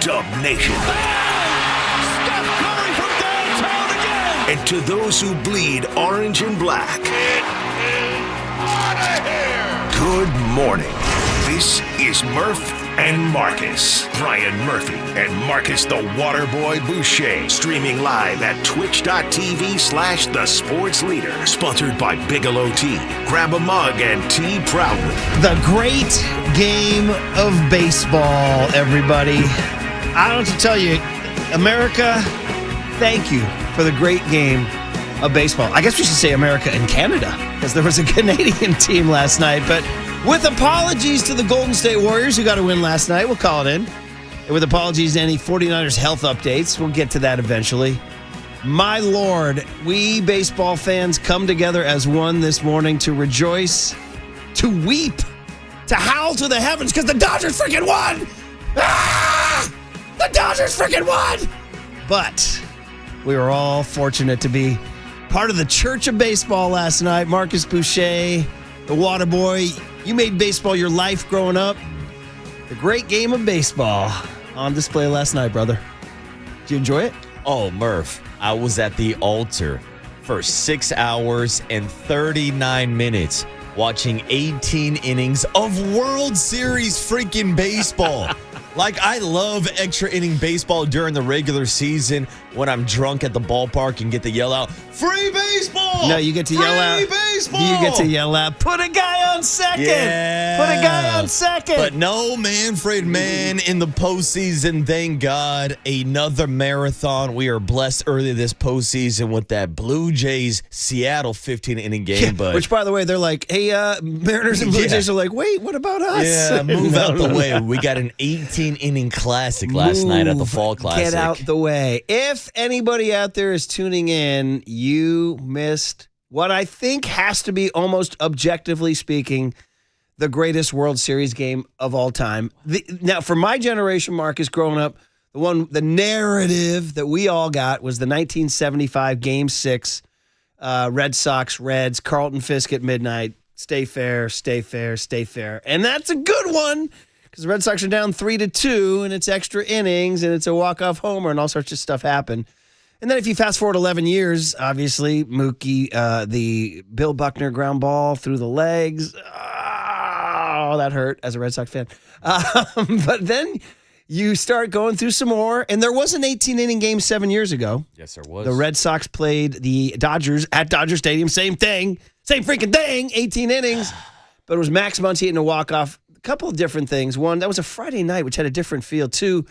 Dub Nation. Steph Curry from downtown again. And to those who bleed orange and black, It is out of here. good morning. This is Murph and Marcus. Brian Murphy and Marcus the Waterboy Boucher. Streaming live at twitch.tv/The Sports Leader. Sponsored by Bigelow Tea. Grab a mug and tea proudly. The great game of baseball, everybody. I don't have to tell you, America, thank you for the great game of baseball. I guess we should say America and Canada, because there was a Canadian team last night. But with apologies to the Golden State Warriors who got a win last night, we'll call it in. And with apologies to any 49ers health updates, we'll get to that eventually. My Lord, we baseball fans come together as one this morning to rejoice, to weep, to howl to the heavens because the Dodgers freaking won! Ah! The Dodgers freaking won! But we were all fortunate to be part of the Church of Baseball last night. Marcus Boucher, the water boy, you made baseball your life growing up. The great game of baseball on display last night, brother. Did you enjoy it? Oh, Murph, I was at the altar for 6 hours and 39 minutes watching 18 innings of World Series freaking baseball. Like, I love extra inning baseball during the regular season when I'm drunk at the ballpark and get to yell out, "Free baseball!" No, you get to yell out. Free baseball! You get to yell out, "Put a guy on second!" Yeah. Put a guy on second! But no Manfred Mann in the postseason, thank God. Another marathon. We are blessed early this postseason with that Blue Jays Seattle 15-inning game. Yeah, but which, by the way, they're like, hey, Mariners and Blue Jays are like, wait, what about us? Yeah, move out the way. We got an 18-inning classic last night at the Fall Classic. Get out the way. If anybody out there is tuning in, you missed what I think has to be, almost objectively speaking, the greatest World Series game of all time. Now, for my generation, Marcus, growing up, the narrative that we all got was the 1975 Game 6, Red Sox, Reds, Carlton Fisk at midnight. Stay fair, stay fair, stay fair. And that's a good one, because the Red Sox are down 3-2, and it's extra innings, and it's a walk-off homer, and all sorts of stuff happened. And then if you fast forward 11 years, obviously, Mookie, the Bill Buckner ground ball through the legs. Oh, that hurt as a Red Sox fan. But then you start going through some more, and there was an 18-inning game 7 years ago. Yes, there was. The Red Sox played the Dodgers at Dodger Stadium. Same thing. Same freaking thing. 18 innings. But it was Max Muncy hitting a walk-off. A couple of different things. One, that was a Friday night, which had a different feel. Two,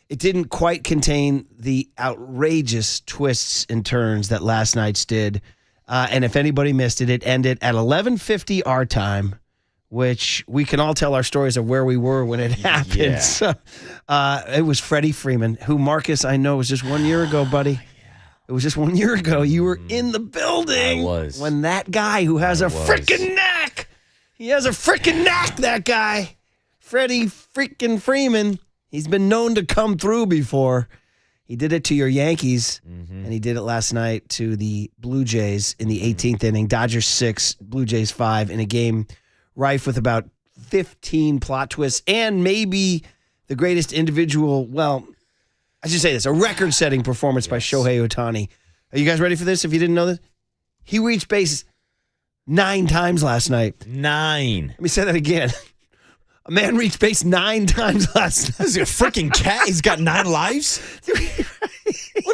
it didn't quite contain the outrageous twists and turns that last night's did. And if anybody missed it, it ended at 11:50 our time, which we can all tell our stories of where we were when it happened. Yeah. So, it was Freddie Freeman, who, Marcus, I know was just 1 year ago, buddy. It was just 1 year ago. You were in the building. I was. When that guy who has a freaking knack. He has a freaking knack, that guy. Freddie freaking Freeman. He's been known to come through before. He did it to your Yankees, and he did it last night to the Blue Jays in the 18th inning. Dodgers 6, Blue Jays 5, in a game rife with about 15 plot twists and maybe the greatest individual, well, I should say this, a record-setting performance by Shohei Ohtani. Are you guys ready for this, if you didn't know this? He reached bases 9 times last night. 9. Let me say that again. A man reached base 9 times last night. This is a freaking cat. He's got 9 lives? What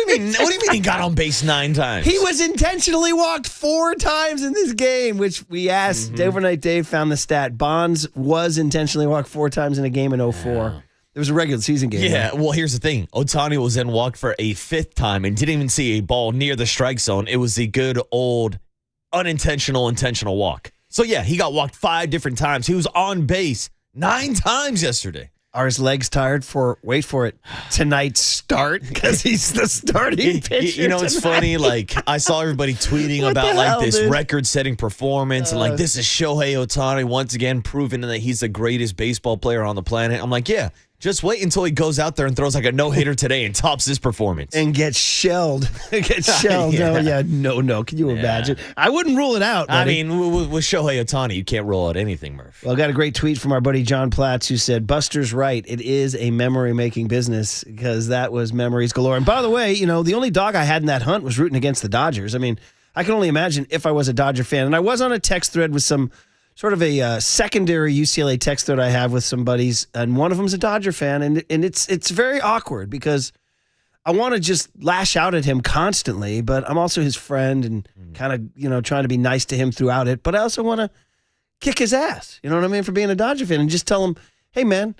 do you mean he got on base 9 times? He was intentionally walked 4 times in this game, which we asked. Overnight Dave found the stat. Bonds was intentionally walked 4 times in a game in 2004. Yeah. It was a regular season game. Yeah, right? well, here's the thing. Ohtani was then walked for a 5th time and didn't even see a ball near the strike zone. It was the good old intentional walk. So, yeah, he got walked 5 different times. He was on base 9 times yesterday. Are his legs tired for, wait for it, tonight's start? Because he's the starting pitcher. You know, it's funny. Like, I saw everybody tweeting about like this record-setting performance, and like, this is Shohei Ohtani once again proving that he's the greatest baseball player on the planet. I'm like, yeah, Just wait until he goes out there and throws like a no-hitter today and tops his performance. And gets shelled. Yeah. No. Can you imagine? I wouldn't rule it out, buddy. I mean, with Shohei Ohtani, you can't rule out anything, Murph. Well, I got a great tweet from our buddy John Platts who said, Buster's right. It is a memory-making business because that was memories galore. And by the way, the only dog I had in that hunt was rooting against the Dodgers. I mean, I can only imagine if I was a Dodger fan. And I was on a text thread with some sort of a secondary UCLA text thread I have with some buddies, and one of them's a Dodger fan, and it's very awkward because I want to just lash out at him constantly, but I'm also his friend and kind of, trying to be nice to him throughout it, but I also want to kick his ass, you know what I mean, for being a Dodger fan, and just tell him, hey, man,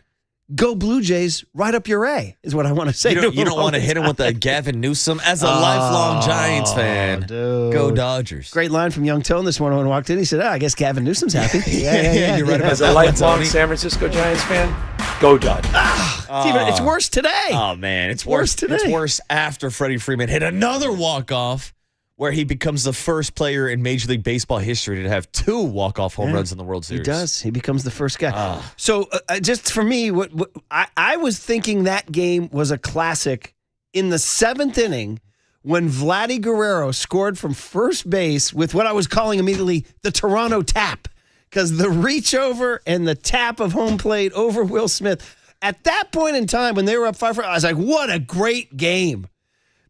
go Blue Jays, right up your A, is what I want to say. You don't want to hit him with a Gavin Newsom as a lifelong Giants fan. Dude. Go Dodgers. Great line from Young Tone this morning when I walked in. He said, I guess Gavin Newsom's happy. Yeah, you're right about As that. a lifelong San Francisco Giants fan, go Dodgers. It's worse today. Oh, man. It's worse today. It's worse after Freddie Freeman hit another walk-off where he becomes the first player in Major League Baseball history to have 2 walk-off home runs in the World Series. He does. He becomes the first guy. So just for me, what I was thinking that game was a classic in the 7th inning when Vladdy Guerrero scored from first base with what I was calling immediately the Toronto tap, because the reach over and the tap of home plate over Will Smith. At that point in time when they were up 5-4, I was like, what a great game.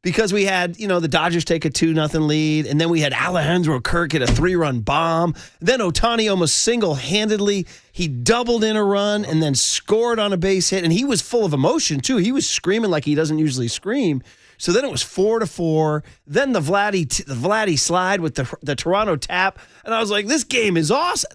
Because we had, the Dodgers take a 2-0 lead, and then we had Alejandro Kirk hit a 3-run bomb. Then Ohtani almost single-handedly, he doubled in a run and then scored on a base hit, and he was full of emotion, too. He was screaming like he doesn't usually scream. So then it was 4-4. Then the Vladdy slide with the Toronto tap, and I was like, this game is awesome.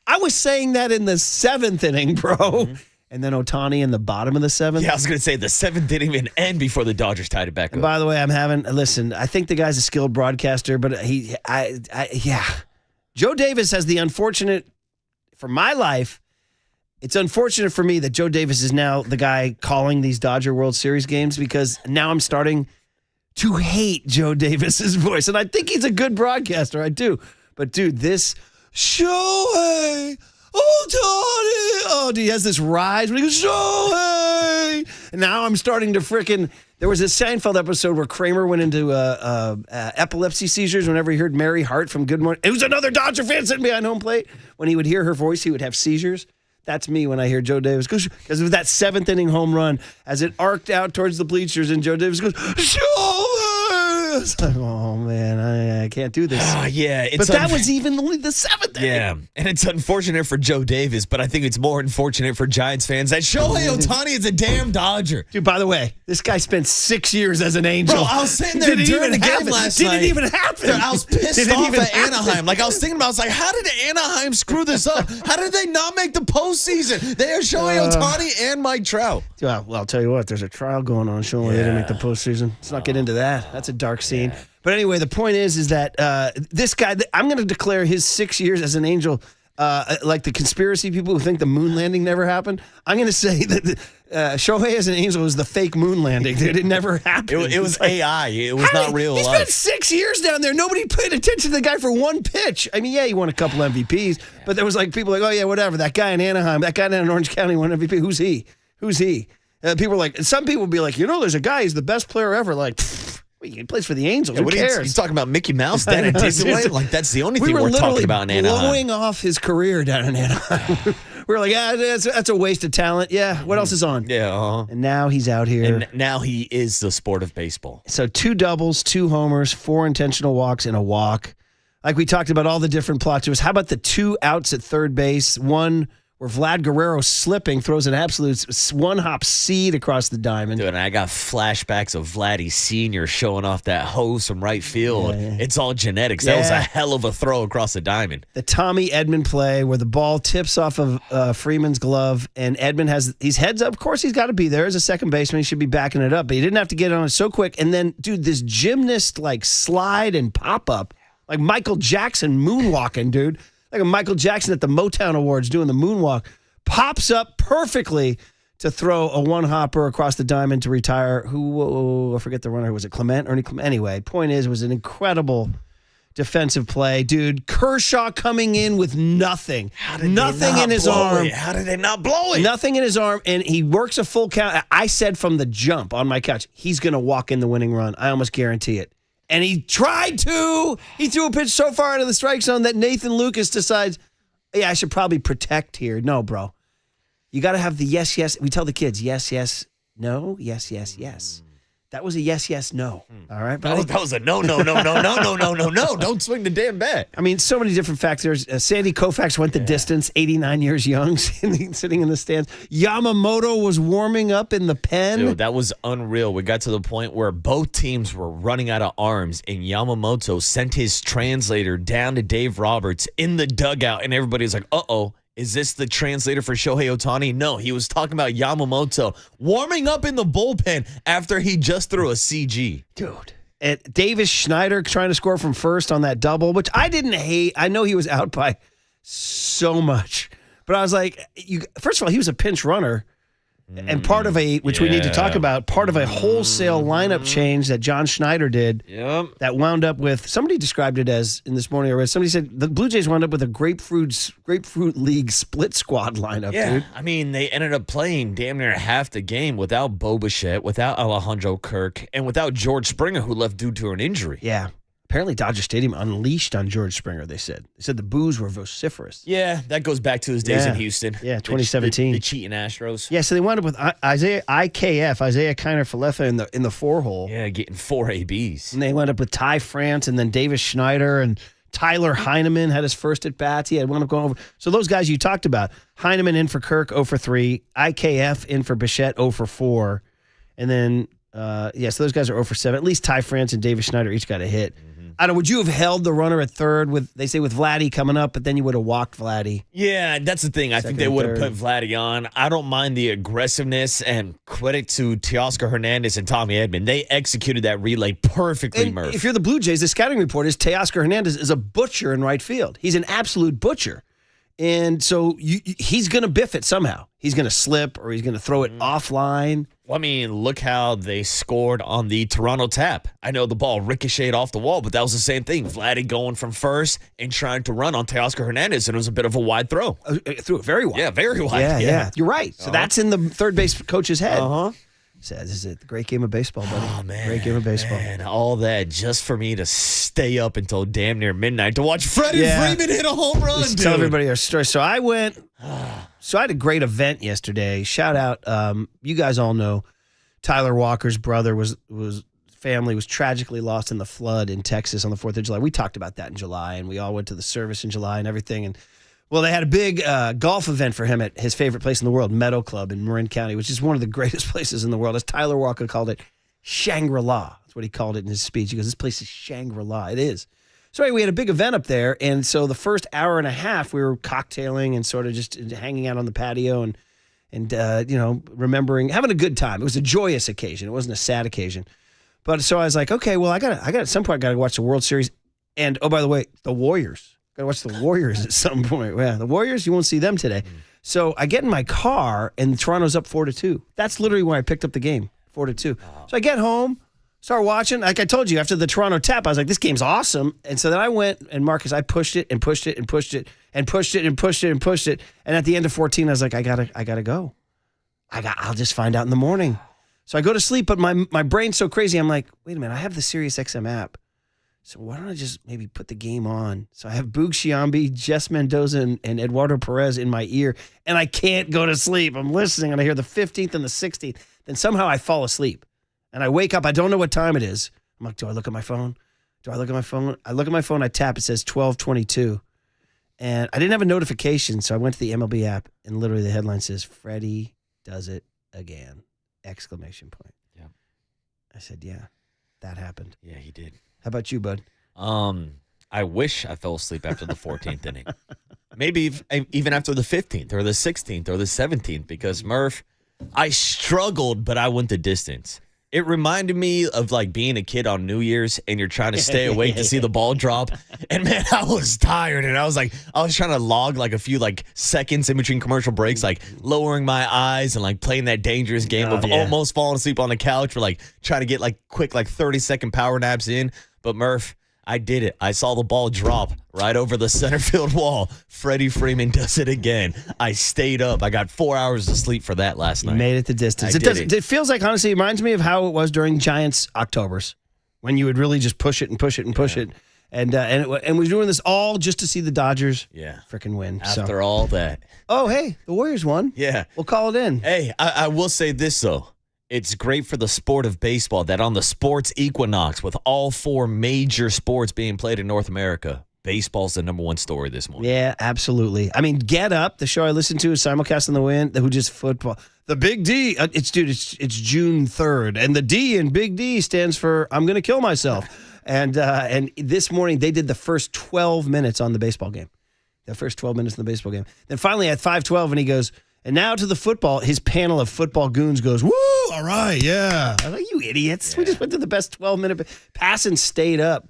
I was saying that in the 7th inning, bro. Mm-hmm. And then Ohtani in the bottom of the 7th. Yeah, I was going to say the 7th didn't even end before the Dodgers tied it back up. And by the way, listen, I think the guy's a skilled broadcaster, but Joe Davis has the unfortunate, for my life, it's unfortunate for me that Joe Davis is now the guy calling these Dodger World Series games, because now I'm starting to hate Joe Davis's voice. And I think he's a good broadcaster, I do. But dude, this Shohei Ohtani, he has this rise when he goes, Shohei! And now I'm starting to there was a Seinfeld episode where Kramer went into epilepsy seizures whenever he heard Mary Hart from Good Morning. It was another Dodger fan sitting behind home plate. When he would hear her voice, he would have seizures. That's me when I hear Joe Davis go, because of that 7th inning home run as it arced out towards the bleachers, and Joe Davis goes, Shohei! It's like, oh man, I can't do this. But that was even only the 7th inning. Yeah, and it's unfortunate for Joe Davis, but I think it's more unfortunate for Giants fans that Shohei Ohtani is a damn Dodger. Dude, by the way, this guy spent 6 years as an Angel. Bro, I was sitting there during the game last night. Didn't even happen. I was pissed off at Anaheim. Like, I was thinking about, I was like, how did Anaheim screw this up? How did they not make the postseason? They are Shohei Ohtani and Mike Trout. Well, I'll tell you what, there's a trial going on showing they didn't make the postseason. Let's not get into that. That's a dark scene. Yeah. But anyway, the point is that this guy, I'm going to declare his 6 years as an Angel, like the conspiracy people who think the moon landing never happened. I'm going to say that Shohei as an Angel is the fake moon landing. Dude, it never happened. It was AI. It was not real life. He spent 6 years down there. Nobody paid attention to the guy for one pitch. I mean, he won a couple MVPs, but there was like people like, oh yeah, whatever. That guy in Anaheim, that guy down in Orange County won MVP. Who's he? People were like, some people would be like, there's a guy, he's the best player ever. Like, he plays for the Angels. Who cares? He's talking about Mickey Mouse down in Disneyland? Like, that's the only thing we're talking about in Anaheim. We were blowing off his career down in Anaheim. We were like, that's a waste of talent. Yeah, what else is on? Yeah. And now he's out here. And now he is the sport of baseball. So 2 doubles, 2 homers, 4 intentional walks, and a walk. Like we talked about all the different plot twists. How about the 2 outs at third base? One where Vlad Guerrero slipping throws an absolute one-hop seed across the diamond. Dude, and I got flashbacks of Vladdy Sr. showing off that hose from right field. Yeah. It's all genetics. That was a hell of a throw across the diamond. The Tommy Edman play where the ball tips off of Freeman's glove, and Edman he's heads up. Of course, he's got to be there as a second baseman. He should be backing it up, but he didn't have to get on it so quick. And then, dude, this gymnast slide and pop-up, like Michael Jackson moonwalking, dude. Like a Michael Jackson at the Motown Awards doing the moonwalk, pops up perfectly to throw a one-hopper across the diamond to retire. I forget the runner. Was it Clement? Ernie Clement? Anyway, point is, it was an incredible defensive play. Dude, Kershaw coming in with nothing. Nothing in his arm. How did they not blow it? Nothing in his arm, and he works a full count. I said from the jump on my couch, he's going to walk in the winning run. I almost guarantee it. And he tried to. He threw a pitch so far into the strike zone that Nathan Lucas decides, yeah, I should probably protect here. No, bro. You got to have the yes, yes. We tell the kids, yes, yes, no, yes, yes, yes. That was a yes, yes, no. All right, buddy? That was a no. Don't swing the damn bat. I mean, so many different factors. Sandy Koufax went the distance, 89 years young, sitting in the stands. Yamamoto was warming up in the pen. Dude, that was unreal. We got to the point where both teams were running out of arms, and Yamamoto sent his translator down to Dave Roberts in the dugout, and everybody's like, uh-oh. Is this the translator for Shohei Ohtani? No, he was talking about Yamamoto warming up in the bullpen after he just threw a CG. Dude. And Davis Schneider trying to score from first on that double, which I didn't hate. I know he was out by so much. But I was like, first of all, he was a pinch runner. And part of which we need to talk about, part of a wholesale lineup change that John Schneider did that wound up with, somebody described it as, in this morning I read, somebody said the Blue Jays wound up with a grapefruit league split squad lineup, dude. I mean, they ended up playing damn near half the game without Bo Bichette, without Alejandro Kirk, and without George Springer, who left due to an injury. Yeah. Apparently, Dodger Stadium unleashed on George Springer, they said. They said the boos were vociferous. Yeah, that goes back to his days in Houston. Yeah, 2017. The cheating Astros. Yeah, so they wound up with Isaiah Kiner Falefa in the 4-hole. Yeah, getting 4 ABs. And they wound up with Ty France and then Davis Schneider and Tyler Heineman had his first at bats. He had wound up going over. So those guys you talked about, Heineman in for Kirk, 0 for 3. IKF in for Bichette, 0 for 4. And then, so those guys are 0 for 7. At least Ty France and Davis Schneider each got a hit. I don't know, would you have held the runner at third with Vladdy coming up, but then you would have walked Vladdy? Yeah, that's the thing. I think they would have put Vladdy on. I don't mind the aggressiveness, and credit to Teoscar Hernandez and Tommy Edman. They executed that relay perfectly, Murph. If you're the Blue Jays, the scouting report is Teoscar Hernandez is a butcher in right field. He's an absolute butcher. And so he's going to biff it somehow. He's going to slip or he's going to throw it offline. Well, I mean, look how they scored on the Toronto tap. I know the ball ricocheted off the wall, but that was the same thing. Vladdy going from first and trying to run on Teoscar Hernandez, and it was a bit of a wide throw. Threw it very wide. Yeah, very wide. Yeah. You're right. So that's in the third base coach's head. Says, is it the great game of baseball, buddy? Oh, man. Great game of baseball. Man, all that just for me to stay up until damn near midnight to watch Freddie Freeman hit a home run, Let's dude. tell everybody our story. So I had a great event yesterday. Shout out, you guys all know Tyler Walker's brother family was tragically lost in the flood in Texas on the 4th of July. We talked about that in July, and we all went to the service in July and everything. And well, they had a big golf event for him at his favorite place in the world, Meadow Club in Marin County, which is one of the greatest places in the world. As Tyler Walker called it, Shangri-La. That's what he called it in his speech. He goes, this place is Shangri-La. It is. So anyway, we had a big event up there, and so the first hour and a half, we were cocktailing and sort of just hanging out on the patio and remembering, having a good time. It was a joyous occasion. It wasn't a sad occasion. But so I was like, okay, well, I got at some point, I got to watch the World Series. And, oh, by the way, the Warriors. Got to watch the Warriors at some point. Yeah, the Warriors, you won't see them today. So I get in my car, and Toronto's up 4-2. That's literally why I picked up the game, 4-2. So I get home, start watching. Like I told you, after the Toronto tap, I was like, this game's awesome. And so then I went, and Marcus, I pushed it and pushed it and pushed it and pushed it and pushed it and pushed it. And at the end of 14, I was like, I gotta go. I'll just find out in the morning. So I go to sleep, but my brain's so crazy. I'm like, wait a minute, I have the SiriusXM app. So why don't I just maybe put the game on? So I have Boog Sciambi, Jess Mendoza, and Eduardo Perez in my ear, and I can't go to sleep. I'm listening, and I hear the 15th and the 16th. Then somehow I fall asleep, and I wake up. I don't know what time it is. I'm like, do I look at my phone? I look at my phone. I tap. It says 12:22, and I didn't have a notification, so I went to the MLB app, and literally the headline says, Freddie does it again! ! Yeah. I said, yeah, that happened. Yeah, he did. How about you, bud? I wish I fell asleep after the 14th inning. Maybe even after the 15th or the 16th or the 17th, because, Murph, I struggled, but I went the distance. It reminded me of like being a kid on New Year's and you're trying to stay awake to see the ball drop. And man, I was tired and I was trying to log like a few like seconds in between commercial breaks, like lowering my eyes and like playing that dangerous game of almost falling asleep on the couch or like trying to get like quick, like 30-second power naps in. But Murph, I did it. I saw the ball drop right over the center field wall. Freddie Freeman does it again. I stayed up. I got 4 hours of sleep for that last night. You made it the distance. It feels like, honestly, it reminds me of how it was during Giants Octobers when you would really just push it and push it and push it. And we're doing this all just to see the Dodgers freaking win. After all that. Oh, hey, the Warriors won. Yeah. We'll call it in. Hey, I will say this, though. It's great for the sport of baseball that on the sports equinox, with all 4 major sports being played in North America, baseball's the number 1 story this morning. Yeah, absolutely. I mean, Get Up, the show I listened to, is simulcast on the wind, who just football. The Big D, it's June 3rd, and the D in Big D stands for I'm going to kill myself. And this morning, they did the first 12 minutes on the baseball game. The first 12 minutes in the baseball game. Then finally at 5:12, and he goes, and now to the football, his panel of football goons goes, woo, all right, yeah. I was like, you idiots. Yeah. We just went to the best 12-minute. Passan stayed up.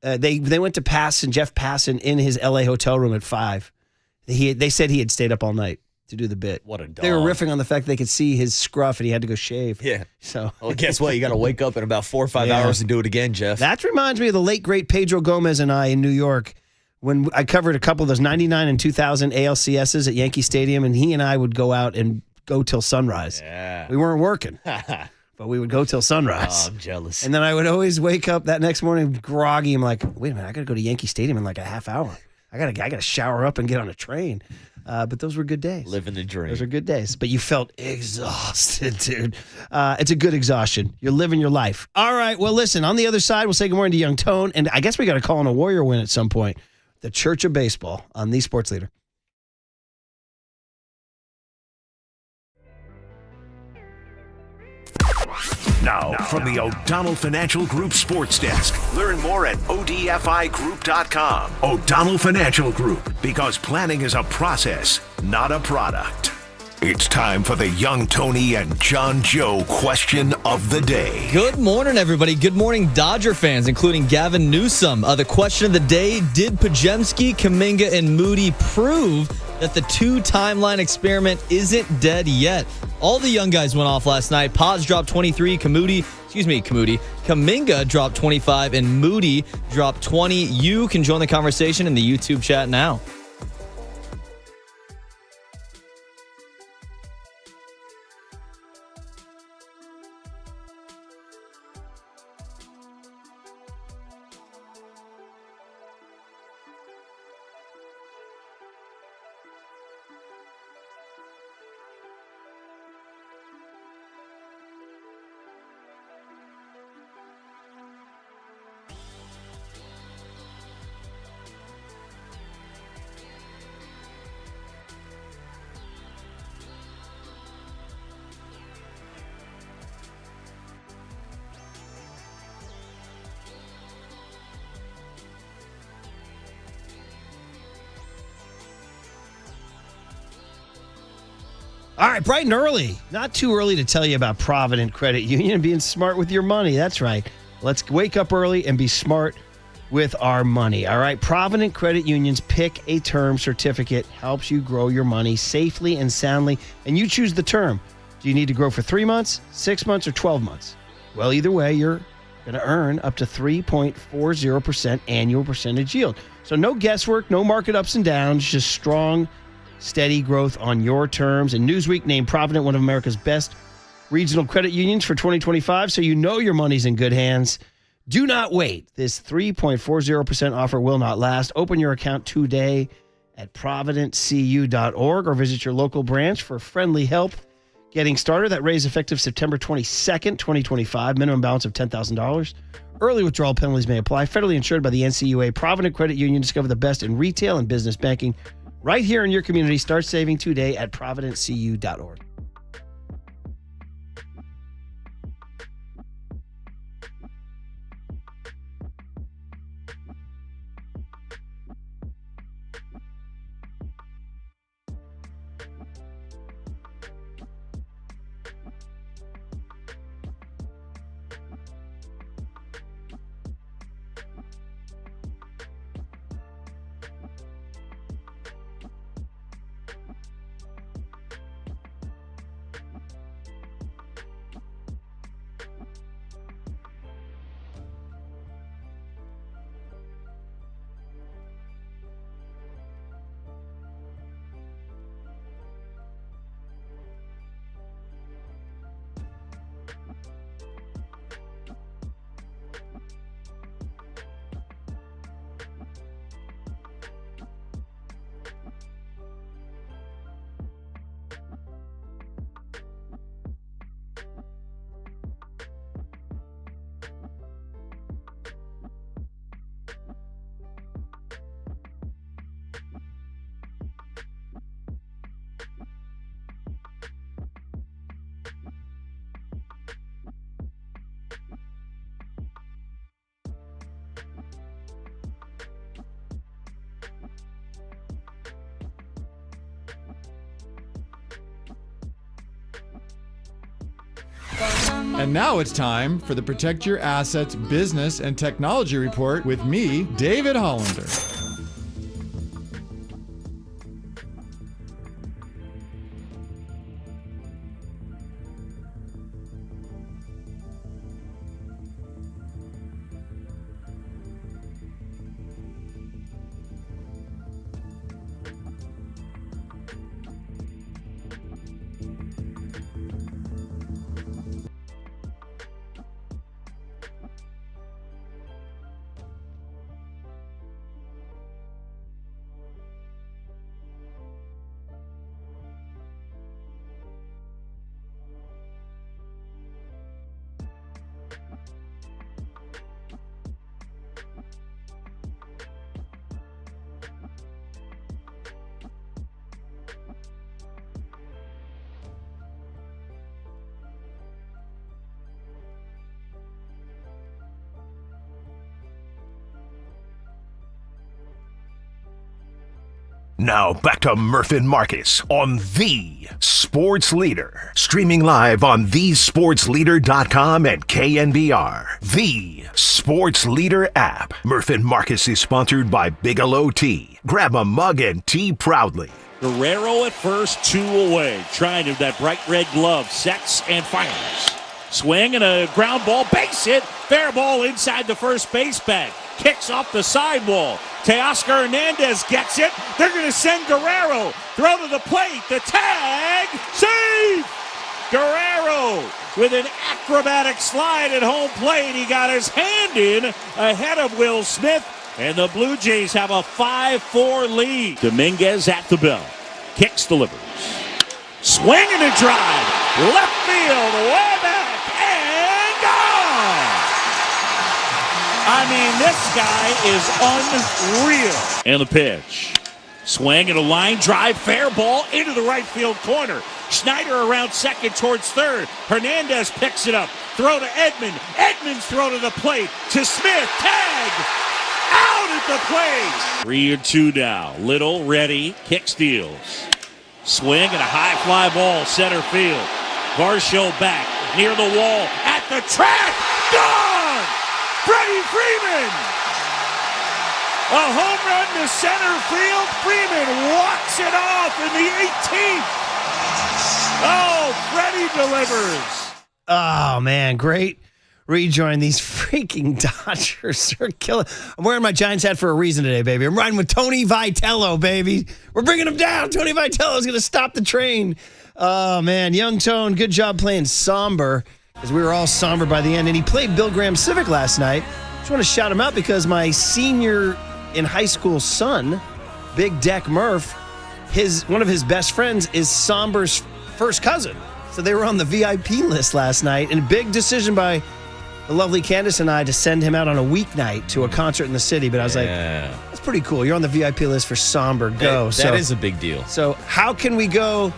They went to Jeff Passan in his L.A. hotel room at 5. They said he had stayed up all night to do the bit. What a dog. They were riffing on the fact they could see his scruff and he had to go shave. Yeah. So, well, guess what? You got to wake up in about 4 or 5 hours and do it again, Jeff. That reminds me of the late, great Pedro Gomez and I in New York when I covered a couple of those 99 and 2000 ALCSs at Yankee Stadium, and he and I would go out and go till sunrise. Yeah. We weren't working, but we would go till sunrise. Oh, I'm jealous. And then I would always wake up that next morning groggy. I'm like, wait a minute, I got to go to Yankee Stadium in like a half hour. I got to shower up and get on a train. But those were good days. Living the dream. Those are good days. But you felt exhausted, dude. It's a good exhaustion. You're living your life. All right. Well, listen, on the other side, we'll say good morning to Young Tone. And I guess we got to call in a Warrior win at some point. The Church of Baseball on the Sports Leader. Now, from the O'Donnell Financial Group Sports Desk. Learn more at odfigroup.com. O'Donnell Financial Group, because planning is a process, not a product. It's time for the Young Tony and John Joe question of the day. Good morning, everybody. Good morning, Dodger fans, including Gavin Newsom. The question of the day, did Pajemski, Kuminga, and Moody prove that the 2-timeline experiment isn't dead yet? All the young guys went off last night. Paz dropped 23, Kuminga dropped 25, and Moody dropped 20. You can join the conversation in the YouTube chat now. All right, bright and early. Not too early to tell you about Provident Credit Union and being smart with your money. That's right. Let's wake up early and be smart with our money. All right, Provident Credit Union's Pick a Term certificate helps you grow your money safely and soundly, and you choose the term. Do you need to grow for 3 months, 6 months, or 12 months? Well, either way, you're going to earn up to 3.40% annual percentage yield. So no guesswork, no market ups and downs, just strong, steady growth on your terms. And Newsweek named Provident one of America's best regional credit unions for 2025, so you know your money's in good hands. Do not wait. This 3.40% offer will not last. Open your account today at providentcu.org or visit your local branch for friendly help getting started. That raise effective September 22nd, 2025. Minimum balance of $10,000. Early withdrawal penalties may apply. Federally insured by the NCUA. Provident Credit Union. Discover the best in retail and business banking right here in your community. Start saving today at providentcu.org. And now it's time for the Protect Your Assets Business and Technology Report with me, David Hollander. Now back to Murph and Marcus on The Sports Leader. Streaming live on thesportsleader.com and KNBR. The Sports Leader app. Murph and Marcus is sponsored by Bigelow Tea. Grab a mug and tea proudly. Guerrero at first, 2 away. Trying to that bright red glove. Sets and fires. Swing and a ground ball. Base hit. Fair ball inside the first base bag. Kicks off the sidewall. Teoscar Hernandez gets it. They're going to send Guerrero. Throw to the plate. The tag. Save! Guerrero with an acrobatic slide at home plate. He got his hand in ahead of Will Smith. And the Blue Jays have a 5-4 lead. Dominguez at the bell. Kicks, delivers. Swing and a drive. Left field. Way back. And gone! I mean, this guy is unreal. And the pitch. Swing and a line drive. Fair ball into the right field corner. Schneider around second towards third. Hernandez picks it up. Throw to Edman. Edman's throw to the plate. To Smith. Tag! Out at the plate. 3-2 now. Little ready. Kick steals. Swing and a high fly ball. Center field. Varsho back. Near the wall. At the track. Gone! Freddie Freeman! A home run to center field. Freeman walks it off in the 18th. Oh, Freddie delivers. Oh, man, great rejoin. These freaking Dodgers are killing. I'm wearing my Giants hat for a reason today, baby. I'm riding with Tony Vitello, baby. We're bringing him down. Tony Vitello is going to stop the train. Oh, man, young Tone, good job playing somber, because we were all somber by the end. And he played Bill Graham Civic last night. Just want to shout him out because my senior in high school son, Big Deck Murph, one of his best friends is Somber's first cousin. So they were on the VIP list last night. And a big decision by the lovely Candace and I to send him out on a weeknight to a concert in the city. But I was like, that's pretty cool. You're on the VIP list for Somber. Go. That is a big deal. So how can we go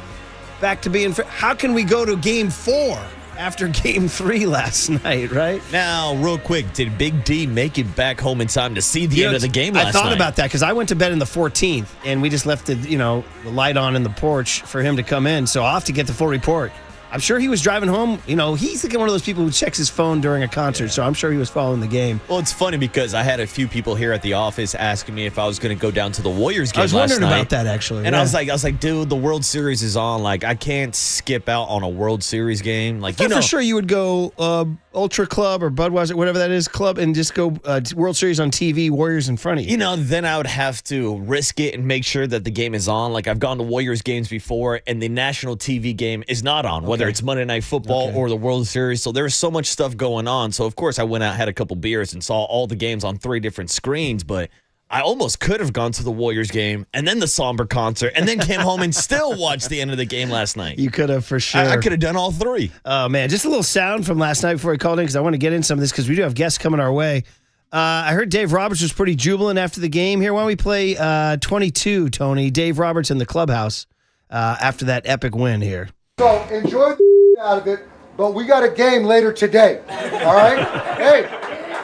back to being... How can we go to Game 4 after Game 3 last night, right? Now, real quick, did Big D make it back home in time to see the end of the game last night? I thought about that because I went to bed in the 14th, and we just left the light on in the porch for him to come in. So I'll have to get the full report. I'm sure he was driving home. He's like one of those people who checks his phone during a concert, so I'm sure he was following the game. Well, it's funny because I had a few people here at the office asking me if I was going to go down to the Warriors game last night. I was wondering about that, actually. And I was like, dude, the World Series is on. Like, I can't skip out on a World Series game. Like, for sure you would go Ultra Club or Budweiser, whatever that is, club, and just go World Series on TV, Warriors in front of you. Then I would have to risk it and make sure that the game is on. Like, I've gone to Warriors games before, and the national TV game is not on, whether it's Monday Night Football or the World Series. So there's so much stuff going on. So, of course, I went out, had a couple beers, and saw all the games on 3 different screens. But I almost could have gone to the Warriors game and then the Somber concert and then came home and still watched the end of the game last night. You could have, for sure. I could have done all 3. Oh, man. Just a little sound from last night before we called in because I want to get in some of this because we do have guests coming our way. I heard Dave Roberts was pretty jubilant after the game. Here, why don't we play 22, Tony? Dave Roberts in the clubhouse after that epic win here. So enjoy the out of it, but we got a game later today. All right? Hey,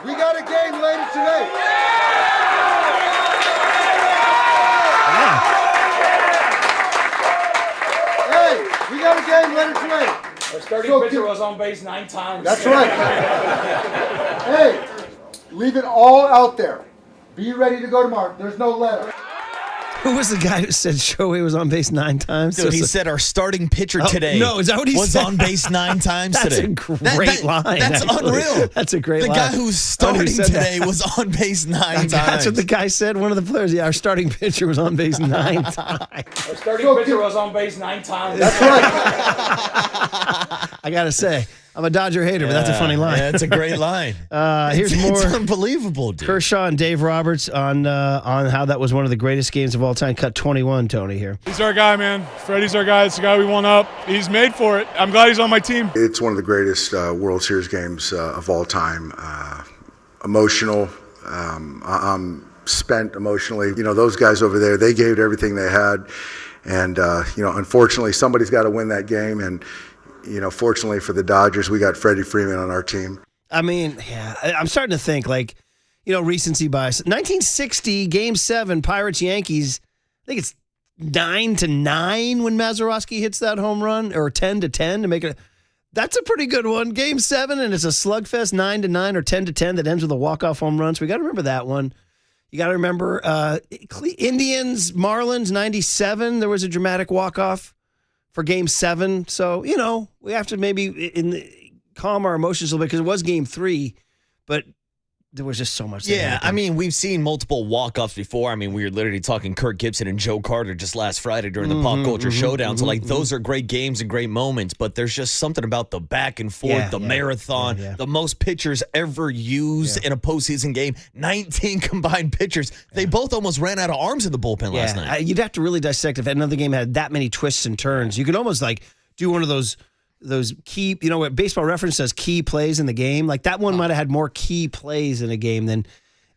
we got a game later today. Hey, we got a game later today. Our starting pitcher was on base 9 times. That's right. Hey, leave it all out there. Be ready to go tomorrow. There's no letter. Who was the guy who said Shohei was on base 9 times? Dude, he said our starting pitcher today is that what he was said? on base 9 times That's today. a great line. That's actually. unreal. That's a great the line. guy who's starting said today that. was on base 9 times. That's what the guy said. One of the players. Yeah, our starting pitcher was on base 9 times. Our starting pitcher was on base 9 times. That's right. I got to say, I'm a Dodger hater, but that's a funny line. Yeah, that's a great line. Here's more. It's unbelievable, dude. Kershaw and Dave Roberts on how that was one of the greatest games of all time. Cut 21, Tony, here. He's our guy, man. Freddie's our guy. It's the guy we won up. He's made for it. I'm glad he's on my team. It's one of the greatest World Series games of all time. Emotional. I'm spent emotionally. You know, those guys over there, they gave it everything they had. And, unfortunately, somebody's got to win that game. And, fortunately for the Dodgers, we got Freddie Freeman on our team. I mean, yeah, I'm starting to think recency bias. 1960, Game 7, Pirates-Yankees. I think it's 9-9 when Mazeroski hits that home run, or 10-10 to make it. That's a pretty good one. Game 7, and it's a slugfest, 9-9 or 10-10 that ends with a walk-off home run. So we got to remember that one. You got to remember Indians, Marlins, 97. There was a dramatic walk-off for Game 7. So, we have to maybe calm our emotions a little bit because it was Game 3, but there was just so much. Yeah, I mean, we've seen multiple walk-offs before. I mean, we were literally talking Kirk Gibson and Joe Carter just last Friday during the Pop Culture Showdown. So, those are great games and great moments, but there's just something about the back and forth, marathon, the most pitchers ever used in a postseason game, 19 combined pitchers. They both almost ran out of arms in the bullpen last night. You'd have to really dissect if another game had that many twists and turns. You could almost do one of those key, what Baseball Reference says key plays in the game. Like that one might have had more key plays in a game than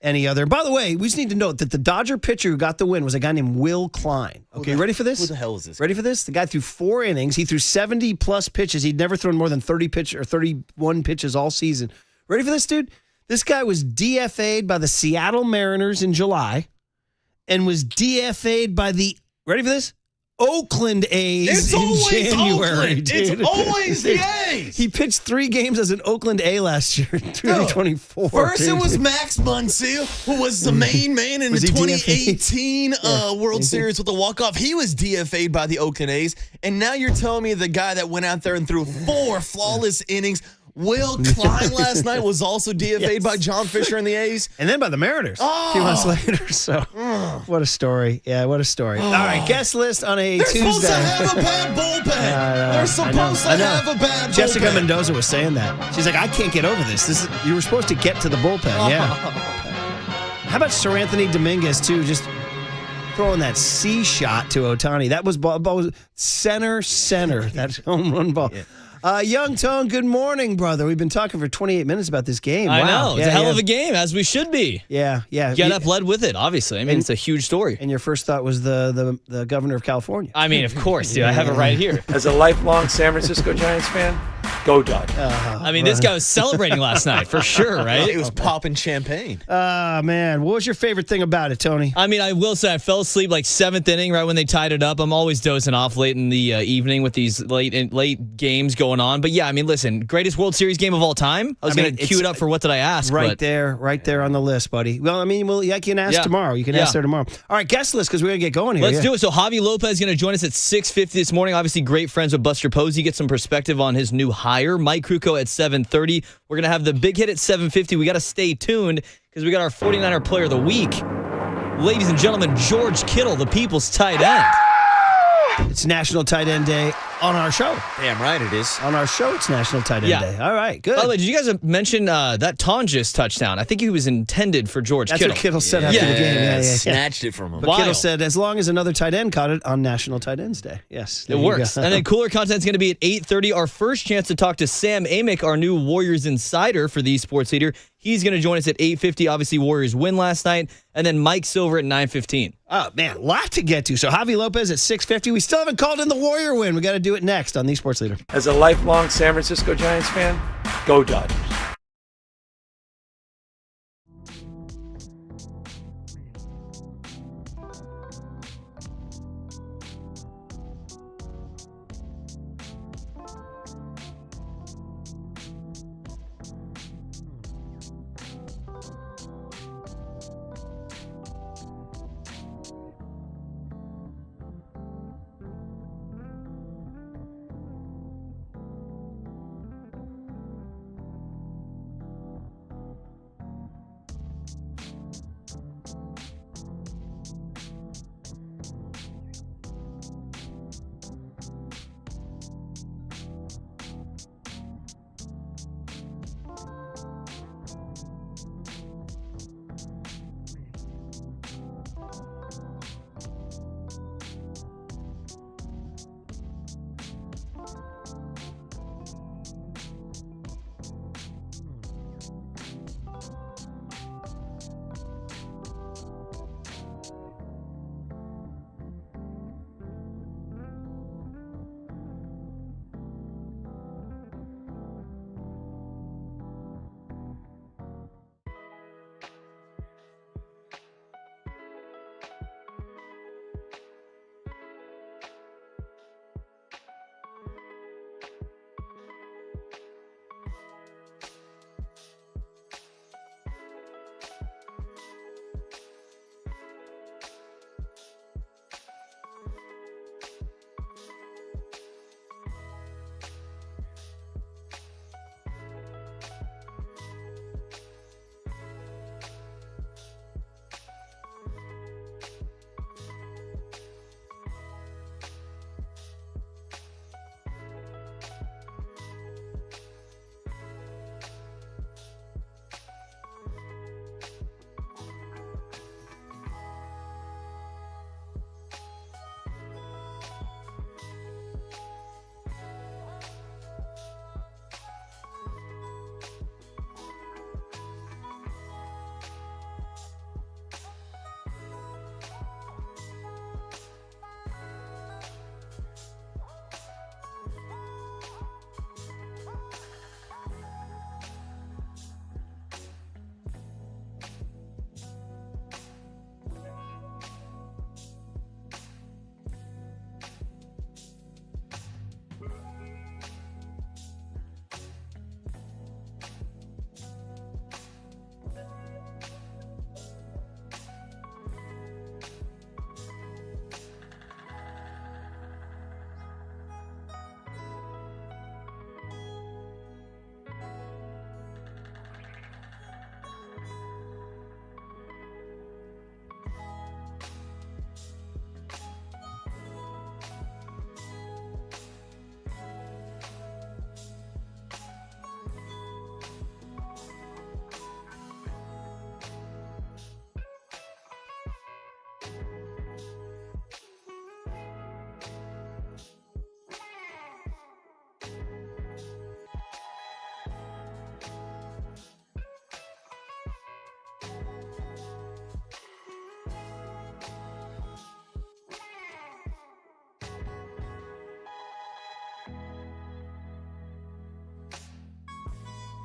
any other. By the way, we just need to note that the Dodger pitcher who got the win was a guy named Will Klein. Okay, ready for this? Who the hell is this? Ready for this? The guy threw 4 innings. He threw 70-plus pitches. He'd never thrown more than 31 pitches all season. Ready for this, dude? This guy was DFA'd by the Seattle Mariners in July and was DFA'd by the, ready for this? Oakland A's in January. Dude. It's always the A's. He pitched 3 games as an Oakland A last year in 2024. First, it was Max Muncy, who was the main man in the 2018 World Series with the walk-off. He was DFA'd by the Oakland A's. And now you're telling me the guy that went out there and threw 4 flawless innings, Will Klein last night, was also DFA'd by John Fisher and the A's. And then by the Mariners a few months later. So, what a story. Yeah, what a story. All right, guest list on a Tuesday. They're supposed to have a bad bullpen. They're supposed to have a bad bullpen. Jessica Mendoza was saying that. She's like, I can't get over this. You were supposed to get to the bullpen. Yeah. How about Sir Anthony Dominguez, too? Just throwing that C shot to Ohtani. That was ball center. That home run ball. Yeah. Young Tone, good morning, brother. We've been talking for 28 minutes about this game. I know. It's a hell of a game, as we should be. Yeah. Get up, led with it, obviously. I mean, it's a huge story. And your first thought was the governor of California. I mean, of course, dude. I have it right here. As a lifelong San Francisco Giants fan, go Dodgers. I mean, this guy was celebrating last night, for sure, right? He was popping champagne. Man. What was your favorite thing about it, Tony? I mean, I will say I fell asleep like 7th inning right when they tied it up. I'm always dozing off late in the evening with these late games going on. But yeah, I mean, listen, greatest World Series game of all time. I was going to cue it up for what did I ask? Right there on the list, buddy. Well, I mean, you can ask tomorrow. You can ask there tomorrow. All right, guest list, because we're going to get going here. Let's do it. So Javi Lopez is going to join us at 6:50 this morning. Obviously, great friends with Buster Posey. Get some perspective on his new hire. Mike Krukow at 7:30. We're going to have the big hit at 7:50. We got to stay tuned because we got our 49er Player of the Week. Ladies and gentlemen, George Kittle, the people's tight end. It's National Tight End Day on our show. Damn right it is. On our show, it's National Tight End Day. All right, good. By the way, did you guys mention that Tonjes touchdown? I think he was intended for George Kittle. That's what Kittle said after the game. Yeah. Snatched it from him. But Kittle said, as long as another tight end caught it on National Tight Ends Day. Yes. It works. And then cooler content's going to be at 8:30. Our first chance to talk to Sam Amick, our new Warriors insider for the Sports Leader. He's going to join us at 8:50. Obviously, Warriors win last night. And then Mike Silver at 9:15. Oh, man, a lot to get to. So Javi Lopez at 6:50. We still haven't called in the Warrior win. We got to do it next on the Sports Leader. As a lifelong San Francisco Giants fan, go Dodgers.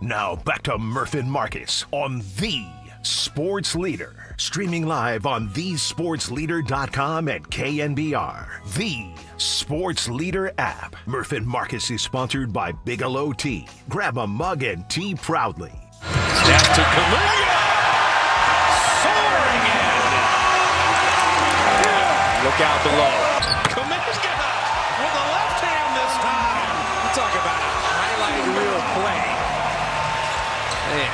Now back to Murph and Marcus on The Sports Leader. Streaming live on thesportsleader.com and KNBR. The Sports Leader app. Murph and Marcus is sponsored by Bigelow Tea. Grab a mug and tea proudly. Snap to Kaminga. Soaring in. Look out below. Kaminga with the left hand this time. You talk about a highlight reel play. Man,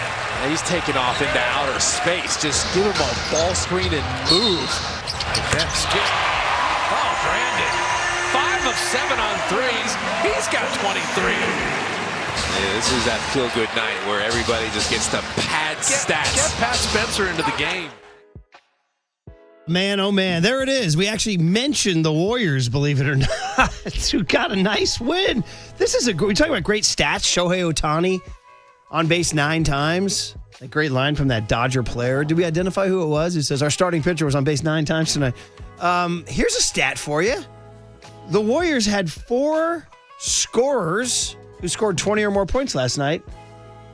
he's taking off into outer space. Just give him a ball screen and move. Oh, Brandon. 5 of 7 on threes. He's got 23. Yeah, this is that feel-good night where everybody just gets to pad stats. Get Pat Spencer into the game. Man, oh man, there it is. We actually mentioned the Warriors, believe it or not, who got a nice win. This is we're talking about great stats. Shohei Ohtani on base 9 times. A great line from that Dodger player. Did we identify who it was? It says our starting pitcher was on base 9 times tonight. Here's a stat for you. The Warriors had 4 scorers who scored 20 or more points last night.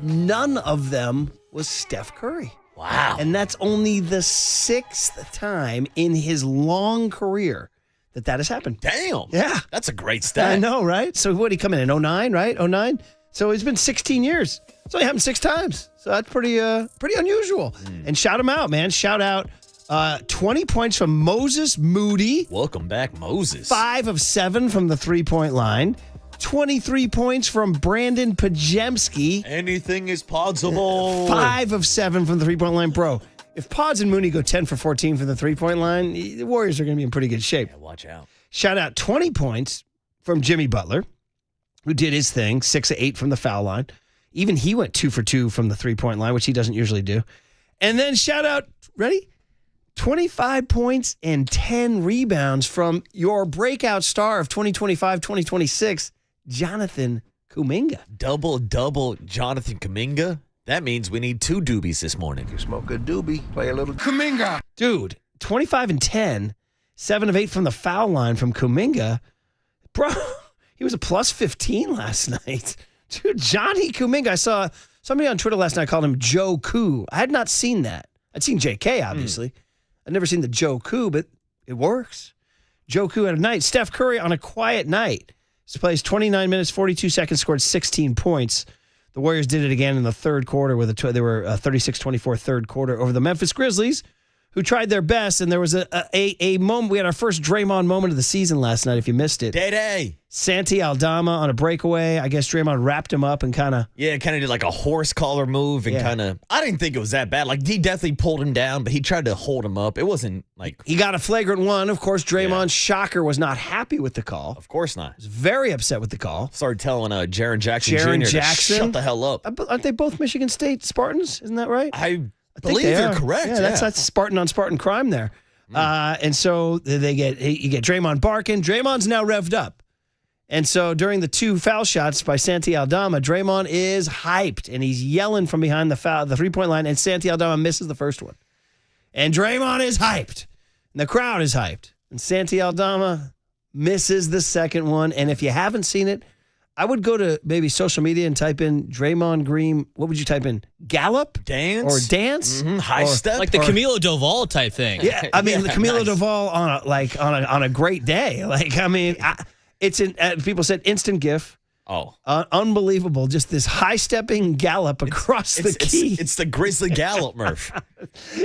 None of them was Steph Curry. Wow. And that's only the 6th time in his long career that has happened. Damn. Yeah. That's a great stat. I know, right? So what did he come in 09, right? 09? So it's been 16 years. So it happened 6 times. So that's pretty unusual. And shout him out, man. Shout out 20 points from Moses Moody. Welcome back, Moses. 5 of 7 from the 3-point line. 23 points from Brandon Pajemski. Anything is possible. 5 of 7 from the 3-point line. Bro, if Pods and Mooney go 10 for 14 from the 3-point line, the Warriors are going to be in pretty good shape. Yeah, watch out. Shout out 20 points from Jimmy Butler, who did his thing, 6 of 8 from the foul line. Even he went 2 for 2 from the 3-point line, which he doesn't usually do. And then shout out, ready? 25 points and 10 rebounds from your breakout star of 2025-2026, Jonathan Kuminga. Double, Jonathan Kuminga. That means we need 2 doobies this morning. You smoke a doobie, play a little Kuminga. Dude, 25 and 10, 7 of 8 from the foul line from Kuminga. Bro, he was a plus 15 last night. Dude, Johnny Kuminga. I saw somebody on Twitter last night called him Joe Koo. I had not seen that. I'd seen JK, obviously. I'd never seen the Joe Koo, but it works. Joe Koo had a night. Steph Curry on a quiet night. He plays 29 minutes, 42 seconds, scored 16 points. The Warriors did it again in the third quarter they were 36-24 third quarter over the Memphis Grizzlies, who tried their best. And there was a moment. We had our first Draymond moment of the season last night, if you missed it. Day. Santi Aldama on a breakaway. I guess Draymond wrapped him up and kind of did like a horse collar move and I didn't think it was that bad. Like, he definitely pulled him down, but he tried to hold him up. It wasn't like... He got a flagrant one. Of course, Draymond, shocker, was not happy with the call. Of course not. He was very upset with the call. Started telling Jaren Jackson Jr. to shut the hell up. Aren't they both Michigan State Spartans? Isn't that right? I believe they're correct. Yeah, that's Spartan on Spartan crime there. And so you get Draymond barking. Draymond's now revved up. And so during the 2 foul shots by Santi Aldama, Draymond is hyped, and he's yelling from behind the 3-point line, and Santi Aldama misses the first one. And Draymond is hyped, and the crowd is hyped. And Santi Aldama misses the second one. And if you haven't seen it, I would go to maybe social media and type in Draymond Green. What would you type in? Gallop? Dance? Or dance? Mm-hmm. High step? Like the Camilo Doval type thing. Yeah, I mean, the Camilo Doval on a great day. Like, I mean... people said instant GIF. Oh. Unbelievable. Just this high-stepping gallop across the key. It's the Grizzly gallop, Murph.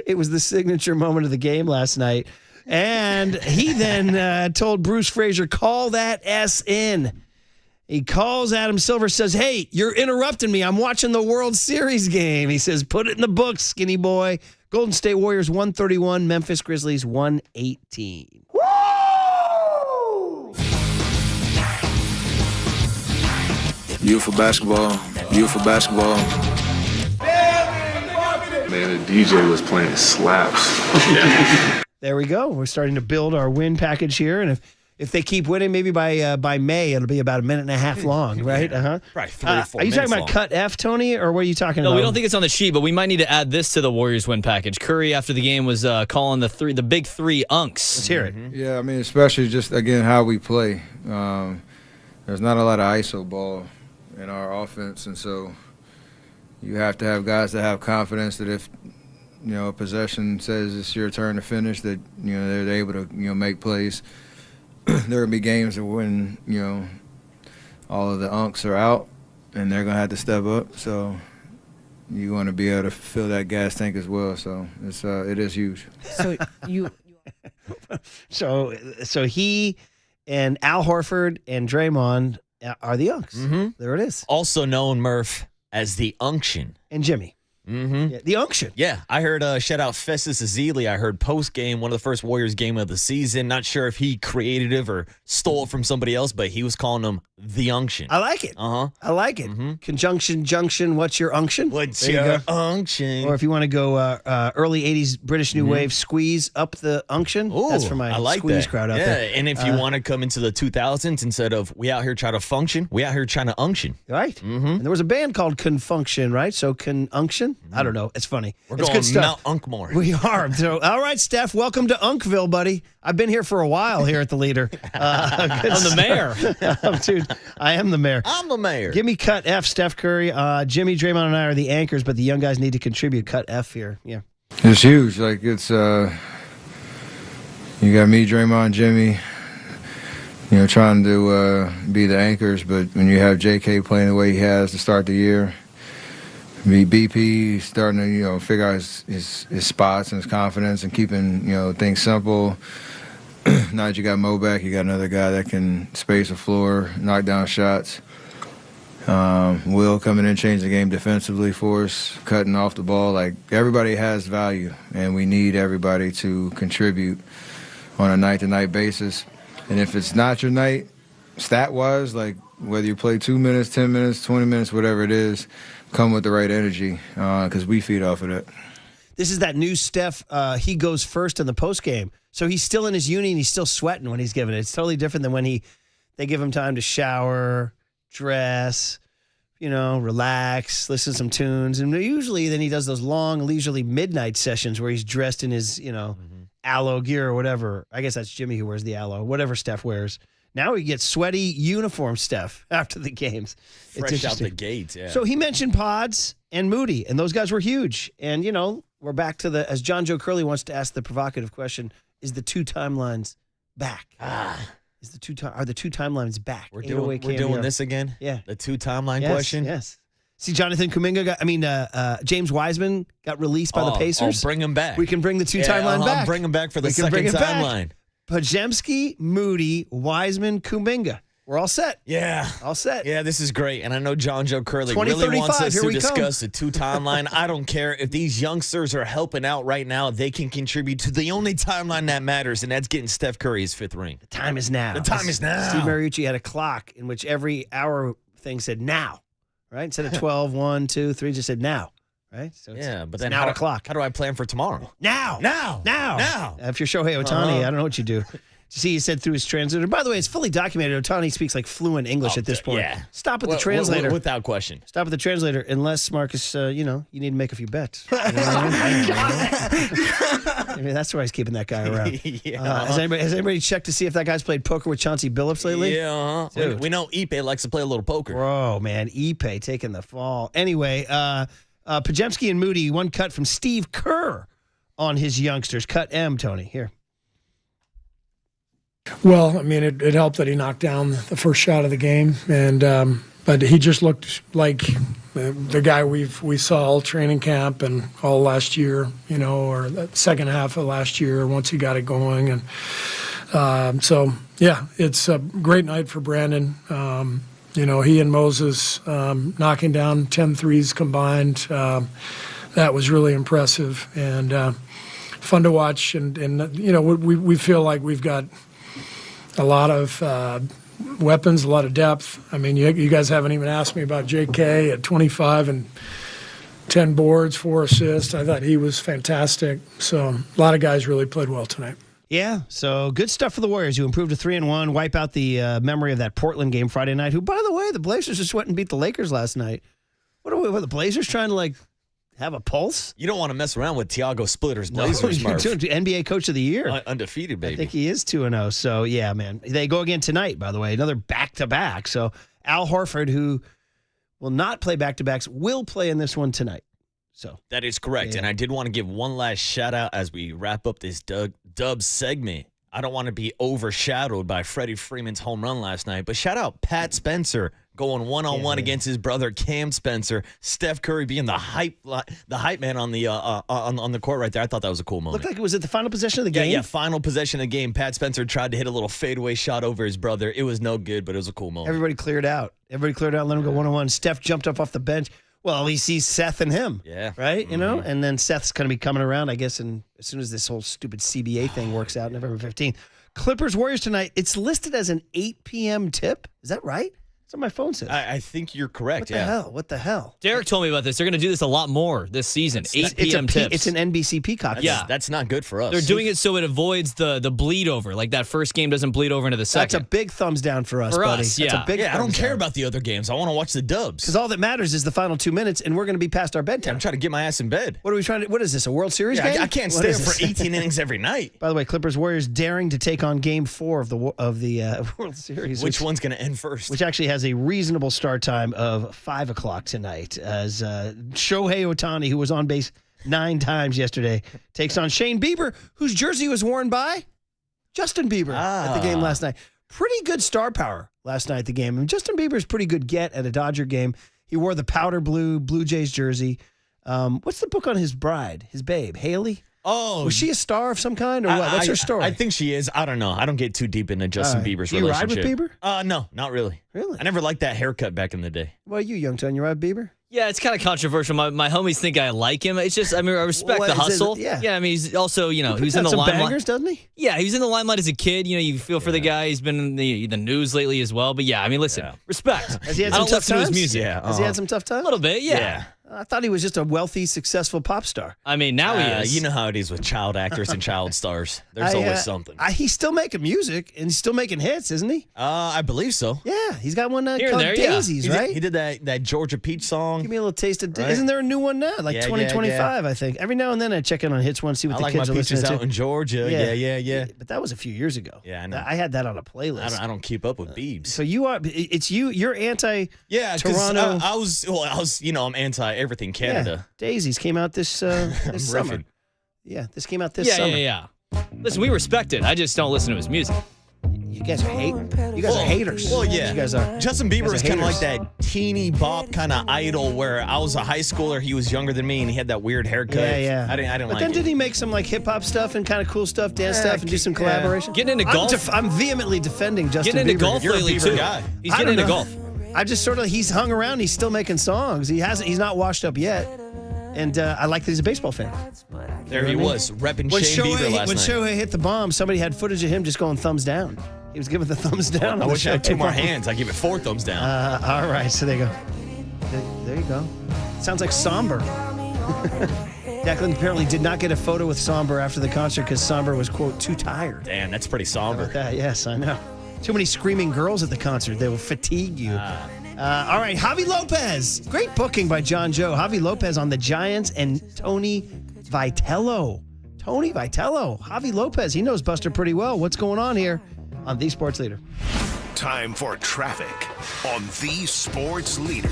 It was the signature moment of the game last night. And he then told Bruce Frazier, call that S in. He calls Adam Silver, says, hey, you're interrupting me. I'm watching the World Series game. He says, put it in the book, skinny boy. Golden State Warriors 131, Memphis Grizzlies 118. Beautiful basketball. Man, the DJ was playing slaps. There we go. We're starting to build our win package here. And if they keep winning, maybe by May, it'll be about a minute and a half long, right? Right, 3 or 4 minutes. Are you talking about cut F, Tony, or what are you talking about? No, we don't think it's on the sheet, but we might need to add this to the Warriors win package. Curry, after the game, was calling the big 3 unks. Let's hear it. Yeah, I mean, especially just, again, how we play. There's not a lot of ISO ball in our offense, and so You have to have guys that have confidence that if, a possession says it's your turn to finish, that, they're able to, make plays. There will be games when, all of the unks are out and they're going to have to step up. So you want to be able to fill that gas tank as well. So it is huge. So So he and Al Horford and Draymond are the unks. Mm-hmm. There it is. Also known, Murph, as the Unction. And Jimmy. Mm-hmm. Yeah, the Unction. Yeah, I heard shout out Festus Ezeli. I heard post game, one of the first Warriors game of the season. Not sure if he created it or stole it from somebody else, but he was calling them the Unction. I like it. Uh-huh. I like it. Mm-hmm. Conjunction, junction, what's your unction? What's There you your go. unction? Or if you want to go early 80s British New Wave, squeeze up the unction. Ooh, That's for my I like squeeze that. crowd out yeah, there. and if you want to come into the 2000s, instead of we out here trying to function, we out here trying to unction. Right. Mm-hmm. And there was a band called Confunction, right? So Conunction? I don't know. It's funny. We're it's going good stuff. Mount Unkmore. We are. So, all right, Steph, welcome to Unkville, buddy. I've been here for a while here at the Leader. I'm the mayor. Dude, I am the mayor. I'm the mayor. Give me cut F, Steph Curry. Jimmy, Draymond, and I are the anchors, but the young guys need to contribute. Cut F here. Yeah. It's huge. Like, it's, you got me, Draymond, Jimmy, trying to be the anchors, but when you have J.K. playing the way he has to start the year, BP starting to, figure out his spots and his confidence and keeping, things simple. Now that you got Mo back, you got another guy that can space the floor, knock down shots. Will coming in, changing the game defensively for us, cutting off the ball. Like, everybody has value, and we need everybody to contribute on a night-to-night basis. And if it's not your night, stat-wise, like whether you play 2 minutes, 10 minutes, 20 minutes, whatever it is, come with the right energy because we feed off of that. This is that new Steph. He goes first in the postgame. So he's still in his uni and he's still sweating when he's giving it. It's totally different than when they give him time to shower, dress, relax, listen to some tunes. And usually then he does those long, leisurely midnight sessions where he's dressed in his, aloe gear or whatever. I guess that's Jimmy who wears the aloe, whatever Steph wears. Now he gets sweaty uniform Steph after the games. Fresh out the gates, yeah. So he mentioned Pods and Moody, and those guys were huge. And, we're back to as John Joe Curley wants to ask the provocative question, is the two timelines back? Are the two timelines back? We're doing this again? Yeah. The two timeline question? Yes. See, Jonathan Kuminga James Wiseman got released by the Pacers. Bring him back. We can bring the two timeline back. Bring him back for the second timeline. Podziemski, Moody, Wiseman, Kuminga. We're all set. Yeah. All set. Yeah, this is great. And I know John Joe Curley really wants us to discuss the two timeline. I don't care if these youngsters are helping out right now. They can contribute to the only timeline that matters, and that's getting Steph Curry his fifth ring. The time is now. The time is now. Steve Mariucci had a clock in which every hour thing said now, right? Instead of 12, 1, 2, 3, just said now. Right? So but then now o'clock. How do I plan for tomorrow? Now. If you're Shohei Ohtani, I don't know what you do. See, he said through his translator. By the way, it's fully documented. Ohtani speaks like fluent English at this point. Yeah. Stop with the translator. Without question. Stop with the translator, unless, Marcus, you need to make a few bets. You know what I mean? That's why he's keeping that guy around. Yeah. Has anybody checked to see if that guy's played poker with Chauncey Billups lately? Yeah. We know Ipe likes to play a little poker. Bro, man, Ipe taking the fall. Anyway, Podziemski and Moody, one cut from Steve Kerr on his youngsters. Cut M, Tony. Here. Well, I mean, it helped that he knocked down the first shot of the game, and but he just looked like the guy we saw all training camp and all last year, or the second half of last year once he got it going, and so yeah, it's a great night for Brandon. He and Moses knocking down 10 threes combined. That was really impressive and fun to watch, and we feel like we've got a lot of weapons, a lot of depth. I mean, you guys haven't even asked me about J.K. at 25 and 10 boards, 4 assists. I thought he was fantastic. So a lot of guys really played well tonight. Yeah, so good stuff for the Warriors. You improved to 3-1, wipe out the memory of that Portland game Friday night, who, by the way, the Blazers just went and beat the Lakers last night. What are the Blazers trying to, have a pulse? You don't want to mess around with Tiago Splitter's Blazers, Murph. NBA Coach of the Year. Undefeated, baby. I think he is 2-0. So, yeah, man. They go again tonight, by the way. Another back-to-back. So, Al Horford, who will not play back-to-backs, will play in this one tonight. So that is correct. Yeah. And I did want to give one last shout out as we wrap up this Dub segment. I don't want to be overshadowed by Freddie Freeman's home run last night, but shout out Pat Spencer going one-on-one against his brother Cam Spencer. Steph Curry being the hype man on the court right there. I thought that was a cool moment. Looked like it was at the final possession of the game. Yeah, final possession of the game. Pat Spencer tried to hit a little fadeaway shot over his brother. It was no good, but it was a cool moment. Everybody cleared out. Let him go one-on-one. Steph jumped up off the bench. Well, he sees Seth and him. Yeah. Right? You know? And then Seth's going to be coming around, I guess, and as soon as this whole stupid CBA thing works out, November 15th. Clippers-Warriors tonight. It's listed as an 8 p.m. tip. Is that right? That's what my phone says. I think you're correct, What the hell? Derek told me about this. They're going to do this a lot more this season. 8 p.m. tips. It's an NBC Peacock. That's not good for us. They're doing it so it avoids the bleed over. Like that first game doesn't bleed over into the second. That's a big thumbs down for us, buddy. Us, yeah. That's a big I don't care about the other games. I want to watch the Dubs. Because all that matters is the final 2 minutes, and we're going to be past our bedtime. I'm trying to get my ass in bed. What are we trying to? What is this? A World Series game? I can't stay up for 18 innings every night. By the way, Clippers Warriors daring to take on Game 4 of the World Series. Which one's going to end first? Which actually has a reasonable start time of 5 o'clock tonight, as Shohei Ohtani, who was on base 9 times yesterday, takes on Shane Bieber, whose jersey was worn by Justin Bieber at the game last night. Pretty good star power last night at the game. I mean, Justin Bieber's pretty good get at a Dodger game. He wore the powder blue Blue Jays jersey. What's the book on his bride, his babe, Haley? Oh, was she a star of some kind, or what? What's her story? I think she is. I don't know. I don't get too deep into Justin Bieber's Do you relationship. ride with Bieber? No, not really. Really? I never liked that haircut back in the day. Well, you ride with Bieber? Yeah, it's kind of controversial. My homies think I like him. It's just, I mean, I respect the hustle. Yeah, I mean, he's also, he was in the some limelight. bangers, doesn't he? Yeah, he was in the limelight as a kid. You feel for the guy. He's been in the news lately as well. But yeah, I mean, listen, respect. Has he had I some don't tough listen to his times? music. Yeah, Has he had some tough times? A little bit, yeah. I thought he was just a wealthy, successful pop star. I mean, now he is. You know how it is with child actors and child stars. There's always something. He's still making music, and he's still making hits, isn't he? I believe so. Yeah, he's got one Here and called there, yeah. Daisies, right? He did that Georgia Peach song. Give me a little taste of Right. Isn't there a new one now? Like Yeah, 2025, I think. Every now and then I check in on Hits One, see what I the like kids my are peaches listening out to. in Georgia. Yeah. But that was a few years ago. Yeah, I know. I had that on a playlist. I don't keep up with Biebs. So you're anti Yeah, Toronto. I was, I'm anti everything Canada. Yeah, Daisies came out this summer. riffing. Yeah, this came out this summer. Yeah. Listen, we respect it. I just don't listen to his music. You guys are haters. Well, yeah. You guys are. Justin Bieber is kind of like haters. that teeny bop kind of idol where I was a high schooler, he was younger than me, and he had that weird haircut. Yeah. I didn't But like then it. did he make some like hip hop stuff and kind of cool stuff, dance stuff, and do some collaboration? Getting into golf. I'm vehemently defending Justin Getting into Bieber. golf You're a lately, Bieber too. guy. He's I getting don't into know. golf. I just sort of he's hung around. He's still making songs. He's not washed up yet, and I like that he's a baseball fan. There he was, repping When Shane Bieber last when night. Shohei hit the bomb, somebody had footage of him just going thumbs down. He was giving the thumbs down. I on the wish I had Shohei 2 more bomb. hands. I give it 4 thumbs down. All right, so there you go. There you go. Sounds like Somber. Declan apparently did not get a photo with Somber after the concert because Somber was, quote, too tired. Damn, that's pretty somber. Yes, I know. Too many screaming girls at the concert. They will fatigue you. All right, Javi Lopez. Great booking by John Joe. Javi Lopez on the Giants and Tony Vitello. Javi Lopez. He knows Buster pretty well. What's going on here on The Sports Leader? Time for traffic on The Sports Leader.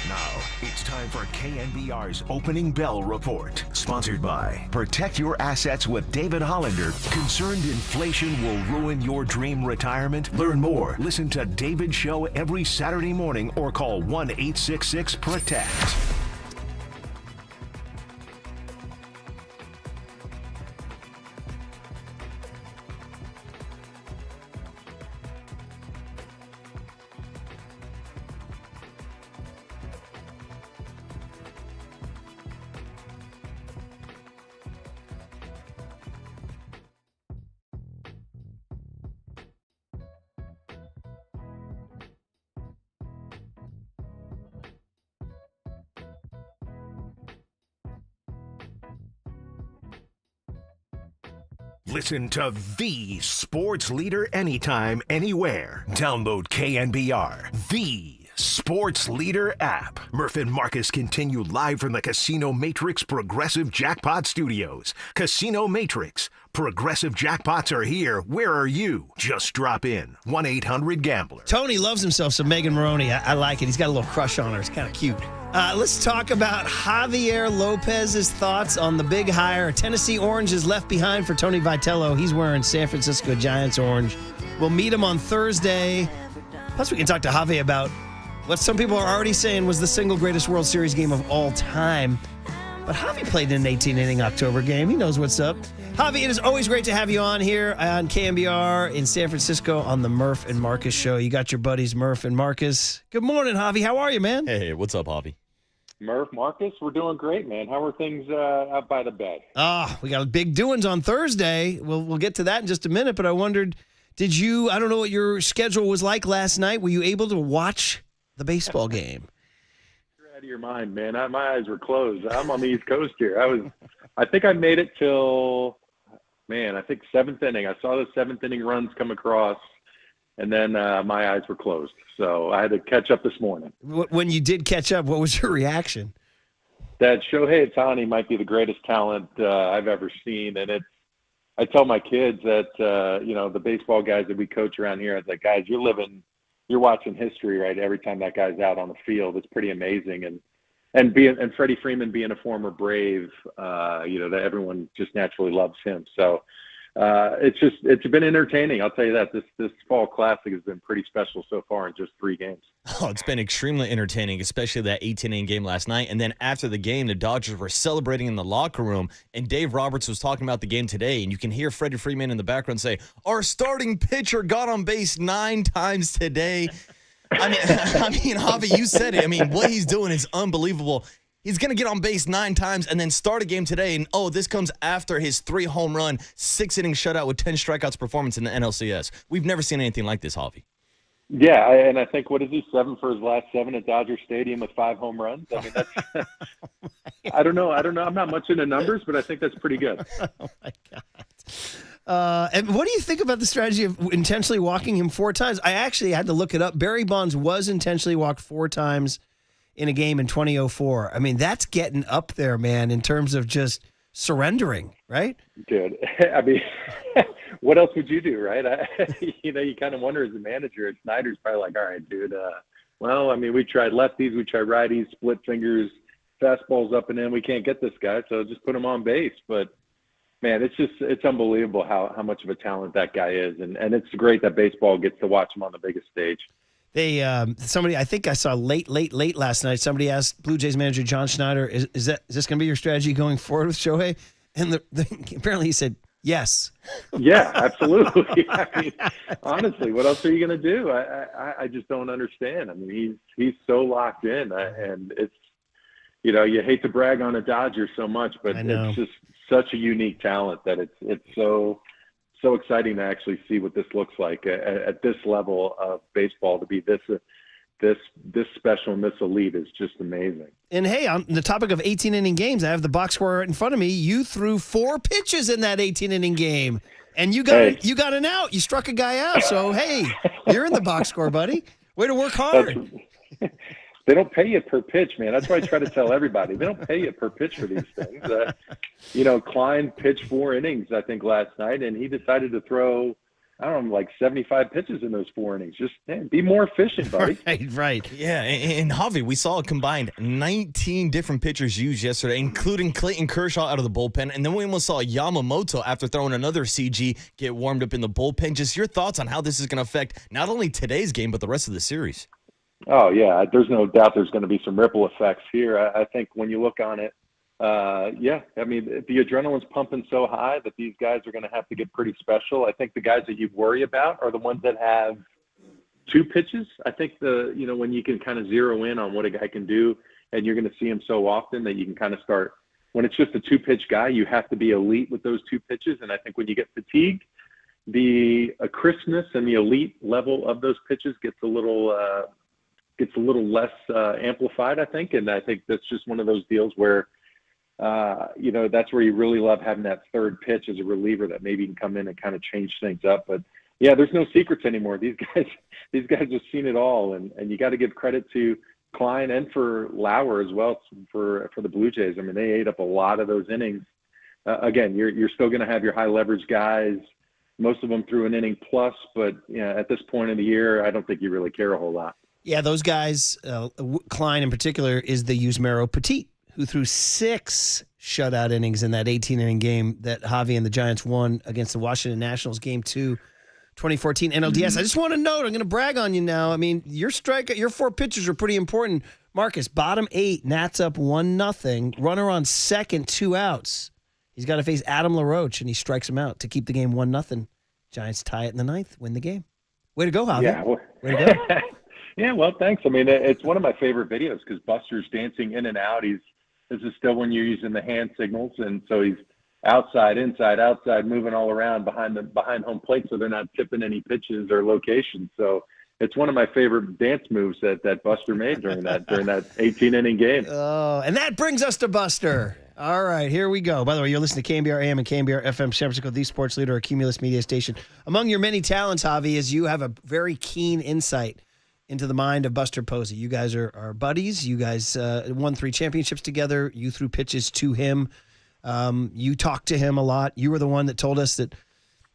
Now, it's time for KNBR's Opening Bell Report. Sponsored by Protect Your Assets with David Hollander. Concerned inflation will ruin your dream retirement? Learn more. Listen to David's show every Saturday morning or call 1-866-PROTECT. Listen to the sports leader anytime, anywhere. Download KNBR, the sports leader app. Murph and Marcus continue live from the Casino Matrix Progressive Jackpot Studios. Casino Matrix. Progressive jackpots are here. Where are you? Just drop in. 1-800-GAMBLER. Tony loves himself some Megan Maroney. I like it. He's got a little crush on her. It's kind of cute. Let's talk about Javier Lopez's thoughts on the big hire. Tennessee Orange is left behind for Tony Vitello. He's wearing San Francisco Giants orange. We'll meet him on Thursday. Plus, we can talk to Javi about what some people are already saying was the single greatest World Series game of all time. But Javi played in an 18-inning October game. He knows what's up. Javi, it is always great to have you on here on KNBR in San Francisco on the Murph and Marcus show. You got your buddies Murph and Marcus. Good morning, Javi. How are you, man? Hey, what's up, Javi? Murph, Marcus, we're doing great, man. How are things out by the bed? We got big doings on Thursday. We'll get to that in just a minute, but I wondered, I don't know what your schedule was like last night. Were you able to watch the baseball game? You're out of your mind, man. My eyes were closed. I'm on the East Coast here. I think I made it till, I think seventh inning. I saw the seventh inning runs come across, and then my eyes were closed. So I had to catch up this morning. When you did catch up, what was your reaction? That Shohei Ohtani might be the greatest talent I've ever seen. And I tell my kids that, the baseball guys that we coach around here, I was like, guys, you're watching history, right? Every time that guy's out on the field, it's pretty amazing. And Freddie Freeman being a former Brave, that everyone just naturally loves him. So it's been entertaining. I'll tell you that this fall classic has been pretty special so far in just 3 games. Oh, it's been extremely entertaining, especially that 18-inning game last night. And then after the game, the Dodgers were celebrating in the locker room, and Dave Roberts was talking about the game today, and you can hear Freddie Freeman in the background say, "Our starting pitcher got on base 9 times today." I mean, Javi, you said it. I mean, what he's doing is unbelievable. He's going to get on base 9 times and then start a game today. And, this comes after his 3-home run, 6-inning shutout with 10 strikeouts performance in the NLCS. We've never seen anything like this, Javi. Yeah, and I think, what is he, 7 for his last 7 at Dodger Stadium with 5 home runs? I mean, that's I don't know. I'm not much into numbers, but I think that's pretty good. Oh, my God. And what do you think about the strategy of intentionally walking him 4 times? I actually had to look it up. Barry Bonds was intentionally walked 4 times in a game in 2004. I mean, that's getting up there, man, in terms of just surrendering, right? Dude, I mean, what else would you do, right? You kind of wonder as a manager. Snyder's probably like, all right, dude, we tried lefties, we tried righties, split fingers, fastballs up and in. We can't get this guy, so just put him on base. But, man, it's unbelievable how much of a talent that guy is. And it's great that baseball gets to watch him on the biggest stage. Somebody, I think I saw late last night, somebody asked Blue Jays manager John Schneider, is this going to be your strategy going forward with Shohei? And apparently he said, yes. Yeah, absolutely. I mean, honestly, what else are you going to do? I just don't understand. I mean, he's so locked in, and you hate to brag on a Dodger so much, but it's just such a unique talent that it's so exciting to actually see what this looks like at this level of baseball. To be this special and this elite is just amazing. And hey, on the topic of 18-inning games, I have the box score right in front of me. You threw 4 pitches in that 18-inning game, and you got an out. You struck a guy out. So hey, you're in the box score, buddy. Way to work hard. They don't pay you per pitch, man. That's why I try to tell everybody. They don't pay you per pitch for these things. Klein pitched 4 innings, I think, last night, and he decided to throw, I don't know, like 75 pitches in those 4 innings. Just be more efficient, buddy. Right. Yeah, and Javi, we saw a combined 19 different pitchers used yesterday, including Clayton Kershaw out of the bullpen. And then we almost saw Yamamoto, after throwing another CG, get warmed up in the bullpen. Just your thoughts on how this is going to affect not only today's game, but the rest of the series. Oh, yeah. There's no doubt there's going to be some ripple effects here. I think when you look on it, I mean, the adrenaline's pumping so high that these guys are going to have to get pretty special. I think the guys that you worry about are the ones that have 2 pitches. I think when you can kind of zero in on what a guy can do, and you're going to see him so often that you can kind of start, when it's just a 2-pitch guy, you have to be elite with those 2 pitches. And I think when you get fatigued, the crispness and the elite level of those pitches gets a little less amplified, I think. And I think that's just one of those deals where, that's where you really love having that 3rd pitch as a reliever that maybe can come in and kind of change things up. But yeah, there's no secrets anymore. These guys have seen it all. And you got to give credit to Klein and for Lauer as well for the Blue Jays. I mean, they ate up a lot of those innings. Again, you're still going to have your high leverage guys. Most of them threw an inning plus, but at this point in the year, I don't think you really care a whole lot. Yeah, those guys, Klein in particular, is the Yusmeiro Petit, who threw 6 shutout innings in that 18-inning game that Javi and the Giants won against the Washington Nationals, Game 2, 2014 NLDS. I just want to note, I'm going to brag on you now. I mean, your 4 pitchers are pretty important. Marcus, bottom 8, Nats up 1-0, runner on second, 2 outs. He's got to face Adam LaRoche, and he strikes him out to keep the game 1-0. Giants tie it in the 9th, win the game. Way to go, Javi. Yeah, way to go. Yeah, well, thanks. I mean, it's one of my favorite videos because Buster's dancing in and out. This is still when you're using the hand signals, and so he's outside, inside, outside, moving all around behind home plate, so they're not tipping any pitches or locations. So it's one of my favorite dance moves that Buster made during that 18-inning game. Oh, and that brings us to Buster. All right, here we go. By the way, you're listening to KNBR AM and KNBR FM San Francisco, the sports leader, a Cumulus media station. Among your many talents, Javi, is you have a very keen insight into the mind of Buster Posey. You guys are buddies. You guys won 3 championships together. You threw pitches to him. You talked to him a lot. You were the one that told us that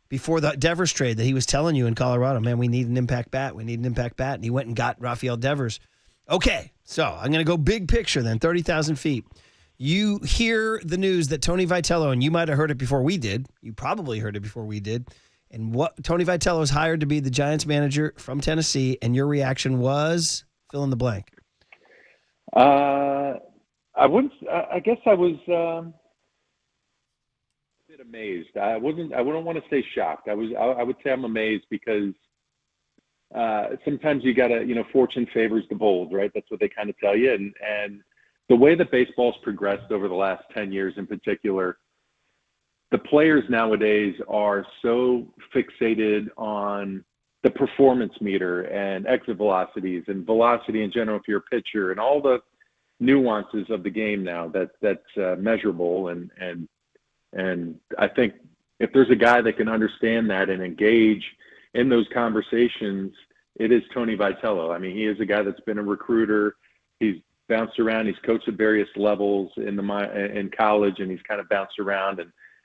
before the Devers trade that he was telling you in Colorado, man, we need an impact bat. We need an impact bat. And he went and got Rafael Devers. Okay, so I'm going to go big picture then, 30,000 feet. You hear the news that Tony Vitello, and you might have heard it before we did. You probably heard it before we did. And what Tony Vitello was hired to be the Giants manager from Tennessee, and your reaction was fill in the blank. I guess I was a bit amazed. I wouldn't want to say shocked. I would say I'm amazed because sometimes you gotta, fortune favors the bold, right? That's what they kind of tell you. And the way that baseball's progressed over the last 10 years in particular, the players nowadays are so fixated on the performance meter and exit velocities and velocity in general if you're a pitcher and all the nuances of the game now that's measurable. And I think if there's a guy that can understand that and engage in those conversations, it is Tony Vitello. I mean, he is a guy that's been a recruiter. He's bounced around. He's coached at various levels in college, and he's kind of bounced around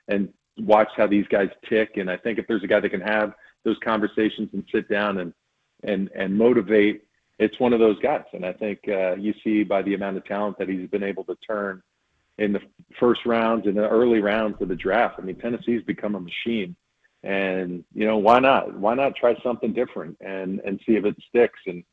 and watched how these guys tick. And I think if there's a guy that can have those conversations and sit down and motivate, it's one of those guys. And I think you see by the amount of talent that he's been able to turn in the first rounds and the early rounds of the draft. I mean, Tennessee's become a machine. And, why not? Why not try something different and see if it sticks? And,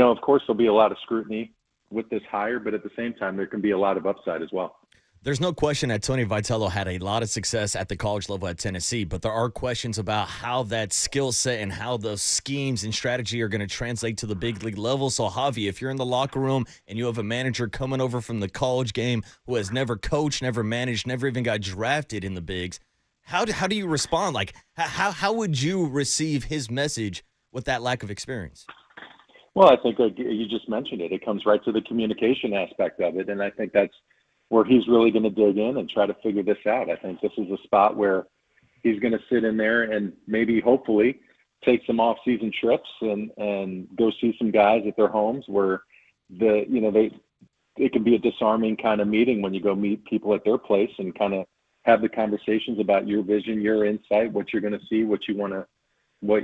of course, there'll be a lot of scrutiny with this hire, but at the same time, there can be a lot of upside as well. There's no question that Tony Vitello had a lot of success at the college level at Tennessee, but there are questions about how that skill set and how those schemes and strategy are going to translate to the big league level. So, Javi, if you're in the locker room and you have a manager coming over from the college game who has never coached, never managed, never even got drafted in the bigs, how do you respond? Like, how would you receive his message with that lack of experience? Well, I think like you just mentioned it. It comes right to the communication aspect of it, and I think that's where he's really going to dig in and try to figure this out. I think this is a spot where he's going to sit in there and maybe, hopefully, take some off-season trips and go see some guys at their homes where it can be a disarming kind of meeting when you go meet people at their place and kind of have the conversations about your vision, your insight, what you're going to see, what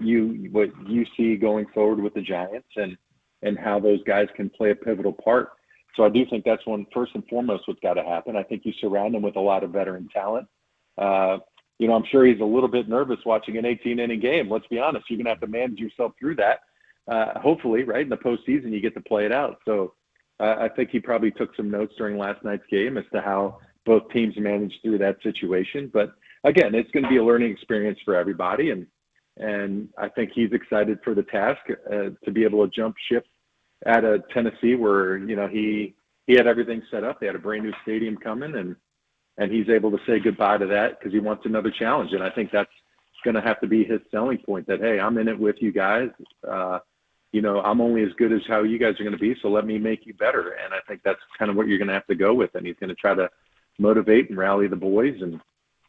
you see going forward with the Giants, and how those guys can play a pivotal part. So I do think that's first and foremost what's got to happen. I think you surround him with a lot of veteran talent. I'm sure he's a little bit nervous watching an 18-inning game. Let's be honest. You're going to have to manage yourself through that. Hopefully, right, in the postseason, you get to play it out. So I think he probably took some notes during last night's game as to how both teams managed through that situation. But, again, it's going to be a learning experience for everybody. And I think he's excited for the task to be able to jump ship at a Tennessee where, he had everything set up. They had a brand new stadium coming, and he's able to say goodbye to that because he wants another challenge. And I think that's going to have to be his selling point, that, hey, I'm in it with you guys. I'm only as good as how you guys are going to be, so let me make you better. And I think that's kind of what you're going to have to go with. And he's going to try to motivate and rally the boys. And,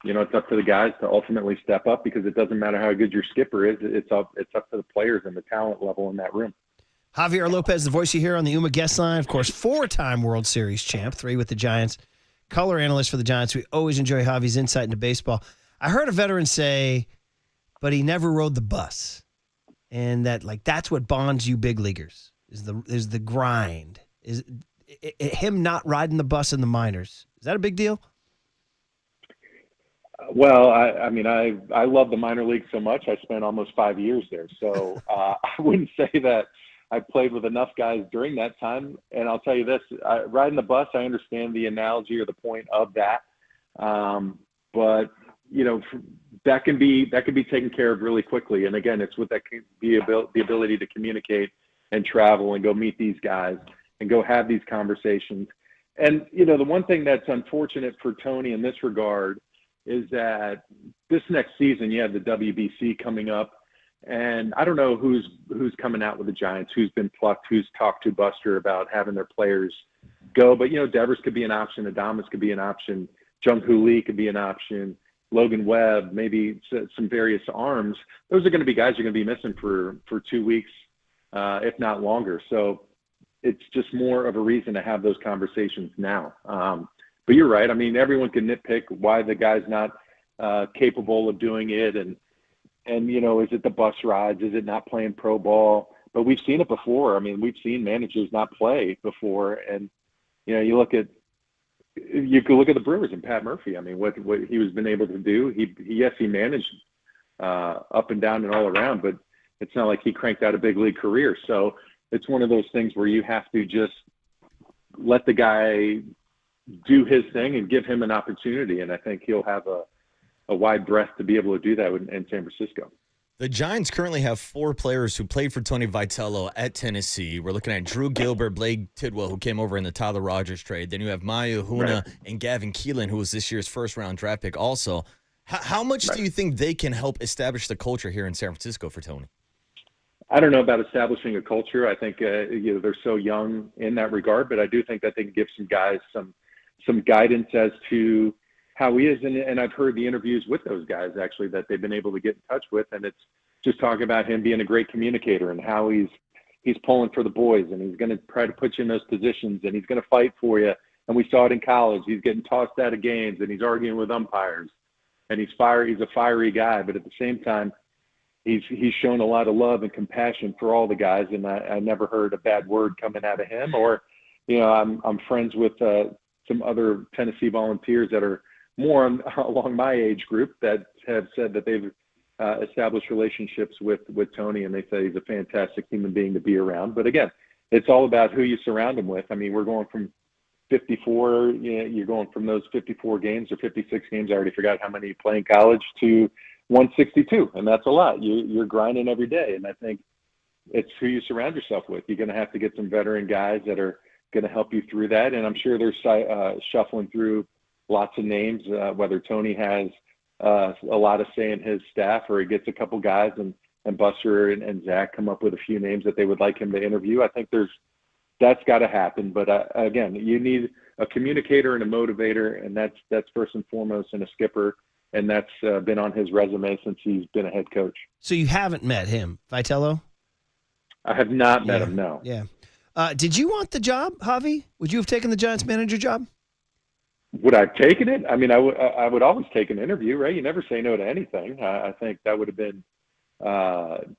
it's up to the guys to ultimately step up, because it doesn't matter how good your skipper is. It's up to the players and the talent level in that room. Javier Lopez, the voice you hear on the UMA guest line, of course, 4-time World Series champ, 3 with the Giants, color analyst for the Giants. We always enjoy Javi's insight into baseball. I heard a veteran say, but he never rode the bus. And that's what bonds you big leaguers, is the grind. Is him not riding the bus in the minors. Is that a big deal? Well, I love the minor league so much. I spent almost 5 years there. So I wouldn't say that I played with enough guys during that time. And I'll tell you this, riding the bus, I understand the analogy or the point of that. But, that can be taken care of really quickly. And again, it's with the ability to communicate and travel and go meet these guys and go have these conversations. And, the one thing that's unfortunate for Tony in this regard is that this next season you have the WBC coming up. And I don't know who's coming out with the Giants, who's been plucked, who's talked to Buster about having their players go. But, Devers could be an option. Adames could be an option. Jung-Hoo Lee could be an option. Logan Webb, maybe some various arms. Those are going to be guys you're going to be missing for 2 weeks, if not longer. So it's just more of a reason to have those conversations now. But you're right. Everyone can nitpick why the guy's not capable of doing it. And is it the bus rides? Is it not playing pro ball? But we've seen it before. We've seen managers not play before. And, you could look at the Brewers and Pat Murphy. What he was been able to do. He managed up and down and all around, but it's not like he cranked out a big league career. So it's one of those things where you have to just let the guy do his thing and give him an opportunity. And I think he'll have a wide breadth to be able to do that in San Francisco. The Giants currently have 4 players who played for Tony Vitello at Tennessee. We're looking at Drew Gilbert, Blake Tidwell, who came over in the Tyler Rogers trade. Then you have Maya Huna and Gavin Keelan, who was this year's first-round draft pick also. How much do you think they can help establish the culture here in San Francisco for Tony? I don't know about establishing a culture. I think they're so young in that regard, but I do think that they can give some guys some guidance as to how he is. And I've heard the interviews with those guys, actually, that they've been able to get in touch with. And it's just talking about him being a great communicator and how he's pulling for the boys, and he's going to try to put you in those positions, and he's going to fight for you. And we saw it in college. He's getting tossed out of games, and he's arguing with umpires. And he's a fiery guy. But at the same time, he's shown a lot of love and compassion for all the guys. And I never heard a bad word coming out of him. Or, I'm friends with some other Tennessee Volunteers that are more along my age group that have said that they've established relationships with Tony, and they say he's a fantastic human being to be around. But again, it's all about who you surround him with. We're going from 54, you're going from those 54 games or 56 games, I already forgot how many you play in college, to 162. And that's a lot. You're grinding every day. And I think it's who you surround yourself with. You're going to have to get some veteran guys that are going to help you through that. And I'm sure they're shuffling through lots of names, whether Tony has a lot of say in his staff or he gets a couple guys and Buster and Zach come up with a few names that they would like him to interview. I think that's got to happen. But again, you need a communicator and a motivator, and that's first and foremost, and a skipper. And that's been on his resume since he's been a head coach. So you haven't met him, Vitello? I have not met him, no. Yeah. Did you want the job, Javi? Would you have taken the Giants manager job? Would I have taken it? I mean, I would always take an interview, right? You never say no to anything. I think that would have been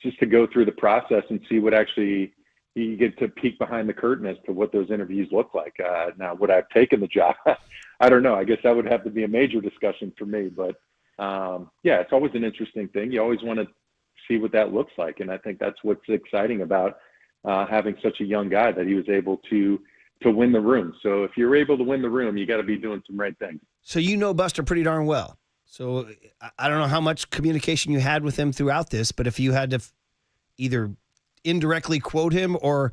just to go through the process and see what actually you get to peek behind the curtain as to what those interviews look like. Now, would I have taken the job? I don't know. I guess that would have to be a major discussion for me. But, yeah, it's always an interesting thing. You always want to see what that looks like. And I think that's what's exciting about having such a young guy, that he was able to win the room. So if you're able to win the room, you got to be doing some right things. So you know Buster pretty darn well. So I don't know how much communication you had with him throughout this, but if you had to either indirectly quote him or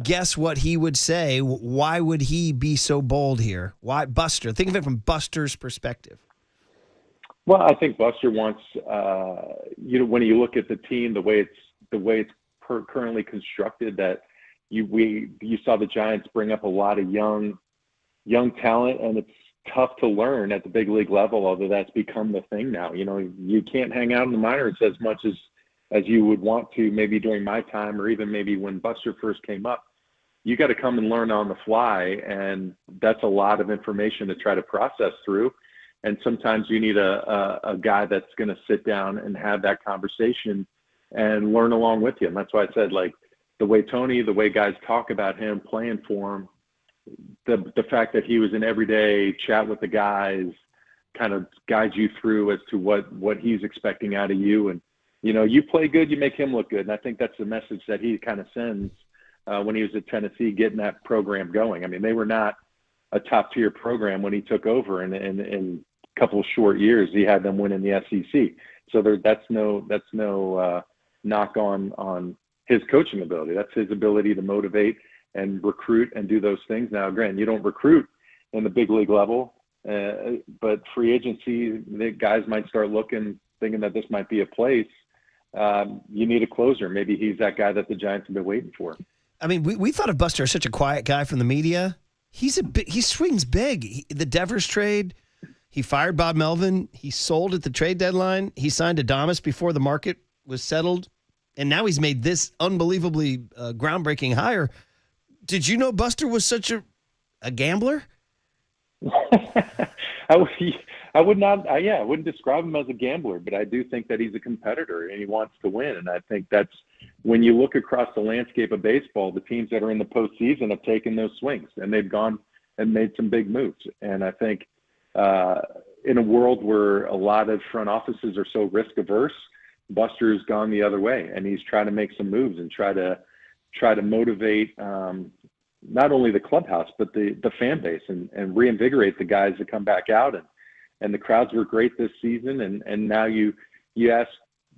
guess what he would say, why would he be so bold here? Why Buster? Think of it from Buster's perspective. Well, I think Buster wants, when you look at the team, the way it's currently constructed, that you saw the Giants bring up a lot of young talent, and it's tough to learn at the big league level, although that's become the thing now. You can't hang out in the minors as much as you would want to, maybe during my time, or even maybe when Buster first came up. You got to come and learn on the fly, and that's a lot of information to try to process through. And sometimes you need a guy that's going to sit down and have that conversation and learn along with you. And that's why I said, like, the way guys talk about him playing for him, the fact that he was an everyday chat with the guys, kind of guides you through as to what he's expecting out of you. And, you play good, you make him look good. And I think that's the message that he kind of sends when he was at Tennessee, getting that program going. I mean, they were not a top-tier program when he took over, and in a couple of short years, he had them winning the SEC. So that's no knock on his coaching ability. That's his ability to motivate and recruit and do those things. Now, granted, you don't recruit in the big league level, but free agency, the guys might start thinking that this might be a place. You need a closer. Maybe he's that guy that the Giants have been waiting for. I mean, we thought of Buster as such a quiet guy from the media. He swings big. The Devers trade, he fired Bob Melvin. He sold at the trade deadline. He signed Adames before the market was settled. And now he's made this unbelievably groundbreaking hire. Did you know Buster was such a gambler? I wouldn't describe him as a gambler, but I do think that he's a competitor and he wants to win. And I think that's when you look across the landscape of baseball, the teams that are in the postseason have taken those swings and they've gone and made some big moves. And I think in a world where a lot of front offices are so risk averse, Buster's gone the other way, and he's trying to make some moves and try to motivate not only the clubhouse but the fan base and reinvigorate the guys to come back out. And the crowds were great this season, and now you ask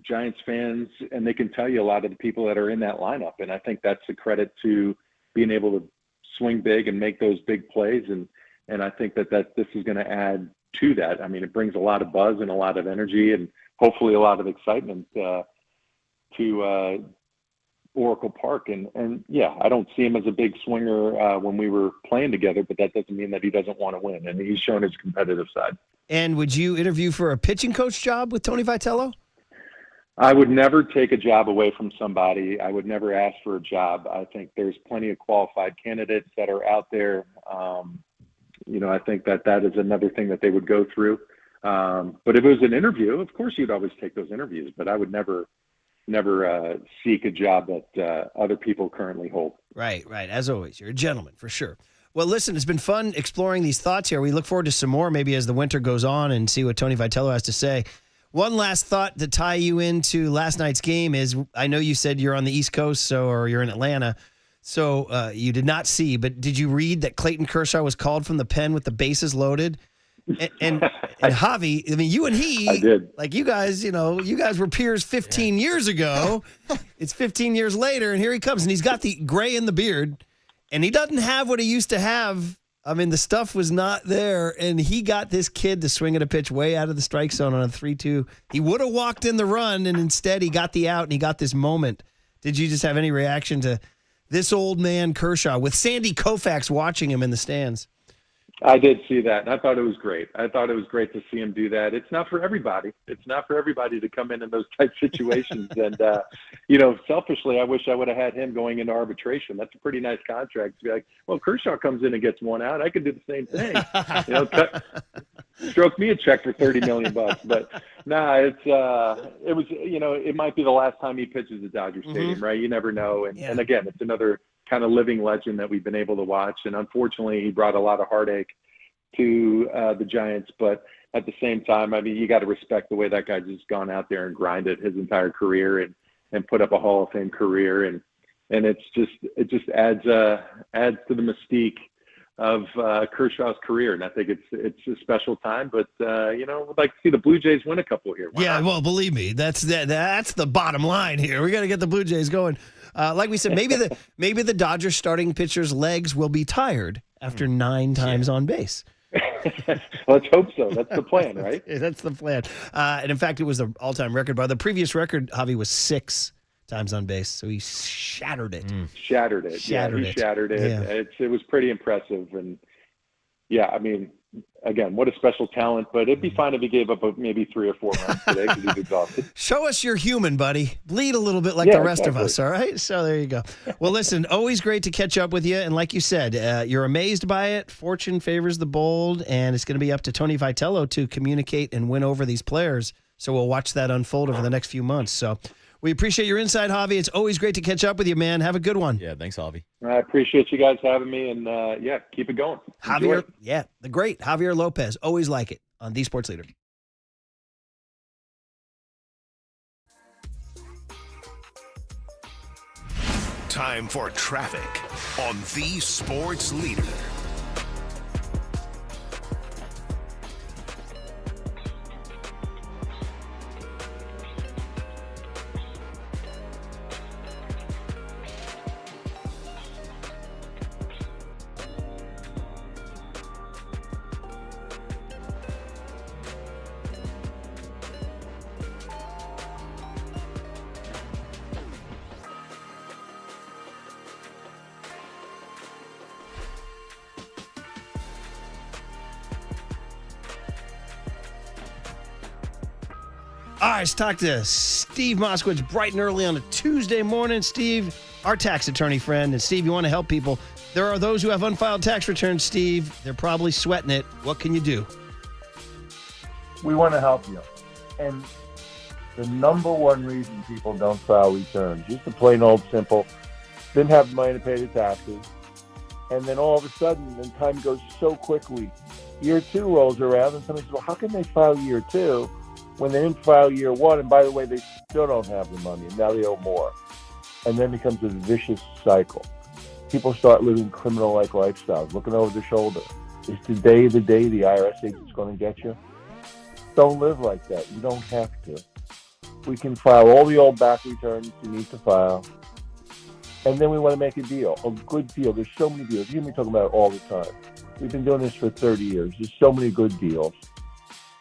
Giants fans, and they can tell you a lot of the people that are in that lineup. And I think that's a credit to being able to swing big and make those big plays. And I think that this is going to add to that. I mean, it brings a lot of buzz and a lot of energy and hopefully a lot of excitement to Oracle Park. And yeah, I don't see him as a big swinger when we were playing together, but that doesn't mean that he doesn't want to win. And he's shown his competitive side. And would you interview for a pitching coach job with Tony Vitello? I would never take a job away from somebody. I wowould never ask for a job. I think there's plenty of qualified candidates that are out there. I think that is another thing that they would go through. But if it was an interview, of course you'd always take those interviews, but I would never seek a job that other people currently hold. Right. As always, you're a gentleman for sure. Well, listen, it's been fun exploring these thoughts here. We look forward to some more maybe as the winter goes on and see what Tony Vitello has to say. One last thought to tie you into last night's game is, I know you said you're on the East Coast, or you're in Atlanta. So you did not see, but did you read that Clayton Kershaw was called from the pen with the bases loaded? And Javi, I mean, you and he, I did. like you guys were peers 15 years ago. It's 15 years later, and here he comes, and he's got the gray in the beard, and he doesn't have what he used to have. I mean, the stuff was not there, and he got this kid to swing at a pitch way out of the strike zone on a 3-2. He would have walked in the run, and instead he got the out, and he got this moment. Did you just have any reaction to this old man Kershaw with Sandy Koufax watching him in the stands? I did see that, and I thought it was great. I thought it was great to see him do that. It's not for everybody. It's not for everybody to come in those type situations. And, selfishly, I wish I would have had him going into arbitration. That's a pretty nice contract to be like, well, Kershaw comes in and gets one out. I could do the same thing. Stroke me a check for $30 million. But it might be the last time he pitches at Dodger Stadium, right? You never know. And again, it's another kind of living legend that we've been able to watch. And unfortunately, he brought a lot of heartache to the Giants. But at the same time, I mean, you got to respect the way that guy's just gone out there and grinded his entire career and put up a Hall of Fame career. And it just adds to the mystique of Kershaw's career. And I think it's a special time, but we'd like to see the Blue Jays win a couple here. Why not? Well, believe me, that's the bottom line here. We got to get the Blue Jays going. Like we said, maybe the Dodgers starting pitcher's legs will be tired after 9 times on base. Let's hope so. That's the plan, right? That's the plan. And in fact, it was the all-time record. By the previous record, Javi was 6 times on base, so he shattered it. Shattered it. He shattered it. Yeah. It was pretty impressive. And I mean, again, what a special talent, but it'd be fine if he gave up maybe 3 or 4 runs today because he's exhausted. Show us you're human, buddy. Bleed a little bit like the rest of us, all right? So there you go. Well, listen, always great to catch up with you. And like you said, you're amazed by it. Fortune favors the bold, and it's going to be up to Tony Vitello to communicate and win over these players. So we'll watch that unfold over the next few months. So we appreciate your insight, Javi. It's always great to catch up with you, man. Have a good one. Yeah, thanks, Javi. I appreciate you guys having me, and keep it going. Javier, the great Javier Lopez. Always like it on The Sports Leader. Time for traffic on The Sports Leader. All right, let's talk to Steve Moskowitz bright and early on a Tuesday morning. Steve, our tax attorney friend. And Steve, you want to help people. There are those who have unfiled tax returns, Steve. They're probably sweating it. What can you do? We want to help you. And the number one reason people don't file returns, just the plain old simple, didn't have the money to pay the taxes. And then all of a sudden, the time goes so quickly. Year 2 rolls around, and somebody says, well, how can they file year 2? When they didn't file year 1, and by the way, they still don't have the money, and now they owe more. And then it becomes a vicious cycle. People start living criminal-like lifestyles, looking over their shoulder. Is today the day the IRS agent's going to get you? Don't live like that. You don't have to. We can file all the old back returns you need to file, and then we want to make a deal, a good deal. There's so many deals. You hear me talking about it all the time. We've been doing this for 30 years. There's so many good deals.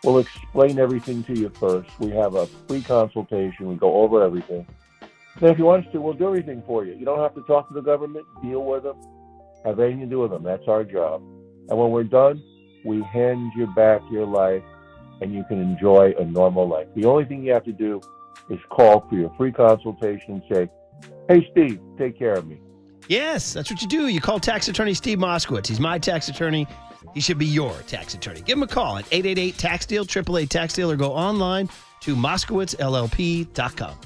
We'll explain everything to you first. We have a free consultation. We go over everything. Then if you want us to, we'll do everything for you. You don't have to talk to the government, deal with them, have anything to do with them. That's our job. And when we're done, we hand you back your life, and you can enjoy a normal life. The only thing you have to do is call for your free consultation and say, hey, Steve, take care of me. Yes, that's what you do. You call tax attorney Steve Moskowitz. He's my tax attorney. He should be your tax attorney. Give him a call at 888-TAX-DEAL, 888-TAX-DEAL, or go online to MoskowitzLLP.com.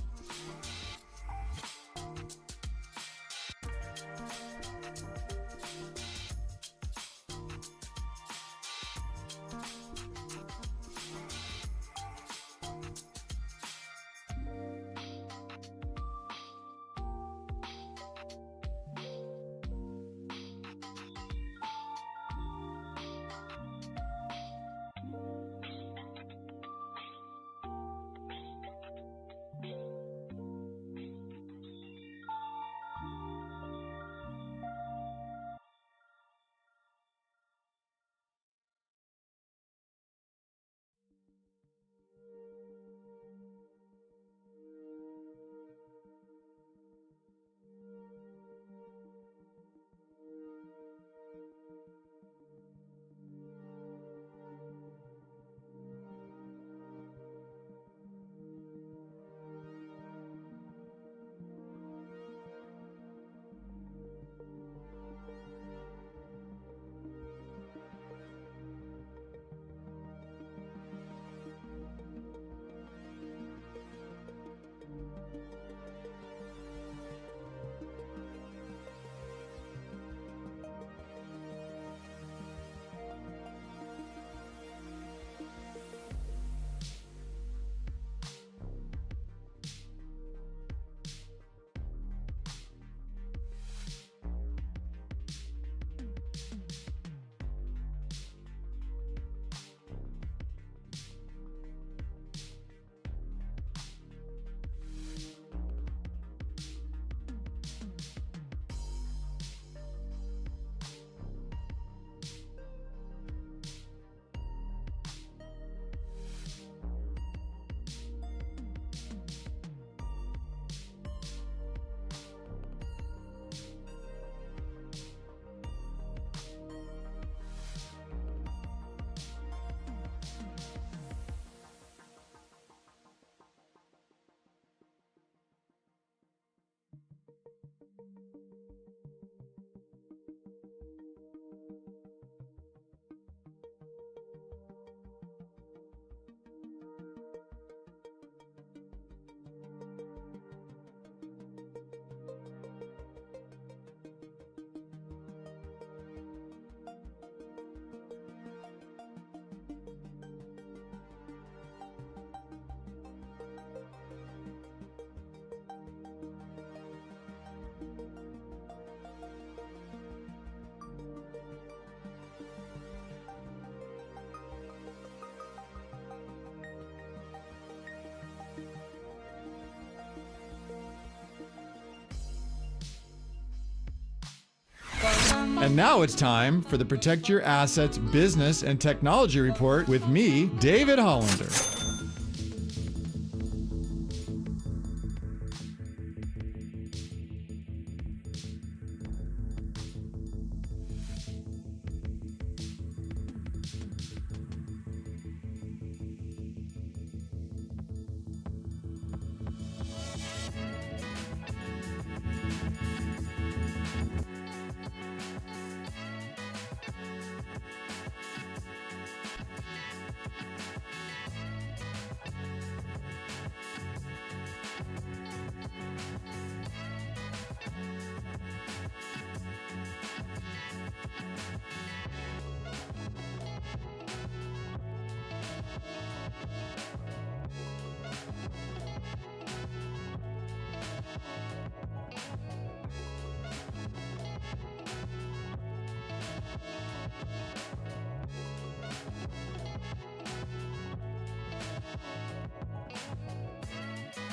And now it's time for the Protect Your Assets Business and Technology Report with me, David Hollander.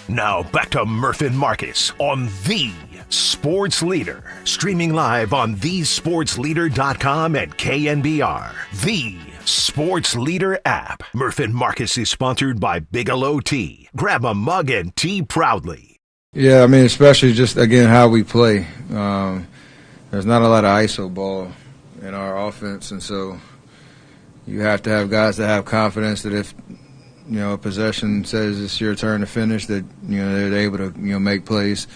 Now back to Murph and Marcus on The Sports Leader. Streaming live on thesportsleader.com and KNBR. The Sports Leader app. Murph and Marcus is sponsored by Bigelow Tea. Grab a mug and tea proudly. Yeah, I mean, especially just, again, how we play. There's not a lot of ISO ball in our offense, and so you have to have guys that have confidence that if a possession says it's your turn to finish, that they're able to make plays.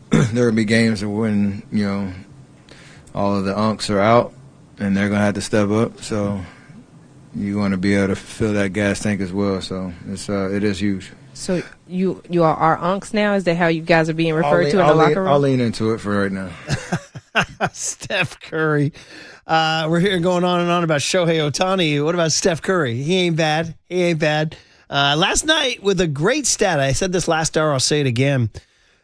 There will be games when all of the unks are out and they're gonna have to step up. So you want to be able to fill that gas tank as well. So it is huge. So you are our unks now? Is that how you guys are being referred to in the locker room? I'll lean into it for right now. Steph Curry. We're here going on and on about Shohei Ohtani. What about Steph Curry? He ain't bad. Last night with a great stat. I said this last hour. I'll say it again.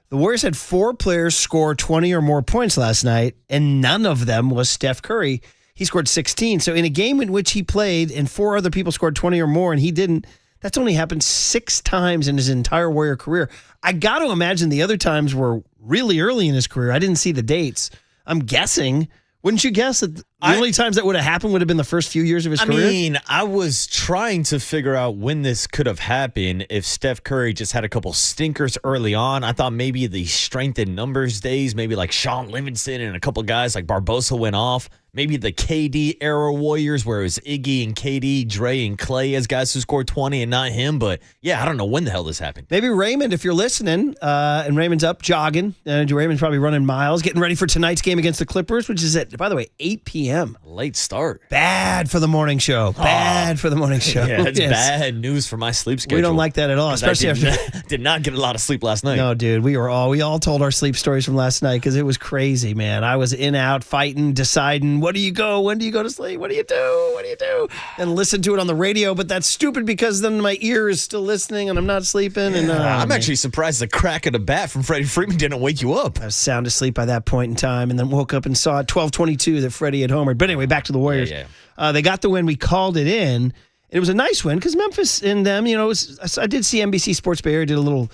The Warriors had 4 players score 20 or more points last night, and none of them was Steph Curry. He scored 16. So in a game in which he played and 4 other people scored 20 or more and he didn't, that's only happened 6 times in his entire Warrior career. I got to imagine the other times were really early in his career. I didn't see the dates. I'm guessing. Wouldn't you guess that the only times that would have happened would have been the first few years of his career? I mean, I was trying to figure out when this could have happened if Steph Curry just had a couple stinkers early on. I thought maybe the strength in numbers days, maybe like Sean Livingston and a couple guys like Barbosa went off. Maybe the KD era Warriors where it was Iggy and KD, Dre and Clay as guys who scored 20 and not him. But, yeah, I don't know when the hell this happened. Maybe Raymond, if you're listening, and Raymond's up jogging. Raymond's probably running miles, getting ready for tonight's game against the Clippers, which is at, by the way, 8 p.m. Late start. Bad for the morning show. Bad for the morning show. Yeah, that's bad news for my sleep schedule. We don't like that at all, especially after did not get a lot of sleep last night. No, dude, we all told our sleep stories from last night because it was crazy, man. I was in, out, fighting, deciding, when do you go to sleep? What do you do? And listen to it on the radio, but that's stupid because then my ear is still listening and I'm not sleeping. And I'm actually surprised the crack of the bat from Freddie Freeman didn't wake you up. I was sound asleep by that point in time and then woke up and saw at 12:22 that Freddie had homered. But anyway, back to the Warriors. Yeah. They got the win. We called it in. It was a nice win because Memphis and them, I did see NBC Sports Bay Area did a little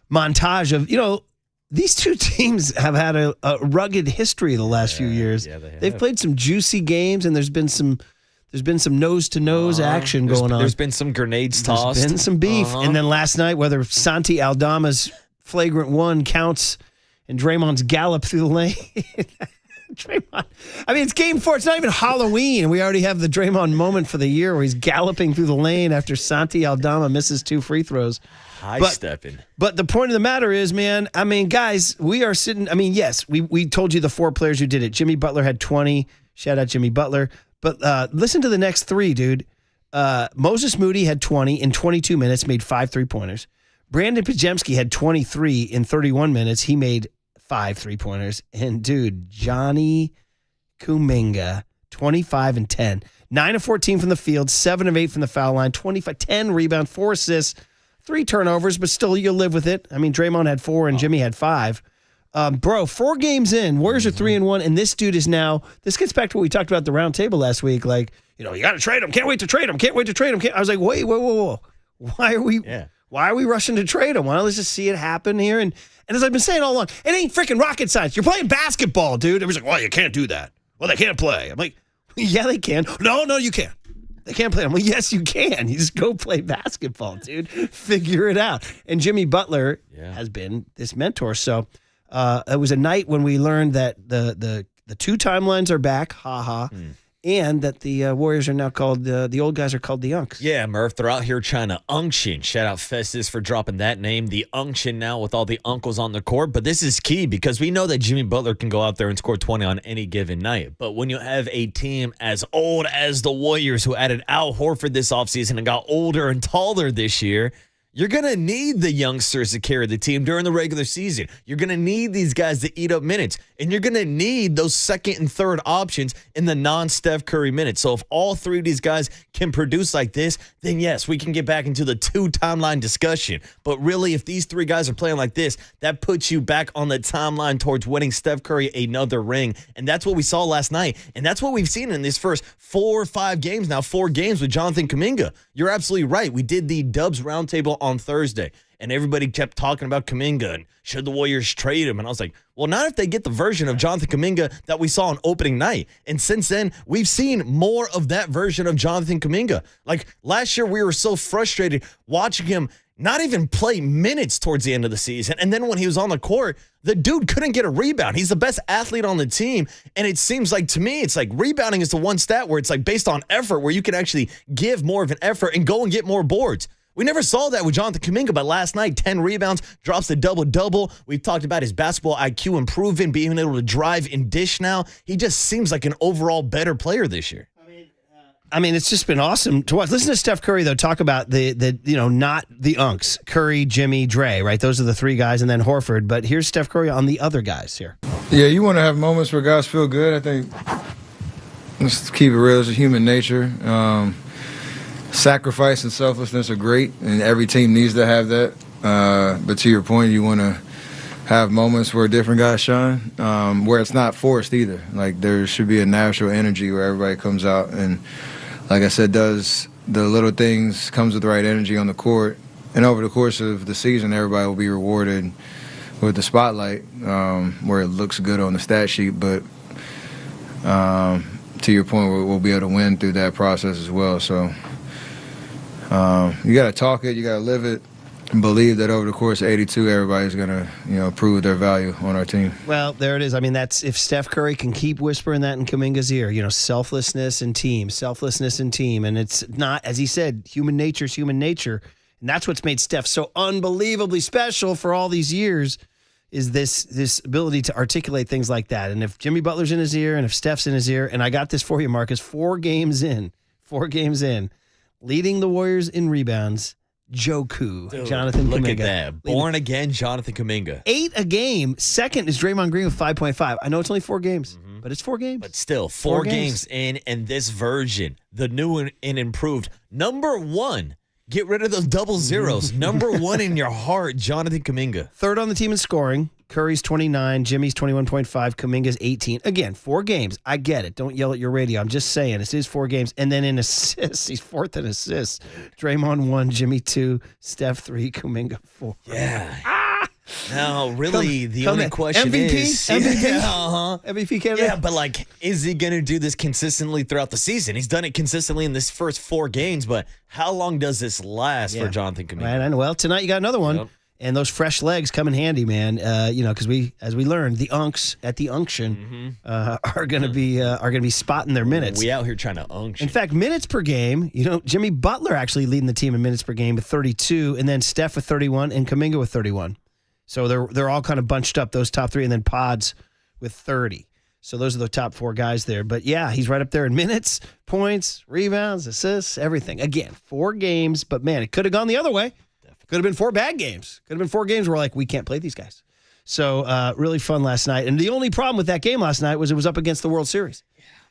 montage of, these two teams have had a rugged history the last few years. Yeah, They've played some juicy games, and there's been some nose-to-nose action going on. There's been some grenades tossed. There's been some beef. And then last night, whether Santi Aldama's flagrant one counts and Draymond's gallop through the lane, Draymond. I mean, it's game 4. It's not even Halloween, and we already have the Draymond moment for the year where he's galloping through the lane after Santi Aldama misses 2 free throws. High-stepping. But the point of the matter is, man, I mean, guys, we are sitting. I mean, yes, we told you the 4 players who did it. Jimmy Butler had 20. Shout out Jimmy Butler. But listen to the next 3, dude. Moses Moody had 20 in 22 minutes, made 5 3-pointers. Brandon Pajemski had 23 in 31 minutes. He made 5 3-pointers. And, dude, Johnny Kuminga, 25 and 10. 9 of 14 from the field, 7 of 8 from the foul line, 10 rebounds, 4 assists, 3 turnovers, but still you'll live with it. I mean, Draymond had 4 and Jimmy had 5. Bro, 4 games in, Warriors are 3-1, and this dude is now, this gets back to what we talked about at the round table last week. Like, you got to trade him. Can't wait to trade him. I was like, wait, whoa. Why are we rushing to trade him? Why don't let's just see it happen here? And as I've been saying all along, it ain't freaking rocket science. You're playing basketball, dude. Everybody's like, well, you can't do that. Well, they can't play. I'm like, yeah, they can. No, you can't. They can't play. I'm like, yes, you can. You just go play basketball, dude. Figure it out. And Jimmy Butler has been this mentor. So it was a night when we learned that the 2 timelines are back, and that the Warriors are now called, the old guys are called the Unks. Yeah, Murph, they're out here trying to unction. Shout out Festus for dropping that name. The unction now with all the uncles on the court. But this is key because we know that Jimmy Butler can go out there and score 20 on any given night. But when you have a team as old as the Warriors who added Al Horford this offseason and got older and taller this year, you're going to need the youngsters to carry the team during the regular season. You're going to need these guys to eat up minutes. And you're going to need those second and third options in the non-Steph Curry minutes. So if all 3 of these guys can produce like this, then yes, we can get back into the 2 timeline discussion. But really, if these 3 guys are playing like this, that puts you back on the timeline towards winning Steph Curry another ring. And that's what we saw last night. And that's what we've seen in these first 4 or 5 games now, 4 games with Jonathan Kuminga. You're absolutely right. We did the Dubs Roundtable on Thursday, and everybody kept talking about Kuminga and should the Warriors trade him? And I was like, well, not if they get the version of Jonathan Kuminga that we saw on opening night. And since then, we've seen more of that version of Jonathan Kuminga. Like last year, we were so frustrated watching him not even play minutes towards the end of the season. And then when he was on the court, the dude couldn't get a rebound. He's the best athlete on the team. And it seems like to me, it's like rebounding is the one stat where it's like based on effort, where you can actually give more of an effort and go and get more boards. We never saw that with Jonathan Kuminga, but last night, 10 rebounds, drops the double-double. We've talked about his basketball IQ improving, being able to drive and dish now. He just seems like an overall better player this year. I mean, it's just been awesome to watch. Listen to Steph Curry, though, talk about the not the Unks. Curry, Jimmy, Dre, right? Those are the 3 guys, and then Horford. But here's Steph Curry on the other guys here. Yeah, you want to have moments where guys feel good. I think, let's keep it real, it's a human nature. Sacrifice and selflessness are great, and every team needs to have that. But to your point, you want to have moments where different guys shine, where it's not forced either. Like there should be a natural energy where everybody comes out and, like I said, does the little things, comes with the right energy on the court. And over the course of the season, everybody will be rewarded with the spotlight, where it looks good on the stat sheet. But to your point, we'll be able to win through that process as well. So you got to talk it, you got to live it, and believe that over the course of 82, everybody's going to, prove their value on our team. Well, there it is. I mean, that's if Steph Curry can keep whispering that in Kuminga's ear, selflessness and team. And it's not, as he said, human nature's human nature. And that's what's made Steph so unbelievably special for all these years, is this ability to articulate things like that. And if Jimmy Butler's in his ear and if Steph's in his ear, and I got this for you, Marcus, 4 games in, leading the Warriors in rebounds, Joku, Dude, Jonathan Kuminga. Look at that. Born again, Jonathan Kuminga. 8 a game. Second is Draymond Green with 5.5. I know it's only 4 games, but it's 4 games. But still, 4 games in, and this version, the new and improved, number 1. Get rid of those double zeros. Number 1 in your heart, Jonathan Kuminga. 3rd on the team in scoring. Curry's 29, Jimmy's 21.5, Kuminga's 18. Again, 4 games. I get it. Don't yell at your radio. I'm just saying. It is 4 games. And then in assists, he's 4th in assists. Draymond 1, Jimmy 2, Steph 3, Kuminga 4. Yeah. Now, really, the only question MVP? is... MVP? MVP candidate? Yeah, but, is he going to do this consistently throughout the season? He's done it consistently in this first 4 games, but how long does this last for Jonathan Kuminga? Right, I know. Well, tonight you got another one. Yep. And those fresh legs come in handy, man. Because as we learned, the unks at the unction are going to be spotting their minutes. We out here trying to unction. In fact, minutes per game. Jimmy Butler actually leading the team in minutes per game with 32, and then Steph with 31, and Kuminga with 31. So they're all kind of bunched up, those top three, and then Pods with 30. So those are the top 4 guys there. But yeah, he's right up there in minutes, points, rebounds, assists, everything. Again, 4 games, but man, it could have gone the other way. Could have been 4 bad games. Could have been 4 games where we're like, we can't play these guys. So really fun last night. And the only problem with that game last night was it was up against the World Series.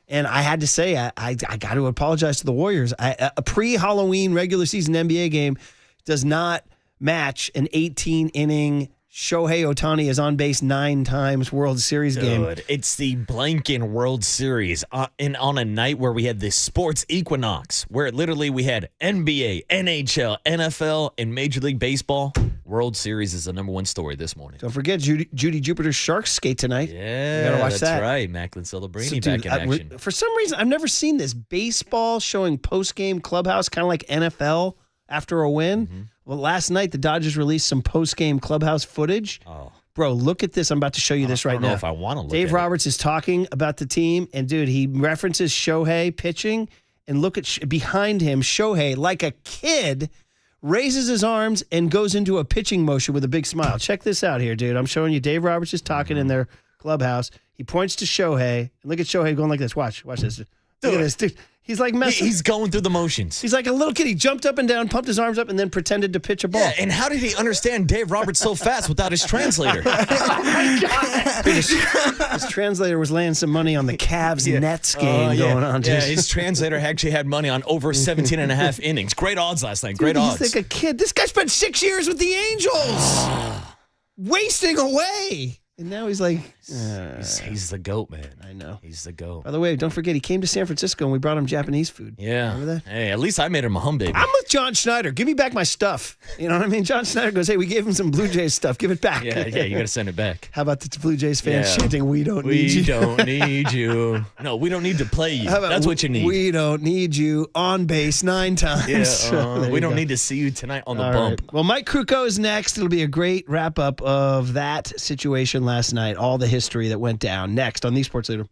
And I had to say, I got to apologize to the Warriors. A pre-Halloween regular season NBA game does not match an 18-inning Shohei Ohtani is on base 9 times World Series game. Dude, it's the blanking World Series. And on a night where we had this sports equinox, where literally we had NBA, NHL, NFL, and Major League Baseball. World Series is the number 1 story this morning. Don't forget, Judy Jupiter's Sharks skate tonight. Yeah, you gotta watch that's that. right. Macklin Celebrini back in action. For some reason, I've never seen this. Baseball showing post-game clubhouse, kind of like NFL after a win. Mm-hmm. Well, last night, the Dodgers released some post-game clubhouse footage. Oh. Bro, look at this. I'm about to show you this right now. I don't know if I want to look Dave at Roberts is talking about the team, and dude, he references Shohei pitching, and look at behind him, Shohei, like a kid, raises his arms and goes into a pitching motion with a big smile. Check this out here, dude. I'm showing you Dave Roberts is talking in their clubhouse. He points to Shohei, and look at Shohei going like this. Watch this. Look at this, dude. He's like messing. He's going through the motions. He's like a little kid. He jumped up and down, pumped his arms up, and then pretended to pitch a ball. Yeah, and how did he understand Dave Roberts so fast without his translator? His translator was laying some money on the Cavs Nets game going on. Yeah, his translator actually had money on over 17 and a half innings. Great odds last night. Great odds. He's like a kid. This guy spent 6 years with the Angels. Wasting away. And now he's like... he's the GOAT, man. I know. He's the GOAT. By the way, don't forget, he came to San Francisco and we brought him Japanese food. Yeah. Remember that? Hey, at least I made him a hum baby. I'm with John Schneider. Give me back my stuff. You know what I mean? John Schneider goes, hey, we gave him some Blue Jays stuff. Give it back. Yeah, you got to send it back. How about the Blue Jays fans chanting, we don't need you? We don't need you. No, we don't need to play you. That's what you need. We don't need you on base 9 times. Yeah, we don't need to see you tonight on the bump. Right. Well, Mike Krukow is next. It'll be a great wrap-up of that situation last night, all the history that went down. Next on The Sports Leader.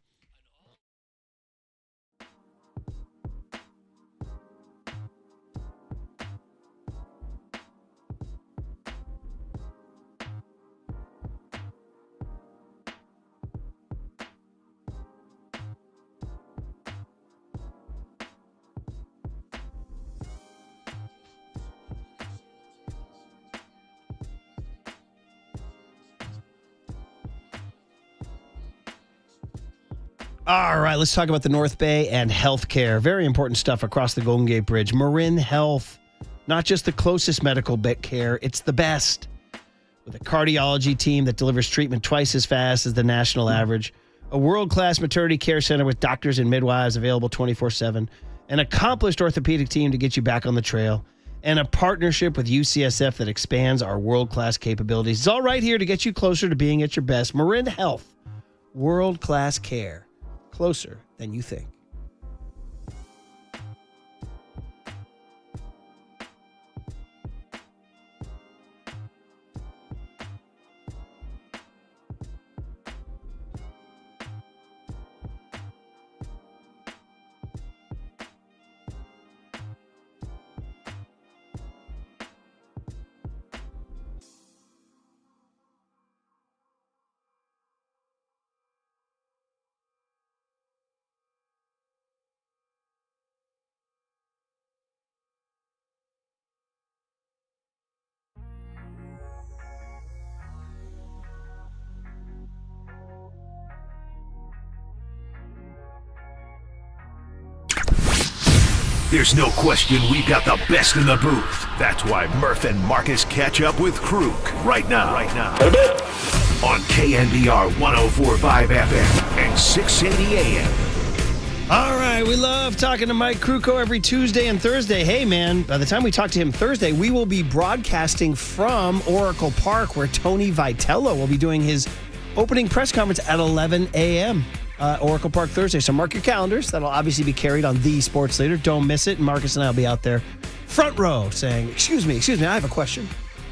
All right, let's talk about the North Bay and healthcare. Very important stuff across the Golden Gate Bridge. Marin Health, not just the closest medical care, it's the best. With a cardiology team that delivers treatment twice as fast as the national average, a world-class maternity care center with doctors and midwives available 24/7, an accomplished orthopedic team to get you back on the trail, and a partnership with UCSF that expands our world-class capabilities. It's all right here to get you closer to being at your best. Marin Health, world-class care. Closer than you think. There's no question we've got the best in the booth. That's why Murph and Marcus catch up with Kruk right now. On KNBR 104.5 FM and 680 AM. All right, we love talking to Mike Krukow every Tuesday and Thursday. Hey, man, by the time we talk to him Thursday, we will be broadcasting from Oracle Park, where Tony Vitello will be doing his opening press conference at 11 a.m. Oracle Park Thursday. So mark your calendars. That'll obviously be carried on The Sports Leader. Don't miss it. And Marcus and I will be out there front row saying, excuse me, I have a question.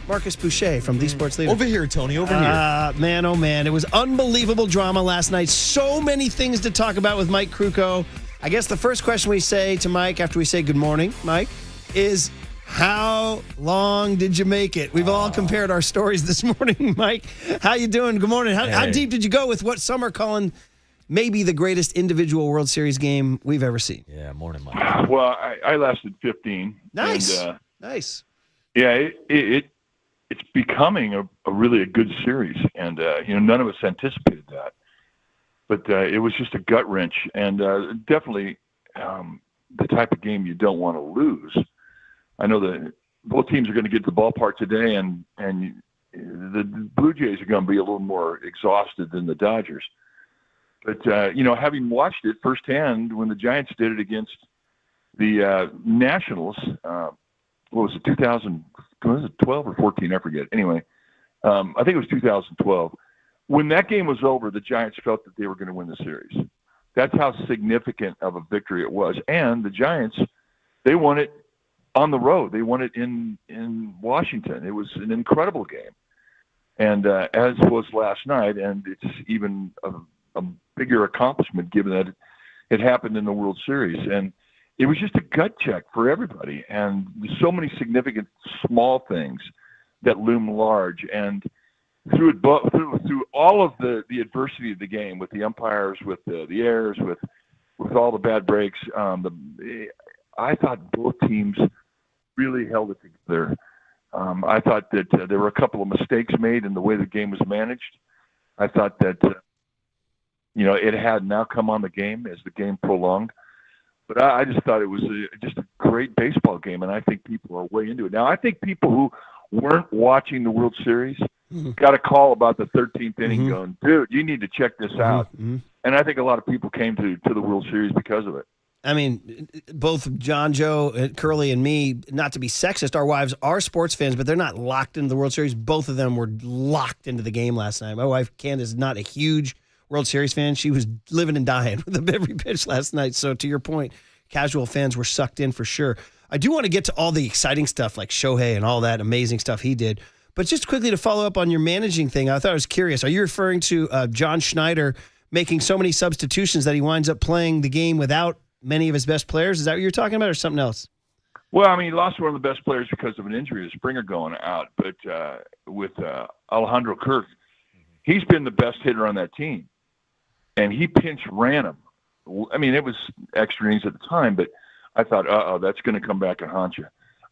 Marcus Boucher from The Sports Leader. Over here, Tony, over here. Man, oh man, it was unbelievable drama last night. So many things to talk about with Mike Krukow. I guess the first question we say to Mike after we say good morning, Mike, is how long did you make it? We've all compared our stories this morning, Mike. How you doing? Good morning. How deep did you go with what some are calling maybe the greatest individual World Series game we've ever seen? Yeah, morning, Mike. Well, I lasted 15. Nice. And, nice. Yeah, it's becoming a really a good series, and none of us anticipated that, but it was just a gut wrench, and definitely the type of game you don't want to lose. I know that both teams are going to get to the ballpark today, and the Blue Jays are going to be a little more exhausted than the Dodgers. But having watched it firsthand when the Giants did it against the Nationals, what was it, 2012 or 14? I forget. Anyway, I think it was 2012. When that game was over, the Giants felt that they were going to win the series. That's how significant of a victory it was. And the Giants, they won it on the road. They won it in Washington. It was an incredible game. And as was last night, and it's even a bigger accomplishment given that it happened in the World Series. And it was just a gut check for everybody. And so many significant small things that loom large. And through all of the adversity of the game, with the umpires, with the errors, with all the bad breaks, I thought both teams really held it together. I thought that there were a couple of mistakes made in the way the game was managed. I thought that it had an outcome on the game as the game prolonged. But I just thought it was just a great baseball game, and I think people are way into it. Now, I think people who weren't watching the World Series got a call about the 13th inning going, dude, you need to check this out. And I think a lot of people came to the World Series because of it. I mean, both John, Joe, Curly, and me, not to be sexist, our wives are sports fans, but they're not locked into the World Series. Both of them were locked into the game last night. My wife, Candace, is not a huge World Series fan. She was living and dying with every pitch last night. So to your point, casual fans were sucked in for sure. I do want to get to all the exciting stuff like Shohei and all that amazing stuff he did. But just quickly to follow up on your managing thing, I thought I was curious. Are you referring to John Schneider making so many substitutions that he winds up playing the game without many of his best players? Is that what you're talking about, or something else? Well, I mean, he lost one of the best players because of an injury, Springer going out. But with Alejandro Kirk, he's been the best hitter on that team. And he pinch ran him. I mean, it was extra innings at the time, but I thought, that's going to come back and haunt you.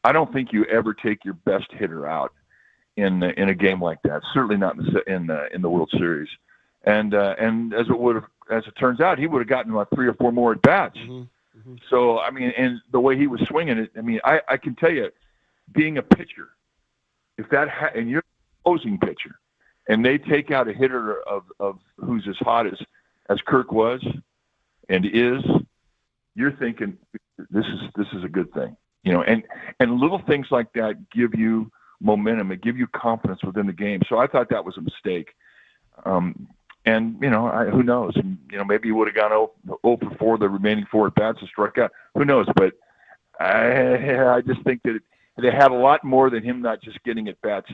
I don't think you ever take your best hitter out in a game like that. Certainly not in the World Series. And as it turns out, he would have gotten about 3 or 4 more at bats. So I mean, and the way he was swinging it, I mean, I can tell you, being a pitcher, if that and you're an opposing pitcher, and they take out a hitter of who's as hot as Kirk was and is, you're thinking this is a good thing, and little things like that give you momentum and give you confidence within the game. So I thought that was a mistake. And who knows? And, maybe he would have gone 0 for 4 the remaining 4 at bats and struck out. Who knows? But I just think that it had a lot more than him not just getting at bats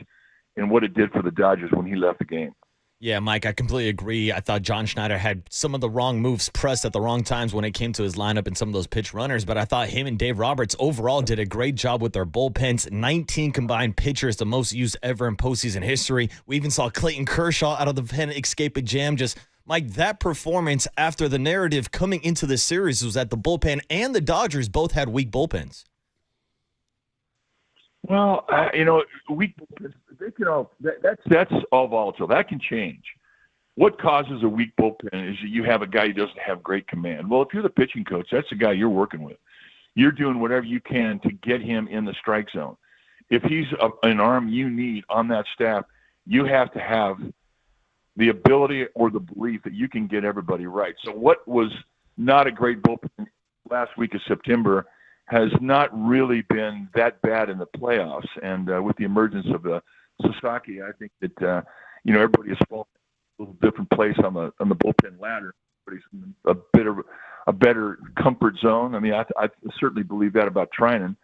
and what it did for the Dodgers when he left the game. Yeah, Mike, I completely agree. I thought John Schneider had some of the wrong moves pressed at the wrong times when it came to his lineup and some of those pitch runners, but I thought him and Dave Roberts overall did a great job with their bullpens. 19 combined pitchers, the most used ever in postseason history. We even saw Clayton Kershaw out of the pen escape a jam. Just, Mike, that performance after the narrative coming into the series was that the bullpen and the Dodgers both had weak bullpens. Well, weak bullpens, that's all volatile. That can change. What causes a weak bullpen is that you have a guy who doesn't have great command. Well, if you're the pitching coach, that's the guy you're working with. You're doing whatever you can to get him in the strike zone. If he's an arm you need on that staff, you have to have the ability or the belief that you can get everybody right. So what was not a great bullpen last week of September has not really been that bad in the playoffs. And with the emergence of Sasaki, I think that everybody is falling a little different place on the bullpen ladder. Everybody's in a better comfort zone. I mean, I certainly believe that about Trinan,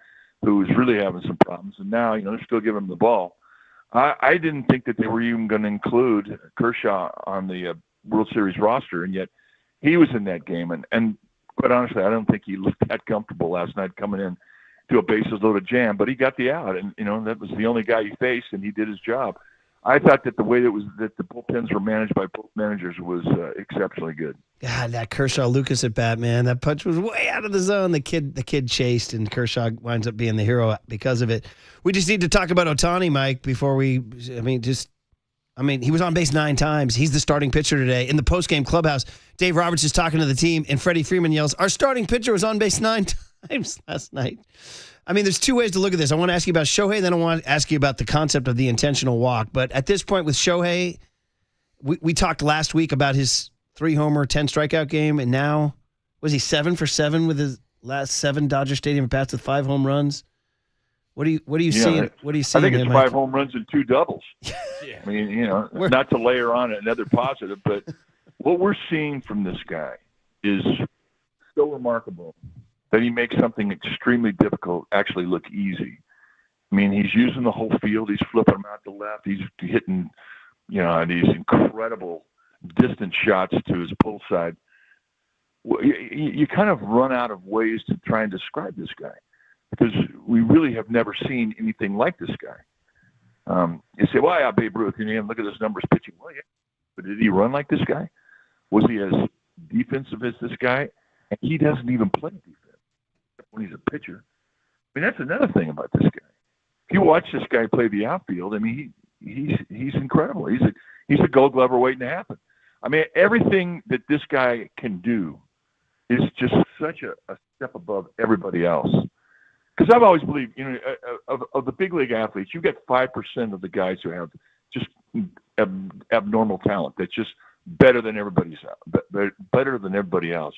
who is really having some problems. And now they're still giving him the ball. I didn't think that they were even going to include Kershaw on the World Series roster, and yet he was in that game. And quite honestly, I don't think he looked that comfortable last night coming in to a bases-loaded jam, but he got the out, and that was the only guy he faced, and he did his job. I thought that the way that the bullpens were managed by both managers was exceptionally good. God, that Kershaw Lucas at bat, man, that punch was way out of the zone. The kid chased, and Kershaw winds up being the hero because of it. We just need to talk about Ohtani, Mike, before he was on base 9 times. He's the starting pitcher today. In the postgame clubhouse, Dave Roberts is talking to the team, and Freddie Freeman yells, "Our starting pitcher was on base 9 times last night." I mean, there's 2 ways to look at this. I want to ask you about Shohei, then I want to ask you about the concept of the intentional walk. But at this point with Shohei, we talked last week about his 3-homer, 10 strikeout game, and now, was he 7 for 7 with his last 7 Dodger Stadium at-bats with 5 home runs? What are you seeing? What are you seeing? I think it's 5 Mike? home runs and 2 doubles. Yeah. I mean, not to layer on another positive, but what we're seeing from this guy is so remarkable that he makes something extremely difficult actually look easy. I mean, he's using the whole field. He's flipping them out to left. He's hitting, these incredible distant shots to his pull side. You kind of run out of ways to try and describe this guy because we really have never seen anything like this guy. You say, well, yeah, Babe Ruth, look at his numbers pitching. Well, yeah, but did he run like this guy? Was he as defensive as this guy? And he doesn't even play defense when he's a pitcher. I mean, that's another thing about this guy. If you watch this guy play the outfield, I mean, he's incredible. He's a Gold Glover waiting to happen. I mean, everything that this guy can do is just such a step above everybody else. Because I've always believed, of the big league athletes, you get 5% of the guys who have just abnormal talent that's just better than everybody else.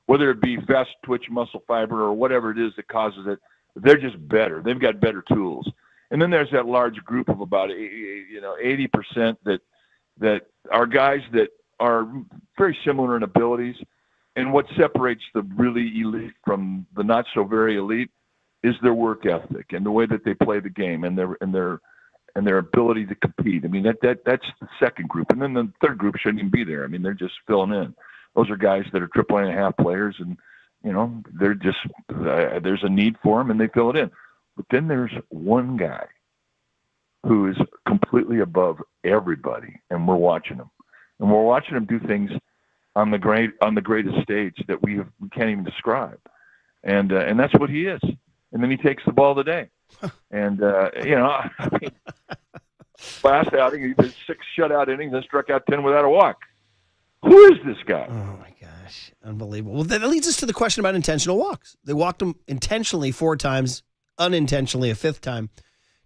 Whether it be vest, twitch, muscle fiber, or whatever it is that causes it, they're just better. They've got better tools. And then there's that large group of about 80% that are guys that are very similar in abilities. And what separates the really elite from the not so very elite is their work ethic and the way that they play the game and their ability to compete. I mean, that's the second group. And then the third group shouldn't even be there. I mean, they're just filling in. Those are guys that are AAA.5 players, and they're just there's a need for them, and they fill it in. But then there's one guy who is completely above everybody, and we're watching him, do things on the greatest stage that we can't even describe, and that's what he is. And then he takes the ball today, and I mean, last outing he did 6 shutout innings and struck out 10 without a walk. Who is this guy? Oh, my gosh. Unbelievable. Well, that leads us to the question about intentional walks. They walked him intentionally 4 times, unintentionally a 5th time,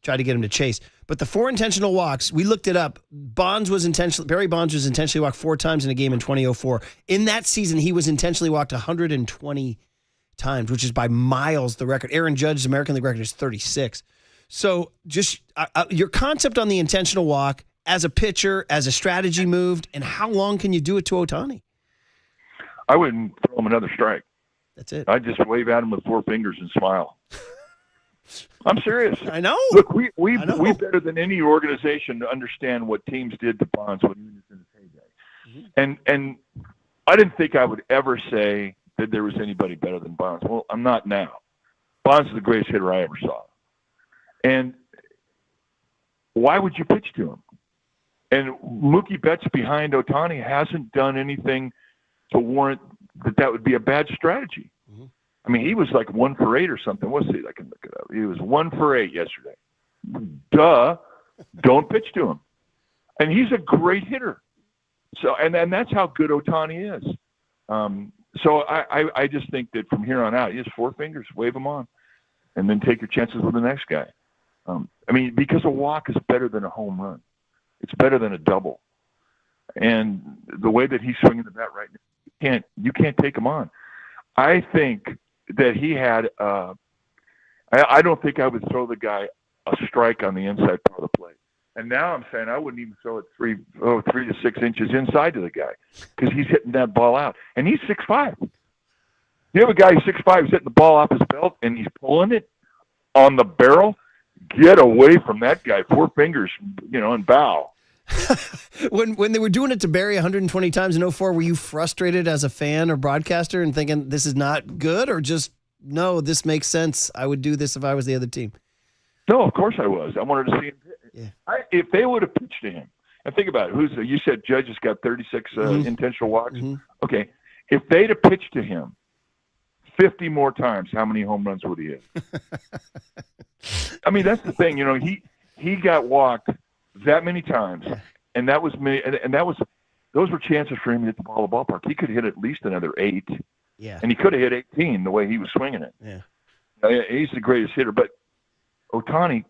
tried to get him to chase. But the 4 intentional walks, we looked it up. Barry Bonds was intentionally walked 4 times in a game in 2004. In that season, he was intentionally walked 120 times, which is by miles the record. Aaron Judge's American League record is 36. So just your concept on the intentional walk, as a pitcher, as a strategy moved, and how long can you do it to Ohtani? I wouldn't throw him another strike. That's it. I'd just wave at him with 4 fingers and smile. I'm serious. I know. Look, we better than any organization to understand what teams did to Bonds when he was in his heyday. Mm-hmm. And I didn't think I would ever say that there was anybody better than Bonds. Well, I'm not now. Bonds is the greatest hitter I ever saw. And why would you pitch to him? And Mookie Betts behind Ohtani hasn't done anything to warrant that would be a bad strategy. Mm-hmm. I mean, he was like 1 for 8 or something. What's he? I can look it up. He was 1 for 8 yesterday. Duh. Don't pitch to him. And he's a great hitter. So, and that's how good Ohtani is. So I just think that from here on out, he has 4 fingers, wave them on, and then take your chances with the next guy. I mean, because a walk is better than a home run. It's better than a double. And the way that he's swinging the bat right now, you can't take him on. I think that he had I don't think I would throw the guy a strike on the inside part of the plate. And now I'm saying I wouldn't even throw it 3 to 6 inches inside to the guy because he's hitting that ball out. And he's 6'5". You have a guy who's 6'5", who's hitting the ball off his belt, and he's pulling it on the barrel. get away from that guy. 4 fingers, and bow. When they were doing it to Barry 120 times in 04, were you frustrated as a fan or broadcaster and thinking this is not good, or just, no, this makes sense, I would do this if I was the other team? No, of course I was. I wanted to see him. Yeah. If they would have pitched to him, and think about it, you said Judge has got 36 intentional walks. Mm-hmm. Okay, if they'd have pitched to him 50 more times, how many home runs would he hit? I mean, that's the thing. He got walked that many times, and that was me. And those were chances for him to hit the ball at the ballpark. He could hit at least another 8. Yeah. And he could have hit 18 the way he was swinging it. Yeah. He's the greatest hitter, but Ohtani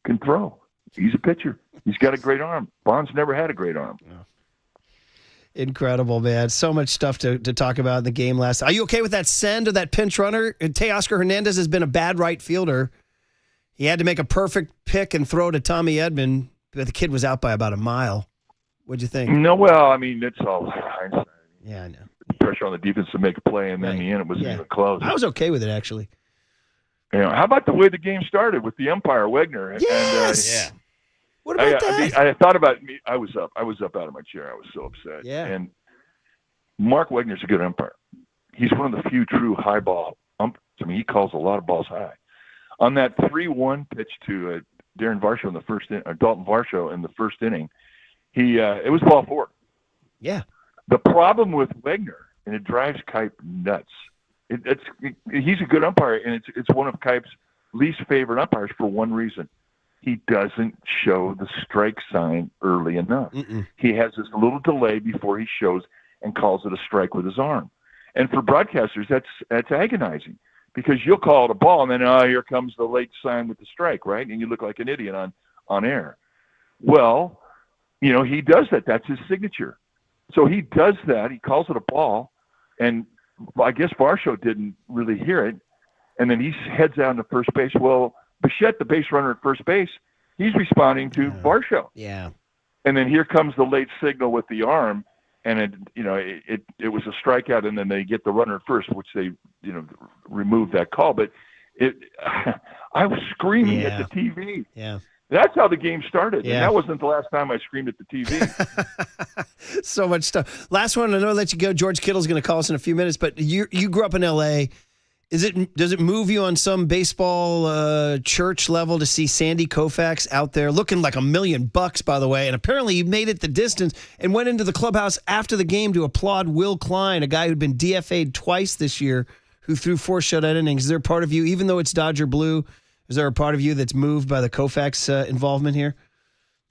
can throw. He's a pitcher. He's got a great arm. Bonds never had a great arm. Incredible, man. So much stuff to talk about in the game last. Are you okay with that send of that pinch runner? Teoscar Hernandez has been a bad right fielder. He had to make a perfect pick and throw to Tommy Edman, but the kid was out by about a mile. What'd you think? No, well, I mean, it's all hindsight. Yeah, I know. Pressure on the defense to make a play, and then in the end, it wasn't even close. I was okay with it, actually. How about the way the game started with the umpire, Wegner? Yes! What about that? I thought about me. I was up out of my chair. I was so upset. Yeah. And Mark Wegner's a good umpire. He's one of the few true high ball umpires. I mean, he calls a lot of balls high. On that 3-1 pitch to Dalton Varsho in the first inning, it was ball 4. Yeah. The problem with Wegner, and it drives Kipe nuts. He's a good umpire, and it's one of Kipe's least favorite umpires for one reason. He doesn't show the strike sign early enough. Mm-mm. He has this little delay before he shows and calls it a strike with his arm. And for broadcasters, that's agonizing, because you'll call it a ball, and then here comes the late sign with the strike, right? And you look like an idiot on air. Well, he does that. That's his signature. So he does that. He calls it a ball, and I guess Varsho didn't really hear it, and then he heads out to first base. Well, Bichette, the base runner at first base, he's responding to Varsho. Yeah. And then here comes the late signal with the arm, and it was a strikeout, and then they get the runner at first, which they removed that call. But I was screaming at the TV. Yeah. That's how the game started. Yeah. And that wasn't the last time I screamed at the TV. So much stuff. Last one, I know I'll let you go. George Kittle's going to call us in a few minutes, but you grew up in L.A. Does it move you on some baseball church level to see Sandy Koufax out there looking like $1 million, by the way? And apparently he made it the distance and went into the clubhouse after the game to applaud Will Klein, a guy who'd been DFA'd twice this year, who threw 4 shutout innings. Is there a part of you, even though it's Dodger blue, is there a part of you that's moved by the Koufax involvement here?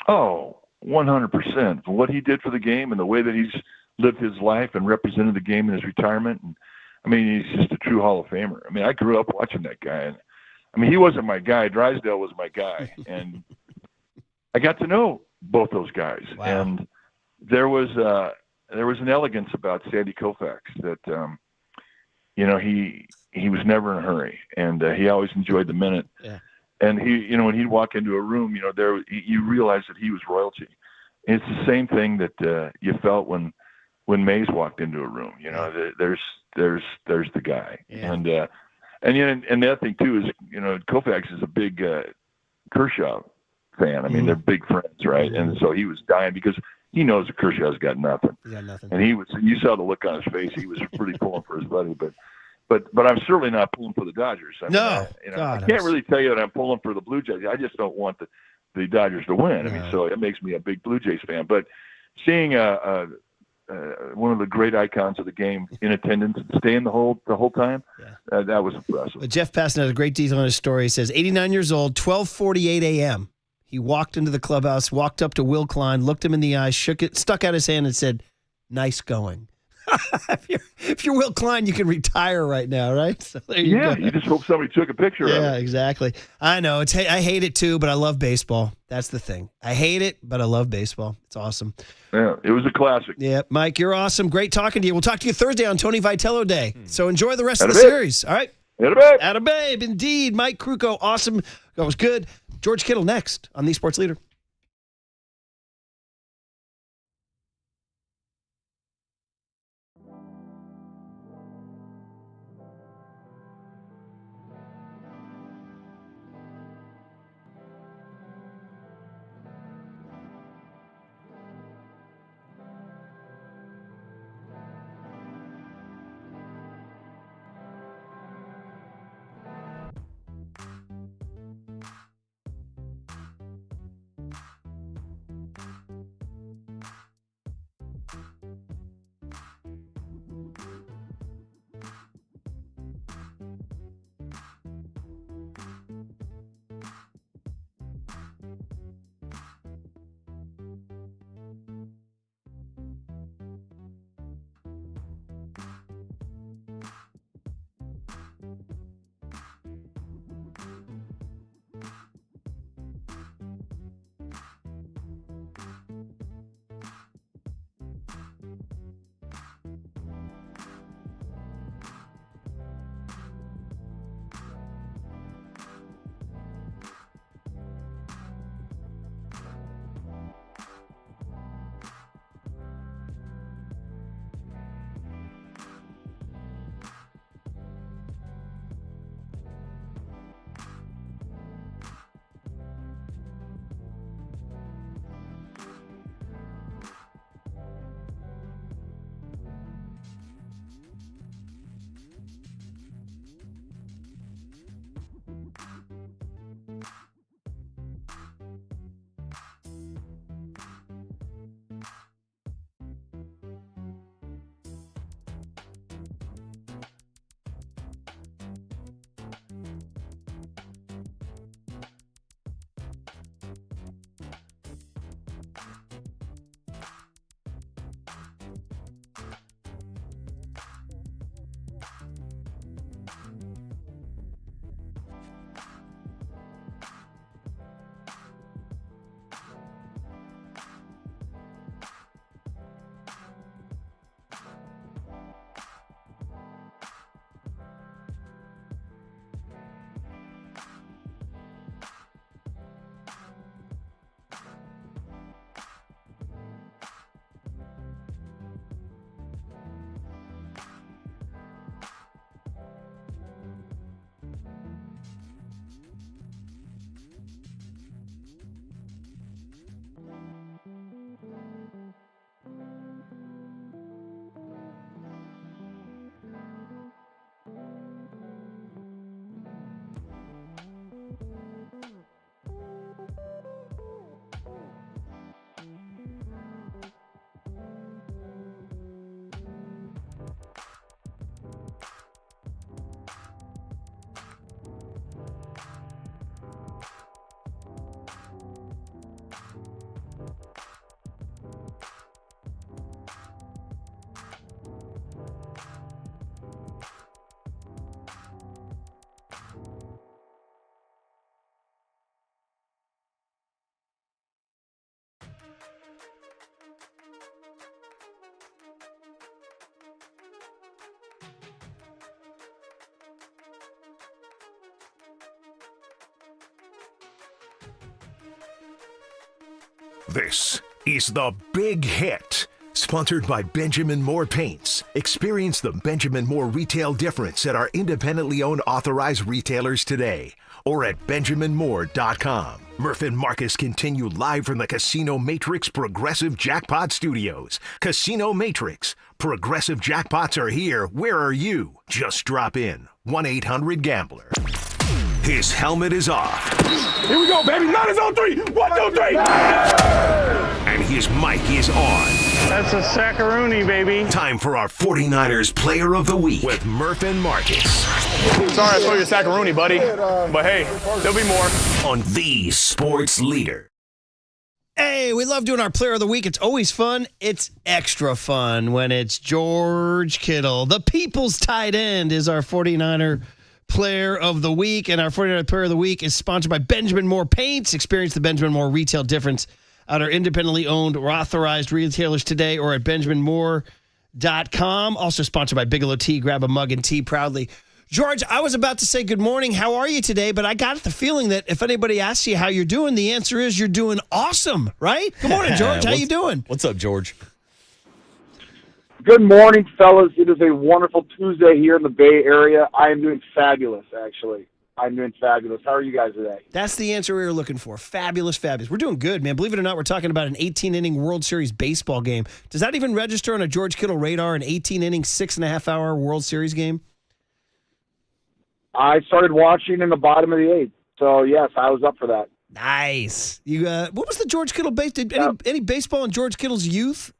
Oh, 100%. What he did for the game and the way that he's lived his life and represented the game in his retirement. And I mean, he's just a true Hall of Famer. I mean, I grew up watching that guy. And I mean, he wasn't my guy. Drysdale was my guy. And I got to know both those guys. Wow. And there was an elegance about Sandy Koufax that, he was never in a hurry, and he always enjoyed the minute. Yeah. And he, when he'd walk into a room, you realize that he was royalty. And it's the same thing that you felt when Mays walked into a room. There's the guy. Yeah. And the other thing too is, Koufax is a big Kershaw fan. I mean, they're big friends, right? And so he was dying because he knows that Kershaw's got nothing. He's got nothing. And you saw the look on his face. He was pretty pulling for his buddy, but I'm certainly not pulling for the Dodgers. I mean, I can't really tell you that I'm pulling for the Blue Jays. I just don't want the Dodgers to win. I mean, so it makes me a big Blue Jays fan. But seeing one of the great icons of the game in attendance and staying the whole time, that was impressive. But Jeff Passan has a great detail on his story. He says, 89 years old, 12:48 a.m. He walked into the clubhouse, walked up to Will Klein, looked him in the eyes, stuck out his hand, and said, "Nice going." If you're Will Klein, you can retire right now, right? So you just hope somebody took a picture of it. Yeah, exactly. I know. I hate it too, but I love baseball. That's the thing. I hate it, but I love baseball. It's awesome. Yeah, it was a classic. Yeah, Mike, you're awesome. Great talking to you. We'll talk to you Thursday on Tony Vitello Day. So enjoy the rest of the series. All right? Atta babe, indeed. Mike Krukow, awesome. That was good. George Kittle next on The Sports Leader. This is The Big Hit, sponsored by Benjamin Moore Paints. Experience the Benjamin Moore retail difference at our independently owned authorized retailers today or at benjaminmoore.com. Murph and Marcus continue live from the Casino Matrix Progressive Jackpot Studios. Casino Matrix. Progressive jackpots are here. Where are you? Just drop in. 1-800-GAMBLER. His helmet is off. Here we go, baby. 9 is on 3. 1, 2, 3. And his mic is on. That's a sackaroonie, baby. Time for our 49ers Player of the Week with Murph and Marcus. Sorry I stole your sackaroonie, buddy. But hey, there'll be more. On the Sports Leader. Hey, we love doing our Player of the Week. It's always fun. It's extra fun when it's George Kittle. The people's tight end is our 49er Player of the Week, and our 49er Player of the Week is sponsored by Benjamin Moore Paints. Experience the Benjamin Moore retail difference at our independently owned or authorized retailers today or at benjaminmoore.com. Also sponsored by Bigelow Tea. Grab a mug and tea proudly. George, I was about to say good morning. How are you today? But I got the feeling that if anybody asks you how you're doing, the answer is you're doing awesome, right? Good morning, George. How you doing? What's up, George? Good morning, fellas. It is a wonderful Tuesday here in the Bay Area. I am doing fabulous, actually. I'm doing fabulous. How are you guys today? That's the answer we were looking for. Fabulous, fabulous. We're doing good, man. Believe it or not, we're talking about an 18-inning World Series baseball game. Does that even register on a George Kittle radar, an 18-inning, 6.5-hour World Series game? I started watching in the bottom of the eighth. So, yes, I was up for that. Nice. You. What was the George Kittle base? Did any baseball in George Kittle's youth?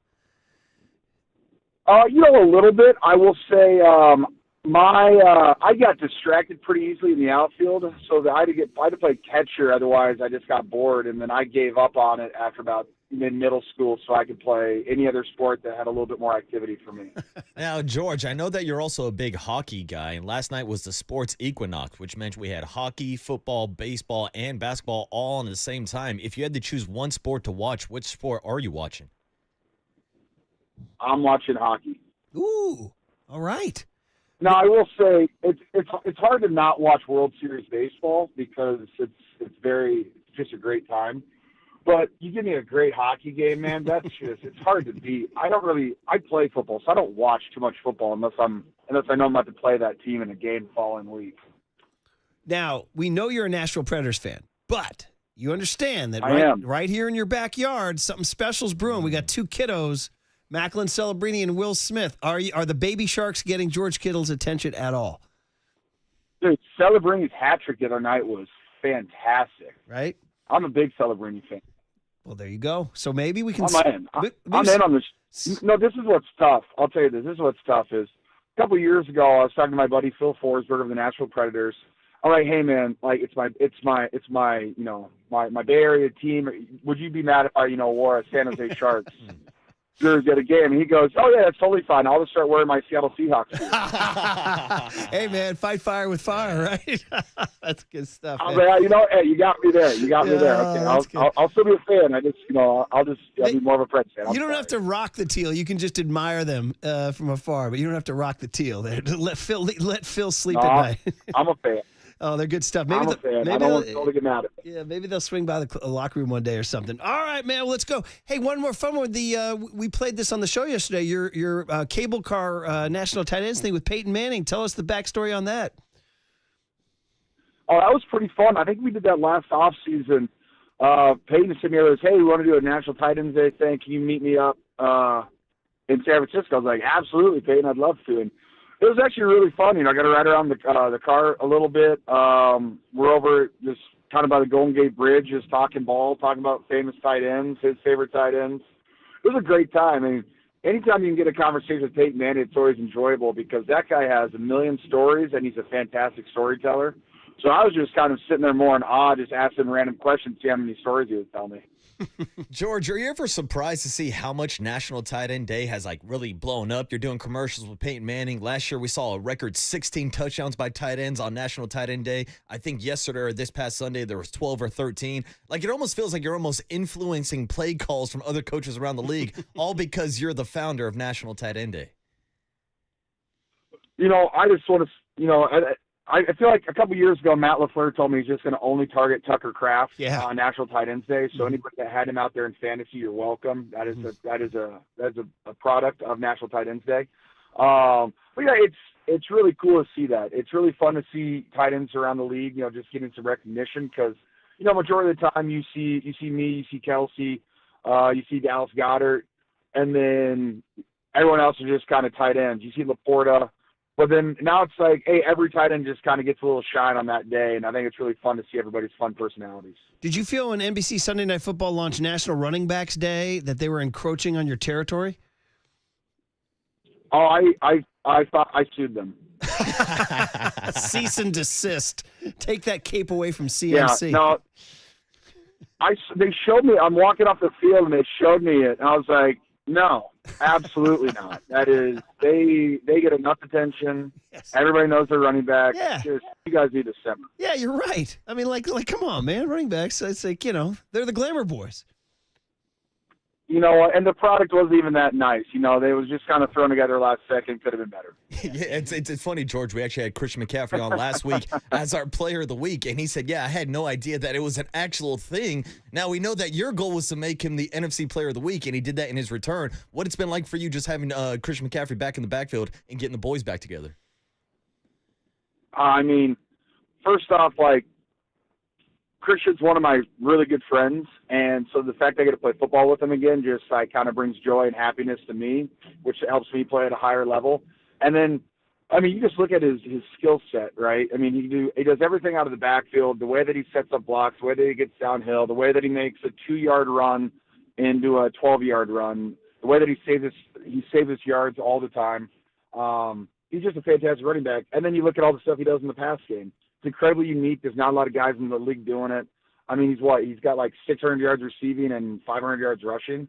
A little bit. I will say I got distracted pretty easily in the outfield, so that I had to play catcher. Otherwise, I just got bored, and then I gave up on it after about middle school, so I could play any other sport that had a little bit more activity for me. Now, George, I know that you're also a big hockey guy, and last night was the sports equinox, which meant we had hockey, football, baseball, and basketball all on the same time. If you had to choose one sport to watch, which sport are you watching? I'm watching hockey. Ooh, all right. Now, I will say it's hard to not watch World Series baseball because it's just a great time. But you give me a great hockey game, man. It's hard to beat. I play football, so I don't watch too much football unless I know I'm about to play that team in a game the following week. Now, we know you're a Nashville Predators fan, but you understand that right here in your backyard, something special's brewing. We got two kiddos, Macklin Celebrini and Will Smith. Are the Baby Sharks getting George Kittle's attention at all? Dude, Celebrini's hat trick the other night was fantastic. Right? I'm a big Celebrini fan. Well, there you go. So maybe we can. I'm in on this. No, this is what's tough. I'll tell you this. This is what's tough is a couple of years ago I was talking to my buddy Phil Forsberg of the Nashville Predators. I'm like, hey man, like it's my Bay Area team. Would you be mad if I wore a San Jose Sharks jersey at a game? And he goes, oh yeah, that's totally fine. I'll just start wearing my Seattle Seahawks jersey. Hey man, fight fire with fire, right? That's good stuff. I was like, hey, you got me there. You got me there. Okay, I'll still be a fan. I'll be more of a Preds fan. You don't have to rock the teal. You can just admire them from afar, but you don't have to rock the teal there. Let Phil sleep at night. I'm a fan. Oh, they're good stuff. I'm a fan. I don't want Phil to get mad at me. Yeah, maybe they'll swing by the locker room one day or something. All right, man. Well, let's go. Hey, one more fun one. We played this on the show yesterday. Your cable car national tight ends thing with Peyton Manning. Tell us the backstory on that. Oh, that was pretty fun. I think we did that last offseason. Peyton sent me a hey, we want to do a national tight ends day thing. Can you meet me up in San Francisco? I was like, absolutely, Peyton. I'd love to. And it was actually really fun. I got to ride around the car a little bit. We're over just kind of by the Golden Gate Bridge, just talking ball, talking about famous tight ends, his favorite tight ends. It was a great time. I mean, anytime you can get a conversation with Peyton Manning, it's always enjoyable because that guy has a million stories and he's a fantastic storyteller. So I was just kind of sitting there more in awe, just asking random questions, see how many stories he would tell me. George, are you ever surprised to see how much National Tight End Day has really blown up? You're doing commercials with Peyton Manning. Last year, we saw a record 16 touchdowns by tight ends on National Tight End Day. I think yesterday or this past Sunday, there was 12 or 13. It almost feels like you're almost influencing play calls from other coaches around the league, all because you're the founder of National Tight End Day. I just want to, I feel like a couple years ago, Matt LaFleur told me he's just going to only target Tucker Kraft on National Tight Ends Day. So anybody that had him out there in fantasy, you're welcome. That is a product of National Tight Ends Day. But yeah, it's really cool to see that. It's really fun to see tight ends around the league, just getting some recognition because, majority of the time you see me, you see Kelsey, you see Dallas Goedert, and then everyone else is just kind of tight ends. You see Laporta, but then now it's like, hey, every tight end just kind of gets a little shine on that day, and I think it's really fun to see everybody's fun personalities. Did you feel when NBC Sunday Night Football launched National Running Backs Day that they were encroaching on your territory? Oh, I thought I sued them. Cease and desist. Take that cape away from CMC. Yeah, no. They showed me. I'm walking off the field and they showed me it, and I was like, no, absolutely not. That is, they get enough attention. Yes. Everybody knows they're running back. Yeah. Just, you guys need to separate. Yeah, you're right. I mean, like, come on, man. Running backs. It's like, they're the glamour boys. And the product wasn't even that nice. They was just kind of thrown together last second. Could have been better. Yeah, it's funny, George. We actually had Christian McCaffrey on last week as our player of the week, and he said, yeah, I had no idea that it was an actual thing. Now, we know that your goal was to make him the NFC player of the week, and he did that in his return. What it's been like for you just having Christian McCaffrey back in the backfield and getting the boys back together? I mean, first off, Christian's one of my really good friends, and so the fact I get to play football with him again just kind of brings joy and happiness to me, which helps me play at a higher level. And then, you just look at his skill set, right? He does everything out of the backfield, the way that he sets up blocks, the way that he gets downhill, the way that he makes a 2-yard run into a 12-yard run, the way that he saves his yards all the time. He's just a fantastic running back. And then you look at all the stuff he does in the pass game. It's incredibly unique. There's not a lot of guys in the league doing it. He's got 600 yards receiving and 500 yards rushing.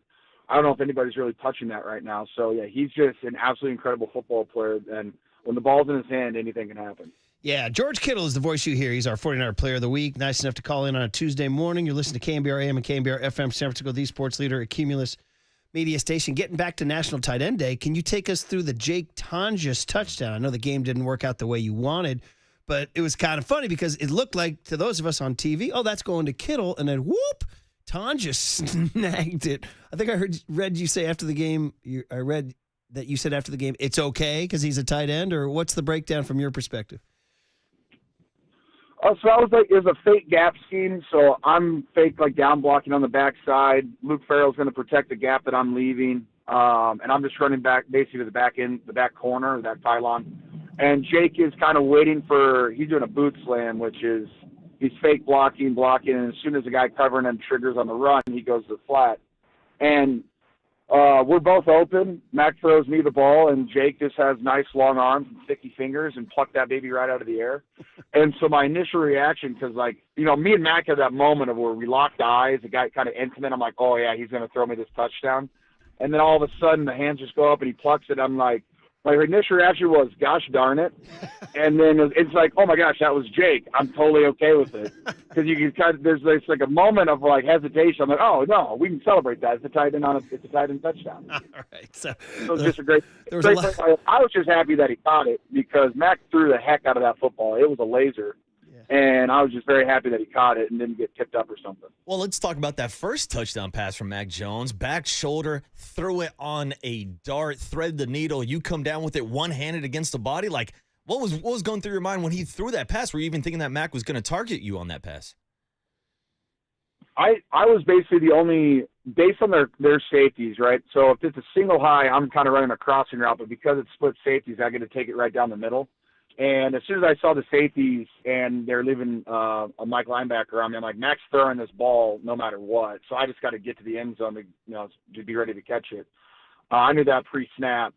I don't know if anybody's really touching that right now. So, yeah, he's just an absolutely incredible football player. And when the ball's in his hand, anything can happen. Yeah, George Kittle is the voice you hear. He's our 49er Player of the Week. Nice enough to call in on a Tuesday morning. You're listening to KNBR AM and KNBR FM, San Francisco, the sports leader at Cumulus Media Station. Getting back to National Tight End Day, can you take us through the Jake Tonjes touchdown? I know the game didn't work out the way you wanted, but it was kind of funny because it looked like to those of us on TV, oh, that's going to Kittle, and then whoop, Tonjes snagged it. I think I read you say after the game, I read that you said after the game, it's okay because he's a tight end, or what's the breakdown from your perspective? So that was a fake gap scheme. So I'm fake down blocking on the backside. Luke Farrell's going to protect the gap that I'm leaving, and I'm just running back basically to the back corner, that pylon. And Jake is kind of waiting he's doing a boot slam, which is he's fake blocking, and as soon as the guy covering him triggers on the run, he goes to the flat. And we're both open. Mac throws me the ball, and Jake just has nice long arms and sticky fingers and plucked that baby right out of the air. And so my initial reaction, because, me and Mac had that moment of where we locked eyes, the guy kind of intimate. I'm like, oh, yeah, he's going to throw me this touchdown. And then all of a sudden the hands just go up, and he plucks it. I'm like, my initial reaction was, gosh darn it. And then it's like, oh my gosh, that was Jake. I'm totally okay with it. Because you can there's a moment of hesitation. I'm like, oh no, we can celebrate that. It's a tight end touchdown. All right. So it's just a great play. I was just happy that he caught it because Mac threw the heck out of that football. It was a laser. And I was just very happy that he caught it and didn't get tipped up or something. Well, let's talk about that first touchdown pass from Mac Jones. Back shoulder, threw it on a dart, thread the needle. You come down with it one-handed against the body. What was going through your mind when he threw that pass? Were you even thinking that Mac was going to target you on that pass? I was basically the only, based on their safeties, right? So if it's a single high, I'm kind of running a crossing route, but because it's split safeties, I get to take it right down the middle. And as soon as I saw the safeties and they're leaving a Mike linebacker on me, I'm like, Mac's throwing this ball no matter what. So I just got to get to the end zone to be ready to catch it. I knew that pre-snap.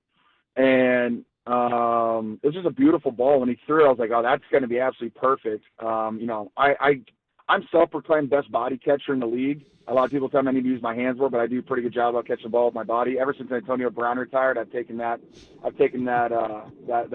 And it was just a beautiful ball. When he threw it, I was like, oh, that's going to be absolutely perfect. I'm self-proclaimed best body catcher in the league. A lot of people tell me I need to use my hands more, but I do a pretty good job about catching the ball with my body. Ever since Antonio Brown retired, I've taken that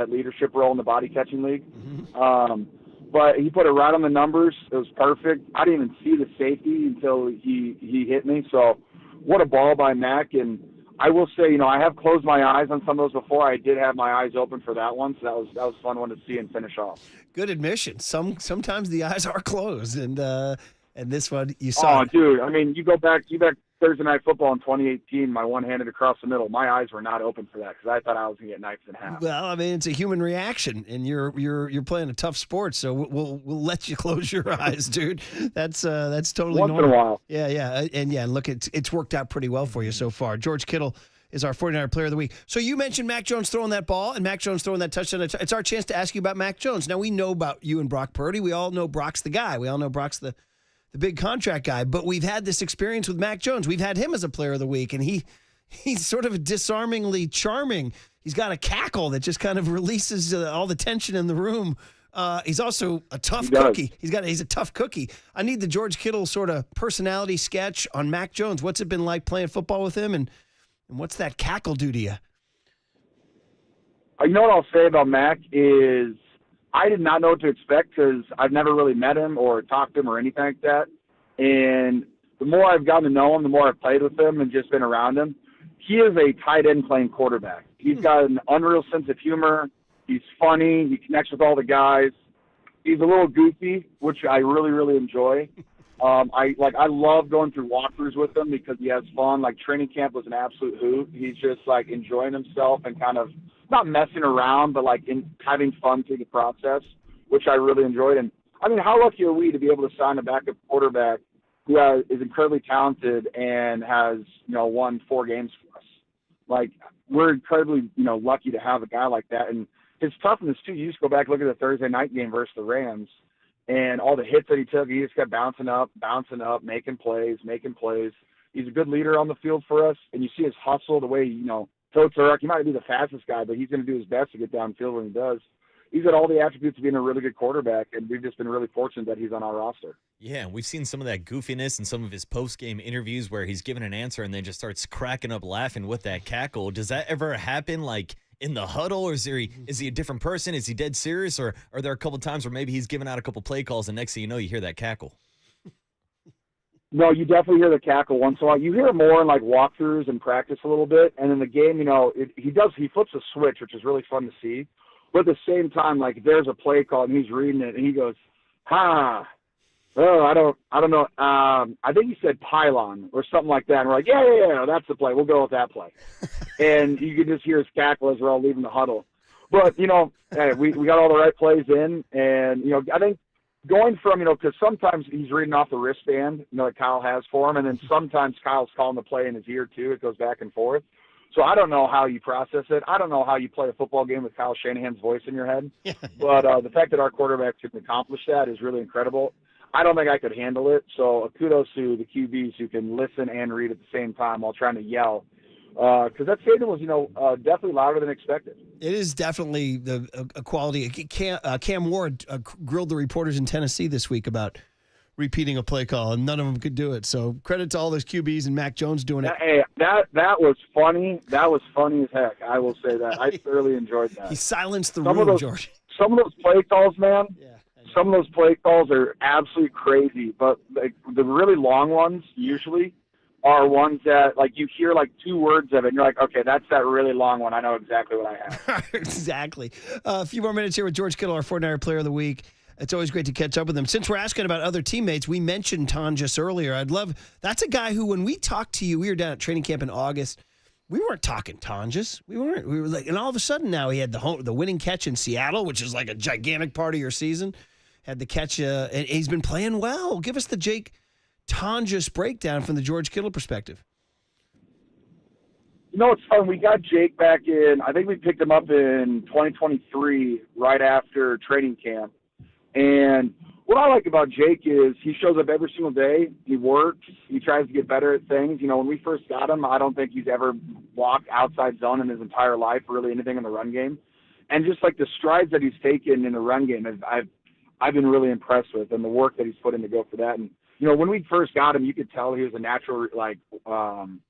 leadership role in the body catching league. But he put it right on the numbers. It was perfect. I didn't even see the safety until he hit me. So what a ball by Mac. And I will say, I have closed my eyes on some of those before. I did have my eyes open for that one, so that was a fun one to see and finish off. Good admission. Sometimes the eyes are closed, and this one you saw. Oh, dude! I mean, you go back Thursday Night Football in 2018. My one-handed across the middle. My eyes were not open for that because I thought I was gonna get knifed in half. Well, I mean, it's a human reaction, and you're playing a tough sport, so we'll let you close your eyes, dude. That's totally once normal. in a while. Yeah, and look, it's worked out pretty well for you so far. George Kittle is our 49er Player of the Week. So you mentioned Mac Jones throwing that ball and Mac Jones throwing that touchdown. It's our chance to ask you about Mac Jones. Now, we know about you and Brock Purdy. We all know Brock's the guy. We all know Brock's the big contract guy. But we've had this experience with Mac Jones. We've had him as a Player of the Week, and he's sort of disarmingly charming. He's got a cackle that just kind of releases all the tension in the room. He's also a tough cookie. He's a tough cookie. I need the George Kittle sort of personality sketch on Mac Jones. What's it been like playing football with him, and what's that cackle do to you? You know what I'll say about Mac is I did not know what to expect because I've never really met him or talked to him or anything like that. And the more I've gotten to know him, the more I've played with him and just been around him. He is a tight end playing quarterback. He's got an unreal sense of humor. He's funny. He connects with all the guys. He's a little goofy, which I really, really enjoy. I love going through walkthroughs with him because he has fun. Like training camp was an absolute hoot. He's just like enjoying himself and kind of not messing around, but like having fun through the process, which I really enjoyed. And I mean, how lucky are we to be able to sign a backup quarterback who is incredibly talented and has won 4 games for us? Like we're incredibly lucky to have a guy like that. And his toughness too. You just go back and look at the Thursday night game versus the Rams. And all the hits that he took, he just kept bouncing up, making plays. He's a good leader on the field for us. And you see his hustle, the way, totes are. He might be the fastest guy, but he's going to do his best to get downfield when he does. He's got all the attributes of being a really good quarterback, and we've just been really fortunate that he's on our roster. Yeah, we've seen some of that goofiness in some of his post-game interviews where he's given an answer and then just starts cracking up laughing with that cackle. Does that ever happen, like, in the huddle, or is he a different person? Is he dead serious, or are there a couple times where maybe he's giving out a couple play calls and next thing you know, you hear that cackle? No, you definitely hear the cackle once in a while. You hear it more in like walkthroughs and practice a little bit, and in the game, he flips a switch, which is really fun to see. But at the same time, like there's a play call and he's reading it and he goes, I don't know. I think he said pylon or something like that. And we're like, yeah, that's the play. We'll go with that play. And you can just hear his cackle as we're all leaving the huddle. But, we got all the right plays in. And, I think going from, because sometimes he's reading off the wristband, that Kyle has for him. And then sometimes Kyle's calling the play in his ear too. It goes back and forth. So I don't know how you process it. I don't know how you play a football game with Kyle Shanahan's voice in your head. But the fact that our quarterback can accomplish that is really incredible. I don't think I could handle it. So kudos to the QBs who can listen and read at the same time while trying to yell. Because that stadium was, definitely louder than expected. It is definitely a quality. Cam Ward grilled the reporters in Tennessee this week about repeating a play call, and none of them could do it. So credit to all those QBs and Mac Jones doing it. Hey, that was funny. That was funny as heck. I will say that. I thoroughly enjoyed that. He silenced the room, George. Some of those play calls, man. Yeah. Some of those play calls are absolutely crazy, but the really long ones usually are ones that, like, you hear, like, 2 words of it, and you're like, okay, that's that really long one. I know exactly what I have. Exactly. A few more minutes here with George Kittle, our 49er Player of the Week. It's always great to catch up with him. Since we're asking about other teammates, we mentioned Tonjes earlier. That's a guy who, when we talked to you, we were down at training camp in August, we weren't talking Tonjes. We were like, and all of a sudden now he had the winning catch in Seattle, which is like a gigantic part of your season. Had the catch, and he's been playing well. Give us the Jake Tonjes breakdown from the George Kittle perspective. It's fun. We got Jake back in, I think we picked him up in 2023, right after training camp. And what I like about Jake is he shows up every single day. He works. He tries to get better at things. When we first got him, I don't think he's ever walked outside zone in his entire life, really anything in the run game. And just like the strides that he's taken in the run game, I've been really impressed with, and the work that he's put in to go for that. And, when we first got him, you could tell he was a natural,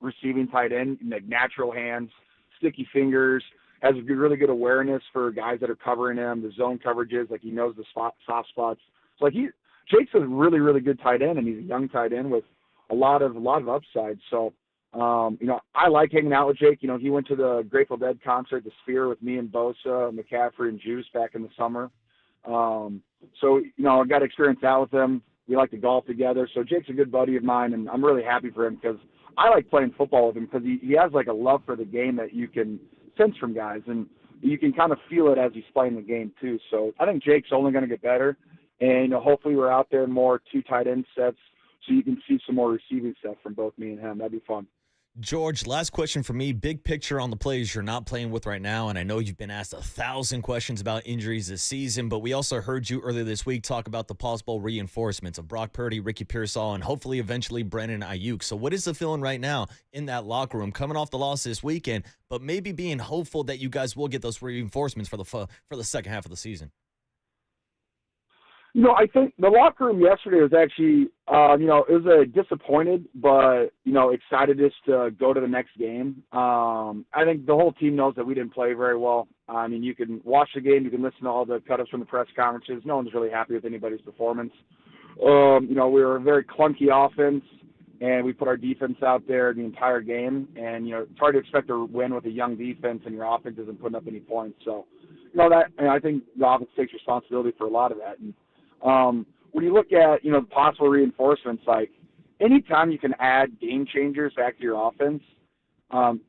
receiving tight end, like natural hands, sticky fingers, has a really good awareness for guys that are covering him, the zone coverages, like he knows the soft spots. So like Jake's a really, really good tight end, and he's a young tight end with a lot of upside. So I like hanging out with Jake. He went to the Grateful Dead concert at the Sphere with me and Bosa, McCaffrey, and Juice back in the summer. So I got to experience that with him. We like to golf together. So Jake's a good buddy of mine, and I'm really happy for him because I like playing football with him because he has like a love for the game that you can sense from guys, and you can kind of feel it as he's playing the game too. So I think Jake's only going to get better, and hopefully we're out there in more 2 tight end sets so you can see some more receiving stuff from both me and him. That'd be fun. George, last question for me. Big picture on the players you're not playing with right now, and I know you've been asked 1,000 questions about injuries this season, but we also heard you earlier this week talk about the possible reinforcements of Brock Purdy, Ricky Pearsall, and hopefully eventually Brandon Ayuk. So what is the feeling right now in that locker room coming off the loss this weekend, but maybe being hopeful that you guys will get those reinforcements for the second half of the season? I think the locker room yesterday was actually, it was a disappointed, but, excited just to go to the next game. I think the whole team knows that we didn't play very well. I mean, you can watch the game, you can listen to all the cut-ups from the press conferences. No one's really happy with anybody's performance. We were a very clunky offense, and we put our defense out there the entire game. And, it's hard to expect to win with a young defense and your offense isn't putting up any points. So, I think the offense takes responsibility for a lot of that. And, when you look at, possible reinforcements, like anytime you can add game changers back to your offense,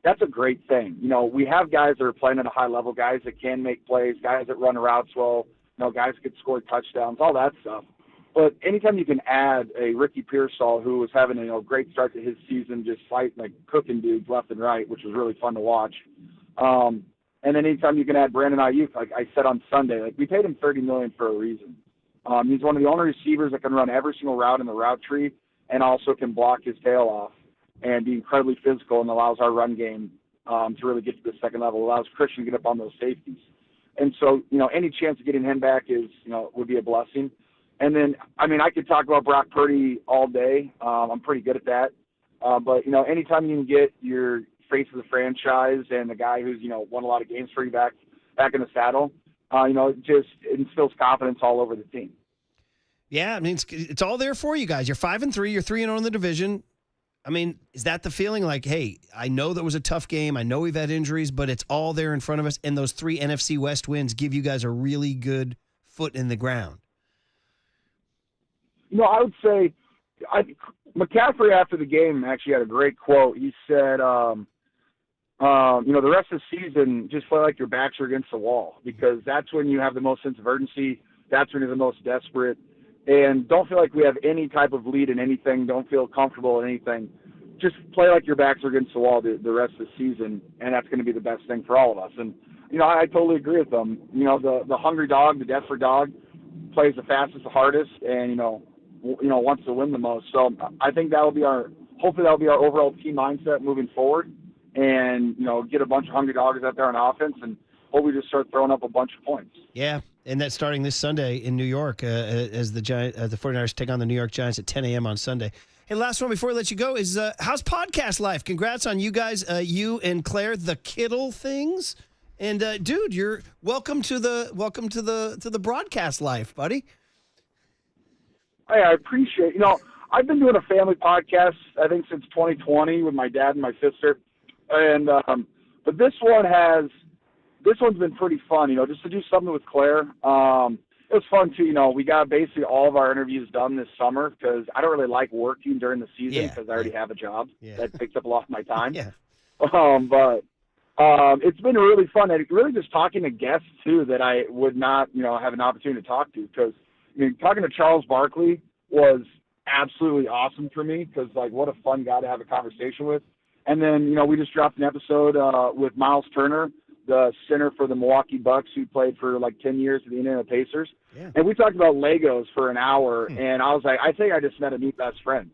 that's a great thing. We have guys that are playing at a high level, guys that can make plays, guys that run routes well, guys that could score touchdowns, all that stuff. But anytime you can add a Ricky Pearsall who was having a great start to his season, just cooking dudes left and right, which was really fun to watch. And then anytime you can add Brandon Ayuk, like I said on Sunday, we paid him $30 million for a reason. He's one of the only receivers that can run every single route in the route tree and also can block his tail off and be incredibly physical and allows our run game to really get to the second level, allows Christian to get up on those safeties. And so, any chance of getting him back is, would be a blessing. And then, I could talk about Brock Purdy all day. I'm pretty good at that. But, anytime you can get your face of the franchise and the guy who's, won a lot of games for you back in the saddle, it just instills confidence all over the team. Yeah, it's all there for you guys. You're 5-3. You're 3-0 in the division. Is that the feeling? Like, hey, I know that was a tough game. I know we've had injuries, but it's all there in front of us. And those 3 NFC West wins give you guys a really good foot in the ground. I would say McCaffrey after the game actually had a great quote. He said, the rest of the season, just play like your backs are against the wall because that's when you have the most sense of urgency. That's when you're the most desperate. And don't feel like we have any type of lead in anything. Don't feel comfortable in anything. Just play like your backs are against the wall the rest of the season, and that's going to be the best thing for all of us. And, I totally agree with them. The hungry dog, the desperate dog, plays the fastest, the hardest, and, wants to win the most. So I think hopefully that'll be our overall team mindset moving forward. And, get a bunch of hungry dogs out there on offense and hopefully just start throwing up a bunch of points. Yeah, and that's starting this Sunday in New York as the 49ers take on the New York Giants at 10 a.m. on Sunday. Hey, last one before I let you go is how's podcast life? Congrats on you guys, you and Claire, the Kittle things. And, dude, you're welcome to the broadcast life, buddy. Hey, I appreciate I've been doing a family podcast, I think, since 2020 with my dad and my sister. And but this one's been pretty fun, just to do something with Claire. It was fun too, we got basically all of our interviews done this summer because I don't really like working during the season because I already have a job that takes up a lot of my time. Yeah. But it's been really fun and really just talking to guests too that I would not, have an opportunity to talk to because talking to Charles Barkley was absolutely awesome for me because what a fun guy to have a conversation with. And then, we just dropped an episode with Miles Turner, the center for the Milwaukee Bucks, who played for 10 years for the Indiana Pacers. Yeah. And we talked about Legos for an hour, and I was like, I think I just met a new best friend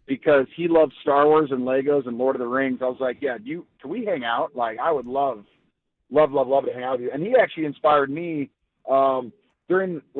because he loves Star Wars and Legos and Lord of the Rings. I was like, yeah, can we hang out? I would love to hang out with you. And he actually inspired me when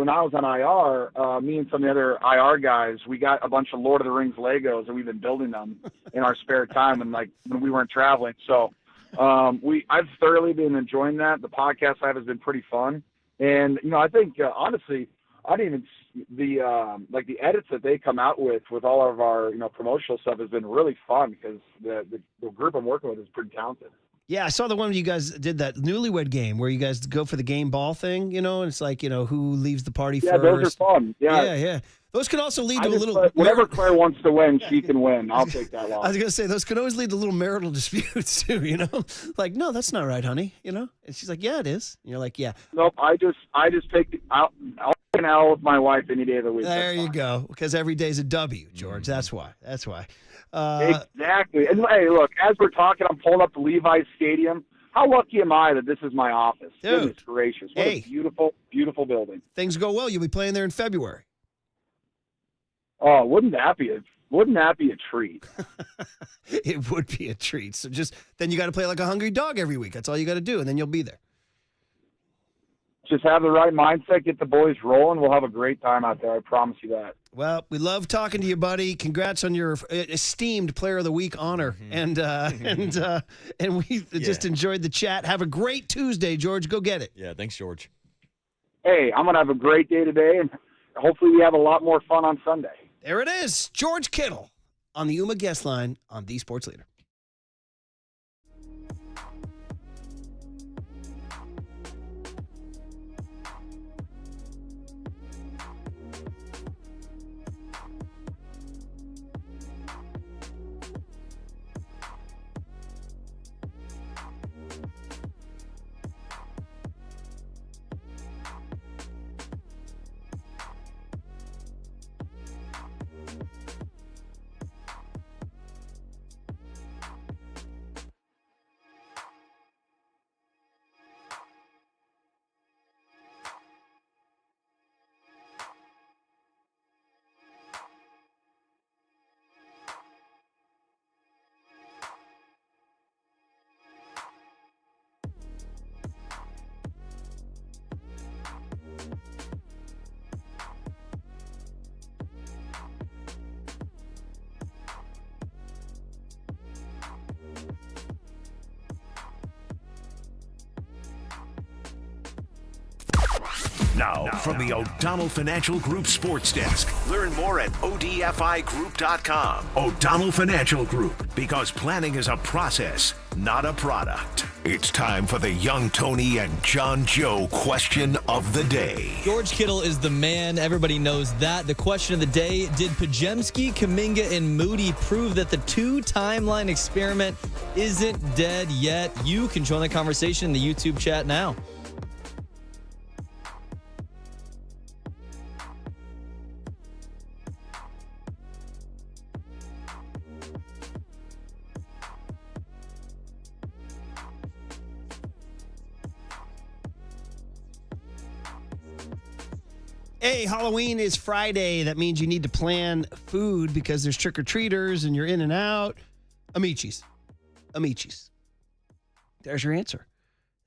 I was on IR, me and some of the other IR guys, we got a bunch of Lord of the Rings Legos, and we've been building them in our spare time when we weren't traveling. So I've thoroughly been enjoying that. The podcast life has been pretty fun. And, I think, honestly, I didn't even the the edits that they come out with all of our promotional stuff has been really fun because the group I'm working with is pretty talented. Yeah, I saw the one where you guys did that newlywed game where you guys go for the game ball thing, and it's like, who leaves the party first. Yeah, those are fun. Yeah. Those can also lead to a little... whatever Claire wants to win, she can win. I'll take that loss. I was going to say, those can always lead to little marital disputes too, Like, no, that's not right, honey, And she's like, yeah, it is. And you're like, yeah. Nope, I just take I'll take an L with my wife any day of the week. There you go, because every day's a W, George. That's why. Exactly. And hey, look, as we're talking, I'm pulling up the Levi's Stadium. How lucky am I that this is my office? Dude. Goodness gracious. What a beautiful, beautiful building. Things go well. You'll be playing there in February. Oh, wouldn't that be a treat? It would be a treat. So then you got to play like a hungry dog every week. That's all you got to do, and then you'll be there. Just have the right mindset, get the boys rolling. We'll have a great time out there. I promise you that. Well, we love talking to you, buddy. Congrats on your esteemed Player of the Week honor, and we just enjoyed the chat. Have a great Tuesday, George. Go get it. Yeah, thanks, George. Hey, I'm gonna have a great day today, and hopefully we have a lot more fun on Sunday. There it is, George Kittle on the Yuma guest line on the Sports Leader. Now, from the O'Donnell Financial Group Sports Desk. Learn more at odfigroup.com. O'Donnell Financial Group, because planning is a process, not a product. It's time for the Young Tony and John Joe question of the day. George Kittle is the man. Everybody knows that. The question of the day, did Pajemski, Kuminga, and Moody prove that the two-timeline experiment isn't dead yet? You can join the conversation in the YouTube chat now. Hey, Halloween is Friday. That means you need to plan food because there's trick-or-treaters and you're in and out. Amici's. There's your answer.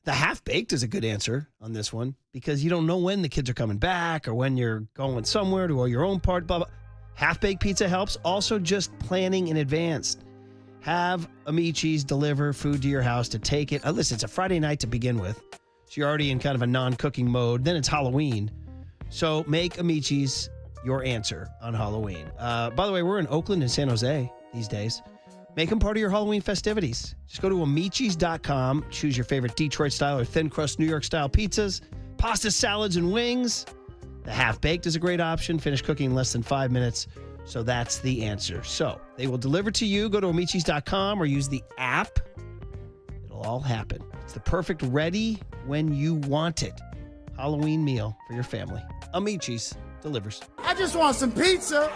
The half-baked is a good answer on this one because you don't know when the kids are coming back or when you're going somewhere to your own part, blah, blah. Half-baked pizza helps. Also, just planning in advance. Have Amici's deliver food to your house to take it. Listen, it's a Friday night to begin with, so you're already in kind of a non-cooking mode. Then it's Halloween. So make Amici's your answer on Halloween. By the way, we're in Oakland and San Jose these days. Make them part of your Halloween festivities. Just go to Amici's.com. Choose your favorite Detroit style or thin crust New York style pizzas, pasta, salads, and wings. The half-baked is a great option. Finish cooking in less than 5 minutes. So that's the answer. So they will deliver to you. Go to Amici's.com or use the app. It'll all happen. It's the perfect ready when you want it Halloween meal for your family. Amici's delivers. I just want some pizza.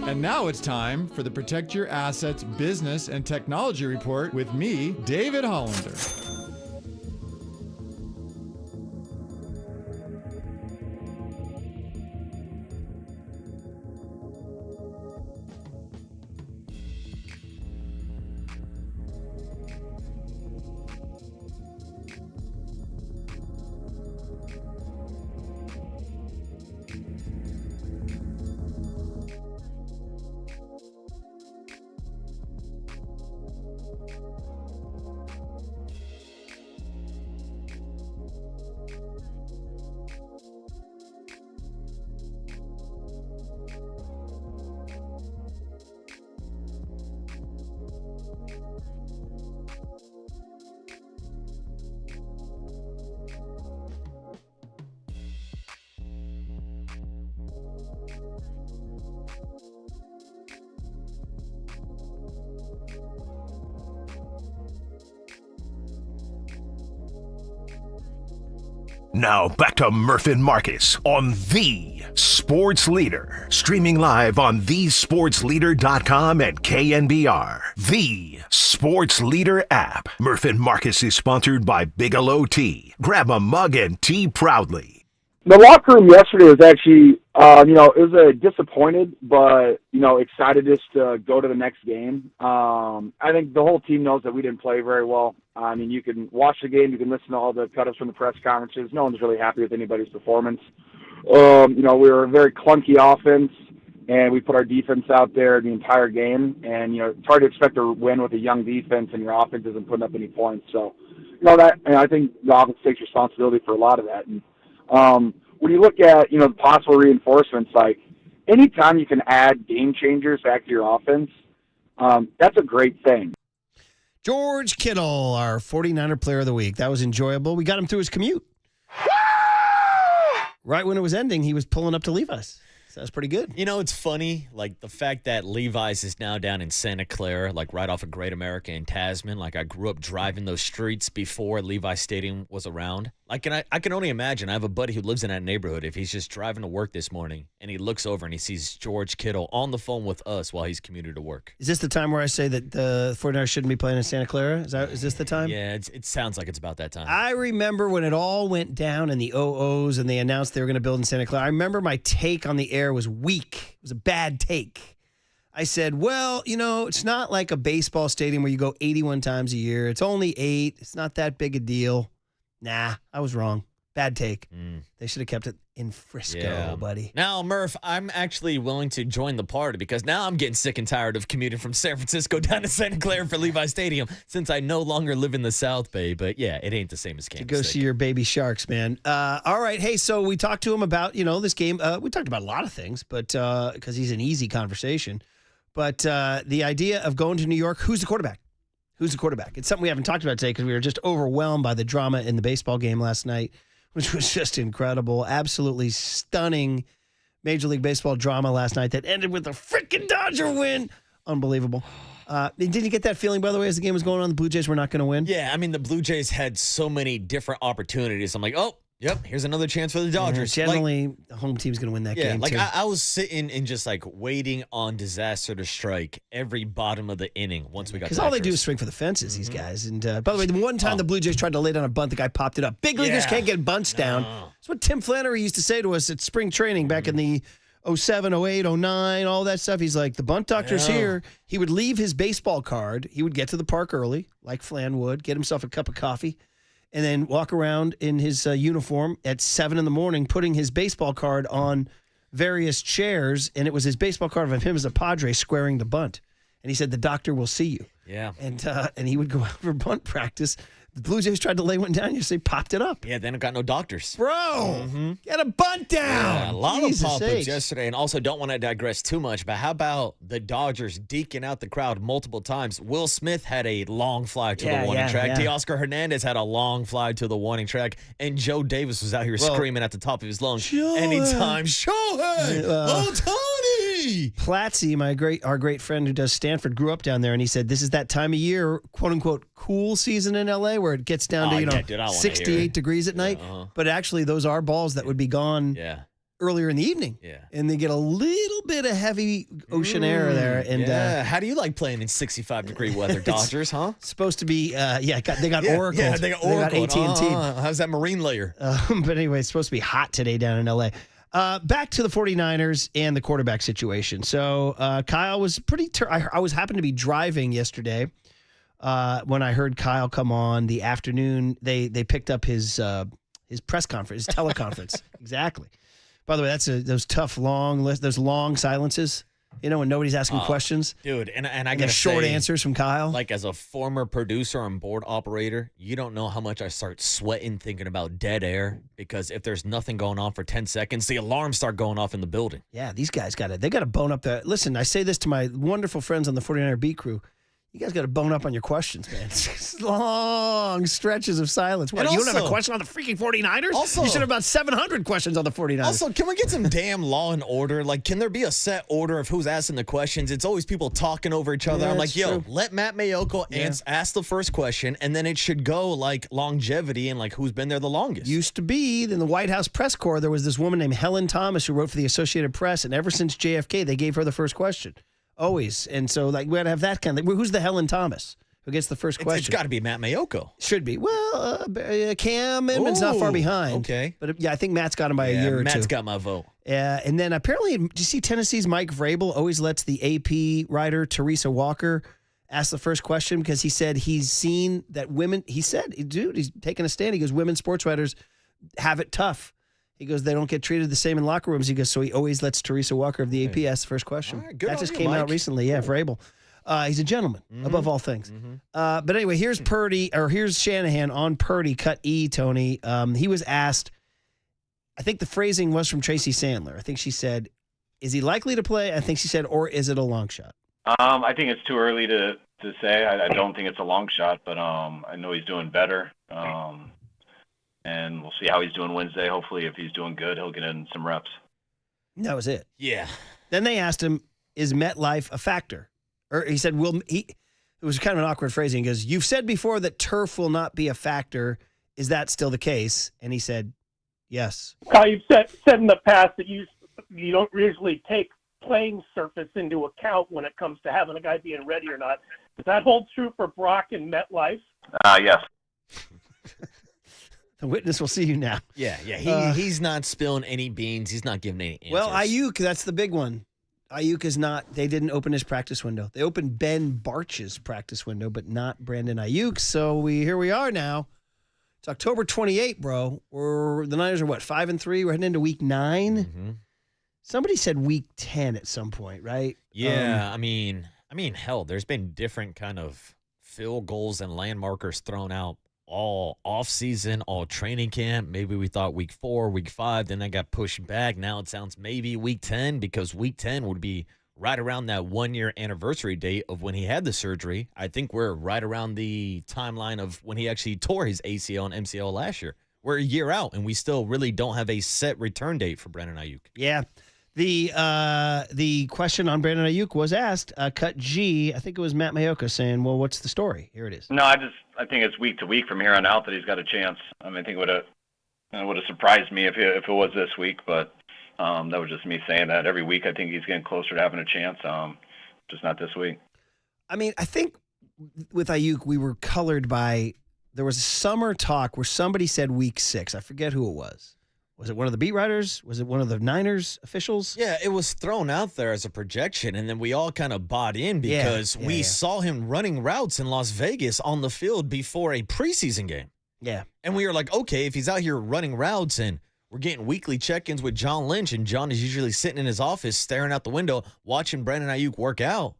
And now it's time for the Protect Your Assets Business and Technology Report with me, David Hollander. Now back to Murph and Marcus on The Sports Leader. Streaming live on thesportsleader.com and KNBR. The Sports Leader app. Murph and Marcus is sponsored by Bigelow Tea. Grab a mug and tea proudly. The locker room yesterday was actually, it was a disappointed, but, excited just to go to the next game. I think the whole team knows that we didn't play very well. I mean, you can watch the game, you can listen to all the cut-ups from the press conferences. No one's really happy with anybody's performance. We were a very clunky offense, and we put our defense out there the entire game. And, it's hard to expect to win with a young defense and your offense isn't putting up any points. So, I think the offense takes responsibility for a lot of that. And, when you look at, the possible reinforcements, like anytime you can add game changers back to your offense, that's a great thing. George Kittle, our 49er player of the week. That was enjoyable. We got him through his commute. Right when it was ending, he was pulling up to Levi's. So that's pretty good. It's funny, like the fact that Levi's is now down in Santa Clara, like right off of Great America in Tasman. Like I grew up driving those streets before Levi's Stadium was around. Like, and I can only imagine. I have a buddy who lives in that neighborhood. If he's just driving to work this morning and he looks over and he sees George Kittle on the phone with us while he's commuting to work. Is this the time where I say that the 49ers shouldn't be playing in Santa Clara? Is this the time? Yeah, it sounds like it's about that time. I remember when it all went down in the OOs and they announced they were going to build in Santa Clara. I remember my take on the air was weak. It was a bad take. I said, well, it's not like a baseball stadium where you go 81 times a year. It's only 8. It's not that big a deal. Nah, I was wrong. Bad take. They should have kept it in Frisco, buddy. Now, Murph, I'm actually willing to join the party because now I'm getting sick and tired of commuting from San Francisco down to Santa Clara for Levi's Stadium since I no longer live in the South Bay. But, yeah, it ain't the same as Kansas. Go see your baby Sharks, man. All right. Hey, so we talked to him about, this game. We talked about a lot of things, but because he's an easy conversation. But the idea of going to New York, who's the quarterback? Who's the quarterback? It's something we haven't talked about today because we were just overwhelmed by the drama in the baseball game last night, which was just incredible. Absolutely stunning Major League Baseball drama last night that ended with a freaking Dodger win. Unbelievable. Did you get that feeling, by the way, as the game was going on, the Blue Jays were not going to win? Yeah, I mean, the Blue Jays had so many different opportunities. I'm like, oh, yep, here's another chance for the Dodgers. Generally, the home team's going to win that game, like too. I was sitting and just like waiting on disaster to strike every bottom of the inning once we got. Because all they do is swing for the fences, these guys. And by the way, the one time the Blue Jays tried to lay down a bunt, the guy popped it up. Big leaguers can't get bunts down. That's what Tim Flannery used to say to us at spring training back in the 07, 08, 09, all that stuff. He's like, the bunt doctor's here. He would leave his baseball card. He would get to the park early, like Flan would, get himself a cup of coffee, and then walk around in his uniform at 7 in the morning, putting his baseball card on various chairs, and it was his baseball card of him as a Padre squaring the bunt. And he said, the doctor will see you. Yeah. And he would go out for bunt practice. The Blue Jays tried to lay one down. You say popped it up. Yeah, then it got no doctors. Bro, get a bunt down. Yeah, a lot Jesus of pop-ups sakes. yesterday. And also, don't want to digress too much, but how about the Dodgers deking out the crowd multiple times? Will Smith had a long fly to the warning track. Teoscar Hernandez had a long fly to the warning track. And Joe Davis was out here screaming at the top of his lungs. Anytime. Shohei! Ohtani! Platzi, our great friend who does Stanford, grew up down there, and he said this is that time of year, quote-unquote, cool season in L.A., where it gets down to, 68 degrees at night. But actually, those are balls that would be gone earlier in the evening. Yeah. And they get a little bit of heavy ocean air there. And how do you like playing in 65-degree weather, Dodgers, huh? Supposed to be, they got Oracle. Yeah, they got Oracle. They got AT&T. How's that marine layer? But anyway, it's supposed to be hot today down in L.A. Back to the 49ers and the quarterback situation. So Kyle was pretty I was happened to be driving yesterday when I heard Kyle come on the afternoon. They picked up his press conference, his teleconference. Exactly. By the way, that's those tough, those long silences, when nobody's asking questions. Dude, and I get got short answers from Kyle. Like, as a former producer and board operator, you don't know how much I start sweating thinking about dead air, because if there's nothing going on for 10 seconds, the alarms start going off in the building. Yeah, these guys got to bone up the. Listen, I say this to my wonderful friends on the 49er beat crew. You guys got to bone up on your questions, man. It's long stretches of silence. What, you don't have a question on the freaking 49ers? Also, you should have about 700 questions on the 49ers. Also, can we get some damn law and order? Like, can there be a set order of who's asking the questions? It's always people talking over each other. Yeah, I'm like, true. let Matt Mayoko ask the first question, and then it should go like longevity and like who's been there the longest. Used to be in the White House press corps, there was this woman named Helen Thomas who wrote for the Associated Press, and ever since JFK, they gave her the first question. Always. And so, we got to have that kind of. Who's the Helen Thomas who gets the first question? It's got to be Matt Mayoko. Should be. Well, Cam Edmonds not far behind. Okay. But I think Matt's got him by a year or two. Matt's got my vote. And then apparently, do you see Tennessee's Mike Vrabel always lets the AP writer Teresa Walker ask the first question, because he said he's seen that women. He said, dude, he's taking a stand. He goes, women sports writers have it tough. He goes, they don't get treated the same in locker rooms. He goes, so he always lets Teresa Walker of the AP ask the first question. Right, good that on just you, came out Mike. recently. Yeah, Vrabel. He's a gentleman above all things. But anyway, here's here's Shanahan on Purdy, cut E, Tony. He was asked, I think the phrasing was from Tracy Sandler. I think she said, is he likely to play? I think she said, or is it a long shot? I think it's too early to say. I don't think it's a long shot, but I know he's doing better. And we'll see how he's doing Wednesday. Hopefully, if he's doing good, he'll get in some reps. That was it. Yeah. Then they asked him, is MetLife a factor? Or he said, it was kind of an awkward phrasing. He goes, you've said before that turf will not be a factor. Is that still the case? And he said, yes. Kyle, you've said in the past that you don't usually take playing surface into account when it comes to having a guy being ready or not. Does that hold true for Brock and MetLife? Yes. The witness will see you now. Yeah. He's not spilling any beans. He's not giving any answers. Well, Ayuk, that's the big one. Ayuk is not, they didn't open his practice window. They opened Ben Barch's practice window, but not Brandon Ayuk. So here we are now. It's October 28, bro. The Niners are 5-3? We're heading into week 9. Mm-hmm. Somebody said week 10 at some point, right? Yeah, I mean, hell, there's been different kind of field goals and landmarkers thrown out all off-season, all training camp. Maybe we thought week 4, week 5, then that got pushed back. Now it sounds maybe week 10, because week 10 would be right around that 1-year anniversary date of when he had the surgery. I think we're right around the timeline of when he actually tore his ACL and MCL last year. We're a year out, and we still really don't have a set return date for Brandon Ayuk. Yeah. The question on Brandon Ayuk was asked, cut G. I think it was Matt Mayoko saying, well, what's the story? Here it is. No, I think it's week to week from here on out that he's got a chance. I mean, I think it would have surprised me if it was this week, but that was just me saying that. Every week I think he's getting closer to having a chance, just not this week. I mean, I think with Ayuk, we were colored by, there was summer talk where somebody said week 6. I forget who it was. Was it one of the beat writers? Was it one of the Niners officials? Yeah, it was thrown out there as a projection, and then we all kind of bought in because we saw him running routes in Las Vegas on the field before a preseason game. Yeah. And we were like, okay, if he's out here running routes and we're getting weekly check-ins with John Lynch, and John is usually sitting in his office staring out the window watching Brandon Ayuk work out.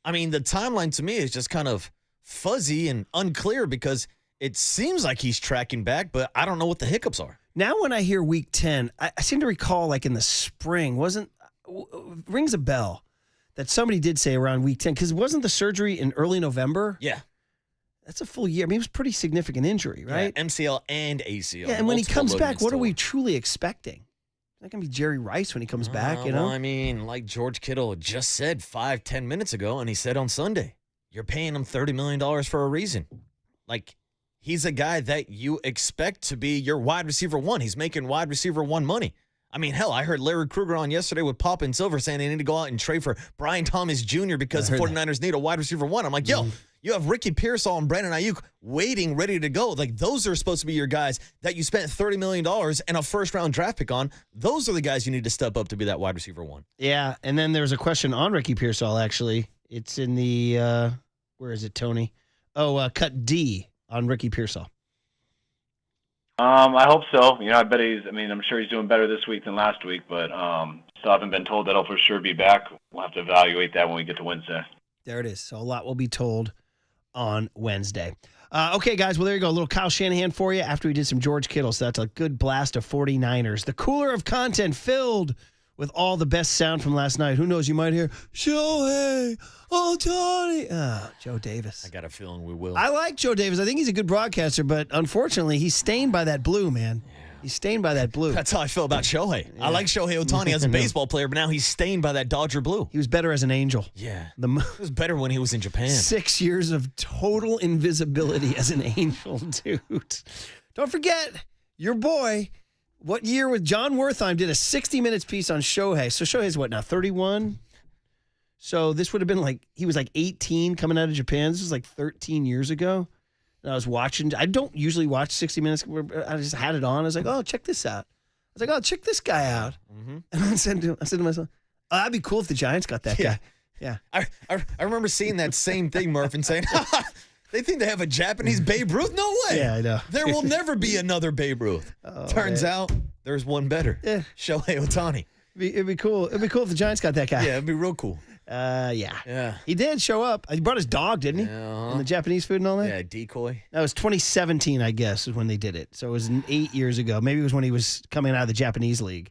I mean, the timeline to me is just kind of fuzzy and unclear because it seems like he's tracking back, but I don't know what the hiccups are. Now when I hear week 10, I seem to recall like in the spring, rings a bell that somebody did say around week 10, because wasn't the surgery in early November? Yeah. That's a full year. I mean, it was a pretty significant injury, right? Yeah, MCL and ACL. Yeah, and when he comes back, what are we truly expecting? Is that going to be Jerry Rice when he comes back, you know? Well, I mean, like George Kittle just said 5-10 minutes ago, and he said on Sunday, you're paying him $30 million for a reason. Like, he's a guy that you expect to be your wide receiver 1. He's making wide receiver 1 money. I mean, hell, I heard Larry Krueger on yesterday with Pop and Silver saying they need to go out and trade for Brian Thomas Jr. because the 49ers need a wide receiver 1. I'm like, yo, you have Ricky Pearsall and Brandon Ayuk waiting, ready to go. Like, those are supposed to be your guys that you spent $30 million and a first-round draft pick on. Those are the guys you need to step up to be that wide receiver 1. Yeah, and then there's a question on Ricky Pearsall, actually. It's in the, where is it, Tony? Cut D on Ricky Pearsall. I hope so. I bet I'm sure he's doing better this week than last week, but still haven't been told that he'll for sure be back. We'll have to evaluate that when we get to Wednesday. There it is. So a lot will be told on Wednesday. Okay, guys. Well, there you go. A little Kyle Shanahan for you after we did some George Kittle. So that's a good blast of 49ers. The cooler of content filled with all the best sound from last night. Who knows? You might hear, Shohei Ohtani. Joe Davis. I got a feeling we will. I like Joe Davis. I think he's a good broadcaster, but unfortunately, he's stained by that blue, man. Yeah. He's stained by that blue. That's how I feel about Shohei. Yeah. I like Shohei Ohtani as a baseball player, but now he's stained by that Dodger blue. He was better as an angel. Yeah. It was better when he was in Japan. 6 years of total invisibility as an angel, dude. Don't forget, your boy, what year with John Wertheim did a 60 minutes piece on Shohei. So Shohei's what now, 31? So this would have been he was 18 coming out of Japan. This was 13 years ago. And I was watching. I don't usually watch 60 Minutes. I just had it on. I was like, oh, check this out. I was like, oh, check this guy out. Mm-hmm. And I said to myself, oh, that'd be cool if the Giants got that guy. Yeah. I remember seeing that same thing, Murph, and saying, they think they have a Japanese Babe Ruth? No way. Yeah, I know. There will never be another Babe Ruth. Turns out there's one better. Yeah. Shohei Ohtani. It'd be cool. It'd be cool if the Giants got that guy. Yeah, it'd be real cool. Yeah. He did show up. He brought his dog, didn't he? And the Japanese food and all that? Yeah, decoy. That was 2017, I guess, is when they did it. So it was 8 years ago. Maybe it was when he was coming out of the Japanese league.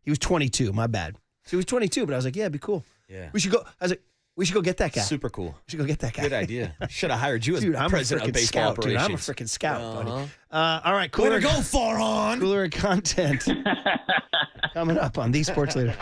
He was 22, my bad. So he was 22, but I was like, yeah, it'd be cool. Yeah. We should go. I was like, we should go get that guy. Super cool. We should go get that guy. Good idea. Should have hired you as president of baseball scout, operations. Dude. I'm a freaking scout, buddy. All right, cooler. Way to go, Farhan. Cooler content coming up on The Sports Leader.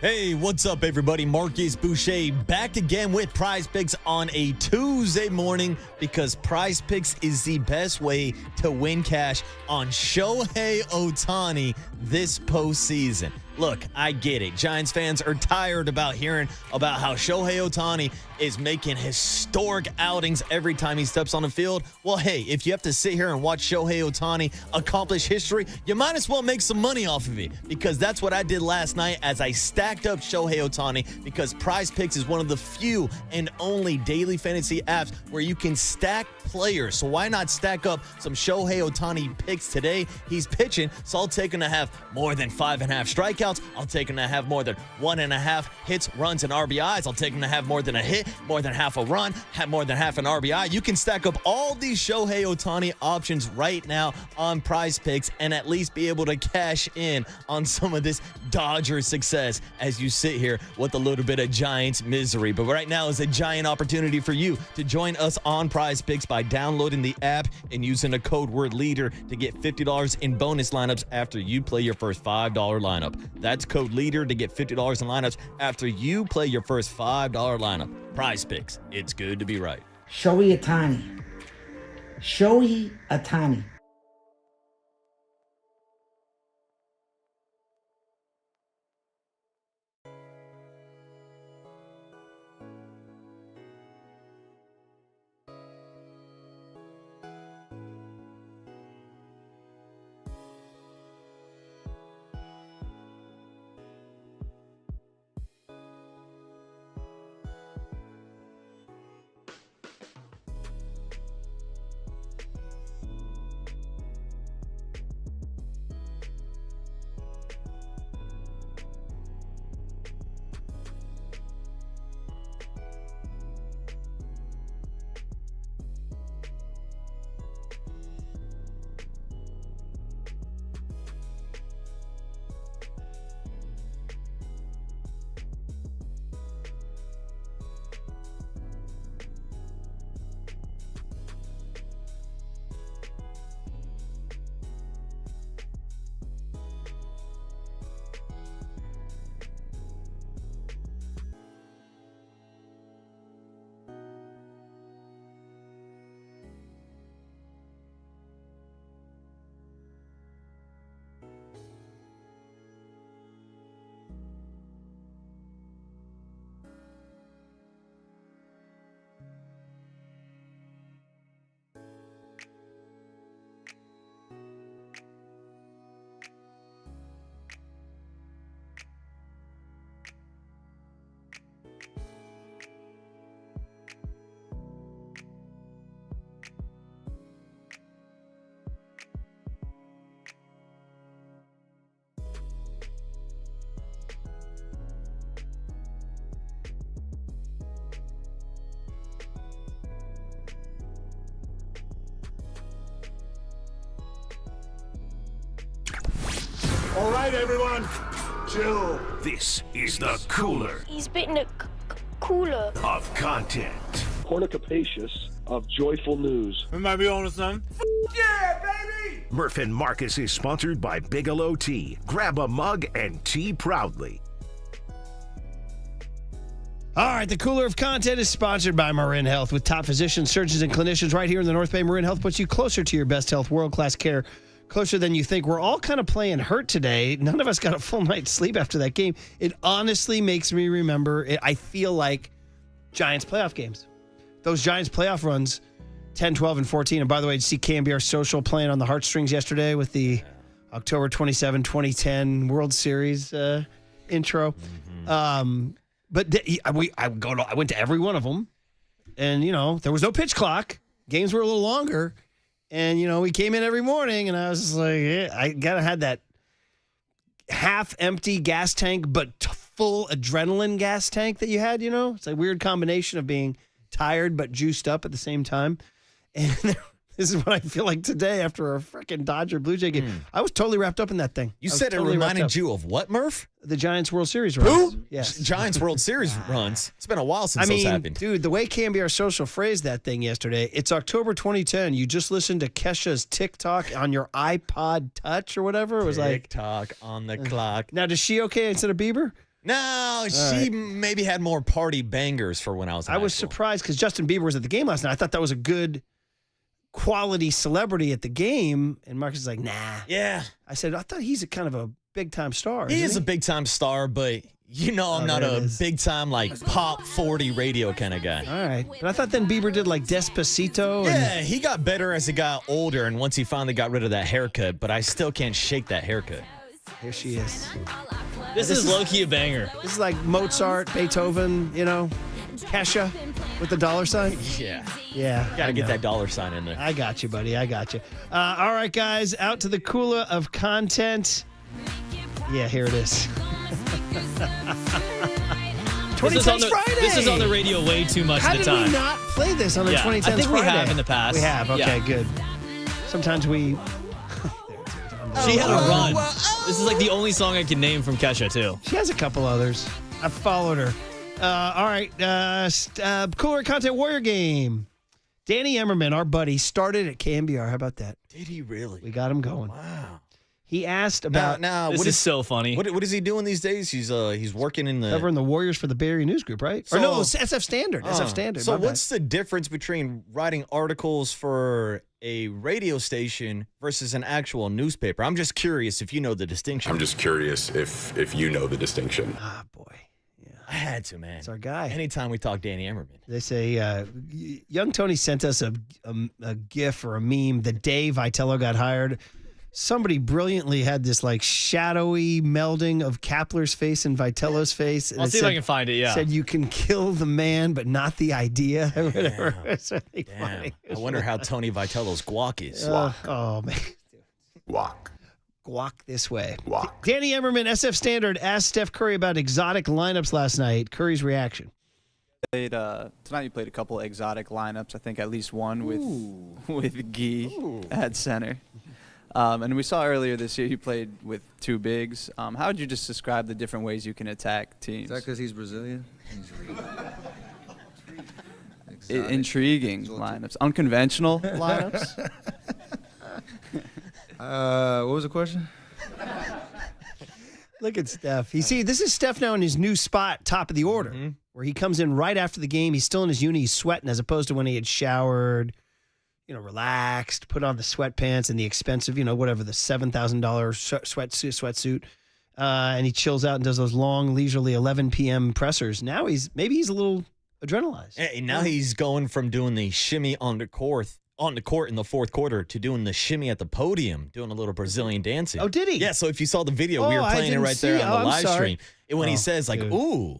Hey, what's up, everybody? Marcus Boucher back again with Prize Picks on a Tuesday morning because Prize Picks is the best way to win cash on Shohei Ohtani this postseason. Look, I get it. Giants fans are tired about hearing about how Shohei Ohtani is making historic outings every time he steps on the field. Well, hey, if you have to sit here and watch Shohei Ohtani accomplish history, you might as well make some money off of it because that's what I did last night as I stacked up Shohei Ohtani because Prize Picks is one of the few and only daily fantasy apps where you can stack players. So why not stack up some Shohei Ohtani picks today? He's pitching, so I'll take him to have more than 5.5 strikeouts strikeouts. I'll take him to have more than 1.5 hits, runs, and RBIs. I'll take him to have more than a hit, more than half a run, have more than half an RBI. You can stack up all these Shohei Ohtani options right now on Prize Picks and at least be able to cash in on some of this Dodgers success as you sit here with a little bit of Giants misery. But right now is a giant opportunity for you to join us on Prize Picks by downloading the app and using the code word leader to get $50 in bonus lineups after you play your first $5 lineup. That's code leader to get $50 in lineups after you play your first $5 lineup. Prize Picks. It's good to be right. Shohei Ohtani. Shohei Ohtani. All right, everyone, chill. This is the cooler. He's bitten a cooler of content. Cornucopacious of joyful news. We might be on to something. Yeah, baby! Murph and Marcus is sponsored by Bigelow Tea. Grab a mug and tea proudly. All right, the Cooler of Content is sponsored by Marin Health. With top physicians, surgeons, and clinicians right here in the North Bay, Marin Health puts you closer to your best health, world-class care, closer than you think. We're all kind of playing hurt today. None of us got a full night's sleep after that game. It honestly makes me remember, I feel like Giants playoff games. Those Giants playoff runs, 10, 12, and 14. And by the way, did you see KNBR Social playing on the heartstrings yesterday with the October 27, 2010 World Series intro? Mm-hmm. But I went to every one of them, and, there was no pitch clock. Games were a little longer. And, we came in every morning, and I was just like, I got to have that half-empty gas tank, but full adrenaline gas tank that you had, It's a weird combination of being tired but juiced up at the same time. And this is what I feel like today after a freaking Dodger Blue Jay game. I was totally wrapped up in that thing. You said totally it reminded you of what, Murph? The Giants World Series runs. Who? Yes. Giants World Series runs. It's been a while since those happened. Dude, the way KNBR Social phrased that thing yesterday, it's October 2010. You just listened to Kesha's TikTok on your iPod Touch or whatever. It was TikTok on the clock. Now, does she okay instead of Bieber? No, she maybe had more party bangers for when I was in high was school. Surprised because Justin Bieber was at the game last night. I thought that was a good quality celebrity at the game. And Marcus is like, nah. Yeah. I said, I thought he's a kind of a big-time star. He is a big-time star, but I'm not a big-time, pop 40 radio kind of guy. All right. But I thought then Bieber did, Despacito. Yeah, he got better as he got older and once he finally got rid of that haircut, but I still can't shake that haircut. Here she is. This is low-key a banger. This is like Mozart, Beethoven, Kesha with the dollar sign. Yeah. Yeah. Got to get that dollar sign in there. I got you, buddy. I got you. All right, guys, out to the cooler of content. Yeah, here it is. 2010 Friday. This is on the radio way too much How of the did time. we not play this on the 2010 I think Friday? we have in the past. We have. Okay, good. Sometimes we. She had a run. This is like the only song I can name from Kesha, too. She has a couple others. I've followed her. All right. Cooler Content Warrior game. Danny Emmerman, our buddy, started at KNBR. How about that? Did he really? We got him going. Wow. He asked about. This is so funny. What is he doing these days? He's working in the covering the Warriors for the Bay Area News Group, right? Or no, it's SF Standard. SF Standard. So what's the difference between writing articles for a radio station versus an actual newspaper? I'm just curious if you know the distinction. I'm just curious if you know the distinction. Ah, boy. I had to, man. It's our guy. Anytime we talk Danny Emmerman. They say, young Tony sent us a GIF or a meme the day Vitello got hired. Somebody brilliantly had this like shadowy melding of Kapler's face and Vitello's face. I'll see if I can find it, yeah. Said you can kill the man, but not the idea. Or whatever. It's really funny. I wonder how Tony Vitello's guac is. Oh, man. Guac this way. Danny Emmerman, SF Standard, asked Steph Curry about exotic lineups last night. Curry's reaction. Tonight you played a couple exotic lineups. I think at least one with Guy at center. And we saw earlier this year you played with two bigs. How would you just describe the different ways you can attack teams? Is that because he's Brazilian? Intriguing lineups. Unconventional lineups. What was the question? Look at Steph. You see, this is Steph now in his new spot, top of the order, where he comes in right after the game. He's still in his uni. He's sweating as opposed to when he had showered, relaxed, put on the sweatpants and the expensive, whatever, the $7,000 sweatsuit. And he chills out and does those long, leisurely 11 p.m. pressers. Now he's a little adrenalized. And now he's going from doing the shimmy on the court in the fourth quarter to doing the shimmy at the podium, doing a little Brazilian dancing. Oh, did he? Yeah, so if you saw the video, we were playing it right there on the live stream. And when he says, ooh,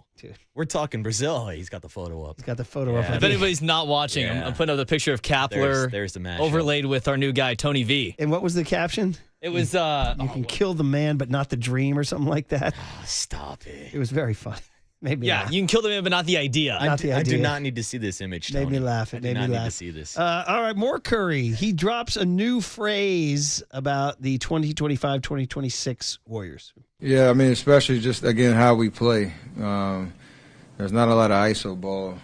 we're talking Brazil, he's got the photo up. He's got the photo up. If anybody's not watching, I'm putting up the picture of Kapler there's the match overlaid with our new guy, Tony V. And what was the caption? It was... you can kill the man, but not the dream or something like that. Oh, stop it. It was very funny. Maybe you can kill the man, but not the idea. I do not need to see this image, Tony. Made me laugh. It made me laugh. Need to see this. All right, more Curry. He drops a new phrase about the 2025-2026 Warriors. Yeah, I mean, especially just, again, how we play. There's not a lot of ISO ball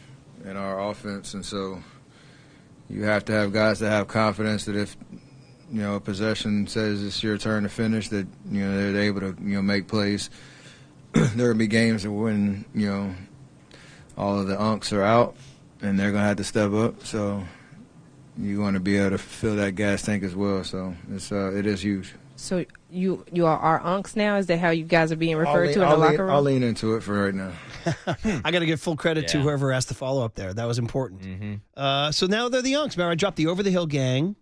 in our offense, and so you have to have guys that have confidence that if, a possession says it's your turn to finish, that, they're able to, make plays. There will be games when, all of the unks are out, and they're going to have to step up. So you want to be able to fill that gas tank as well. So it is huge. So you are our unks now? Is that how you guys are being referred to in the locker room? I'll lean into it for right now. I got to give full credit to whoever asked the follow-up there. That was important. So now they're the unks. Remember, I dropped the Over-the-Hill Gang,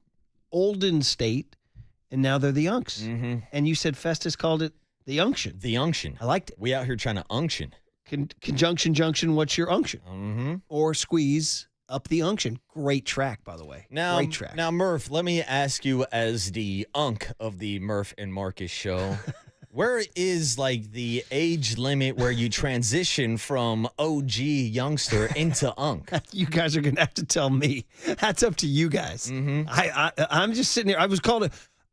Olden State, and now they're the unks. And you said Festus called it the unction. The unction. I liked it. We out here trying to unction. Conjunction, junction, what's your unction? Or squeeze up the unction. Great track, by the way. Great track. Now, Murph, let me ask you as the unk of the Murph and Marcus show, where is like the age limit where you transition from OG youngster into unk? You guys are going to have to tell me. That's up to you guys. I'm just sitting here. I was called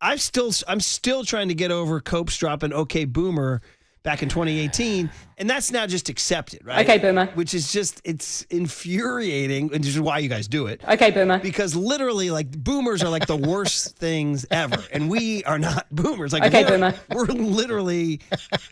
I'm still trying to get over Copes dropping OK Boomer back in 2018, and that's now just accepted, right? Okay, Boomer. Which is it's infuriating, and this is why you guys do it. Okay, Boomer. Because literally, like, boomers are like the worst things ever, and we are not boomers. Like, okay, Boomer. We're literally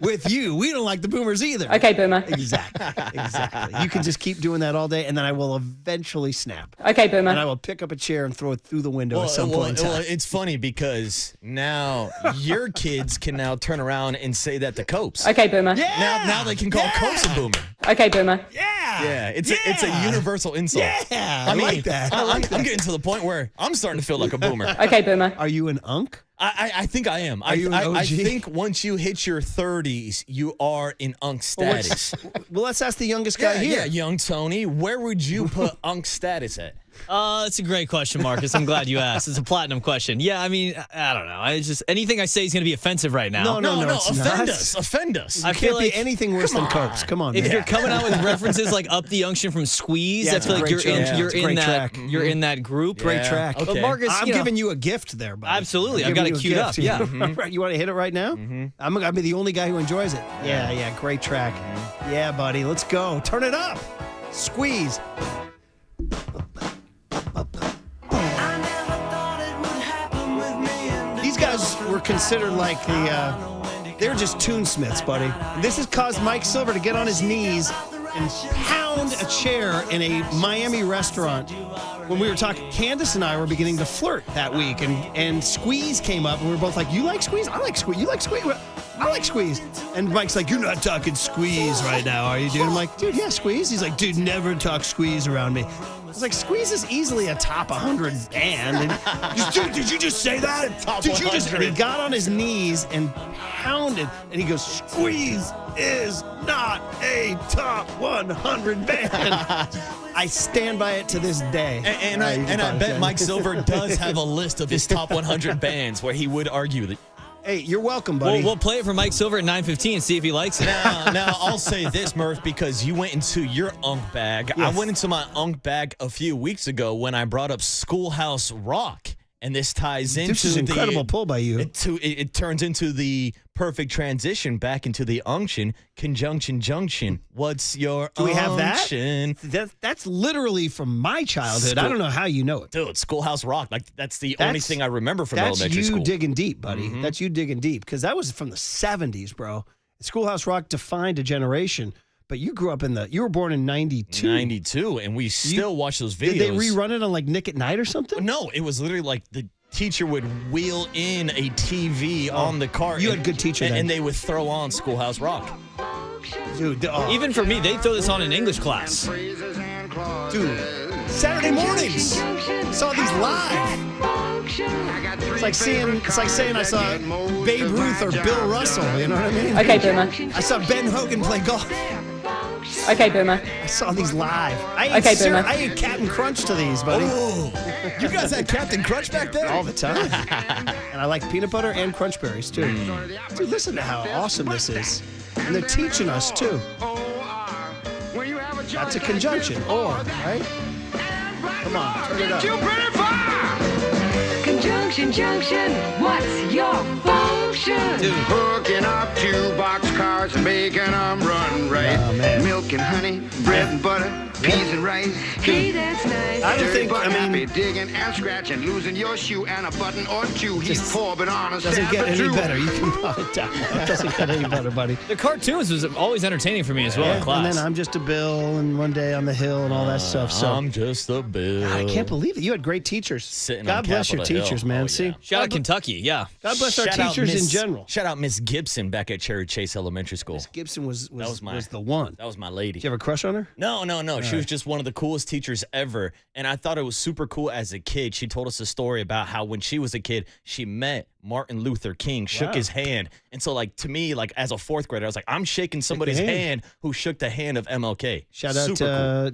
with you. We don't like the boomers either. Okay, Boomer. Exactly. You can just keep doing that all day, and then I will eventually snap. Okay, Boomer. And I will pick up a chair and throw it through the window at some point in time. Well, it's funny because now your kids can now turn around and say that to Copes. Okay, Boomer. Yeah. Now they can call Copes a boomer. Okay, Boomer. Yeah, it's a universal insult. Yeah, I mean, like that. I'm getting to the point where I'm starting to feel like a boomer. Okay, Boomer. Are you an unk? I think I am. Are you an OG? I think once you hit your 30s, you are in unk status. Well, let's ask the youngest guy here. Yeah, young Tony. Where would you put unk status at? It's a great question, Marcus. I'm glad you asked. It's a platinum question. Yeah, I mean, I don't know. I just anything I say is going to be offensive right now. No, Offend us. I feel like anything worse than Cokes. Come on, if man. you're coming out with references like "Up the Unction" from Squeeze, Yeah, I feel like you're in that track. you're in that group. Great track. Okay. But Marcus, I'm giving you a gift there, buddy. Absolutely, I'm I've got it giving queued you a up. gift. Yeah. You want to hit it right now? I'm gonna be the only guy who enjoys it. Yeah. Great track. Yeah, buddy. Let's go. Turn it up. Squeeze. These guys were considered like they were just tunesmiths, buddy. This has caused Mike Silver to get on his knees and pound a chair in a Miami restaurant. When we were talking, Candace and I were beginning to flirt that week, and Squeeze came up, and we were both like, "You like Squeeze? I like Squeeze. You like Squeeze? I like Squeeze." And Mike's like, "You're not talking Squeeze right now, are you, dude?" I'm like, "Dude, yeah, Squeeze." He's like, "Dude, never talk Squeeze around me." I was like, Squeeze is easily a top 100 band. And dude, did you just say that? Top Did you 100. And he got on his knees and pounded, and he goes, "Squeeze is not a top 100 band." I stand by it to this day. And I bet Mike Silver does have a list of his top 100 bands where he would argue that. Hey, you're welcome, buddy. We'll play it for Mike Silver at 9:15 and see if he likes it. Now I'll say this, Murph, because you went into your unk bag. Yes. I went into my unk bag a few weeks ago when I brought up Schoolhouse Rock. And this ties into This is an incredible pull by you. It turns into the perfect transition back into the unction, conjunction, junction. What's your Do we have unction? That's literally from my childhood. I don't know how you know it. Dude, Schoolhouse Rock. Like that's the only thing I remember from elementary That's school. you digging deep, buddy. That's you digging deep. Because that was from the 70s, bro. Schoolhouse Rock defined a generation. But you grew up you were born in 92. 92, and we still watch those videos. Did they rerun it on like Nick at Night or something? No, it was literally like the teacher would wheel in a TV on the car. You had good teacher then. And they would throw on Schoolhouse Rock. Dude, Even for me, they throw this on in English class. Dude, Saturday mornings. Saw these live. It's like saying I saw Babe Ruth or Bill Russell. You know what I mean? Okay, Boomer. I saw Ben Hogan play golf. Okay, Boomer. I saw these live. I ate Captain Crunch to these, buddy. Oh, you guys had Captain Crunch back there? All the time. And I like peanut butter and Crunch Berries, too. Dude, listen to how awesome this is. And they're teaching us, too. That's a conjunction. Or, right? Come on, turn it up. Conjunction, junction, what's your function? Dude. Hooking up two boxcars and making them run right. Oh, man. Milk and honey, bread and butter, peas and rice. Hey, that's nice. I don't think, happy digging and scratching, losing your shoe and a button or two. He's poor but honest. Doesn't get any better. You can put it down. It doesn't get any better, buddy. The cartoons was always entertaining for me as well in class. And then I'm just a Bill, and one day on the hill, and all that stuff. So I'm just a Bill. God, I can't believe it. You had great teachers. Sitting God on bless your Capitol teachers, Hill. man. Oh, See, yeah. Shout out Kentucky, yeah. God bless our Shout out teachers in Miss- general. Shout out Miss Gibson back at Cherry Chase Elementary School. Miss Gibson was That was the one. That was my lady. Did you have a crush on her? No. She was just one of the coolest teachers ever. And I thought it was super cool as a kid. She told us a story about how when she was a kid, she met Martin Luther King, shook his hand. And so, like, to me, like, as a fourth grader, I was like, I'm shaking somebody's hand who shook the hand of MLK. Shout out to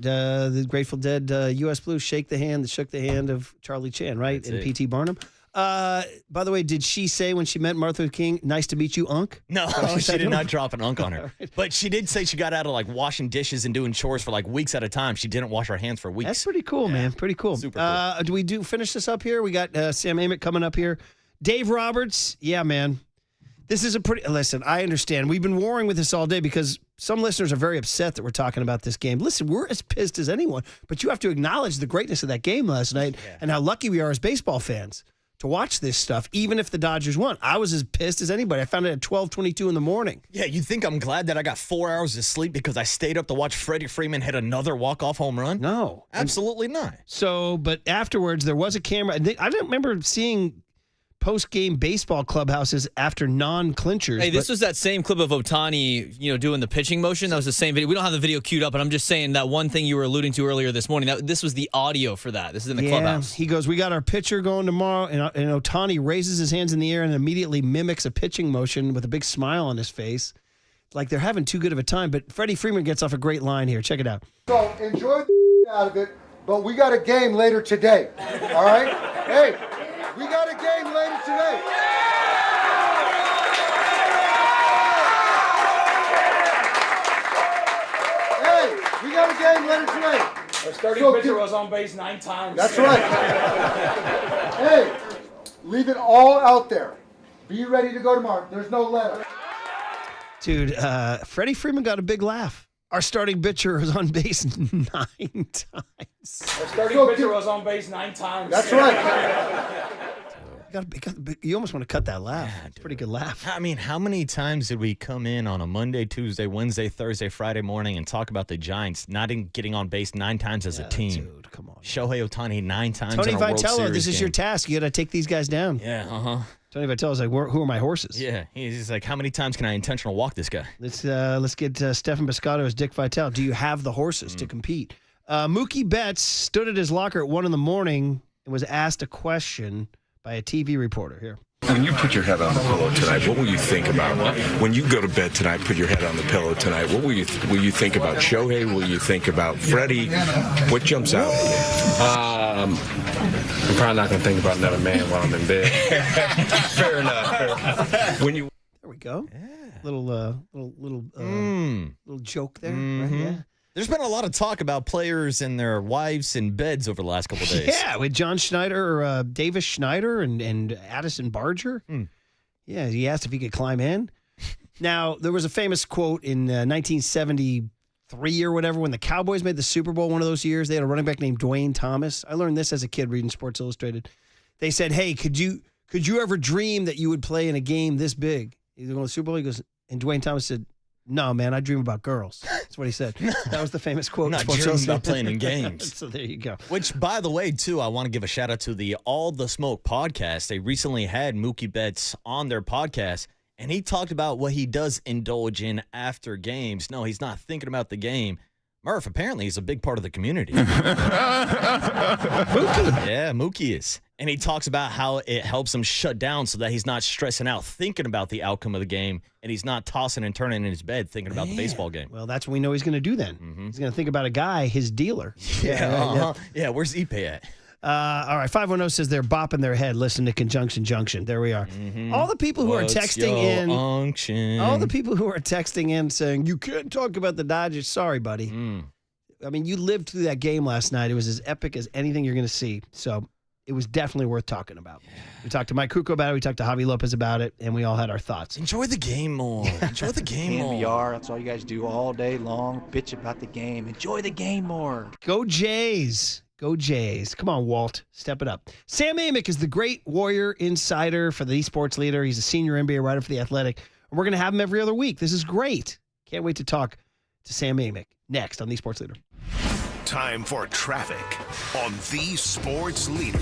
the Grateful Dead U.S. Blues. Shake the hand that shook the hand of Charlie Chan, right? That's and it. P.T. Barnum. By the way, did she say when she met Martin Luther King, "Nice to meet you, Unc"? No, Oh, she did not drop an unk on her. But she did say she got out of like washing dishes and doing chores for like weeks at a time. She didn't wash her hands for weeks. That's pretty cool, man. Pretty cool. Super cool. Do we finish this up here? We got Sam Amick coming up here. Dave Roberts. Yeah, man. This is listen, I understand. We've been warring with this all day because some listeners are very upset that we're talking about this game. Listen, we're as pissed as anyone, but you have to acknowledge the greatness of that game last night and how lucky we are as baseball fans to watch this stuff, even if the Dodgers won. I was as pissed as anybody. I found it at 12:22 in the morning. Yeah, you think I'm glad that I got 4 hours of sleep because I stayed up to watch Freddie Freeman hit another walk-off home run? No. Absolutely not. So, but afterwards, there was a camera. I don't remember seeing post-game baseball clubhouses after non-clinchers. Hey, this was that same clip of Ohtani, doing the pitching motion. That was the same video. We don't have the video queued up, but I'm just saying that one thing you were alluding to earlier this morning. This was the audio for that. This is in the clubhouse. He goes, "We got our pitcher going tomorrow," and Ohtani raises his hands in the air and immediately mimics a pitching motion with a big smile on his face. Like they're having too good of a time. But Freddie Freeman gets off a great line here. Check it out. So enjoy the out of it. but we got a game later today. All right? Hey, we got a game later today. Hey, we got a game later today. Our starting pitcher was on base 9 times. That's right. Hey, leave it all out there. Be ready to go tomorrow. There's no let up. Dude, Freddie Freeman got a big laugh. Our starting pitcher was on base 9 times. Our starting pitcher was on base 9 times. That's right. You almost want to cut that laugh. It's a pretty good laugh. I mean, how many times did we come in on a Monday, Tuesday, Wednesday, Thursday, Friday morning and talk about the Giants not getting on base 9 times as a team? Dude, come on. Shohei Ohtani 9 times Tony in a World Vitello, Series this is game. your task. You got to take these guys down. Yeah, Tony Vitello's like, who are my horses? Yeah, he's like, how many times can I intentional walk this guy? Let's get Stephen Piscotto as Dick Vitale. Do you have the horses to compete? Mookie Betts stood at his locker at 1 a.m. and was asked a question by a TV reporter. Here. When you put your head on the pillow tonight, what will you think about? When you go to bed tonight, put your head on the pillow tonight, what will you think about Shohei? Will you think about Freddie? What jumps out at you? I'm probably not going to think about another man while I'm in bed. Fair enough. There we go. Yeah. Little joke there. Right? Yeah. There's been a lot of talk about players and their wives in beds over the last couple of days. Yeah, with John Schneider, Davis Schneider, and Addison Barger. Yeah, he asked if he could climb in. Now, there was a famous quote in 1973 or whatever when the Cowboys made the Super Bowl one of those years. They had a running back named Dwayne Thomas. I learned this as a kid reading Sports Illustrated. They said, hey, could you ever dream that you would play in a game this big? You go to the Super Bowl? He goes, and Dwayne Thomas said, no, man, I dream about girls. That's what he said. That was the famous quote. Not dreaming about playing in games. So there you go. Which, by the way, too, I want to give a shout out to the All the Smoke podcast. They recently had Mookie Betts on their podcast, and he talked about what he does indulge in after games. No, he's not thinking about the game. Murph, apparently, he's a big part of the community. Mookie. Yeah, Mookie is. And he talks about how it helps him shut down so that he's not stressing out thinking about the outcome of the game, and he's not tossing and turning in his bed thinking about the baseball game. Well, that's what we know he's going to do then. He's going to think about a guy, his dealer. Yeah, where's Ipe at? All right, 510 says they're bopping their head. Listen to Conjunction Junction. There we are. All the people who are texting in. All the people who are texting in saying, you can't talk about the Dodgers. Sorry, buddy. I mean, you lived through that game last night. It was as epic as anything you're going to see. So it was definitely worth talking about. We talked to Mike Kuko about it. We talked to Javi Lopez about it, and we all had our thoughts. Enjoy the game more. Enjoy the game more. KNBR, that's all you guys do all day long. Bitch about the game. Enjoy the game more. Go Jays. Go Jays. Come on, Walt. Step it up. Sam Amick is the great Warrior insider for the eSports Leader. He's a senior NBA writer for The Athletic. And we're going to have him every other week. This is great. Can't wait to talk to Sam Amick next on the eSports Leader. Time for traffic on the Sports Leader.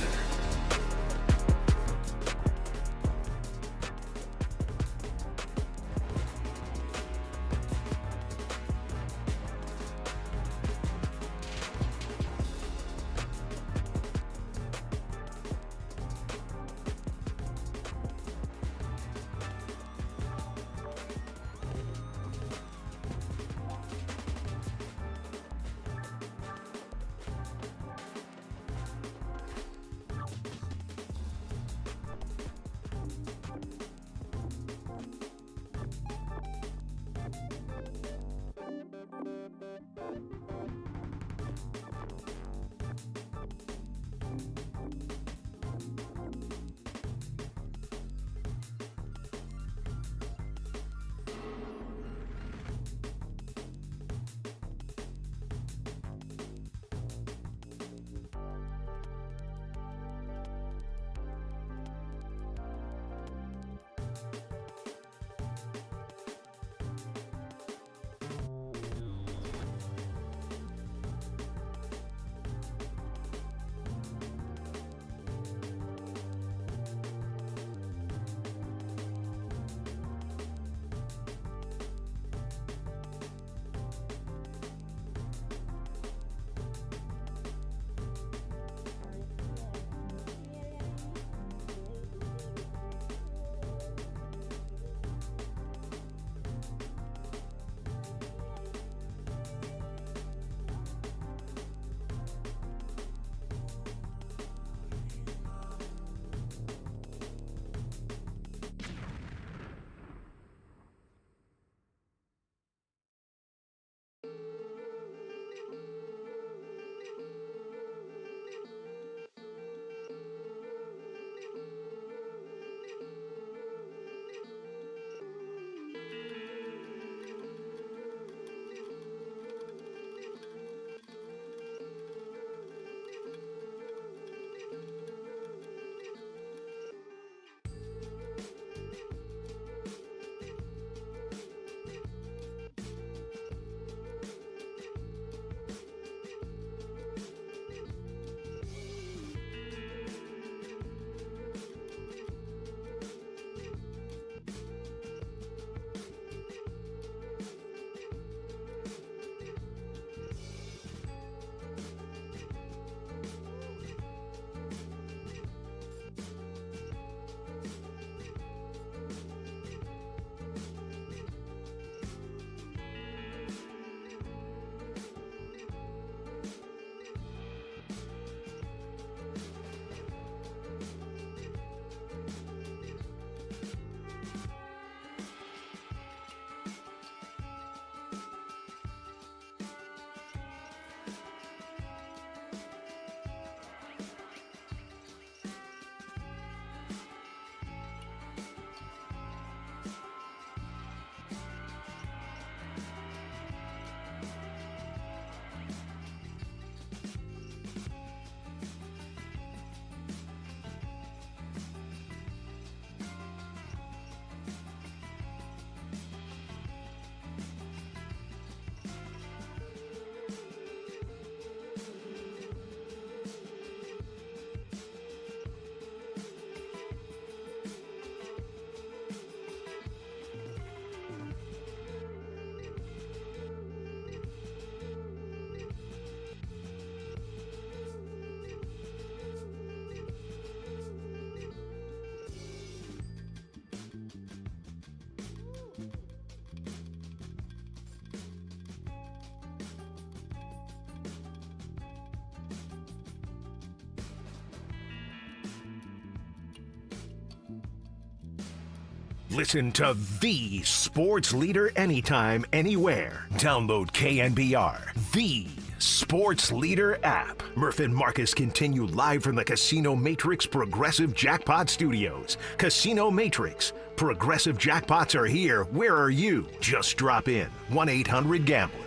Listen to the sports leader anytime, anywhere. Download KNBR, the sports leader app. Murph and Marcus continue live from the Casino Matrix Progressive Jackpot Studios. Casino Matrix. Progressive jackpots are here. Where are you? Just drop in. 1-800-GAMBLER.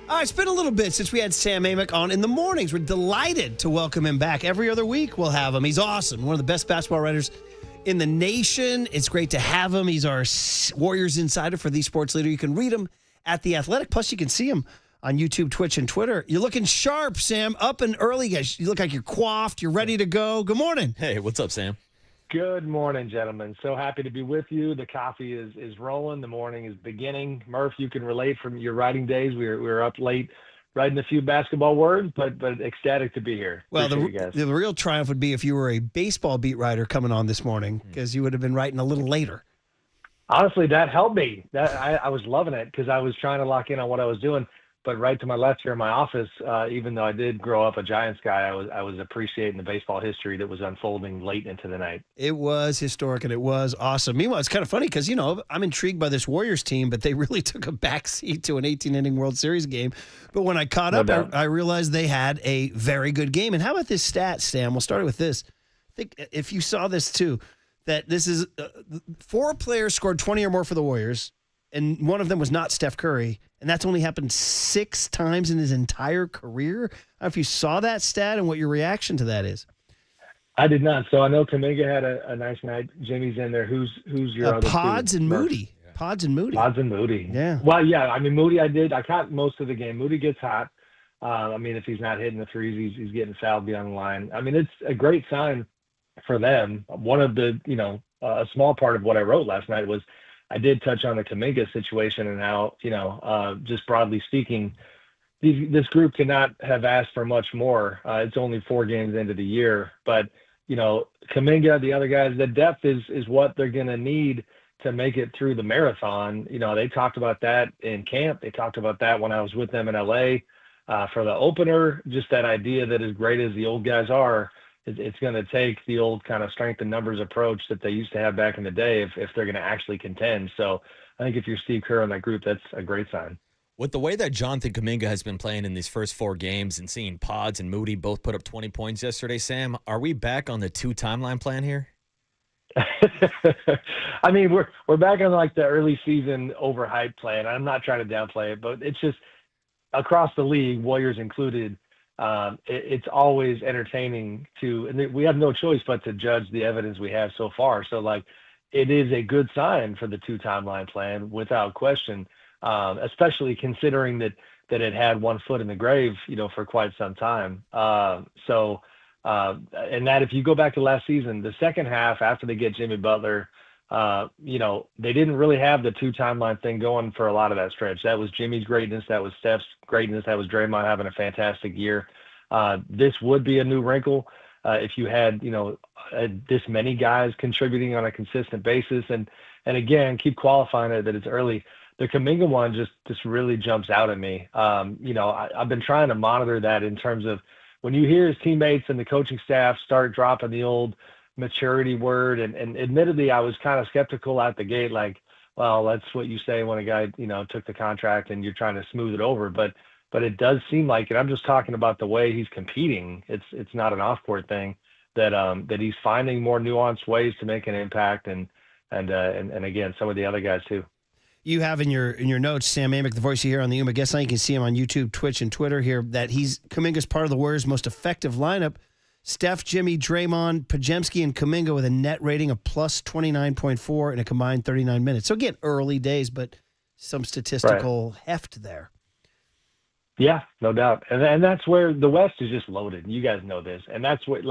All right, it's been a little bit since we had Sam Amick on in the mornings. We're delighted to welcome him back. Every other week we'll have him. He's awesome. One of the best basketball writers in the nation. It's great to have him. He's our Warriors insider for The Sports Leader. You can read him at The Athletic. Plus, you can see him on YouTube, Twitch, and Twitter. You're looking sharp, Sam. Up and early, guys. You look like you're coiffed. You're ready to go. Good morning. Hey, what's up, Sam? Good morning, gentlemen. So happy to be with you. The coffee is rolling. The morning is beginning. Murph, you can relate from your writing days. We were up late writing a few basketball words, but ecstatic to be here. Well, Appreciate the real triumph would be if you were a baseball beat writer coming on this morning, because you would have been writing a little later. Honestly, that helped me. I was loving it because I was trying to lock in on what I was doing. But right to my left here in my office, even though I did grow up a Giants guy, I was appreciating the baseball history that was unfolding late into the night. It was historic, and it was awesome. Meanwhile, it's kind of funny because, I'm intrigued by this Warriors team, but they really took a backseat to an 18-inning World Series game. But when I caught up, I realized they had a very good game. And how about this stat, Sam? We'll start with this. I think if you saw this, too, that this is 4 players scored 20 or more for the Warriors, and one of them was not Steph Curry, and that's only happened 6 times in his entire career. I don't know if you saw that stat and what your reaction to that is. I did not. So I know Kuminga had a nice night. Jimmy's in there. Who's your other Pods two? and Moody. Yeah. Pods and Moody. Pods and Moody. Yeah. Well, yeah. I mean, Moody, I caught most of the game. Moody gets hot. If he's not hitting the threes, he's getting fouled beyond the line. I mean, it's a great sign for them. One of the, a small part of what I wrote last night was I did touch on the Kuminga situation and how, just broadly speaking, this group cannot have asked for much more. It's only 4 games into the year, but Kuminga, the other guys, the depth is what they're going to need to make it through the marathon. They talked about that in camp. They talked about that when I was with them in LA for the opener, just that idea that as great as the old guys are, it's going to take the old kind of strength and numbers approach that they used to have back in the day if they're going to actually contend. So I think if you're Steve Kerr in that group, that's a great sign. With the way that Jonathan Kuminga has been playing in these first 4 games and seeing Pods and Moody both put up 20 points yesterday, Sam, are we back on the 2 timeline plan here? I mean, we're back on like the early season overhyped plan. I'm not trying to downplay it, but it's just across the league, Warriors included, it's always entertaining and we have no choice but to judge the evidence we have so far. So it is a good sign for the 2 timeline plan without question, especially considering that it had one foot in the grave, for quite some time. And that if you go back to last season, the second half after they get Jimmy Butler, they didn't really have the 2 timeline thing going for a lot of that stretch. That was Jimmy's greatness. That was Steph's greatness. That was Draymond having a fantastic year. This would be a new wrinkle if you had, this many guys contributing on a consistent basis. And again, keep qualifying it that it's early. The Kuminga one just really jumps out at me. I've been trying to monitor that in terms of when you hear his teammates and the coaching staff start dropping the old maturity word, and admittedly, I was kind of skeptical out the gate, like, well, that's what you say when a guy, took the contract and you're trying to smooth it over. But it does seem like, and I'm just talking about the way he's competing. It's not an off-court thing that he's finding more nuanced ways to make an impact, and again, some of the other guys too. You have in your notes, Sam Amick, the voice you hear on the Uma Guest Line. You can see him on YouTube, Twitch, and Twitter here, that Kuminga's part of the Warriors' most effective lineup. Steph, Jimmy, Draymond, Podziemski, and Kuminga with a net rating of plus 29.4 in a combined 39 minutes. So again, early days, but some statistical heft there. Yeah, no doubt. And that's where the West is just loaded. You guys know this. And that's what,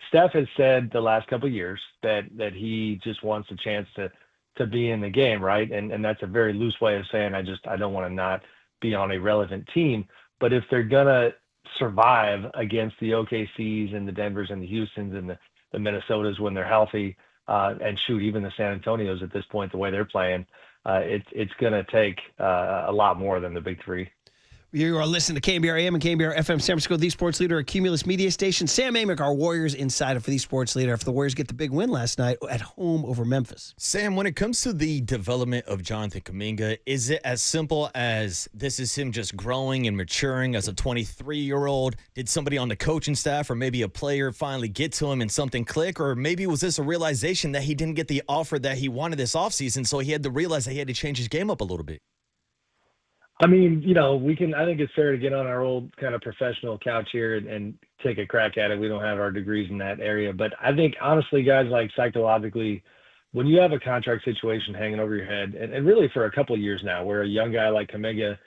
Steph has said the last couple of years that he just wants a chance to be in the game, right? And that's a very loose way of saying I don't want to not be on a relevant team. But if they're going to survive against the OKCs and the Denvers and the Houstons and the Minnesotas when they're healthy, and shoot, even the San Antonios at this point, the way they're playing, it's going to take a lot more than the big 3. You are listening to KNBR AM and KNBR FM San Francisco, the sports leader, a Cumulus media station. Sam Amick, our Warriors insider for the sports leader, after the Warriors get the big win last night at home over Memphis. Sam, when it comes to the development of Jonathan Kuminga, is it as simple as this is him just growing and maturing as a 23-year-old? Did somebody on the coaching staff or maybe a player finally get to him and something click? Or maybe was this a realization that he didn't get the offer that he wanted this offseason, so he had to realize that he had to change his game up a little bit? I mean, I think it's fair to get on our old kind of professional couch here and take a crack at it. We don't have our degrees in that area. But I think, honestly, guys, like psychologically, when you have a contract situation hanging over your head, and really for a couple of years now, where a young guy like Kuminga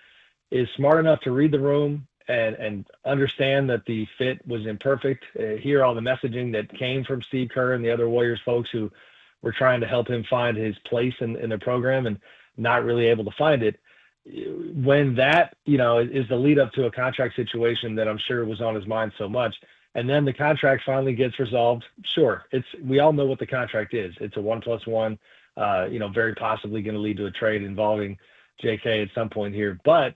is smart enough to read the room and understand that the fit was imperfect, hear all the messaging that came from Steve Kerr and the other Warriors folks who were trying to help him find his place in the program and not really able to find it. When that, is the lead up to a contract situation that I'm sure was on his mind so much, and then the contract finally gets resolved, sure, we all know what the contract is. It's a 1+1, very possibly going to lead to a trade involving JK at some point here. But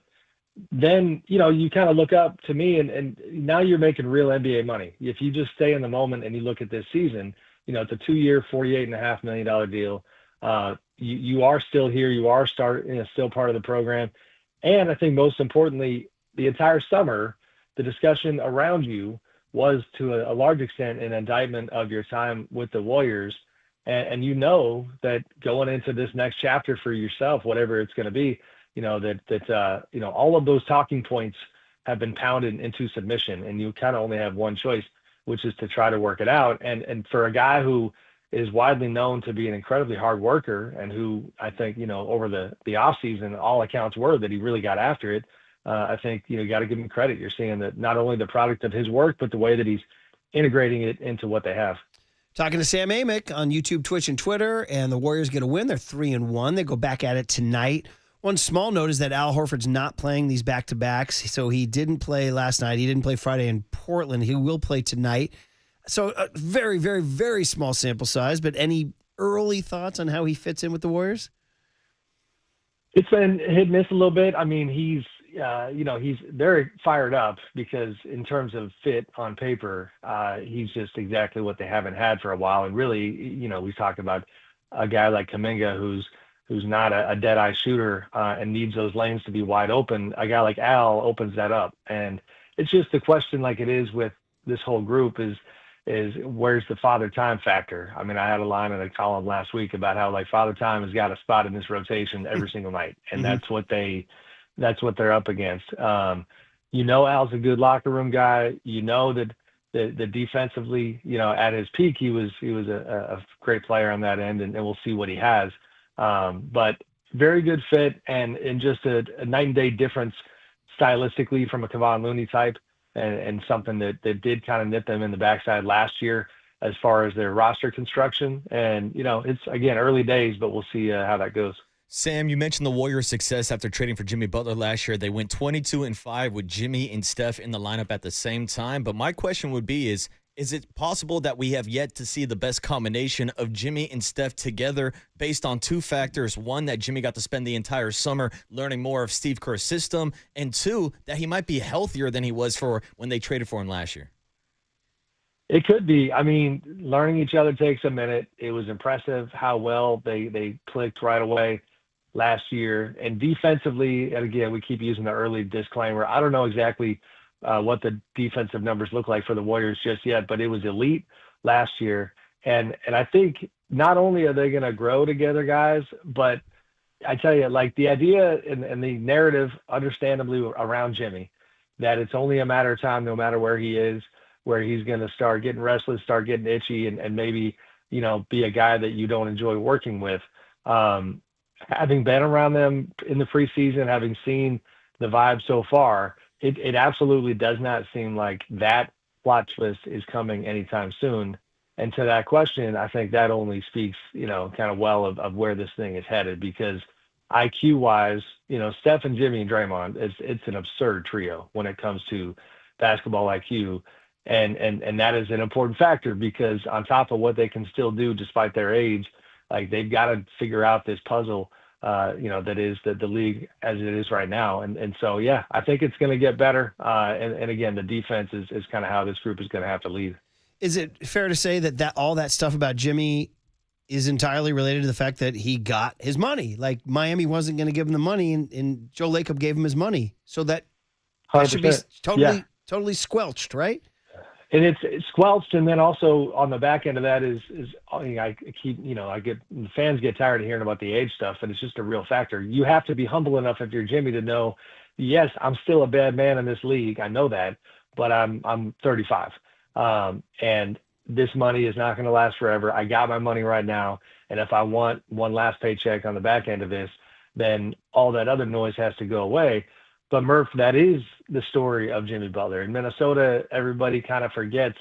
then, you kind of look up to me and now you're making real NBA money. If you just stay in the moment and you look at this season, it's a 2-year, $48.5 million deal. You are still here. You are still part of the program. And I think most importantly, the entire summer, the discussion around you was to a large extent an indictment of your time with the Warriors. And that going into this next chapter for yourself, whatever it's going to be, all of those talking points have been pounded into submission, and you kind of only have one choice, which is to try to work it out. And for a guy who is widely known to be an incredibly hard worker and who I think, over the off season, all accounts were that he really got after it. I think, you got to give him credit. You're seeing that not only the product of his work, but the way that he's integrating it into what they have. Talking to Sam Amick on YouTube, Twitch, and Twitter, and the Warriors get a win. They're 3-1. They go back at it tonight. One small note is that Al Horford's not playing these back-to-backs, so he didn't play last night. He didn't play Friday in Portland. He will play tonight. So a very, very, very small sample size, but any early thoughts on how he fits in with the Warriors? It's been hit and miss a little bit. I mean, he's very fired up because in terms of fit on paper, he's just exactly what they haven't had for a while. And really, we talk about a guy like Kuminga who's not a dead-eye shooter and needs those lanes to be wide open. A guy like Al opens that up. And it's just the question, like it is with this whole group, is where's the Father Time factor? I mean, I had a line in a column last week about how like Father Time has got a spot in this rotation every single night. And that's what they're up against. Al's a good locker room guy. That the defensively, at his peak, he was a great player on that end, and we'll see what he has. But very good fit and just a night and day difference stylistically from a Kevon Looney type, and something that did kind of nip them in the backside last year as far as their roster construction. And, it's, again, early days, but we'll see how that goes. Sam, you mentioned the Warriors' success after trading for Jimmy Butler last year. They went 22-5 with Jimmy and Steph in the lineup at the same time. But my question would be is it possible that we have yet to see the best combination of Jimmy and Steph together based on two factors? One, that Jimmy got to spend the entire summer learning more of Steve Kerr's system, and two, that he might be healthier than he was for when they traded for him last year. It could be. I mean, learning each other takes a minute. It was impressive how well they clicked right away last year. And defensively, and again, we keep using the early disclaimer, I don't know exactly what the defensive numbers look like for the Warriors just yet, but it was elite last year. And I think not only are they going to grow together, guys, but I tell you, like the idea and the narrative, understandably, around Jimmy, that it's only a matter of time, no matter where he is, where he's going to start getting restless, start getting itchy, and maybe, be a guy that you don't enjoy working with. Having been around them in the preseason, having seen the vibe so far, it absolutely does not seem like that plot twist is coming anytime soon. And to that question, I think that only speaks, kind of well of where this thing is headed, because IQ-wise, Steph and Jimmy and Draymond, it's an absurd trio when it comes to basketball IQ. And that is an important factor, because on top of what they can still do despite their age, like they've got to figure out this puzzle that is the league as it is right now. And so, yeah, I think it's going to get better. And again, the defense is kind of how this group is going to have to lead. Is it fair to say that all that stuff about Jimmy is entirely related to the fact that he got his money? Like Miami wasn't going to give him the money, and Joe Lacob gave him his money, so that should be totally squelched, right? And it's squelched, and then also on the back end of that is I keep the fans get tired of hearing about the age stuff, and it's just a real factor. You have to be humble enough if you're Jimmy to know, yes, I'm still a bad man in this league. I know that, but I'm 35, and this money is not going to last forever. I got my money right now, and if I want one last paycheck on the back end of this, then all that other noise has to go away. But Murph, that is the story of Jimmy Butler. In Minnesota, everybody kind of forgets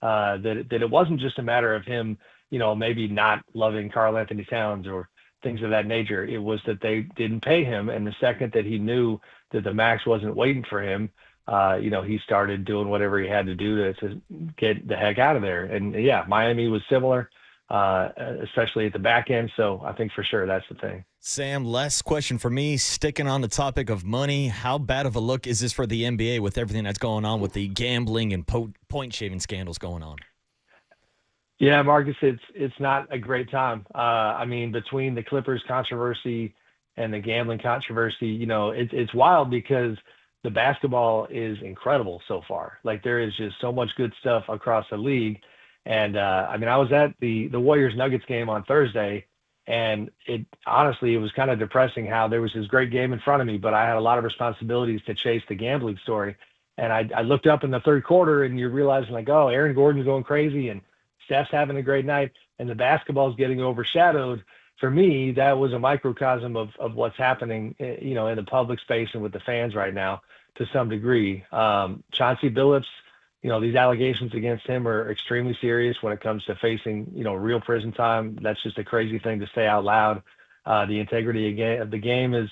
that it wasn't just a matter of him, maybe not loving Karl Anthony Towns or things of that nature. It was that they didn't pay him, and the second that he knew that the max wasn't waiting for him, he started doing whatever he had to do to get the heck out of there. And yeah, Miami was similar, especially at the back end. So I think for sure that's the thing. Sam, last question for me, sticking on the topic of money. How bad of a look is this for the NBA with everything that's going on with the gambling and point shaving scandals going on? Yeah, Marcus, it's not a great time. Between the Clippers controversy and the gambling controversy, it's wild because the basketball is incredible so far. Like there is just so much good stuff across the league. And I was at the Warriors Nuggets game on Thursday, and it was kind of depressing how there was this great game in front of me, but I had a lot of responsibilities to chase the gambling story. And I looked up in the third quarter, and you're realizing like, oh, Aaron Gordon's going crazy and Steph's having a great night, and the basketball's getting overshadowed. For me, that was a microcosm of what's happening, in the public space and with the fans right now to some degree. Chauncey Billups, these allegations against him are extremely serious when it comes to facing, real prison time. That's just a crazy thing to say out loud. The integrity of the game is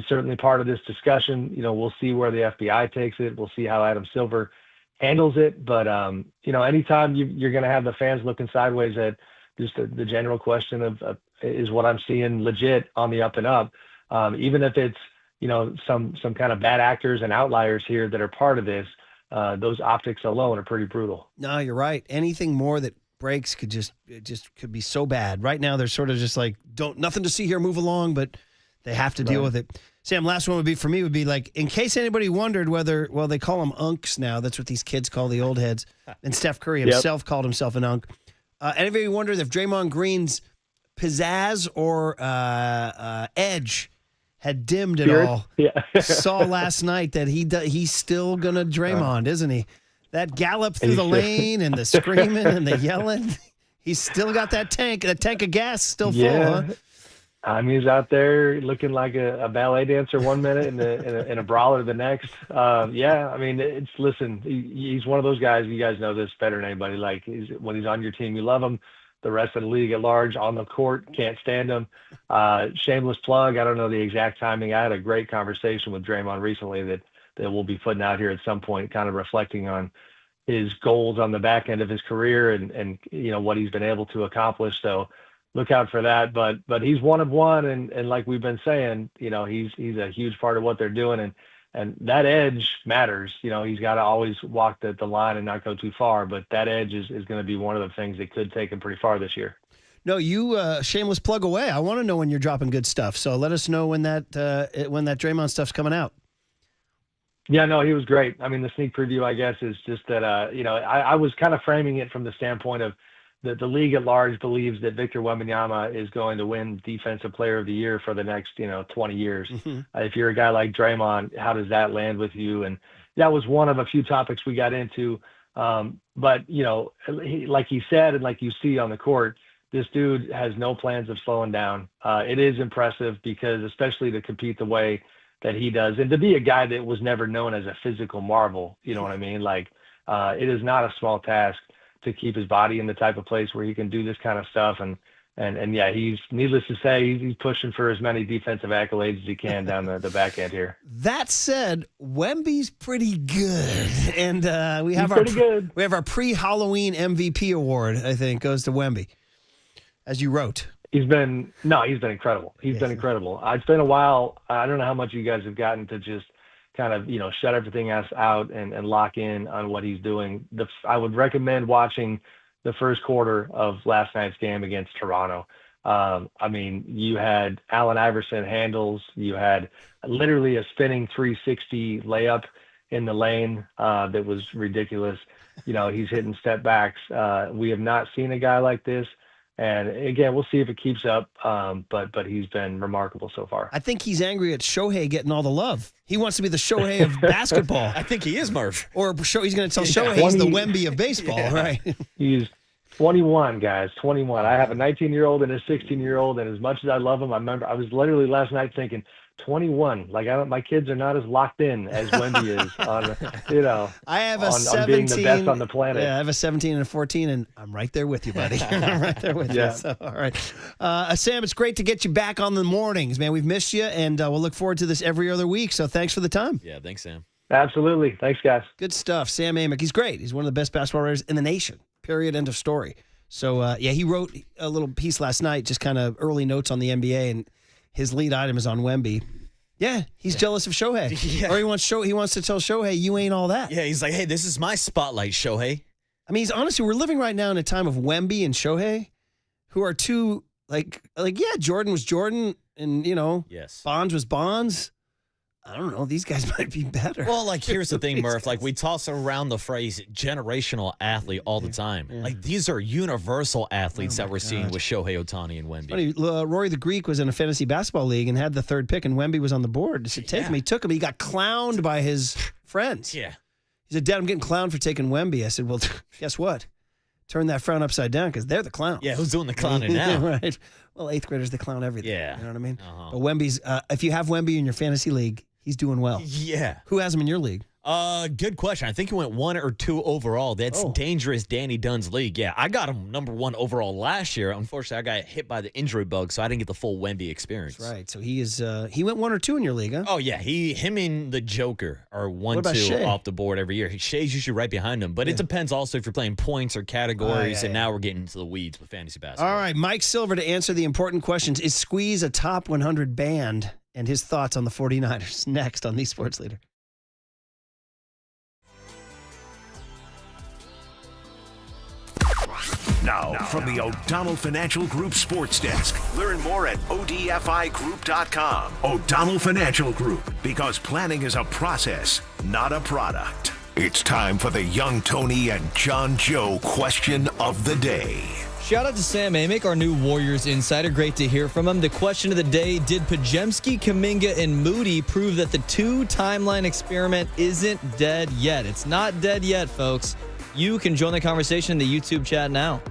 certainly part of this discussion. We'll see where the FBI takes it. We'll see how Adam Silver handles it. But, anytime you're going to have the fans looking sideways at just the general question of is what I'm seeing legit on the up and up, even if it's, some kind of bad actors and outliers here that are part of this, those optics alone are pretty brutal. No, you're right. Anything more that breaks could could be so bad. Right now, they're sort of just like, nothing to see here, move along, but they have to deal with it. Sam, last one would be like, in case anybody wondered whether, they call them unks now. That's what these kids call the old heads. And Steph Curry himself called himself an unk. Anybody wondered if Draymond Green's pizzazz or edge had dimmed at all? Yeah. Saw last night that he's still going to Draymond, isn't he? That gallop through the lane and the screaming and the yelling. He's still got that tank of gas still full, huh? He's out there looking like a ballet dancer one minute and in a brawler the next. Listen, he's one of those guys. You guys know this better than anybody. Like when he's on your team, you love him. The rest of the league at large on the court can't stand him. Shameless plug. I don't know the exact timing. I had a great conversation with Draymond recently that we'll be putting out here at some point, kind of reflecting on his goals on the back end of his career and what he's been able to accomplish. So look out for that. But he's one of one, and like we've been saying, he's a huge part of what they're doing, and that edge matters. He's got to always walk the line and not go too far, but that edge is going to be one of the things that could take him pretty far this year. No, you shameless plug away. I want to know when you're dropping good stuff, so let us know when that Draymond stuff's coming out. Yeah, no, he was great. The sneak preview, I guess, is just that, I was kind of framing it from the standpoint of the league at large believes that Victor Wembanyama is going to win Defensive Player of the Year for the next, 20 years. Mm-hmm. If you're a guy like Draymond, how does that land with you? And that was one of a few topics we got into. But like he said, and like you see on the court, this dude has no plans of slowing down. It is impressive because especially to compete the way that he does, and to be a guy that was never known as a physical marvel, you know what I mean? Like, it is not a small task to keep his body in the type of place where he can do this kind of stuff. And yeah, he's, needless to say, he's pushing for as many defensive accolades as he can down the back end here. That said, Wemby's pretty good. And we have our pre-Halloween MVP award, I think, goes to Wemby, as you wrote. He's been incredible. He's been incredible. It's been a while. I don't know how much you guys have gotten to just kind of, shut everything else out and lock in on what he's doing. I would recommend watching the first quarter of last night's game against Toronto. You had Allen Iverson handles. You had literally a spinning 360 layup in the lane that was ridiculous. He's hitting step backs. We have not seen a guy like this. And again, we'll see if it keeps up. But he's been remarkable so far. I think he's angry at Shohei getting all the love. He wants to be the Shohei of basketball. I think he is, Murph. Or he's going to tell Shohei he's the Wemby of baseball, right? He's 21, guys, 21. I have a 19-year-old and a 16-year-old, and as much as I love him, I was literally last night thinking, 21. Like my kids are not as locked in as Wemby is on, I have a on 17, being the best on the planet. Yeah, I have a 17 and a 14, and I'm right there with you, buddy. I'm right there with you. So, all right. Sam, it's great to get you back on the mornings, man. We've missed you, and we'll look forward to this every other week. So thanks for the time. Yeah, thanks, Sam. Absolutely. Thanks, guys. Good stuff. Sam Amick. He's great. He's one of the best basketball writers in the nation. Period. End of story. So, he wrote a little piece last night, just kind of early notes on the NBA, and his lead item is on Wemby. Yeah, he's jealous of Shohei. Yeah. Or he wants to tell Shohei, you ain't all that. Yeah, he's like, hey, this is my spotlight, Shohei. I mean, honestly, we're living right now in a time of Wemby and Shohei, who are two, Jordan was Jordan, and, yes. Bonds was Bonds. I don't know. These guys might be better. Well, here's the thing, Murph. We toss around the phrase generational athlete all the time. Yeah. These are universal athletes that we're seeing with Shohei Ohtani and Wemby. Funny, Rory the Greek was in a fantasy basketball league and had the third pick, and Wemby was on the board. He said, take him. He took him. He got clowned by his friends. Yeah. He said, Dad, I'm getting clowned for taking Wemby. I said, well, guess what? Turn that frown upside down because they're the clown. Yeah, who's doing the clowning now? Right. Well, 8th graders, they clown everything. Yeah. You know what I mean? Uh-huh. But Wemby's, if you have Wemby in your fantasy league, he's doing well. Yeah. Who has him in your league? Good question. I think he went 1 or 2 overall. That's dangerous Danny Dunn's league. Yeah, I got him number 1 overall last year. Unfortunately, I got hit by the injury bug, so I didn't get the full Wemby experience. That's right. So he went 1 or 2 in your league, huh? Oh, yeah. Him and the Joker are 1-2 off the board every year. Shay's usually right behind him, but it depends also if you're playing points or categories, and now we're getting into the weeds with fantasy basketball. All right, Mike Silver to answer the important questions. Is Squeeze a top 100 band? And his thoughts on the 49ers next on The Sports Leader. Now, from the O'Donnell Financial Group Sports Desk. Learn more at odfigroup.com. O'Donnell Financial Group, because planning is a process, not a product. It's time for the Young Tony and John Joe question of the day. Shout out to Sam Amick, our new Warriors insider. Great to hear from him. The question of the day, did Pajemski, Kuminga, and Moody prove that the 2-timeline experiment isn't dead yet? It's not dead yet, folks. You can join the conversation in the YouTube chat now.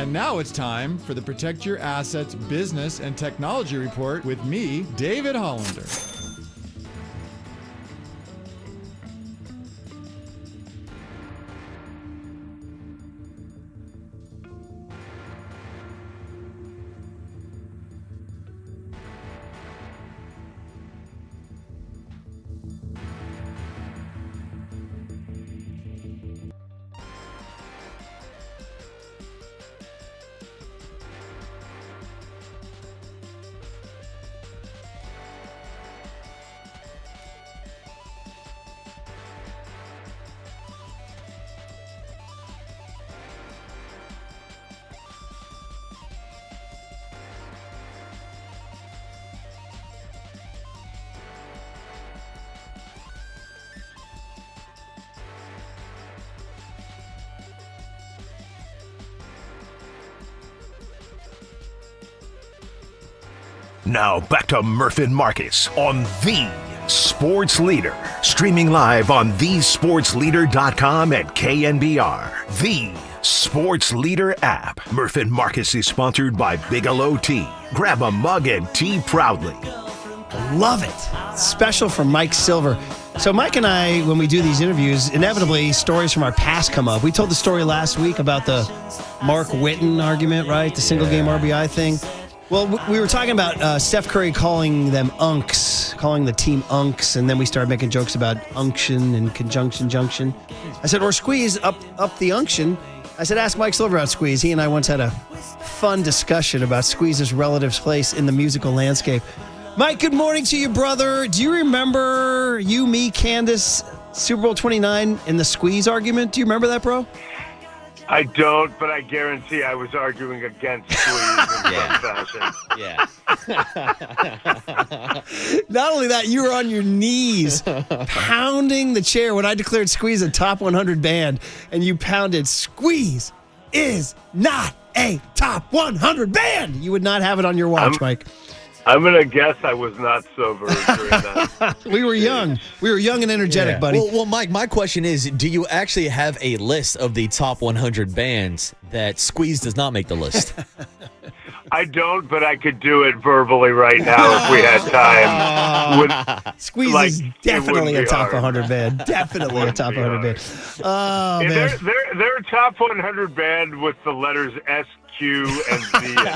And now it's time for the Protect Your Assets Business and Technology Report with me, David Hollander. Now back to Murph and Marcus on The Sports Leader. Streaming live on thesportsleader.com and KNBR. The Sports Leader app. Murph and Marcus is sponsored by Bigelow Tea. Grab a mug and tea proudly. Love it. Special from Mike Silver. So Mike and I, when we do these interviews, inevitably stories from our past come up. We told the story last week about the Mark Whitten argument, right? The single game RBI thing. Well, we were talking about Steph Curry calling them unks, calling the team unks, and then we started making jokes about unction and conjunction junction. I said, or squeeze up the unction. I said, ask Mike Silver about Squeeze. He and I once had a fun discussion about Squeeze's relative place in the musical landscape. Mike, good morning to you, brother. Do you remember you, me, Candace, Super Bowl 29 in the Squeeze argument? Do you remember that, bro? I don't, but I guarantee I was arguing against Squeeze in some fashion. Yeah. Not only that, you were on your knees pounding the chair when I declared Squeeze a top 100 band, and you pounded, Squeeze is not a top 100 band. You would not have it on your watch, Mike. I'm going to guess I was not sober during that. We were young. We were young and energetic, buddy. Well, Mike, my question is, do you actually have a list of the top 100 bands that Squeeze does not make the list? I don't, but I could do it verbally right now if we had time. Squeeze is definitely a top 100 band. Definitely a top 100 band. Oh, man. They're a top 100 band with the letters S, Q, and Z in it.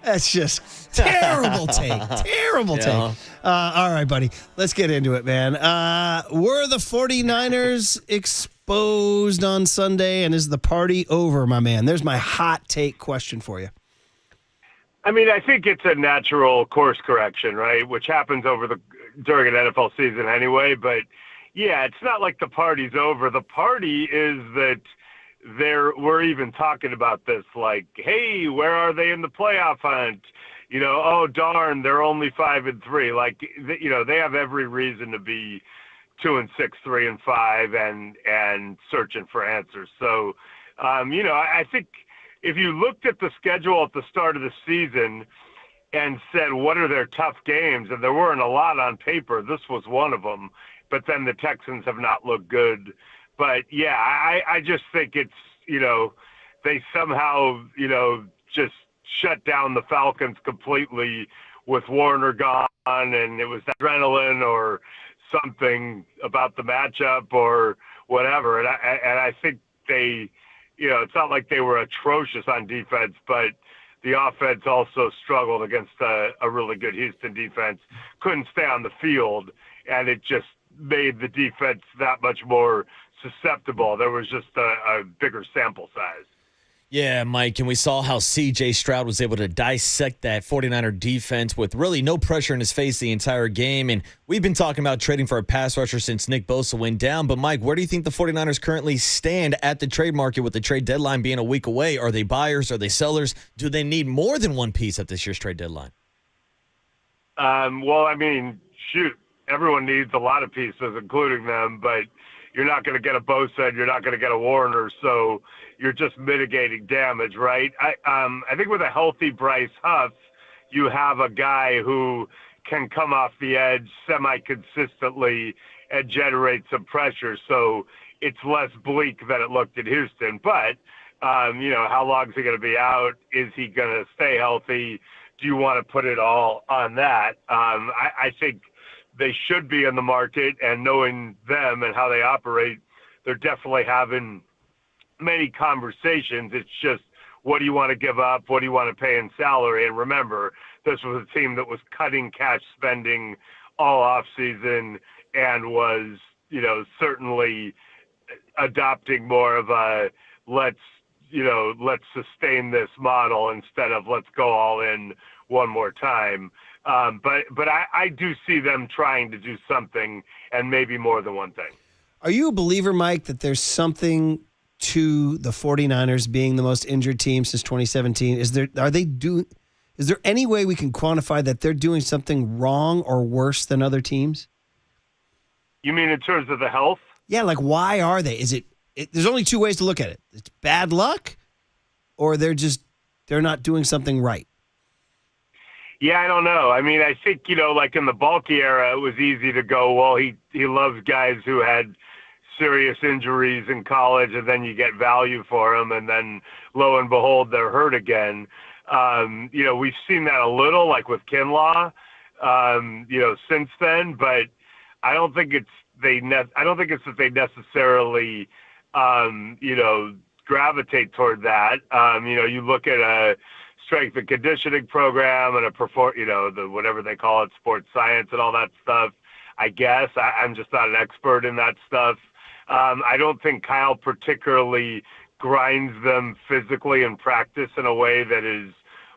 That's just terrible take. Terrible take. All right, buddy. Let's get into it, man. Were the 49ers exposed on Sunday, and is the party over, my man? There's my hot take question for you. I mean, I think it's a natural course correction, right? Which happens during an NFL season anyway. But yeah, it's not like the party's over. The party is that we're even talking about this, like, hey, where are they in the playoff hunt? You know, oh darn, they're only 5-3. Like, you know, they have every reason to be 2-6, 3-5, and searching for answers. So, you know, I think if you looked at the schedule at the start of the season and said, what are their tough games? And there weren't a lot on paper. This was one of them. But then the Texans have not looked good. But, yeah, I just think it's, you know, they somehow, you know, just shut down the Falcons completely with Warner gone, and it was adrenaline or something about the matchup or whatever. And I think they, you know, it's not like they were atrocious on defense, but the offense also struggled against a really good Houston defense. Couldn't stay on the field, and it just made the defense that much more susceptible. There was just a bigger sample size. Yeah, Mike, and we saw how C.J. Stroud was able to dissect that 49er defense with really no pressure in his face the entire game. And we've been talking about trading for a pass rusher since Nick Bosa went down. But, Mike, where do you think the 49ers currently stand at the trade market with the trade deadline being a week away? Are they buyers? Are they sellers? Do they need more than one piece at this year's trade deadline? Well, I mean, shoot, everyone needs a lot of pieces, including them, but you're not going to get a Bosa and you're not going to get a Warner, so you're just mitigating damage, right? I think with a healthy Bryce Huff, you have a guy who can come off the edge semi-consistently and generate some pressure, so it's less bleak than it looked in Houston. But How long is he going to be out? Is he going to stay healthy? Do you want to put it all on that? I think they should be in the market, and knowing them and how they operate, they're definitely having many conversations. It's just, what do you want to give up? What do you want to pay in salary? And remember, this was a team that was cutting cash spending all offseason and was, certainly adopting more of a let's sustain this model instead of let's go all in one more time. But I do see them trying to do something, and maybe more than one thing. Are you a believer, Mike, that there's something to the 49ers being the most injured team since 2017? Is there any way we can quantify that they're doing something wrong or worse than other teams? You mean in terms of the health? Yeah, like why are they? There's only two ways to look at it. It's bad luck, or they're not doing something right. Yeah, I don't know. I mean, I think, like in the Balky era, it was easy to go, well, he loves guys who had serious injuries in college, and then you get value for them, and then lo and behold, they're hurt again. We've seen that a little, like with Kinlaw, since then, but I don't think it's that they necessarily, gravitate toward that. You look at a strength and conditioning program and whatever they call it, sports science and all that stuff. I guess I'm just not an expert in that stuff. I don't think Kyle particularly grinds them physically in practice in a way that is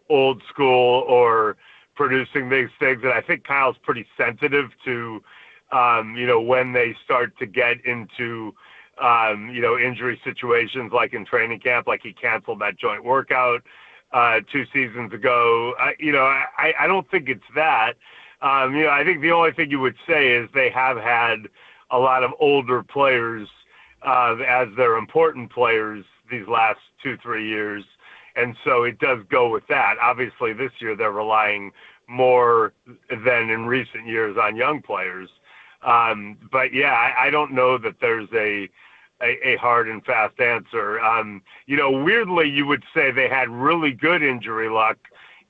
old school or producing these things. And I think Kyle's pretty sensitive to, when they start to get into, injury situations like in training camp, like he canceled that joint workout 2 seasons ago. I don't think it's that. I think the only thing you would say is they have had a lot of older players as their important players these last 2-3 years. And so it does go with that. Obviously, this year they're relying more than in recent years on young players. But, yeah, I don't know that there's a hard and fast answer. Weirdly, you would say they had really good injury luck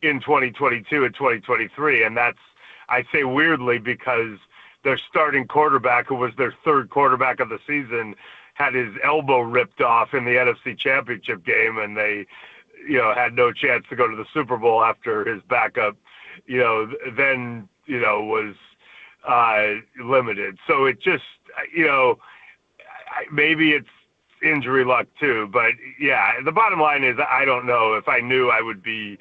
in 2022 and 2023. And I say weirdly because their starting quarterback, who was their third quarterback of the season, had his elbow ripped off in the NFC Championship game, and they, had no chance to go to the Super Bowl after his backup, then, was limited. So it just, maybe it's injury luck too. But, yeah, the bottom line is I don't know. If I knew, I would be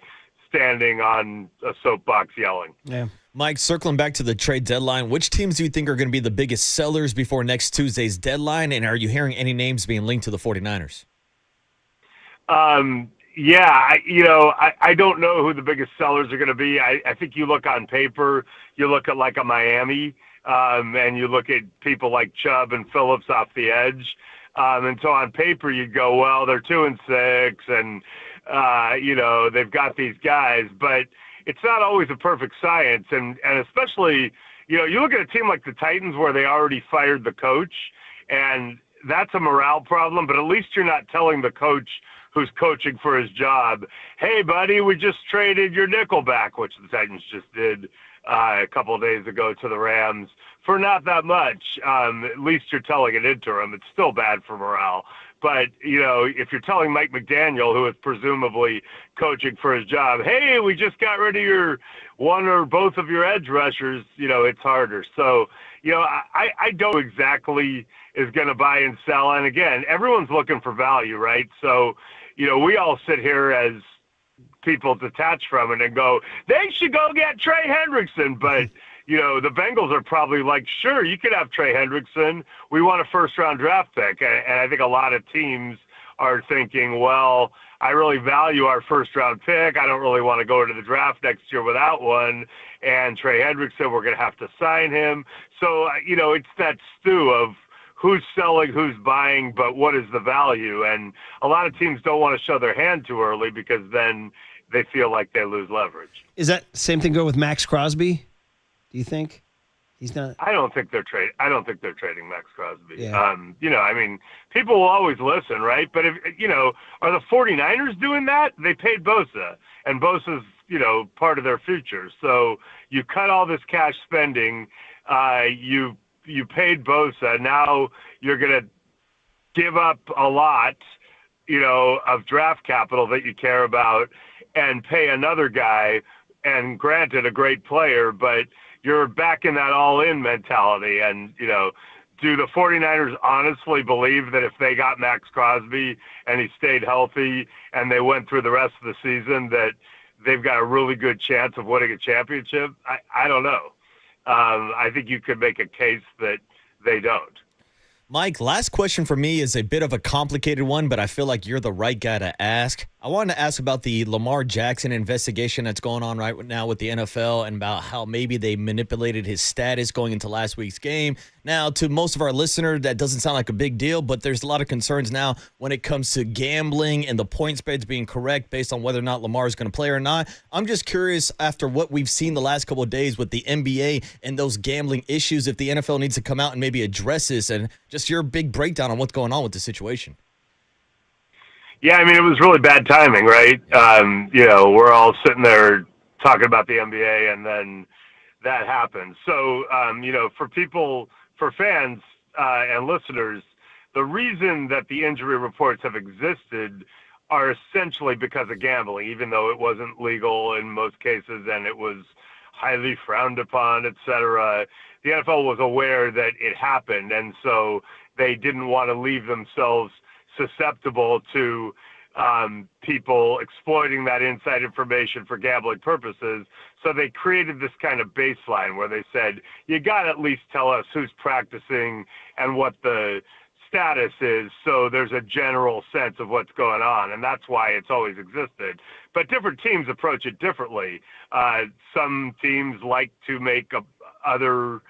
standing on a soapbox yelling. Yeah. Mike, circling back to the trade deadline, which teams do you think are going to be the biggest sellers before next Tuesday's deadline? And are you hearing any names being linked to the 49ers? Yeah, I don't know who the biggest sellers are going to be. I think you look on paper, you look at like a Miami, and you look at people like Chubb and Phillips off the edge. And so on paper, you'd go, well, they're 2-6 and, they've got these guys, but it's not always a perfect science. And especially, you look at a team like the Titans where they already fired the coach, and that's a morale problem, but at least you're not telling the coach who's coaching for his job, hey, buddy, we just traded your nickel back, which the Titans just did a couple of days ago to the Rams for not that much. At least you're telling an interim. It's still bad for morale. But, if you're telling Mike McDaniel, who is presumably coaching for his job, hey, we just got rid of your one or both of your edge rushers, it's harder. So, I don't know exactly is going to buy and sell. And again, everyone's looking for value, right? So, we all sit here as people detached from it and go, they should go get Trey Hendrickson. But, the Bengals are probably like, sure, you could have Trey Hendrickson. We want a first-round draft pick. And I think a lot of teams are thinking, well, I really value our first-round pick. I don't really want to go into the draft next year without one. And Trey Hendrickson, we're going to have to sign him. So, it's that stew of who's selling, who's buying, but what is the value? And a lot of teams don't want to show their hand too early because then they feel like they lose leverage. Is that same thing go with Max Crosby? Do you think He's not. I don't think they're trading Max Crosby. Yeah. I mean, people will always listen, right? But if are the 49ers doing that? They paid Bosa, and Bosa's part of their future. So you cut all this cash spending. You paid Bosa. Now you're gonna give up a lot, of draft capital that you care about, and pay another guy. And granted, a great player, but you're back in that all-in mentality. And, do the 49ers honestly believe that if they got Max Crosby and he stayed healthy and they went through the rest of the season that they've got a really good chance of winning a championship? I don't know. I think you could make a case that they don't. Mike, last question for me is a bit of a complicated one, but I feel like you're the right guy to ask. I wanted to ask about the Lamar Jackson investigation that's going on right now with the NFL and about how maybe they manipulated his status going into last week's game. Now, to most of our listeners, that doesn't sound like a big deal, but there's a lot of concerns now when it comes to gambling and the point spreads being correct based on whether or not Lamar is going to play or not. I'm just curious, after what we've seen the last couple of days with the NBA and those gambling issues, if the NFL needs to come out and maybe address this, and just your big breakdown on what's going on with the situation. Yeah, I mean, it was really bad timing, right? We're all sitting there talking about the NBA, and then that happened. So, for fans and listeners, the reason that the injury reports have existed are essentially because of gambling, even though it wasn't legal in most cases and it was highly frowned upon, et cetera. The NFL was aware that it happened, and so they didn't want to leave themselves susceptible to people exploiting that inside information for gambling purposes. So they created this kind of baseline where they said, you got to at least tell us who's practicing and what the status is, so there's a general sense of what's going on, and that's why it's always existed. But different teams approach it differently. Some teams like to make other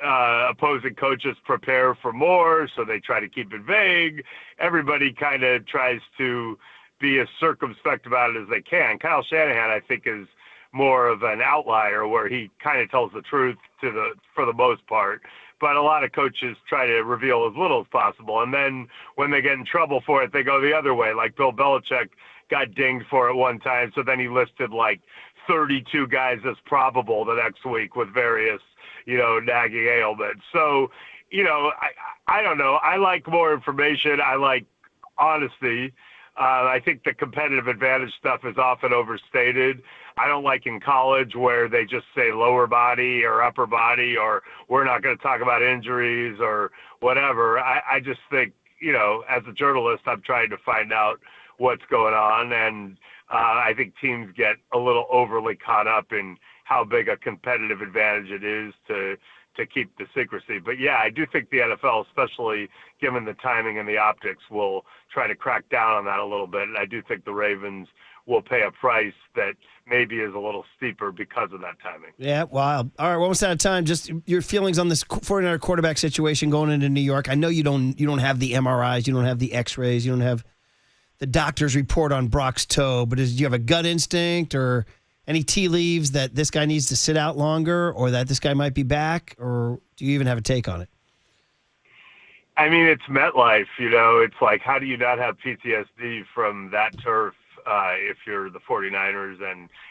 opposing coaches prepare for more, so they try to keep it vague. Everybody kind of tries to be as circumspect about it as they can. Kyle Shanahan, I think, is more of an outlier where he kind of tells the truth for the most part. But a lot of coaches try to reveal as little as possible. And then when they get in trouble for it, they go the other way. Like Bill Belichick got dinged for it one time, so then he listed like 32 guys as probable the next week with various nagging ailments. So, I don't know. I like more information. I like honesty. I think the competitive advantage stuff is often overstated. I don't like in college where they just say lower body or upper body, or we're not going to talk about injuries or whatever. I just think, as a journalist, I'm trying to find out what's going on. And I think teams get a little overly caught up in how big a competitive advantage it is to keep the secrecy. But yeah, I do think the NFL, especially given the timing and the optics, will try to crack down on that a little bit. And I do think the Ravens will pay a price that maybe is a little steeper because of that timing. Yeah, wow. All right, we're almost out of time. Just your feelings on this 49er quarterback situation going into New York. I know you don't have the MRIs, you don't have the X-rays, you don't have the doctor's report on Brock's toe, but do you have a gut instinct or any tea leaves that this guy needs to sit out longer or that this guy might be back, or do you even have a take on it? I mean, it's MetLife, it's like, how do you not have PTSD from that turf if you're the 49ers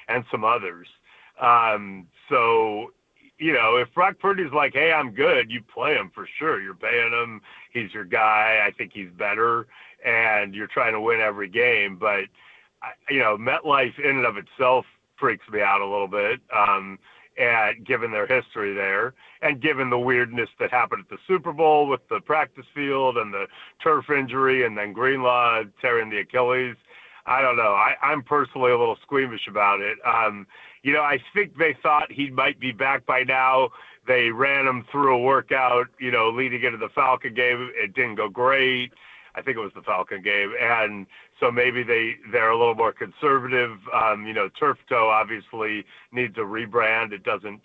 and some others? So, if Brock Purdy's like, hey, I'm good, you play him for sure. You're paying him. He's your guy. I think he's better, and you're trying to win every game. But, MetLife in and of itself freaks me out a little bit, and given their history there, and given the weirdness that happened at the Super Bowl with the practice field and the turf injury, and then Greenlaw tearing the Achilles. I don't know. I'm personally a little squeamish about it. I think they thought he might be back by now. They ran him through a workout, leading into the Falcon game. It didn't go great. I think it was the Falcon game. And so maybe they're a little more conservative. Turf toe obviously needs a rebrand. It doesn't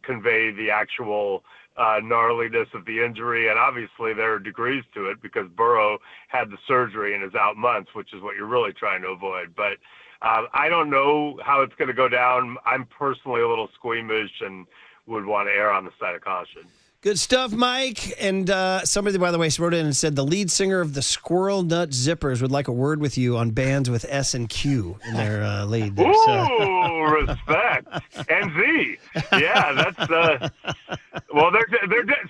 convey the actual gnarliness of the injury. And obviously there are degrees to it because Burrow had the surgery and is out months, which is what you're really trying to avoid. But I don't know how it's going to go down. I'm personally a little squeamish and would want to err on the side of caution. Good stuff, Mike. And somebody, by the way, wrote in and said the lead singer of the Squirrel Nut Zippers would like a word with you on bands with S and Q in their lead. There, Ooh, respect. And Z. Yeah, that's well, they're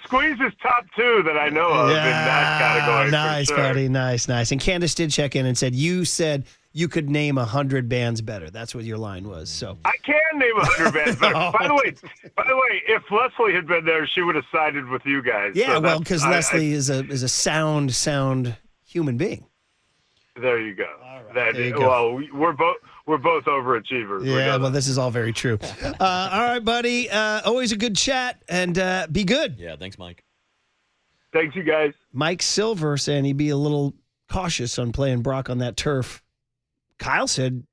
Squeeze is top 2 that I know of in that category. Nice, for sure. buddy. Nice. And Candace did check in and said you could name 100 bands better. That's what your line was. So I can name 100 bands better. By the way, if Leslie had been there, she would have sided with you guys. Yeah, So well, because Leslie is a sound human being. There you go. there you go. Well, we're both overachievers. Yeah, well, this is all very true. All right, buddy. Always a good chat, and be good. Yeah, thanks, Mike. Thanks, you guys. Mike Silver saying he'd be a little cautious on playing Brock on that turf. Kyle said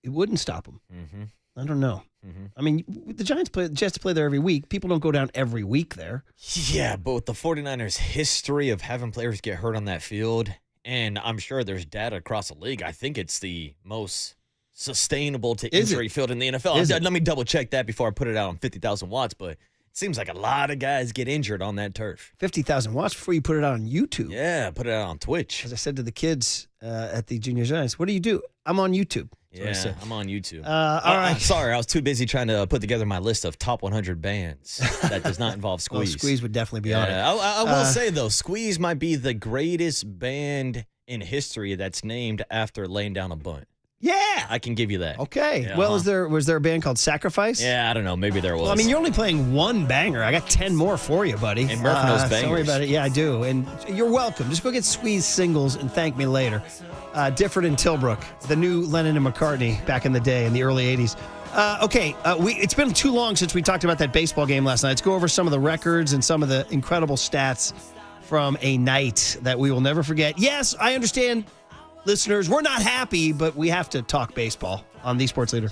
it wouldn't stop him. Mm-hmm. I don't know. Mm-hmm. I mean, the Giants play there every week. People don't go down every week there. Yeah, but with the 49ers' history of having players get hurt on that field, and I'm sure there's data across the league, I think it's the most sustainable to injury field in the NFL. Let me double check that before I put it out on 50,000 watts, but it seems like a lot of guys get injured on that turf. 50,000 watts before you put it out on YouTube. Yeah, put it out on Twitch. As I said to the kids at the Junior Giants, what do you do? I'm on YouTube. Yeah, I'm on YouTube. All right. Sorry, I was too busy trying to put together my list of top 100 bands that does not involve Squeeze. Squeeze would definitely be on it. I will say, though, Squeeze might be the greatest band in history that's named after laying down a bunt. Yeah. I can give you that. Okay. Yeah, well, was there a band called Sacrifice? Yeah, I don't know. Maybe there was. Well, I mean, you're only playing one banger. I got 10 more for you, buddy. And Murph knows bangers. Don't worry about it. Yeah, I do. And you're welcome. Just go get Squeeze singles and thank me later. Different in Tilbrook, the new Lennon and McCartney back in the day in the early 80s. It's been too long since we talked about that baseball game last night. Let's go over some of the records and some of the incredible stats from a night that we will never forget. Yes, I understand, listeners, we're not happy, but we have to talk baseball on The Sports Leader.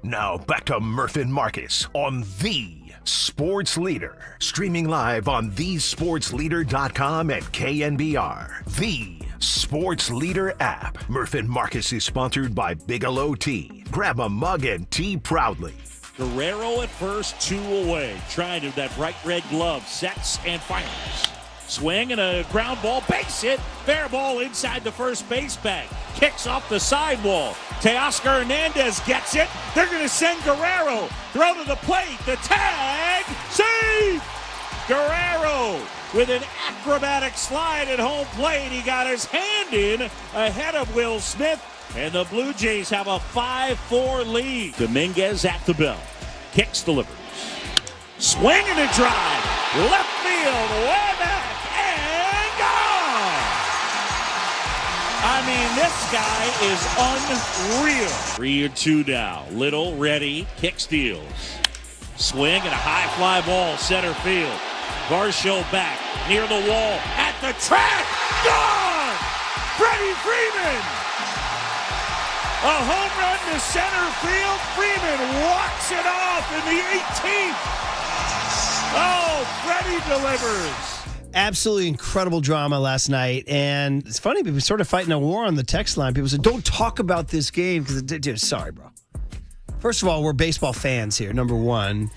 Now back to Murph and Marcus on The Sports Leader. Streaming live on thesportsleader.com and KNBR. The Sports Leader app. Murph and Marcus is sponsored by Bigelow Tea. Grab a mug and tea proudly. Guerrero at first, 2 away. Trying to that bright red glove. Sets and fires. Swing and a ground ball. Base hit. Fair ball inside the first base bag. Kicks off the sidewall. Teoscar Hernandez gets it. They're going to send Guerrero. Throw to the plate. The tag. Save! Guerrero with an acrobatic slide at home plate. He got his hand in ahead of Will Smith. And the Blue Jays have a 5-4 lead. Dominguez at the bell. Kicks, delivers. Swing and a drive. Left field. Way back. And gone. I mean, this guy is unreal. 3-2 now. Little, ready, kick, steals. Swing and a high fly ball, center field. Varsho back, near the wall, at the track. Gone! Freddie Freeman! A home run to center field. Freeman walks it off in the 18th. Oh, Freddie delivers. Absolutely incredible drama last night. And it's funny, we were sort of fighting a war on the text line. People said, don't talk about this game. Because, sorry, bro. First of all, we're baseball fans here, number one.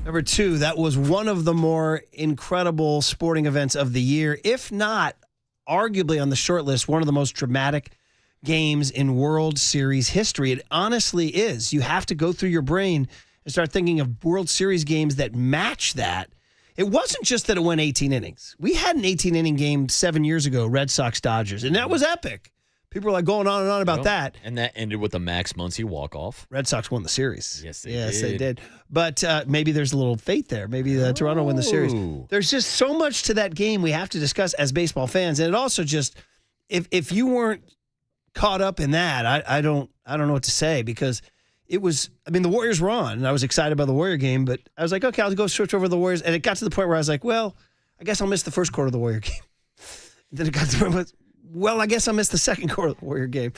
Number two, that was one of the more incredible sporting events of the year, if not arguably on the short list, one of the most dramatic games in World Series history. It honestly is. You have to go through your brain and start thinking of World Series games that match that. It wasn't just that it went 18 innings. We had an 18-inning game 7 years ago, Red Sox-Dodgers, and that was epic. People were like going on and on about that. And that ended with a Max Muncy walk-off. Red Sox won the series. Yes, they did. But maybe there's a little fate there. Maybe Toronto win the series. There's just so much to that game we have to discuss as baseball fans. And it also just, if you weren't caught up in that, I don't know what to say, because it was, the Warriors were on, and I was excited about the Warrior game, but I was like, okay, I'll go switch over to the Warriors. And it got to the point where I was like, well, I guess I'll miss the first quarter of the Warrior game. And then it got to the point where, well, I guess I'll miss the second quarter of the Warrior game.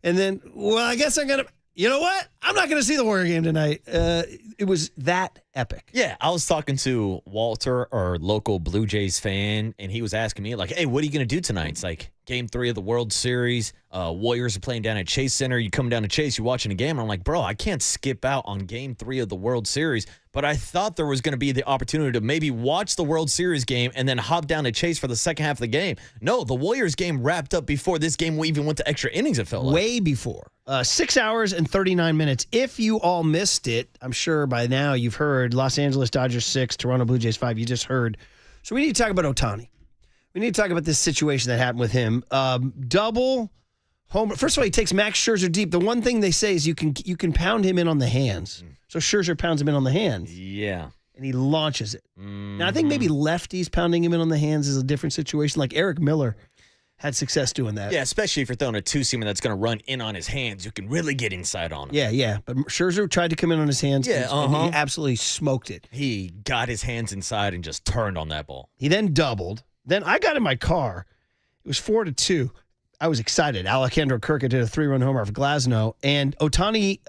And then, well, I guess I'm going to, you know what? I'm not going to see the Warrior game tonight. It was that epic. Yeah, I was talking to Walter, our local Blue Jays fan, and he was asking me, like, hey, what are you going to do tonight? It's like Game 3 of the World Series. Warriors are playing down at Chase Center. You come down to Chase, you're watching a game. And I'm like, bro, I can't skip out on Game 3 of the World Series. But I thought there was going to be the opportunity to maybe watch the World Series game and then hop down to Chase for the second half of the game. No, the Warriors game wrapped up before this game even went to extra innings, it felt like. Way before. 6 hours and 39 minutes. If you all missed it, I'm sure by now you've heard Los Angeles Dodgers 6, Toronto Blue Jays 5. You just heard. So we need to talk about Ohtani. We need to talk about this situation that happened with him. Double home. First of all, he takes Max Scherzer deep. The one thing they say is you can pound him in on the hands. So Scherzer pounds him in on the hands. Yeah. And he launches it. Now, I think maybe lefties pounding him in on the hands is a different situation. Like Eric Miller had success doing that. Yeah, especially if you're throwing a two-seamer that's going to run in on his hands. You can really get inside on him. Yeah. But Scherzer tried to come in on his hands, and he absolutely smoked it. He got his hands inside and just turned on that ball. He then doubled. Then I got in my car. It was 4-2. I was excited. Alejandro Kirk did a 3-run homer for Glasnow. And Ohtani,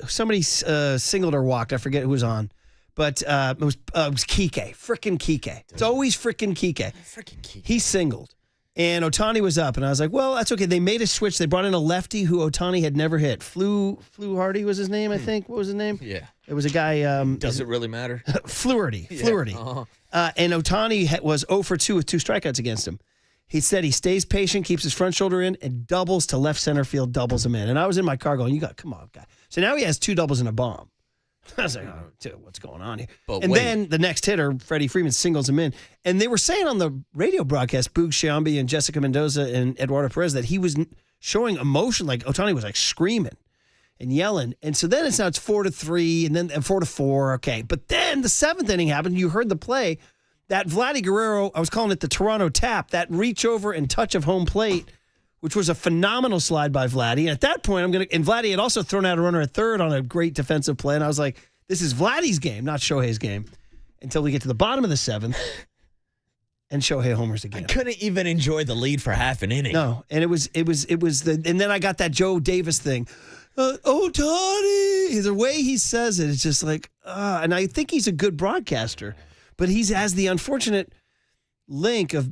somebody singled or walked. I forget who was on. But it was Kike. Frickin' Kike. It's always frickin' Kike. Frickin' Kike. He singled. And Ohtani was up. And I was like, well, that's okay. They made a switch. They brought in a lefty who Ohtani had never hit. Flu Hardy was his name, I think. What was his name? Yeah. It was a guy. Does it really matter? Fluharty. And Ohtani was 0-for-2 with 2 strikeouts against him. He said he stays patient, keeps his front shoulder in, and doubles to left center field, doubles him in. And I was in my car going, come on, guy. So now he has 2 doubles and a bomb. I was like, what's going on here? Then the next hitter, Freddie Freeman, singles him in. And they were saying on the radio broadcast, Boog Sciambi and Jessica Mendoza and Eduardo Perez, that he was showing emotion, like Ohtani was like screaming and yelling. And so then it's 4-3 and then 4-4. Okay. But then the 7th inning happened. You heard the play. That Vladdy Guerrero, I was calling it the Toronto tap, that reach over and touch of home plate, which was a phenomenal slide by Vladdy. And at that point, and Vladdy had also thrown out a runner at third on a great defensive play. And I was like, this is Vladdy's game, not Shohei's game, until we get to the bottom of the 7th. And Shohei homers again. I couldn't even enjoy the lead for half an inning. No, and it was and then I got that Joe Davis thing. Ohtani. The way he says it, it's just like, and I think he's a good broadcaster, but he has the unfortunate link of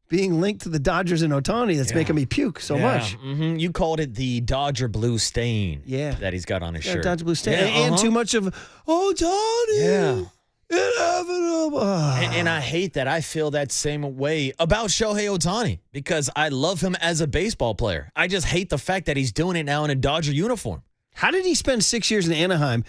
being linked to the Dodgers and Ohtani that's making me puke so much. Mm-hmm. You called it the Dodger blue stain that he's got on his shirt. Dodger blue stain. And too much of Ohtani. Yeah. Inevitable. And I hate that. I feel that same way about Shohei Ohtani because I love him as a baseball player. I just hate the fact that he's doing it now in a Dodger uniform. How did he spend 6 years in Anaheim?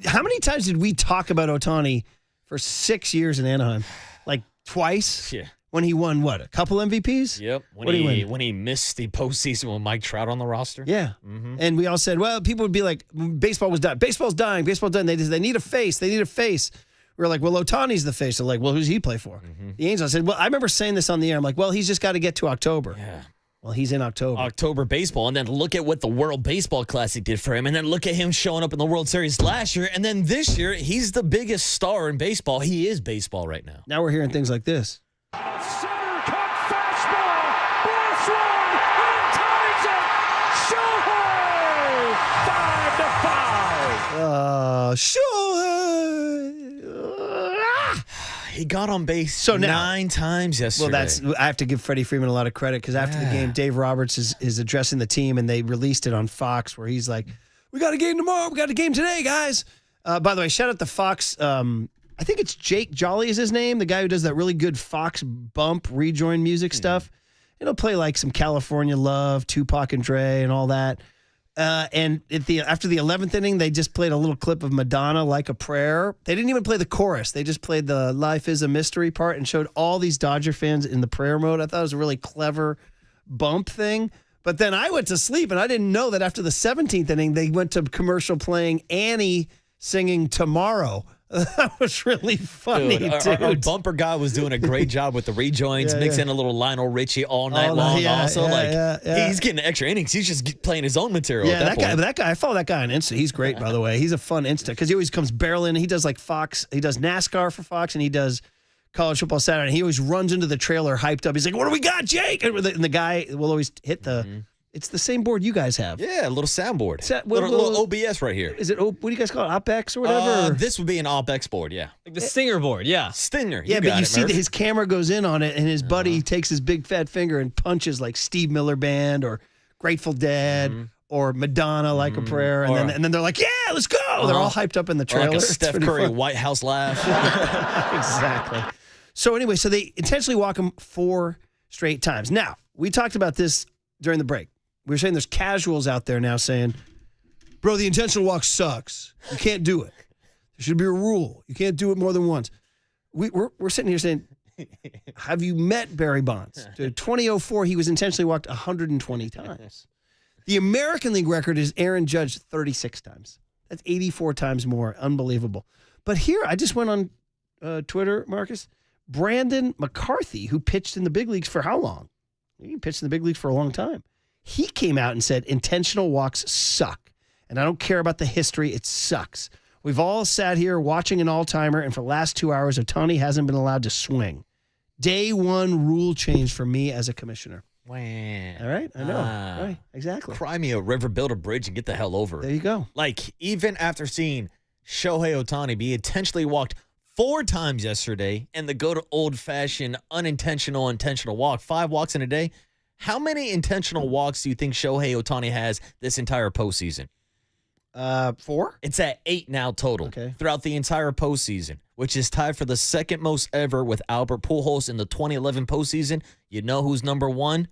How many times did we talk about Ohtani for 6 years in Anaheim? Like twice? Yeah. When he won, what, a couple MVPs? Yep. When he missed the postseason with Mike Trout on the roster. Yeah. Mm-hmm. And we all said, well, people would be like, baseball was done. Baseball's dying. Baseball's done. They need a face. They need a face. We were like, well, Ohtani's the face. They're like, well, who's he play for? Mm-hmm. The Angels. I said, well, I remember saying this on the air. I'm like, well, he's just got to get to October. Yeah. Well, he's in October. October baseball. And then look at what the World Baseball Classic did for him. And then look at him showing up in the World Series last year. And then this year, he's the biggest star in baseball. He is baseball right now. Now we're hearing things like this. Center cut fastball. Blast one. And ties it. Shohei. 5-5. Shohei. He got on base So now, 9 times yesterday. Well, I have to give Freddie Freeman a lot of credit because after the game, Dave Roberts is addressing the team, and they released it on Fox where he's like, we got a game tomorrow. We got a game today, guys. By the way, shout out to Fox. I think it's Jake Jolly is his name, the guy who does that really good Fox bump rejoin music stuff. It'll play like some California Love, Tupac and Dre and all that. And after the 11th inning, they just played a little clip of Madonna, Like a Prayer. They didn't even play the chorus. They just played the Life is a Mystery part and showed all these Dodger fans in the prayer mode. I thought it was a really clever bump thing. But then I went to sleep, and I didn't know that after the 17th inning, they went to commercial playing Annie singing Tomorrow. That was really funny, dude. Our bumper guy was doing a great job with the rejoins, mixing a little Lionel Richie all night long. He's getting extra innings. He's just playing his own material. Yeah, that guy. I follow that guy on Insta. He's great, by the way. He's a fun Insta because he always comes barreling. He does like Fox. He does NASCAR for Fox, and he does College Football Saturday. And he always runs into the trailer hyped up. He's like, "What do we got, Jake?" And the guy will always hit the. It's the same board you guys have. Yeah, a little soundboard. Little OBS right here. Is it, what do you guys call it, OpEx or whatever? This would be an OpEx board, yeah. Like the Stinger board, yeah. Stinger. Yeah, but you see that his camera goes in on it, and his buddy takes his big fat finger and punches like Steve Miller Band or Grateful Dead or Madonna, Like a Prayer. And then they're like, yeah, let's go. They're all hyped up in the trailer. Like a Steph Curry White House laugh. Exactly. So anyway, so they intentionally walk him 4 straight times. Now, we talked about this during the break. We were saying there's casuals out there now saying, bro, the intentional walk sucks. You can't do it. There should be a rule. You can't do it more than once. We're sitting here saying, have you met Barry Bonds? To 2004, he was intentionally walked 120 times. The American League record is Aaron Judge 36 times. That's 84 times more. Unbelievable. But here, I just went on Twitter, Marcus. Brandon McCarthy, who pitched in the big leagues for how long? He pitched in the big leagues for a long time. He came out and said, intentional walks suck. And I don't care about the history. It sucks. We've all sat here watching an all-timer, and for the last 2 hours, Ohtani hasn't been allowed to swing. Day one rule change for me as a commissioner. Wow. All right? I know. Right. Exactly. Cry me a river, build a bridge, and get the hell over it. There you go. Like, even after seeing Shohei Ohtani be intentionally walked 4 times yesterday and the good old-fashioned unintentional, intentional walk, 5 walks in a day, how many intentional walks do you think Shohei Ohtani has this entire postseason? 4? It's at 8 now total throughout the entire postseason, which is tied for the second most ever with Albert Pujols in the 2011 postseason. You know who's number 1?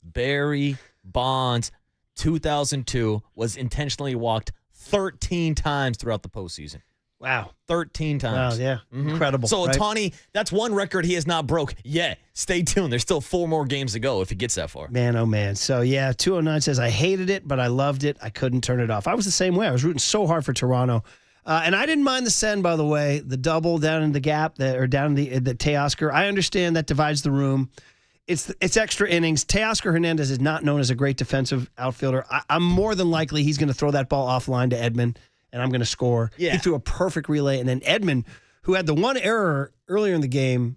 Barry Bonds, 2002, was intentionally walked 13 times throughout the postseason. Wow. 13 times. Wow, yeah. Incredible. So right? Ohtani, that's one record he has not broke yet. Stay tuned. There's still 4 more games to go if he gets that far. Man, oh man. So yeah, 209 says, I hated it, but I loved it. I couldn't turn it off. I was the same way. I was rooting so hard for Toronto. And I didn't mind the send, by the way, the double down in the gap, down in the Teoscar. I understand that divides the room. It's extra innings. Teoscar Hernandez is not known as a great defensive outfielder. I'm more than likely he's going to throw that ball offline to Edman, and I'm going to score. Yeah. He threw a perfect relay. And then Edman, who had the one error earlier in the game,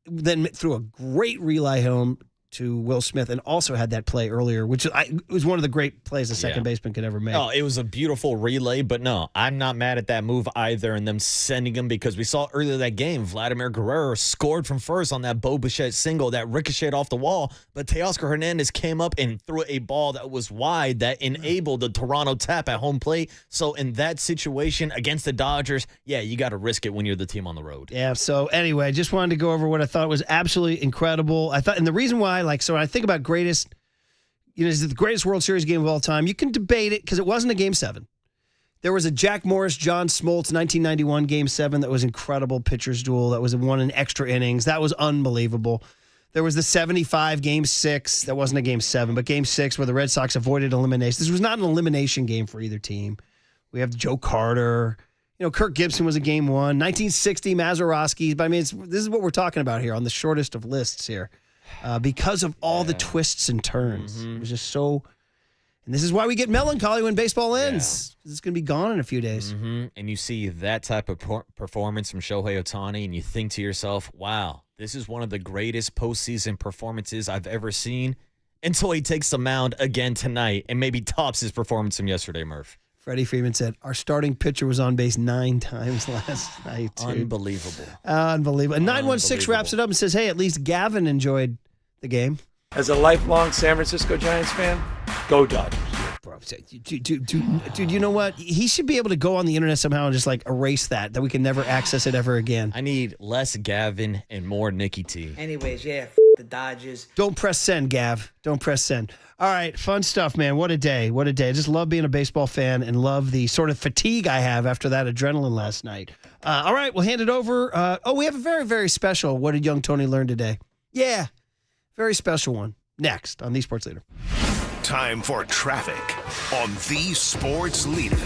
then threw a great relay home to Will Smith and also had that play earlier, which was one of the great plays a second baseman could ever make. Oh, it was a beautiful relay, but no, I'm not mad at that move either and them sending him because we saw earlier that game, Vladimir Guerrero scored from first on that Bo Bichette single that ricocheted off the wall, but Teoscar Hernandez came up and threw a ball that was wide that enabled the Toronto tap at home plate. So in that situation against the Dodgers, yeah, you got to risk it when you're the team on the road. Yeah, so anyway, I just wanted to go over what I thought was absolutely incredible. I thought, and the reason why, so when I think about greatest, is it the greatest World Series game of all time? You can debate it because it wasn't a Game 7. There was a Jack Morris, John Smoltz 1991 Game 7 that was incredible pitcher's duel. That was won in extra innings. That was unbelievable. There was the 75 Game 6. That wasn't a Game 7, but Game 6 where the Red Sox avoided elimination. This was not an elimination game for either team. We have Joe Carter. Kirk Gibson was a Game 1. 1960 Mazeroski. But I mean, this is what we're talking about here on the shortest of lists here. Because of all the twists and turns. It was just so... And this is why we get melancholy when baseball ends. Yeah. It's going to be gone in a few days. And you see that type of performance from Shohei Ohtani, and you think to yourself, wow, this is one of the greatest postseason performances I've ever seen, until he takes the mound again tonight and maybe tops his performance from yesterday, Murph. Freddie Freeman said, our starting pitcher was on base 9 times last night. Dude. Unbelievable. Unbelievable. And 916 wraps it up and says, hey, at least Gavin enjoyed the game. As a lifelong San Francisco Giants fan, go Dodgers. Bro, dude, you know what? He should be able to go on the internet somehow and just erase that we can never access it ever again. I need less Gavin and more Nikki T. Anyways, yeah, the Dodgers. Don't press send, Gav. Don't press send. All right, fun stuff, man. What a day. What a day. I just love being a baseball fan and love the sort of fatigue I have after that adrenaline last night. All right, we'll hand it over. We have a very, very special What Did Young Tony Learn Today? Yeah, very special one. Next on The Sports Leader. Time for traffic on The Sports Leader.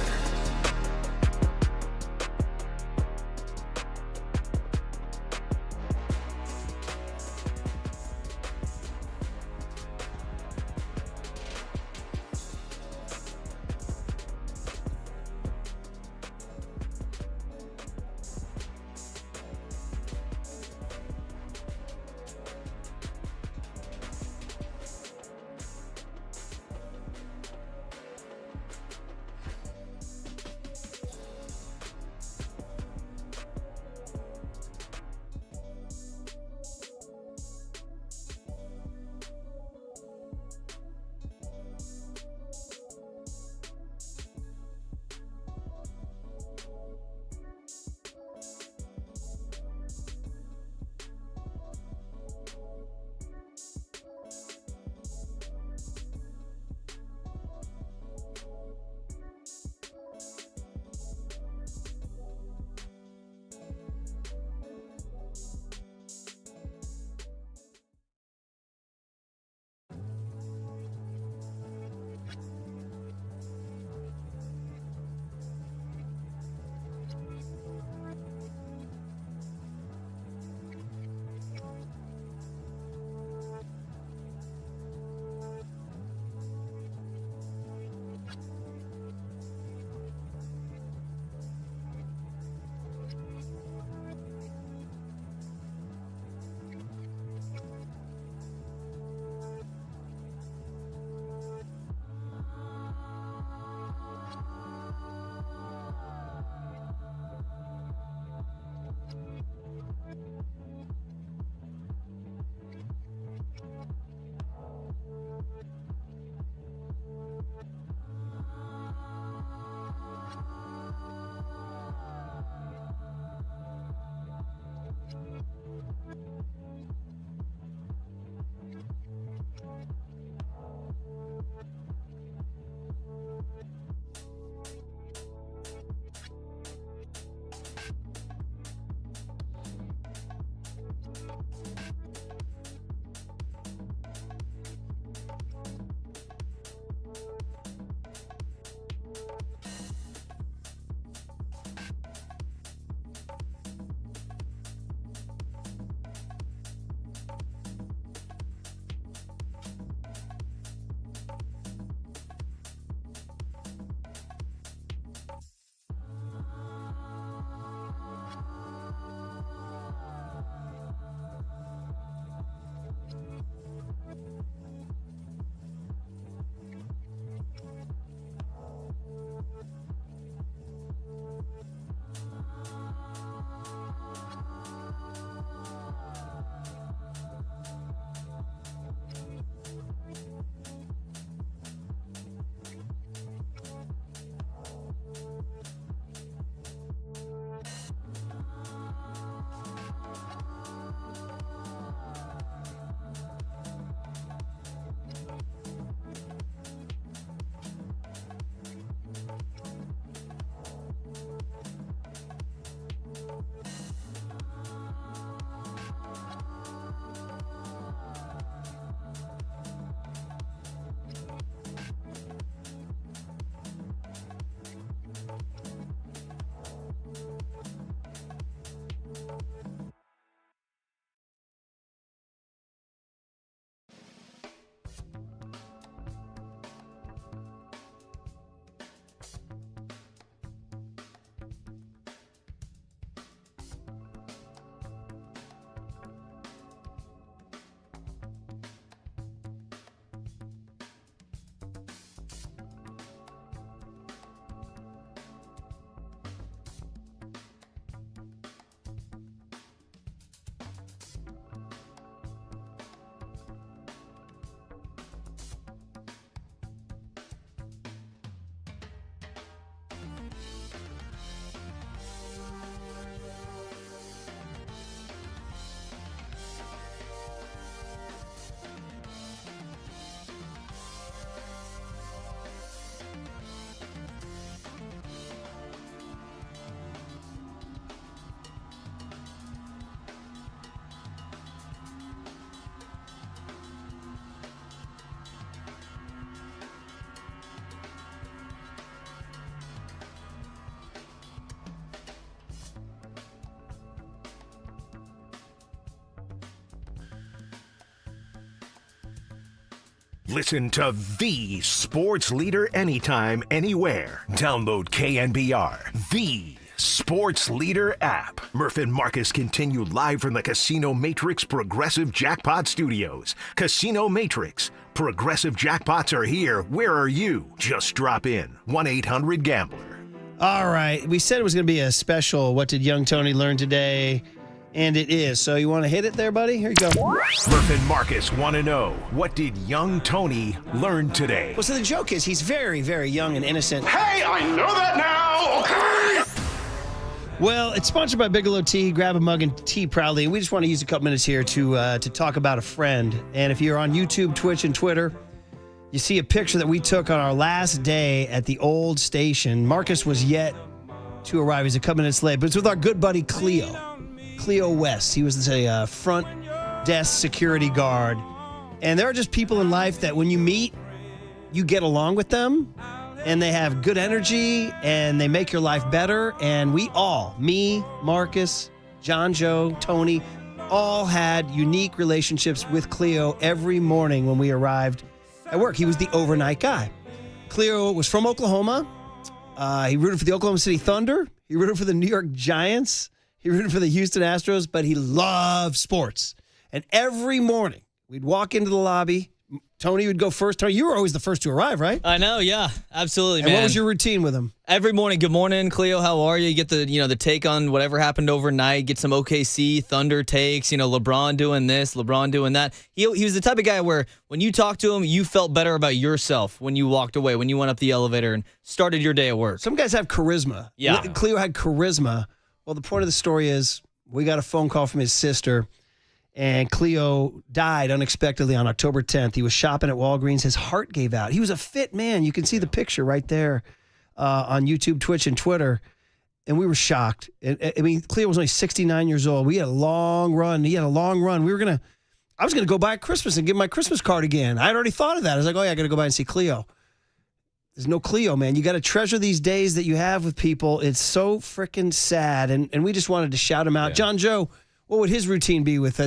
Listen to the sports leader anytime, anywhere. Download KNBR, the sports leader app. Murph and Marcus continue live from the Casino Matrix Progressive Jackpot Studios. Casino Matrix. Progressive jackpots are here. Where are you? Just drop in. 1-800-GAMBLER. All right. We said it was going to be a special What Did Young Tony Learn Today? And it is. So you want to hit it there, buddy? Here you go. Murph and Marcus want to know, what did young Tony learn today? Well, so the joke is he's very, very young and innocent. Hey, I know that now, okay? Well, it's sponsored by Bigelow Tea. Grab a mug and tea proudly. And we just want to use a couple minutes here to talk about a friend. And if you're on YouTube, Twitch, and Twitter, you see a picture that we took on our last day at the old station. Marcus was yet to arrive. He's a couple minutes late. But it's with our good buddy Cleo West. He was a front desk security guard. And there are just people in life that when you meet, you get along with them. And they have good energy, and they make your life better. And we all, me, Marcus, John Joe, Tony, all had unique relationships with Cleo every morning when we arrived at work. He was the overnight guy. Cleo was from Oklahoma. He rooted for the Oklahoma City Thunder. He rooted for the New York Giants. He rooted for the Houston Astros, but he loved sports. And every morning, we'd walk into the lobby. Tony would go first. Tony, you were always the first to arrive, right? I know, yeah. Absolutely, and man. What was your routine with him? Every morning, good morning, Cleo, how are you? You get the take on whatever happened overnight, get some OKC Thunder takes, LeBron doing this, LeBron doing that. He was the type of guy where when you talked to him, you felt better about yourself when you walked away, when you went up the elevator and started your day at work. Some guys have charisma. Yeah. Cleo had charisma. Well, the point of the story is we got a phone call from his sister, and Cleo died unexpectedly on October 10th. He was shopping at Walgreens. His heart gave out. He was a fit man. You can see the picture right there on YouTube, Twitch, and Twitter. And we were shocked. Cleo was only 69 years old. We had a long run. He had a long run. I was going to go by at Christmas and give him my Christmas card again. I had already thought of that. I was like, I got to go by and see Cleo. There's no Cleo, man. You got to treasure these days that you have with people. It's so freaking sad. And we just wanted to shout him out. Yeah. John Joe, what would his routine be with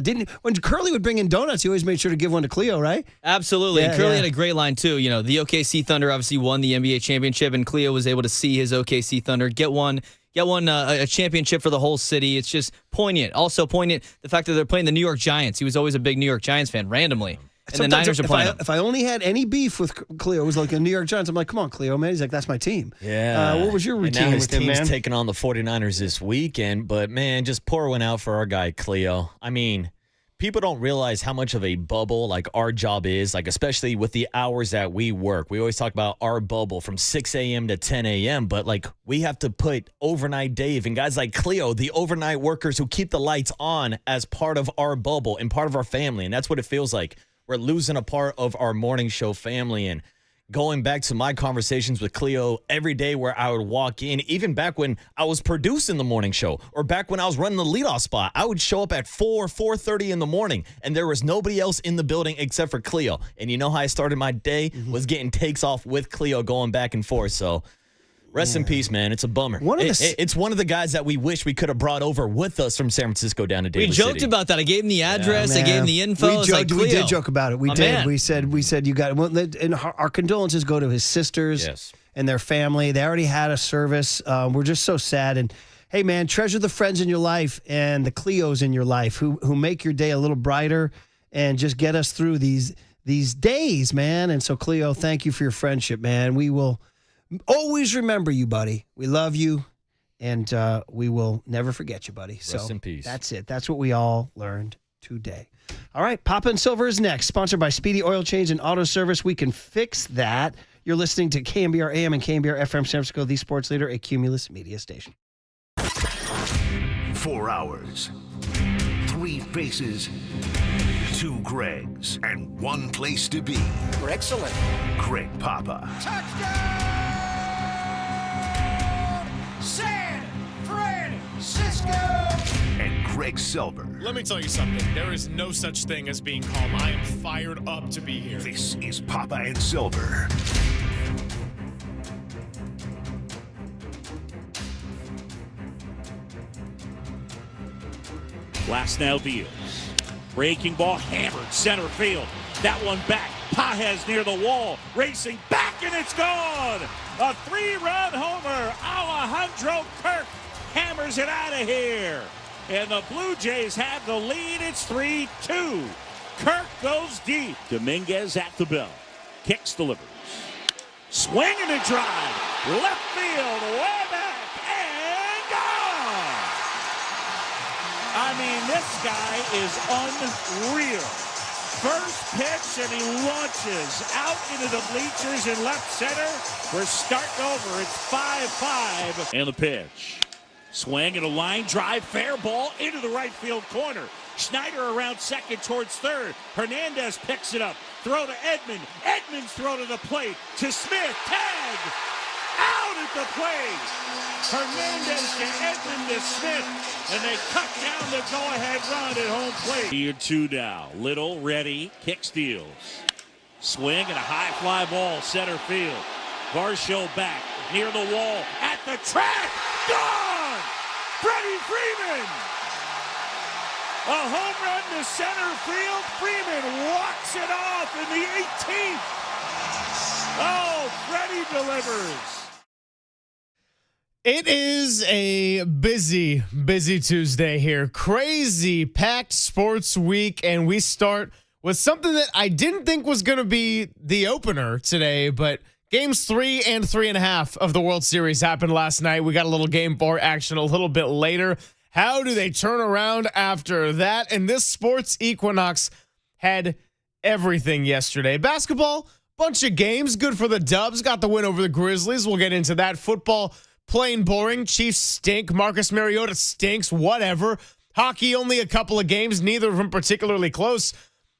when Curly would bring in donuts, he always made sure to give one to Cleo, right? Absolutely. Yeah, and Curly had a great line, too. The OKC Thunder obviously won the NBA championship, and Cleo was able to see his OKC Thunder get a championship for the whole city. It's just poignant. Also poignant, the fact that they're playing the New York Giants. He was always a big New York Giants fan, randomly. And the Niners are playing if I only had any beef with Cleo, it was like a New York Giants. I'm like, come on, Cleo, man. He's like, that's my team. Yeah. What was your routine and now his with him, man? team's taking on the 49ers this weekend, but, man, just pour one out for our guy, Cleo. I mean, people don't realize how much of a bubble, our job is, especially with the hours that we work. We always talk about our bubble from 6 a.m. to 10 a.m., but, we have to put overnight Dave and guys like Cleo, the overnight workers who keep the lights on, as part of our bubble and part of our family, and that's what it feels like. We're losing a part of our morning show family. And going back to my conversations with Cleo every day where I would walk in, even back when I was producing the morning show or back when I was running the leadoff spot, I would show up at 4:30 in the morning, and there was nobody else in the building except for Cleo. And you know how I started my day? Was getting takes off with Cleo going back and forth. So rest in peace, man. It's a bummer. It's one of the guys that we wish we could have brought over with us from San Francisco down to Davis City. We joked about that. I gave him the address. I gave him the info. We did joke about it. We did. Man. We said you got it. And our condolences go to his sisters and their family. They already had a service. We're just so sad. And hey, man, treasure the friends in your life and the Cleos in your life who make your day a little brighter and just get us through these days, man. And so, Cleo, thank you for your friendship, man. We will always remember you, buddy. We love you, and we will never forget you, buddy. Rest in peace. That's it. That's what we all learned today. All right, Papa and Silver is next, sponsored by Speedy Oil Change and Auto Service. We can fix that. You're listening to KNBR AM and KNBR FM San Francisco, the sports leader, a Cumulus media station. 4 hours, 3 faces, 2 Gregs, and 1 place to be. Excellent. Greg Papa. Touchdown! San Francisco! And Greg Silver. Let me tell you something. There is no such thing as being calm. I am fired up to be here. This is Papa and Silver. Last now deals. Breaking ball hammered center field. That one back. Pages near the wall, racing back, and it's gone. A 3-run homer. Alejandro Kirk hammers it out of here. And the Blue Jays have the lead. It's 3-2. Kirk goes deep. Dominguez at the bell. Kicks, delivers. Swing and a drive. Left field, way back, and gone. I mean, this guy is unreal. First pitch, and he launches out into the bleachers in left center. We're starting over. It's 5-5. And the pitch. Swing and a line drive, fair ball into the right field corner. Schneider around second towards third. Hernandez picks it up. Throw to Edman. Edman's throw to the plate. To Smith. Tag. Out at the plate. Hernandez to Edman to Smith. And they cut down the go-ahead run at home plate. Here 2 now. Little ready. Kick steals. Swing and a high fly ball center field. Varsho back near the wall. At the track. Gone! Freddie Freeman! A home run to center field. Freeman walks it off in the 18th. Oh, Freddie delivers. It is a busy Tuesday here. Crazy packed sports week, and we start with something that I didn't think was going to be the opener today, but games 3 and 3.5 of the World Series happened last night. We got a little game 4 action a little bit later. How do they turn around after that? And this sports equinox had everything yesterday. Basketball, bunch of games. Good for the Dubs. Got the win over the Grizzlies. We'll get into that. Football, plain boring. Chiefs stink. Marcus Mariota stinks. Whatever. Hockey, only a couple of games. Neither of them particularly close.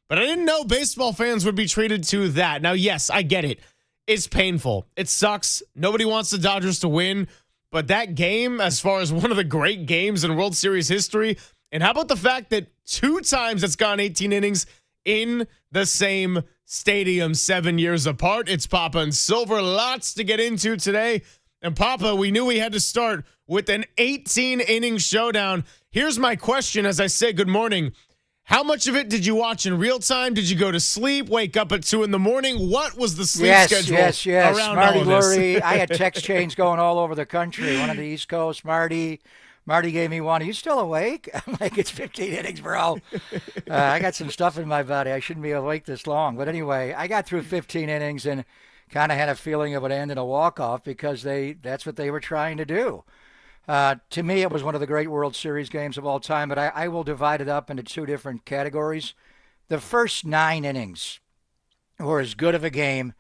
But I didn't know baseball fans would be treated to that. Now, yes, I get it. It's painful. It sucks. Nobody wants the Dodgers to win. But that game, as far as one of the great games in World Series history, and how about the fact that 2 times it's gone 18 innings in the same stadium 7 years apart? It's Papa and Silver. Lots to get into today. And Papa, we knew we had to start with an 18-inning showdown. Here's my question as I say good morning. How much of it did you watch in real time? Did you go to sleep, wake up at 2 in the morning? What was the sleep schedule yes. around Marty all of this? Lurie, I had text chains going all over the country. One on the East Coast, Marty gave me one. Are you still awake? I'm like, it's 15 innings, bro. I got some stuff in my body. I shouldn't be awake this long. But anyway, I got through 15 innings and kind of had a feeling it would end in a walk-off because that's what they were trying to do. To me, it was one of the great World Series games of all time, but I will divide it up into 2 different categories. The first 9 innings were as good of a game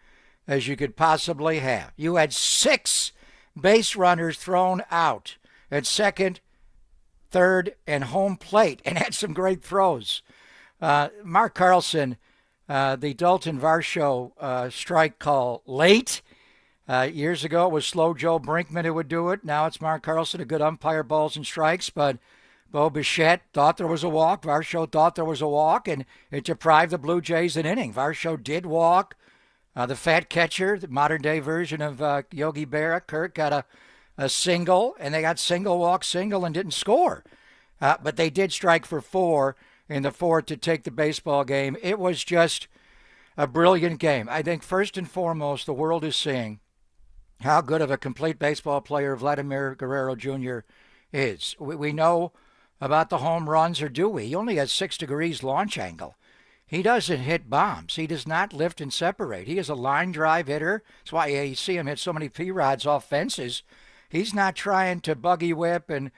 as you could possibly have. You had 6 base runners thrown out at second, third, and home plate, and had some great throws. Mark Carlson, the Dalton Varsho strike call late. Years ago, it was Slow Joe Brinkman who would do it. Now it's Mark Carlson, a good umpire, balls and strikes. But Bo Bichette thought there was a walk. Varsho thought there was a walk, and it deprived the Blue Jays an inning. Varsho did walk. The fat catcher, the modern-day version of Yogi Berra, Kirk, got a single, and they got single, walk, single, and didn't score. But they did strike for 4 in the 4th to take the baseball game. It was just a brilliant game. I think first and foremost, the world is seeing how good of a complete baseball player Vladimir Guerrero Jr. is. We know about the home runs, or do we? He only has 6 degrees launch angle. He doesn't hit bombs. He does not lift and separate. He is a line drive hitter. That's why you see him hit so many P-rods off fences. He's not trying to buggy whip and,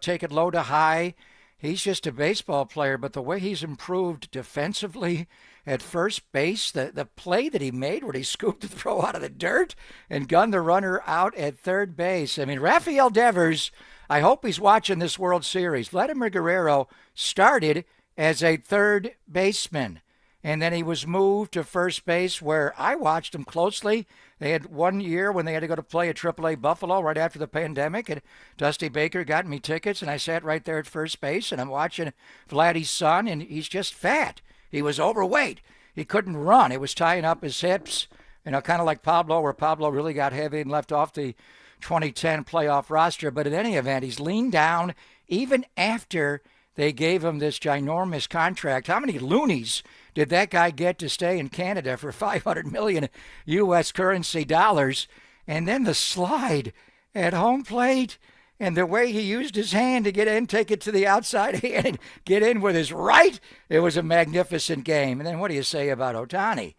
take it low to high. He's just a baseball player, but the way he's improved defensively at first base, the play that he made where he scooped the throw out of the dirt and gunned the runner out at third base. I mean, Rafael Devers, I hope he's watching this World Series. Vladimir Guerrero started as a third baseman, and then he was moved to first base where I watched him closely. They had one year when they had to go to play at AAA Buffalo right after the pandemic, and Dusty Baker got me tickets, and I sat right there at first base, and I'm watching Vladdy's son, and he's just fat. He was overweight. He couldn't run. It was tying up his hips, kind of like Pablo, where Pablo really got heavy and left off the 2010 playoff roster. But in any event, he's leaned down even after they gave him this ginormous contract. How many loonies did that guy get to stay in Canada for $500 million U.S. currency dollars? And then the slide at home plate and the way he used his hand to get in, take it to the outside hand, and get in with his right. It was a magnificent game. And then what do you say about Ohtani?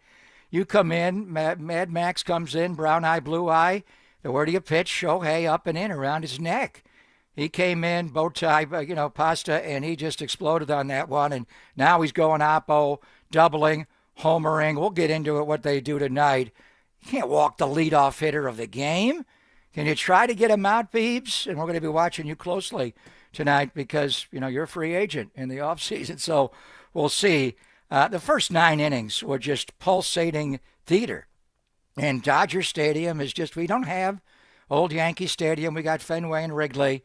You come in, Mad Max comes in, brown eye, blue eye. Where do you pitch? Shohei up and in around his neck. He came in, bow tie, pasta, and he just exploded on that one. And now he's going oppo, doubling, homering. We'll get into it, what they do tonight. You can't walk the leadoff hitter of the game. Can you try to get him out, Beebs? And we're going to be watching you closely tonight because, you're a free agent in the offseason. So we'll see. The first 9 innings were just pulsating theater. And Dodger Stadium is just, we don't have old Yankee Stadium. We got Fenway and Wrigley.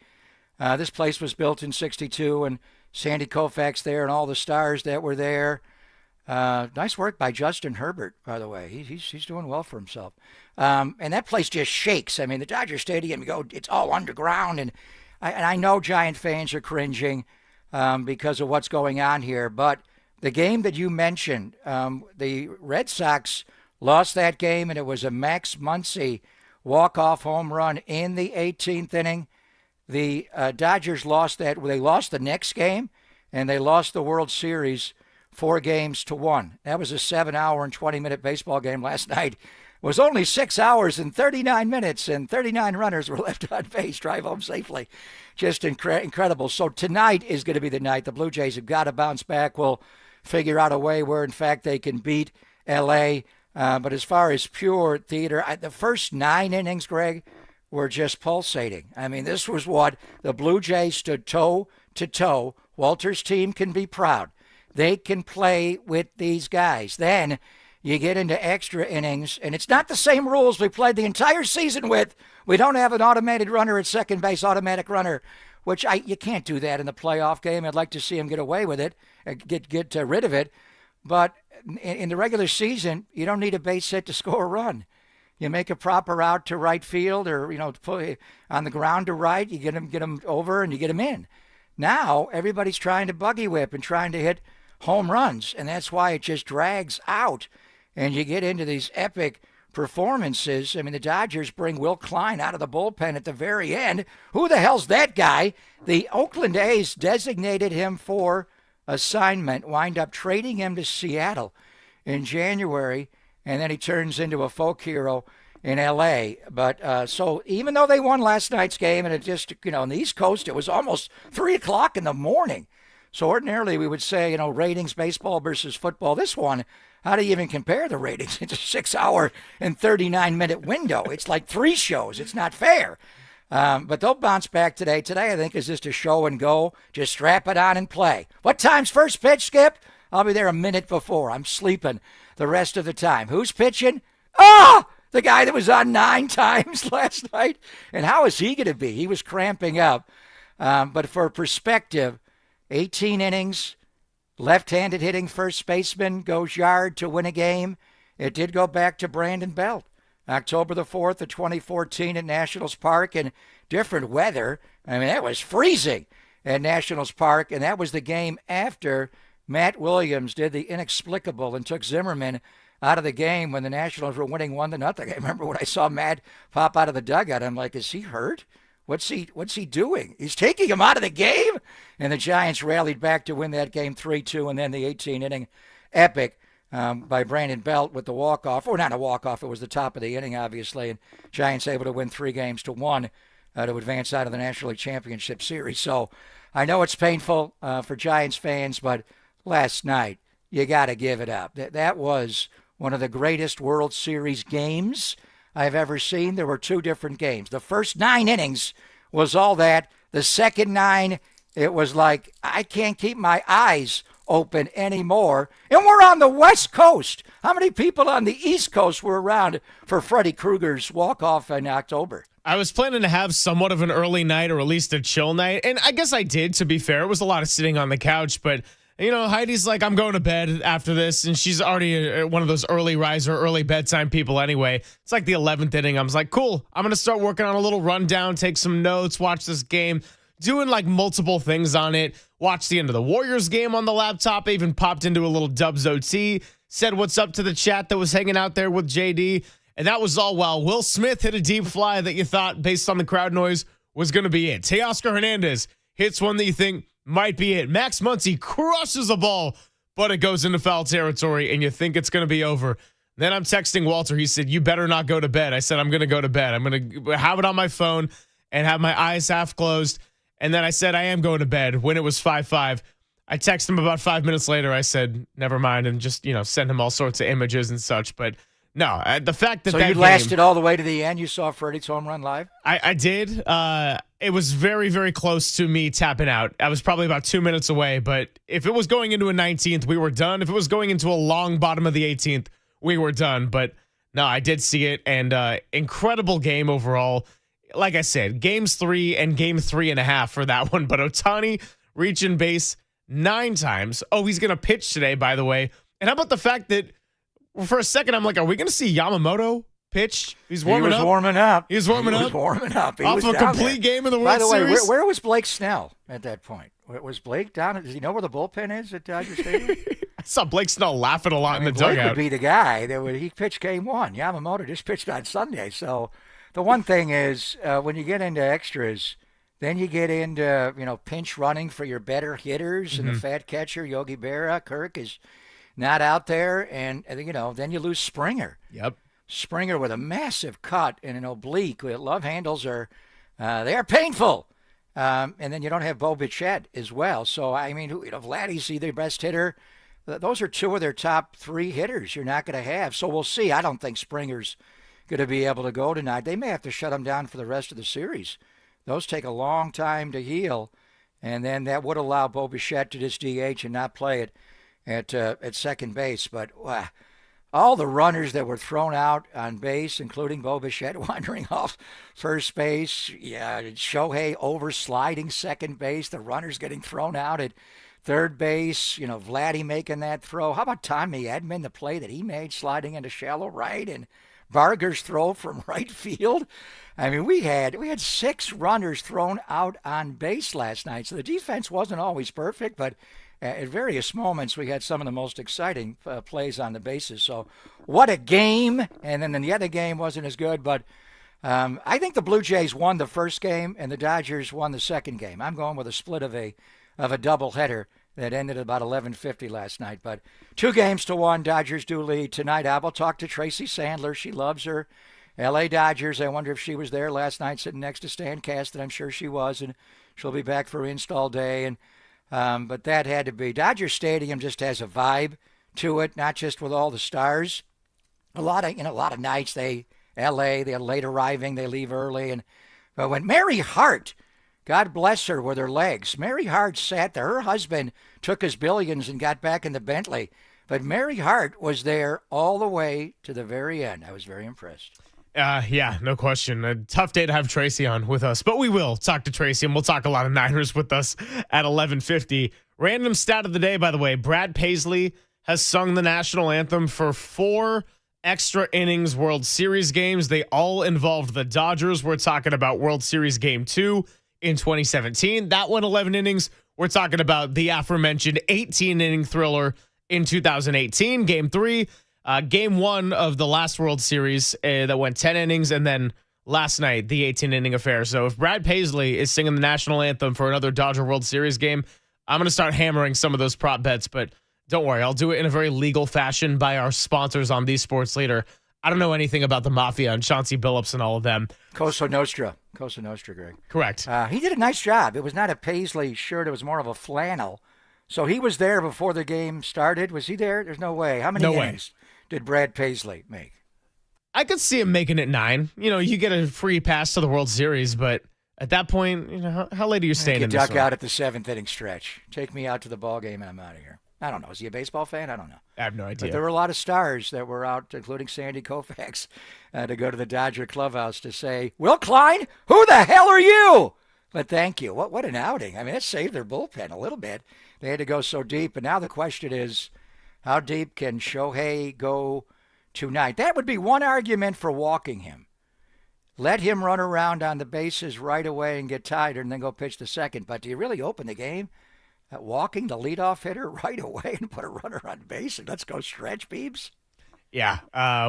This place was built in '62, and Sandy Koufax there and all the stars that were there. Nice work by Justin Herbert, by the way. He's doing well for himself. And that place just shakes. I mean, the Dodger Stadium, it's all underground. And I know Giant fans are cringing because of what's going on here. But the game that you mentioned, the Red Sox lost that game, and it was a Max Muncy walk-off home run in the 18th inning. The Dodgers lost that. They lost the next game, and they lost the World Series 4-1. That was a 7-hour and 20-minute baseball game last night. It was only 6 hours and 39 minutes, and 39 runners were left on base. Drive home safely. Just incredible. So tonight is going to be the night. The Blue Jays have got to bounce back. We'll figure out a way where, in fact, they can beat L.A., but as far as pure theater, the first 9 innings, Greg, were just pulsating. I mean, this was what the Blue Jays stood toe to toe. Walter's team can be proud. They can play with these guys. Then you get into extra innings, and it's not the same rules we played the entire season with. We don't have an automated runner at second base, automatic runner, which you can't do that in the playoff game. I'd like to see him get away with it, get rid of it. But in the regular season, you don't need a base hit to score a run. You make a proper out to right field or, put on the ground to right. You get them over and you get them in. Now, everybody's trying to buggy whip and trying to hit home runs, and that's why it just drags out. And you get into these epic performances. I mean, the Dodgers bring Will Klein out of the bullpen at the very end. Who the hell's that guy? The Oakland A's designated him for assignment, wind up trading him to Seattle in January, and then he turns into a folk hero in L.A. But so even though they won last night's game, and it just, on the East Coast, it was almost 3 o'clock in the morning. So ordinarily we would say, ratings, baseball versus football. This one, how do you even compare the ratings? It's a 6-hour and 39-minute window. It's like 3 shows. It's not fair. But they'll bounce back today. Today, I think, is just a show and go. Just strap it on and play. What time's first pitch, Skip? I'll be there a minute before. I'm sleeping the rest of the time. Who's pitching? The guy that was on 9 times last night. And how is he going to be? He was cramping up. But for perspective, 18 innings, left-handed hitting first baseman goes yard to win a game. It did go back to Brandon Belt. October the 4th of 2014 at Nationals Park, and different weather. I mean, that was freezing at Nationals Park, and that was the game after Matt Williams did the inexplicable and took Zimmerman out of the game when the Nationals were winning 1-0. I remember when I saw Matt pop out of the dugout, I'm like, is he hurt? What's he doing? He's taking him out of the game? And the Giants rallied back to win that game 3-2, and then the 18-inning epic by Brandon Belt with the walk-off. Or not a walk-off, it was the top of the inning, obviously. And Giants able to win 3-1 to advance out of the National League Championship Series. So I know it's painful for Giants fans, but last night, you got to give it up. That was one of the greatest World Series games I've ever seen. There were 2 different games. The first 9 innings was all that. The second 9, it was like, I can't keep my eyes open anymore. And we're on the West Coast. How many people on the East Coast were around for Freddy Krueger's walk-off in October? I was planning to have somewhat of an early night or at least a chill night. And I guess I did, to be fair. It was a lot of sitting on the couch, but Heidi's like, I'm going to bed after this, and she's already one of those early riser, early bedtime people anyway. It's like the 11th inning. I was like, cool, I'm going to start working on a little rundown, take some notes, watch this game. doing like multiple things on it. Watched the end of the Warriors game on the laptop. Even popped into a little Dubs OT. Said what's up to the chat that was hanging out there with JD. And that was all while Will Smith hit a deep fly that you thought, based on the crowd noise, was going to be it. Teoscar Hernandez hits one that you think might be it. Max Muncy crushes a ball, but it goes into foul territory, and you think it's going to be over. Then I'm texting Walter. He said, you better not go to bed. I said, I'm going to go to bed. I'm going to have it on my phone and have my eyes half closed. And then I said, I am going to bed when it was 5-5. I texted him about 5 minutes later. I said, never mind, and just, send him all sorts of images and such. But no, the fact that so that you game, lasted all the way to the end. You saw Freddie's home run live? I did. It was very, very close to me tapping out. I was probably about 2 minutes away. But if it was going into a 19th, we were done. If it was going into a long bottom of the 18th, we were done. But no, I did see it, and incredible game overall. Like I said, games 3 and game 3.5 for that one. But Ohtani reaching base 9 times. Oh, he's going to pitch today, by the way. And how about the fact that for a second, I'm like, are we going to see Yamamoto pitch? He's warming up. He was warming up. He was warming up. He Off was a down complete there. game of the World By the way, Series. where was Blake Snell at that point? Was Blake down? Does he know where the bullpen is at Dodger Stadium? I saw Blake Snell laughing a lot in the Blake dugout. would be the guy that he pitched game 1. Yamamoto just pitched on Sunday. So the one thing is when you get into extras, then you get into pinch running for your better hitters, and the fat catcher Yogi Berra, Kirk is not out there, and then you lose Springer. Yep. Springer with a massive cut and an oblique. Love handles are they are painful. And then you don't have Bo Bichette as well. So I mean, Vladdy's the best hitter. Those are 2 of their top 3 hitters you're not going to have. So we'll see. I don't think Springer's going to be able to go tonight. They may have to shut him down for the rest of the series. Those take a long time to heal, and then that would allow Bo Bichette to just DH and not play it at second base. But all the runners that were thrown out on base, including Bo Bichette wandering off first base, Shohei oversliding second base, the runners getting thrown out at third base, Vladdy making that throw. How about Tommy Edman, the play that he made sliding into shallow right, and Barger's throw from right field? I mean, we had 6 runners thrown out on base last night, so the defense wasn't always perfect, but at various moments we had some of the most exciting plays on the bases. So what a game, and then the other game wasn't as good, but I think the Blue Jays won the first game and the Dodgers won the second game. I'm going with a split of a doubleheader that ended at about 11:50 last night. But 2-1, Dodgers do lead tonight. I will talk to Tracy Sandler. She loves her L.A. Dodgers. I wonder if she was there last night sitting next to Stan Kasten. I'm sure she was, and she'll be back for install day. And but that had to be. Dodger Stadium just has a vibe to it, not just with all the stars. A lot of nights they're late arriving, they leave early, but when Mary Hart, God bless her with her legs, Mary Hart sat there. Her husband took his billions and got back in the Bentley, but Mary Hart was there all the way to the very end. I was very impressed. Yeah, no question. A tough day to have Tracy on with us, but we will talk to Tracy, and we'll talk a lot of Niners with us at 11:50. Random stat of the day, by the way, Brad Paisley has sung the national anthem for 4 extra innings World Series games. They all involved the Dodgers. We're talking about World Series Game 2 in 2017. That went 11 innings. We're talking about the aforementioned 18-inning thriller in 2018. Game 3. Game 1 of the last World Series that went 10 innings, and then last night, the 18-inning affair. So if Brad Paisley is singing the national anthem for another Dodger World Series game, I'm going to start hammering some of those prop bets, but don't worry, I'll do it in a very legal fashion by our sponsors on These Sports Leader. I don't know anything about the Mafia and Chauncey Billups and all of them. Cosa Nostra, Greg. Correct. He did a nice job. It was not a Paisley shirt. It was more of a flannel. So he was there before the game started. Was he there? There's no way. How many innings did Brad Paisley make? I could see him making it 9. You get a free pass to the World Series, but at that point, how late are you staying in this one? Duck out at the 7th inning stretch. Take me out to the ball game and I'm out of here. I don't know. Is he a baseball fan? I don't know. I have no idea. But there were a lot of stars that were out, including Sandy Koufax, to go to the Dodger clubhouse to say, Will Klein, who the hell are you? But thank you. What an outing. I mean, that saved their bullpen a little bit. They had to go so deep. And now the question is, how deep can Shohei go tonight? That would be one argument for walking him. let him run around on the bases right away and get tired and then go pitch the second. But do you really open the game at walking the leadoff hitter right away and put a runner on base and let's go stretch, Beebs? Yeah,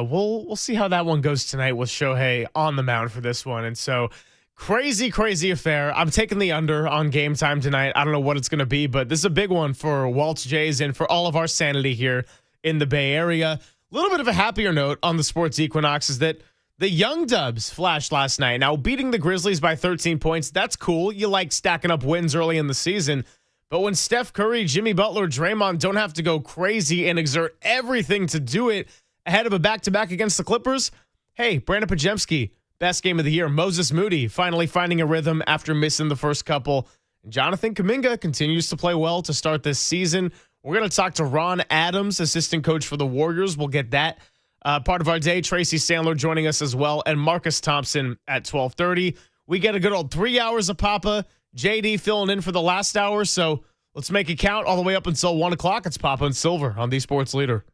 we'll see how that one goes tonight with Shohei on the mound for this one. And so crazy affair. I'm taking the under on Game Time tonight. I don't know what it's going to be, but this is a big one for Walt's Jays and for all of our sanity here in the Bay Area. A little bit of a happier note on the Sports Equinox is that the Young Dubs flashed last night. Now, beating the Grizzlies by 13 points, that's cool. You like stacking up wins early in the season. But when Steph Curry, Jimmy Butler, Draymond don't have to go crazy and exert everything to do it ahead of a back-to-back against the Clippers, hey, Brandon Pajemski, best game of the year. Moses Moody finally finding a rhythm after missing the first couple. And Jonathan Kuminga continues to play well to start this season. We're going to talk to Ron Adams, assistant coach for the Warriors. We'll get that part of our day. Tracy Sandler joining us as well, and Marcus Thompson at 12:30. We get a good old 3 hours of Papa. JD filling in for the last hour, so let's make it count all the way up until 1 o'clock. It's Papa and Silver on the Sports Leader.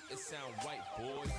It sound white, boy.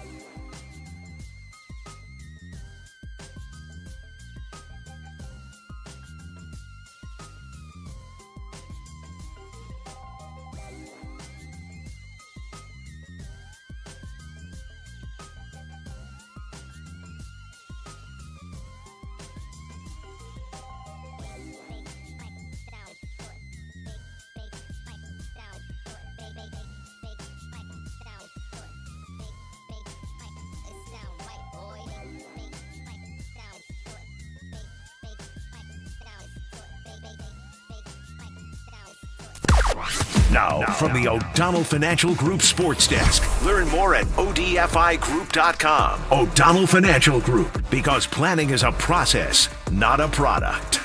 Now, from the O'Donnell Financial Group Sports Desk. Learn more at odfigroup.com. O'Donnell Financial Group, because planning is a process, not a product.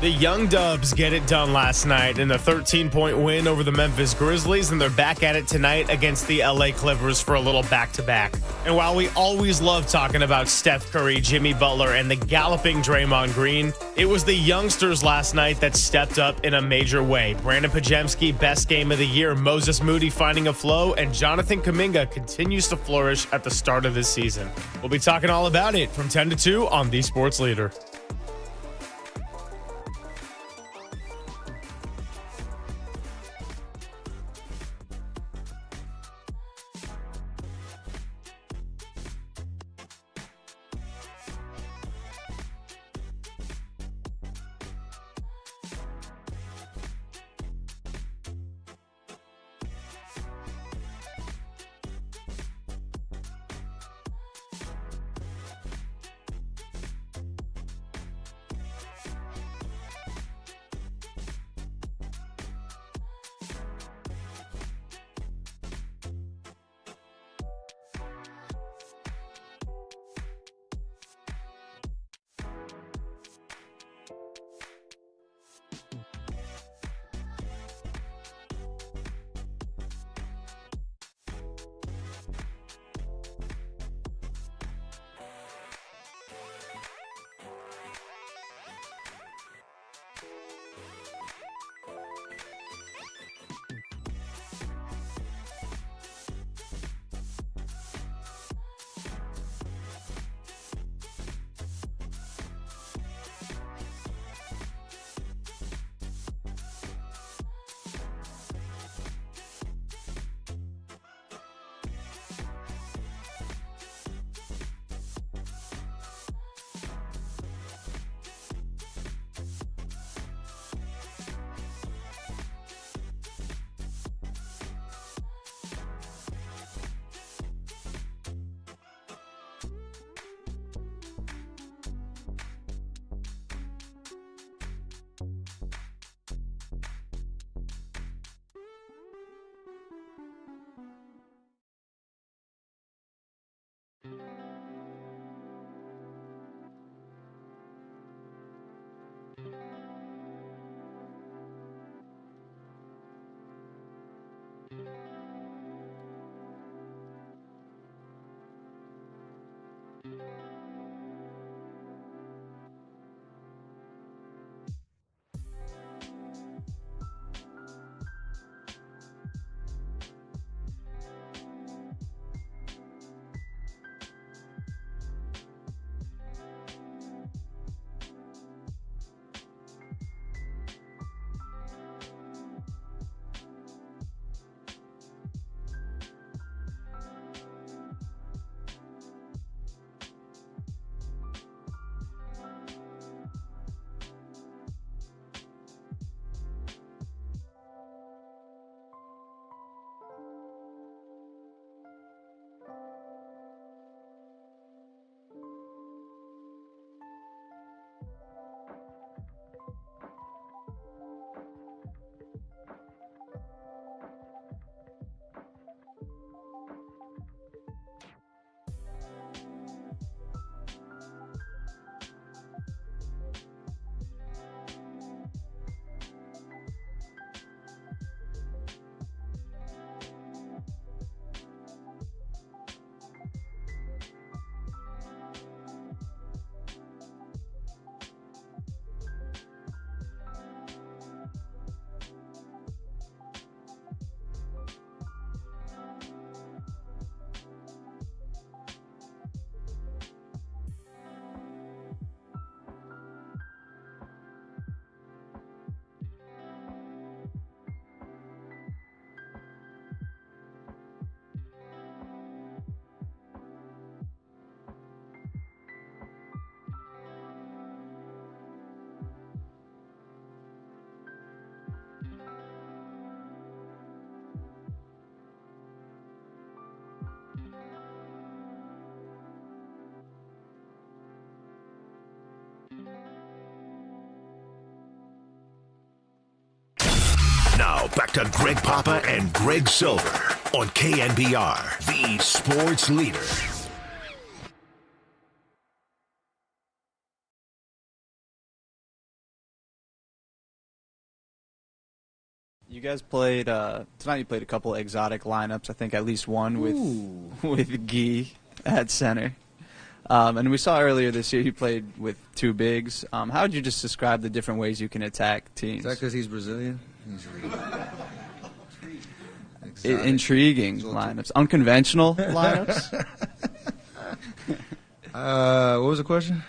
The Young Dubs get it done last night in a 13-point win over the Memphis Grizzlies, and they're back at it tonight against the LA Clippers for a little back-to-back. And while we always love talking about Steph Curry, Jimmy Butler, and the galloping Draymond Green, it was the youngsters last night that stepped up in a major way. Brandon Pajemski, best game of the year. Moses Moody finding a flow, and Jonathan Kuminga continues to flourish at the start of this season. We'll be talking all about it from 10 to 2 on The Sports Leader. Now, back to Greg Papa and Greg Silver on KNBR, the sports leader. You guys played tonight. You played a couple exotic lineups. I think at least one with Guy at center. And we saw earlier this year you played with two bigs. How would you just describe the different ways you can attack teams? Is that because he's Brazilian? Intriguing lineups, unconventional lineups. What was the question?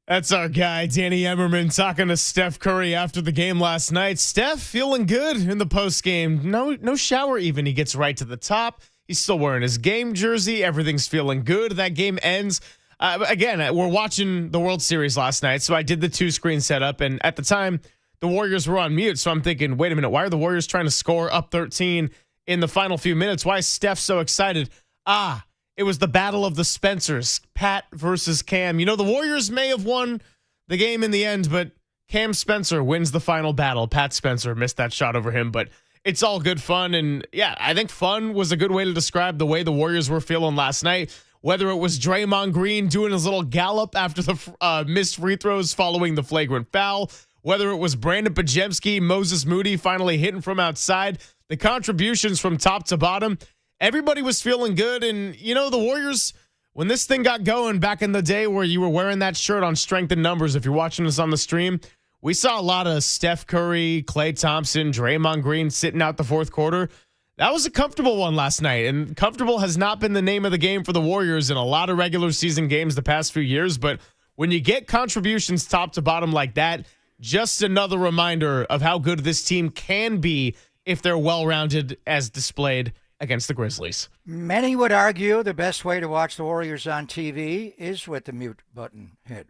That's our guy, Danny Emmerman, talking to Steph Curry after the game last night. Steph feeling good in the postgame. No shower even. He gets right to the top. He's still wearing his game jersey. Everything's feeling good. That game ends. Again, we're watching the World Series last night, so I did the two-screen setup, and at the time, the Warriors were on mute, so I'm thinking, wait a minute, why are the Warriors trying to score up 13 in the final few minutes? Why is Steph so excited? It was the battle of the Spencers, Pat versus Cam. You know, the Warriors may have won the game in the end, but Cam Spencer wins the final battle. Pat Spencer missed that shot over him, but it's all good fun. And yeah, I think fun was a good way to describe the way the Warriors were feeling last night. Whether it was Draymond Green doing his little gallop after the missed free throws following the flagrant foul, whether it was Brandon Pajemski, Moses Moody finally hitting from outside, the contributions from top to bottom, everybody was feeling good. And, you know, the Warriors, when this thing got going back in the day where you were wearing that shirt on Strength in Numbers, if you're watching us on the stream, we saw a lot of Steph Curry, Klay Thompson, Draymond Green sitting out the fourth quarter. That was a comfortable one last night, and comfortable has not been the name of the game for the Warriors in a lot of regular season games the past few years. But when you get contributions top to bottom like that, just another reminder of how good this team can be if they're well-rounded as displayed against the Grizzlies. Many would argue the best way to watch the Warriors on TV is with the mute button hit.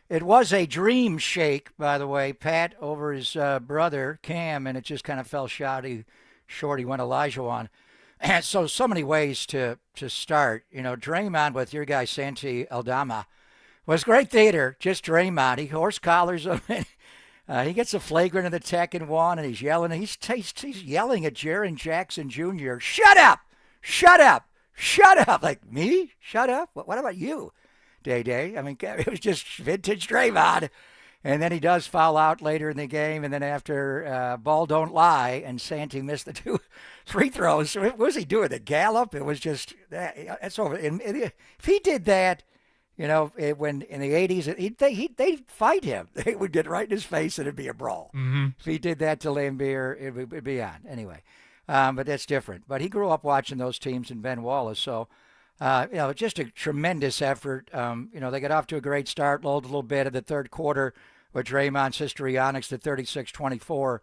It was a dream shake, by the way, Pat, over his brother, Cam, and it just kind of fell short. He went Elijah on. And so many ways to start. You know, Draymond with your guy, Santi Aldama, was great theater, just Draymond. He horse collars him. He gets a flagrant in the tech and one, and he's yelling. He's yelling at Jaren Jackson Jr., shut up, shut up, shut up. Like, me? Shut up? What about you, Day? I mean, it was just vintage Draymond. And then he does foul out later in the game, and then after ball don't lie, and Santi missed the two free throws. So what was he doing? The gallop? It was just, that's over. And if he did that, you know, when in the 80s, they'd fight him. They would get right in his face, and it'd be a brawl. Mm-hmm. If he did that to Lambeer, it'd be on. Anyway, but that's different. But he grew up watching those teams in Ben Wallace, so, you know, just a tremendous effort. You know, they got off to a great start, lulled a little bit in the third quarter with Draymond's histrionics to 36-24.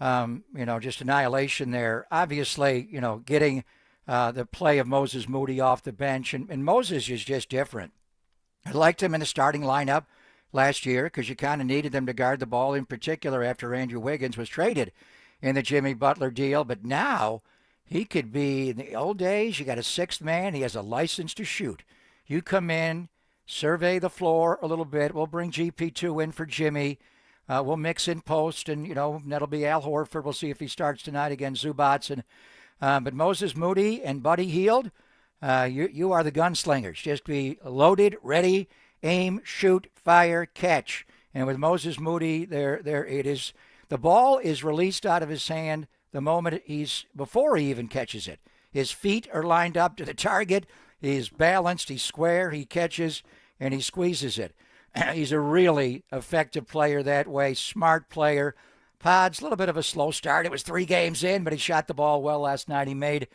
You know, just annihilation there. Obviously, you know, getting the play of Moses Moody off the bench, and Moses is just different. I liked him in the starting lineup last year because you kind of needed them to guard the ball, in particular after Andrew Wiggins was traded in the Jimmy Butler deal. But now he could be, in the old days, you got a sixth man. He has a license to shoot. You come in, survey the floor a little bit. We'll bring GP2 in for Jimmy. We'll mix in post, and, you know, that'll be Al Horford. We'll see if he starts tonight against Zubats. But Moses Moody and Buddy Hield, you are the gunslingers. Just be loaded, ready, aim, shoot, fire, catch. And with Moses Moody, there it is. The ball is released out of his hand the moment before he even catches it. His feet are lined up to the target. He's balanced. He's square. He catches, and he squeezes it. He's a really effective player that way, smart player. Pods, a little bit of a slow start. It was 3 games in, but he shot the ball well last night. He made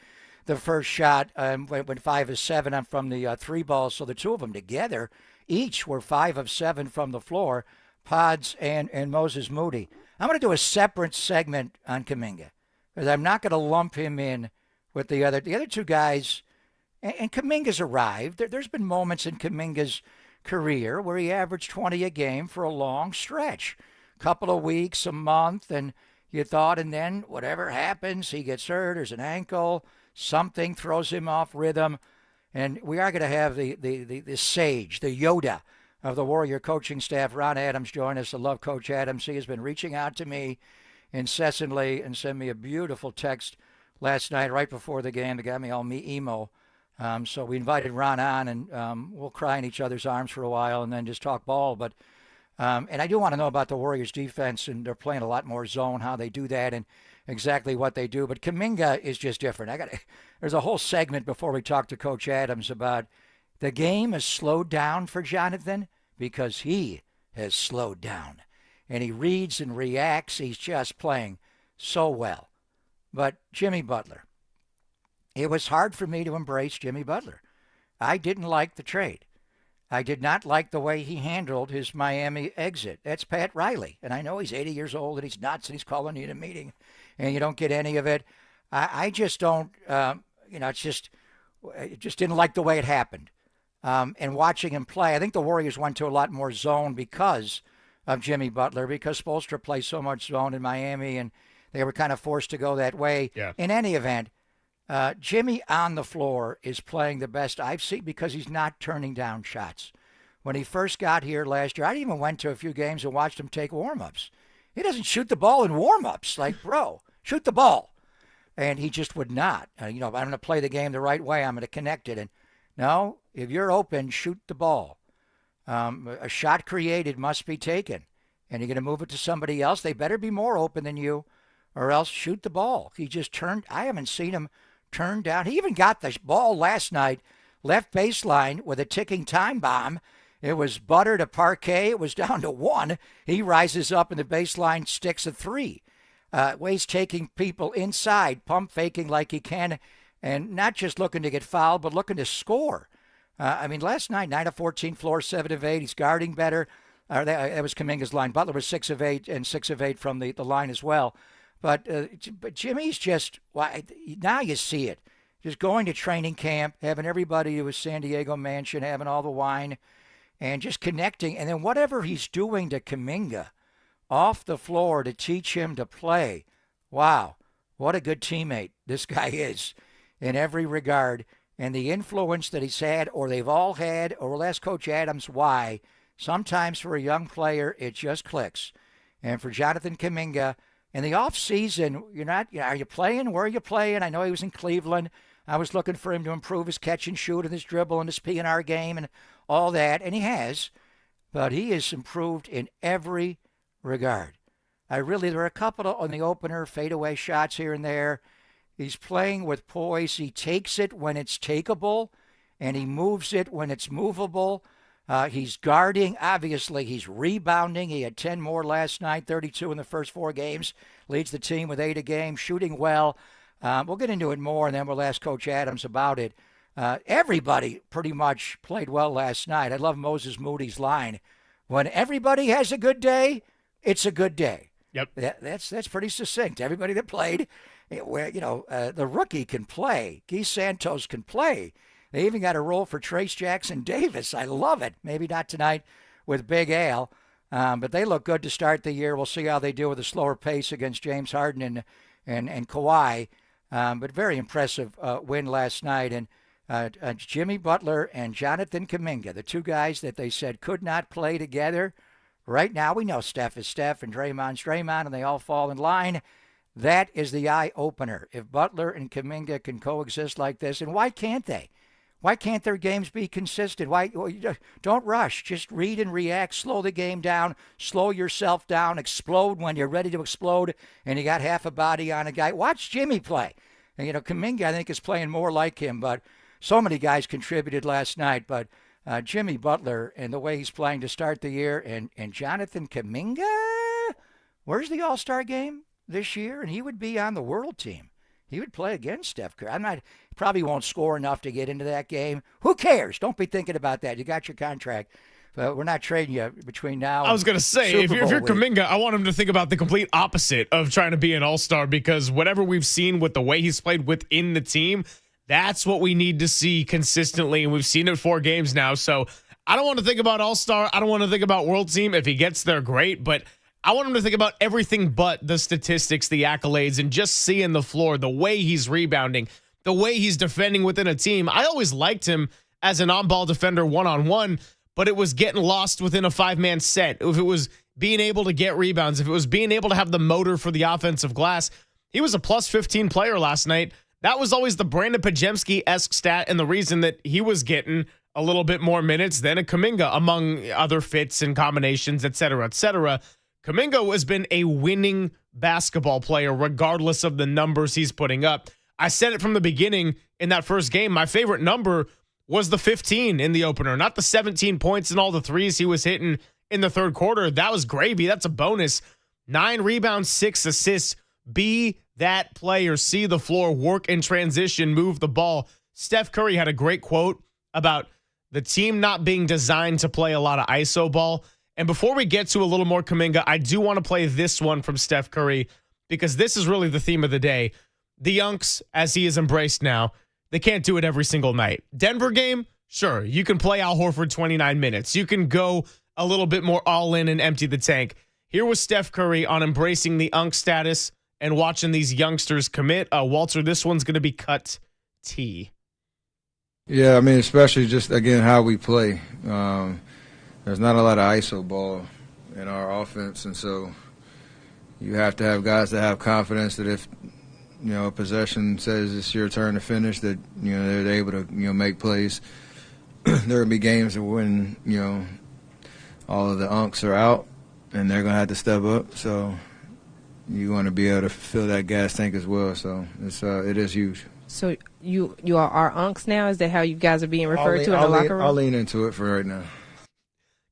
the first shot, went 5 of 7 from the 3 balls. So the two of them together, each were 5 of 7 from the floor, Pods and Moses Moody. I'm going to do a separate segment on Kuminga because I'm not going to lump him in with the other two guys. And Kuminga's arrived. There's been moments in Kuminga's career where he averaged 20 a game for a long stretch. Couple of weeks, a month, and you thought, and then whatever happens, he gets hurt, there's an ankle, something throws him off rhythm. And we are going to have the sage, the Yoda of the Warrior coaching staff. Ron Adams joined us. I love Coach Adams. He has been reaching out to me incessantly and sent me a beautiful text last night right before the game that got me all emo. So we invited Ron on, and we'll cry in each other's arms for a while and then just talk ball. But and I do want to know about the Warriors defense, and they're playing a lot more zone, how they do that and exactly what they do. But Kuminga is just different. There's a whole segment before we talk to Coach Adams about the game has slowed down for Jonathan because he has slowed down. And he reads and reacts. He's just playing so well. But Jimmy Butler, it was hard for me to embrace Jimmy Butler. I didn't like the trade. I did not like the way he handled his Miami exit. That's Pat Riley. And I know he's 80 years old and he's nuts and he's calling you in a meeting and you don't get any of it. I just don't, it just didn't like the way it happened. And watching him play, I think the Warriors went to a lot more zone because of Jimmy Butler, because Spoelstra plays so much zone in Miami, and they were kind of forced to go that way. Yeah. In any event, Jimmy on the floor is playing the best I've seen because he's not turning down shots. When he first got here last year, I even went to a few games and watched him take warm-ups. He doesn't shoot the ball in warm-ups. Like, bro, shoot the ball. And he just would not. I'm going to play the game the right way. I'm going to connect it. And no, if you're open, shoot the ball. A shot created must be taken. And you're going to move it to somebody else. They better be more open than you, or else shoot the ball. He just I haven't seen him turn down. He even got the ball last night, left baseline with a ticking time bomb. It was butter to parquet. It was down to 1. He rises up and the baseline sticks a 3. He's taking people inside, pump faking like he can, and not just looking to get fouled, but looking to score. Last night, 9 of 14, floor 7 of 8. He's guarding better. That was Kuminga's line. Butler was 6 of 8 and 6 of 8 from the line as well. But Jimmy's just, now you see it. Just going to training camp, having everybody to his San Diego mansion, having all the wine, and just connecting. And then whatever he's doing to Kuminga off the floor to teach him to play, wow, what a good teammate this guy is in every regard. And the influence that he's had, or they've all had, or we'll ask Coach Adams why, sometimes for a young player, it just clicks. And for Jonathan Kuminga, in the offseason, are you playing? Where are you playing? I know he was in Cleveland. I was looking for him to improve his catch and shoot and his dribble and his P&R game and all that, and he has. But he has improved in every regard. There were a couple on the opener, fadeaway shots here and there. He's playing with poise. He takes it when it's takeable, and he moves it when it's movable. He's guarding. Obviously, he's rebounding. He had 10 more last night, 32 in the first 4 games. Leads the team with 8 a game, shooting well. We'll get into it more, and then we'll ask Coach Adams about it. Everybody pretty much played well last night. I love Moses Moody's line. When everybody has a good day, it's a good day. Yep. That's pretty succinct. Everybody that played, the rookie can play. Guy Santos can play. They even got a role for Trace Jackson Davis. I love it. Maybe not tonight with Big Al, but they look good to start the year. We'll see how they do with a slower pace against James Harden and Kawhi. But very impressive win last night. And Jimmy Butler and Jonathan Kuminga, the two guys that they said could not play together. Right now we know Steph is Steph and Draymond's Draymond, and they all fall in line. That is the eye-opener. If Butler and Kuminga can coexist like this, and why can't they? Why can't their games be consistent? Don't rush. Just read and react. Slow the game down. Slow yourself down. Explode when you're ready to explode, and you got half a body on a guy. Watch Jimmy play. And, Kuminga, I think, is playing more like him, but so many guys contributed last night. But Jimmy Butler and the way he's playing to start the year, and Jonathan Kuminga, where's the All-Star game this year? And he would be on the world team. He would play against Steph Curry. Probably won't score enough to get into that game. Who cares? Don't be thinking about that. You got your contract. But we're not trading you between now and I was going to say, if you're Kuminga, I want him to think about the complete opposite of trying to be an all-star, because whatever we've seen with the way he's played within the team, that's what we need to see consistently, and we've seen it 4 games now. So I don't want to think about all-star. I don't want to think about world team. If he gets there, great, but I want him to think about everything but the statistics, the accolades, and just seeing the floor, the way he's rebounding, the way he's defending within a team. I always liked him as an on-ball defender one-on-one, but it was getting lost within a 5-man set. If it was being able to get rebounds, if it was being able to have the motor for the offensive glass, he was a plus 15 player last night. That was always the Brandon Pajemski-esque stat and the reason that he was getting a little bit more minutes than a Kuminga among other fits and combinations, et cetera, et cetera. Kuminga has been a winning basketball player regardless of the numbers he's putting up. I said it from the beginning in that first game. My favorite number was the 15 in the opener, not the 17 points and all the threes he was hitting in the third quarter. That was gravy. That's a bonus. 9 rebounds, 6 assists. Be that player. See the floor, work in transition, move the ball. Steph Curry had a great quote about the team not being designed to play a lot of ISO ball. And before we get to a little more Kuminga, I do want to play this one from Steph Curry because this is really the theme of the day. The Unks, as he is embraced now, they can't do it every single night. Denver game, sure, you can play Al Horford 29 minutes. You can go a little bit more all in and empty the tank. Here was Steph Curry on embracing the Unk status and watching these youngsters commit. Walter, this one's going to be cut T. Yeah, I mean, especially just, again, how we play. There's not a lot of ISO ball in our offense, and so you have to have guys that have confidence that if, a possession says it's your turn to finish, that, they're able to, make plays. There will be games when, all of the Unks are out, and they're going to have to step up. So you want to be able to fill that gas tank as well. So it is huge. So you are our Unks now? Is that how you guys are being referred to in the locker room? I'll lean into it for right now.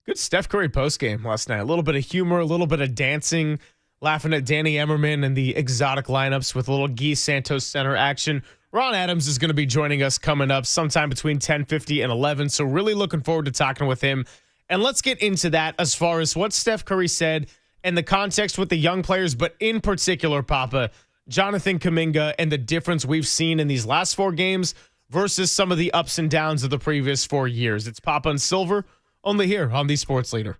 Good Steph Curry postgame last night. A little bit of humor, a little bit of dancing, laughing at Danny Emmerman and the exotic lineups with a little Guy Santos center action. Ron Adams is going to be joining us coming up sometime between 10:50 and 11. So really looking forward to talking with him. And let's get into that as far as what Steph Curry said and the context with the young players, but in particular, Papa, Jonathan Kuminga and the difference we've seen in these last 4 games versus some of the ups and downs of the previous 4 years. It's Papa and Silver, only here on the Sports Leader.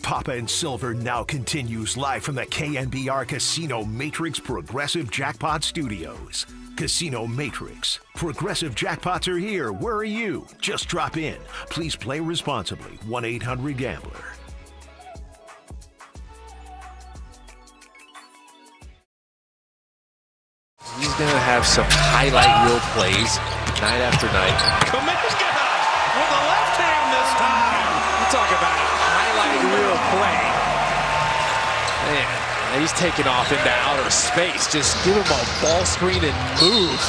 Papa and Silver now continues live from the KNBR Casino Matrix Progressive Jackpot Studios. Casino Matrix. Progressive jackpots are here. Where are you? Just drop in. Please play responsibly. 1-800-GAMBLER. He's going to have some highlight reel plays night after night. Kuminga with the left hand this time. talk about a highlight reel play. Man, he's taking off into outer space. Just give him a ball screen and move.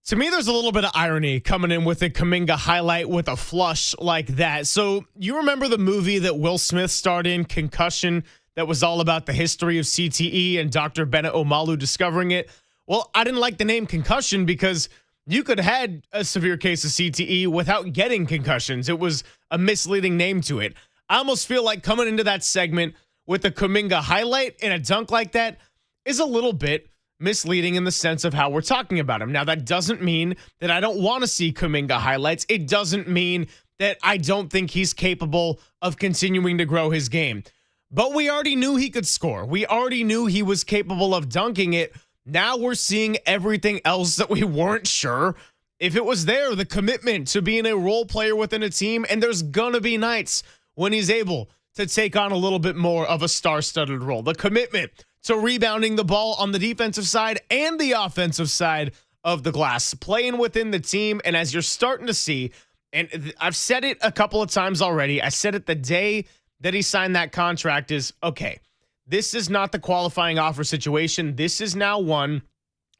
To me, there's a little bit of irony coming in with a Kuminga highlight with a flush like that. So you remember the movie that Will Smith starred in, Concussion, that was all about the history of CTE and Dr. Bennett Omalu discovering it? Well, I didn't like the name concussion because you could have had a severe case of CTE without getting concussions. It was a misleading name to it. I almost feel like coming into that segment with a Kuminga highlight and a dunk like that is a little bit misleading in the sense of how we're talking about him. Now, that doesn't mean that I don't want to see Kuminga highlights. It doesn't mean that I don't think he's capable of continuing to grow his game. But we already knew he could score. We already knew he was capable of dunking it. Now we're seeing everything else that we weren't sure if it was there, the commitment to being a role player within a team. And there's going to be nights when he's able to take on a little bit more of a star-studded role. The commitment to rebounding the ball on the defensive side and the offensive side of the glass, playing within the team. And as you're starting to see, and I've said it a couple of times already, I said it the day that he signed that contract is, okay, this is not the qualifying offer situation. This is now one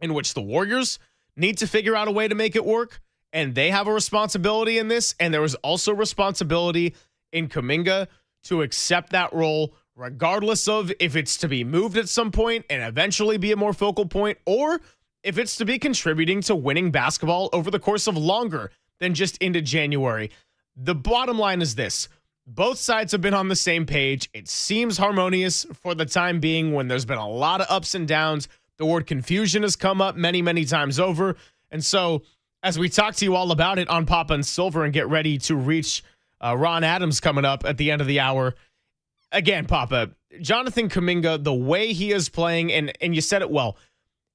in which the Warriors need to figure out a way to make it work, and they have a responsibility in this, and there is also responsibility in Kuminga to accept that role, regardless of if it's to be moved at some point and eventually be a more focal point, or if it's to be contributing to winning basketball over the course of longer than just into January. The bottom line is this. Both sides have been on the same page. It seems harmonious for the time being when there's been a lot of ups and downs. The word confusion has come up many, many times over. And so as we talk to you all about it on Papa and Silver and get ready to reach Ron Adams coming up at the end of the hour, again, Papa, Jonathan Kuminga, the way he is playing, and you said it well,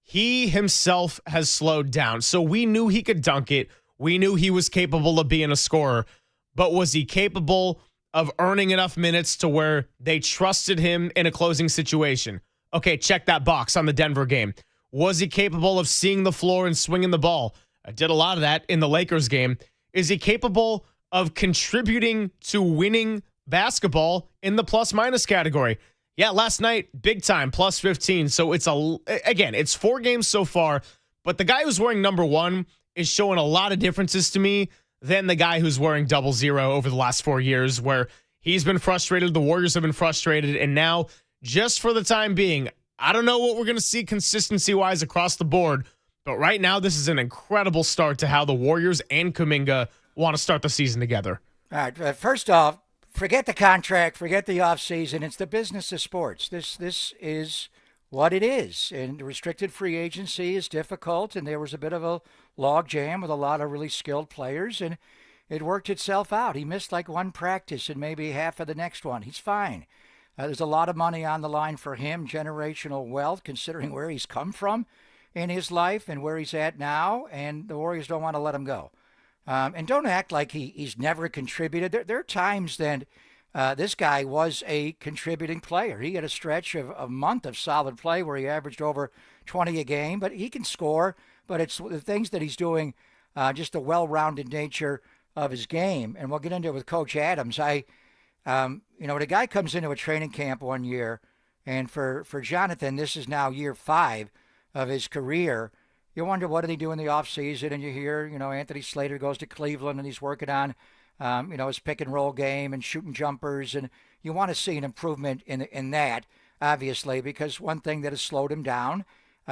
he himself has slowed down. So we knew he could dunk it. We knew he was capable of being a scorer. But was he capable of earning enough minutes to where they trusted him in a closing situation? Okay, check that box on the Denver game. Was he capable of seeing the floor and swinging the ball? I did a lot of that in the Lakers game. Is he capable of contributing to winning basketball in the plus-minus category? Yeah, last night, big time, plus 15. So it's it's 4 games so far, but the guy who's wearing number 1 is showing a lot of differences to me than the guy who's wearing 00 over the last 4 years, where he's been frustrated, the Warriors have been frustrated, and now, just for the time being, I don't know what we're going to see consistency-wise across the board, but right now, this is an incredible start to how the Warriors and Kuminga want to start the season together. All right, first off, forget the contract, forget the offseason. It's the business of sports. This is what it is. And restricted free agency is difficult, and there was a bit of a log jam with a lot of really skilled players, and it worked itself out. He missed like one practice and maybe half of the next one. He's fine. There's a lot of money on the line for him, generational wealth, considering where he's come from in his life and where he's at now, and the Warriors don't want to let him go. And don't act like he's never contributed. There are times that this guy was a contributing player. He had a stretch of a month of solid play where he averaged over 20 a game, but he can score. But it's the things that he's doing, just the well-rounded nature of his game. And we'll get into it with Coach Adams. The guy comes into a training camp one year, and for Jonathan, this is now year 5 of his career. You wonder, what did he do in the offseason? And you hear, Anthony Slater goes to Cleveland and he's working on, his pick and roll game and shooting jumpers. And you want to see an improvement in that, obviously, because one thing that has slowed him down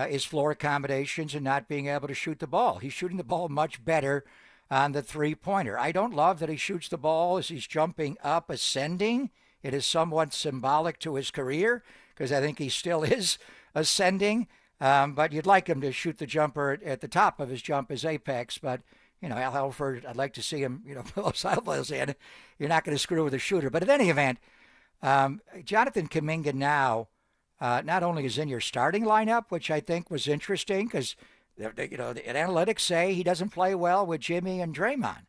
is floor accommodations and not being able to shoot the ball. He's shooting the ball much better on the three-pointer. I don't love that he shoots the ball as he's jumping up, ascending. It is somewhat symbolic to his career because I think he still is ascending. But you'd like him to shoot the jumper at the top of his jump, his apex. But, Al Horford, I'd like to see him, put those elbows in. You're not going to screw with a shooter. But in any event, Jonathan Kuminga now not only is in your starting lineup, which I think was interesting because, the analytics say he doesn't play well with Jimmy and Draymond.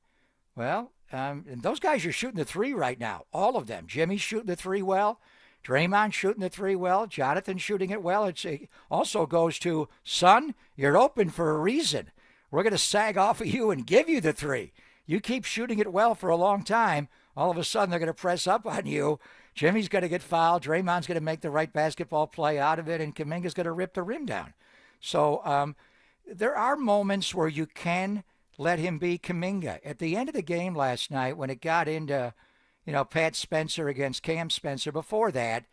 Well, and those guys are shooting the three right now, all of them. Jimmy's shooting the three well. Draymond shooting the three well. Jonathan shooting it well. It also goes to, son, you're open for a reason. We're going to sag off of you and give you the three. You keep shooting it well for a long time, all of a sudden they're going to press up on you. Jimmy's going to get fouled. Draymond's going to make the right basketball play out of it, and Kuminga's going to rip the rim down. So there are moments where you can let him be Kuminga. At the end of the game last night, when it got into, Pat Spencer against Cam Spencer, before that,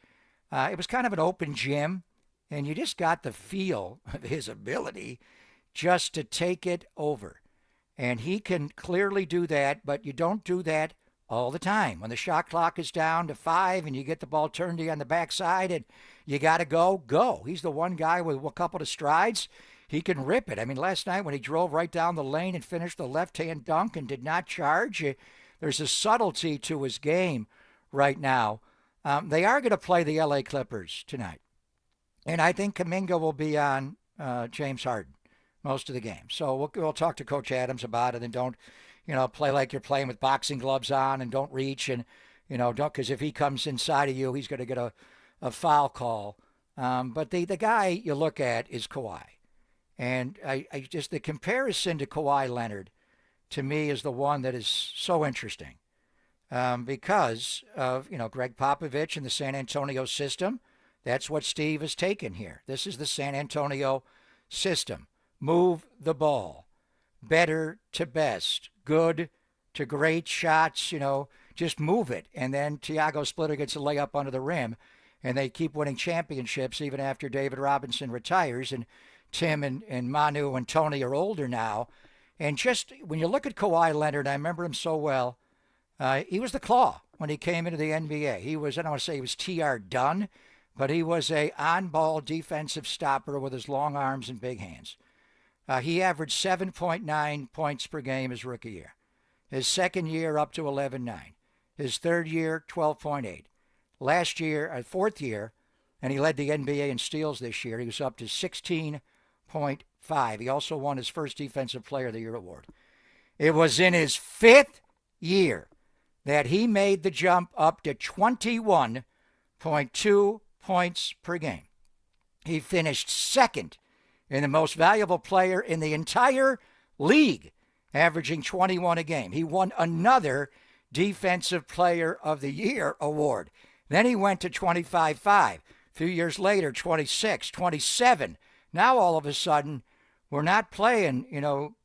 it was kind of an open gym, and you just got the feel of his ability just to take it over. And he can clearly do that, but you don't do that all the time. When the shot clock is down to 5 and you get the ball turned to you on the backside and you got to go. He's the one guy with a couple of strides. He can rip it. I mean, last night when he drove right down the lane and finished the left-hand dunk and did not charge, there's a subtlety to his game right now. They are going to play the L.A. Clippers tonight. And I think Kuminga will be on James Harden most of the game. So we'll talk to Coach Adams about it, and don't, play like you're playing with boxing gloves on, and don't reach, and, don't, because if he comes inside of you, he's going to get a foul call. But the guy you look at is Kawhi. And I just, the comparison to Kawhi Leonard, to me, is the one that is so interesting because of, Greg Popovich and the San Antonio system. That's what Steve has taken here. This is the San Antonio system. Move the ball. Better to best. Good to great shots, just move it. And then Tiago Splitter gets a layup under the rim, and they keep winning championships even after David Robinson retires, and Tim and Manu and Tony are older now. And just when you look at Kawhi Leonard, I remember him so well. He was the claw when he came into the NBA. He was, I don't want to say he was T.R. Dunn, but he was a on-ball defensive stopper with his long arms and big hands. He averaged 7.9 points per game his rookie year. His second year up to 11.9. His third year, 12.8. Last year, fourth year, and he led the NBA in steals this year. He was up to 16.5. He also won his first Defensive Player of the Year award. It was in his fifth year that he made the jump up to 21.2 points per game. He finished second in the most valuable player in the entire league, averaging 21 a game. He won another Defensive Player of the Year award. Then he went to 25.5. A few years later, 26, 27. Now all of a sudden, we're not playing,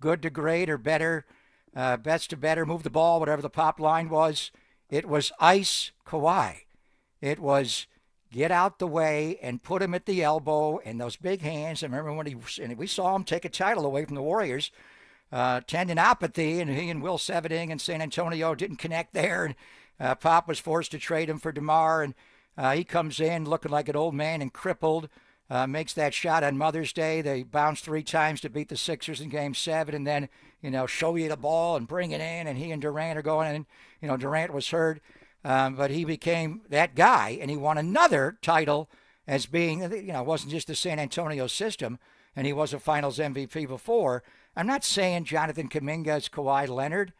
good to great or better, best to better, move the ball, whatever the pop line was. It was ice Kawhi. It was get out the way and put him at the elbow and those big hands. I remember when we saw him take a title away from the Warriors, tendinopathy, and he and Will Seveding and San Antonio didn't connect there. And Pop was forced to trade him for DeMar, and he comes in looking like an old man and crippled, makes that shot on Mother's Day. They bounced 3 times to beat the Sixers in Game 7, and then, show you the ball and bring it in, and he and Durant are going in. Durant was hurt. But he became that guy, and he won another title as being, it wasn't just the San Antonio system, and he was a Finals MVP before. I'm not saying Jonathan Kuminga is Kawhi Leonard.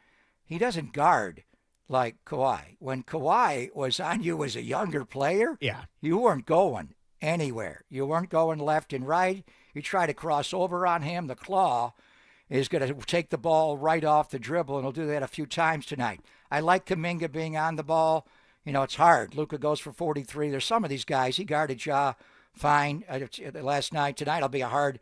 He doesn't guard like Kawhi. When Kawhi was on you as a younger player, you weren't going anywhere. You weren't going left and right. You try to cross over on him, the claw is going to take the ball right off the dribble, and he'll do that a few times tonight. I like Kuminga being on the ball. It's hard. Luka goes for 43. There's some of these guys. He guarded Ja fine last night. Tonight will be a hard,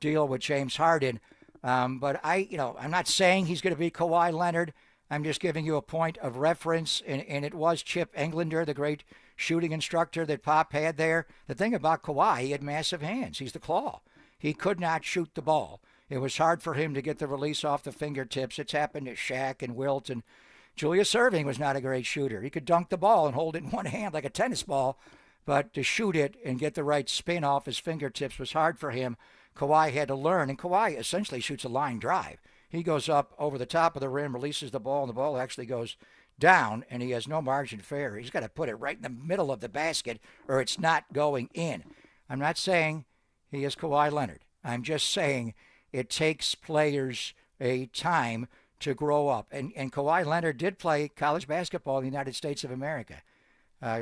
deal with James Harden. But I'm not saying he's going to be Kawhi Leonard. I'm just giving you a point of reference, and it was Chip Englander, the great shooting instructor that Pop had there. The thing about Kawhi, he had massive hands. He's the claw. He could not shoot the ball. It was hard for him to get the release off the fingertips. It's happened to Shaq and Wilt, and Julius Erving was not a great shooter. He could dunk the ball and hold it in one hand like a tennis ball, but to shoot it and get the right spin off his fingertips was hard for him. Kawhi had to learn, and Kawhi essentially shoots a line drive. He goes up over the top of the rim, releases the ball, and the ball actually goes down, and he has no margin for error. He's got to put it right in the middle of the basket, or it's not going in. I'm not saying he is Kawhi Leonard. I'm just saying it takes players a time to grow up. And Kawhi Leonard did play college basketball in the United States of America.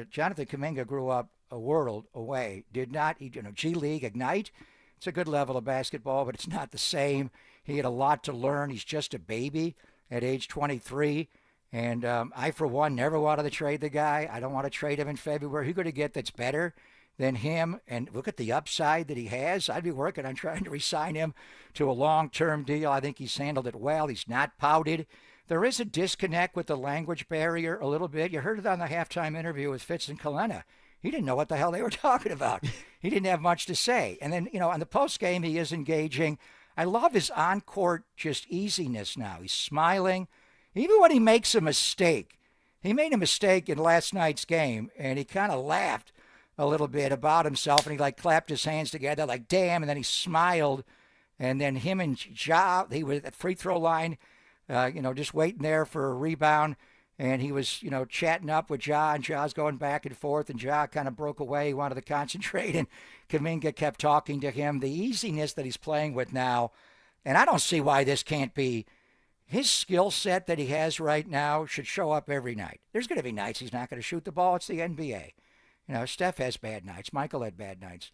Jonathan Kuminga grew up a world away. Did not, G League, Ignite. It's a good level of basketball, but it's not the same. He had a lot to learn. He's just a baby. at age 23. And I, for one, never wanted to trade the guy. I don't want to trade him in February. Who could he get that's better than him? And look at the upside that he has. I'd be working on trying to re-sign him to a long-term deal. I think he's handled it well. He's not pouted. There is a disconnect with the language barrier a little bit. You heard it on the halftime interview with Fitz and Kalena. He didn't know what the hell they were talking about. He didn't have much to say. And then, on the post game, he is engaging. I love his on-court just easiness now. He's smiling. Even when he makes a mistake. He made a mistake in last night's game, and he kind of laughed a little bit about himself, and he clapped his hands together like, damn, and then he smiled. And then him and Ja, he was at the free throw line, just waiting there for a rebound. And he was, chatting up with Ja, and Ja's going back and forth, and Ja kind of broke away. He wanted to concentrate, and Kuminga kept talking to him. The easiness that he's playing with now, and I don't see why this can't be. His skill set that he has right now should show up every night. There's going to be nights he's not going to shoot the ball. It's the NBA. Steph has bad nights. Michael had bad nights.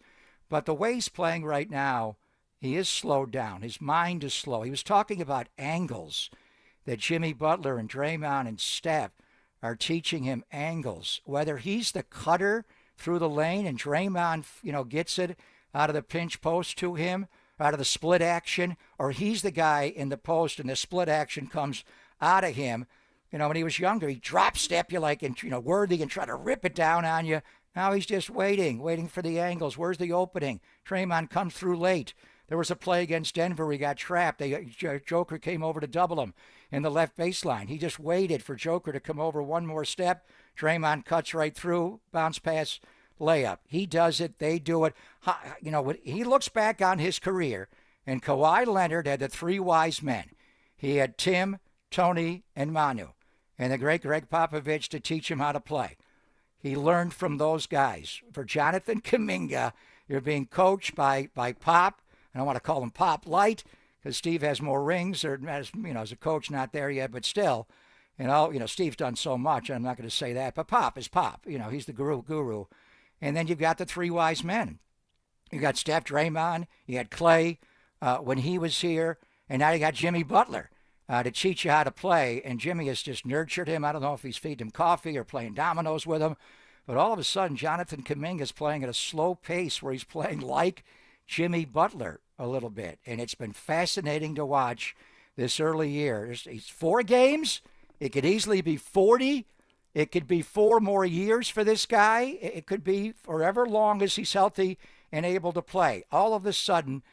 But the way he's playing right now, he is slowed down. His mind is slow. He was talking about angles, that Jimmy Butler and Draymond and Steph are teaching him angles. Whether he's the cutter through the lane and Draymond, gets it out of the pinch post to him, out of the split action, or he's the guy in the post and the split action comes out of him. When he was younger, he'd drop step you like, worthy and try to rip it down on you. Now he's just waiting for the angles. Where's the opening? Draymond comes through late. There was a play against Denver. He got trapped. Joker came over to double him in the left baseline. He just waited for Joker to come over one more step. Draymond cuts right through, bounce pass, layup. He does it. They do it. He looks back on his career, and Kawhi Leonard had the three wise men. He had Tim, Tony, and Manu, and the great Greg Popovich to teach him how to play. He learned from those guys. For Jonathan Kuminga, you're being coached by Pop. I don't want to call him Pop Light because Steve has more rings, or as a coach, not there yet, but still, Steve's done so much. I'm not going to say that, but Pop is Pop. He's the guru. And then you've got the three wise men. You got Steph, Draymond, you had Clay when he was here, and now you got Jimmy Butler to teach you how to play. And Jimmy has just nurtured him. I don't know if he's feeding him coffee or playing dominoes with him, but all of a sudden, Jonathan Kuminga is playing at a slow pace where he's playing like Jimmy Butler a little bit. And it's been fascinating to watch this early year. It's 4 games. It could easily be 40. It could be 4 more years for this guy. It could be forever long as he's healthy and able to play. All of a sudden,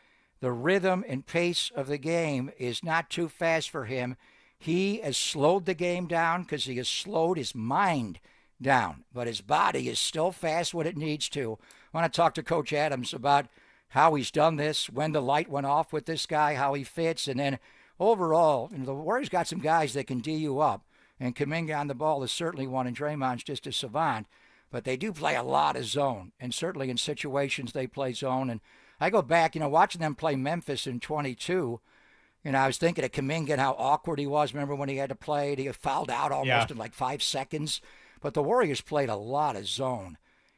the rhythm and pace of the game is not too fast for him. He has slowed the game down because he has slowed his mind down, but his body is still fast when it needs to. I want to talk to Coach Adams about how he's done this, when the light went off with this guy, how he fits, and then overall, the Warriors got some guys that can D you up, and Kuminga on the ball is certainly one, and Draymond's just a savant, but they do play a lot of zone, and certainly in situations they play zone. And I go back, watching them play Memphis in 22, I was thinking of Kuminga and how awkward he was. Remember when he had to play it? He fouled out almost in like 5 seconds. But the Warriors played a lot of zone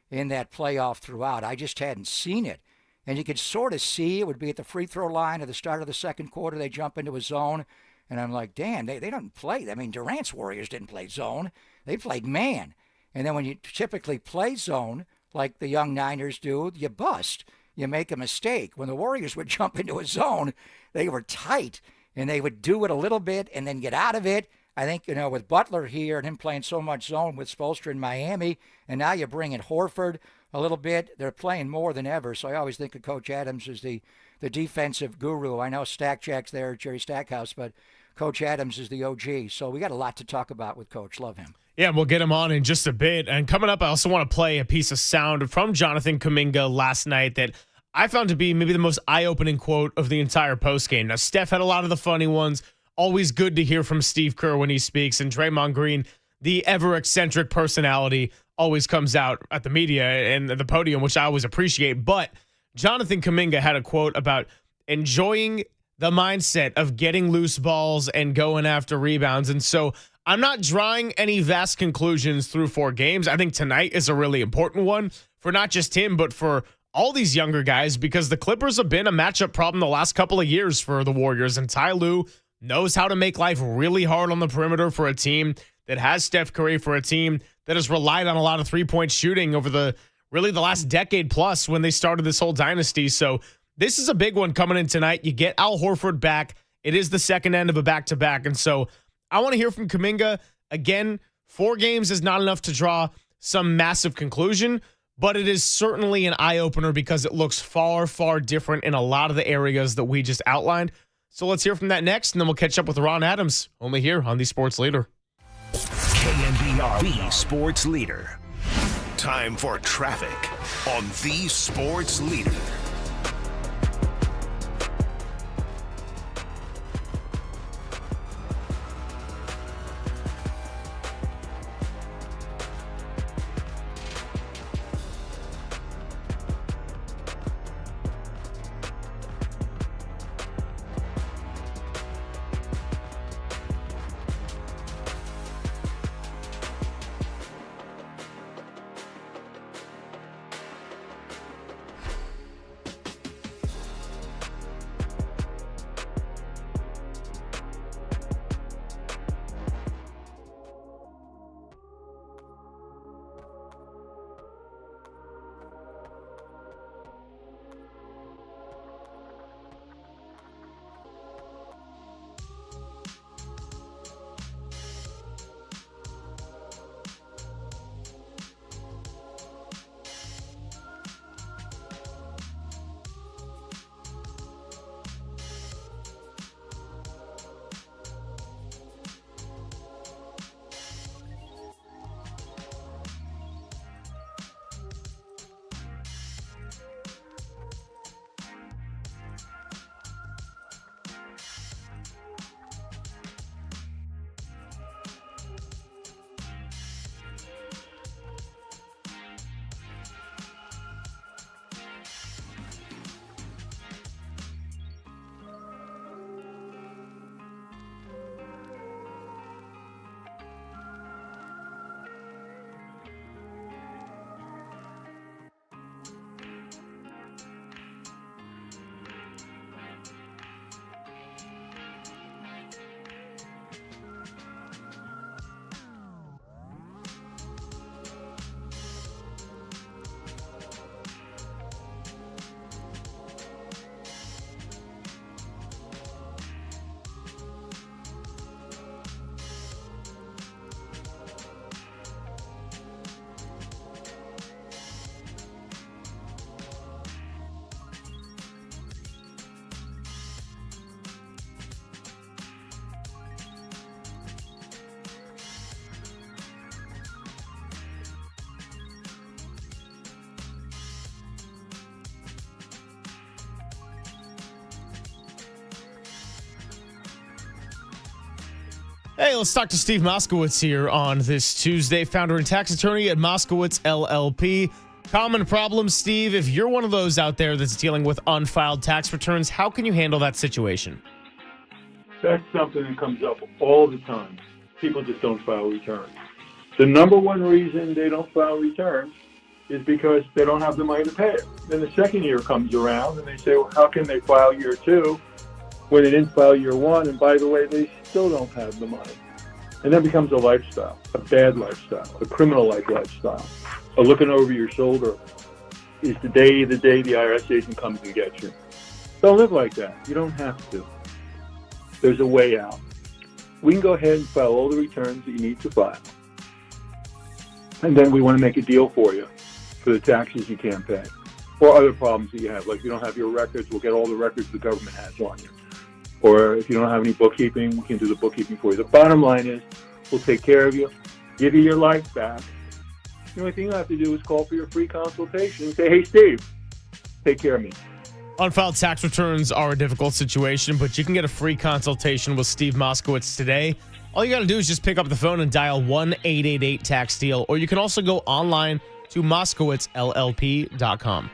in that playoff throughout. I just hadn't seen it. And you could sort of see it would be at the free throw line at the start of the second quarter. They jump into a zone. And I'm like, damn, they don't play. I mean, Durant's Warriors didn't play zone. They played man. And then when you typically play zone, like the young Niners do, you bust. You make a mistake. When the Warriors would jump into a zone, they were tight. And they would do it a little bit and then get out of it. I think, with Butler here and him playing so much zone with Spoelstra in Miami, and now you bring in Horford a little bit, they're playing more than ever. So I always think of Coach Adams as the defensive guru. I know Stack Jack's there, Jerry Stackhouse, but Coach Adams is the OG. So we got a lot to talk about with Coach. Love him. Yeah, we'll get him on in just a bit. And coming up, I also want to play a piece of sound from Jonathan Kuminga last night that I found to be maybe the most eye-opening quote of the entire postgame. Now, Steph had a lot of the funny ones. Always good to hear from Steve Kerr when he speaks. And Draymond Green, the ever-eccentric personality, always comes out at the media and the podium, which I always appreciate. But Jonathan Kuminga had a quote about enjoying the mindset of getting loose balls and going after rebounds. And so I'm not drawing any vast conclusions through 4 games. I think tonight is a really important one for not just him, but for all these younger guys, because the Clippers have been a matchup problem the last couple of years for the Warriors. And Ty Lue knows how to make life really hard on the perimeter for a team that has Steph Curry, for a team that has relied on a lot of three-point shooting over the last decade plus when they started this whole dynasty. So this is a big one coming in tonight. You get Al Horford back. It is the second end of a back-to-back. And so I want to hear from Kuminga. Again, 4 games is not enough to draw some massive conclusion, but it is certainly an eye-opener because it looks far, far different in a lot of the areas that we just outlined. So let's hear from that next, and then we'll catch up with Ron Adams, only here on The Sports Leader. KNBR, The Sports Leader. Time for traffic on The Sports Leader. Hey, let's talk to Steve Moskowitz here on this Tuesday, founder and tax attorney at Moskowitz LLP. Common problem, Steve. If you're one of those out there that's dealing with unfiled tax returns, how can you handle that situation? That's something that comes up all the time. People just don't file returns. The number one reason they don't file returns is because they don't have the money to pay it. Then the second year comes around and they say, well, how can they file year 2 when they didn't file year 1? And by the way, they still don't have the money. And that becomes a lifestyle, a bad lifestyle, a criminal-like lifestyle. A looking over your shoulder is the day the IRS agent comes and gets you. Don't live like that. You don't have to. There's a way out. We can go ahead and file all the returns that you need to file. And then we want to make a deal for you for the taxes you can't pay or other problems that you have. Like if you don't have your records, we'll get all the records the government has on you. Or if you don't have any bookkeeping, we can do the bookkeeping for you. The bottom line is we'll take care of you, give you your life back. The only thing you have to do is call for your free consultation and say, hey, Steve, take care of me. Unfiled tax returns are a difficult situation, but you can get a free consultation with Steve Moskowitz today. All you got to do is just pick up the phone and dial 1-888-TAX-DEAL, or you can also go online to moskowitzllp.com.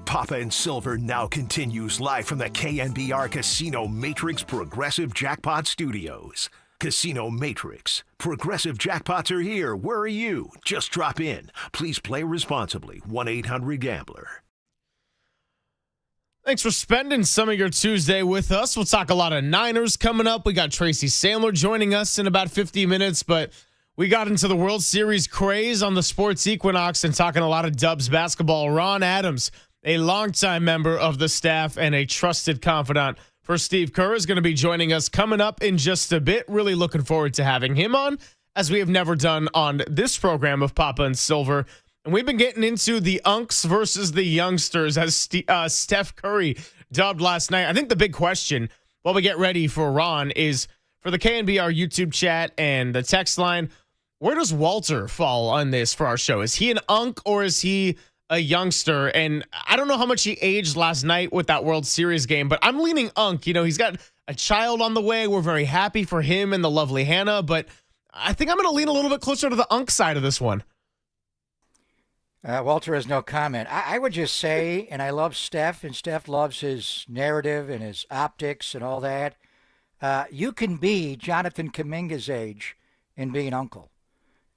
Papa and Silver now continues live from the KNBR Casino Matrix Progressive Jackpot Studios. Casino Matrix. Progressive jackpots are here. Where are you? Just drop in. Please play responsibly. 1-800-GAMBLER. Thanks for spending some of your Tuesday with us. We'll talk a lot of Niners coming up. We got Tracy Sandler joining us in about 50 minutes, but we got into the World Series craze on the Sports Equinox and talking a lot of Dubs basketball. Ron Adams, a longtime member of the staff and a trusted confidant for Steve Kerr, is going to be joining us coming up in just a bit. Really looking forward to having him on, as we have never done on this program of Papa and Silver. And we've been getting into the unks versus the youngsters, as Steph Curry dubbed last night. I think the big question while we get ready for Ron is, for the KNBR YouTube chat and the text line, where does Walter fall on this for our show? Is he an unk or is he a youngster? And I don't know how much he aged last night with that World Series game, but I'm leaning unk. You know, he's got a child on the way. We're very happy for him and the lovely Hannah, but I think I'm going to lean a little bit closer to the unk side of this one. Walter has no comment. I would just say, and I love Steph, and Steph loves his narrative and his optics and all that. You can be Jonathan Kuminga's age and be an uncle.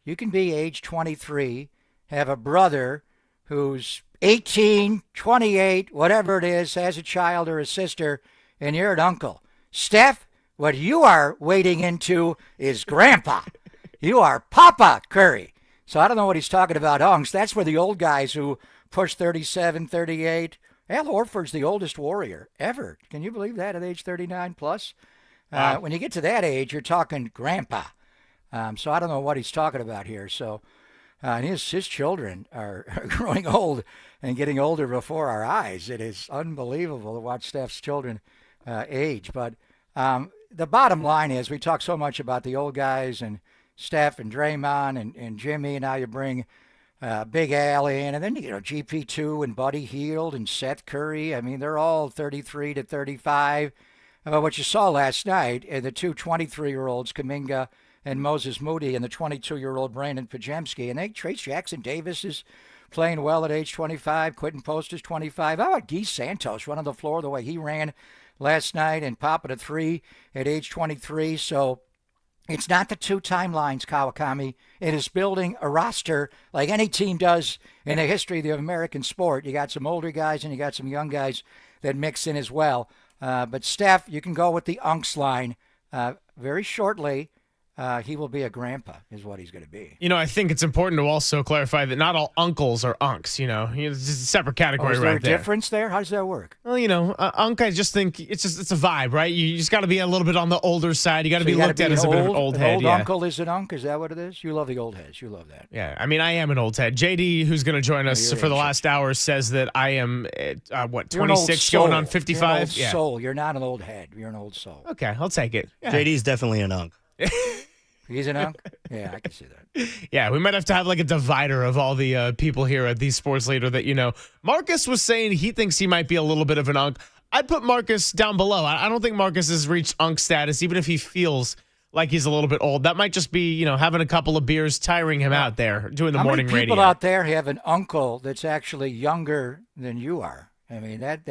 You can be age 23, have a brother who's 18, 28, whatever it is, has a child or a sister, and you're an uncle. Steph, what you are wading into is grandpa. You are Papa Curry. So I don't know what he's talking about, unks. That's where the old guys who push 37, 38. Al Horford's the oldest Warrior ever. Can you believe that at age 39 plus? When you get to that age, you're talking grandpa. So I don't know what he's talking about here. So and his children are growing old and getting older before our eyes. It is unbelievable to watch Steph's children age. But the bottom line is, we talk so much about the old guys and Steph and Draymond and Jimmy, and now you bring Big Al in, and then GP2 and Buddy Hield and Seth Curry. I mean, they're all 33 to 35. But what you saw last night, the two 23-year-olds, Kuminga and Moses Moody, and the 22-year-old Brandon Pajemski, and Trace Jackson Davis is playing well at age 25. Quentin Post is 25. How about Guy Santos running the floor the way he ran last night and popping a three at age 23? So it's not the two timelines, Kawakami. It is building a roster like any team does in the history of the American sport. You got some older guys and you got some young guys that mix in as well. But Steph, you can go with the unks line very shortly. He will be a grandpa, is what he's going to be. You know, I think it's important to also clarify that not all uncles are unks. You know, it's just a separate category right there. Is there a difference there? How does that work? Well, you know, unk, I just think it's a vibe, right? You just got to be a little bit on the older side. You got to be looked at as a bit of an old head. Old uncle is an unk. Is that what it is? You love the old heads. You love that. Yeah, I mean, I am an old head. JD, who's going to join us for the last hour, says that I am 26 going on 55. You're an old soul. You're not an old head. You're an old soul. Okay, I'll take it. Yeah. JD's definitely an unk. He's an unk? Yeah, I can see that. Yeah, we might have to have like a divider of all the people here at the Sports Leader that, you know. Marcus was saying he thinks he might be a little bit of an unk. I'd put Marcus down below. I don't think Marcus has reached unk status, even if he feels like he's a little bit old. That might just be, you know, having a couple of beers tiring him out there doing the morning radio. How many people out there have an uncle that's actually younger than you are? I mean, that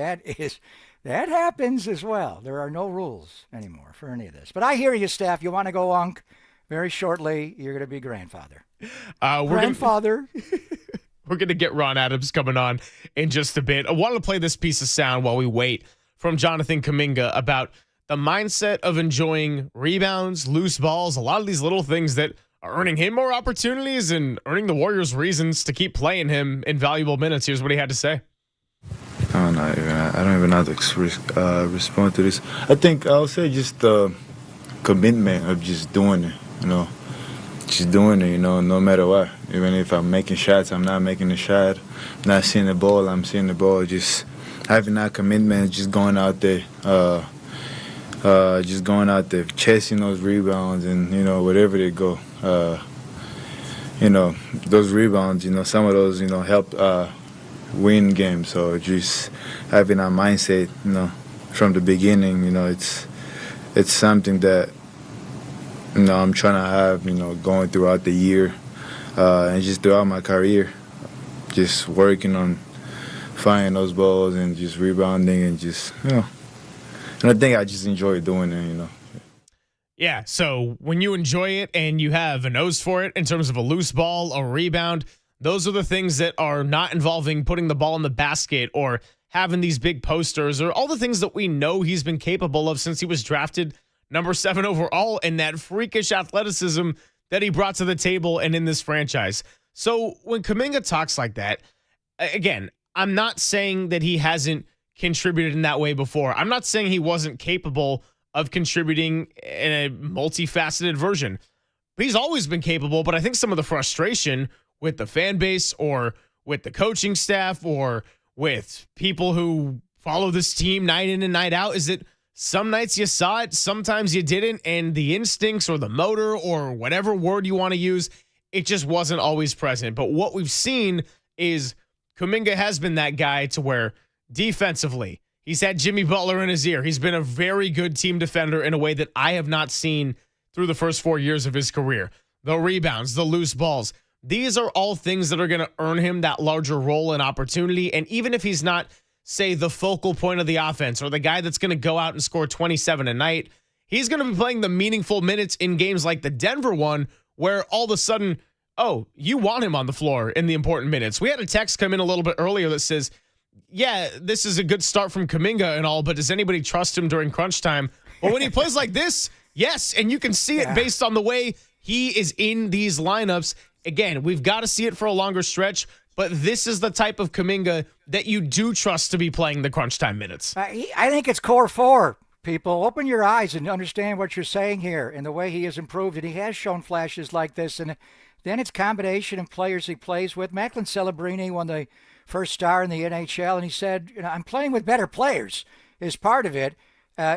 happens as well. There are no rules anymore for any of this. But I hear you, Steph. You want to go unk? Very shortly, you're going to be grandfather. Grandfather. We're going to get Ron Adams coming on in just a bit. I want to play this piece of sound while we wait from Jonathan Kuminga about the mindset of enjoying rebounds, loose balls, a lot of these little things that are earning him more opportunities and earning the Warriors reasons to keep playing him in valuable minutes. Here's what he had to say. I don't even know how to respond to this. I think I'll say just the commitment of just doing it. You know, just doing it, you know, no matter what. Even if I'm making shots, I'm not making a shot. Not seeing the ball, I'm seeing the ball. Just having that commitment, just going out there, chasing those rebounds and, you know, wherever they go. You know, those rebounds, you know, some of those, you know, help win games. So just having that mindset, you know, from the beginning, you know, it's something that, you know, I'm trying to have, you know, going throughout the year and just throughout my career, just working on finding those balls and just rebounding and just, and I think I just enjoy doing it. Yeah, so when you enjoy it and you have a nose for it in terms of a loose ball, a rebound, those are the things that are not involving putting the ball in the basket or having these big posters or all the things that we know he's been capable of since he was drafted number 7 overall, and that freakish athleticism that he brought to the table and in this franchise. So when Kuminga talks like that, again, I'm not saying that he hasn't contributed in that way before. I'm not saying he wasn't capable of contributing in a multifaceted version. But he's always been capable, but I think some of the frustration with the fan base or with the coaching staff or with people who follow this team night in and night out is that some nights you saw it, sometimes you didn't, and the instincts or the motor or whatever word you want to use, it just wasn't always present. But what we've seen is Kuminga has been that guy to where defensively, he's had Jimmy Butler in his ear. He's been a very good team defender in a way that I have not seen through the first 4 years of his career. The rebounds, the loose balls, these are all things that are going to earn him that larger role and opportunity. And even if he's not, say, the focal point of the offense or the guy that's going to go out and score 27 a night, he's going to be playing the meaningful minutes in games like the Denver one, where all of a sudden, oh, you want him on the floor in the important minutes. We had a text come in a little bit earlier that says, yeah, this is a good start from Kuminga and all, but does anybody trust him during crunch time? But when he plays like this, yes, and you can see it based on the way he is in these lineups. Again, we've got to see it for a longer stretch, but this is the type of Kuminga that you do trust to be playing the crunch time minutes. I think it's core 4. People, open your eyes and understand what you're saying here and the way he has improved. And he has shown flashes like this. And then it's combination of players he plays with. Macklin Celebrini won the first star in the NHL, and he said, I'm playing with better players is part of it.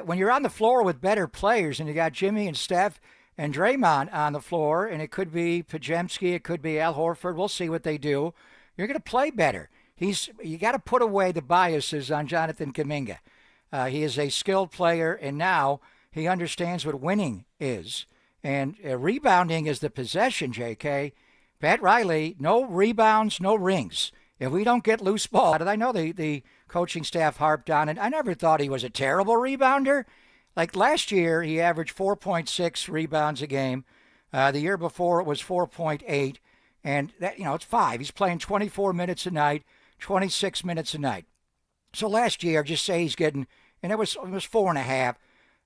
When you're on the floor with better players and you got Jimmy and Steph and Draymond on the floor, and it could be Podziemski, it could be Al Horford, we'll see what they do, you're going to play better. You got to put away the biases on Jonathan Kuminga. He is a skilled player, and now he understands what winning is. And rebounding is the possession, JK. Pat Riley, no rebounds, no rings. If we don't get loose ball, I know the coaching staff harped on it. I never thought he was a terrible rebounder. Like last year, he averaged 4.6 rebounds a game. The year before, it was 4.8. And that, it's 5. He's playing 24 minutes a night, 26 minutes a night. So last year, just say he's getting, and it was 4.5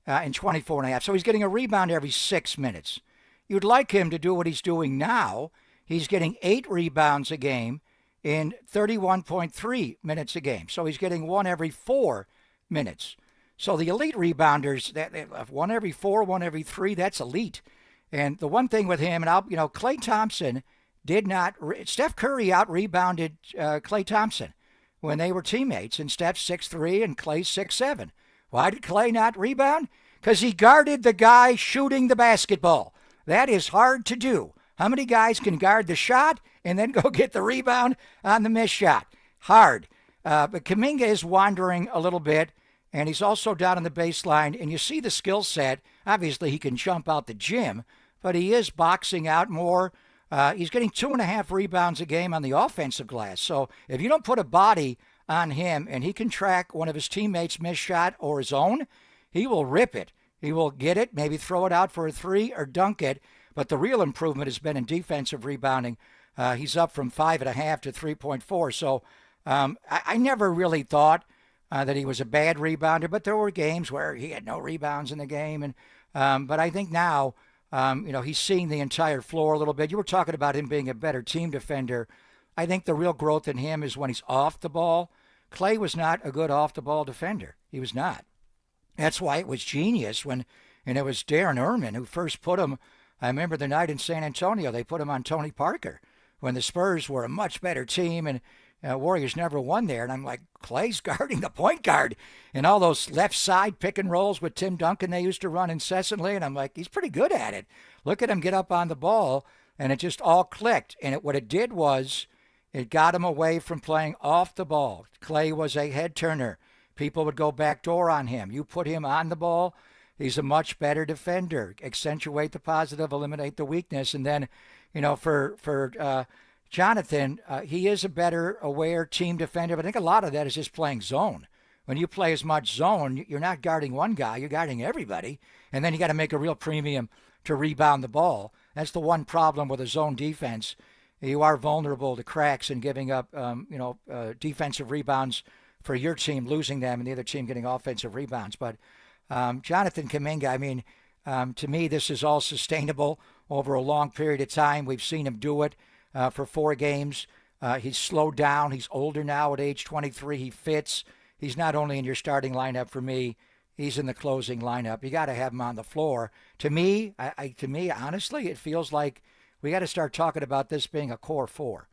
and 24.5. So he's getting a rebound every 6 minutes. You'd like him to do what he's doing now. He's getting 8 rebounds a game in 31.3 minutes a game. So he's getting 1 every 4 minutes. So the elite rebounders, that 1 every 4, 1 every 3, that's elite. And the one thing with him, and Klay Thompson did not, Steph Curry out-rebounded Klay Thompson when they were teammates, and Steph's 6'3" and Klay's 6'7". Why did Klay not rebound? Because he guarded the guy shooting the basketball. That is hard to do. How many guys can guard the shot and then go get the rebound on the missed shot? Hard. But Kuminga is wandering a little bit, and he's also down on the baseline, and you see the skill set. Obviously, he can jump out the gym, but he is boxing out more. He's getting 2.5 rebounds a game on the offensive glass. So if you don't put a body on him and he can track one of his teammates' missed shot or his own, he will rip it. He will get it, maybe throw it out for a 3 or dunk it. But the real improvement has been in defensive rebounding. He's up from 5.5 to 3.4. So I never really thought that he was a bad rebounder, but there were games where he had no rebounds in the game. And but I think now, he's seeing the entire floor a little bit. You were talking about him being a better team defender. I think the real growth in him is when he's off the ball. Klay was not a good off-the-ball defender. He was not. That's why it was genius and it was Darren Erman who first put him. I remember the night in San Antonio, they put him on Tony Parker when the Spurs were a much better team and Warriors never won there. And I'm like, Klay's guarding the point guard and all those left side pick and rolls with Tim Duncan they used to run incessantly. And I'm like, he's pretty good at it. Look at him get up on the ball. And it just all clicked. And what it did was it got him away from playing off the ball. Klay was a head turner. People would go backdoor on him. You put him on the ball, he's a much better defender. Accentuate the positive, eliminate the weakness. And then, for Jonathan, he is a better aware team defender, but I think a lot of that is just playing zone. When you play as much zone, you're not guarding one guy, you're guarding everybody, and then you got to make a real premium to rebound the ball. That's the one problem with a zone defense. You are vulnerable to cracks and giving up, defensive rebounds for your team, losing them, and the other team getting offensive rebounds. But Jonathan Kuminga, I mean, to me, this is all sustainable over a long period of time. We've seen him do it for 4 games. He's slowed down. He's older now at age 23. He fits. He's not only in your starting lineup for me, he's in the closing lineup. You got to have him on the floor. To me, honestly, it feels like we got to start talking about this being a core 4.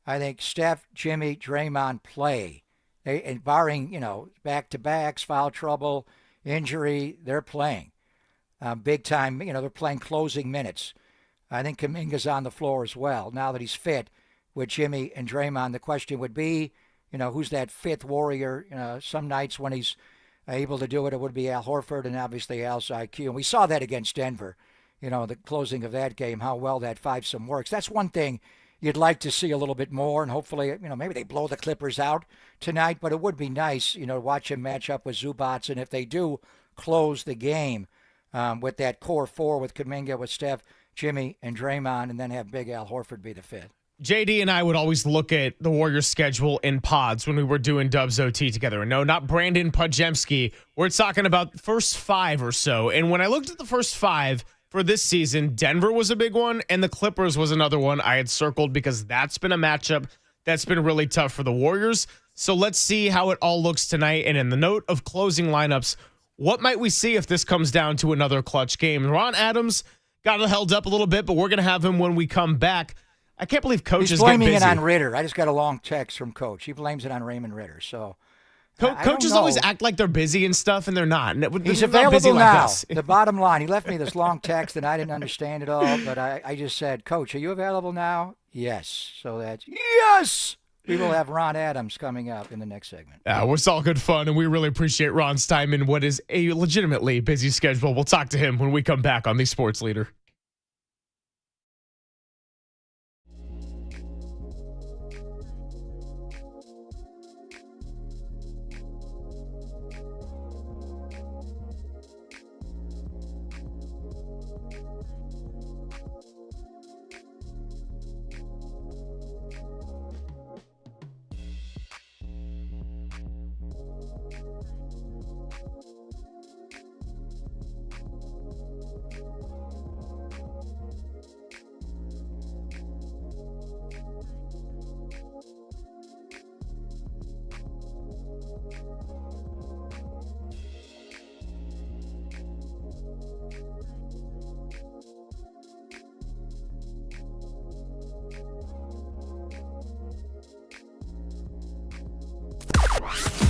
I think Steph, Jimmy, Draymond play. And barring, back-to-backs, foul trouble, injury, they're playing. Big time, they're playing closing minutes. I think Kuminga's on the floor as well. Now that he's fit with Jimmy and Draymond, the question would be, who's that fifth warrior? Some nights when he's able to do it, it would be Al Horford and obviously Al's IQ. And we saw that against Denver, the closing of that game, how well that fivesome works. That's one thing you'd like to see a little bit more, and hopefully, maybe they blow the Clippers out tonight, but it would be nice, to watch him match up with Zubats, and if they do close the game with that core 4 with Kuminga, with Steph, Jimmy, and Draymond, and then have Big Al Horford be the fifth. JD and I would always look at the Warriors schedule in pods when we were doing Dubs OT together. And no, not Brandon Pajemski. We're talking about the first 5 or so. And when I looked at the first 5 for this season, Denver was a big one, and the Clippers was another one I had circled because that's been a matchup that's been really tough for the Warriors. So let's see how it all looks tonight. And in the note of closing lineups, what might we see if this comes down to another clutch game? Ron Adams got held up a little bit, but we're going to have him when we come back. I can't believe Coach is getting busy. He's blaming it on Ritter. I just got a long text from Coach. He blames it on Raymond Ritter. So coaches always act like they're busy and stuff, and they're not. He's available now. The bottom line, he left me this long text, and I didn't understand it all, but I just said, Coach, are you available now? Yes. So that's yes. We will have Ron Adams coming up in the next segment. It's all good fun, and we really appreciate Ron's time in what is a legitimately busy schedule. We'll talk to him when we come back on The Sports Leader.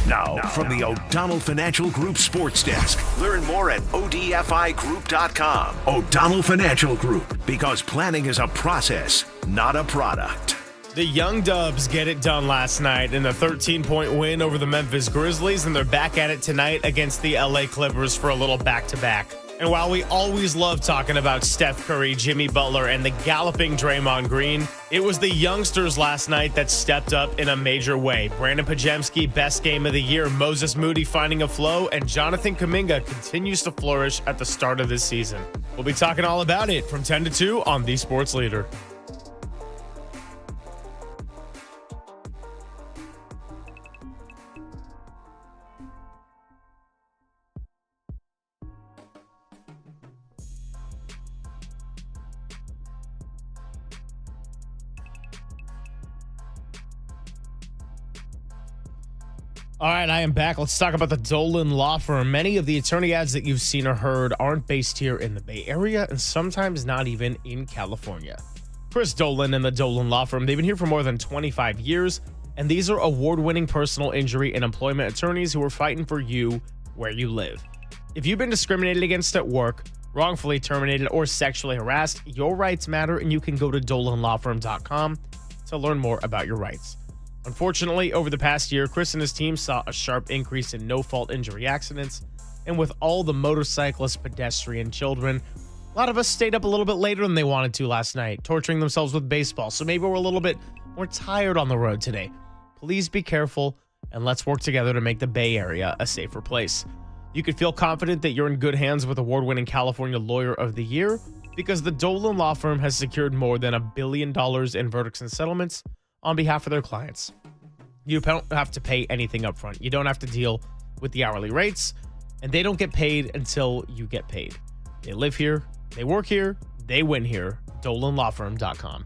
Now, from the O'Donnell Financial Group Sports Desk. Learn more at odfigroup.com. O'Donnell Financial Group, because planning is a process, not a product. The Young Dubs get it done last night in a 13-point win over the Memphis Grizzlies, and they're back at it tonight against the LA Clippers for a little back-to-back. And while we always love talking about Steph Curry, Jimmy Butler, and the galloping Draymond Green, it was the youngsters last night that stepped up in a major way. Brandon Pajemski, best game of the year. Moses Moody finding a flow, and Jonathan Kuminga continues to flourish at the start of this season. We'll be talking all about it from 10 to 2 on The Sports Leader. All right, I am back. Let's talk about the Dolan Law Firm. Many of the attorney ads that you've seen or heard aren't based here in the Bay Area and sometimes not even in California. Chris Dolan and the Dolan Law Firm, they've been here for more than 25 years, and these are award-winning personal injury and employment attorneys who are fighting for you where you live. If you've been discriminated against at work, wrongfully terminated, or sexually harassed, your rights matter, and you can go to dolanlawfirm.com to learn more about your rights. Unfortunately, over the past year, Chris and his team saw a sharp increase in no-fault injury accidents, and with all the motorcyclists, pedestrian, children, A lot of us stayed up a little bit later than they wanted to last night, torturing themselves with baseball. So maybe we're a little bit more tired on the road today. Please be careful, and let's work together to make the Bay Area a safer place. You can feel confident that you're in good hands with award-winning California Lawyer of the Year because the Dolan Law Firm has secured more than $1 billion in verdicts and settlements on behalf of their clients. You don't have to pay anything up front. You don't have to deal with the hourly rates, and they don't get paid until you get paid. They live here, they work here, they win here. DolanLawFirm.com.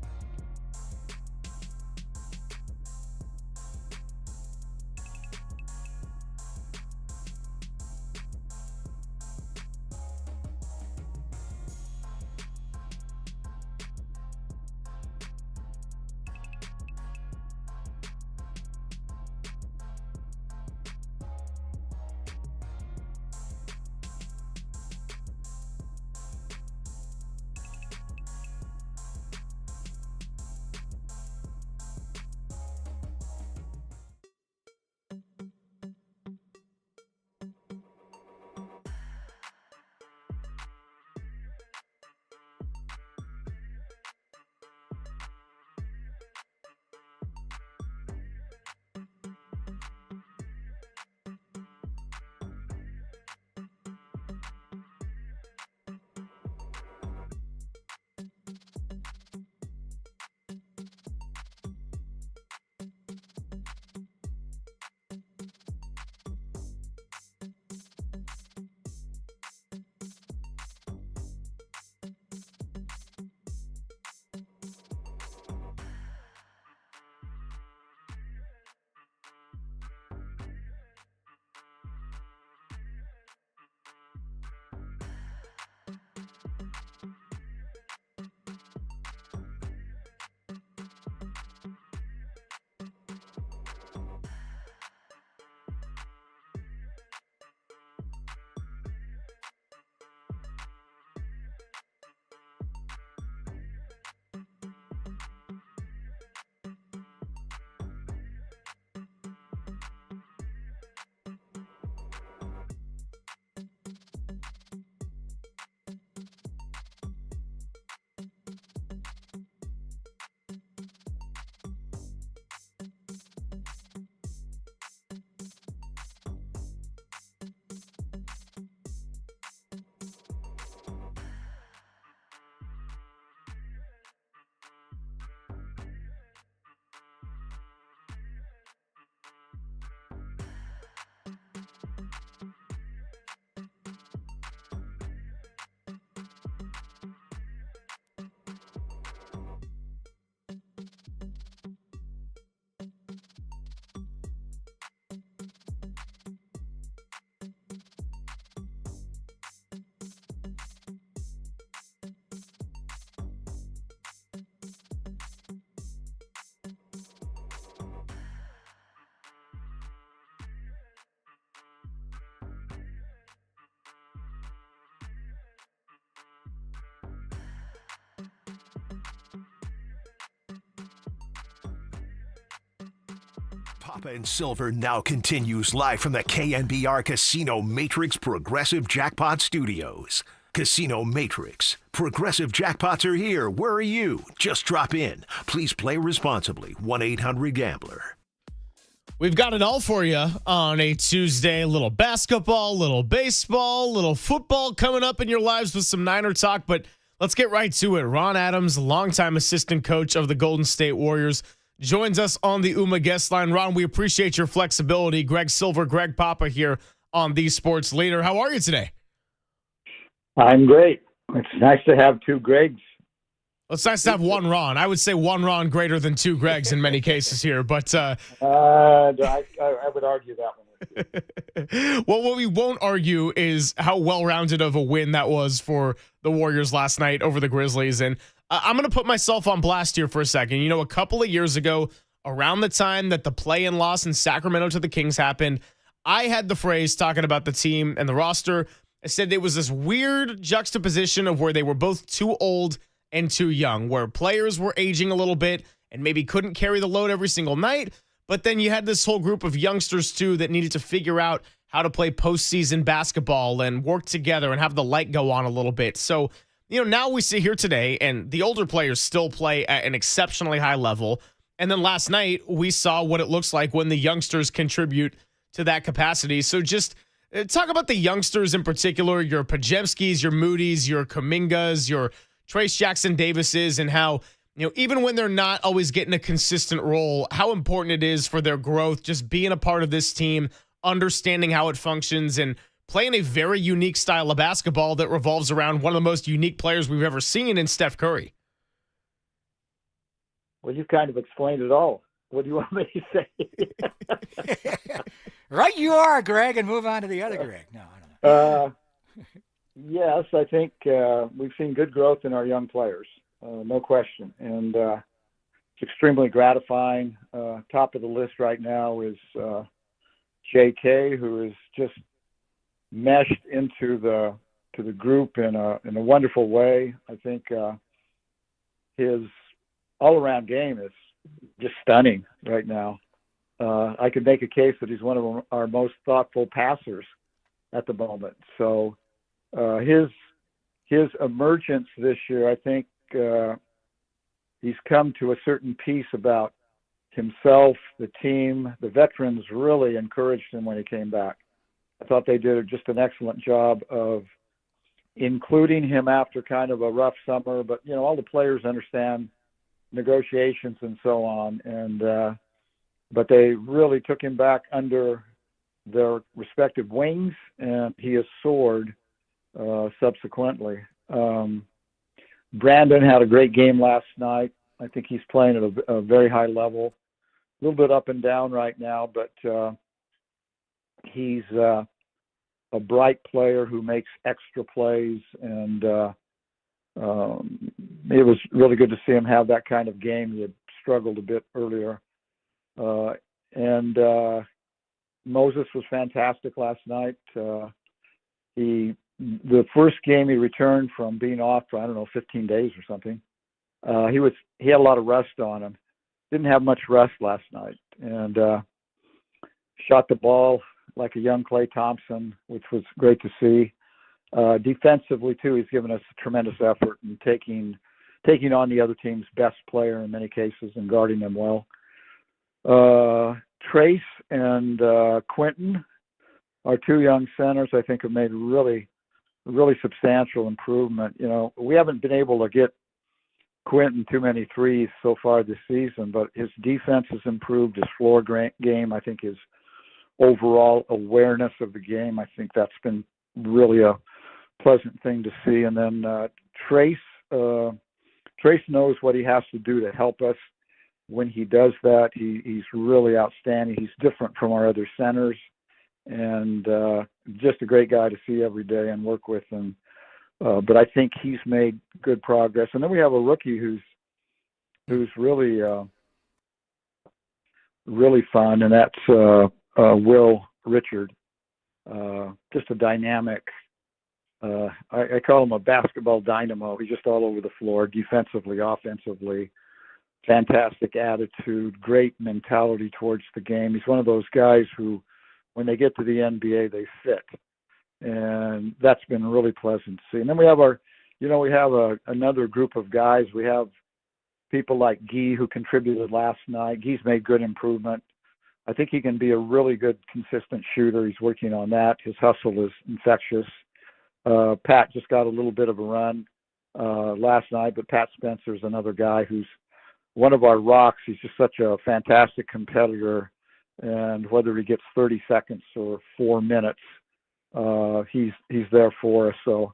Papa and Silver now continues live from the KNBR Casino Matrix Progressive Jackpot Studios. Casino Matrix. Progressive jackpots are here. Where are you? Just drop in. Please play responsibly. 1-800-GAMBLER. We've got it all for you on a Tuesday. A little basketball, little baseball, little football coming up in your lives with some Niner talk. But let's get right to it. Ron Adams, longtime assistant coach of the Golden State Warriors, joins us on the UMA guest line. Ron, we appreciate your flexibility. Greg Silver, Greg Papa here on The Sports Leader. How are you today? I'm great. It's nice to have two Gregs. Well, it's nice to have one Ron. I would say one Ron greater than two Gregs in many cases here. But I would argue that one. Well, what we won't argue is how well-rounded of a win that was for the Warriors last night over the Grizzlies. And I'm going to put myself on blast here for a second. You know, a couple of years ago, around the time that the play-in loss in Sacramento to the Kings happened, I had the phrase talking about the team and the roster. I said it was this weird juxtaposition of where they were both too old and too young, where players were aging a little bit and maybe couldn't carry the load every single night. But then you had this whole group of youngsters, too, that needed to figure out how to play postseason basketball and work together and have the light go on a little bit. So now we sit here today and the older players still play at an exceptionally high level. And then last night we saw what it looks like when the youngsters contribute to that capacity. So just talk about the youngsters in particular, your Pajemskis, your Moody's, your Kumingas, your Trace Jackson Davises, and how, even when they're not always getting a consistent role, how important it is for their growth, just being a part of this team, understanding how it functions, and playing a very unique style of basketball that revolves around one of the most unique players we've ever seen in Steph Curry. Well, you've kind of explained it all. What do you want me to say? Right you are, Greg, and move on to the other Greg. No, I don't know. Yes, I think we've seen good growth in our young players, no question. And it's extremely gratifying. Top of the list right now is J.K., who is just meshed into the group in a wonderful way. I think his all-around game is just stunning right now. I could make a case that he's one of our most thoughtful passers at the moment. So his emergence this year, I think he's come to a certain peace about himself, the team. The veterans really encouraged him when he came back. I thought they did just an excellent job of including him after kind of a rough summer. But, all the players understand negotiations and so on. And but they really took him back under their respective wings, and he has soared subsequently. Brandon had a great game last night. I think he's playing at a very high level. A little bit up and down right now, but he's a bright player who makes extra plays, and it was really good to see him have that kind of game. He had struggled a bit earlier. And Moses was fantastic last night. The first game he returned from being off for, 15 days or something. He had a lot of rust on him. Didn't have much rust last night, and shot the ball like a young Klay Thompson, which was great to see. Defensively too, he's given us a tremendous effort in taking on the other team's best player in many cases and guarding them well. Trace and Quentin, our two young centers, I think have made really substantial improvement. We haven't been able to get Quentin too many threes so far this season, but his defense has improved, his floor game, I think his overall awareness of the game, I think that's been really a pleasant thing to see. And then Trace knows what he has to do to help us. When he does that, he's really outstanding. He's different from our other centers, and just a great guy to see every day and work with. And but I think he's made good progress. And then we have a rookie who's really fun, and that's Will Richard. Just a dynamic. I call him a basketball dynamo. He's just all over the floor, defensively, offensively. Fantastic attitude, great mentality towards the game. He's one of those guys who, when they get to the NBA, they fit. And that's been really pleasant to see. And then we have another group of guys. We have people like Guy, who contributed last night. Guy's made good improvement. I think he can be a really good, consistent shooter. He's working on that. His hustle is infectious. Pat just got a little bit of a run last night, but Pat Spencer's another guy who's one of our rocks. He's just such a fantastic competitor, and whether he gets 30 seconds or 4 minutes, he's there for us. So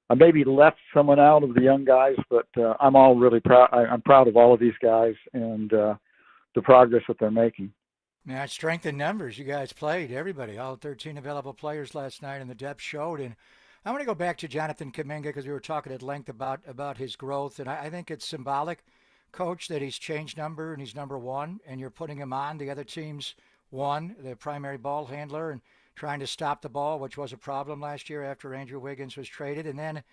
I maybe left someone out of the young guys, but I'm all really proud. I'm proud of all of these guys and the progress that they're making. Yeah, strength in numbers. You guys played, everybody, all 13 available players last night, and the depth showed. And I want to go back to Jonathan Kuminga because we were talking at length about his growth, and I think it's symbolic, Coach, that he's changed number and he's number one, and you're putting him on the other team's one, the primary ball handler, and trying to stop the ball, which was a problem last year after Andrew Wiggins was traded. And then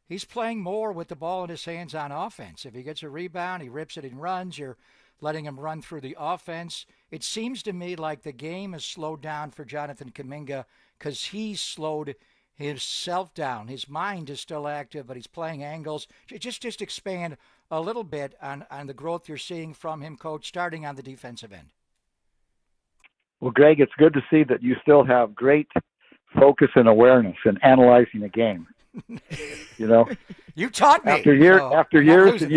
he's playing more with the ball in his hands on offense. If he gets a rebound, he rips it and runs. You're letting him run through the offense. It seems to me like the game has slowed down for Jonathan Kuminga because he's slowed himself down. His mind is still active, but he's playing angles. Just expand a little bit on the growth you're seeing from him, Coach, starting on the defensive end. Well, Greg, it's good to see that you still have great focus and awareness in analyzing a game. You know, you taught me. After years and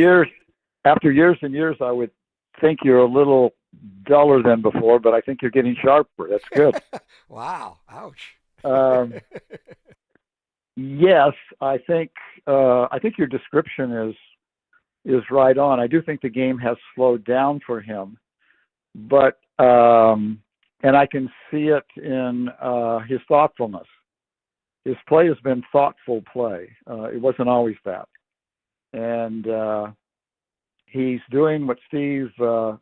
years, I would think you're a little duller than before, but I think you're getting sharper. That's good. Wow! Ouch. Yes, I think your description is right on. I do think the game has slowed down for him, but and I can see it in his thoughtfulness. His play has been thoughtful play. It wasn't always that, and he's doing what Steve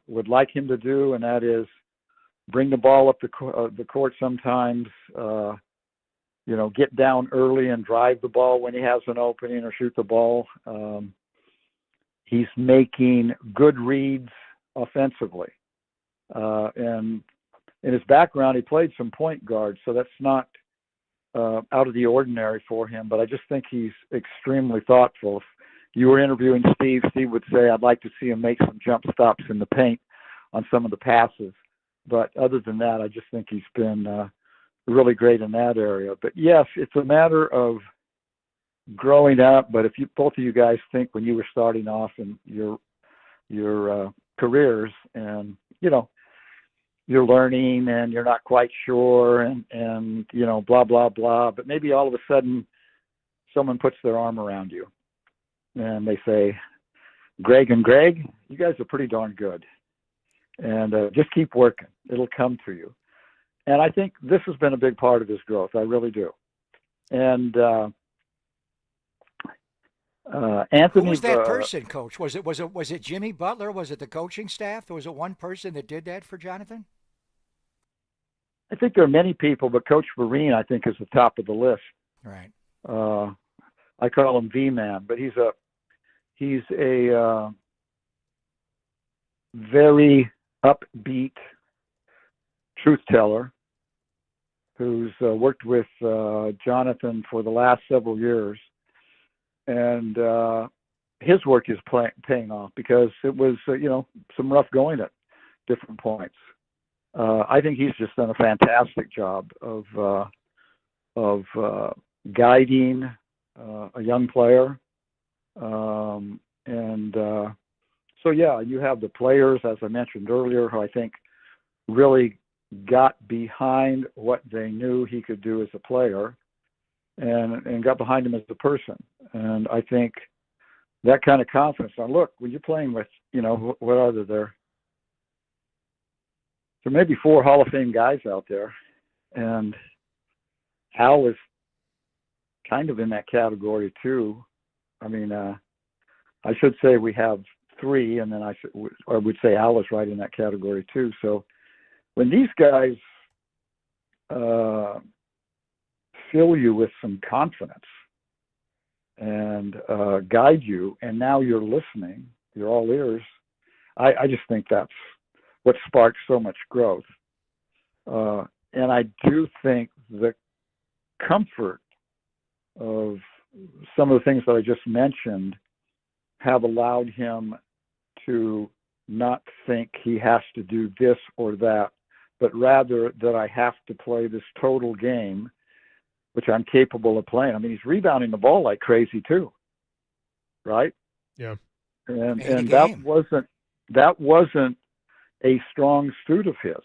would like him to do, and that is bring the ball up the court sometimes. Get down early and drive the ball when he has an opening, or shoot the ball. He's making good reads offensively, and in his background, he played some point guard, so that's not out of the ordinary for him. But I just think he's extremely thoughtful. If you were interviewing Steve would say, I'd like to see him make some jump stops in the paint on some of the passes. But other than that, I just think he's been really great in that area. But yes, it's a matter of growing up. But if both of you guys think when you were starting off in your careers, and you're learning and you're not quite sure, and blah blah blah, but maybe all of a sudden someone puts their arm around you and they say, Greg, you guys are pretty darn good, and just keep working. It'll come to you. And I think this has been a big part of his growth. I really do. And Anthony, who was that person, Coach? Was it Jimmy Butler? Was it the coaching staff? Or was it one person that did that for Jonathan? I think there are many people, but Coach Vereen, I think, is the top of the list. Right. I call him V-Man, but he's a very upbeat truth teller who's worked with Jonathan for the last several years, and his work is paying off, because it was some rough going at different points. I think he's just done a fantastic job of guiding a young player, so yeah, you have the players, as I mentioned earlier, who I think really got behind what they knew he could do as a player, and got behind him as a person. And I think that kind of confidence. Now, look, when you're playing with, what are there? There may be 4 Hall of Fame guys out there, and Al is kind of in that category too. I mean, I should say we have 3, and then I would say Al is right in that category too. So when these guys fill you with some confidence and guide you, and now you're listening, you're all ears, I just think that's what sparks so much growth. And I do think the comfort of some of the things that I just mentioned have allowed him to not think he has to do this or that, but rather that I have to play this total game, which I'm capable of playing. I mean, he's rebounding the ball like crazy too, right? Yeah. And that wasn't a strong suit of his,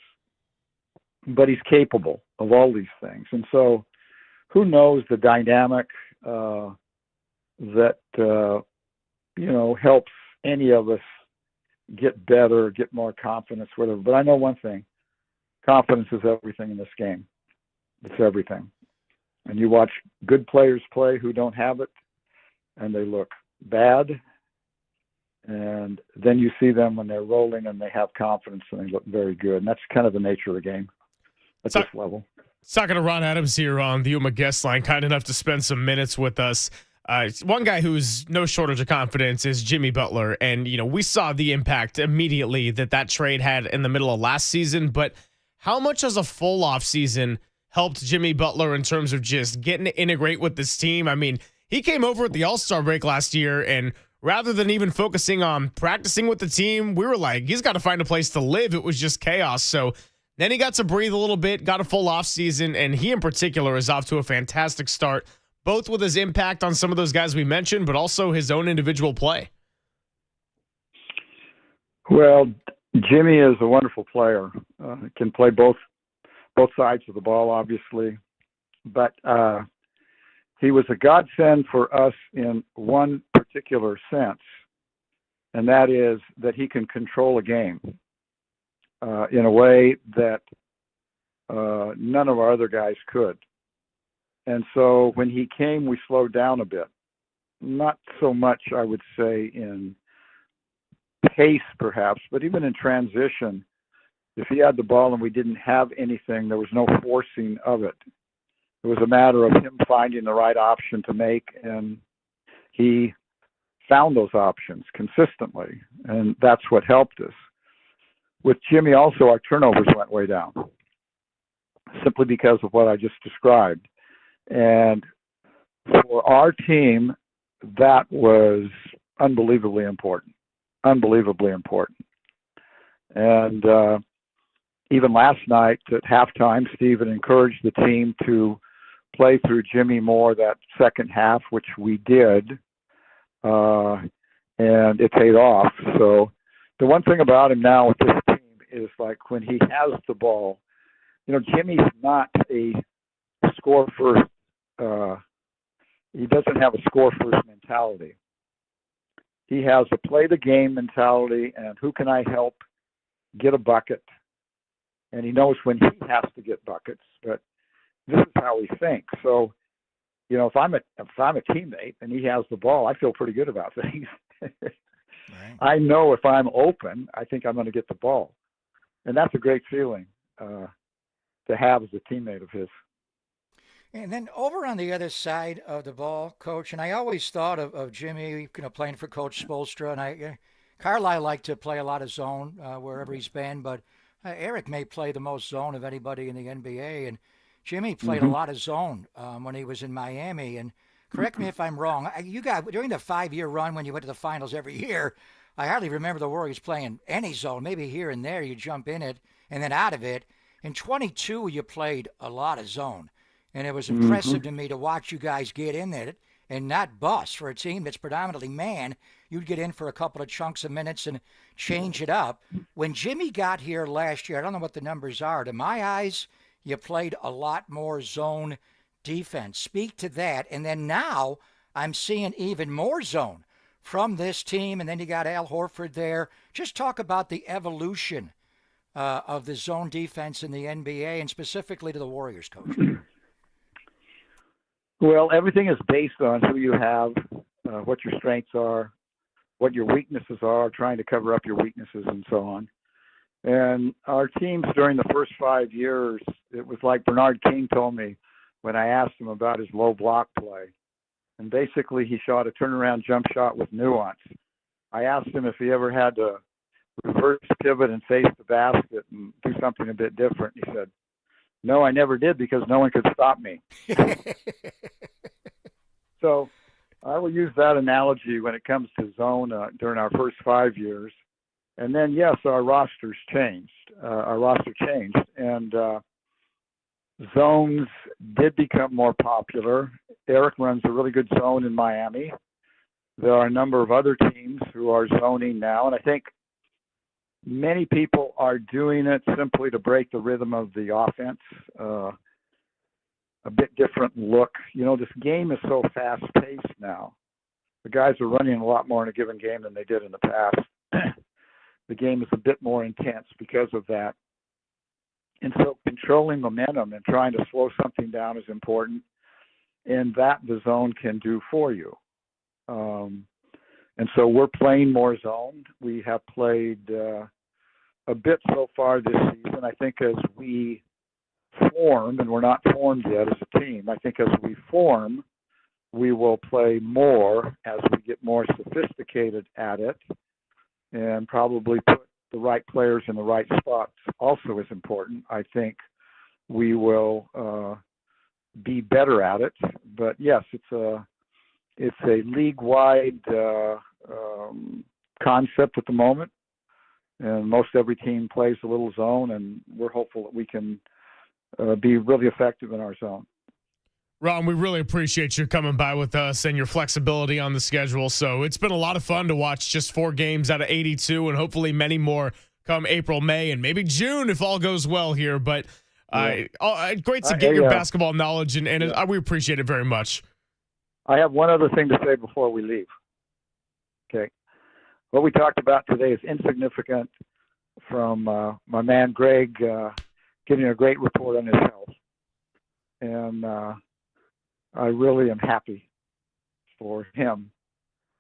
but he's capable of all these things. And so who knows the dynamic that helps any of us get better, get more confidence, whatever. But I know one thing: confidence is everything in this game. It's everything. And you watch good players play who don't have it, and they look bad. And then you see them when they're rolling and they have confidence and they look very good. And that's kind of the nature of the game at this level. Talking to Ron Adams here on the UMA guest line, kind enough to spend some minutes with us. One guy who's no shortage of confidence is Jimmy Butler. And, we saw the impact immediately that trade had in the middle of last season. But how much has a full off season helped Jimmy Butler in terms of just getting to integrate with this team. I mean, he came over at the All-Star break last year, and rather than even focusing on practicing with the team, we were like, he's got to find a place to live. It was just chaos. So then he got to breathe a little bit, got a full offseason, and he in particular is off to a fantastic start, both with his impact on some of those guys we mentioned, but also his own individual play. Well, Jimmy is a wonderful player. Can play both sides of the ball, obviously. But he was a godsend for us in one particular sense, and that is that he can control a game in a way that none of our other guys could. And so when he came, we slowed down a bit. Not so much, I would say, in pace perhaps, but even in transition, if he had the ball and we didn't have anything, there was no forcing of it. It was a matter of him finding the right option to make, and he found those options consistently, and that's what helped us. With Jimmy also, our turnovers went way down, simply because of what I just described. And for our team, that was unbelievably important. Unbelievably important. And even last night at halftime, Steven encouraged the team to play through Jimmy more that second half, which we did, and it paid off. So the one thing about him now with this team is, like, when he has the ball, Jimmy's not a score first. He doesn't have a score first mentality. He has a play the game mentality, and who can I help get a bucket? And he knows when he has to get buckets. But this is how he thinks. So, if I'm a teammate and he has the ball, I feel pretty good about things. Right. I know if I'm open, I think I'm going to get the ball, and that's a great feeling to have as a teammate of his. And then over on the other side of the ball, Coach, and I always thought of Jimmy, playing for Coach Spoelstra, and Carlisle liked to play a lot of zone wherever he's been, but Eric may play the most zone of anybody in the NBA, and Jimmy played a lot of zone when he was in Miami. And correct me if I'm wrong, you guys, during the 5-year run when you went to the finals every year, I hardly remember the Warriors playing any zone. Maybe here and there you jump in it and then out of it. In 22, you played a lot of zone. And it was impressive to me to watch you guys get in there and not bust. For a team that's predominantly man, you'd get in for a couple of chunks of minutes and change it up. When Jimmy got here last year, I don't know what the numbers are. To my eyes, you played a lot more zone defense. Speak to that. And then now I'm seeing even more zone from this team. And then you got Al Horford there. Just talk about the evolution of the zone defense in the NBA and specifically to the Warriors, Coach. Well, everything is based on who you have, what your strengths are, what your weaknesses are, trying to cover up your weaknesses and so on. And our teams during the first 5 years, it was like Bernard King told me when I asked him about his low block play. And basically he shot a turnaround jump shot with nuance. I asked him if he ever had to reverse pivot and face the basket and do something a bit different. He said, "No, I never did because no one could stop me." So I will use that analogy when it comes to zone during our first 5 years. And then, yes, our roster changed, and zones did become more popular. Eric runs a really good zone in Miami. There are a number of other teams who are zoning now, and I think many people are doing it simply to break the rhythm of the offense, a bit different look. This game is so fast-paced now. The guys are running a lot more in a given game than they did in the past. The game is a bit more intense because of that. And so controlling momentum and trying to slow something down is important, and that the zone can do for you. And so we're playing more zone. We have played a bit so far this season. I think as we form, and we're not formed yet as a team, I think as we form, we will play more as we get more sophisticated at it, and probably put the right players in the right spots also is important. I think we will be better at it. But yes, it's a league-wide concept at the moment, and most every team plays a little zone, and we're hopeful that we can be really effective in our zone. Ron, we really appreciate you coming by with us and your flexibility on the schedule. So it's been a lot of fun to watch just 4 games out of 82 and hopefully many more come April, May, and maybe June if all goes well here. But great to get your basketball knowledge, and we appreciate it very much. I have one other thing to say before we leave. Okay. What we talked about today is insignificant from my man Greg giving a great report on his health. And I really am happy for him.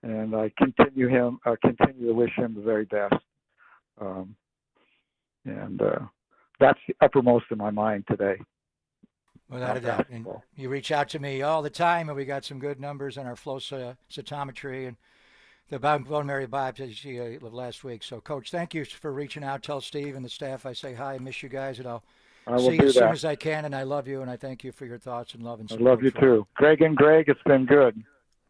And I continue to wish him the very best. And that's uppermost in my mind today. Without a doubt. And you reach out to me all the time, and we got some good numbers on our flow cytometry and the bone marrow biopsy of last week. So, Coach, thank you for reaching out. Tell Steve and the staff I say hi, miss you guys, and I'll see you as soon as I can. And I love you, and I thank you for your thoughts and love and support. I love you too. Greg, it's been good.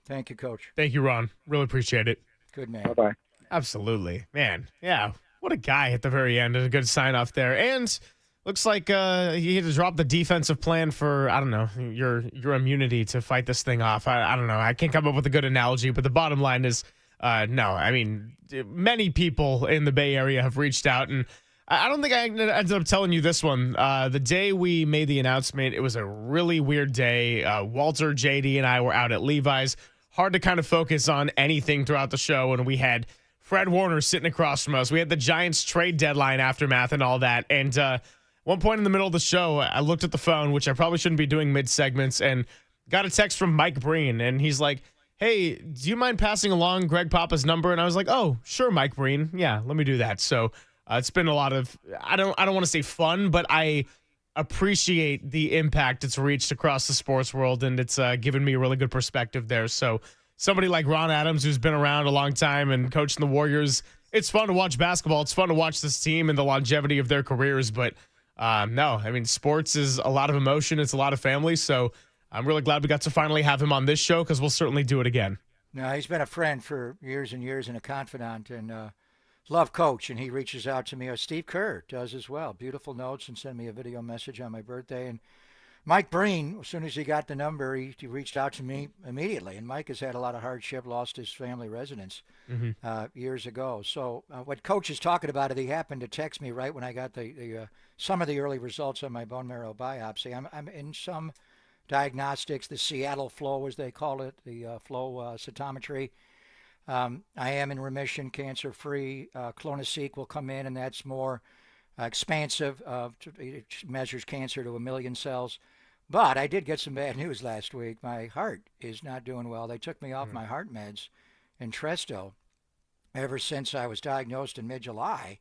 Thank you, Coach. Thank you, Ron. Really appreciate it. Good man. Bye-bye. Absolutely. Man, yeah, what a guy at the very end. A good sign-off there. And looks like he had to drop the defensive plan for, I don't know, your immunity to fight this thing off. I don't know. I can't come up with a good analogy, but the bottom line is, no. I mean, many people in the Bay Area have reached out, and I don't think I ended up telling you this one. The day we made the announcement, it was a really weird day. Walter, JD, and I were out at Levi's. Hard to kind of focus on anything throughout the show, and we had Fred Warner sitting across from us. We had the Giants trade deadline aftermath and all that, and one point in the middle of the show, I looked at the phone, which I probably shouldn't be doing mid-segments, and got a text from Mike Breen, and he's like, hey, do you mind passing along Greg Papa's number? And I was like, oh, sure, Mike Breen. Yeah, let me do that. So it's been a lot of, I don't want to say fun, but I appreciate the impact it's reached across the sports world, and it's given me a really good perspective there. So somebody like Ron Adams, who's been around a long time and coaching the Warriors, it's fun to watch basketball. It's fun to watch this team and the longevity of their careers, but no, I mean, sports is a lot of emotion. It's a lot of family. So I'm really glad we got to finally have him on this show, because we'll certainly do it again. No, he's been a friend for years and years and a confidant, and love Coach, and he reaches out to me. Steve Kerr does as well. Beautiful notes, and send me a video message on my birthday. And Mike Breen, as soon as he got the number, he reached out to me immediately. And Mike has had a lot of hardship, lost his family residence years ago. So what Coach is talking about, he happened to text me right when I got the some of the early results on my bone marrow biopsy. I'm in some diagnostics, the Seattle flow, as they call it, the flow cytometry. I am in remission, cancer-free. clonoSEQ will come in, and that's more expansive. It measures cancer to 1 million cells. But I did get some bad news last week. My heart is not doing well. They took me off my heart meds in Tresto ever since I was diagnosed in mid-July.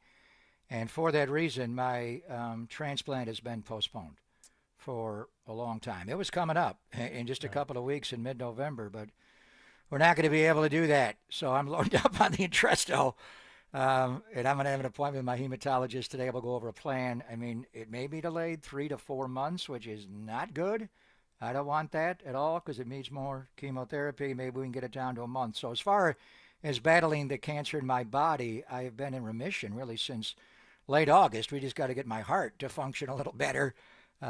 And for that reason, my transplant has been postponed for a long time. It was coming up in just a couple of weeks in mid-November, but we're not going to be able to do that. So I'm loaded up on the Entresto, and I'm going to have an appointment with my hematologist today. We'll go over a plan. I mean, it may be delayed 3 to 4 months, which is not good. I don't want that at all, because it needs more chemotherapy. Maybe we can get it down to a month. So as far as battling the cancer in my body, I have been in remission really since late August. We just got to get my heart to function a little better,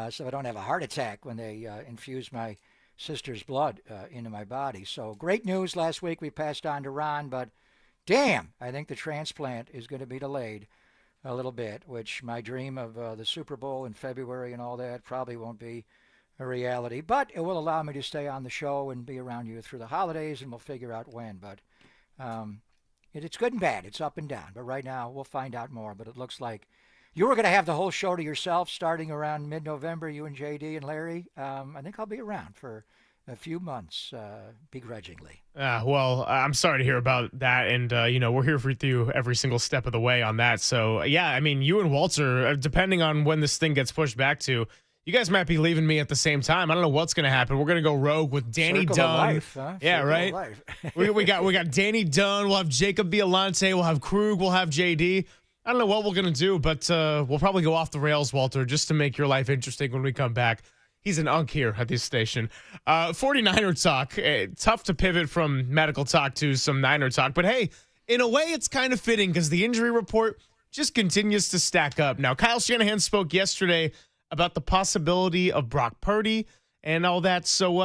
so I don't have a heart attack when they infuse my sister's blood into my body. So great news last week. We passed on to Ron, but damn, I think the transplant is going to be delayed a little bit, which my dream of the Super Bowl in February and all that probably won't be a reality. But it will allow me to stay on the show and be around you through the holidays, and we'll figure out when. But it's good and bad. It's up and down. But right now, we'll find out more. But it looks like you were going to have the whole show to yourself starting around mid-November, you and JD and Larry. I think I'll be around for a few months, begrudgingly. Well, I'm sorry to hear about that. And, we're here with you every single step of the way on that. So, yeah, I mean, you and Walter, depending on when this thing gets pushed back to, you guys might be leaving me at the same time. I don't know what's going to happen. We're going to go rogue with Danny Circle Dunn. of life, huh? Yeah, Circle right? of life. we got Danny Dunn. We'll have Jacob Violante. We'll have Krug. We'll have JD. I don't know what we're going to do, but we'll probably go off the rails, Walter, just to make your life interesting when we come back. He's an unk here at this station. 49er talk. Tough to pivot from medical talk to some Niner talk. But, hey, in a way, it's kind of fitting because the injury report just continues to stack up. Now, Kyle Shanahan spoke yesterday about the possibility of Brock Purdy and all that. So,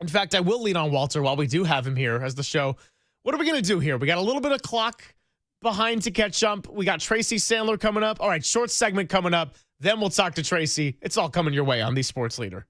in fact, I will lead on Walter while we do have him here as the show. What are we going to do here? We got a little bit of clock behind to catch up. We got Tracy Sandler coming up. All right, short segment coming up. Then we'll talk to Tracy. It's all coming your way on the Sports Leader.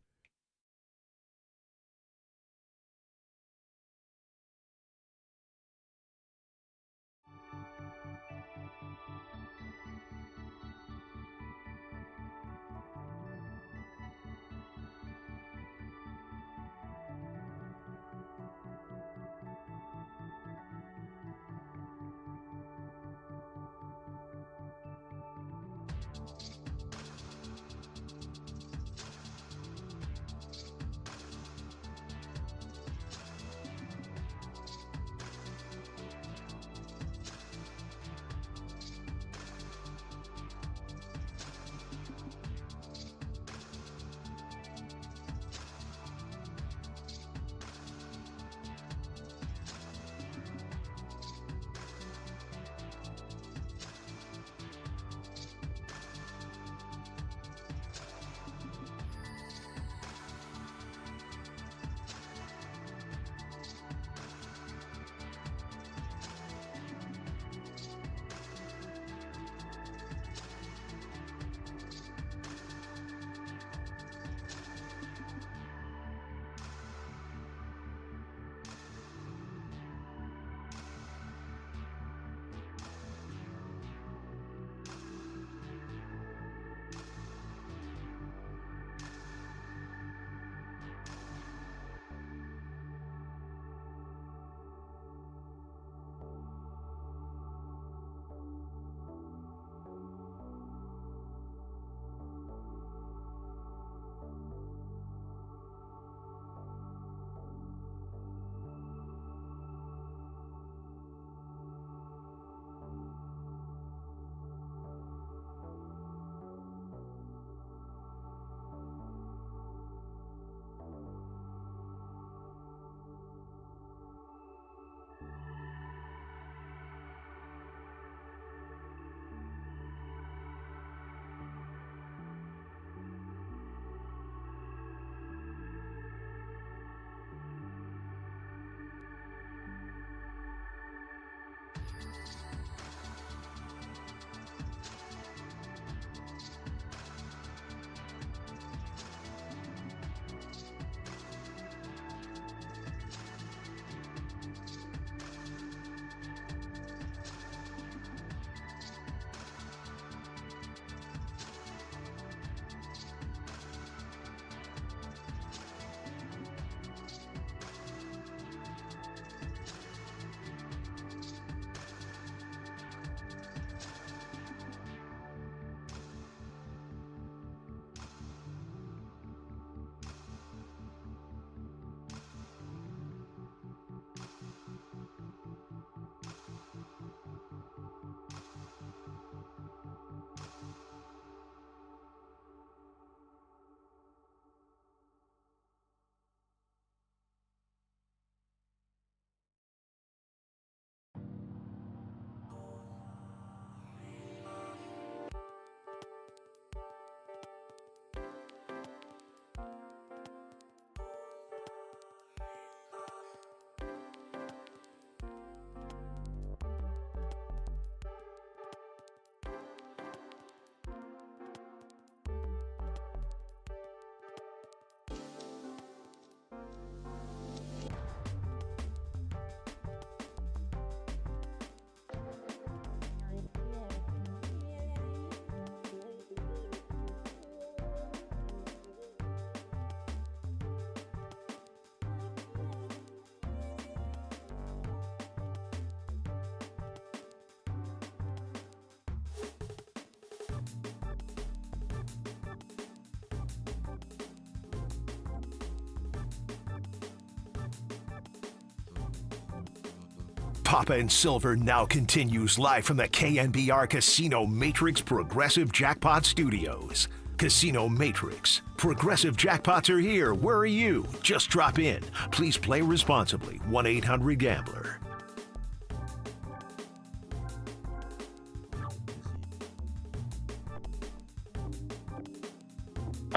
Papa and Silver now continues live from the KNBR Casino Matrix Progressive Jackpot Studios. Casino Matrix. Progressive jackpots are here. Where are you? Just drop in. Please play responsibly. 1-800-GAMBLER.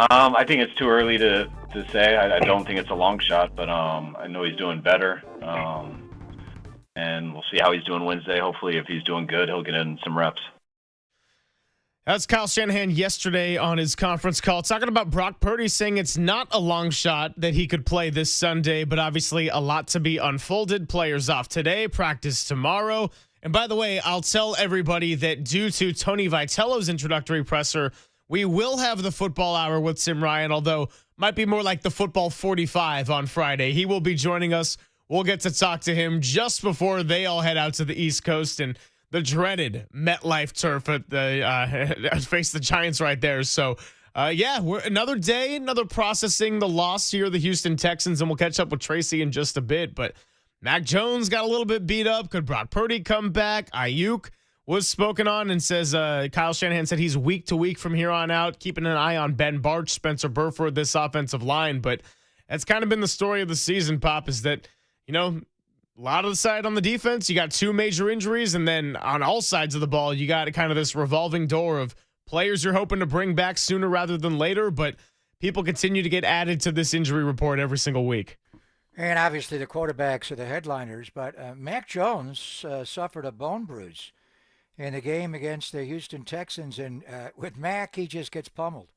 I think it's too early to say. I don't think it's a long shot, but I know he's doing better. And we'll see how he's doing Wednesday. Hopefully, if he's doing good, he'll get in some reps. That's Kyle Shanahan yesterday on his conference call talking about Brock Purdy, saying it's not a long shot that he could play this Sunday, but obviously a lot to be unfolded. Players off today, practice tomorrow. And by the way, I'll tell everybody that due to Tony Vitello's introductory presser, we will have the football hour with Tim Ryan, although might be more like the football 45 on Friday. He will be joining us. We'll get to talk to him just before they all head out to the East Coast and the dreaded MetLife turf at the face the Giants right there. So, we're another day, another processing the loss here, the Houston Texans, and we'll catch up with Tracy in just a bit. But Mac Jones got a little bit beat up. Could Brock Purdy come back? Ayuk was spoken on and says Kyle Shanahan said he's week to week from here on out, keeping an eye on Ben Barch, Spencer Burford, this offensive line. But that's kind of been the story of the season, Pop, is that, a lot of the side on the defense, you got two major injuries, and then on all sides of the ball, you got kind of this revolving door of players you're hoping to bring back sooner rather than later, but people continue to get added to this injury report every single week. And obviously the quarterbacks are the headliners, but Mac Jones suffered a bone bruise in the game against the Houston Texans, and with Mac, he just gets pummeled.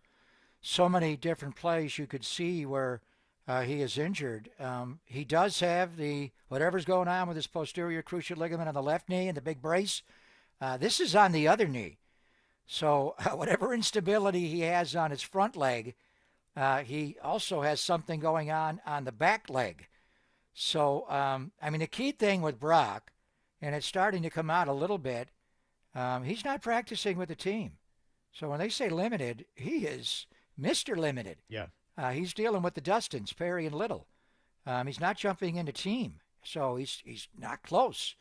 So many different plays you could see where he is injured. He does have whatever's going on with his posterior cruciate ligament on the left knee and the big brace. This is on the other knee. So whatever instability he has on his front leg, he also has something going on the back leg. So, the key thing with Brock, and it's starting to come out a little bit, he's not practicing with the team. So when they say limited, he is Mr. Limited. Yeah. He's dealing with the Dustins, Perry and Little. He's not jumping into team, so he's not close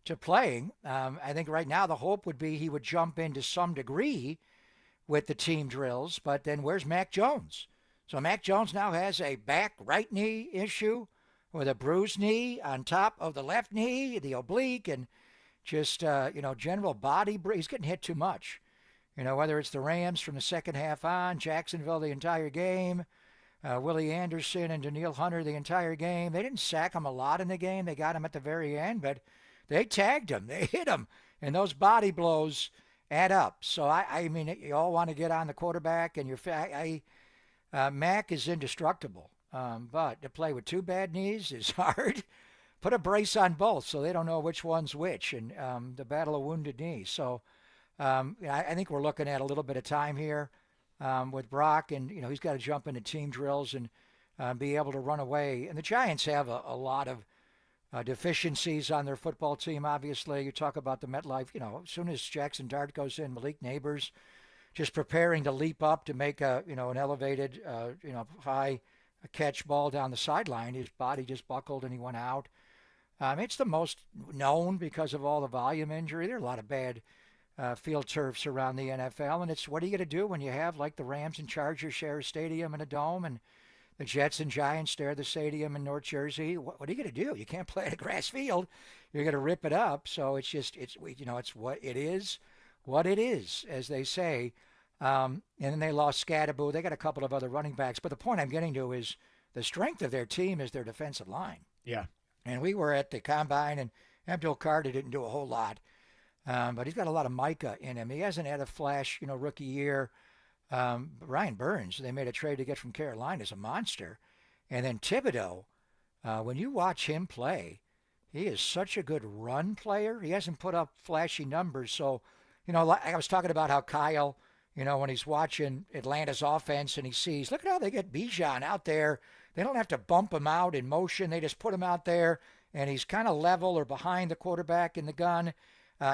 to playing. I think right now the hope would be he would jump in to some degree with the team drills, but then where's Mac Jones? So Mac Jones now has a back right knee issue with a bruised knee on top of the left knee, the oblique, and just, general body. He's getting hit too much. Whether it's the Rams from the second half on, Jacksonville the entire game, Willie Anderson and Danielle Hunter the entire game. They didn't sack him a lot in the game. They got him at the very end, but they tagged him. They hit him. And those body blows add up. So, you all want to get on the quarterback, and Mac is indestructible. But to play with two bad knees is hard. Put a brace on both so they don't know which one's which, and the battle of wounded knees. So, I think we're looking at a little bit of time here with Brock, and he's got to jump into team drills and be able to run away. And the Giants have a lot of deficiencies on their football team. Obviously, you talk about the MetLife. As soon as Jackson Dart goes in, Malik Neighbors just preparing to leap up to make an elevated, high catch ball down the sideline. His body just buckled and he went out. It's the most known because of all the volume injury. There are a lot of bad field turfs around the NFL, and it's what are you going to do when you have like the Rams and Chargers share a stadium and a dome, and the Jets and Giants share the stadium in North Jersey? What are you going to do? You can't play at a grass field. You're going to rip it up. So it's what it is, as they say. And then they lost Scadaboo. They got a couple of other running backs, but the point I'm getting to is the strength of their team is their defensive line. Yeah. And we were at the combine, and Abdul Carter didn't do a whole lot. But he's got a lot of Micah in him. He hasn't had a flash, rookie year. Ryan Burns, they made a trade to get from Carolina, is a monster. And then Thibodeau, when you watch him play, he is such a good run player. He hasn't put up flashy numbers. So, I was talking about how Kyle, when he's watching Atlanta's offense and he sees, look at how they get Bijan out there. They don't have to bump him out in motion. They just put him out there, and he's kind of level or behind the quarterback in the gun.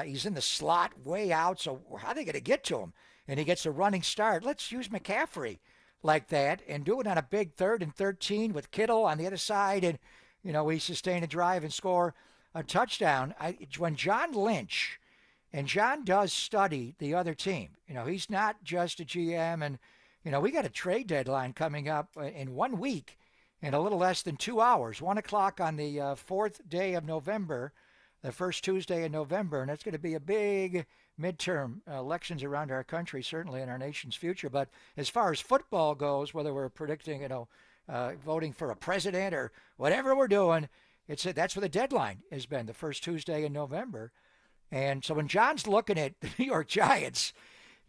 He's in the slot way out, so how are they going to get to him? And he gets a running start. Let's use McCaffrey like that and do it on a big 3rd and 13 with Kittle on the other side, and, we sustain a drive and score a touchdown. When John Lynch, and John does study the other team. He's not just a GM and we got a trade deadline coming up in 1 week in a little less than 2 hours, 1 o'clock on the 4th day of November, the first Tuesday in November, and it's going to be a big midterm elections around our country, certainly in our nation's future. But as far as football goes, whether we're predicting, voting for a president or whatever we're doing, that's where the deadline has been, the first Tuesday in November. And so when John's looking at the New York Giants,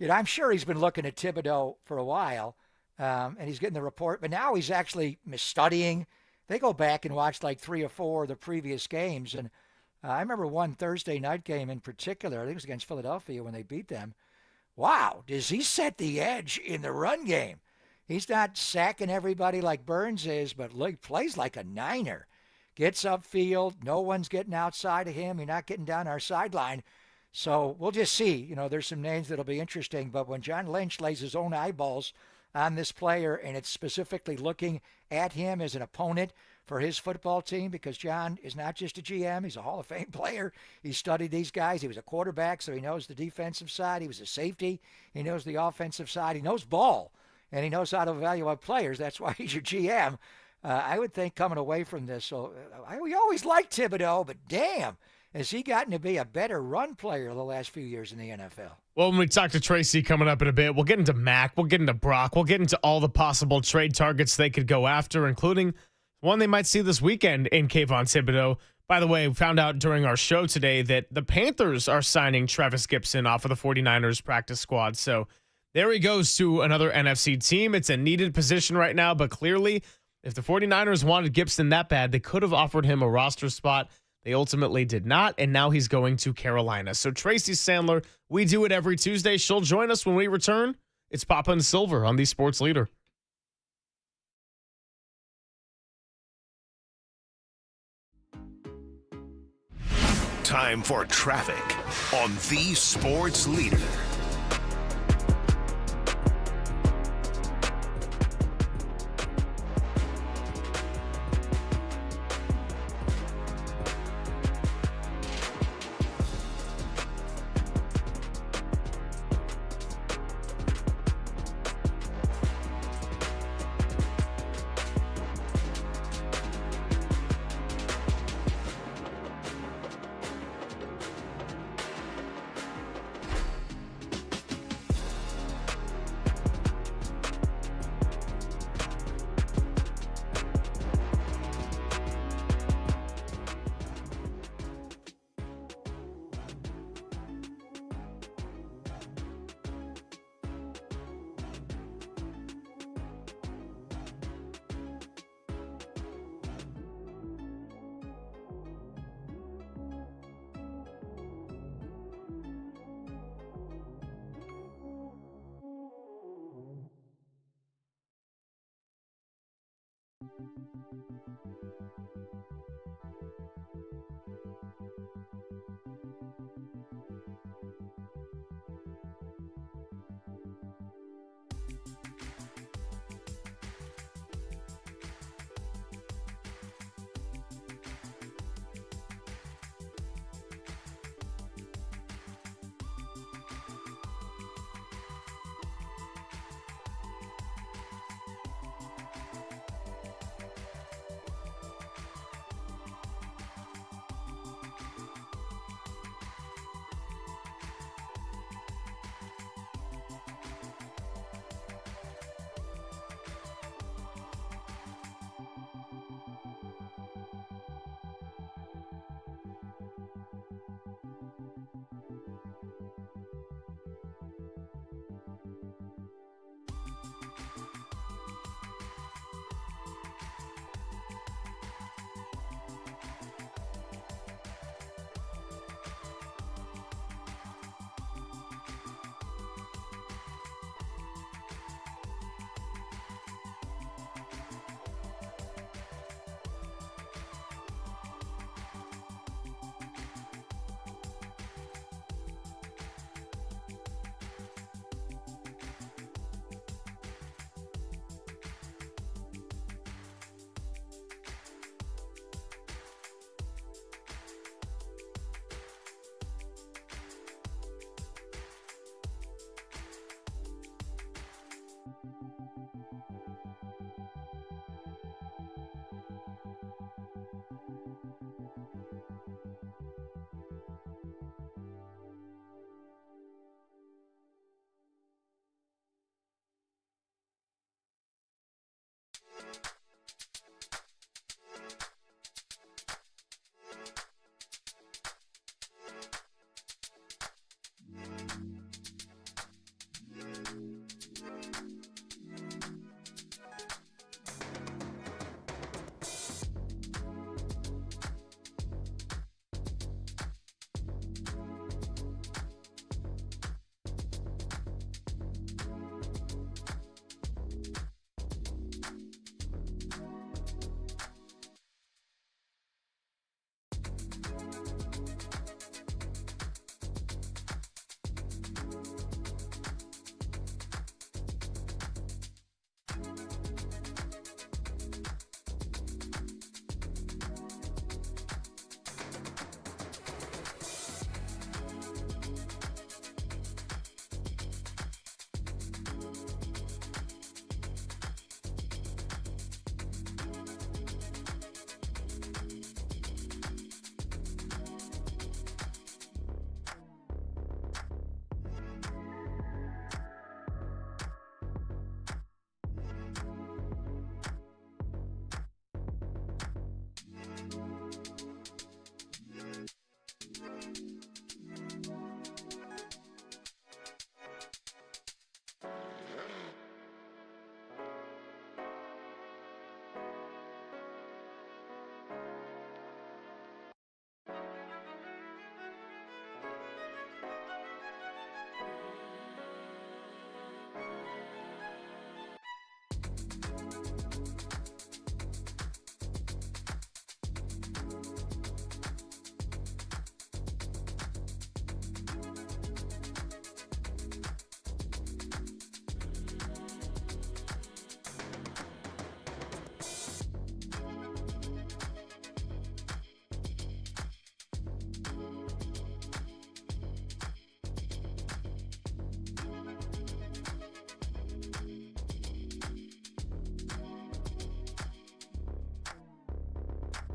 I'm sure he's been looking at Thibodeau for a while, and he's getting the report. But now he's actually studying. They go back and watch like 3 or 4 of the previous games. And I remember one Thursday night game in particular. I think it was against Philadelphia when they beat them. Wow, does he set the edge in the run game? He's not sacking everybody like Burns is, but he plays like a niner. Gets upfield. No one's getting outside of him. You're not getting down our sideline. So we'll just see. There's some names that'll be interesting. But when John Lynch lays his own eyeballs on this player, and it's specifically looking at him as an opponent for his football team, because John is not just a GM, he's a Hall of Fame player. He studied these guys. He was a quarterback, so he knows the defensive side. He was a safety. He knows the offensive side. He knows ball, and he knows how to evaluate players. That's why he's your GM. I would think coming away from this, so we always liked Thibodeau, but damn, has he gotten to be a better run player the last few years in the NFL? Well, when we talk to Tracy coming up in a bit, we'll get into Mac, we'll get into Brock, we'll get into all the possible trade targets they could go after, including one they might see this weekend in Kayvon Thibodeau. By the way, we found out during our show today that the Panthers are signing Travis Gibson off of the 49ers practice squad. So there he goes to another NFC team. It's a needed position right now, but clearly if the 49ers wanted Gibson that bad, they could have offered him a roster spot. They ultimately did not, and now he's going to Carolina. So Tracy Sandler, we do it every Tuesday. She'll join us when we return. It's Papa and Silver on the Sports Leader. Time for traffic on the Sports Leader.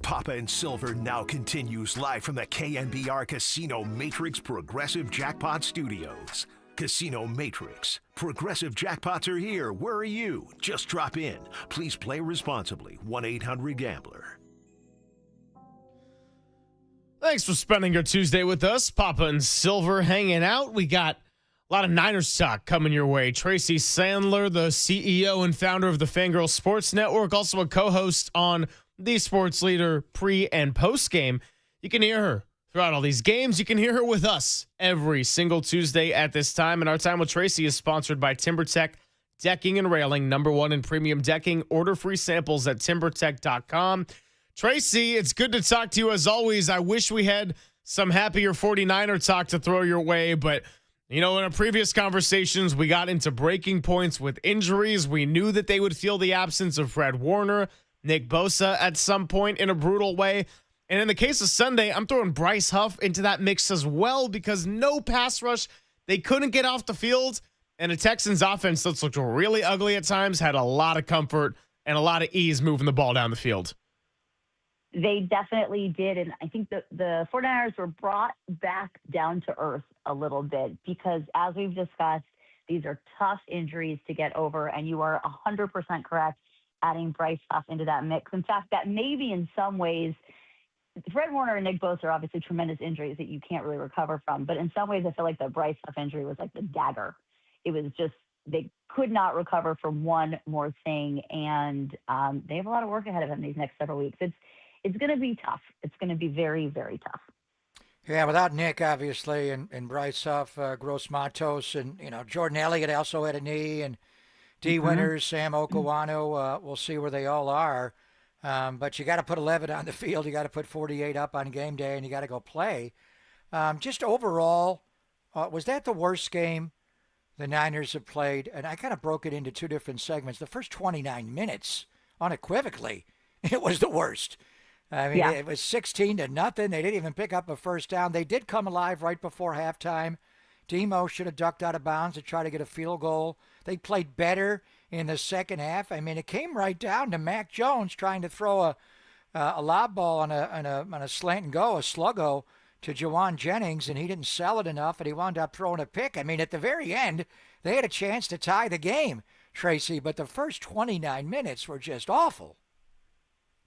Papa and Silver now continues live from the KNBR Casino Matrix Progressive Jackpot Studios. Casino Matrix. Progressive jackpots are here. Where are you? Just drop in. Please play responsibly. 1-800-GAMBLER. Thanks for spending your Tuesday with us. Papa and Silver hanging out. We got a lot of Niners talk coming your way. Tracy Sandler, the CEO and founder of the Fangirl Sports Network, also a co-host on the Sports Leader pre- and post-game. You can hear her throughout all these games. You can hear her with us every single Tuesday at this time. And our time with Tracy is sponsored by TimberTech Decking and Railing, #1 in premium decking. Order free samples at timbertech.com. Tracy, it's good to talk to you as always. I wish we had some happier 49er talk to throw your way, but in our previous conversations, we got into breaking points with injuries. We knew that they would feel the absence of Fred Warner, Nick Bosa at some point in a brutal way. And in the case of Sunday, I'm throwing Bryce Huff into that mix as well because no pass rush. They couldn't get off the field. And the Texans offense that's looked really ugly at times, had a lot of comfort and a lot of ease moving the ball down the field. They definitely did. And I think the 49ers were brought back down to earth a little bit because, as we've discussed, these are tough injuries to get over. And you are 100% correct adding Bryce Huff into that mix. In fact, that maybe in some ways, Fred Warner and Nick Bosa are obviously tremendous injuries that you can't really recover from. But in some ways, I feel like the Bryce Huff injury was like the dagger. It was just they could not recover from one more thing. And they have a lot of work ahead of them these next several weeks. It's going to be tough. It's going to be very, very tough. Yeah, without Nick, obviously, and Bryce Huff, Gross Matos, and, Jordan Elliott also had a knee, and D. Winters, Sam Okawano, we'll see where they all are. But you got to put 11 on the field. You got to put 48 up on game day, and you got to go play. Just overall, was that the worst game the Niners have played? And I kind of broke it into two different segments. The first 29 minutes, unequivocally, it was the worst. I mean, It was 16-0. They didn't even pick up a first down. They did come alive right before halftime. Demo should have ducked out of bounds to try to get a field goal. They played better in the second half. I mean, it came right down to Mac Jones trying to throw a lob ball on a slant and go, a sluggo, to Jawan Jennings, and he didn't sell it enough, and he wound up throwing a pick. I mean, at the very end, they had a chance to tie the game, Tracy, but the first 29 minutes were just awful.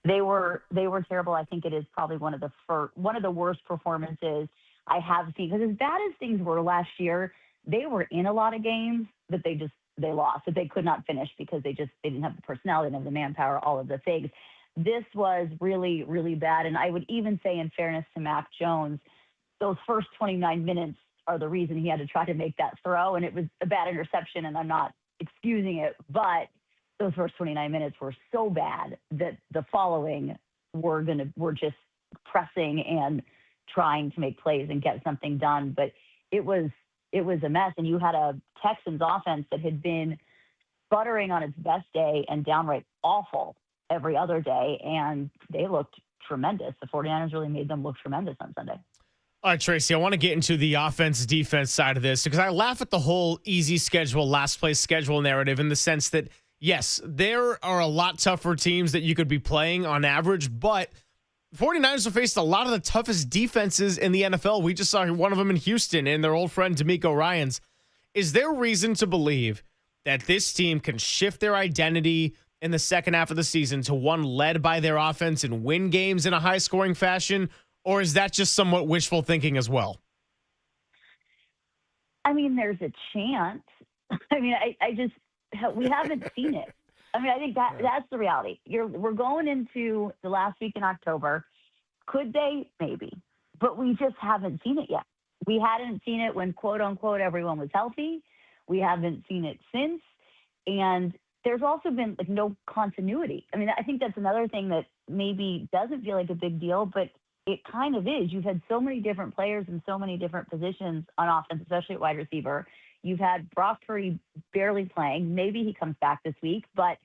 They were terrible. I think it is probably one of the worst performances I have seen. Because as bad as things were last year, they were in a lot of games that they lost, that they could not finish because they didn't have the personnel, they didn't have the manpower, all of the things. This was really, really bad. And I would even say, in fairness to Mac Jones, those first 29 minutes are the reason he had to try to make that throw. And it was a bad interception, and I'm not excusing it, but those first 29 minutes were so bad that the following were just pressing and trying to make plays and get something done. But it was a mess. And you had a Texans offense that had been sputtering on its best day and downright awful every other day. And they looked tremendous. The 49ers really made them look tremendous on Sunday. All right, Tracy, I want to get into the offense-defense side of this because I laugh at the whole easy schedule, last place schedule narrative in the sense that, yes, there are a lot tougher teams that you could be playing on average, but 49ers have faced a lot of the toughest defenses in the NFL. We just saw one of them in Houston and their old friend DeMeco Ryans. Is there reason to believe that this team can shift their identity in the second half of the season to one led by their offense and win games in a high-scoring fashion, or is that just somewhat wishful thinking as well? I mean, there's a chance. I mean, we haven't seen it. I mean, I think that's the reality. We're going into the last week in October. Could they? Maybe. But we just haven't seen it yet. We hadn't seen it when, quote unquote, everyone was healthy. We haven't seen it since. And there's also been no continuity. I mean, I think that's another thing that maybe doesn't feel like a big deal, but it kind of is. You've had so many different players in so many different positions on offense, especially at wide receiver. You've had Brock Purdy barely playing. Maybe he comes back this week, but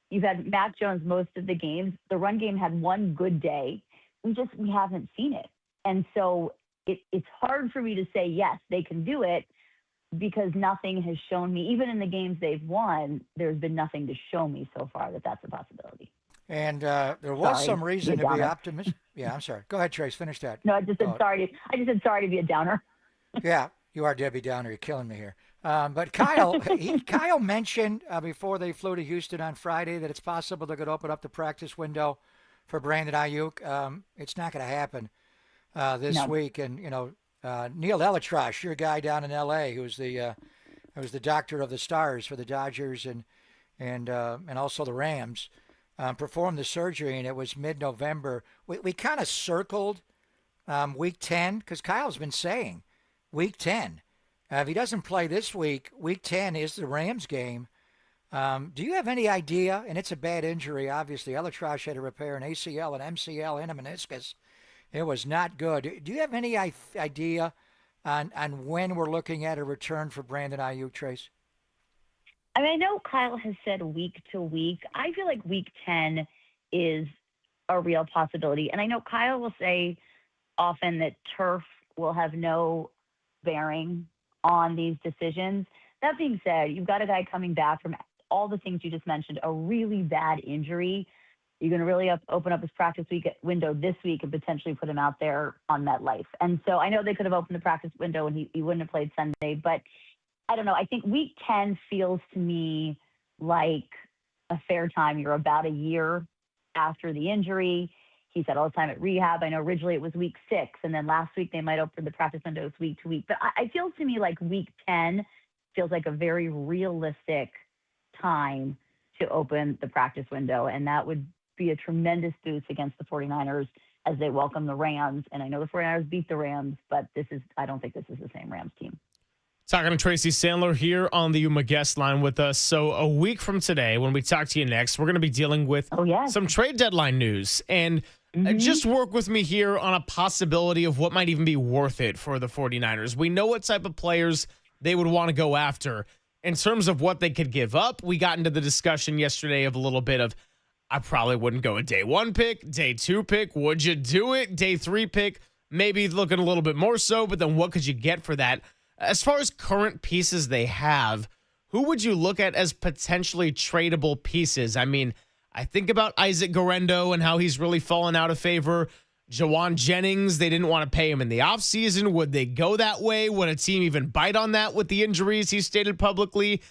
you've had Mac Jones most of the games. The run game had one good day. We haven't seen it. And so it's hard for me to say, yes, they can do it, because nothing has shown me, even in the games they've won, there's been nothing to show me so far that that's a possibility. And there was some reason to be downer. optimistic. Yeah, I'm sorry. Go ahead, Trace. Finish that. No, I just said sorry. I just said sorry to be a downer. Yeah, you are Debbie Downer. You're killing me here. But Kyle, Kyle mentioned before they flew to Houston on Friday that it's possible they could open up the practice window for Brandon Ayuk. It's not going to happen this week. And Neil Elitrosh, your guy down in L.A., who's the doctor of the stars for the Dodgers and also the Rams, performed the surgery, and it was mid-November. We kind of circled Week 10 because Kyle's been saying Week 10. If he doesn't play this week, Week 10 is the Rams game. Do you have any idea? And it's a bad injury, obviously. Elitrosh had to repair an ACL, an MCL, and a meniscus. It was not good. Do you have any idea on when we're looking at a return for Brandon Ayuk, Trace? I mean, I know Kyle has said week to week. I feel like Week 10 is a real possibility. And I know Kyle will say often that turf will have no bearing on these decisions. That being said, you've got a guy coming back from all the things you just mentioned, a really bad injury. You're going to really open up his practice window this week and potentially put him out there on MetLife. And so I know they could have opened the practice window and he wouldn't have played Sunday, but I don't know. I think Week 10 feels to me like a fair time. You're about a year after the injury. He's had all the time at rehab. I know originally it was Week 6, and then last week they might open the practice windows week to week. But it feels to me like Week 10 feels like a very realistic time to open the practice window, and that would be a tremendous boost against the 49ers as they welcome the Rams. And I know the 49ers beat the Rams, but I don't think this is the same Rams team. Talking to Tracy Sandler here on the Yuma guest line with us. So a week from today, when we talk to you next, we're going to be dealing with some trade deadline news. And just work with me here on a possibility of what might even be worth it for the 49ers. We know what type of players they would want to go after. In terms of what they could give up, we got into the discussion yesterday of a little bit of, I probably wouldn't go a day 1 pick, day 2 pick. Would you do it? Day 3 pick, maybe looking a little bit more so, but then what could you get for that? As far as current pieces they have, who would you look at as potentially tradable pieces? I mean, I think about Isaac Guerrero and how he's really fallen out of favor. Jawan Jennings, they didn't want to pay him in the offseason. Would they go that way? Would a team even bite on that with the injuries he stated publicly?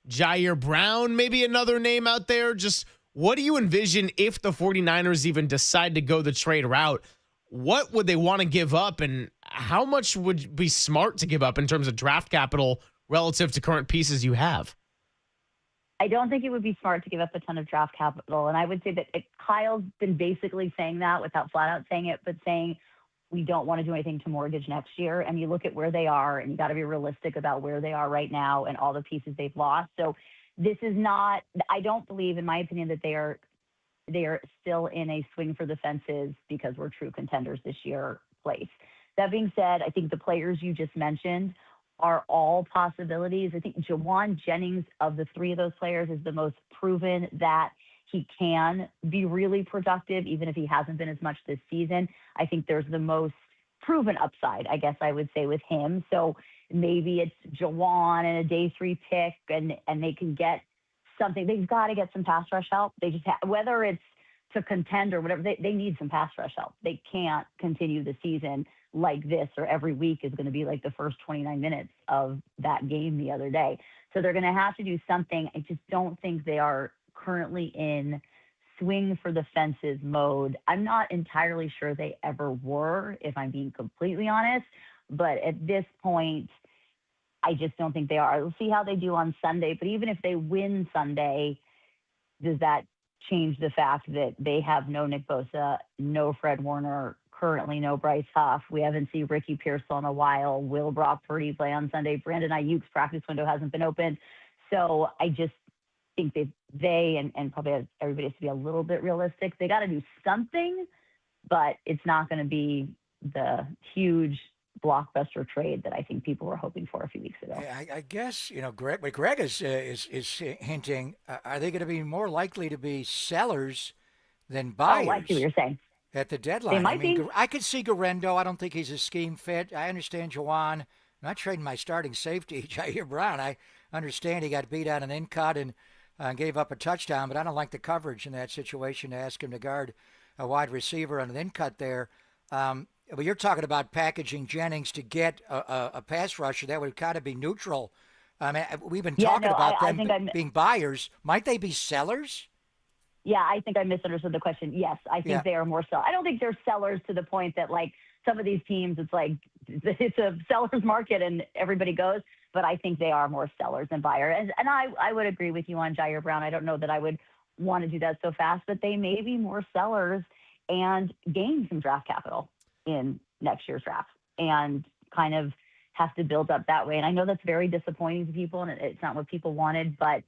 Jair Brown, maybe another name out there. Just what do you envision if the 49ers even decide to go the trade route? What would they want to give up, and how much would be smart to give up in terms of draft capital relative to current pieces you have? I don't think it would be smart to give up a ton of draft capital. And I would say that Kyle's been basically saying that without flat out saying it, but saying we don't want to do anything to mortgage next year. And you look at where they are, and you got to be realistic about where they are right now and all the pieces they've lost. So this is not, I don't believe, in my opinion, that they are still in a swing for the fences because we're true contenders this year place. That being said, I think the players you just mentioned are all possibilities. I think Jawan Jennings, of the three of those players, is the most proven that he can be really productive, even if he hasn't been as much this season. I think there's the most proven upside, I guess I would say, with him. So maybe it's Jawan and a day 3 pick, and they can get something. They've got to get some pass rush help. They just whether it's to contend or whatever, they need some pass rush help. They can't continue the season like this, or every week is going to be like the first 29 minutes of that game the other day. So they're going to have to do something. I just don't think they are currently in swing for the fences mode. I'm not entirely sure they ever were, if I'm being completely honest, but at this point, I just don't think they are. We'll see how they do on Sunday, but even if they win Sunday, does that change the fact that they have no Nick Bosa, no Fred Warner, currently no Bryce Huff? We haven't seen Ricky Pearsall in a while. Will Brock Purdy play on Sunday? Brandon Ayuk's practice window hasn't been open. So I just think they and probably everybody has to be a little bit realistic. They got to do something, but it's not going to be the huge blockbuster trade that I think people were hoping for a few weeks ago. I guess, Greg, what Greg is hinting, are they going to be more likely to be sellers than buyers? Oh, I see what you're saying. At the deadline. They might be. I could see Guerrero. I don't think he's a scheme fit. I understand Jawan. I'm not trading my starting safety, Jair Brown. I understand he got beat out in Incot, and gave up a touchdown, but I don't like the coverage in that situation to ask him to guard a wide receiver on an in-cut there. But you're talking about packaging Jennings to get a pass rusher. That would kind of be neutral. I mean, we've been talking about them being buyers. Might they be sellers? Yeah, I think I misunderstood the question. Yes, I think they are more sellers. I don't think they're sellers to the point that, like, some of these teams, it's like it's a seller's market and everybody goes. But I think they are more sellers than buyers. And I would agree with you on Jair Brown. I don't know that I would want to do that so fast, but they may be more sellers and gain some draft capital in next year's draft and kind of have to build up that way. And I know that's very disappointing to people, and it's not what people wanted, but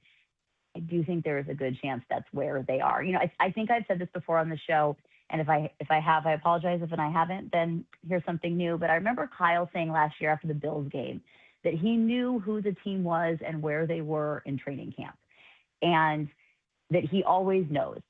I do think there is a good chance that's where they are. You know, I think I've said this before on the show, and if I have, I apologize. If I haven't, then here's something new. But I remember Kyle saying last year after the Bills game that he knew who the team was and where they were in training camp, and that he always knows.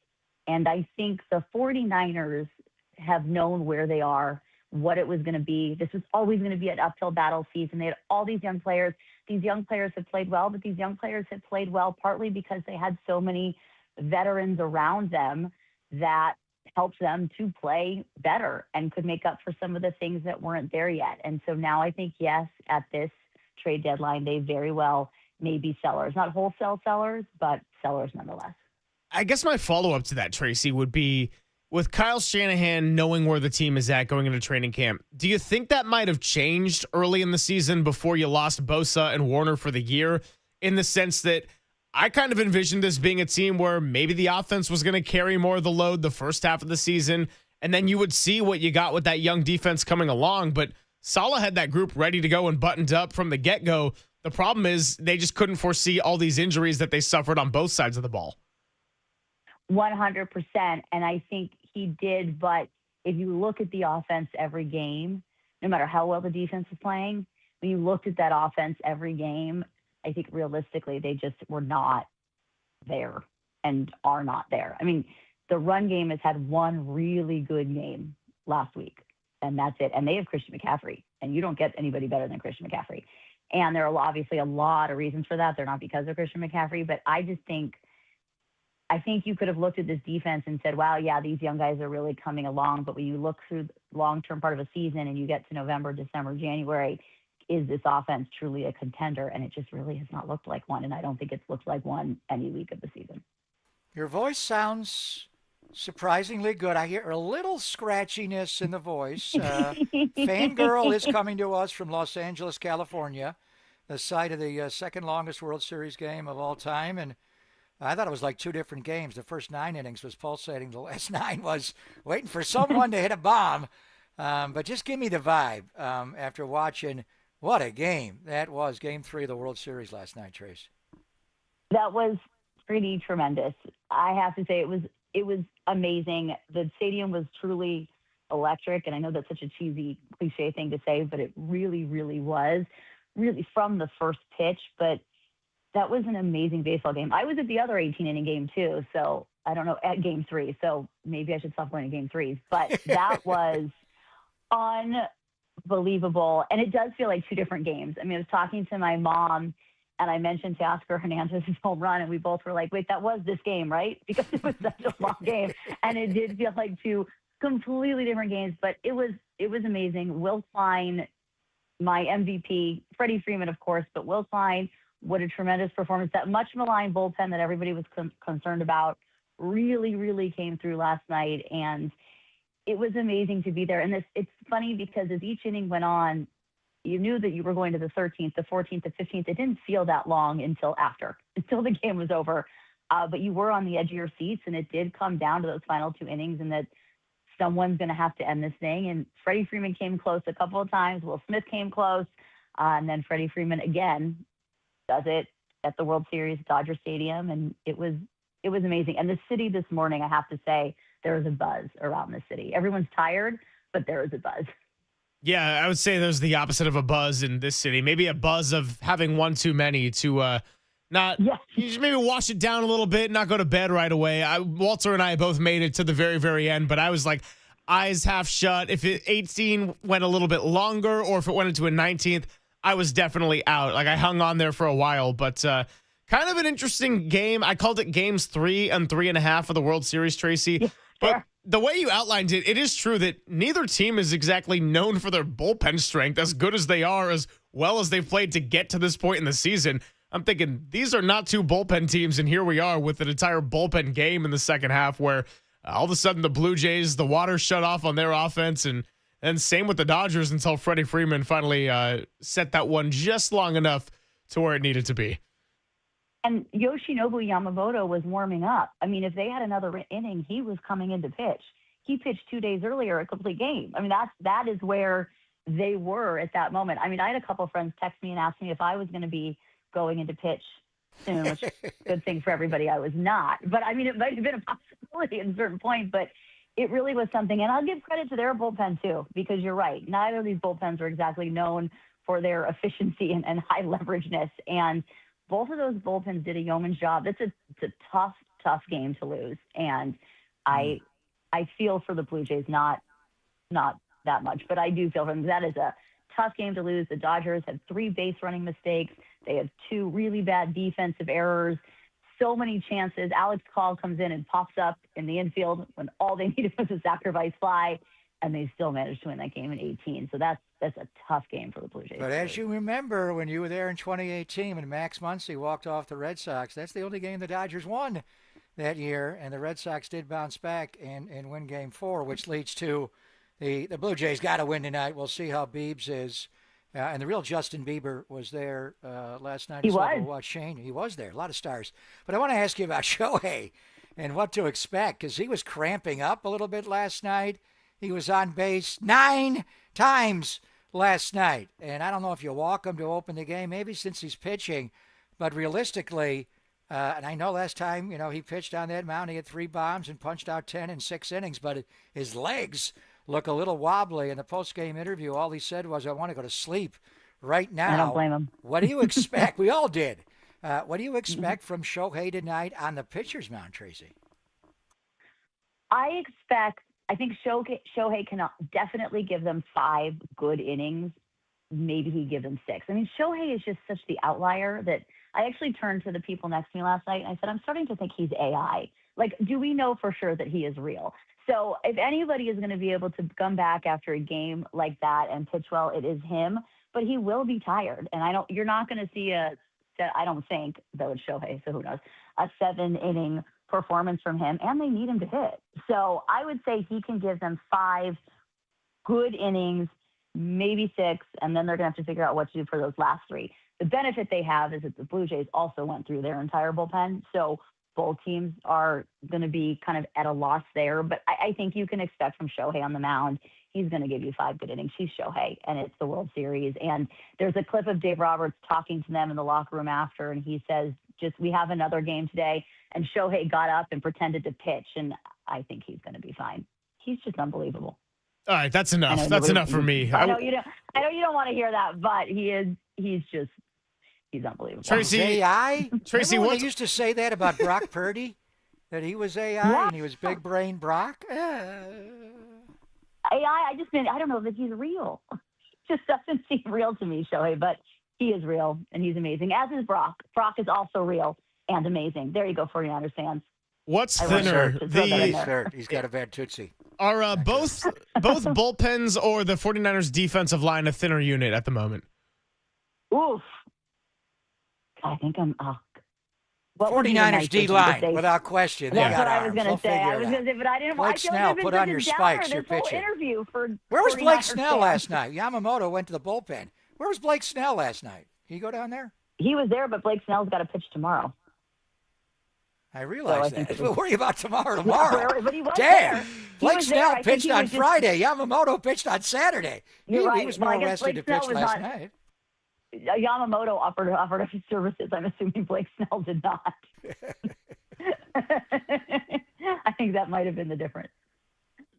And I think the 49ers have known where they are, what it was going to be. This was always going to be an uphill battle season. They had all these young players. These young players have played well, but these young players have played well partly because they had so many veterans around them that helped them to play better and could make up for some of the things that weren't there yet. And so now I think, yes, at this trade deadline, they very well may be sellers. Not wholesale sellers, but sellers nonetheless. I guess my follow-up to that, Tracy, would be with Kyle Shanahan knowing where the team is at going into training camp, do you think that might have changed early in the season before you lost Bosa and Warner for the year, in the sense that I kind of envisioned this being a team where maybe the offense was going to carry more of the load the first half of the season, and then you would see what you got with that young defense coming along. But Saleh had that group ready to go and buttoned up from the get-go. The problem is they just couldn't foresee all these injuries that they suffered on both sides of the ball. 100%. And I think he did. But if you look at the offense every game, no matter how well the defense is playing, when you looked at that offense every game, I think realistically they just were not there and are not there. I mean, the run game has had one really good game last week, and that's it. And they have Christian McCaffrey, and you don't get anybody better than Christian McCaffrey. And there are obviously a lot of reasons for that. They're not because of Christian McCaffrey, but I think you could have looked at this defense and said, wow, yeah, these young guys are really coming along. But when you look through the long-term part of a season and you get to November, December, January, is this offense truly a contender? And it just really has not looked like one. And I don't think it's looked like one any week of the season. Your voice sounds surprisingly good. I hear a little scratchiness in the voice. Fangirl is coming to us from Los Angeles, California, the site of the second longest World Series game of all time. And I thought it was like two different games. The first 9 innings was pulsating. The last 9 was waiting for someone to hit a bomb. But just give me the vibe after watching. What a game. That was Game 3 of the World Series last night, Trace. That was pretty tremendous. I have to say it was amazing. The stadium was truly electric, and I know that's such a cheesy cliche thing to say, but it really, really was, really from the first pitch. But that was an amazing baseball game. I was at the other 18-inning game too, so I don't know, at Game 3, so maybe I should stop going to Game 3s. But that was unbelievable, and it does feel like two different games. I mean, I was talking to my mom, and I mentioned Teoscar Hernandez's home run, and we both were like, wait, that was this game, right? Because it was such a long game, and it did feel like two completely different games, but it was amazing. Will Klein, my MVP, Freddie Freeman, of course, but Will Klein, what a tremendous performance. That much maligned bullpen that everybody was concerned about really, really came through last night, and it was amazing to be there. And it's funny because as each inning went on, you knew that you were going to the 13th, the 14th, the 15th. It didn't feel that long until the game was over. But you were on the edge of your seats, and it did come down to those final 2 innings and that someone's going to have to end this thing. And Freddie Freeman came close a couple of times. Will Smith came close. And then Freddie Freeman again does it at the World Series at Dodger Stadium. And it was amazing. And the city this morning, I have to say, there was a buzz around the city. Everyone's tired, but there was a buzz. Yeah, I would say there's the opposite of a buzz in this city. Maybe a buzz of having one too many to you just maybe wash it down a little bit, not go to bed right away. Walter and I both made it to the very, very end, but I was like eyes half shut. If 18 went a little bit longer or if it went into a 19th, I was definitely out. Like I hung on there for a while, but kind of an interesting game. I called it games 3 and 3.5 of the World Series, Tracy. But the way you outlined it, it is true that neither team is exactly known for their bullpen strength, as good as they are, as well as they've played to get to this point in the season. I'm thinking these are not two bullpen teams, and here we are with an entire bullpen game in the second half where all of a sudden the Blue Jays, the water shut off on their offense, and same with the Dodgers until Freddie Freeman finally set that one just long enough to where it needed to be. And Yoshinobu Yamamoto was warming up. I mean, if they had another inning, he was coming in to pitch. He pitched 2 days earlier, a complete game. I mean, that is where they were at that moment. I mean, I had a couple of friends text me and ask me if I was going to be going into pitch soon, which good thing for everybody. I was not. But, I mean, it might have been a possibility at a certain point, but it really was something. And I'll give credit to their bullpen, too, because you're right. Neither of these bullpens are exactly known for their efficiency and high leverageness. And both of those bullpens did a yeoman's job. It's a tough game to lose. And I feel for the Blue Jays, not that much, but I do feel for them. That is a tough game to lose. The Dodgers have 3 base running mistakes. They have 2 really bad defensive errors. So many chances. Alex Call comes in and pops up in the infield when all they needed was a sacrifice fly, and they still managed to win that game in 18. So that's a tough game for the Blue Jays. But as you remember, when you were there in 2018 when Max Muncy walked off the Red Sox, that's the only game the Dodgers won that year, and the Red Sox did bounce back and win Game 4, which leads to the Blue Jays got to win tonight. We'll see how Biebs is. And the real Justin Bieber was there last night. He was. Shane. He was there. A lot of stars. But I want to ask you about Shohei and what to expect, because he was cramping up a little bit last night. He was on base 9 times last night. And I don't know if you walk him to open the game, maybe since he's pitching. But realistically, and I know last time, he pitched on that mound, he had 3 bombs and punched out 10 in 6 innings, but his legs look a little wobbly. In the post-game interview, all he said was, I want to go to sleep right now. I don't blame him. What do you expect? We all did. What do you expect from Shohei tonight on the pitcher's mound, Tracy? I think Shohei can definitely give them 5 good innings. Maybe he give them 6. I mean, Shohei is just such the outlier that I actually turned to the people next to me last night and I said, I'm starting to think he's AI. Like, do we know for sure that he is real? So if anybody is going to be able to come back after a game like that and pitch well, it is him. But he will be tired, and you're not going to see I don't think, though it's Shohei, so who knows, a 7-inning performance from him, and they need him to hit. So I would say he can give them 5 good innings, maybe 6, and then they're going to have to figure out what to do for those last 3. The benefit they have is that the Blue Jays also went through their entire bullpen, so both teams are going to be kind of at a loss there. But I think you can expect from Shohei on the mound, he's going to give you 5 good innings. He's Shohei, and it's the World Series. And there's a clip of Dave Roberts talking to them in the locker room after, and he says, we have another game today. And Shohei got up and pretended to pitch, and I think he's going to be fine. He's just unbelievable. All right, that's enough. That's enough for me. I know you don't want to hear that, but he's unbelievable. Tracy, AI? Remember when they used to say that about Brock Purdy? That he was AI and he was big brain Brock? AI, I don't know that he's real. It just doesn't seem real to me, Shohei, but he is real and he's amazing, as is Brock. Brock is also real and amazing. There you go, 49ers fans. What's thinner? He's got a bad tootsie. Are both bullpens or the 49ers defensive line a thinner unit at the moment? Oof. I think I'm 49ers D-line, without question. That's what I was going to say. I was going to say, but I didn't want to Snell, put on your spikes. You're pitching. Where was Blake Snell last night? Yamamoto went to the bullpen. Where was Blake Snell last night? Can you go down there? He was there, but Blake Snell's got to pitch tomorrow. I realize that. But worry about tomorrow. But he was Damn. There. Blake Snell pitched on Friday. Yamamoto pitched on Saturday. He was more rested to pitch last night. Yamamoto offered his services. I'm assuming Blake Snell did not. I think that might have been the difference.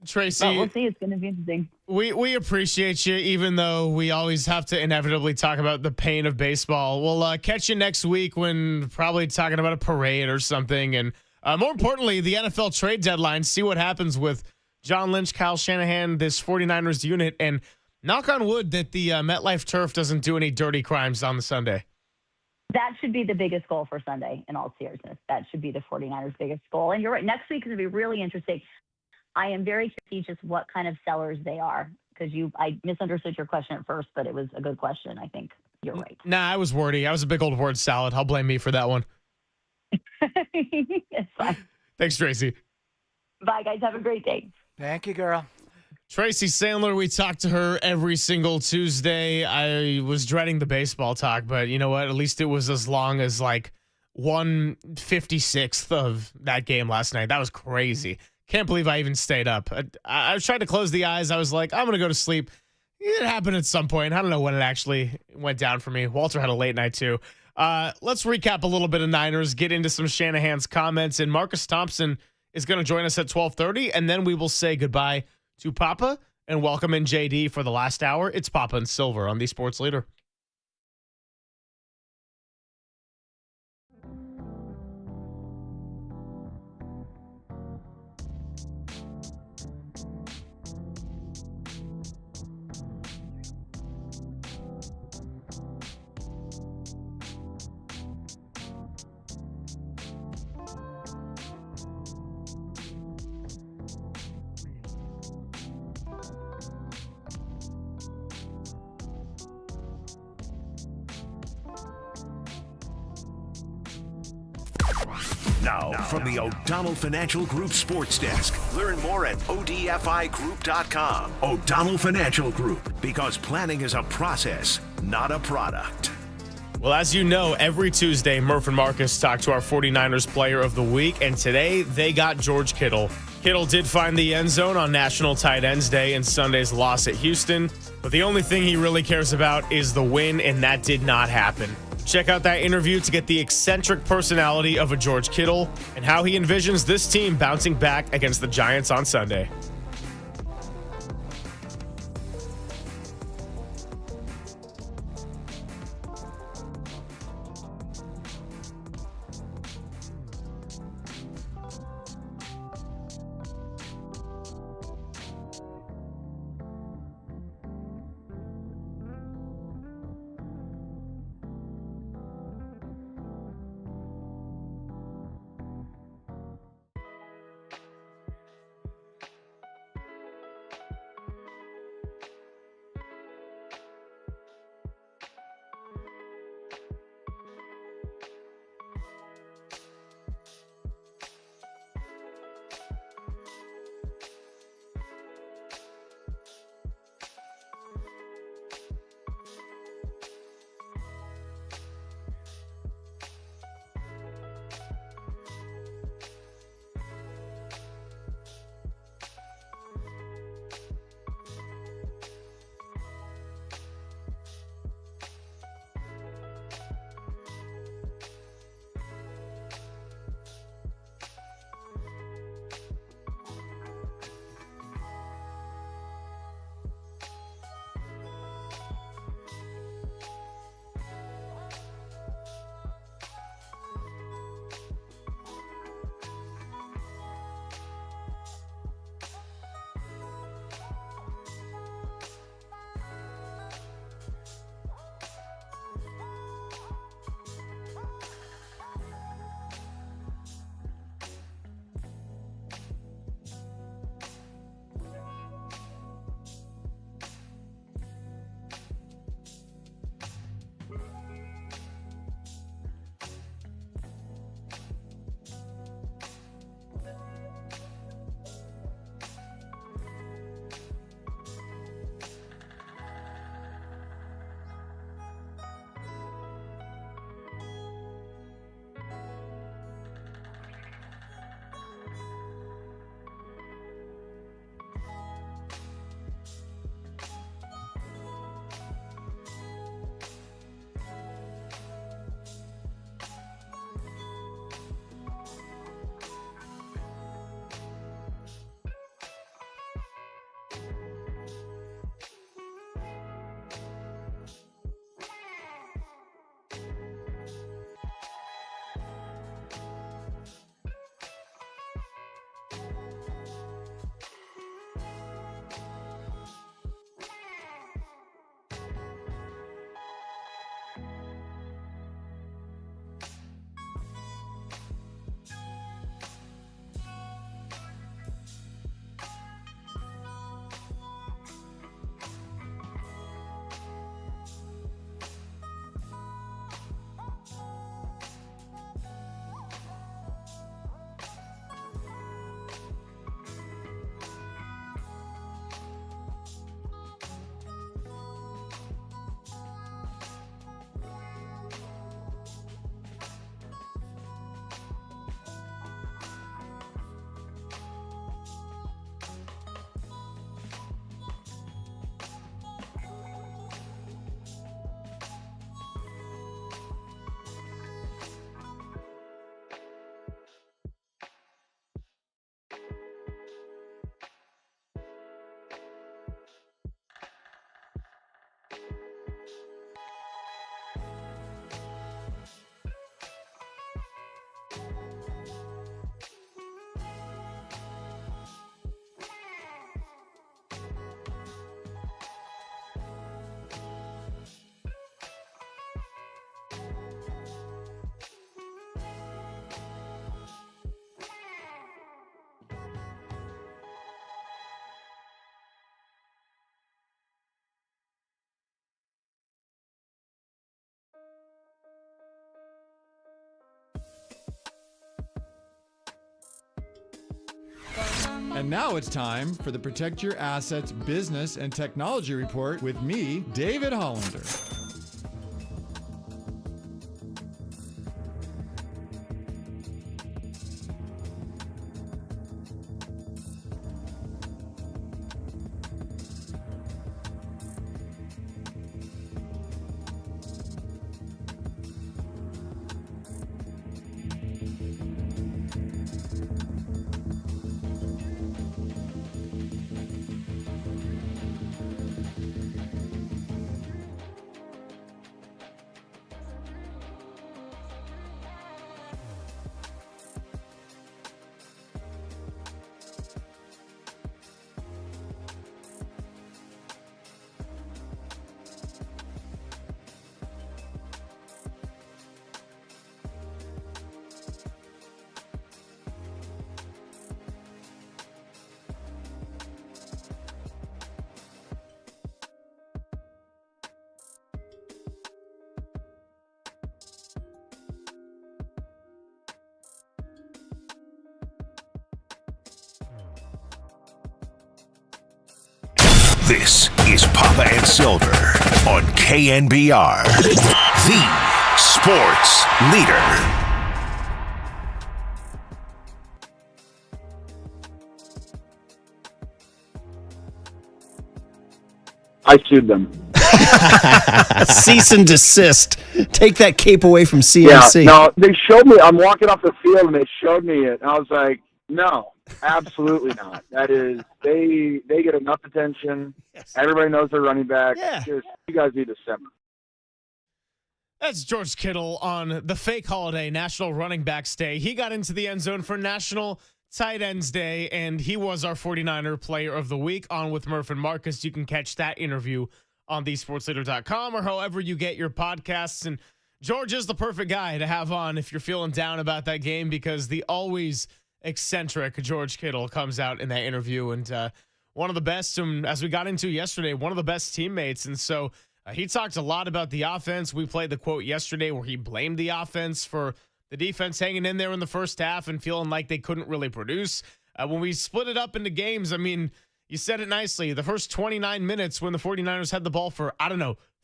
Tracy, but we'll see. It's going to be interesting. We appreciate you, even though we always have to inevitably talk about the pain of baseball. We'll catch you next week when probably talking about a parade or something. And more importantly, the NFL trade deadline. See what happens with John Lynch, Kyle Shanahan, this 49ers unit, and knock on wood that the MetLife turf doesn't do any dirty crimes on the Sunday. That should be the biggest goal for Sunday, in all seriousness. That should be the 49ers' biggest goal. And you're right, next week is going to be really interesting. I am very curious just what kind of sellers they are, because I misunderstood your question at first, but it was a good question. I think you're right. Nah, I was wordy. I was a big old word salad. I'll blame me for that one. It's fine. Thanks, Tracy. Bye, guys. Have a great day. Thank you, girl. Tracy Sandler, we talk to her every single Tuesday. I was dreading the baseball talk, but you know what? At least it was as long as like 1/56th of that game last night. That was crazy. Can't believe I even stayed up. I was trying to close the eyes. I was like, I'm going to go to sleep. It happened at some point. I don't know when it actually went down for me. Walter had a late night too. Let's recap a little bit of Niners, get into some Shanahan's comments, and Marcus Thompson is going to join us at 12:30, and then we will say goodbye to Papa and welcome in JD for the last hour. It's Papa and Silver on the Sports Leader. Now, from the O'Donnell Financial Group Sports Desk. Learn more at odfigroup.com. O'Donnell Financial Group, because planning is a process, not a product. Well, as you know, every Tuesday, Murph and Marcus talk to our 49ers Player of the Week, and today they got George Kittle. Kittle did find the end zone on National Tight Ends Day in Sunday's loss at Houston, but the only thing he really cares about is the win, and that did not happen. Check out that interview to get the eccentric personality of a George Kittle and how he envisions this team bouncing back against the Giants on Sunday. And now it's time for the Protect Your Assets Business and Technology Report with me, David Hollander. This is Papa and Silver on KNBR, the sports leader. I sued them. Cease and desist. Take that cape away from CNC. Yeah, no, they showed me. I'm walking off the field and they showed me it. And I was like, no, absolutely not. That is, they get enough attention. Yes. Everybody knows their running back. Yeah. Just, you guys need to separate. That's George Kittle on the fake holiday, National Running Backs Day. He got into the end zone for National Tight Ends Day, and he was our 49er Player of the Week on with Murph and Marcus. You can catch that interview on thesportsleader.com or however you get your podcasts. And George is the perfect guy to have on if you're feeling down about that game, because the always eccentric George Kittle comes out in that interview, and one of the best, as we got into yesterday, one of the best teammates. And so he talked a lot about the offense. We played the quote yesterday where he blamed the offense for the defense hanging in there in the first half and feeling like they couldn't really produce. When we split it up into games, I mean, you said it nicely. The first 29 minutes when the 49ers had the ball for,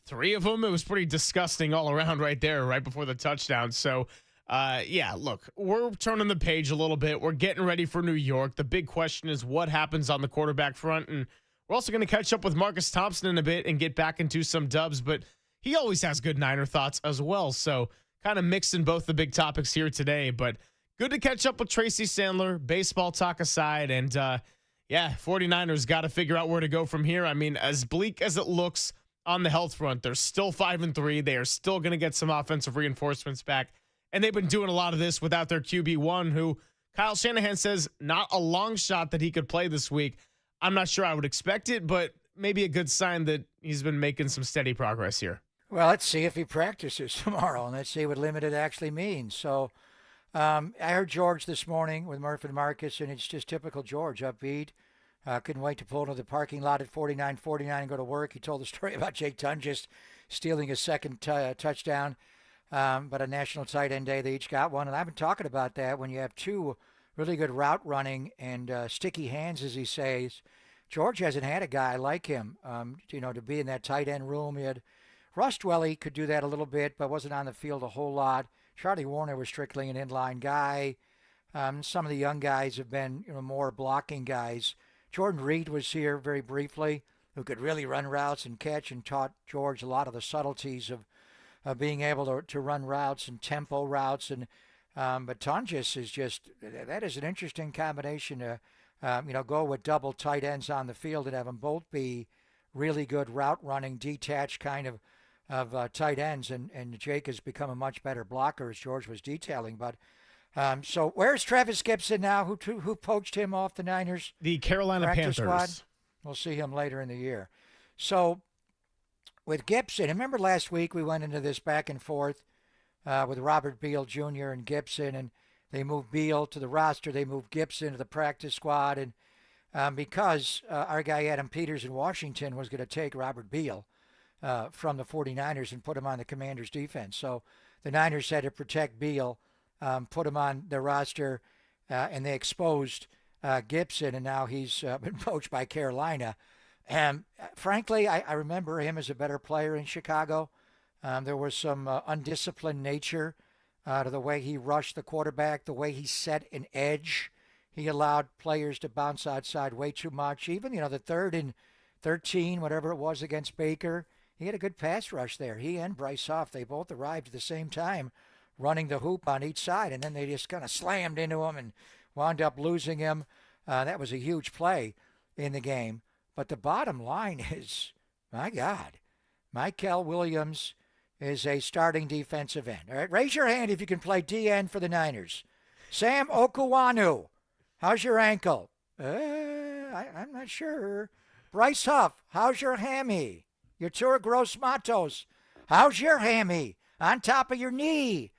3 of them, it was pretty disgusting all around right there, right before the touchdown. So, yeah, look, we're turning the page a little bit. We're getting ready for New York. The big question is what happens on the quarterback front. And we're also going to catch up with Marcus Thompson in a bit and get back into some dubs. But he always has good Niner thoughts as well. So kind of mixing both the big topics here today. But good to catch up with Tracy Sandler, baseball talk aside. And, yeah, 49ers got to figure out where to go from here. I mean, as bleak as it looks on the health front, they're still 5-3. They are still going to get some offensive reinforcements back. And they've been doing a lot of this without their QB1, who Kyle Shanahan says not a long shot that he could play this week. I'm not sure I would expect it, but maybe a good sign that he's been making some steady progress here. Well, let's see if he practices tomorrow, and let's see what limited actually means. So I heard George this morning with Murph and Marcus, and it's just typical George, upbeat. Couldn't wait to pull into the parking lot at 49-49 and go to work. He told the story about Jake Tunges stealing his second touchdown. But a National Tight End Day, they each got one. And I've been talking about that when you have two really good route running and sticky hands, as he says. George hasn't had a guy like him, to be in that tight end room. He had Rustwelly could do that a little bit, but wasn't on the field a whole lot. Charlie Warner was strictly an inline guy. Some of the young guys have been more blocking guys. Jordan Reed was here very briefly, who could really run routes and catch, and taught George a lot of the subtleties of being able to run routes and tempo routes. And but Tunges is that is an interesting combination to go with double tight ends on the field and have them both be really good route running, detached kind of tight ends. And Jake has become a much better blocker, as George was detailing. But so where's Travis Gibson now? Who poached him off the Niners? The Carolina Panthers squad? We'll see him later in the year. So with Gibson, remember last week we went into this back and forth with Robert Beal Jr. and Gibson, and they moved Beal to the roster, they moved Gibson to the practice squad, and because our guy Adam Peters in Washington was going to take Robert Beal from the 49ers and put him on the Commanders' defense. So the Niners had to protect Beal, put him on their roster, and they exposed Gibson, and now he's been poached by Carolina. And frankly, I remember him as a better player in Chicago. There was some undisciplined nature to the way he rushed the quarterback, the way he set an edge. He allowed players to bounce outside way too much. Even, the 3rd and 13, whatever it was against Baker, he had a good pass rush there. He and Bryce Huff, they both arrived at the same time, running the hoop on each side, and then they just kind of slammed into him and wound up losing him. That was a huge play in the game. But the bottom line is, my God, Michael Williams is a starting defensive end. All right, raise your hand if you can play DN for the Niners. Sam Okuwanu, how's your ankle? I'm not sure. Bryce Huff, how's your hammy? Yatura Gross-Matos, how's your hammy? On top of your knee.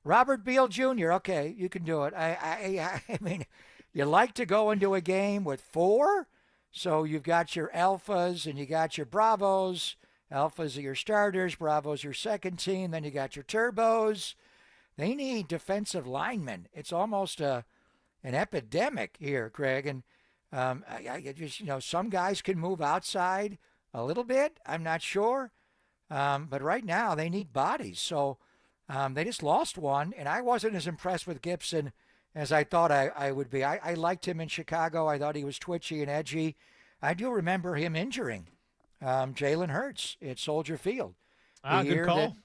Robert Beal Jr., okay, you can do it. I mean, you like to go into a game with 4? So you've got your alphas and you got your bravos. Alphas are your starters, bravos your second team, then you got your turbos. They need defensive linemen. It's almost an epidemic here, Craig. And I just, some guys can move outside a little bit. I'm not sure. But right now they need bodies. So they just lost one, and I wasn't as impressed with Gibson as I thought I would be. I liked him in Chicago. I thought he was twitchy and edgy. I do remember him injuring Jalen Hurts at Soldier Field. Good call.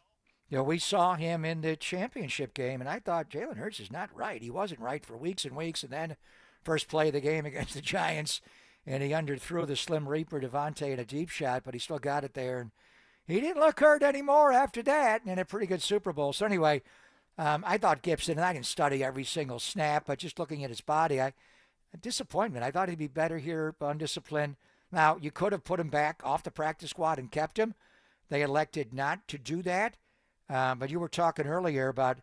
We saw him in the championship game, and I thought Jalen Hurts is not right. He wasn't right for weeks and weeks, and then first play of the game against the Giants, and he underthrew the Slim Reaper Devontae in a deep shot, but he still got it there. And he didn't look hurt anymore after that, and a pretty good Super Bowl. So anyway, I thought Gibson, and I didn't study every single snap, but just looking at his body, a disappointment. I thought he'd be better here, undisciplined. Now, you could have put him back off the practice squad and kept him. They elected not to do that. But you were talking earlier about,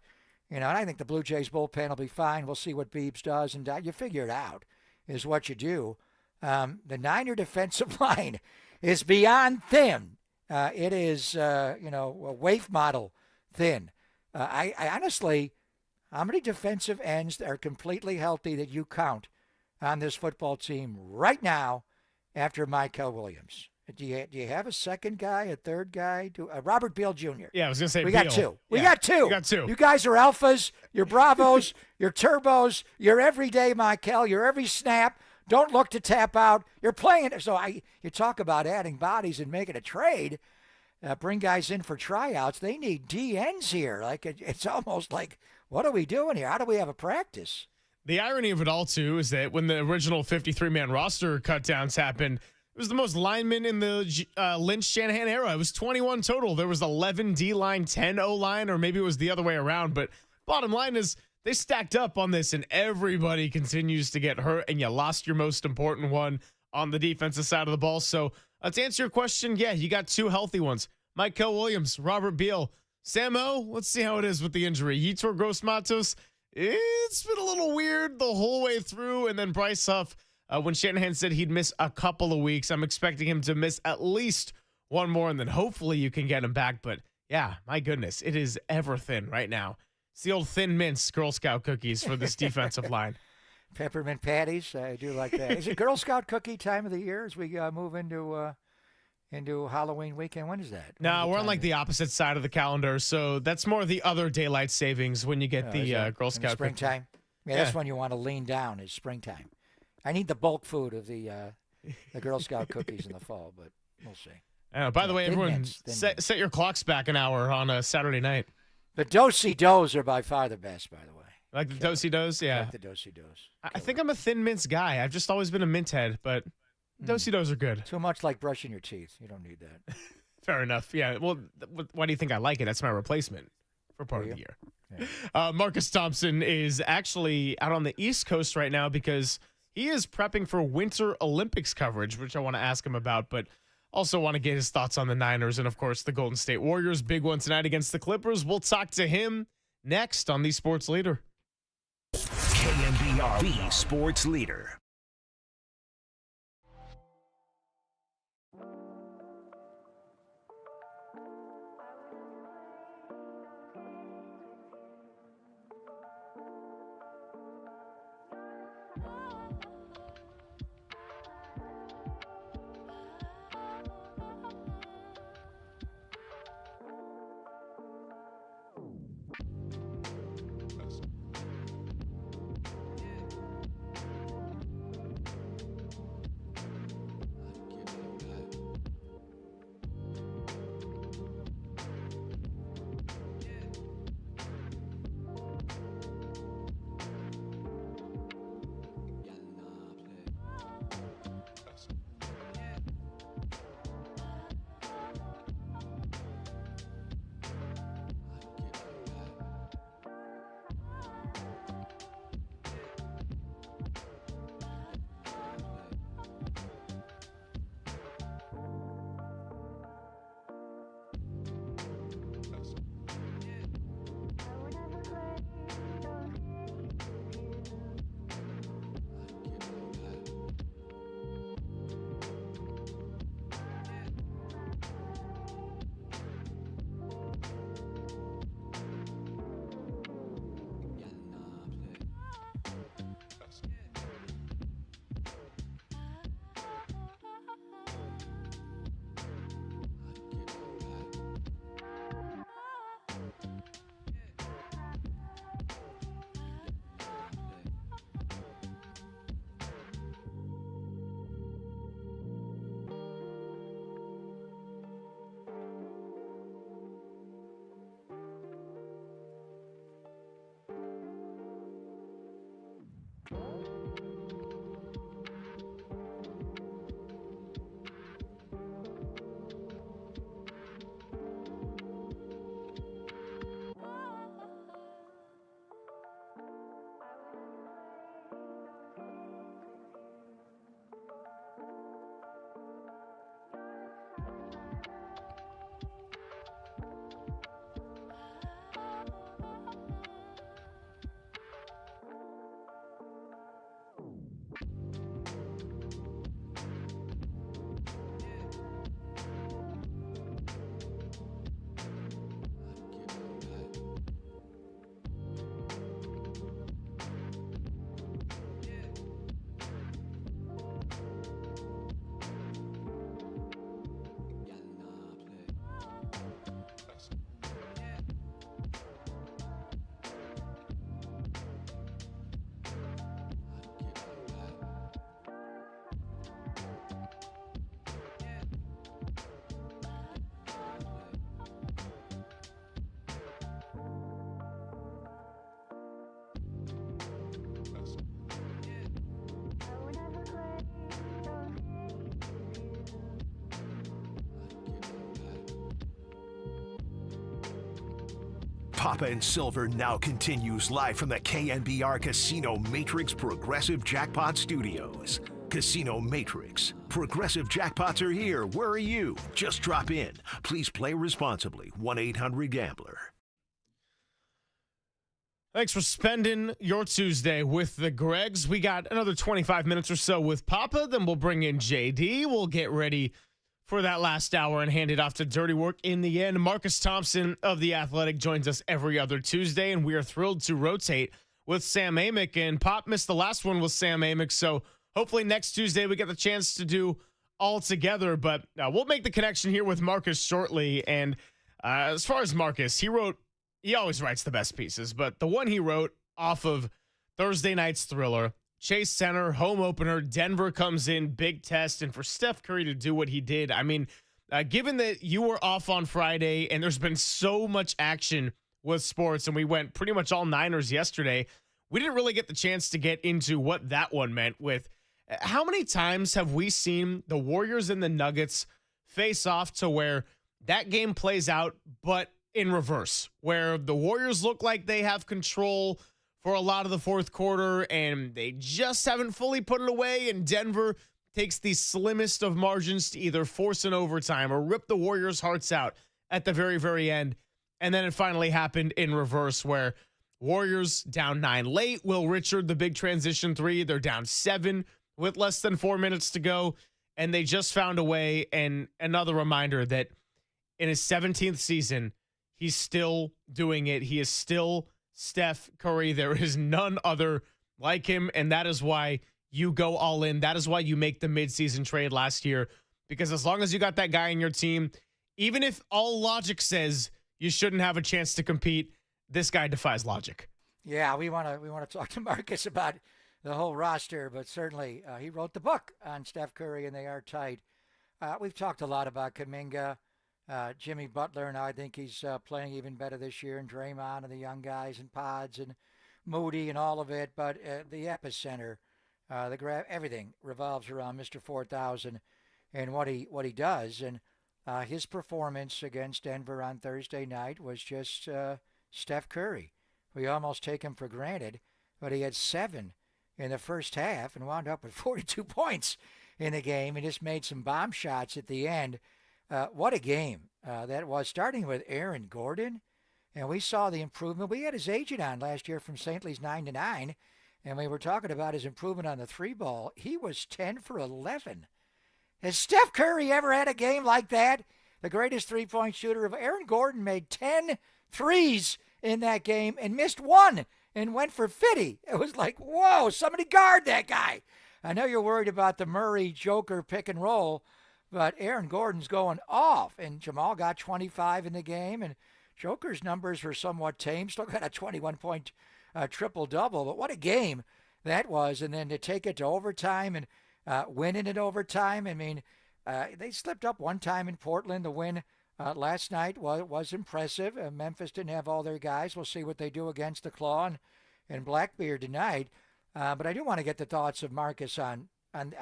and I think the Blue Jays bullpen will be fine. We'll see what Biebs does, and you figure it out is what you do. The Niner defensive line is beyond thin. It is, a waif model thin. I honestly, how many defensive ends are completely healthy that you count on this football team right now after Michael Williams? Do you have a second guy, a third guy? Robert Beal Jr. Yeah, I was going to say we Beal. got two. We got two. We got two. You guys are alphas. You're bravos. You're turbos. You're everyday Michael. You're every snap. Don't look to tap out. You're playing. So you talk about adding bodies and making a trade. Bring guys in for tryouts. They need DNs here. It's almost like, what are we doing here? How do we have a practice? The irony of it all, too, is that when the original 53-man roster cutdowns happened, it was the most linemen in the Lynch-Shanahan era. It was 21 total. There was 11 D-line, 10 O-line, or maybe it was the other way around. But bottom line is they stacked up on this, and everybody continues to get hurt, and you lost your most important one on the defensive side of the ball. So to answer your question, yeah, you got two healthy ones. Michael Williams, Robert Beal. Samo, let's see how it is with the injury. Yetur Gross-Matos, it's been a little weird the whole way through. And then Bryce Huff, when Shanahan said he'd miss a couple of weeks, I'm expecting him to miss at least one more, and then hopefully you can get him back. But yeah, my goodness, it is ever thin right now. It's the old Thin Mints Girl Scout cookies for this defensive line. Peppermint patties, I do like that. Is it Girl Scout cookie time of the year as we move into Halloween weekend? When is that? No, we're on the opposite side of the calendar, so that's more the other daylight savings when you get the Girl Scout springtime. Yeah, that's when you want to lean down. Is springtime. I need the bulk food of the Girl Scout cookies in the fall, but we'll see. By the way, everyone, set your clocks back an hour on a Saturday night. The Do-si-dos are by far the best, by the way. Like the Do-si-dos? Yeah. I like the Do-si-dos. I think I'm a Thin Mints guy. I've just always been a mint head, but Do-si-dos are good. Too much like brushing your teeth. You don't need that. Fair enough. Yeah. Well, why do you think I like it? That's my replacement for part of the year. Yeah. Marcus Thompson is actually out on the East Coast right now because he is prepping for Winter Olympics coverage, which I want to ask him about, but also want to get his thoughts on the Niners and, of course, the Golden State Warriors. Big one tonight against the Clippers. We'll talk to him next on The Sports Leader. KNBR, the Sports Leader. Papa and Silver now continues live from the KNBR Casino Matrix Progressive Jackpot Studios. Casino Matrix. Progressive jackpots are here. Where are you? Just drop in. Please play responsibly. 1-800-GAMBLER. Thanks for spending your Tuesday with the Gregs. We got another 25 minutes or so with Papa. Then we'll bring in JD. We'll get ready for that last hour and hand it off to Dirty Work in the end. Marcus Thompson of The Athletic joins us every other Tuesday, and we are thrilled to rotate with Sam Amick. And Pop missed the last one with Sam Amick, so hopefully next Tuesday we get the chance to do all together. But we'll make the connection here with Marcus shortly. And as far as Marcus, he always writes the best pieces, but the one he wrote off of Thursday night's thriller, Chase Center, home opener, Denver comes in, big test, and for Steph Curry to do what he did, I mean, given that you were off on Friday and there's been so much action with sports and we went pretty much all Niners yesterday, we didn't really get the chance to get into what that one meant with how many times have we seen the Warriors and the Nuggets face off to where that game plays out, but in reverse, where the Warriors look like they have control for a lot of the fourth quarter, and they just haven't fully put it away, and Denver takes the slimmest of margins to either force an overtime or rip the Warriors' hearts out at the very, very end. And then it finally happened in reverse, where Warriors down 9 late. Will Richard, the big transition three, they're down 7 with less than 4 minutes to go, and they just found a way. And another reminder that in his 17th season, he's still doing it. He is still Steph Curry. There is none other like him, and that is why you go all in. That is why you make the midseason trade last year, because as long as you got that guy in your team, even if all logic says you shouldn't have a chance to compete, this guy defies logic. Yeah, we want to talk to Marcus about the whole roster, but certainly he wrote the book on Steph Curry, and they are tight. We've talked a lot about Kuminga. Jimmy Butler, and I think he's playing even better this year, and Draymond and the young guys and Pods and Moody and all of it. But the epicenter, everything revolves around Mr. 4000 and what he does. And his performance against Denver on Thursday night was just Steph Curry. We almost take him for granted, but he had 7 in the first half and wound up with 42 points in the game and just made some bomb shots at the end. What a game that was, starting with Aaron Gordon. And we saw the improvement. We had his agent on last year from St. Lee's 9-9, and we were talking about his improvement on the 3-ball. He was 10 for 11. Has Steph Curry ever had a game like that? The greatest three-point shooter of Aaron Gordon made 10 threes in that game and missed 1 and went for 50. It was like, whoa, somebody guard that guy. I know you're worried about the Murray Joker pick and roll, but Aaron Gordon's going off, and Jamal got 25 in the game, and Joker's numbers were somewhat tame. Still got a 21-point triple-double, but what a game that was. And then to take it to overtime and winning it overtime, I mean, they slipped up one time in Portland. The win last night was impressive. Memphis didn't have all their guys. We'll see what they do against the Claw and Blackbeard tonight. But I do want to get the thoughts of Marcus on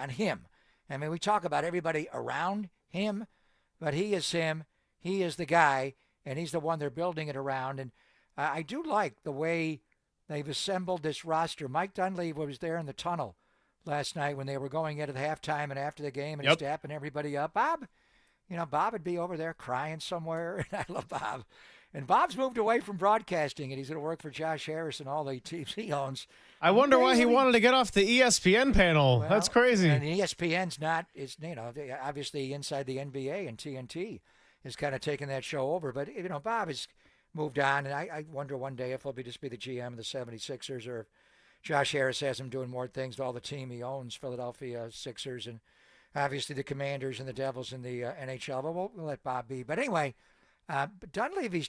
him. I mean, we talk about everybody around him, but he is him. He is the guy, and he's the one they're building it around. And I do like the way they've assembled this roster. Mike Dunleavy was there in the tunnel last night when they were going into the halftime and after the game, and he's dapping everybody up. Bob would be over there crying somewhere, and I love Bob. And Bob's moved away from broadcasting, and he's going to work for Josh Harris and all the teams he owns. I wonder why he wanted to get off the ESPN panel. Well, that's crazy. And ESPN's obviously inside the NBA, and TNT is kind of taking that show over. But, Bob has moved on, and I wonder one day if he'll just be the GM of the 76ers, or if Josh Harris has him doing more things to all the team he owns, Philadelphia Sixers, and obviously the Commanders and the Devils in the NHL. But we'll let Bob be. But anyway, Dunleavy's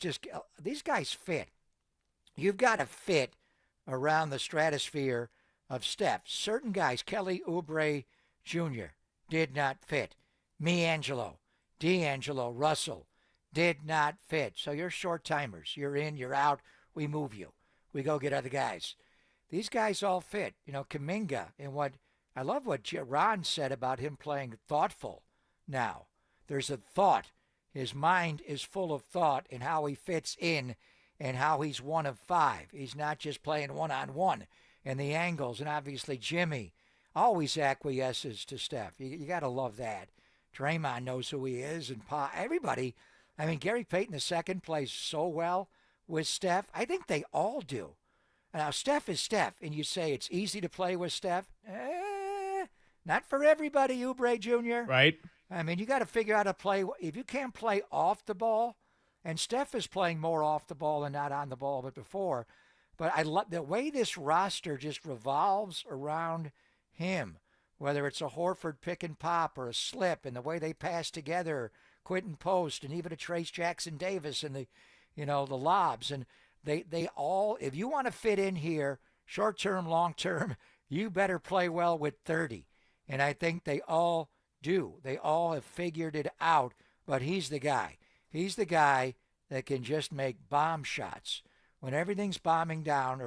these guys fit. You've got to fit around the stratosphere of Steph. Certain guys, Kelly Oubre Jr., did not fit. D'Angelo, Russell, did not fit. So you're short timers. You're in, you're out. We move you. We go get other guys. These guys all fit. Kuminga, and I love what Ron said about him playing thoughtful now. There's a thought. His mind is full of thought and how he fits in and how he's 1 of 5. He's not just playing one-on-one, and the angles, and obviously Jimmy always acquiesces to Steph. You got to love that. Draymond knows who he is, and everybody. I mean, Gary Payton II plays so well with Steph. I think they all do. Now, Steph is Steph, and you say it's easy to play with Steph. Not for everybody, Oubre Jr. Right. I mean, you got to figure out how to play. If you can't play off the ball, and Steph is playing more off the ball than not on the ball, but before. But I love the way this roster just revolves around him, whether it's a Horford pick and pop or a slip, and the way they pass together, Quentin Post, and even a Trace Jackson Davis, and the lobs, and they all. If you want to fit in here, short term, long term, you better play well with 30, and I think they all do. They all have figured it out. But he's the guy. He's the guy that can just make bomb shots when everything's bogging down,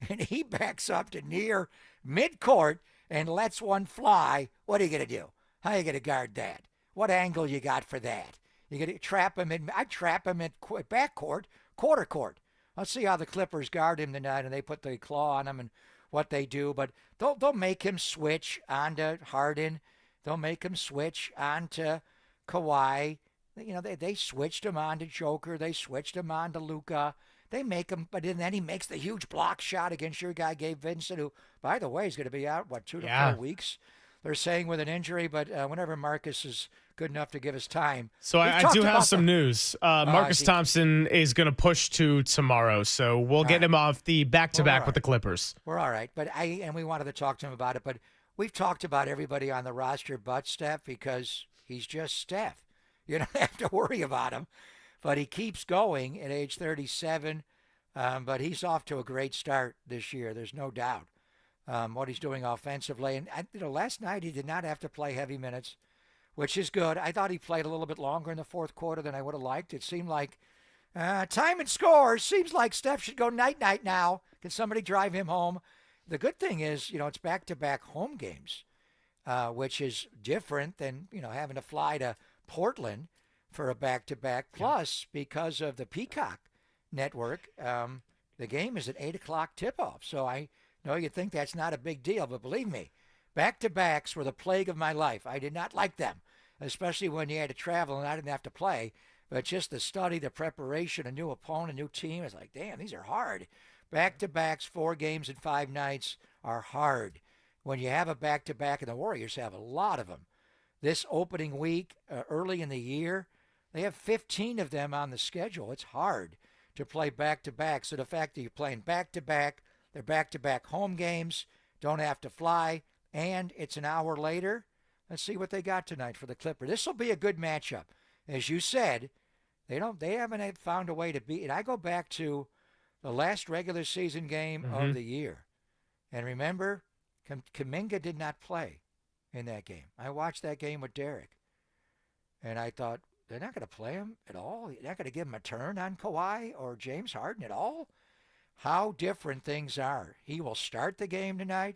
and he backs up to near midcourt and lets one fly. What are you going to do? How are you going to guard that? What angle you got for that? You going to trap him in? I trap him at backcourt, quarter court. Let's see how the Clippers guard him tonight, and they put the claw on him and what they do. But they'll make him switch onto Harden. They'll make him switch onto Kawhi. They switched him on to Joker. They switched him on to Luka. They make him, but then he makes the huge block shot against your guy, Gabe Vincent, who, by the way, is going to be out, 2 to 4 weeks. They're saying with an injury, but whenever Marcus is good enough to give us time. So I do have some news. Marcus Thompson is going to push to tomorrow, so we'll get him off the back-to-back with the Clippers. We're all right, but we wanted to talk to him about it, but we've talked about everybody on the roster but Steph because he's just Steph. You don't have to worry about him. But he keeps going at age 37. But he's off to a great start this year. There's no doubt what he's doing offensively. And last night he did not have to play heavy minutes, which is good. I thought he played a little bit longer in the fourth quarter than I would have liked. It seemed like time and scores. Seems like Steph should go night-night now. Can somebody drive him home? The good thing is, it's back-to-back home games, which is different than, having to fly to Portland for a back-to-back. Plus, because of the Peacock network, the game is at 8 o'clock tip-off. So I know you think that's not a big deal, but believe me, back-to-backs were the plague of my life. I did not like them, especially when you had to travel and I didn't have to play. But just the study, the preparation, a new opponent, a new team, it's like, damn, these are hard. Back-to-backs, 4 games in 5 nights are hard. When you have a back-to-back, and the Warriors have a lot of them, this opening week, early in the year, they have 15 of them on the schedule. It's hard to play back-to-back. So the fact that you're playing back-to-back, they're back-to-back home games, don't have to fly, and it's an hour later. Let's see what they got tonight for the Clippers. This will be a good matchup. As you said, they haven't found a way to beat it. I go back to the last regular season game of the year. And remember, Kuminga did not play in that game. I watched that game with Derek. And I thought, they're not going to play him at all? They're not going to give him a turn on Kawhi or James Harden at all? How different things are. He will start the game tonight.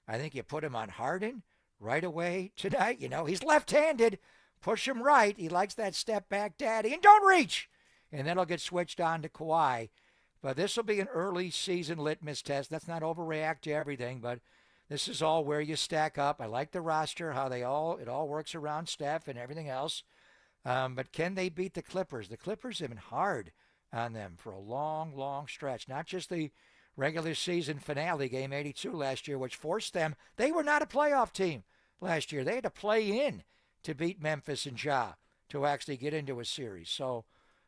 I think you put him on Harden right away tonight. He's left-handed. Push him right. He likes that step-back daddy. And don't reach. And then he'll get switched on to Kawhi. But this will be an early season litmus test. Let's not overreact to everything, but this is all where you stack up. I like the roster, how it all works around Steph and everything else. But can they beat the Clippers? The Clippers have been hard on them for a long, long stretch. Not just the regular season finale game, 82 last year, which forced them. They were not a playoff team last year. They had to play in to beat Memphis and Ja to actually get into a series. So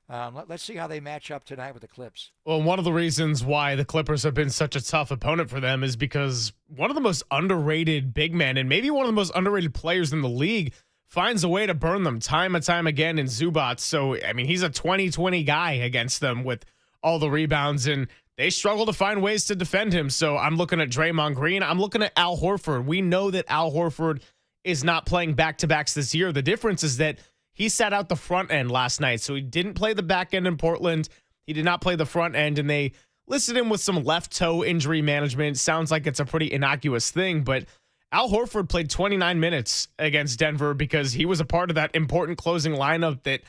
let's see how they match up tonight with the Clips. Well, one of the reasons why the Clippers have been such a tough opponent for them is because one of the most underrated big men and maybe one of the most underrated players in the league finds a way to burn them time and time again in Zubac. So, I mean, he's a 20-20 guy against them with all the rebounds, and they struggle to find ways to defend him. So I'm looking at Draymond Green. I'm looking at Al Horford. We know that Al Horford is not playing back-to-backs this year. The difference is that he sat out the front end last night, so he didn't play the back end in Portland. He did not play the front end, and they listed him with some left toe injury management. Sounds like it's a pretty innocuous thing, but Al Horford played 29 minutes against Denver because he was a part of that important closing lineup that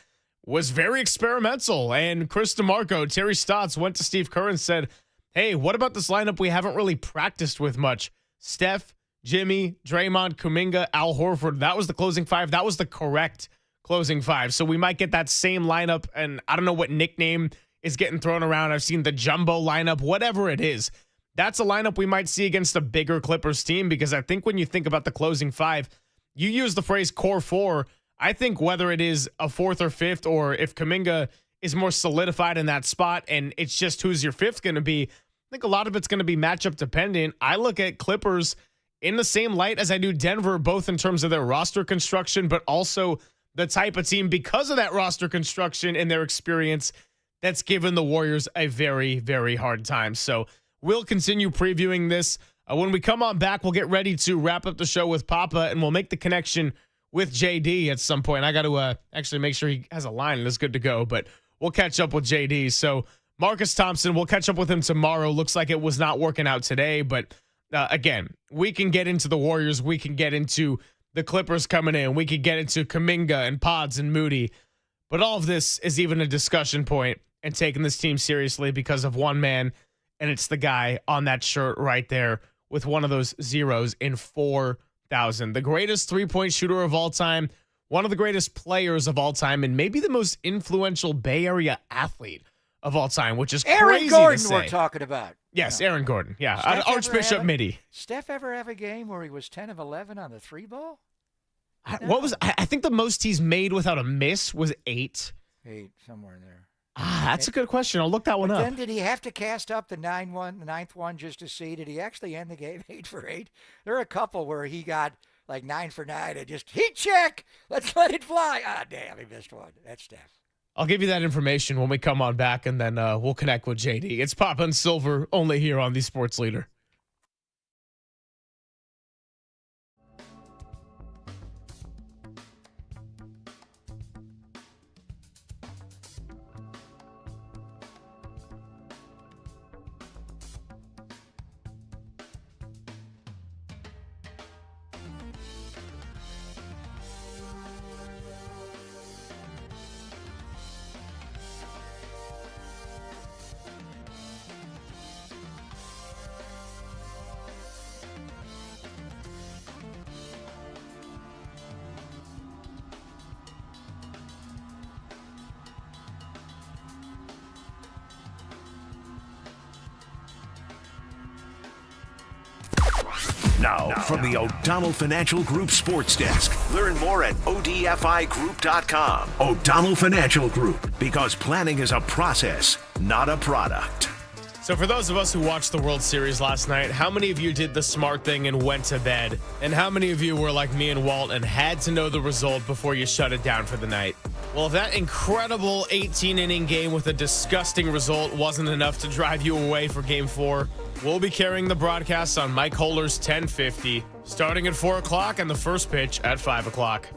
was very experimental. And Chris DeMarco, Terry Stotts went to Steve Kerr and said, hey, what about this lineup we haven't really practiced with much? Steph, Jimmy, Draymond, Kuminga, Al Horford. That was the closing five. That was the correct closing five. So we might get that same lineup. And I don't know what nickname is getting thrown around. I've seen the jumbo lineup, whatever it is. That's a lineup we might see against a bigger Clippers team, because I think when you think about the closing five, you use the phrase core four. I think whether it is a fourth or fifth, or if Kuminga is more solidified in that spot and it's just who's your fifth going to be, I think a lot of it's going to be matchup dependent. I look at Clippers in the same light as I do Denver, both in terms of their roster construction, but also the type of team, because of that roster construction and their experience, that's given the Warriors a very, very hard time. So we'll continue previewing this. When we come on back, we'll get ready to wrap up the show with Papa, and we'll make the connection with JD at some point. I got to actually make sure he has a line and is good to go, but we'll catch up with JD. So Marcus Thompson, we'll catch up with him tomorrow. Looks like it was not working out today, but again, we can get into the Warriors. We can get into the Clippers coming in. We could get into Kuminga and Pods and Moody, but all of this is even a discussion point and taking this team seriously because of one man, and it's the guy on that shirt right there with one of those zeros in 4,000. The greatest three-point shooter of all time, one of the greatest players of all time, and maybe the most influential Bay Area athlete of all time, which is Aaron crazy Gordon to say. we're talking about. Yes, Aaron Gordon. Yeah, Archbishop Midi. Steph ever have a game where he was 10 of 11 on the three ball? I think the most he's made without a miss was 8. 8, somewhere in there. That's a good question. I'll look that one up. Then did he have to cast up the ninth one just to see? Did he actually end the game 8 for 8? There are a couple where he got like 9 for 9 and just heat check. Let's let it fly. Ah, damn, he missed one. That's Steph. I'll give you that information when we come on back, and then we'll connect with JD. It's Papa and Silver, only here on the Sports Leader. Now, from the O'Donnell Financial Group Sports Desk. Learn more at odfigroup.com. O'Donnell Financial Group, because planning is a process, not a product. So for those of us who watched the World Series last night, how many of you did the smart thing and went to bed? And how many of you were like me and Walt and had to know the result before you shut it down for the night? Well, if that incredible 18-inning game with a disgusting result wasn't enough to drive you away for Game 4, we'll be carrying the broadcast on Mike Holler's 1050, starting at 4 o'clock and the first pitch at 5 o'clock.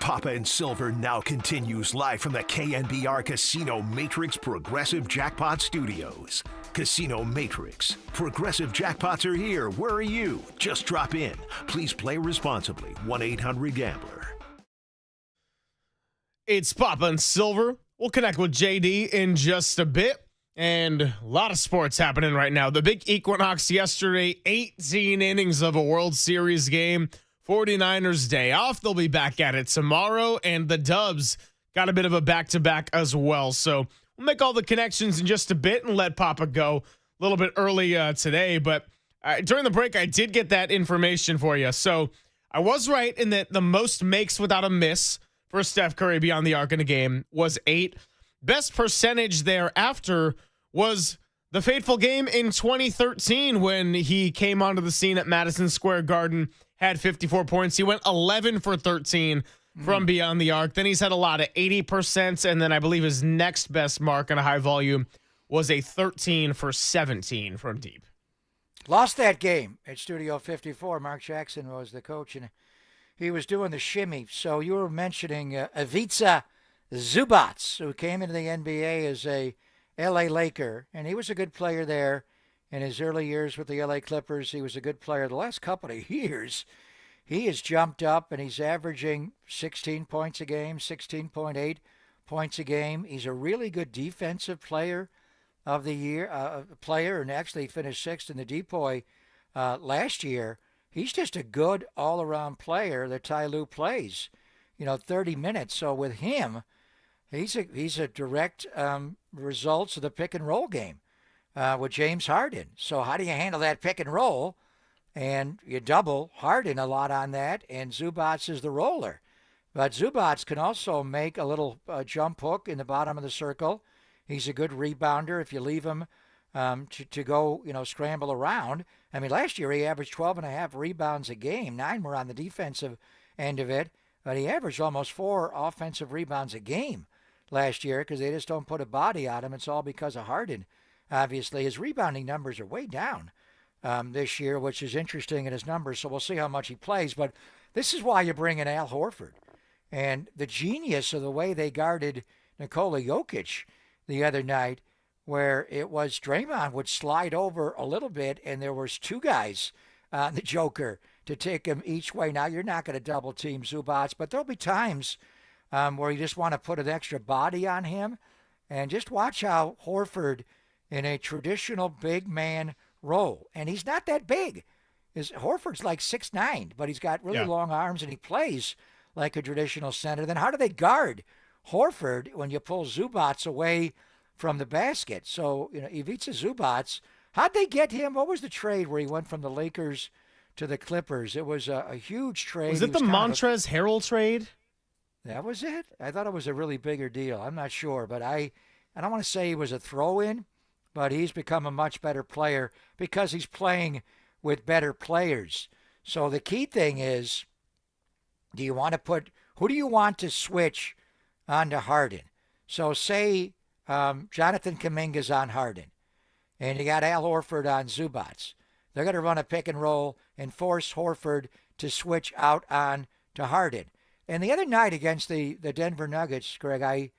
Papa and Silver now continues live from the KNBR Casino Matrix Progressive Jackpot Studios. Casino Matrix. Progressive jackpots are here. Where are you? Just drop in. Please play responsibly. 1-800-GAMBLER. It's Papa and Silver. We'll connect with JD in just a bit. And a lot of sports happening right now. The big Equinox yesterday, 18 innings of a World Series game. 49ers day off. They'll be back at it tomorrow. And the Dubs got a bit of a back-to-back as well. So we'll make all the connections in just a bit and let Papa go a little bit early today. But during the break, I did get that information for you. So I was right in that the most makes without a miss for Steph Curry beyond the arc in a game was 8. Best percentage thereafter was the fateful game in 2013 when he came onto the scene at Madison Square Garden, had 54 points. He went 11 for 13 from beyond the arc. Then he's had a lot of 80%, and then I believe his next best mark on a high volume was a 13 for 17 from deep. Lost that game at Studio 54. Mark Jackson was the coach, and he was doing the shimmy. So you were mentioning Ivica Zubac, who came into the NBA as a L.A. Laker, and he was a good player there in his early years with the L.A. Clippers. He was a good player. The last couple of years, he has jumped up, and he's averaging 16 points a game, 16.8 points a game. He's a really good defensive player of the year, and actually finished 6th in the DPOY last year. He's just a good all-around player that Ty Lue plays, 30 minutes. So with him, he's a direct results of the pick and roll game with James Harden. So how do you handle that pick and roll? And you double Harden a lot on that, and Zubac is the roller. But Zubac can also make a little jump hook in the bottom of the circle. He's a good rebounder if you leave him to go, scramble around. I mean, last year he averaged 12.5 rebounds a game. 9 were on the defensive end of it, but he averaged almost 4 offensive rebounds a game last year because they just don't put a body on him. It's all because of Harden. Obviously, his rebounding numbers are way down this year, which is interesting in his numbers, so we'll see how much he plays. But this is why you bring in Al Horford. And the genius of the way they guarded Nikola Jokic the other night, where it was Draymond would slide over a little bit, and there was 2 guys on the Joker to take him each way. Now, you're not going to double-team Zubac, but there'll be times where you just want to put an extra body on him. And just watch how Horford, in a traditional big man role, and he's not that big. Horford's like 6'9", but he's got really long arms, and he plays like a traditional center. Then how do they guard Horford when you pull Zubac away from the basket? So, Ivica Zubac, how'd they get him? What was the trade where he went from the Lakers to the Clippers? It was a huge trade. Was it the Montrezl Harrell trade? That was it? I thought it was a really bigger deal. I'm not sure, but I don't want to say he was a throw-in, but he's become a much better player because he's playing with better players. So the key thing is, who do you want to switch onto Harden? So say Jonathan Kuminga's on Harden, and you got Al Horford on Zubac. They're going to run a pick and roll and force Horford to switch out on to Harden. And the other night against the Denver Nuggets, Greg,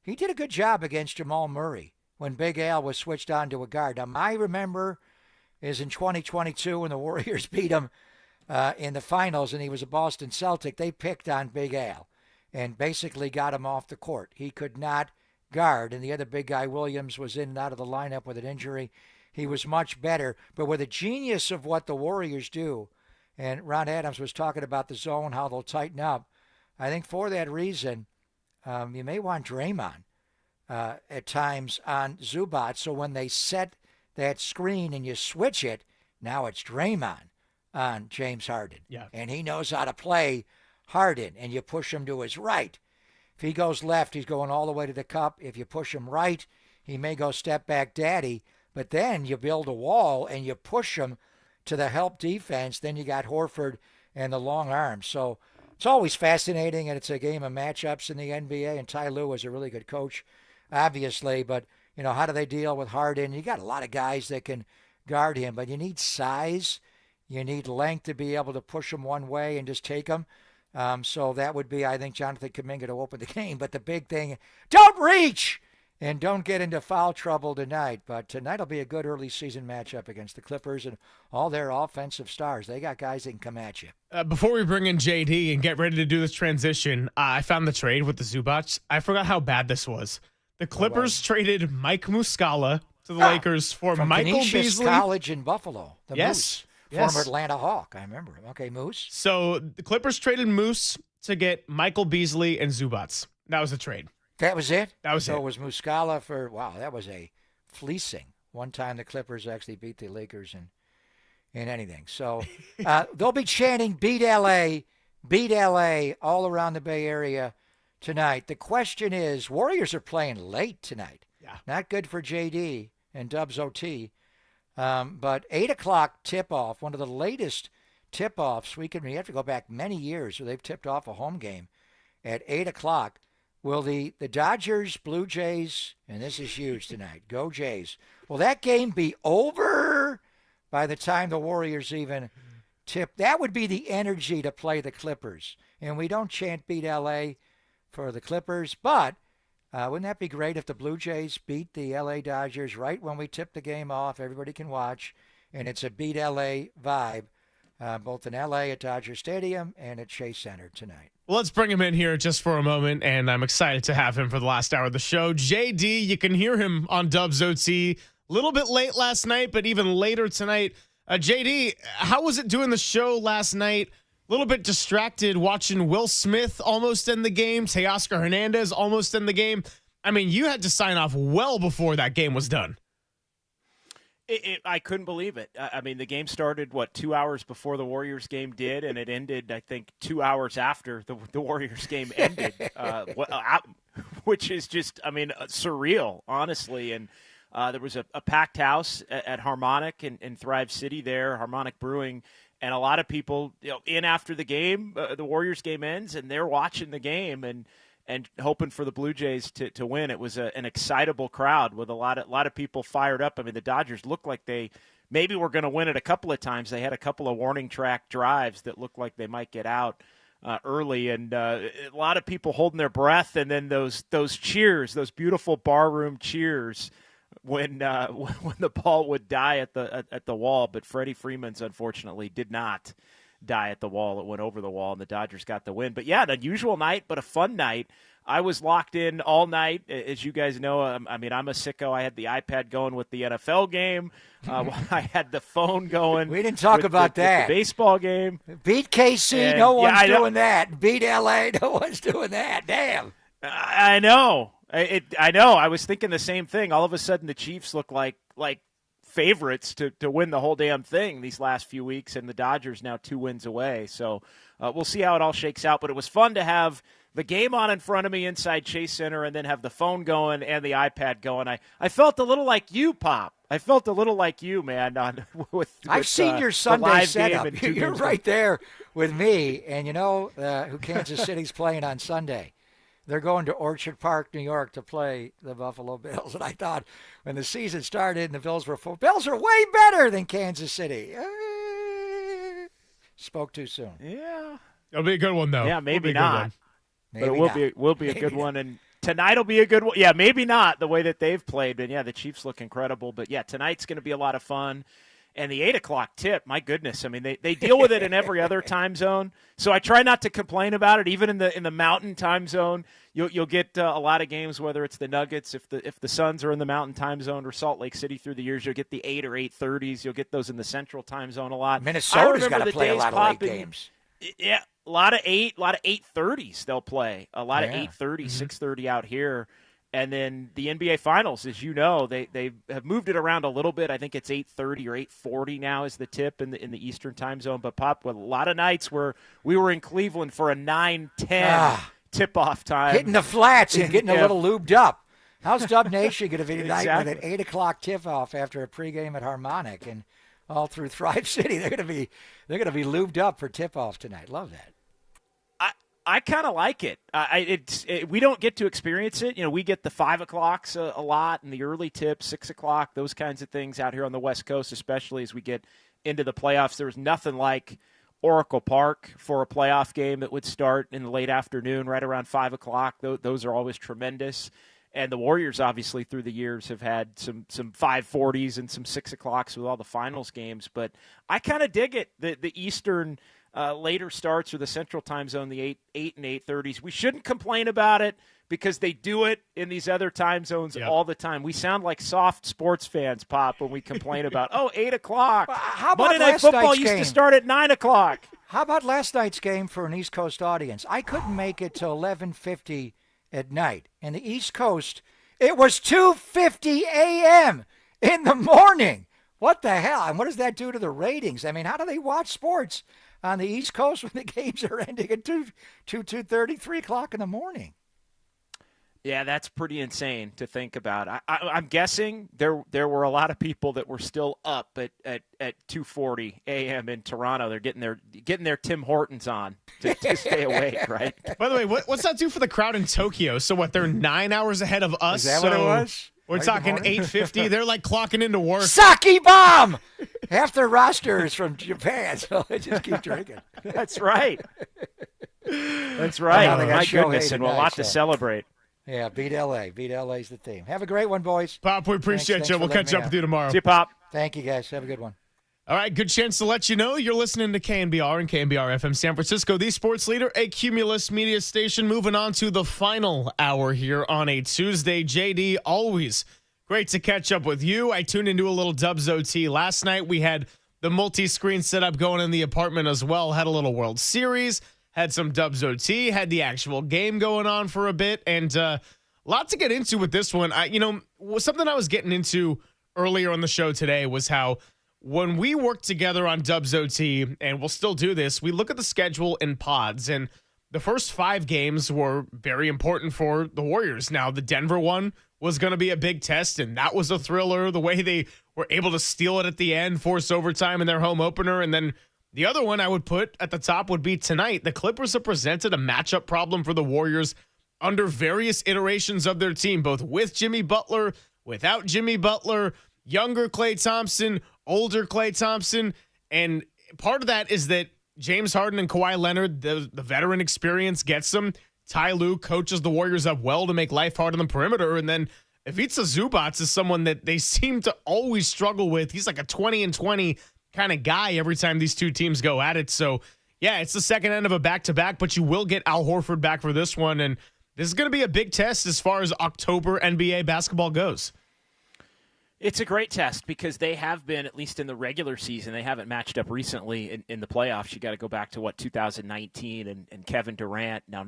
he did a good job against Jamal Murray when Big Al was switched on to a guard. Now, I remember is in 2022 when the Warriors beat him in the finals, and he was a Boston Celtic. They picked on Big Al and basically got him off the court. He could not guard, and the other big guy, Williams, was in and out of the lineup with an injury. He was much better. But with the genius of what the Warriors do, and Ron Adams was talking about the zone, how they'll tighten up, I think for that reason, you may want Draymond at times on Zubac. So when they set that screen and you switch it, now it's Draymond on James Harden. Yeah. And he knows how to play Harden, and you push him to his right. If he goes left, he's going all the way to the cup. If you push him right, he may go step back daddy. But then you build a wall and you push him to the help defense. Then you got Horford and the long arms. So it's always fascinating, and it's a game of matchups in the NBA. And Ty Lue is a really good coach, obviously. But, how do they deal with Harden? You got a lot of guys that can guard him, but you need size. You need length to be able to push him one way and just take him. So that would be, I think, Jonathan Kuminga to open the game. But the big thing, don't reach and don't get into foul trouble tonight. But tonight will be a good early season matchup against the Clippers and all their offensive stars. They got guys that can come at you. Before we bring in JD and get ready to do this transition, I found the trade with the Zubats. I forgot how bad this was. The Clippers traded Mike Muscala to the Lakers for from Michael Canisius Beasley. College in Buffalo. The Yes. Moose, former Atlanta Hawk. I remember him. Okay, Moose. So the Clippers traded Moose to get Michael Beasley and Zubats. That was the trade. That was it? That was so it. it was Muscala for, wow, that was a fleecing. One time the Clippers actually beat the Lakers in anything. So they'll be chanting, beat LA all around the Bay Area tonight. The question is, Warriors are playing late tonight. Yeah. Not good for JD and Dubs OT. But 8 o'clock tip-off, one of the latest tip-offs. We have to go back many years where they've tipped off a home game at 8 o'clock. Will the Dodgers, Blue Jays, and this is huge tonight, go Jays, will that game be over by the time the Warriors even tip? That would be the energy to play the Clippers. And we don't chant beat L.A. for the Clippers, but wouldn't that be great if the Blue Jays beat the L.A. Dodgers right when we tip the game off? Everybody can watch, and it's a beat L.A. vibe, both in L.A. at Dodger Stadium and at Chase Center tonight. Well, let's bring him in here just for a moment, and I'm excited to have him for the last hour of the show. JD, you can hear him on Dubs OT. A little bit late last night, but even later tonight. JD, how was it doing the show last night? A little bit distracted watching Will Smith almost end the game, Teoscar Hernandez almost end the game. I mean, you had to sign off well before that game was done. I couldn't believe it. I mean, the game started, 2 hours before the Warriors game did, and it ended, I think, 2 hours after the Warriors game ended, which is just, surreal, honestly. And there was a packed house at Harmonic in Thrive City there, Harmonic Brewing, and a lot of people in after the game, the Warriors game ends, and they're watching the game and hoping for the Blue Jays to win. It was an excitable crowd with a lot of people fired up. I mean, the Dodgers looked like they maybe were going to win it a couple of times. They had a couple of warning track drives that looked like they might get out early, and a lot of people holding their breath. And then those cheers, those beautiful barroom cheers when the ball would die at the wall. But Freddie Freeman's unfortunately did not die at the wall. It went over the wall, and the Dodgers got the win. But yeah, an unusual night, but a fun night. I was locked in all night. As you guys know, I'm a sicko. I had the iPad going with the NFL game. I had the phone going. We didn't talk about that. With the baseball game. Beat KC, and no one's doing that. Beat LA, no one's doing that. Damn. I know. I know. I was thinking the same thing. All of a sudden, the Chiefs look like favorites to win the whole damn thing these last few weeks, and the Dodgers now 2 wins away. So we'll see how it all shakes out. But it was fun to have the game on in front of me inside Chase Center and then have the phone going and the iPad going. I felt a little like you, Pop. I felt a little like you, man. I've seen your Sunday setup. You're right there with me. And you know who Kansas City's playing on Sunday? They're going to Orchard Park, New York to play the Buffalo Bills. And I thought when the season started and the Bills were full, Bills are way better than Kansas City. Spoke too soon. Yeah. It'll be a good one, though. Yeah, maybe not. Maybe but it will be a good one. And tonight will be a good one. Yeah, maybe not the way that they've played. But, yeah, the Chiefs look incredible. But, yeah, tonight's going to be a lot of fun. And the 8 o'clock tip, my goodness, I mean, they deal with it in every other time zone. So I try not to complain about it. Even in the Mountain time zone, you'll get a lot of games, whether it's the Nuggets, if the Suns are in the Mountain time zone, or Salt Lake City through the years, you'll get the 8 or 8:30s. You'll get those in the Central time zone a lot. Minnesota's got to play a lot of late games. Yeah, a lot of 8:30s they'll play. A lot of 8:30, 6:30 out here. And then the NBA Finals, as you know, they have moved it around a little bit. I think it's 8:30 or 8:40 now is the tip in the Eastern time zone. But Pop, with a lot of nights where we were in Cleveland for a 9:10 tip-off time. Hitting the flats and getting a little lubed up. How's Dub Nation going to be tonight with an 8 o'clock tip-off after a pregame at Harmonic and all through Thrive City? They're going to be lubed up for tip-off tonight. Love that. I kind of like it. We don't get to experience it. You know, we get the 5 o'clocks a lot and the early tips, 6 o'clock, those kinds of things out here on the West Coast, especially as we get into the playoffs. There was nothing like Oracle Park for a playoff game that would start in the late afternoon, right around 5 o'clock. Those are always tremendous. And the Warriors, obviously, through the years have had some 5:40s and some 6 o'clocks with all the finals games. But I kind of dig it, the Eastern later starts, or the Central time zone, the 8 and 8:30s. We shouldn't complain about it because they do it in these other time zones all the time. We sound like soft sports fans, Pop, when we complain about, 8 o'clock. How about Monday Night last Football night's used game? to start at 9 o'clock. How about last night's game for an East Coast audience? I couldn't make it till 11:50 at night. In the East Coast, it was 2:50 a.m. in the morning. What the hell? And what does that do to the ratings? I mean, how do they watch sports on the East Coast when the games are ending at 2:30, 3 o'clock in the morning? Yeah, that's pretty insane to think about. I'm guessing there were a lot of people that were still up at 2:40 a.m. in Toronto. They're getting their Tim Hortons on to stay awake, right? By the way, what's that do for the crowd in Tokyo? So what? They're 9 hours ahead of us. Is that what it was? We're talking 8:50. They're like clocking into work. Sake bomb! Half their roster is from Japan, so they just keep drinking. That's right. That's right. Now they got My Shohei goodness, and a tonight, lot to so. celebrate. Yeah, beat LA. Beat LA's the team. Have a great one, boys. Pop, we appreciate Thanks you. for We'll letting catch me up on. with you tomorrow. See you, Pop. Thank you, guys. Have a good one. All right, good chance to let you know you're listening to KNBR and KNBR FM San Francisco, the sports leader, a Cumulus media station. Moving on to the final hour here on a Tuesday. JD, always great to catch up with you. I tuned into a little Dubs OT last night. We had the multi-screen setup going in the apartment as well. Had a little World Series, had some Dubs OT, had the actual game going on for a bit, and a lot to get into with this one. Something I was getting into earlier on the show today was how when we work together on Dubs OT, and we'll still do this, we look at the schedule in pods, and the first 5 games were very important for the Warriors. Now, the Denver one was going to be a big test, and that was a thriller, the way they were able to steal it at the end, force overtime in their home opener, and then the other one I would put at the top would be tonight. The Clippers have presented a matchup problem for the Warriors under various iterations of their team, both with Jimmy Butler, without Jimmy Butler, younger Klay Thompson, older Klay Thompson. And part of that is that James Harden and Kawhi Leonard, the veteran experience gets them. Ty Lue coaches the Warriors up well to make life hard on the perimeter. And then Ivica Zubac is someone that they seem to always struggle with. He's like a 20-20 kind of guy every time these two teams go at it. So, yeah, it's the second end of a back-to-back, but you will get Al Horford back for this one. And this is going to be a big test as far as October NBA basketball goes. It's a great test because they have been, at least in the regular season, they haven't matched up recently in the playoffs. You got to go back to, 2019 and Kevin Durant. Now,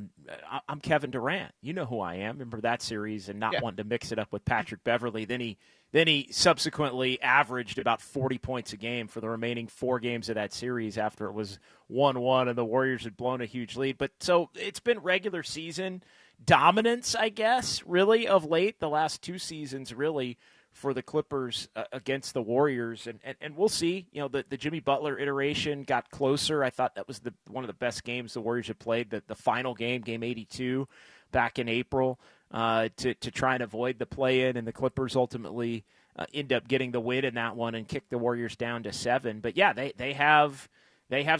I'm Kevin Durant. You know who I am. Remember that series and not wanting to mix it up with Patrick Beverley. Then he subsequently averaged about 40 points a game for the remaining 4 games of that series after it was 1-1 and the Warriors had blown a huge lead. But so it's been regular season dominance, I guess, really, of late, the last 2 seasons, really, for the Clippers against the Warriors. And we'll see. The Jimmy Butler iteration got closer. I thought that was one of the best games the Warriors had played, the final game, game 82, back in April, to try and avoid the play-in. And the Clippers ultimately end up getting the win in that one and kick the Warriors down to 7. But, yeah, they have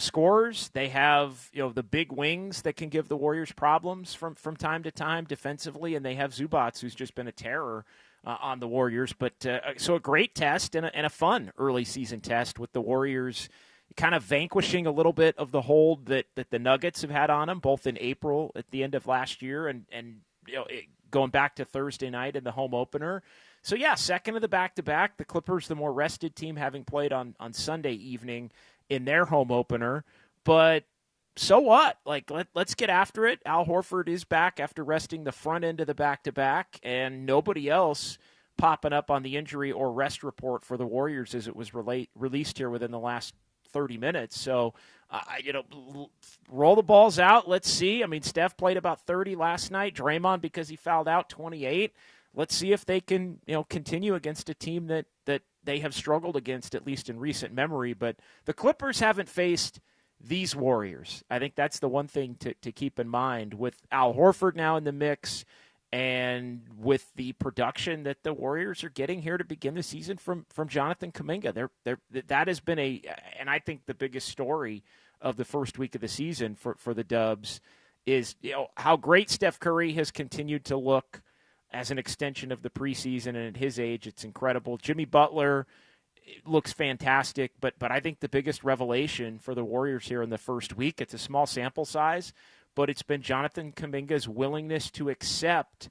scorers. They have, the big wings that can give the Warriors problems from time to time defensively. And they have Zubac, who's just been a terror on the Warriors. But so a great test and a fun early season test with the Warriors kind of vanquishing a little bit of the hold that the Nuggets have had on them, both in April at the end of last year and going back to Thursday night in the home opener. So, yeah, second of the back-to-back. The Clippers, the more rested team, having played on Sunday evening in their home opener. But so what? Like, let's get after it. Al Horford is back after resting the front end of the back-to-back, and nobody else popping up on the injury or rest report for the Warriors as it was released here within the last 30 minutes. So, roll the balls out. Let's see. I mean, Steph played about 30 last night. Draymond, because he fouled out, 28. Let's see if they can, continue against a team that they have struggled against, at least in recent memory. But the Clippers haven't faced these Warriors. I think that's the one thing to keep in mind with Al Horford now in the mix and with the production that the Warriors are getting here to begin the season from Jonathan Kuminga. That has been and I think the biggest story of the first week of the season for the Dubs is how great Steph Curry has continued to look as an extension of the preseason, and at his age, it's incredible. Jimmy Butler looks fantastic, but I think the biggest revelation for the Warriors here in the first week, it's a small sample size, but it's been Jonathan Kuminga's willingness to accept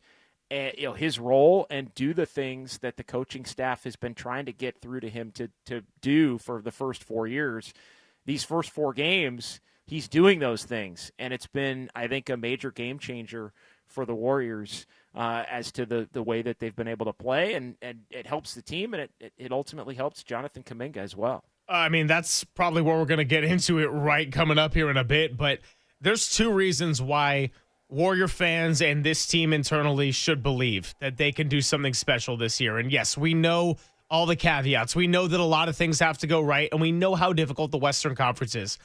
his role and do the things that the coaching staff has been trying to get through to him to do for the first 4 years. These first 4 games, he's doing those things, and it's been, I think, a major game changer for the Warriors as to the way that they've been able to play, and it helps the team, and it ultimately helps Jonathan Kuminga as well. I mean, that's probably where we're going to get into it right coming up here in a bit, but there's 2 reasons why Warrior fans and this team internally should believe that they can do something special this year. And yes, we know all the caveats. We know that a lot of things have to go right, and we know how difficult the Western Conference is.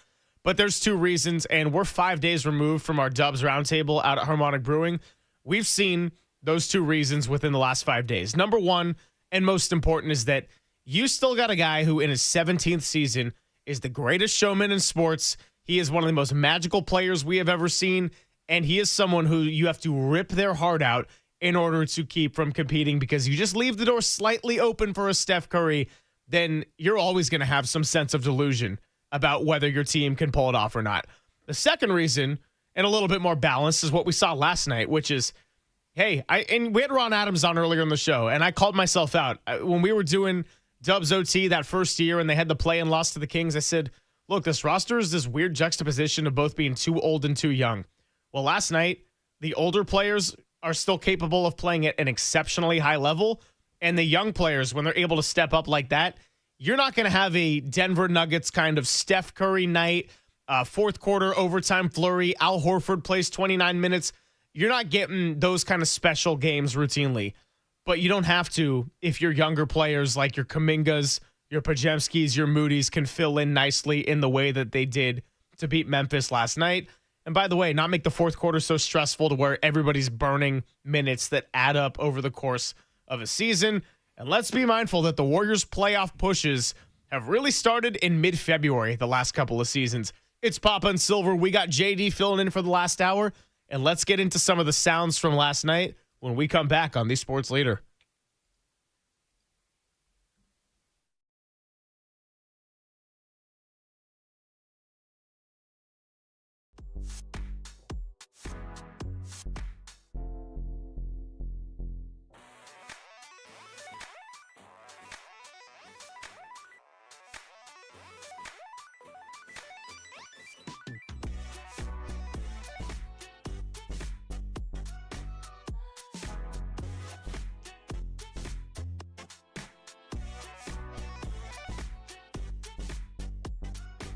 But there's 2 reasons, and we're 5 days removed from our Dubs Roundtable out at Harmonic Brewing. We've seen those 2 reasons within the last 5 days. Number 1, and most important, is that you still got a guy who in his 17th season is the greatest showman in sports. He is one of the most magical players we have ever seen, and he is someone who you have to rip their heart out in order to keep from competing, because you just leave the door slightly open for a Steph Curry, then you're always going to have some sense of delusion about whether your team can pull it off or not. The second reason, and a little bit more balanced, is what we saw last night, which is, hey, and we had Ron Adams on earlier in the show, and I called myself out. When we were doing Dubs OT that first year and they had the play and lost to the Kings, I said, look, this roster is this weird juxtaposition of both being too old and too young. Well, last night, the older players are still capable of playing at an exceptionally high level, and the young players, when they're able to step up like that, you're not going to have a Denver Nuggets kind of Steph Curry night, fourth quarter overtime flurry, Al Horford plays 29 minutes. You're not getting those kind of special games routinely, but you don't have to if your younger players like your Kumingas, your Pajemskis, your Moody's can fill in nicely in the way that they did to beat Memphis last night. And by the way, not make the fourth quarter so stressful to where everybody's burning minutes that add up over the course of a season. And let's be mindful that the Warriors' playoff pushes have really started in mid-February the last couple of seasons. It's Papa and Silver. We got JD filling in for the last hour. And let's get into some of the sounds from last night when we come back on the Sports Leader.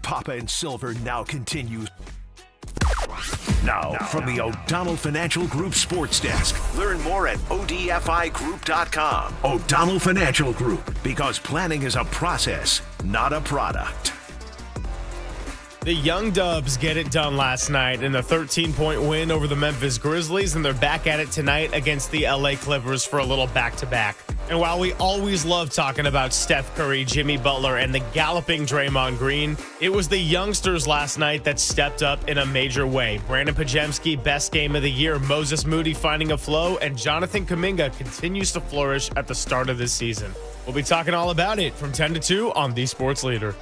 Papa and Silver now continues. Now, from the O'Donnell Financial Group Sports Desk. Learn more at odfigroup.com. O'Donnell Financial Group, because planning is a process, not a product. The Young Dubs get it done last night in a 13-point win over the Memphis Grizzlies, and they're back at it tonight against the LA Clippers for a little back-to-back. And while we always love talking about Steph Curry, Jimmy Butler, and the galloping Draymond Green, it was the youngsters last night that stepped up in a major way. Brandon Pajemski, best game of the year. Moses Moody finding a flow, and Jonathan Kuminga continues to flourish at the start of this season. We'll be talking all about it from 10 to 2 on The Sports Leader.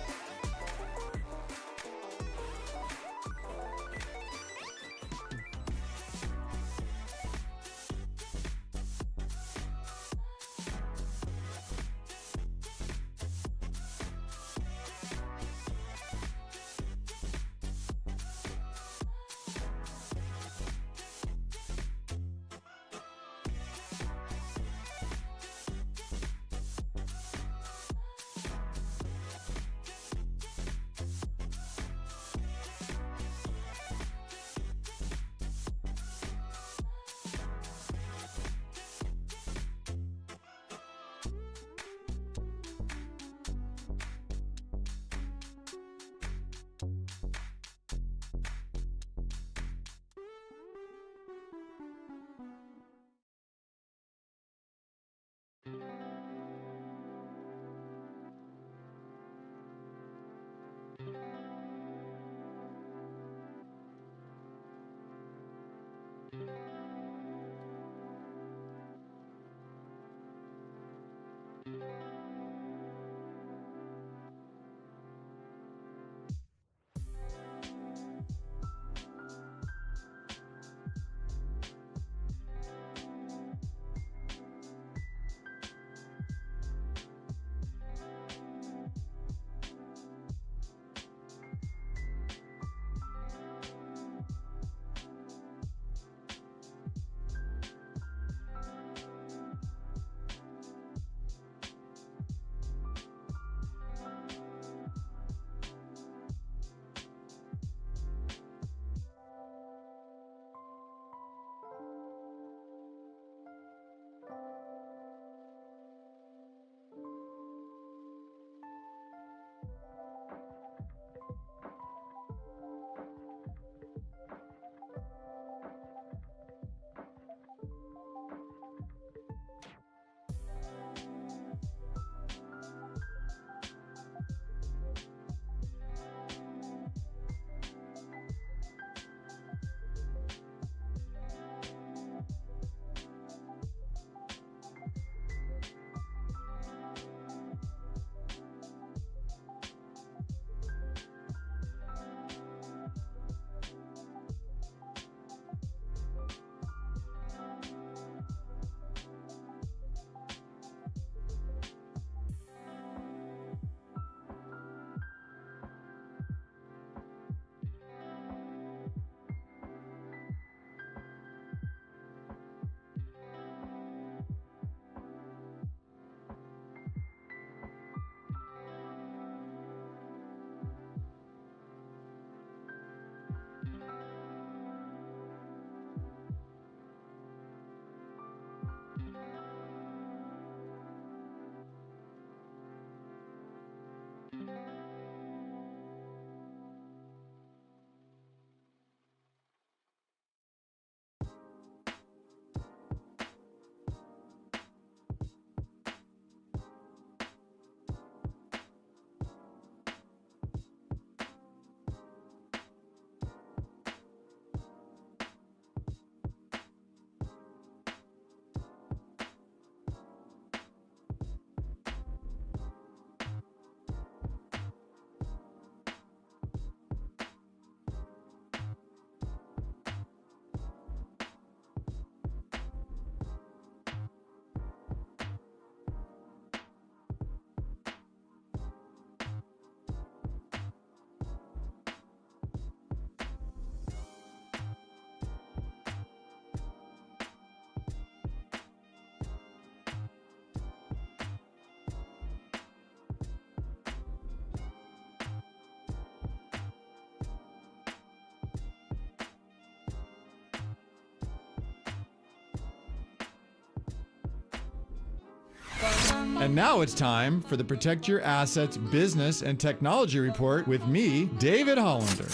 And now it's time for the Protect Your Assets Business and Technology Report with me, David Hollander.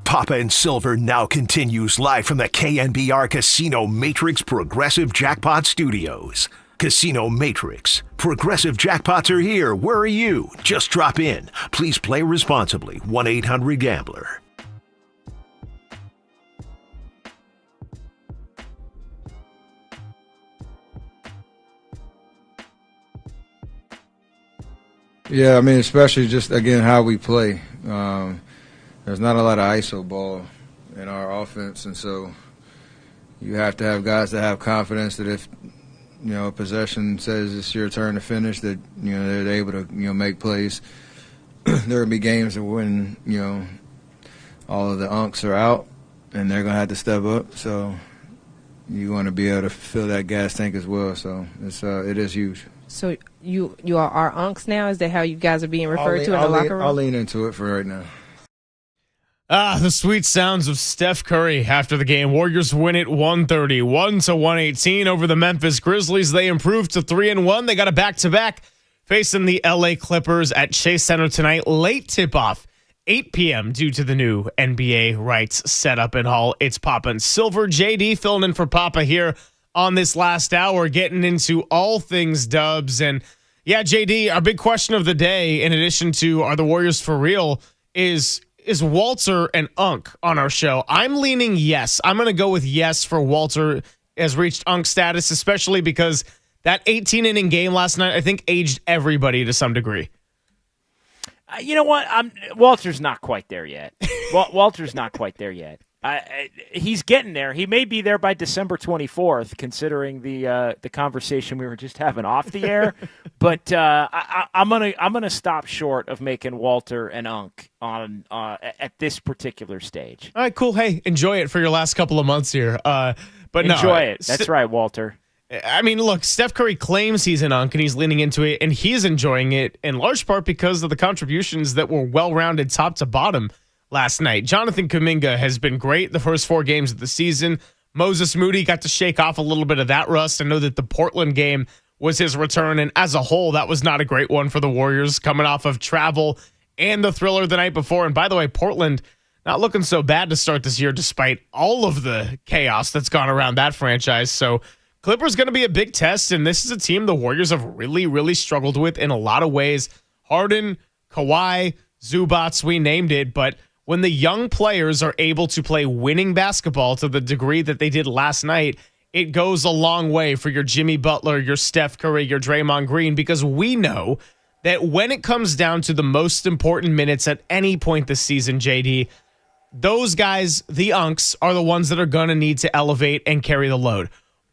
Papa and Silver now continues live from the KNBR Casino Matrix Progressive Jackpot Studios. Casino Matrix. Progressive jackpots are here. Where are you? Just drop in. Please play responsibly. 1-800-GAMBLER. Yeah, I mean, especially just, again, how we play. There's not a lot of ISO ball in our offense, and so you have to have guys that have confidence that if, a possession says it's your turn to finish, that, they're able to, make plays. There will be games when, all of the unks are out, and they're going to have to step up. So you want to be able to fill that gas tank as well. So it is huge. So you are our unks now? Is that how you guys are being referred to in the locker room? I'll lean into it for right now. The sweet sounds of Steph Curry after the game. Warriors win it 131-118 over the Memphis Grizzlies. They improved to 3-1. They got a back-to-back facing the LA Clippers at Chase Center tonight. Late tip-off, 8 p.m. due to the new NBA rights setup and hall. It's Papa Silver. JD filling in for Papa here on this last hour, getting into all things Dubs. And yeah, JD, our big question of the day, in addition to are the Warriors for real, is Walter an unk on our show? I'm leaning yes. I'm going to go with yes for Walter has reached unk status, especially because that 18-inning game last night, I think, aged everybody to some degree. You know what? Walter's not quite there yet. Walter's not quite there yet. He's getting there. He may be there by December 24th, considering the conversation we were just having off the air. But I'm gonna stop short of making Walter an unk on at this particular stage. All right, cool. Hey, enjoy it for your last couple of months here. But enjoy it. That's right, Walter. I mean, look, Steph Curry claims he's an unk and he's leaning into it, and he's enjoying it in large part because of the contributions that were well-rounded top to bottom last night. Jonathan Kuminga has been great the first 4 games of the season. Moses Moody got to shake off a little bit of that rust. I know that the Portland game was his return, and as a whole, that was not a great one for the Warriors coming off of travel and the thriller the night before. And by the way, Portland not looking so bad to start this year despite all of the chaos that's gone around that franchise. So Clippers going to be a big test, and this is a team the Warriors have really, really struggled with in a lot of ways. Harden, Kawhi, Zubats, we named it, but when the young players are able to play winning basketball to the degree that they did last night, it goes a long way for your Jimmy Butler, your Steph Curry, your Draymond Green, because we know that when it comes down to the most important minutes at any point this season, JD, those guys, the unks, are the ones that are going to need to elevate and carry the load.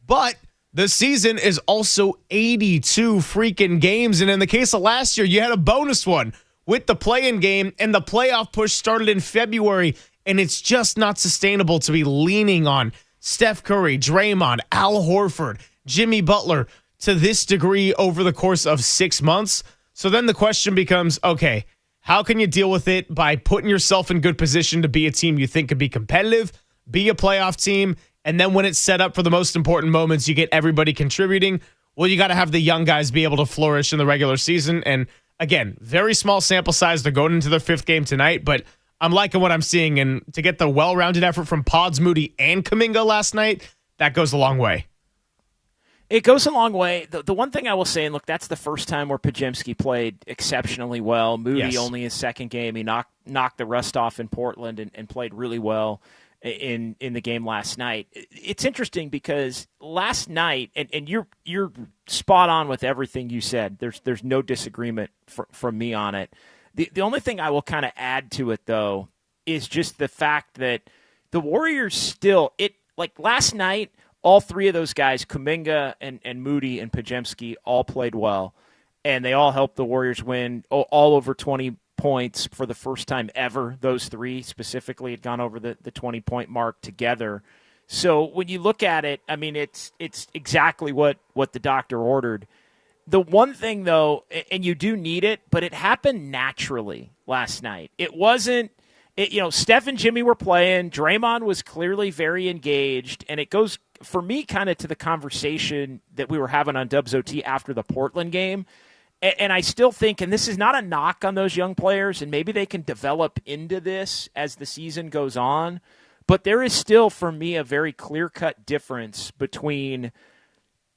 But the season is also 82 freaking games. And in the case of last year, you had a bonus one with the play-in game, and the playoff push started in February. And it's just not sustainable to be leaning on Steph Curry, Draymond, Al Horford, Jimmy Butler to this degree over the course of 6 months. So then the question becomes, okay, how can you deal with it by putting yourself in good position to be a team you think could be competitive, be a playoff team, and then when it's set up for the most important moments, you get everybody contributing? Well, you got to have the young guys be able to flourish in the regular season. And again, very small sample size. They're going into their 5th game tonight, but I'm liking what I'm seeing. And to get the well-rounded effort from Pods, Moody, and Kuminga last night, that goes a long way. It goes a long way. The one thing I will say, and look, that's the first time where Podziemski played exceptionally well. Moody only his 2nd game. He knocked the rust off in Portland and played really well in the game last night. It's interesting because last night, and you're spot on with everything you said. There's no disagreement from me on it. The only thing I will kind of add to it, though, is just the fact that the Warriors still, like last night, all 3 of those guys, Kuminga and Moody and Podziemski, all played well, and they all helped the Warriors win all over 20 points for the first time ever. Those 3 specifically had gone over the 20-point mark together. So when you look at it, I mean, it's exactly what the doctor ordered. The one thing, though, and you do need it, but it happened naturally last night. It wasn't, Steph and Jimmy were playing. Draymond was clearly very engaged, and it goes, for me, kind of to the conversation that we were having on Dubs OT after the Portland game. And I still think, and this is not a knock on those young players, and maybe they can develop into this as the season goes on, but there is still, for me, a very clear-cut difference between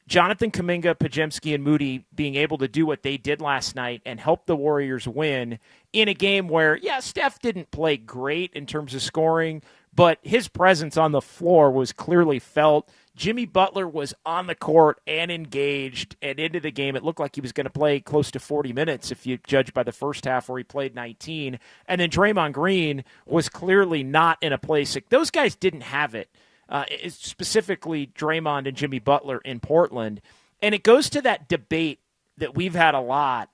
Jonathan Kuminga, Podziemski, and Moody being able to do what they did last night and help the Warriors win in a game where, Steph didn't play great in terms of scoring, but his presence on the floor was clearly felt. Jimmy Butler was on the court and engaged and into the game. It looked like he was going to play close to 40 minutes if you judge by the first half where he played 19. And then Draymond Green was clearly not in a place. Those guys didn't have it, specifically Draymond and Jimmy Butler in Portland. And it goes to that debate that we've had a lot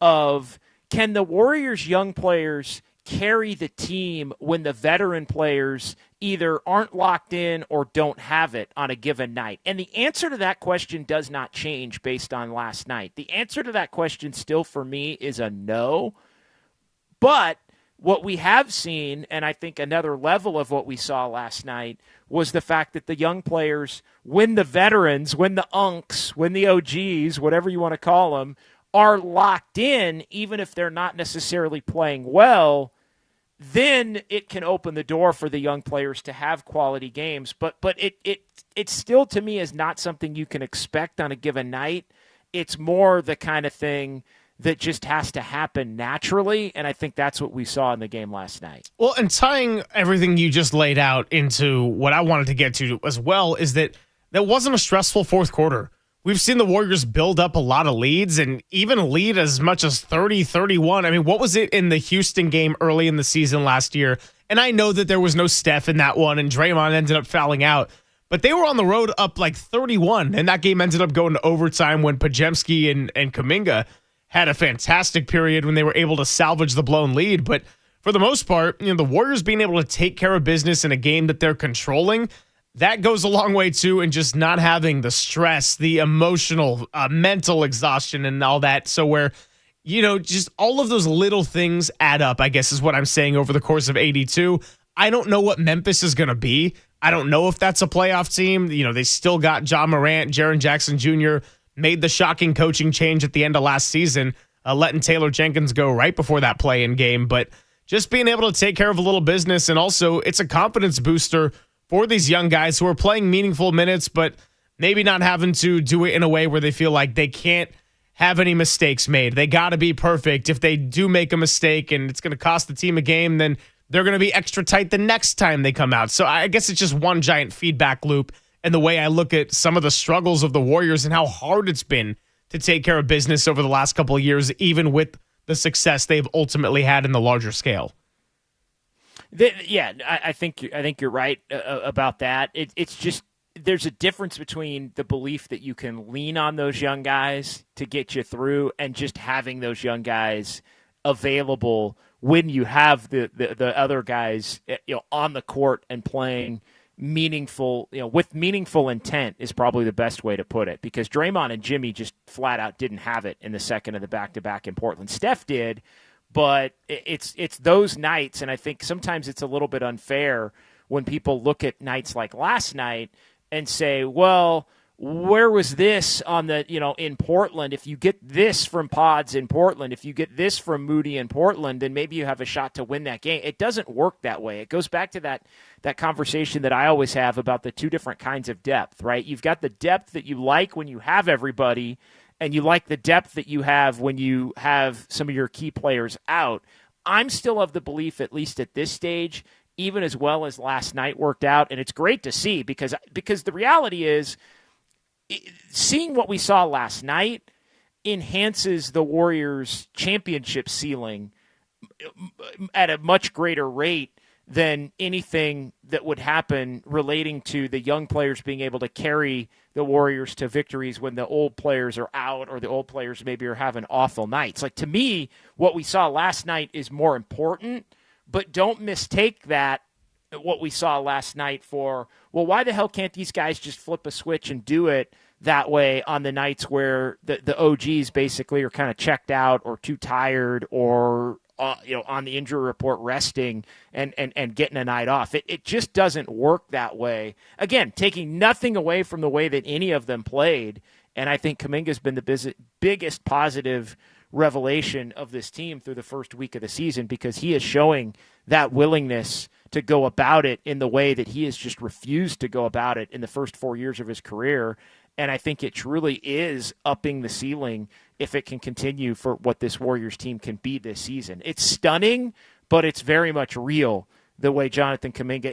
of, can the Warriors' young players carry the team when the veteran players either aren't locked in or don't have it on a given night? And the answer to that question does not change based on last night. The answer to that question still for me is a no. But what we have seen, and I think another level of what we saw last night, was the fact that the young players, when the veterans, when the unks, when the OGs, whatever you want to call them, are locked in, even if they're not necessarily playing well, then it can open the door for the young players to have quality games. But it still, to me, is not something you can expect on a given night. It's more the kind of thing that just has to happen naturally, and I think that's what we saw in the game last night. Well, and tying everything you just laid out into what I wanted to get to as well is that wasn't a stressful fourth quarter. We've seen the Warriors build up a lot of leads and even lead as much as 30-31. I mean, what was it in the Houston game early in the season last year? And I know that there was no Steph in that one, and Draymond ended up fouling out. But they were on the road up like 31, and that game ended up going to overtime when Podziemski and Kuminga had a fantastic period when they were able to salvage the blown lead. But for the most part, the Warriors being able to take care of business in a game that they're controlling, that goes a long way too, and just not having the stress, the emotional, mental exhaustion and all that. So where, just all of those little things add up, I guess is what I'm saying over the course of 82. I don't know what Memphis is going to be. I don't know if that's a playoff team. They still got Ja Morant, Jaren Jackson Jr., made the shocking coaching change at the end of last season, letting Taylor Jenkins go right before that play-in game. But just being able to take care of a little business, and also it's a confidence booster for these young guys who are playing meaningful minutes, but maybe not having to do it in a way where they feel like they can't have any mistakes made. They got to be perfect. If they do make a mistake and it's going to cost the team a game, then they're going to be extra tight the next time they come out. So I guess it's just one giant feedback loop. And the way I look at some of the struggles of the Warriors and how hard it's been to take care of business over the last couple of years, even with the success they've ultimately had in the larger scale. I think you're right about that. It's just there's a difference between the belief that you can lean on those young guys to get you through and just having those young guys available when you have the other guys on the court and playing meaningful, with meaningful intent is probably the best way to put it, because Draymond and Jimmy just flat out didn't have it in the second of the back-to-back in Portland. Steph did, but it's those nights, and I think sometimes it's a little bit unfair when people look at nights like last night and say, well, where was this on the, in Portland? If you get this from Pods in Portland, if you get this from Moody in Portland, then maybe you have a shot to win that game. It doesn't work that way. It goes back to that conversation that I always have about the two different kinds of depth, right? You've got the depth that you like when you have everybody, and you like the depth that you have when you have some of your key players out. I'm still of the belief, at least at this stage, even as well as last night worked out, and it's great to see because the reality is, seeing what we saw last night enhances the Warriors' championship ceiling at a much greater rate than anything that would happen relating to the young players being able to carry the Warriors to victories when the old players are out or the old players maybe are having awful nights. Like, to me, what we saw last night is more important, but don't mistake that, what we saw last night, for, well, why the hell can't these guys just flip a switch and do it that way on the nights where the OGs basically are kind of checked out or too tired or on the injury report resting and getting a night off. It just doesn't work that way. Again, taking nothing away from the way that any of them played, and I think Kuminga's been the biggest positive revelation of this team through the first week of the season, because he is showing that willingness to go about it in the way that he has just refused to go about it in the first 4 years of his career. And I think it truly is upping the ceiling if it can continue for what this Warriors team can be this season. It's stunning, but it's very much real the way Jonathan Kuminga.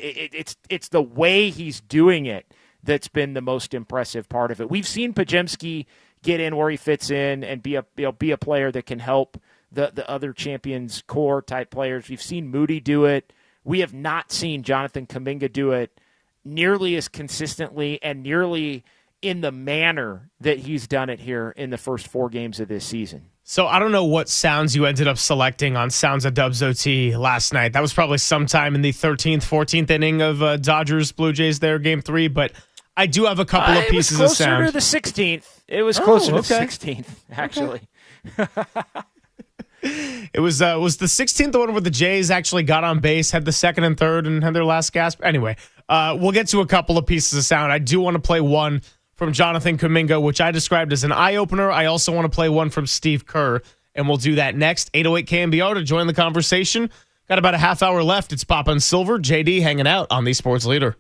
It's the way he's doing it that's been the most impressive part of it. We've seen Podziemski get in where he fits in and be a player that can help the other Champions core type players. We've seen Moody do it. We have not seen Jonathan Kuminga do it nearly as consistently and nearly in the manner that he's done it here in the first 4 games of this season. So I don't know what sounds you ended up selecting on Sounds of Dubs OT last night. That was probably sometime in the 13th, 14th inning of Dodgers Blue Jays there, Game 3. But I do have a couple of pieces of sound. It was closer to the 16th. It was closer to the 16th, actually. It was the 16th, the one where the Jays actually got on base, had the second and third, and had their last gasp. Anyway, we'll get to a couple of pieces of sound. I do want to play one from Jonathan Kuminga, which I described as an eye-opener. I also want to play one from Steve Kerr, and we'll do that next. 808 KNBR to join the conversation. Got about a half hour left. It's Papa and Silver. JD hanging out on the Sports Leader.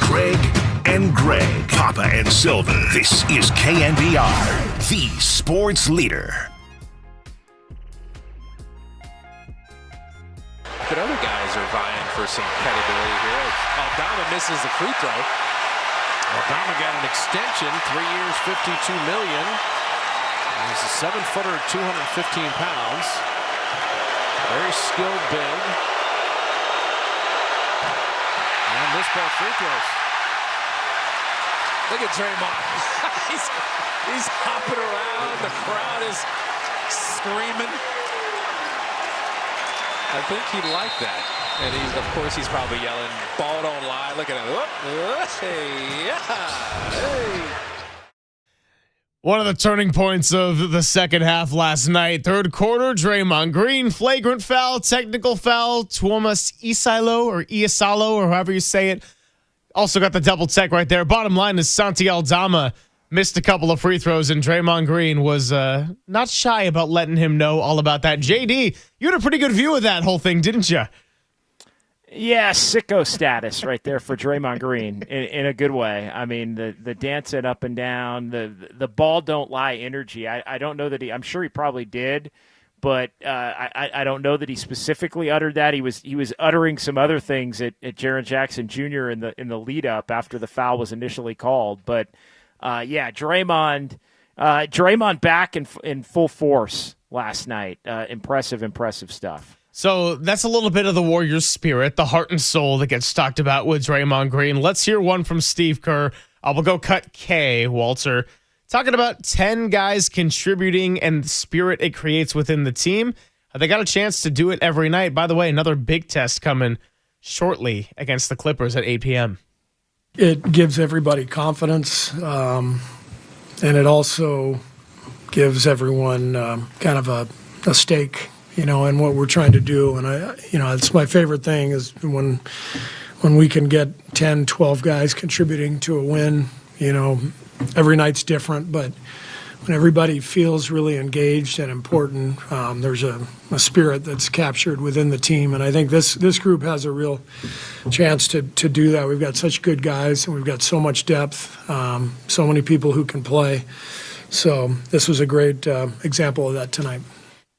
Greg and Greg, Papa and Silver. This is KNBR, the sports leader. But other guys are vying for some credibility here. Aldama misses the free throw. Aldama got an extension, 3 years, $52 million. He's a 7-footer, 215 pounds. Very skilled big. And missed both free throws. Look at Draymond. he's hopping around. The crowd is screaming. I think he'd like that. And of course, he's probably yelling, "Ball don't lie." Look at him. Hey, yeah. Hey. One of the turning points of the second half last night, third quarter, Draymond Green, flagrant foul, technical foul, Tuomas Isalo, or however you say it. Also got the double tech right there. Bottom line is Santi Aldama missed a couple of free throws, and Draymond Green was not shy about letting him know all about that. JD, you had a pretty good view of that whole thing, didn't you? Yeah, sicko status right there for Draymond Green in a good way. I mean, the dancing up and down, the ball don't lie energy. I don't know that I'm sure he probably did, but I don't know that he specifically uttered that. He was uttering some other things at Jaren Jackson Jr. in the lead up after the foul was initially called. But yeah, Draymond back in full force last night. Impressive stuff. So that's a little bit of the Warriors spirit, the heart and soul that gets talked about with Draymond Green. Let's hear one from Steve Kerr. We'll go cut K, Walter. Talking about 10 guys contributing and the spirit it creates within the team. They got a chance to do it every night. By the way, another big test coming shortly against the Clippers at 8 p.m. It gives everybody confidence, and it also gives everyone kind of a stake, in what we're trying to do. And it's my favorite thing is when we can get 10, 12 guys contributing to a win. Every night's different, but when everybody feels really engaged and important, there's a spirit that's captured within the team. And I think this group has a real chance to do that. We've got such good guys, and we've got so much depth, so many people who can play. So this was a great example of that tonight.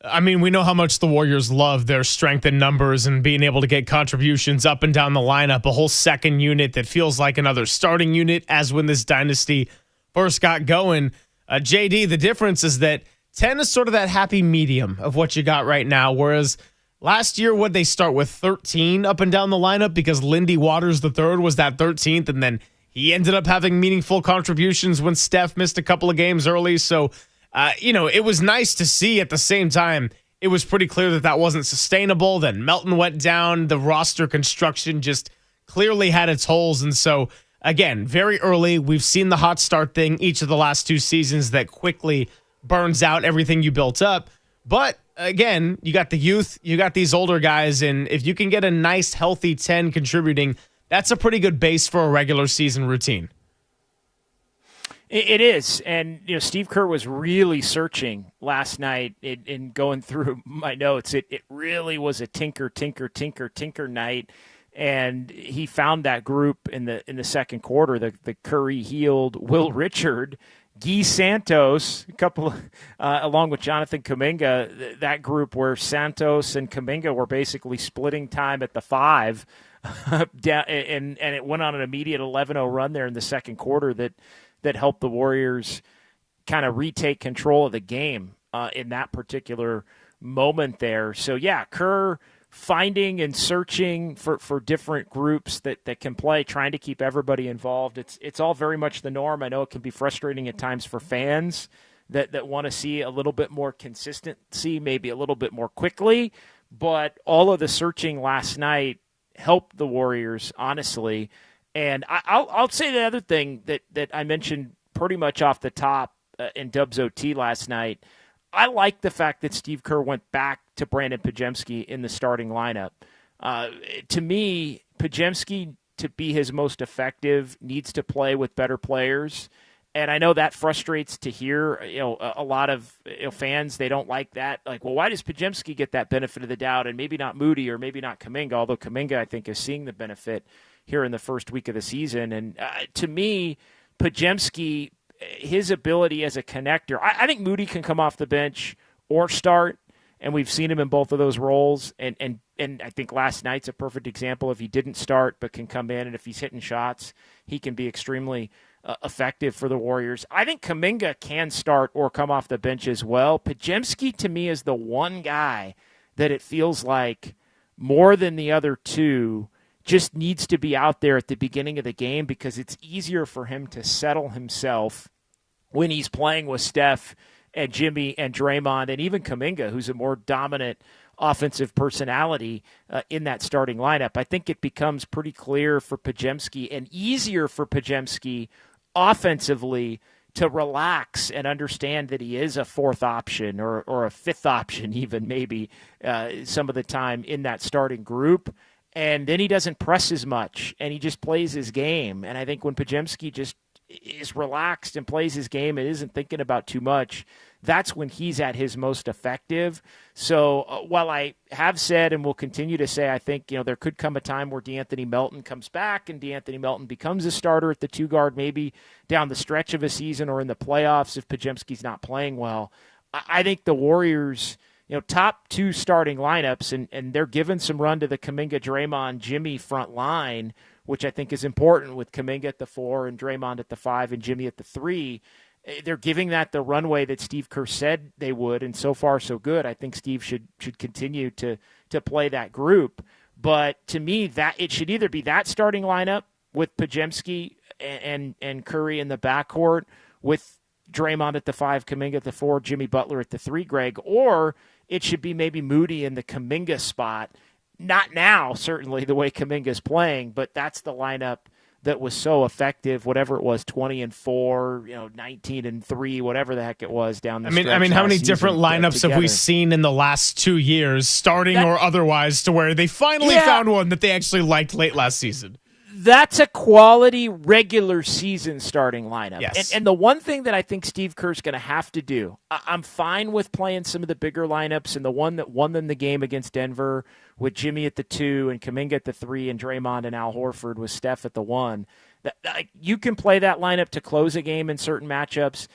I mean, we know how much the Warriors love their strength in numbers and being able to get contributions up and down the lineup, a whole second unit that feels like another starting unit as when this dynasty first got going. JD, the difference is that 10 is sort of that happy medium of what you got right now, whereas last year, would they start with 13 up and down the lineup because Lindy Waters III was that 13th, and then he ended up having meaningful contributions when Steph missed a couple of games early. So, it was nice to see. At the same time, it was pretty clear that wasn't sustainable. Then Melton went down. The roster construction just clearly had its holes. And so, again, very early, we've seen the hot start thing each of the last two seasons that quickly burns out everything you built up. But, again, you got the youth, you got these older guys, and if you can get a nice, healthy 10 contributing, that's a pretty good base for a regular season routine. It is, and Steve Kerr was really searching last night in going through my notes. It really was a tinker night, and he found that group in the second quarter. The Curry healed Will Richard, Guy Santos, a couple along with Jonathan Kuminga. That group where Santos and Kuminga were basically splitting time at the 5, down, and it went on an immediate 11-0 run there in the second quarter that helped the Warriors kind of retake control of the game in that particular moment there. So, yeah, Kerr finding and searching for different groups that can play, trying to keep everybody involved. It's all very much the norm. I know it can be frustrating at times for fans that want to see a little bit more consistency, maybe a little bit more quickly. But all of the searching last night helped the Warriors, honestly. And I'll say the other thing that I mentioned pretty much off the top in Dubs OT last night. I like the fact that Steve Kerr went back to Brandon Podziemski in the starting lineup. To me, Podziemski, to be his most effective, needs to play with better players. And I know that frustrates to hear. A lot of fans, they don't like that. Like, well, why does Podziemski get that benefit of the doubt and maybe not Moody or maybe not Kuminga? Although Kuminga, I think, is seeing the benefit here in the first week of the season. And to me, Podziemski, his ability as a connector, I think Moody can come off the bench or start, and we've seen him in both of those roles. And I think last night's a perfect example. If he didn't start but can come in, and if he's hitting shots, he can be extremely effective for the Warriors. I think Kuminga can start or come off the bench as well. Podziemski, to me, is the one guy that it feels like more than the other two just needs to be out there at the beginning of the game because it's easier for him to settle himself when he's playing with Steph and Jimmy and Draymond and even Kuminga, who's a more dominant offensive personality in that starting lineup. I think it becomes pretty clear for Podziemski and easier for Podziemski offensively to relax and understand that he is a fourth option or a fifth option even maybe some of the time in that starting group. And then he doesn't press as much, and he just plays his game. And I think when Podziemski just is relaxed and plays his game and isn't thinking about too much, that's when he's at his most effective. So while I have said and will continue to say, I think there could come a time where DeAnthony Melton comes back and DeAnthony Melton becomes a starter at the 2 guard, maybe down the stretch of a season or in the playoffs if Podziemski's not playing well. I think the Warriors, top 2 starting lineups, and they're giving some run to the Kuminga, Draymond, Jimmy front line, which I think is important with Kuminga at the 4 and Draymond at the 5 and Jimmy at the 3. They're giving that the runway that Steve Kerr said they would, and so far so good. I think Steve should continue to play that group. But to me, that it should either be that starting lineup with Podziemski and Curry in the backcourt, with Draymond at the 5, Kuminga at the 4, Jimmy Butler at the 3, Greg, or it should be maybe Moody in the Kuminga spot. Not now, certainly, the way Kuminga's playing, but that's the lineup that was so effective, whatever it was, 20-4, 19-3, whatever the heck it was down the I mean, stretch how many last different season lineups have we together. seen in the last 2 years, starting or otherwise, to where they finally found one that they actually liked late last season? That's a quality regular season starting lineup. Yes. And the one thing that I think Steve Kerr's going to have to do, I'm fine with playing some of the bigger lineups, and the one that won them the game against Denver with Jimmy at the 2 and Kuminga at the 3 and Draymond and Al Horford with Steph at the 1. You can play that lineup to close a game in certain matchups.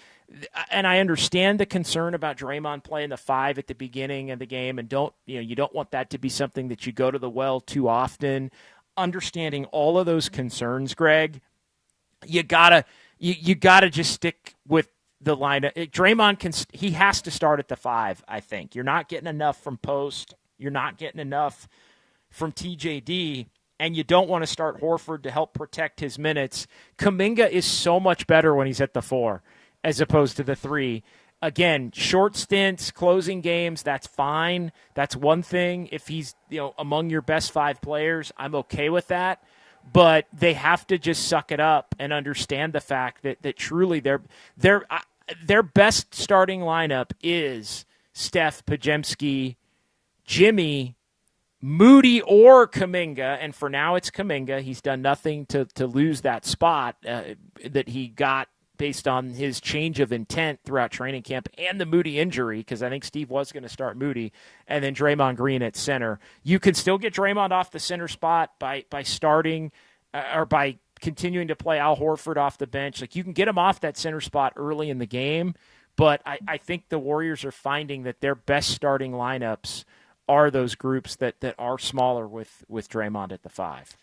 And I understand the concern about Draymond playing the 5 at the beginning of the game, and you don't want that to be something that you go to the well too often. Understanding all of those concerns, Greg, you gotta just stick with the lineup. Draymond he has to start at the 5. I think you're not getting enough from post. You're not getting enough from TJD, and you don't want to start Horford to help protect his minutes. Kuminga is so much better when he's at the 4 as opposed to the 3. Again, short stints, closing games, that's fine. That's one thing. If he's among your best 5 players, I'm okay with that. But they have to just suck it up and understand the fact that truly their best starting lineup is Steph, Podziemski, Jimmy, Moody, or Kuminga. And for now, it's Kuminga. He's done nothing to lose that spot that he got based on his change of intent throughout training camp and the Moody injury, because I think Steve was going to start Moody, and then Draymond Green at center. You can still get Draymond off the center spot by starting or by continuing to play Al Horford off the bench. Like, you can get him off that center spot early in the game, but I think the Warriors are finding that their best starting lineups are those groups that are smaller with Draymond at the 5.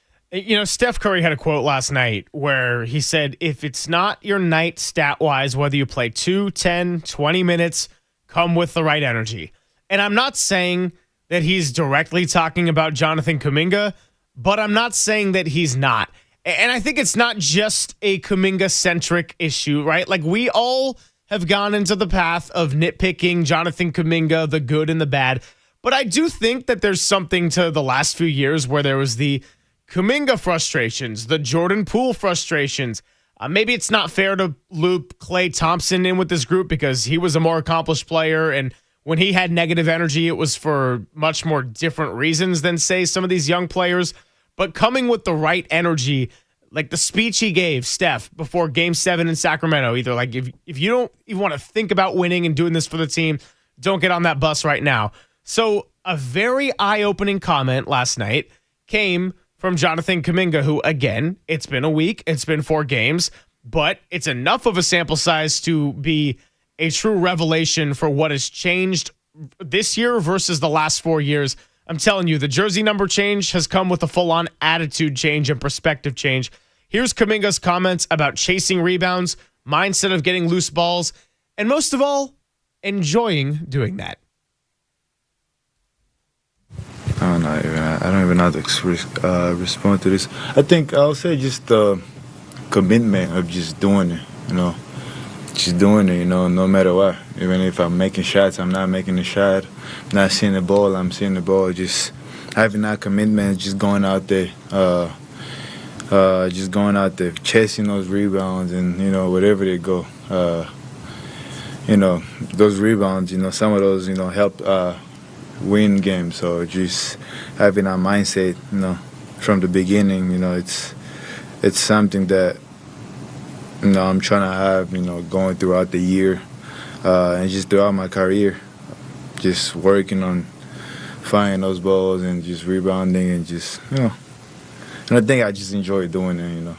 Steph Curry had a quote last night where he said, if it's not your night stat-wise, whether you play 2, 10, 20 minutes, come with the right energy. And I'm not saying that he's directly talking about Jonathan Kuminga, but I'm not saying that he's not. And I think it's not just a Kuminga-centric issue, right? Like, we all have gone into the path of nitpicking Jonathan Kuminga, the good and the bad. But I do think that there's something to the last few years where there was the Kuminga frustrations, the Jordan Poole frustrations. Maybe it's not fair to loop Klay Thompson in with this group because he was a more accomplished player, and when he had negative energy, it was for much more different reasons than, say, some of these young players. But coming with the right energy, like the speech he gave, Steph, before Game 7 in Sacramento, either like if you don't even want to think about winning and doing this for the team, don't get on that bus right now. So a very eye-opening comment last night came from Jonathan Kuminga, who, again, it's been a week, it's been 4 games, but it's enough of a sample size to be a true revelation for what has changed this year versus the last 4 years. I'm telling you, the jersey number change has come with a full-on attitude change and perspective change. Here's Kuminga's comments about chasing rebounds, mindset of getting loose balls, and most of all, enjoying doing that. I don't even know how to respond to this. I think I'll say just the commitment of just doing it, just doing it, no matter what. Even if I'm making shots, I'm not making the shot. Not seeing the ball, I'm seeing the ball. Just having that commitment, just going out there, chasing those rebounds, and wherever they go, those rebounds, some of those, help win games. So just having that mindset, from the beginning, it's something that I'm trying to have, going throughout the year and just throughout my career, just working on finding those balls and just rebounding and just, and I think I just enjoy doing it,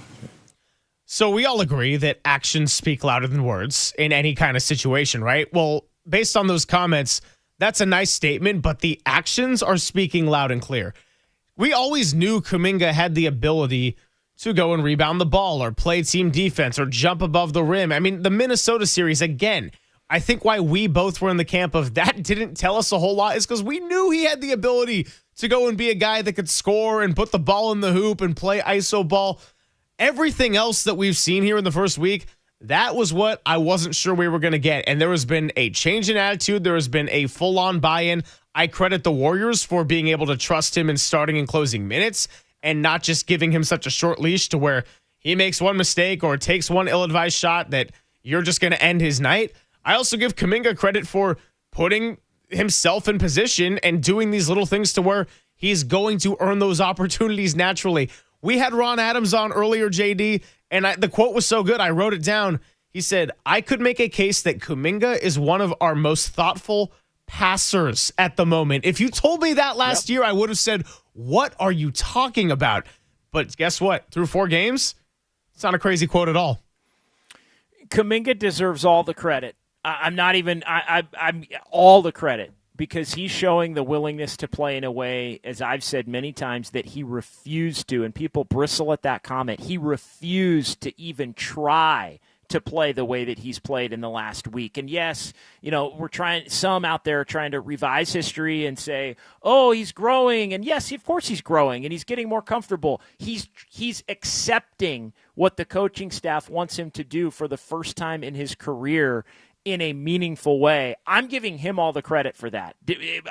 So we all agree that actions speak louder than words in any kind of situation, right? Well, based on those comments, that's a nice statement, but the actions are speaking loud and clear. We always knew Kuminga had the ability to go and rebound the ball or play team defense or jump above the rim. I mean, the Minnesota series, again, I think why we both were in the camp of that didn't tell us a whole lot is because we knew he had the ability to go and be a guy that could score and put the ball in the hoop and play iso ball. Everything else that we've seen here in the first week, that was what I wasn't sure we were going to get. And there has been a change in attitude. There has been a full-on buy-in. I credit the Warriors for being able to trust him in starting and closing minutes and not just giving him such a short leash to where he makes one mistake or takes one ill-advised shot that you're just going to end his night. I also give Kuminga credit for putting himself in position and doing these little things to where he's going to earn those opportunities naturally. We had Ron Adams on earlier, JD, and the quote was so good, I wrote it down. He said, I could make a case that Kuminga is one of our most thoughtful passers at the moment. If you told me that last year, I would have said, what are you talking about? But guess what? Through 4 games, it's not a crazy quote at all. Kuminga deserves all the credit. I'm all the credit because he's showing the willingness to play in a way, as I've said many times, that he refused to, and people bristle at that comment. He refused to even try to play the way that he's played in the last week. And yes, some out there are trying to revise history and say, oh, he's growing. And yes, of course he's growing and he's getting more comfortable. He's accepting what the coaching staff wants him to do for the first time in his career in a meaningful way. I'm giving him all the credit for that.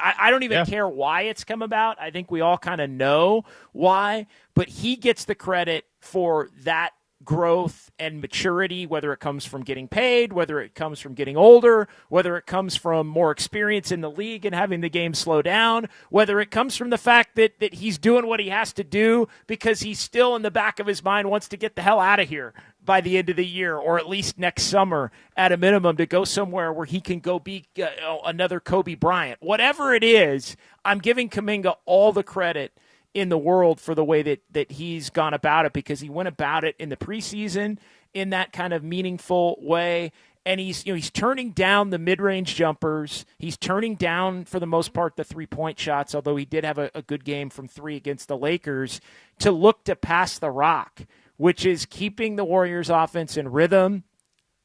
I don't even care why it's come about. I think we all kind of know why, but he gets the credit for that growth and maturity, whether it comes from getting paid, whether it comes from getting older, whether it comes from more experience in the league and having the game slow down, whether it comes from the fact that he's doing what he has to do because he's still in the back of his mind wants to get the hell out of here by the end of the year, or at least next summer at a minimum, to go somewhere where he can go be another Kobe Bryant. Whatever it is, I'm giving Kuminga all the credit in the world for the way that he's gone about it, because he went about it in the preseason in that kind of meaningful way. And he's turning down the mid-range jumpers. He's turning down, for the most part, the three-point shots, although he did have a good game from 3 against the Lakers, to look to pass the rock, which is keeping the Warriors' offense in rhythm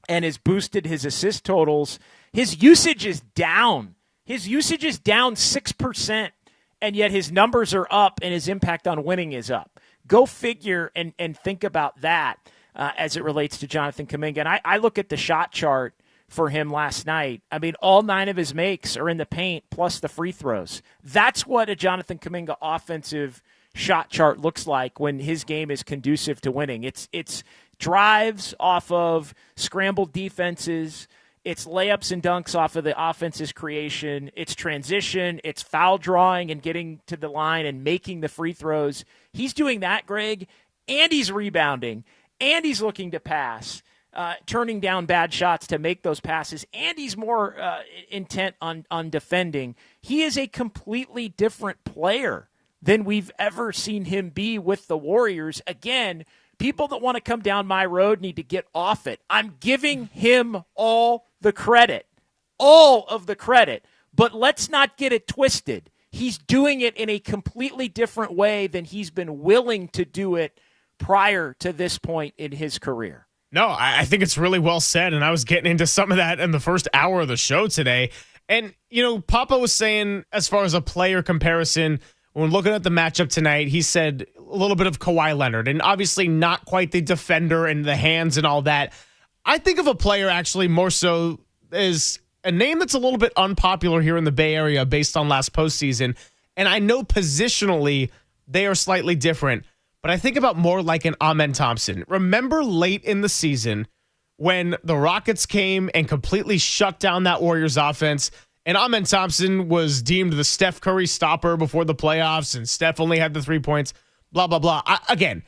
and has boosted his assist totals. His usage is down. His usage is down 6%. And yet his numbers are up and his impact on winning is up. Go figure and think about that as it relates to Jonathan Kuminga. And I look at the shot chart for him last night. I mean, all 9 of his makes are in the paint plus the free throws. That's what a Jonathan Kuminga offensive shot chart looks like when his game is conducive to winning. It's drives off of scrambled defenses. It's layups and dunks off of the offense's creation. It's transition. It's foul drawing and getting to the line and making the free throws. He's doing that, Greg, and he's rebounding, and he's looking to pass, turning down bad shots to make those passes, and he's more intent on defending. He is a completely different player than we've ever seen him be with the Warriors. Again, people that want to come down my road need to get off it. I'm giving him all the credit, all of the credit, but let's not get it twisted. He's doing it in a completely different way than he's been willing to do it prior to this point in his career. No, I think it's really well said, and I was getting into some of that in the first hour of the show today. And, Papa was saying, as far as a player comparison, when looking at the matchup tonight, he said a little bit of Kawhi Leonard, and obviously not quite the defender and the hands and all that. I think of a player actually more so as a name that's a little bit unpopular here in the Bay Area based on last postseason. And I know positionally they are slightly different, but I think about more like an Amen Thompson. Remember late in the season when the Rockets came and completely shut down that Warriors offense, and Amen Thompson was deemed the Steph Curry stopper before the playoffs, and Steph only had the 3 points, blah, blah, blah. Again,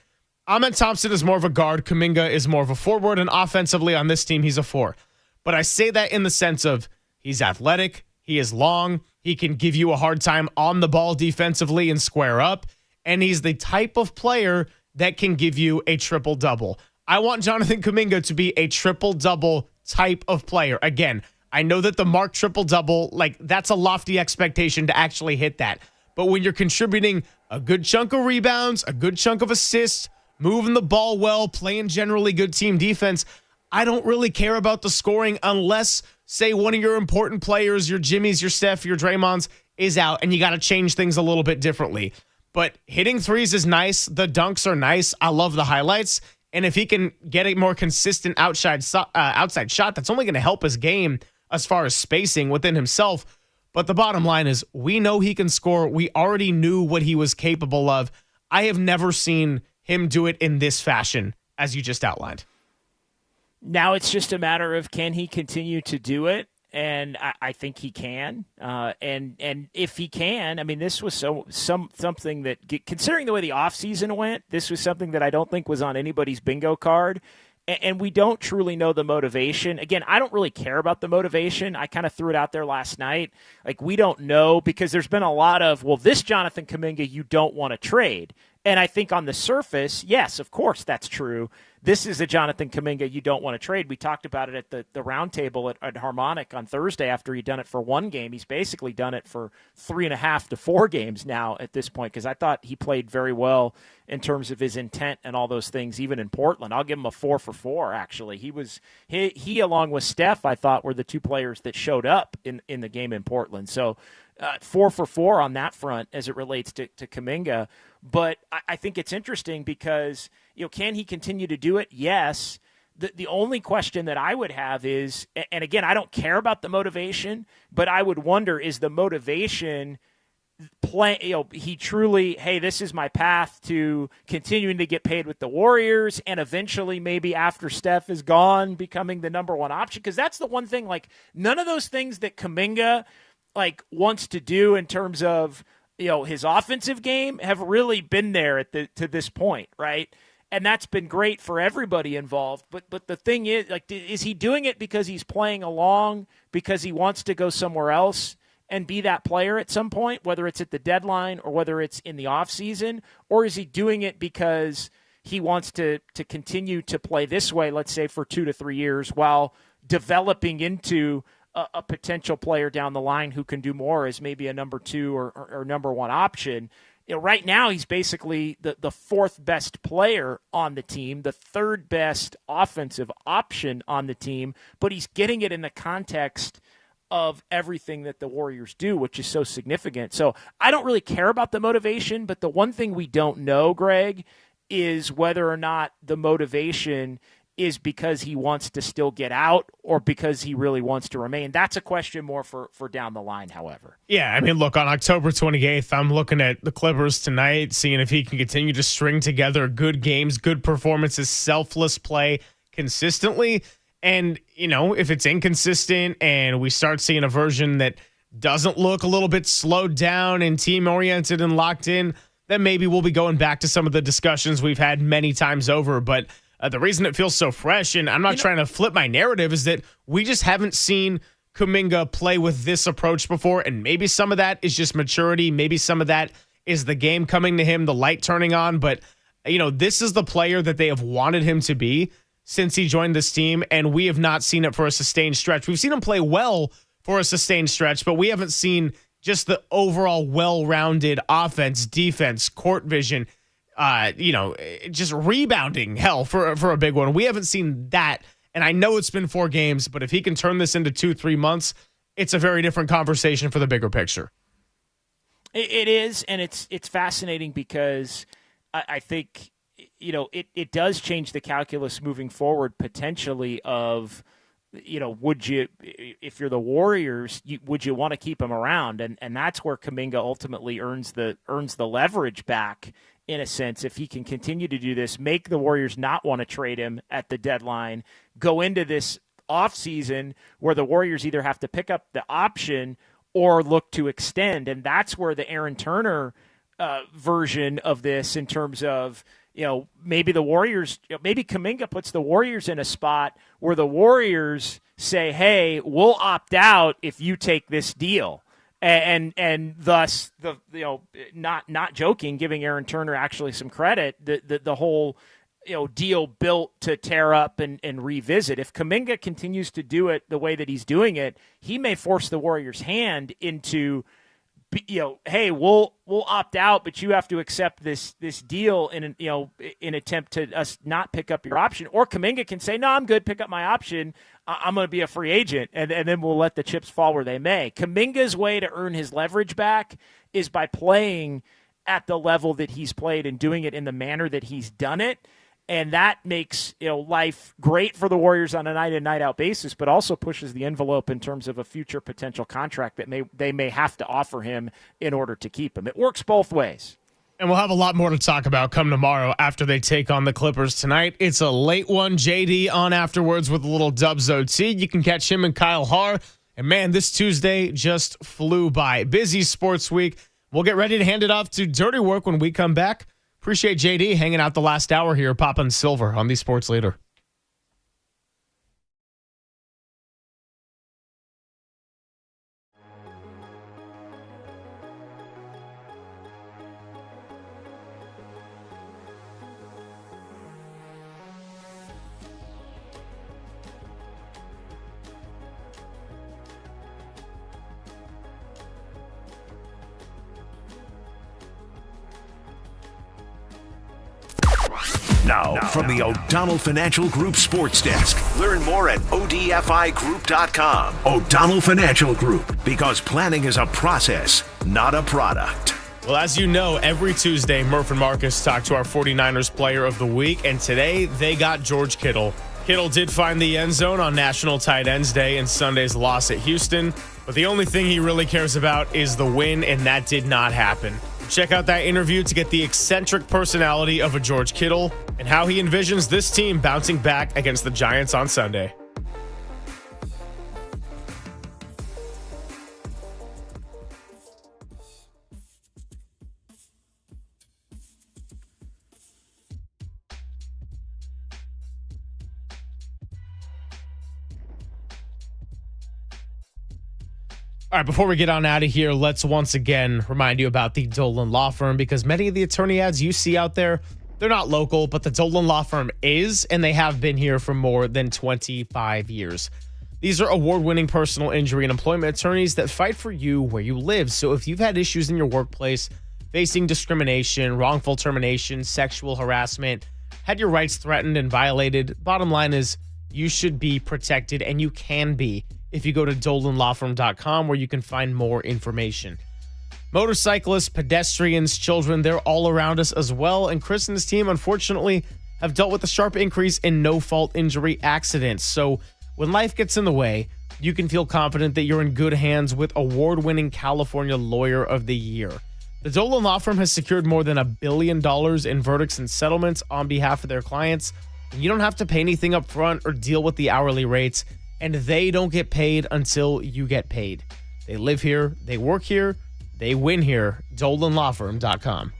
Amen Thompson is more of a guard. Kuminga is more of a forward, and offensively on this team, he's a 4. But I say that in the sense of he's athletic, he is long, he can give you a hard time on the ball defensively and square up, and he's the type of player that can give you a triple-double. I want Jonathan Kuminga to be a triple-double type of player. Again, I know that the mark triple-double, like that's a lofty expectation to actually hit that. But when you're contributing a good chunk of rebounds, a good chunk of assists, moving the ball well, playing generally good team defense, I don't really care about the scoring unless, say, one of your important players, your Jimmys, your Steph, your Draymonds, is out and you got to change things a little bit differently. But hitting threes is nice. The dunks are nice. I love the highlights. And if he can get a more consistent outside shot, that's only going to help his game as far as spacing within himself. But the bottom line is we know he can score. We already knew what he was capable of. I have never seen him do it in this fashion, as you just outlined. Now it's just a matter of can he continue to do it? And I think he can. And if he can, I mean, this was something that, considering the way the offseason went, this was something that I don't think was on anybody's bingo card. And we don't truly know the motivation. Again, I don't really care about the motivation. I kind of threw it out there last night. Like, we don't know because there's been a lot of, well, this Jonathan Kuminga you don't want to trade. And I think on the surface, yes, of course that's true. This is a Jonathan Kuminga you don't want to trade. We talked about it at the roundtable at Harmonic on Thursday after he'd done it for one game. He's basically done it for 3.5 to 4 games now at this point because I thought he played very well in terms of his intent and all those things, even in Portland. I'll give him a 4 for 4, actually. He along with Steph, I thought, were the two players that showed up in the game in Portland. So 4 for 4 on that front as it relates to Kuminga. But I think it's interesting because, can he continue to do it? Yes. The only question that I would have is, and again, I don't care about the motivation, but I would wonder, is the motivation he truly, hey, this is my path to continuing to get paid with the Warriors and eventually maybe after Steph is gone becoming the number one option? Because that's the one thing, like, none of those things that Kuminga wants to do in terms of his offensive game have really been there to this point, right? And that's been great for everybody involved. But the thing is, is he doing it because he's playing along, because he wants to go somewhere else and be that player at some point, whether it's at the deadline or whether it's in the offseason? Or is he doing it because he wants to continue to play this way, let's say for 2 to 3 years, while developing into a potential player down the line who can do more as maybe a number 2 or number 1 option? Right now, he's basically the 4th best player on the team, the 3rd best offensive option on the team, but he's getting it in the context of everything that the Warriors do, which is so significant. So I don't really care about the motivation, but the one thing we don't know, Greg, is whether or not the motivation is because he wants to still get out or because he really wants to remain. That's a question more for down the line, however. Yeah, I mean, look, on October 28th, I'm looking at the Clippers tonight, seeing if he can continue to string together good games, good performances, selfless play consistently. And, if it's inconsistent and we start seeing a version that doesn't look a little bit slowed down and team-oriented and locked in, then maybe we'll be going back to some of the discussions we've had many times over. But the reason it feels so fresh, and I'm not trying to flip my narrative, is that we just haven't seen Kuminga play with this approach before, and maybe some of that is just maturity. Maybe some of that is the game coming to him, the light turning on. But, this is the player that they have wanted him to be since he joined this team, and we have not seen it for a sustained stretch. We've seen him play well for a sustained stretch, but we haven't seen just the overall well-rounded offense, defense, court vision, just rebounding, hell, for a big one. We haven't seen that, and I know it's been 4 games, but if he can turn this into 2-3 months, it's a very different conversation for the bigger picture. It is, and it's fascinating because I think it does change the calculus moving forward potentially of, would you, if you're the Warriors, would you want to keep him around? And that's where Kuminga ultimately earns the leverage back, in a sense, if he can continue to do this, make the Warriors not want to trade him at the deadline, go into this offseason where the Warriors either have to pick up the option or look to extend. And that's where the Aaron Turner version of this, in terms of, maybe the Warriors, maybe Kuminga puts the Warriors in a spot where the Warriors say, hey, we'll opt out if you take this deal. And thus, not joking, giving Aaron Turner actually some credit, the whole deal built to tear up and revisit. If Kuminga continues to do it the way that he's doing it, he may force the Warriors' hand into, hey, we'll opt out, but you have to accept this deal in attempt to us not pick up your option. Or Kuminga can say, no, I'm good, pick up my option. I'm going to be a free agent, and then we'll let the chips fall where they may. Kuminga's way to earn his leverage back is by playing at the level that he's played and doing it in the manner that he's done it. And that makes life great for the Warriors on a night-in, night-out basis, but also pushes the envelope in terms of a future potential contract that they may have to offer him in order to keep him. It works both ways. And we'll have a lot more to talk about come tomorrow after they take on the Clippers tonight. It's a late one. JD on afterwards with a little Dubs OT. You can catch him and Kyle Haar. And, man, this Tuesday just flew by. Busy sports week. We'll get ready to hand it off to Dirty Work when we come back. Appreciate JD hanging out the last hour here, popping silver on the Sports Leader. Now, from the O'Donnell Financial Group Sports Desk. Learn more at odfigroup.com. O'Donnell Financial Group, because planning is a process, not a product. Well, as you know, every Tuesday, Murph and Marcus talk to our 49ers Player of the Week, and today they got George Kittle. Kittle did find the end zone on National Tight Ends Day in Sunday's loss at Houston, but the only thing he really cares about is the win, and that did not happen. Check out that interview to get the eccentric personality of a George Kittle and how he envisions this team bouncing back against the Giants on Sunday. All right, before we get on out of here, let's once again remind you about the Dolan Law Firm, because many of the attorney ads you see out there, they're not local, but the Dolan Law Firm is, and they have been here for more than 25 years. These are award-winning personal injury and employment attorneys that fight for you where you live. So if you've had issues in your workplace, facing discrimination, wrongful termination, sexual harassment, had your rights threatened and violated, bottom line is you should be protected, and you can be if you go to dolanlawfirm.com, where you can find more information. Motorcyclists, pedestrians, children, they're all around us as well. And Chris and his team, unfortunately, have dealt with a sharp increase in no-fault injury accidents. So when life gets in the way, you can feel confident that you're in good hands with award-winning California Lawyer of the Year. The Dolan Law Firm has secured more than $1 billion in verdicts and settlements on behalf of their clients. And you don't have to pay anything up front or deal with the hourly rates. And they don't get paid until you get paid. They live here, they work here, they win here. DolanLawFirm.com.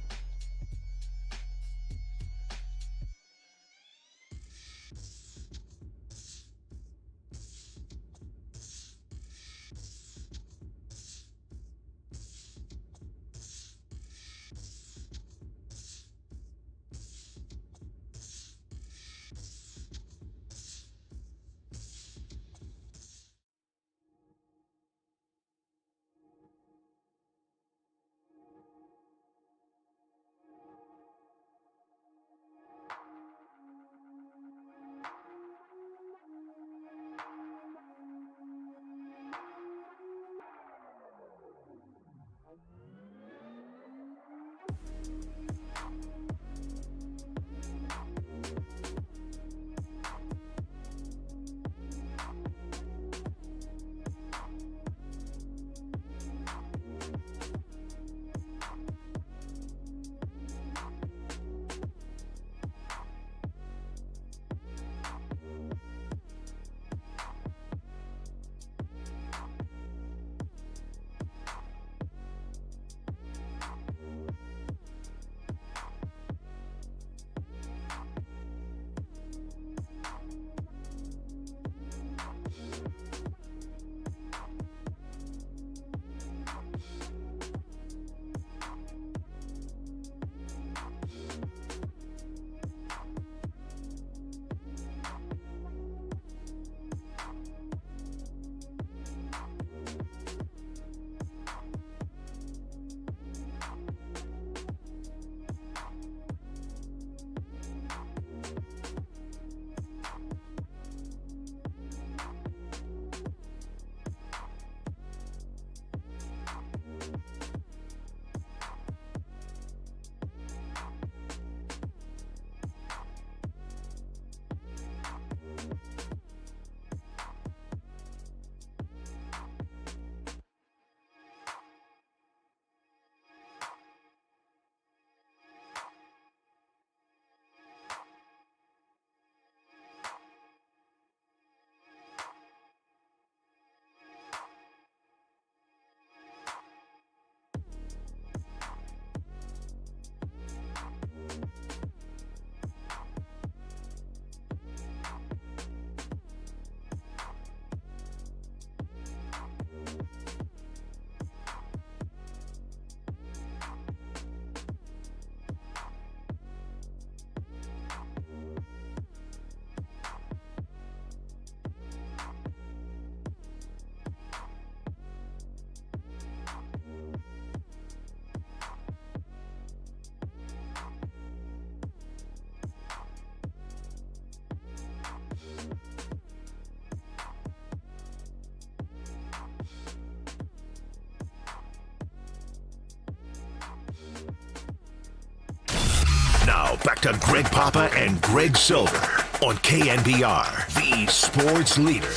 Now, back to Greg Papa and Greg Silver on KNBR, the sports leader.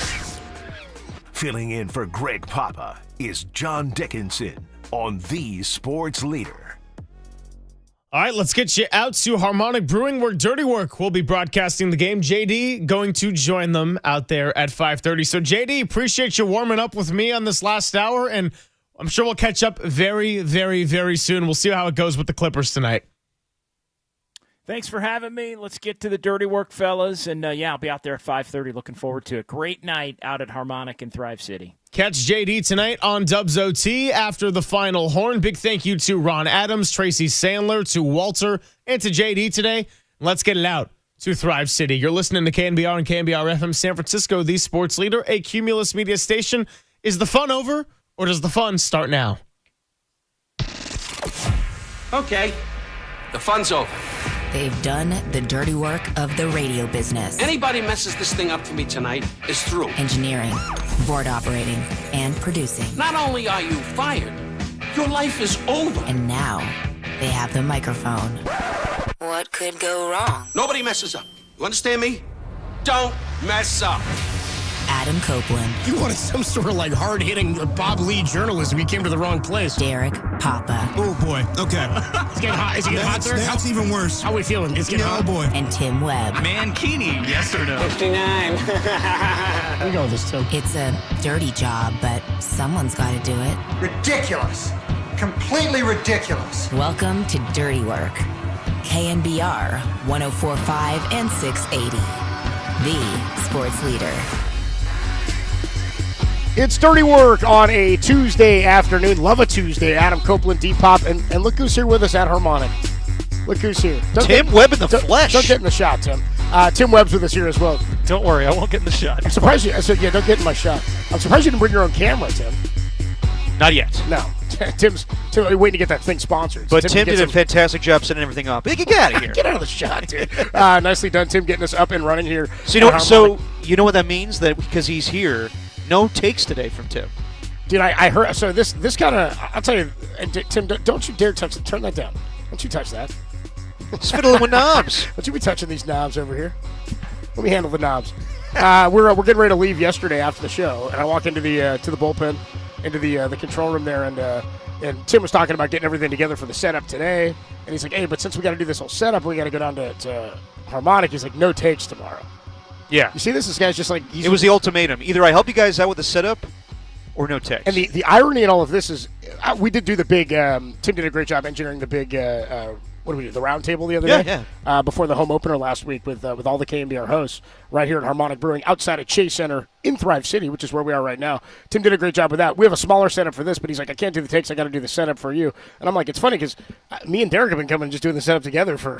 Filling in for Greg Papa is John Dickinson on the sports leader. All right, let's get you out to Harmonic Brewing, where Dirty Work will be broadcasting the game. JD going to join them out there at 5:30. So, JD, appreciate you warming up with me on this last hour, and I'm sure we'll catch up very, very, very soon. We'll see how it goes with the Clippers tonight. Thanks for having me. Let's get to the dirty work, fellas. And, I'll be out there at 5:30. Looking forward to it. Great night out at Harmonic in Thrive City. Catch JD tonight on Dubs OT after the final horn. Big thank you to Ron Adams, Tracy Sandler, to Walter, and to JD today. Let's get it out to Thrive City. You're listening to KNBR and KNBR FM San Francisco, the sports leader, a Cumulus Media station. Is the fun over, or does the fun start now? Okay, the fun's over. They've done the dirty work of the radio business. Anybody messes this thing up for me tonight is through. Engineering, board operating, and producing. Not only are you fired, your life is over. And now they have the microphone. What could go wrong? Nobody messes up. You understand me? Don't mess up. Adam Copeland. You wanted some sort of like hard-hitting Bob Lee journalism. You came to the wrong place. Derek Papa. Oh, boy. Okay. It's getting hot. Is it getting hot, sir? That's even worse. How are we feeling? It's getting hot? Oh, boy. And Tim Webb. Mankini. Yes or no? 59. Here we go with this, Tim. It's a dirty job, but someone's got to do it. Ridiculous. Completely ridiculous. Welcome to Dirty Work. KNBR 104.5 and 680. The sports leader. It's Dirty Work on a Tuesday afternoon. Love a Tuesday. Adam Copeland, D-Pop, and look who's here with us at Harmonic. Look who's here. Tim Webb in the flesh. Don't get in the shot, Tim. Tim Webb's with us here as well. Don't worry, I won't get in the shot. I'm surprised you. I said, yeah, don't get in my shot. I'm surprised you didn't bring your own camera, Tim. Not yet. No. Tim's waiting to get that thing sponsored. But Tim did a fantastic job setting everything up. He can get out of here. Get out of the shot, dude. Nicely done, Tim, getting us up and running here. So you know what that means? That because he's here, no takes today from Tim. Dude, I heard. So this kind of, I'll tell you, Tim, don't you dare touch it. Turn that down. Don't you touch that. He's fiddling with knobs. Don't you be touching these knobs over here. Let me handle the knobs. We're getting ready to leave yesterday after the show, and I walk into the to the bullpen, into the control room there, and Tim was talking about getting everything together for the setup today, and he's like, hey, but since we got to do this whole setup, we got to go down to Harmonic. He's like, no takes tomorrow. Yeah. You see this guy's just like... It was the ultimatum. Either I help you guys out with the setup or no text. And the irony in all of this is we did do the big... Tim did a great job engineering the big... what did we do? The round table the other day? Yeah. Before the home opener last week with all the KNBR hosts right here at Harmonic Brewing outside of Chase Center in Thrive City, which is where we are right now. Tim did a great job with that. We have a smaller setup for this, but he's like, I can't do the takes. I got to do the setup for you. And I'm like, it's funny because me and Derek have been coming and just doing the setup together for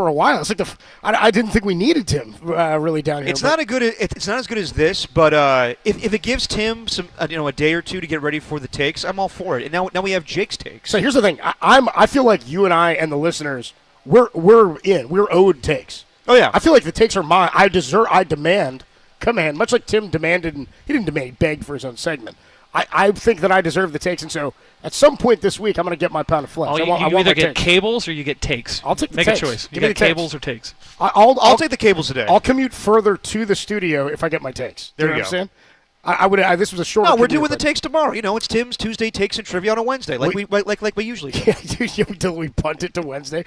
a while. It's like I didn't think we needed Tim really down here. It's not as good as this, but if it gives Tim some a day or two to get ready for the takes, I'm all for it. And now we have Jake's takes. So here's the thing. I feel like you and I and the listeners, we're owed takes. Oh yeah. I feel like the takes are mine. I demand, command, much like Tim demanded, and he didn't demand, he begged for his own segment. I think that I deserve the takes, and so at some point this week I'm going to get my pound of flesh. Oh, you either get cables or you get takes. I'll take the Make takes. a choice. Give You me get the cables takes. or takes. I'll take the cables today. I'll commute further to the studio if I get my takes. There you know you what go. I'm saying? I would. This was a short. No, we're doing the takes tomorrow. It's Tim's Tuesday takes and trivia on a Wednesday, like we usually do. Until we punt it to Wednesday.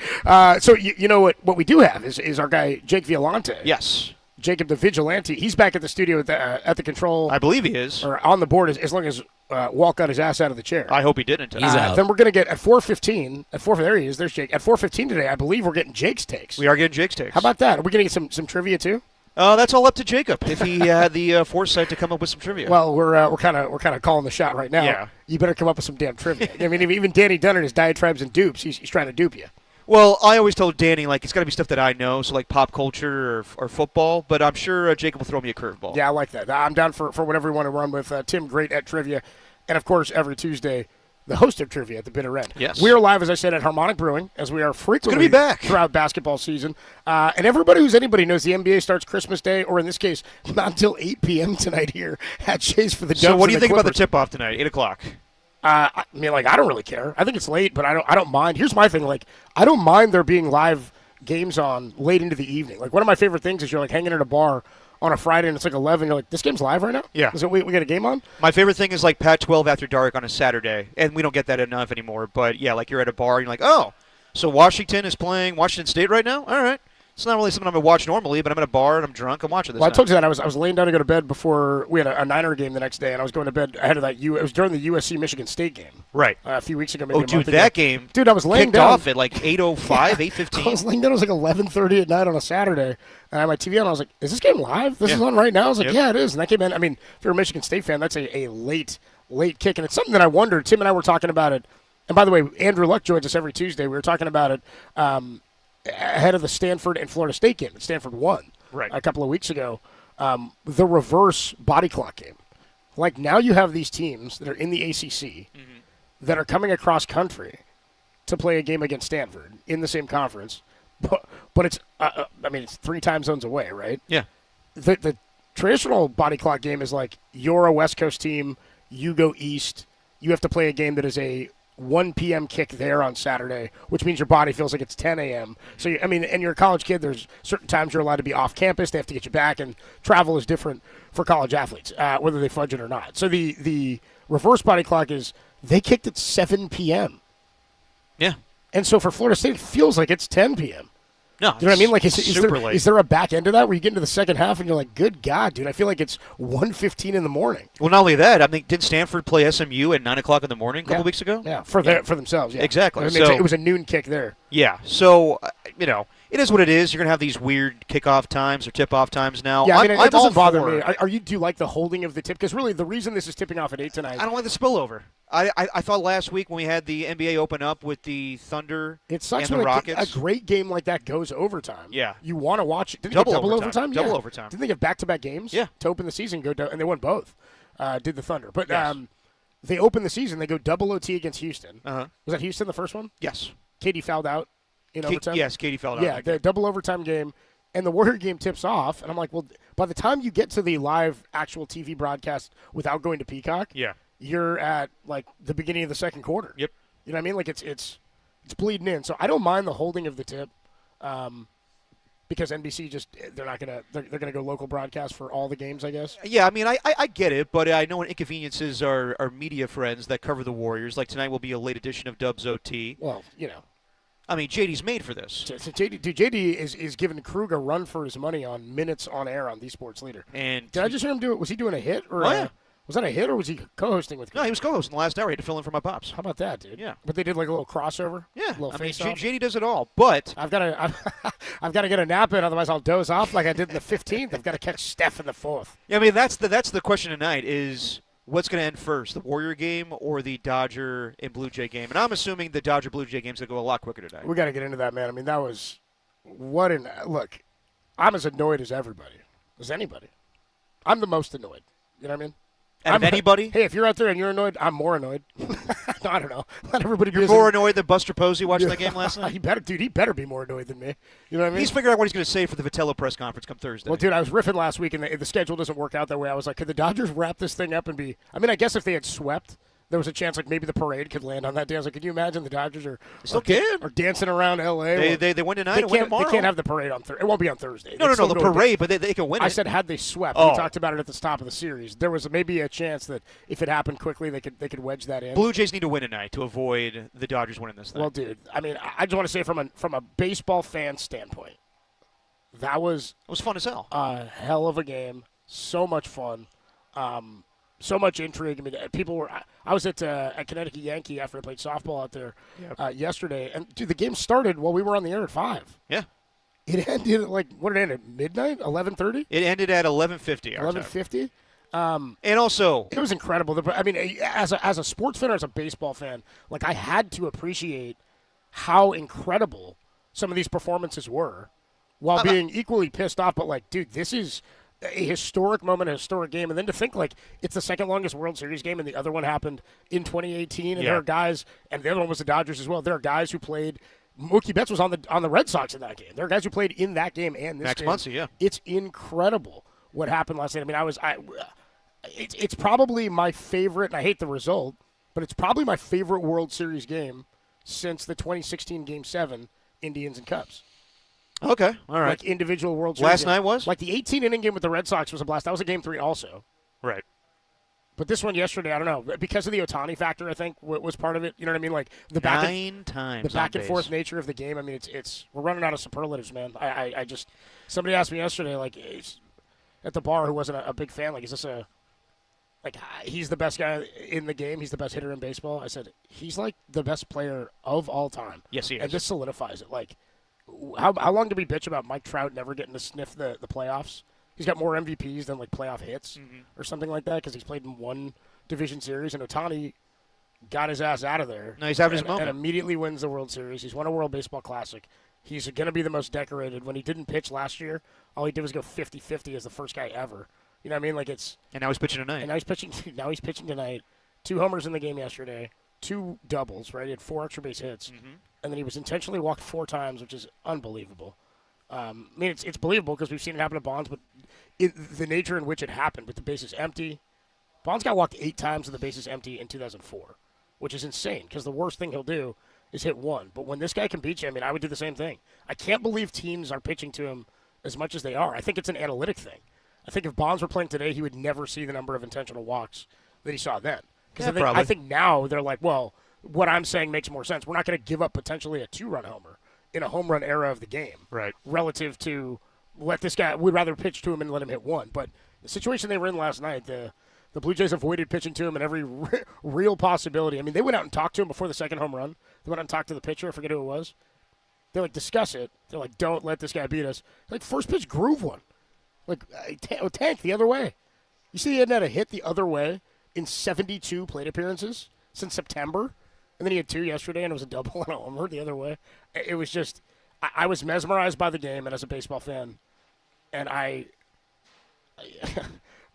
So you know what we do have is our guy Jake Violante. Yes. Jacob the Vigilante. He's back at the studio at the control. I believe he is. Or on the board as long as Walt got his ass out of the chair. I hope he didn't. He's out. Then we're going to get at 4:15. There he is. There's Jake. At 4:15 today, I believe we're getting Jake's takes. We are getting Jake's takes. How about that? Are we going to get some trivia too? That's all up to Jacob if he had the foresight to come up with some trivia. Well, we're kind of calling the shot right now. Yeah. You better come up with some damn trivia. I mean, even Danny Dunn and his diatribes and dupes, he's trying to dupe you. Well, I always told Danny, it's got to be stuff that I know, so like pop culture or football, but I'm sure Jacob will throw me a curveball. Yeah, I like that. I'm down for whatever you want to run with. Tim, great at trivia. And, of course, every Tuesday, the host of trivia at the bitter end. Yes. We are live, as I said, at Harmonic Brewing, as we are frequently be back throughout basketball season. And everybody who's anybody knows the NBA starts Christmas Day, or in this case, not until 8 p.m. tonight here at Chase for the Dubs. So what do you think Clippers. about the tip-off tonight, 8 o'clock? I mean, I don't really care. I think it's late, but I don't mind. Here's my thing. I don't mind there being live games on late into the evening. Like, one of my favorite things is you're, like, hanging at a bar on a Friday and it's like 11. You're like, this game's live right now? Yeah. Is it, we got a game on? My favorite thing is like Pac-12 after dark on a Saturday, and we don't get that enough anymore. But yeah, like you're at a bar, and you're like, oh, so Washington is playing Washington State right now? All right. It's not really something I'm going to watch normally, but I'm at a bar and I'm drunk. I'm watching this. Well, now. I told you that I was laying down to go to bed before we had a Niner game the next day, and I was going to bed ahead of that. It was during the USC Michigan State game, right? A few weeks ago, maybe. Oh, a dude, month ago. that game. Dude, I was laying kicked down off at like 8:05, 8:15. I was laying down. It was like 11:30 at night on a Saturday, and I had my TV on. And I was like, "Is this game live? This is on right now." I was like, "Yeah, it is." And that came in. I mean, if you're a Michigan State fan, that's a late kick, and it's something that I wonder. Tim and I were talking about it. And by the way, Andrew Luck joins us every Tuesday. We were talking about it ahead of the Stanford and Florida State game. Stanford won a couple of weeks ago. The reverse body clock game. Like, now you have these teams that are in the ACC that are coming across country to play a game against Stanford in the same conference, but it's it's 3 time zones away, right? Yeah. The traditional body clock game is like, you're a West Coast team, you go east, you have to play a game that is a 1 p.m. kick there on Saturday, which means your body feels like it's 10 a.m. So, and you're a college kid, there's certain times you're allowed to be off campus. They have to get you back, and travel is different for college athletes, whether they fudge it or not. So the reverse body clock is they kicked at 7 p.m. Yeah. And so for Florida State, it feels like it's 10 p.m. No, you know what I mean? Like, late. Is there a back end to that where you get into the second half and you're like, good God, dude, I feel like it's 1:15 in the morning. Well, not only that, I mean, didn't Stanford play SMU at 9 o'clock in the morning a couple weeks ago? Yeah, for themselves, yeah. Exactly. I mean, it was a noon kick there. Yeah, so, it is what it is. You're going to have these weird kickoff times or tip-off times now. Yeah, it doesn't bother me. Do you like the holding of the tip? Because really, the reason this is tipping off at 8 tonight. I don't like the spillover. I thought last week when we had the NBA open up with the Thunder and the when Rockets. A great game like that goes overtime. Yeah. You want to watch it. Didn't double they get double overtime. overtime? Double Yeah. overtime. Didn't they get back-to-back games? Yeah. To open the season, and they won both. Did the Thunder. But yes. They open the season, they go double OT against Houston. Uh-huh. Was that Houston the first one? Yes. Katie fouled out in overtime? Yes, Katie fouled out. Yeah, the double overtime game. And the Warrior game tips off, and I'm like, well, by the time you get to the live actual TV broadcast without going to Peacock, you're at like the beginning of the second quarter. Yep. You know what I mean? Like it's bleeding in. So I don't mind the holding of the tip, because NBC they're gonna go local broadcast for all the games, I guess. Yeah, I mean I get it, but I know what inconveniences our media friends that cover the Warriors. Like tonight will be a late edition of Dubs OT. Well, I mean, JD's made for this. So JD is giving Krug a run for his money on minutes on air on the Sports Leader. And did I just hear him do it? Was he doing a hit or? Yeah. Was that a hit or was he co-hosting with? No, he was co-hosting the last hour. He had to fill in for my pops. How about that, dude? Yeah. But they did like a little crossover. Yeah. A little face-off. JD does it all, but I've got to get a nap in, otherwise I'll doze off like I did in the 15th. I've got to catch Steph in the 4th. Yeah, I mean that's the question tonight is what's going to end first, the Warrior game or the Dodger and Blue Jay game? And I'm assuming the Dodger Blue Jay game's going to go a lot quicker today. We got to get into that, man. I mean, that was look. I'm as annoyed as everybody, as anybody. I'm the most annoyed. You know what I mean? Out of anybody? Hey, if you're out there and you're annoyed, I'm more annoyed. No, I don't know. Let everybody be. You're more annoyed than Buster Posey watching the game last night? He better be more annoyed than me. You know what I mean? He's figured out what he's going to say for the Vitello press conference come Thursday. Well, dude, I was riffing last week, and the schedule doesn't work out that way. I was like, could the Dodgers wrap this thing up and be – I mean, I guess if they had swept – there was a chance like maybe the parade could land on that day. I was like, can you imagine the Dodgers are dancing around L.A.? They win tonight and win tomorrow. They can't have the parade on Thursday. It won't be on Thursday. No, the parade, but they can win it. I said had they swept. Oh. We talked about it at the top of the series. There was maybe a chance that if it happened quickly, they could wedge that in. Blue Jays need to win tonight to avoid the Dodgers winning this thing. Well, dude, I mean, I just want to say from a baseball fan standpoint, it was fun as hell. A hell of a game. So much fun. So much intrigue. I mean, people were. I was at Connecticut Yankee after I played softball out there yesterday, and dude, the game started while we were on the air at 5. Yeah, it ended at what did it end at midnight, 11:30. It ended at 11:50. 11:50. And also, it was incredible. I mean, as a sports fan or as a baseball fan, like I had to appreciate how incredible some of these performances were, while being equally pissed off. But like, dude, this is a historic moment, a historic game, and then to think like it's the second longest World Series game, and the other one happened in 2018, and there are guys, and the other one was the Dodgers as well. There are guys who played. Mookie Betts was on the Red Sox in that game. There are guys who played in that game and this game. Max Muncy, yeah. It's incredible what happened last night. I mean, it's probably my favorite, and I hate the result, but it's probably my favorite World Series game since the 2016 Game 7 Indians and Cubs. Okay, all right. Like individual World Series. Last night was? Like the 18-inning game with the Red Sox was a blast. That was a Game 3 also. Right. But this one yesterday, I don't know, because of the Ohtani factor, I think was part of it. You know what I mean? Like the back and forth nature of the game. I mean, it's we're running out of superlatives, man. I just somebody asked me yesterday, like at the bar, who wasn't a big fan, like, is this he's the best guy in the game? He's the best hitter in baseball. I said he's like the best player of all time. Yes, he is. And this solidifies it. Like, how long did we bitch about Mike Trout never getting to sniff the playoffs? He's got more MVPs than, like, playoff hits or something like that because he's played in one division series, and Ohtani got his ass out of there. No, he's having his moment. And immediately wins the World Series. He's won a World Baseball Classic. He's going to be the most decorated. When he didn't pitch last year, all he did was go 50-50 as the first guy ever. You know what I mean? Like, it's and now he's pitching tonight. And now he's pitching tonight. 2 homers in the game yesterday. 2 doubles, right? He had 4 extra base hits. And then he was intentionally walked 4 times, which is unbelievable. I mean, it's believable because we've seen it happen to Bonds, but the nature in which it happened with the bases empty. Bonds got walked 8 times with the bases empty in 2004, which is insane because the worst thing he'll do is hit 1. But when this guy can beat you, I mean, I would do the same thing. I can't believe teams are pitching to him as much as they are. I think it's an analytic thing. I think if Bonds were playing today, he would never see the number of intentional walks that he saw then. Because I think now they're like, well, what I'm saying makes more sense. We're not going to give up potentially a 2-run homer in a home run era of the game. Right. Relative to let this guy, we'd rather pitch to him and let him hit 1. But the situation they were in last night, the Blue Jays avoided pitching to him in every real possibility. I mean, they went out and talked to him before the second home run. They went out and talked to the pitcher. I forget who it was. They like discuss it. They're like, don't let this guy beat us. Like, first pitch groove one. Like, tank the other way. You see, he hadn't had a hit the other way in 72 plate appearances since September. And then he had 2 yesterday, and it was a double and a homer the other way. It was just, I was mesmerized by the game, and as a baseball fan, and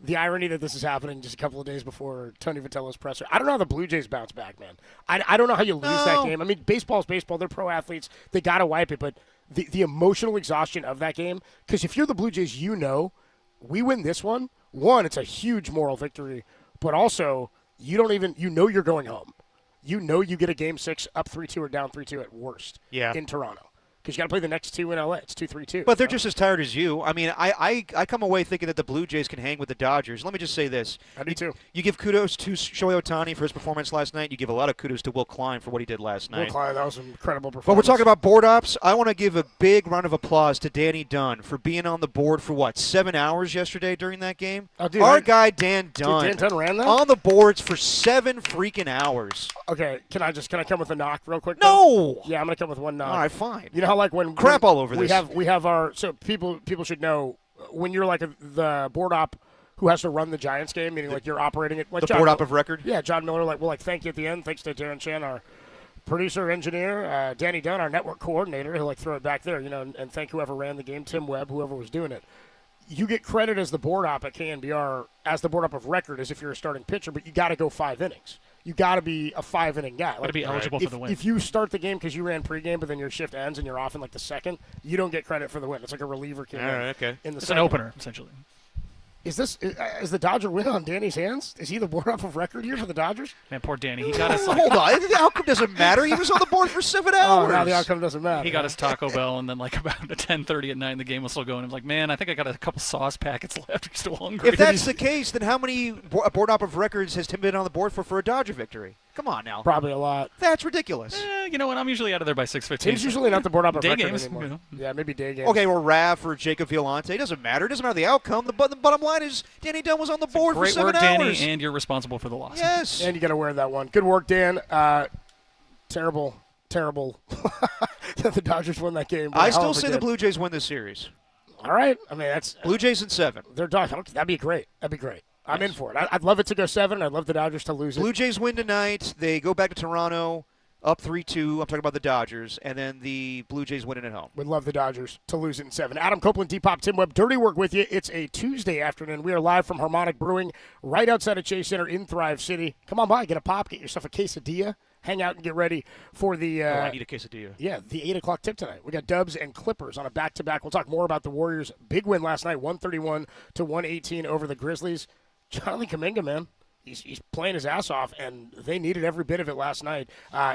the irony that this is happening just a couple of days before Tony Vitello's presser. I don't know how the Blue Jays bounce back, man. I don't know how you lose that game. I mean, baseball's baseball. They're pro athletes. They got to wipe it, but the emotional exhaustion of that game, because if you're the Blue Jays, you know, we win this one. One, it's a huge moral victory, but also you know you're going home. You know you get a Game 6 up 3-2 or down 3-2 at worst in Toronto. Because you got to play the next 2 in L.A. It's 2-3-2. But they're just as tired as you. I mean, I come away thinking that the Blue Jays can hang with the Dodgers. Let me just say this. I do too. You give kudos to Shohei Ohtani for his performance last night. You give a lot of kudos to Will Klein for what he did last night. Will Klein, that was an incredible performance. But we're talking about board ops. I want to give a big round of applause to Danny Dunn for being on the board for, 7 hours yesterday during that game? Oh, dude, Our guy Dan Dunn. Dan Dunn ran that? On the boards for 7 freaking hours. Okay, can I come with a knock real quick? No! Though? Yeah, I'm going to come with one knock. All right, fine. You know how, when crap all over this. We have our, so people should know, when you're the board op who has to run the Giants game, meaning you're operating it. Like the board op of record? Yeah, John Miller, we'll thank you at the end. Thanks to Darren Chan, our producer, engineer, Danny Dunn, our network coordinator. He'll throw it back there, and thank whoever ran the game, Tim Webb, whoever was doing it. You get credit as the board op at KNBR, as the board op of record, as if you're a starting pitcher, but you got to go 5 innings. You got to be a 5-inning guy. Got to be eligible for the win. If you start the game because you ran pregame, but then your shift ends and you're off in the second, you don't get credit for the win. It's like a reliever came in the It's second. an opener, essentially. Is the Dodger win on Danny's hands? Is he the board up of record here for the Dodgers? Man, poor Danny. He got us. Hold on, the outcome doesn't matter. He was on the board for 7 hours. Oh, now the outcome doesn't matter. He got us Taco Bell, and then about 10:30 at night, the game was still going. I'm like, man, I think I got a couple sauce packets left. I'm still hungry. If that's the case, then how many board op of records has Tim been on the board for a Dodger victory? Come on now. Probably a lot. That's ridiculous. You know what? I'm usually out of there by 6:15. Tim's usually not the board up of day record games, anymore. Yeah, maybe day games. Okay, or Rav or Jacob Violante. It doesn't matter. It doesn't matter the outcome. The bottom line is Danny Dunn was on the board for 7 hours. Great work, Danny, and you're responsible for the loss. Yes. And you got to wear that one. Good work, Dan. Terrible that the Dodgers won that game. I still say the Blue Jays win this series. All right. I mean, that's Blue Jays in 7. They're Dodgers. That'd be great. I'm in for it. I'd love it to go 7. I'd love the Dodgers to lose it. Blue Jays win tonight. They go back to Toronto, up 3-2. I'm talking about the Dodgers. And then the Blue Jays win it at home. Would love the Dodgers to lose it in 7. Adam Copeland, Depop, Tim Webb, Dirty Work with you. It's a Tuesday afternoon. We are live from Harmonic Brewing right outside of Chase Center in Thrive City. Come on by, get a pop, get yourself a quesadilla. Hang out and get ready for the I need a quesadilla. Yeah, the 8 o'clock tip tonight. We got Dubs and Clippers on a back-to-back. We'll talk more about the Warriors' big win last night, 131-118 over the Grizzlies. Jonathan Kuminga, man. he's playing his ass off, and they needed every bit of it last night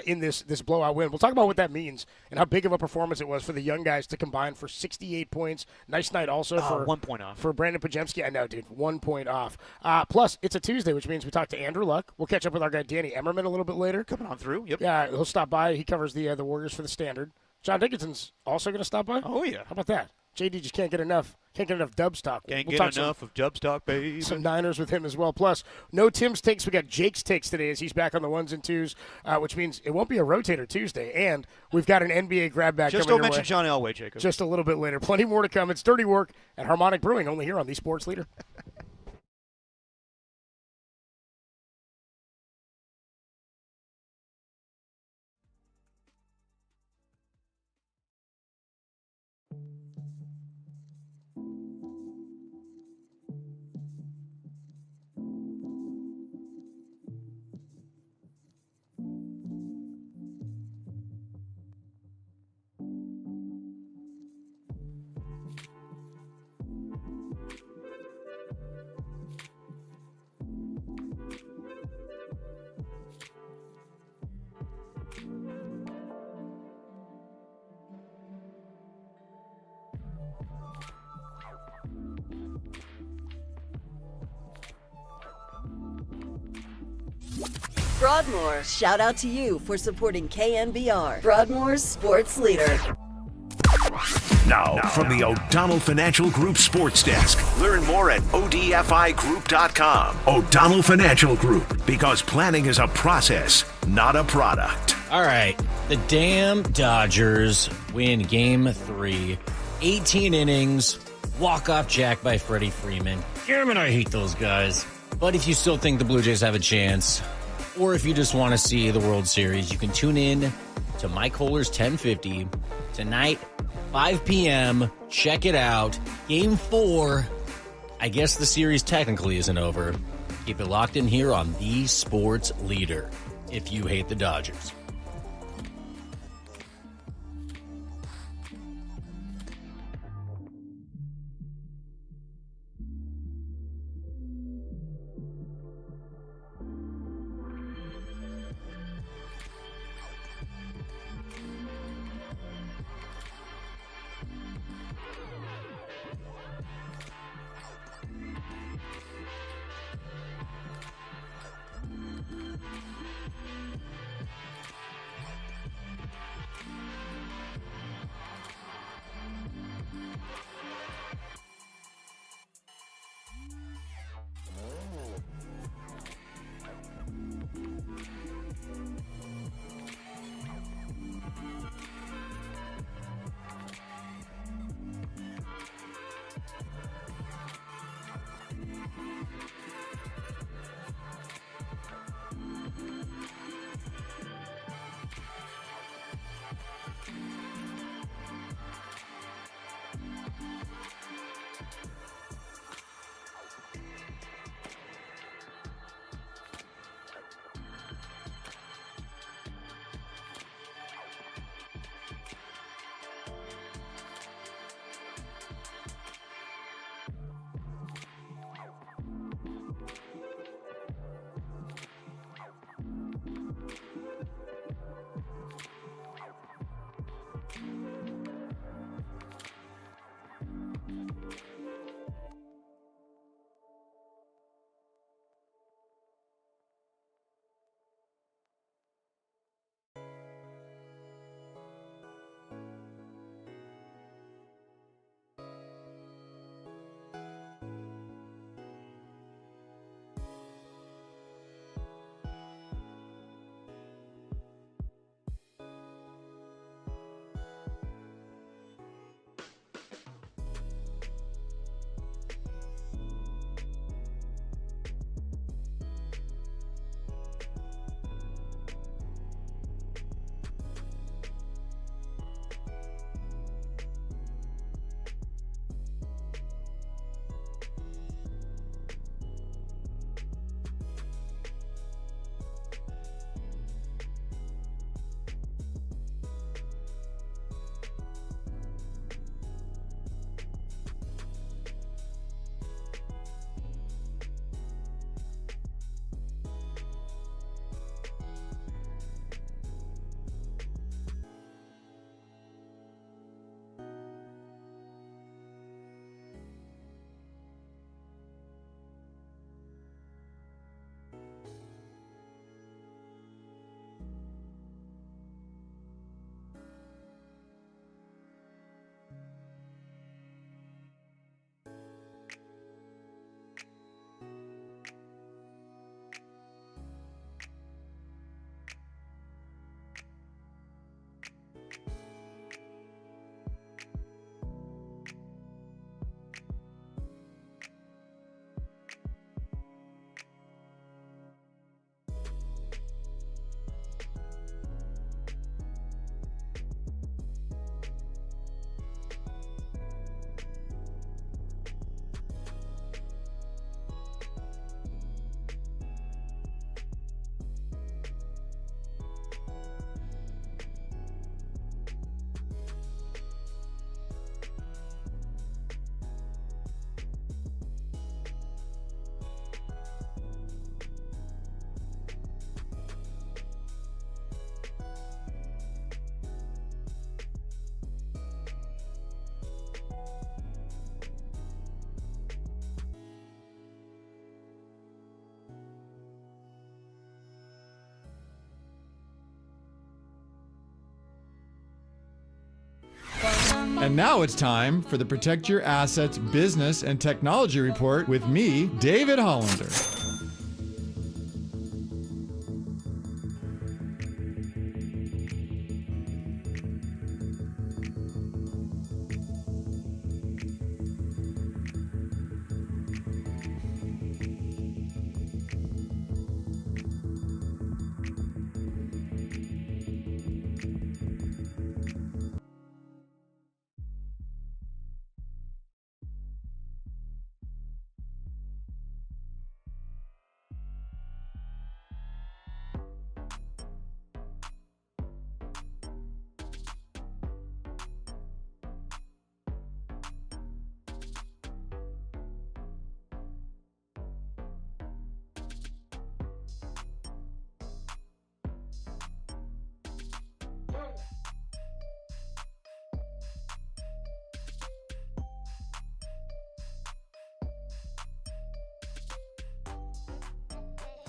in this blowout win. We'll talk about what that means and how big of a performance it was for the young guys to combine for 68 points. Nice night also for 1 point off for Brandon Pajemski. I know, dude, 1 point off. Plus, it's a Tuesday, which means we talk to Andrew Luck. We'll catch up with our guy Danny Emmerman a little bit later. Coming on through. Yep. Yeah, he'll stop by. He covers the Warriors for the Standard. John Dickinson's also going to stop by. Oh yeah. How about that? JD just can't get enough. Can't get enough Dubs talk. Can't We'll get talk enough of Dubs talk, baby. Some Niners with him as well. Plus, no Tim's takes. We got Jake's takes today as he's back on the ones and twos, which means it won't be a rotator Tuesday. And we've got an NBA grab back Just coming don't your mention way. John Elway, Jacob. Just a little bit later. Plenty more to come. It's Dirty Work at Harmonic Brewing, only here on the Sports Leader. Broadmoor, shout out to you for supporting KNBR, Broadmoor's sports leader. Now, from the O'Donnell Financial Group Sports Desk, learn more at odfigroup.com. O'Donnell Financial Group, because planning is a process, not a product. All right, the damn Dodgers win Game 3, 18 innings, walk-off jack by Freddie Freeman. Damn it, I hate those guys. But if you still think the Blue Jays have a chance, or if you just want to see the World Series, you can tune in to Mike Kohler's 1050 tonight, 5 p.m. Check it out. Game 4. I guess the series technically isn't over. Keep it locked in here on the Sports Leader if you hate the Dodgers. And now it's time for the Protect Your Assets Business and Technology Report with me, David Hollander.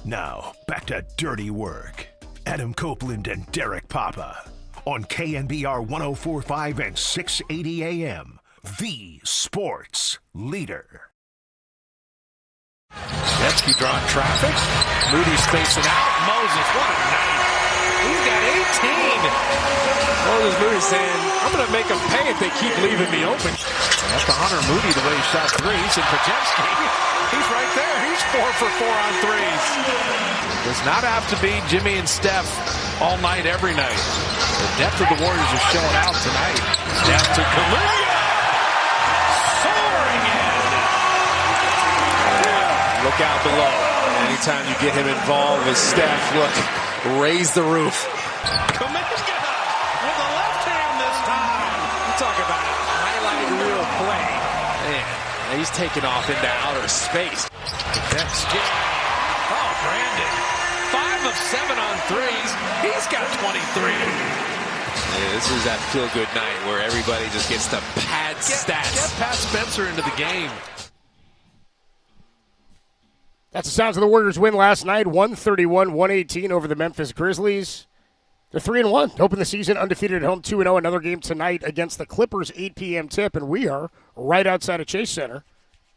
Now, back to Dirty Work. Adam Copeland and Derek Papa on KNBR 104.5 and 680 AM, the sports leader. Snetsky drawing traffic. Moody spacing out. Moses, what a night. He's got 18. Moses Moody saying, I'm going to make them pay if they keep leaving me open. That's to Hunter Moody the way he shot threes. And Pajemski, he's right there. He's 4 for 4 on threes. Does not have to be Jimmy and Steph all night, every night. The depth of the Warriors is showing out tonight. Steph to Kaluuya. Soaring in. Look out below. Anytime you get him involved with Steph, look, raise the roof. Kaminga with the left hand this time. You talk about a highlight reel play. Man, he's taking off into outer space. That's oh, Brandon. 5 of 7 on threes. He's got 23. Yeah, this is that feel-good night where everybody just gets to pad stats. Get Pat Spencer into the game. That's the sounds of the Warriors' win last night, 131-118 over the Memphis Grizzlies. They're 3-1, open the season undefeated at home, 2-0. Another game tonight against the Clippers, 8 p.m. tip, and we are right outside of Chase Center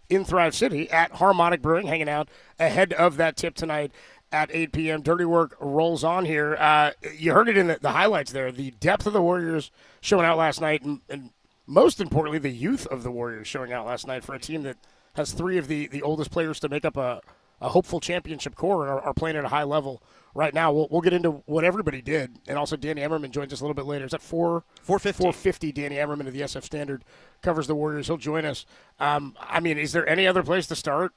in Thrive City at Harmonic Brewing, hanging out ahead of that tip tonight at 8 p.m. Dirty Work rolls on here. You heard it in the highlights there. The depth of the Warriors showing out last night, and most importantly, the youth of the Warriors showing out last night for a team that has 3 of the oldest players to make up a hopeful championship core and are playing at a high level right now. We'll get into what everybody did, and also Danny Emmerman joins us a little bit later. Is that 450? Danny Emmerman of the SF Standard covers the Warriors. He'll join us. I mean, is there any other place to start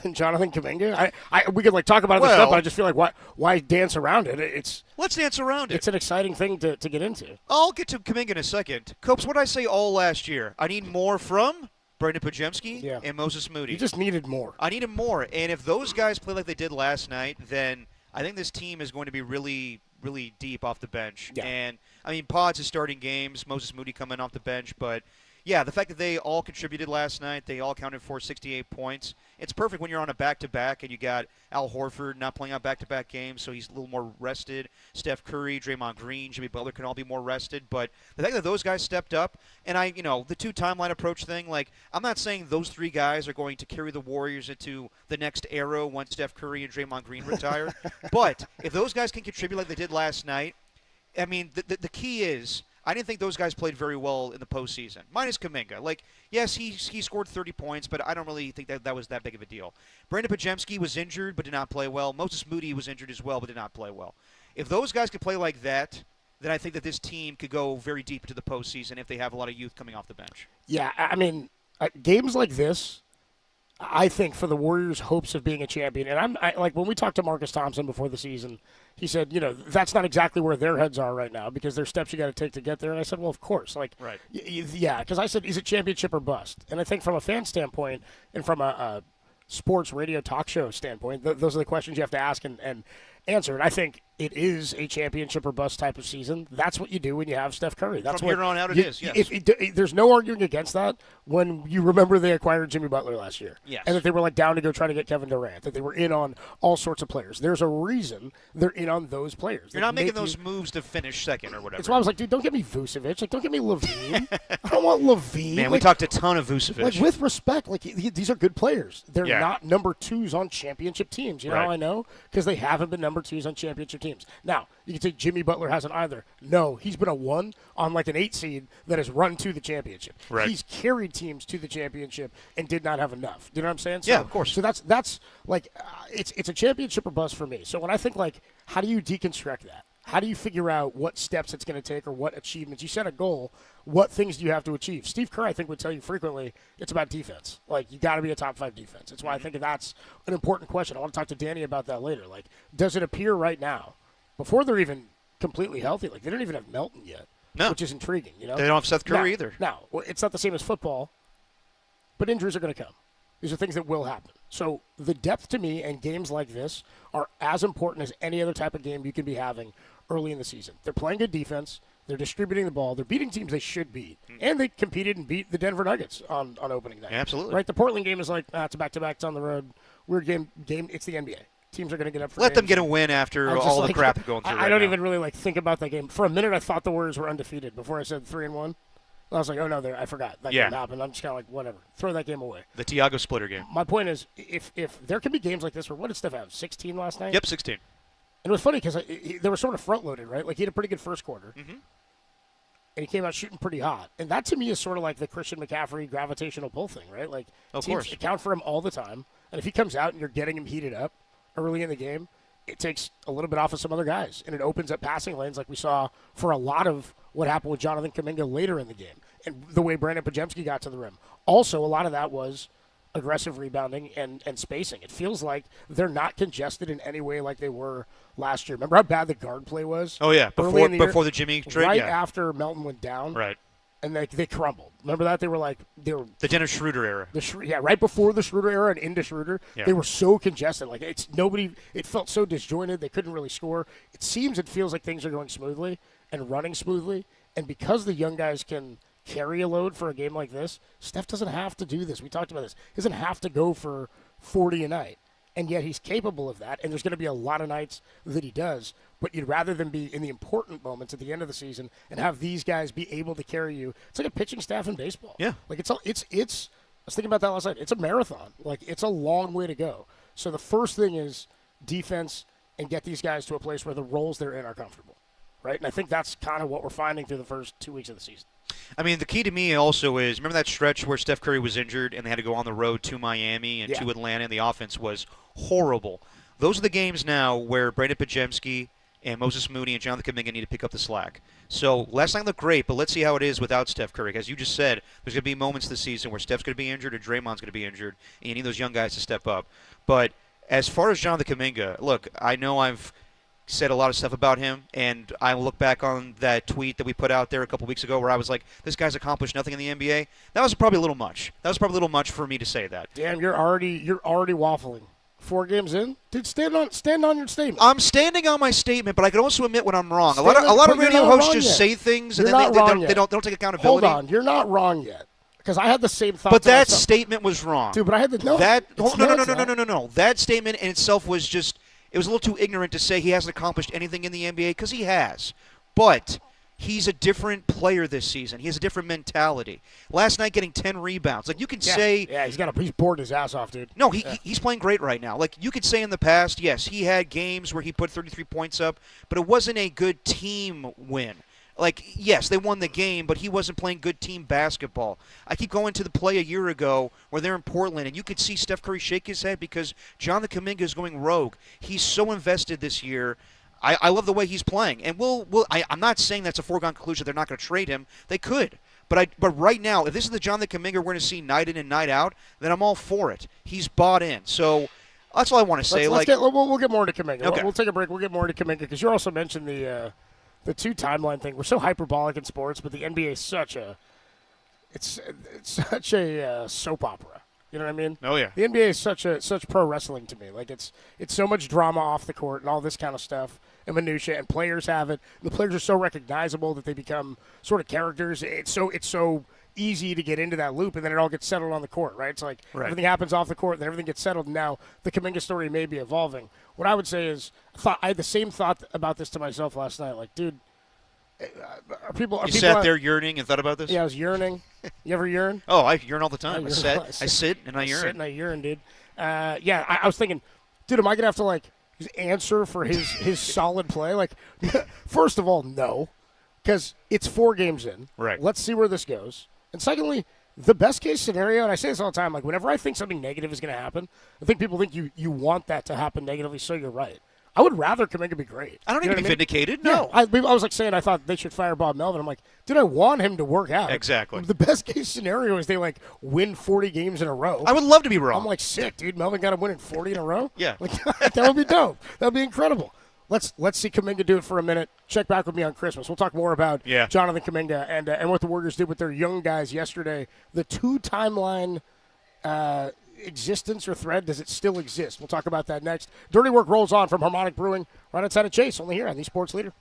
than Jonathan Kuminga? We could talk about this stuff, but I just feel like why dance around it? Let's dance around it. It's an exciting thing to get into. I'll get to Kuminga in a second. Copes, what did I say all last year? I need more from Brandon Pajemski and Moses Moody. You just needed more. I needed more. And if those guys play like they did last night, then I think this team is going to be really, really deep off the bench. Yeah. And, I mean, Pods is starting games, Moses Moody coming off the bench. But, yeah, the fact that they all contributed last night, they all counted for 68 points. It's perfect when you're on a back-to-back and you got Al Horford not playing on back-to-back games, so he's a little more rested. Steph Curry, Draymond Green, Jimmy Butler can all be more rested. But the fact that those guys stepped up, and the 2-timeline approach thing, I'm not saying those 3 guys are going to carry the Warriors into the next era once Steph Curry and Draymond Green retire. But if those guys can contribute like they did last night, I mean, the key is, I didn't think those guys played very well in the postseason. Minus Kuminga. Yes, he scored 30 points, but I don't really think that was that big of a deal. Brandon Pajemski was injured but did not play well. Moses Moody was injured as well but did not play well. If those guys could play like that, then I think that this team could go very deep into the postseason if they have a lot of youth coming off the bench. Yeah, I mean, games like this, I think for the Warriors' hopes of being a champion, and when we talked to Marcus Thompson before the season, he said, that's not exactly where their heads are right now because there's steps you got to take to get there. And I said, well, of course. Right. Yeah, because I said, is it championship or bust? And I think from a fan standpoint and from a sports radio talk show standpoint, those are the questions you have to ask and answer. And I think it is a championship or bust type of season. That's what you do when you have Steph Curry. That's From here on out, it is, yes. There's no arguing against that when you remember they acquired Jimmy Butler last year. Yes. And that they were like down to go try to get Kevin Durant, that they were in on all sorts of players. There's a reason they're in on those players. You're not making those moves to finish second or whatever. That's why I was like, dude, don't get me Vucevic. Like, don't get me LaVine. I don't want LaVine. Man, we talked a ton of Vucevic. Like, with respect, like these are good players. They're Yeah. not number 2s on championship teams. You know Right. how I know? Because they haven't been number 2s on championship teams. Now, you can say Jimmy Butler hasn't either. No, he's been a 1 on like an 8 seed that has run to the championship. Right. He's carried teams to the championship and did not have enough. Do you know what I'm saying? Yeah, of course. So that's like it's a championship or bust for me. So when I think like, how do you deconstruct that? How do you figure out what steps it's going to take or what achievements? You set a goal. What things do you have to achieve? Steve Kerr, I think, would tell you frequently it's about defense. Like, you got to be a top 5 defense. That's why I think that's an important question. I want to talk to Danny about that later. Like, does it appear right now, before they're even completely healthy, like they don't even have Melton yet, which is intriguing. You know, They don't have Seth Curry either. Now, it's not the same as football, but injuries are going to come. These are things that will happen. So the depth to me and games like this are as important as any other type of game you can be having early in the season. They're playing good defense. They're distributing the ball. They're beating teams they should beat. And they competed and beat the Denver Nuggets on opening night. Yeah, absolutely. Right? The Portland game is like, it's a back-to-back. It's on the road. Weird game. It's the NBA. Teams are going to get up for Let them games. get a win after all the crap they're going through I don't even really like think about that game. For a minute, I thought the Warriors were undefeated before I said 3-1. I was like, oh, no, I forgot. That game happened. I'm just kind of like, whatever. Throw that game away. The Tiago Splitter game. My point is, if there can be games like this where, what did Steph have, 16 last night? Yep, 16. And it was funny because they were sort of front-loaded, right? Like, he had a pretty good first quarter. Mm-hmm. And he came out shooting pretty hot. And that, to me, is sort of like the Christian McCaffrey gravitational pull thing, right? Like, Of teams course. account for him all the time. And if he comes out and you're getting him heated up early in the game, it takes a little bit off of some other guys. And it opens up passing lanes like we saw for a lot of what happened with Jonathan Kuminga later in the game. And the way Brandon Pajemski got to the rim. Also, a lot of that was aggressive rebounding and spacing. It feels like they're not congested in any way like they were last year. Remember how bad the guard play was? Oh, yeah, Early in before year? the Jimmy trade? Right Yeah. after Melton went down. Right. And they crumbled. Remember that? They were the Dennis Schroeder era. Right before the Schroeder era and into Schroeder, they were so congested. Like it felt so disjointed. They couldn't really score. It feels like things are going smoothly and running smoothly. And because the young guys can carry a load for a game like this, Steph doesn't have to do this. We talked about this. He doesn't have to go for 40 a night. And yet he's capable of that. And there's going to be a lot of nights that he does. But you'd rather than be in the important moments at the end of the season and have these guys be able to carry you. It's like a pitching staff in baseball. Yeah. Like it's I was thinking about that last night. It's a marathon. Like it's a long way to go. So the first thing is defense and get these guys to a place where the roles they're in are comfortable. Right? And I think that's kind of what we're finding through the first 2 weeks of the season. I mean, the key to me also is, remember that stretch where Steph Curry was injured and they had to go on the road to Miami and to Atlanta, and the offense was horrible. Those are the games now where Brandon Pajemski and Moses Moody and Jonathan Kuminga need to pick up the slack. So last night looked great, but let's see how it is without Steph Curry. As you just said, there's going to be moments this season where Steph's going to be injured or Draymond's going to be injured, and you need those young guys to step up. But as far as Jonathan Kuminga, look, I know I've said a lot of stuff about him, and I look back on that tweet that we put out there a couple weeks ago where I was like, this guy's accomplished nothing in the NBA. That was probably a little much. That was probably a little much for me to say that. Damn, you're already waffling. 4 games in? Dude, stand on your statement. I'm standing on my statement, but I can also admit when I'm wrong. A lot of radio hosts just say things and then they don't take accountability. Hold on, you're not wrong yet. Because I had the same thought. But that statement was wrong. Dude, but I had the No. That statement in itself was just, it was a little too ignorant to say he hasn't accomplished anything in the NBA, because he has. But he's a different player this season. He has a different mentality. Last night getting 10 rebounds. Like you could say... Yeah, he's bored his ass off, dude. No, he's playing great right now. Like you could say in the past, yes, he had games where he put 33 points up, but it wasn't a good team win. Like, yes, they won the game, but he wasn't playing good team basketball. I keep going to the play a year ago where they're in Portland, and you could see Steph Curry shake his head because Jonathan Kuminga is going rogue. He's so invested this year. I love the way he's playing. And I'm not saying that's a foregone conclusion. They're not going to trade him. They could. But right now, if this is the Jonathan Kuminga we're going to see night in and night out, then I'm all for it. He's bought in. So that's all I want to say. We'll get more into Kuminga. Okay. We'll take a break. We'll get more into Kuminga because you also mentioned the two timeline thing. We're so hyperbolic in sports, but the NBA is such a soap opera. You know what I mean? Oh, yeah. The NBA is such pro wrestling to me. Like, it's so much drama off the court and all this kind of stuff and minutia, and players have it. The players are so recognizable that they become sort of characters. It's so easy to get into that loop, and then it all gets settled on the court, right? It's like everything happens off the court, then everything gets settled, and now the Kuminga story may be evolving. What I would say is, I had the same thought about this to myself last night. Like, dude, are people sat there yearning and thought about this? Yeah, I was yearning. You ever yearn? Oh, I yearn all the time. I sit and I yearn. I sit and I yearn, dude. I was thinking, dude, am I gonna have to like answer for his solid play? Like, first of all, no, because it's 4 games in. Right. Let's see where this goes. And secondly, the best case scenario, and I say this all the time, like whenever I think something negative is going to happen, I think people think you want that to happen negatively, so you're right. I would rather Kuminga be great. I don't need to be vindicated. Yeah, No. I was like saying I thought they should fire Bob Melvin. I'm like, dude, I want him to work out. Exactly. The best case scenario is they like win 40 games in a row. I would love to be wrong. I'm like, sick, dude. Melvin got him winning 40 in a row. Yeah. Like, that would be dope. That would be incredible. Let's see Kuminga do it for a minute. Check back with me on Christmas. We'll talk more about Jonathan Kuminga and what the Warriors did with their young guys yesterday. The 2-timeline existence or thread, does it still exist? We'll talk about that next. Dirty Work rolls on from Harmonic Brewing right outside of Chase, only here on the Sports Leader.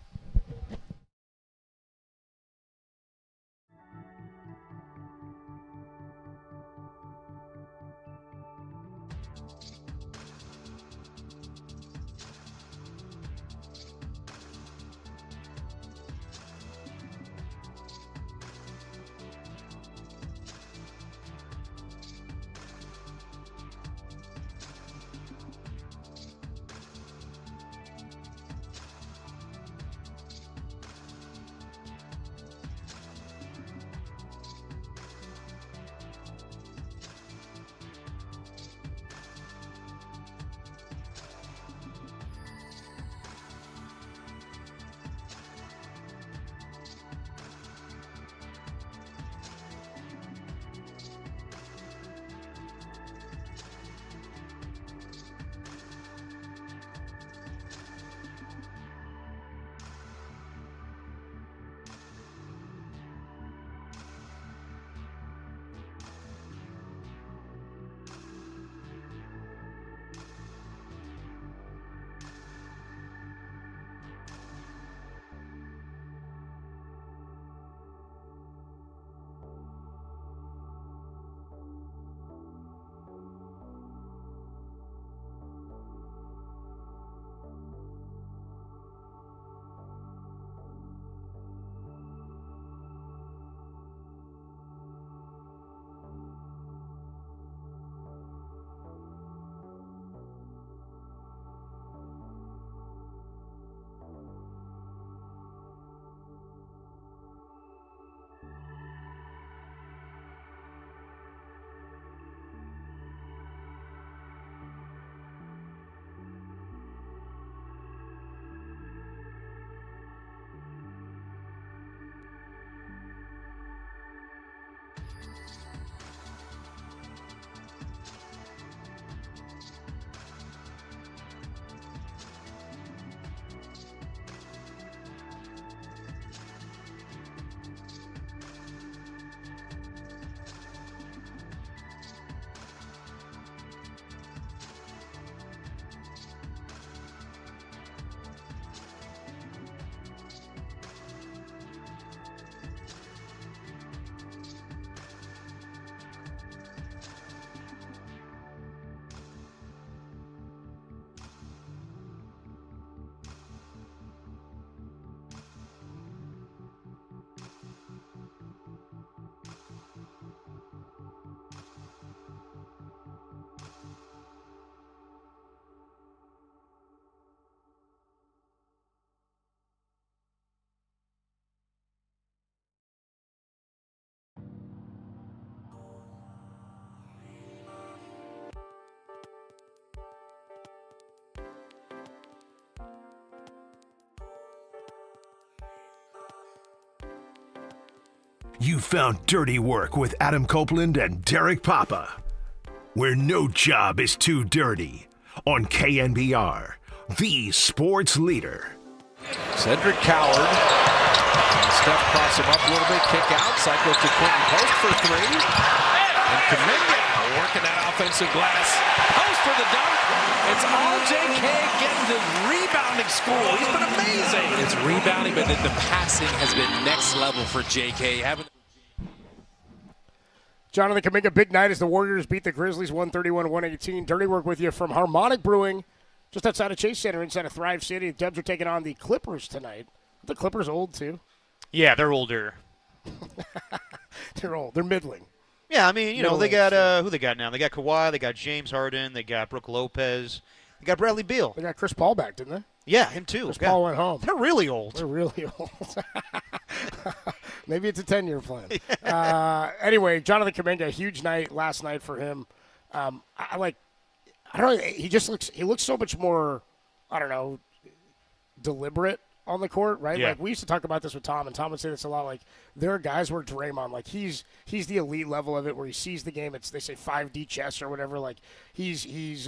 You found Dirty Work with Adam Copeland and Derek Papa, where no job is too dirty, on KNBR, the sports leader. Cedric Coward. Steph cross him up a little bit, kick out, cycle to Quentin Post for 3. And Kuminga working that offensive glass. Post for the dunk. It's all J.K. getting the rebounding score. He's been amazing. It's rebounding, but then the passing has been next level for J.K. Jonathan Kuminga, big night as the Warriors beat the Grizzlies 131-118. Dirty work with you from Harmonic Brewing, just outside of Chase Center, inside of Thrive City. The Dubs are taking on the Clippers tonight. Are the Clippers old, too? Yeah, they're older. They're old. They're middling. Yeah, I mean, they got who they got now? They got Kawhi, they got James Harden, they got Brook Lopez, they got Bradley Beal. They got Chris Paul back, didn't they? Yeah, him too. Chris Paul went home. They're really old. They're really old. Maybe it's a 10-year plan. Anyway, Jonathan Kuminga, huge night last night for him. I don't know. He looks so much more, I don't know, deliberate on the court, right? Yeah. Like we used to talk about this with Tom, and Tom would say this a lot. Like there are guys where Draymond, like he's the elite level of it, where he sees the game. They say 5D chess or whatever. Like he's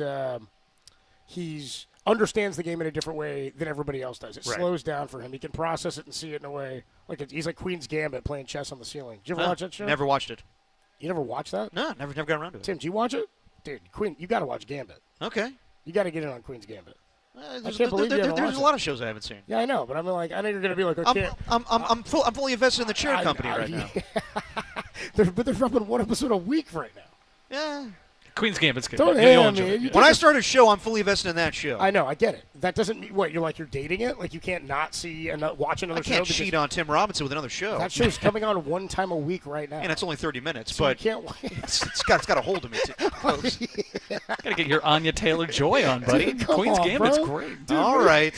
understands the game in a different way than everybody else does. It slows down for him. He can process it and see it in a way he's like Queen's Gambit playing chess on the ceiling. Did you ever watch that show? Never watched it. You never watched that? No, never got around to it. Tim, do you watch it? Dude, Queen, you got to watch Gambit. Okay. You got to get in on Queen's Gambit. I There's can't believe you haven't a watched lot of shows I haven't seen. Yeah, I know, but I mean, I know you're going to be like, okay. I'm fully invested in the chair company right now. But they're dropping one episode a week right now. Yeah. Queen's Gambit's good. Don't You'll enjoy it. When I start a show, I'm fully invested in that show. I know, I get it. That doesn't mean you're dating it. Like you can't not see and watch another show. I can't cheat on Tim Robinson with another show. That show's coming on one time a week right now. And it's only 30 minutes, so but you can't. it's got a hold of me. Gotta get your Anya Taylor-Joy on, buddy. Dude, Queen's on, Gambit's bro. great. Dude, all right.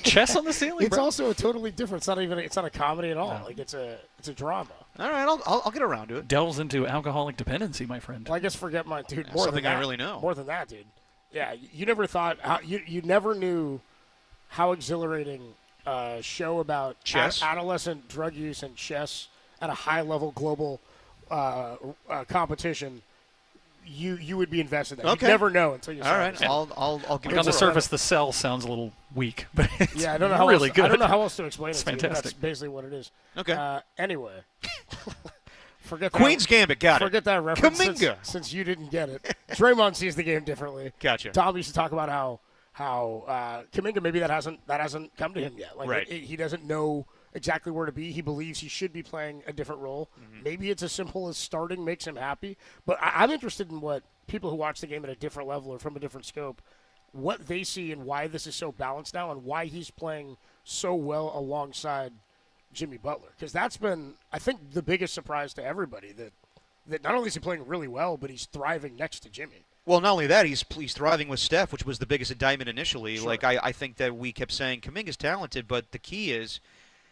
Chess on the ceiling. It's bro. also a totally different. It's not a comedy at all. No. Like it's a drama. All right, I'll get around to it. Delves into alcoholic dependency, my friend. Well, I guess forget my dude. Yeah, more something than that, I really know. More than that, dude. Yeah, you never thought you never knew how exhilarating a show about chess, adolescent drug use, and chess at a high level global competition. You would be invested in that. Okay. You never know until you. All right, I'll give it on the surface. The cell sounds a little weak, but it's I don't know how really else, good. I don't know how else to explain it's it. To fantastic. you, that's basically what it is. Okay. Anyway, forget Queen's that. Gambit. Got it. Forget that reference. Kuminga. Since you didn't get it, Draymond sees the game differently. Gotcha. Tom used to talk about how Kuminga maybe that hasn't come to him yet. Like right. He doesn't know exactly where to be. He believes he should be playing a different role. Mm-hmm. Maybe it's as simple as starting makes him happy. But I'm interested in what people who watch the game at a different level or from a different scope, what they see and why this is so balanced now and why he's playing so well alongside Jimmy Butler. Because that's been, I think, the biggest surprise to everybody, that not only is he playing really well, but he's thriving next to Jimmy. Well, not only that, he's thriving with Steph, which was the biggest indictment initially. Sure. Like I think that we kept saying Kuminga's talented, but the key is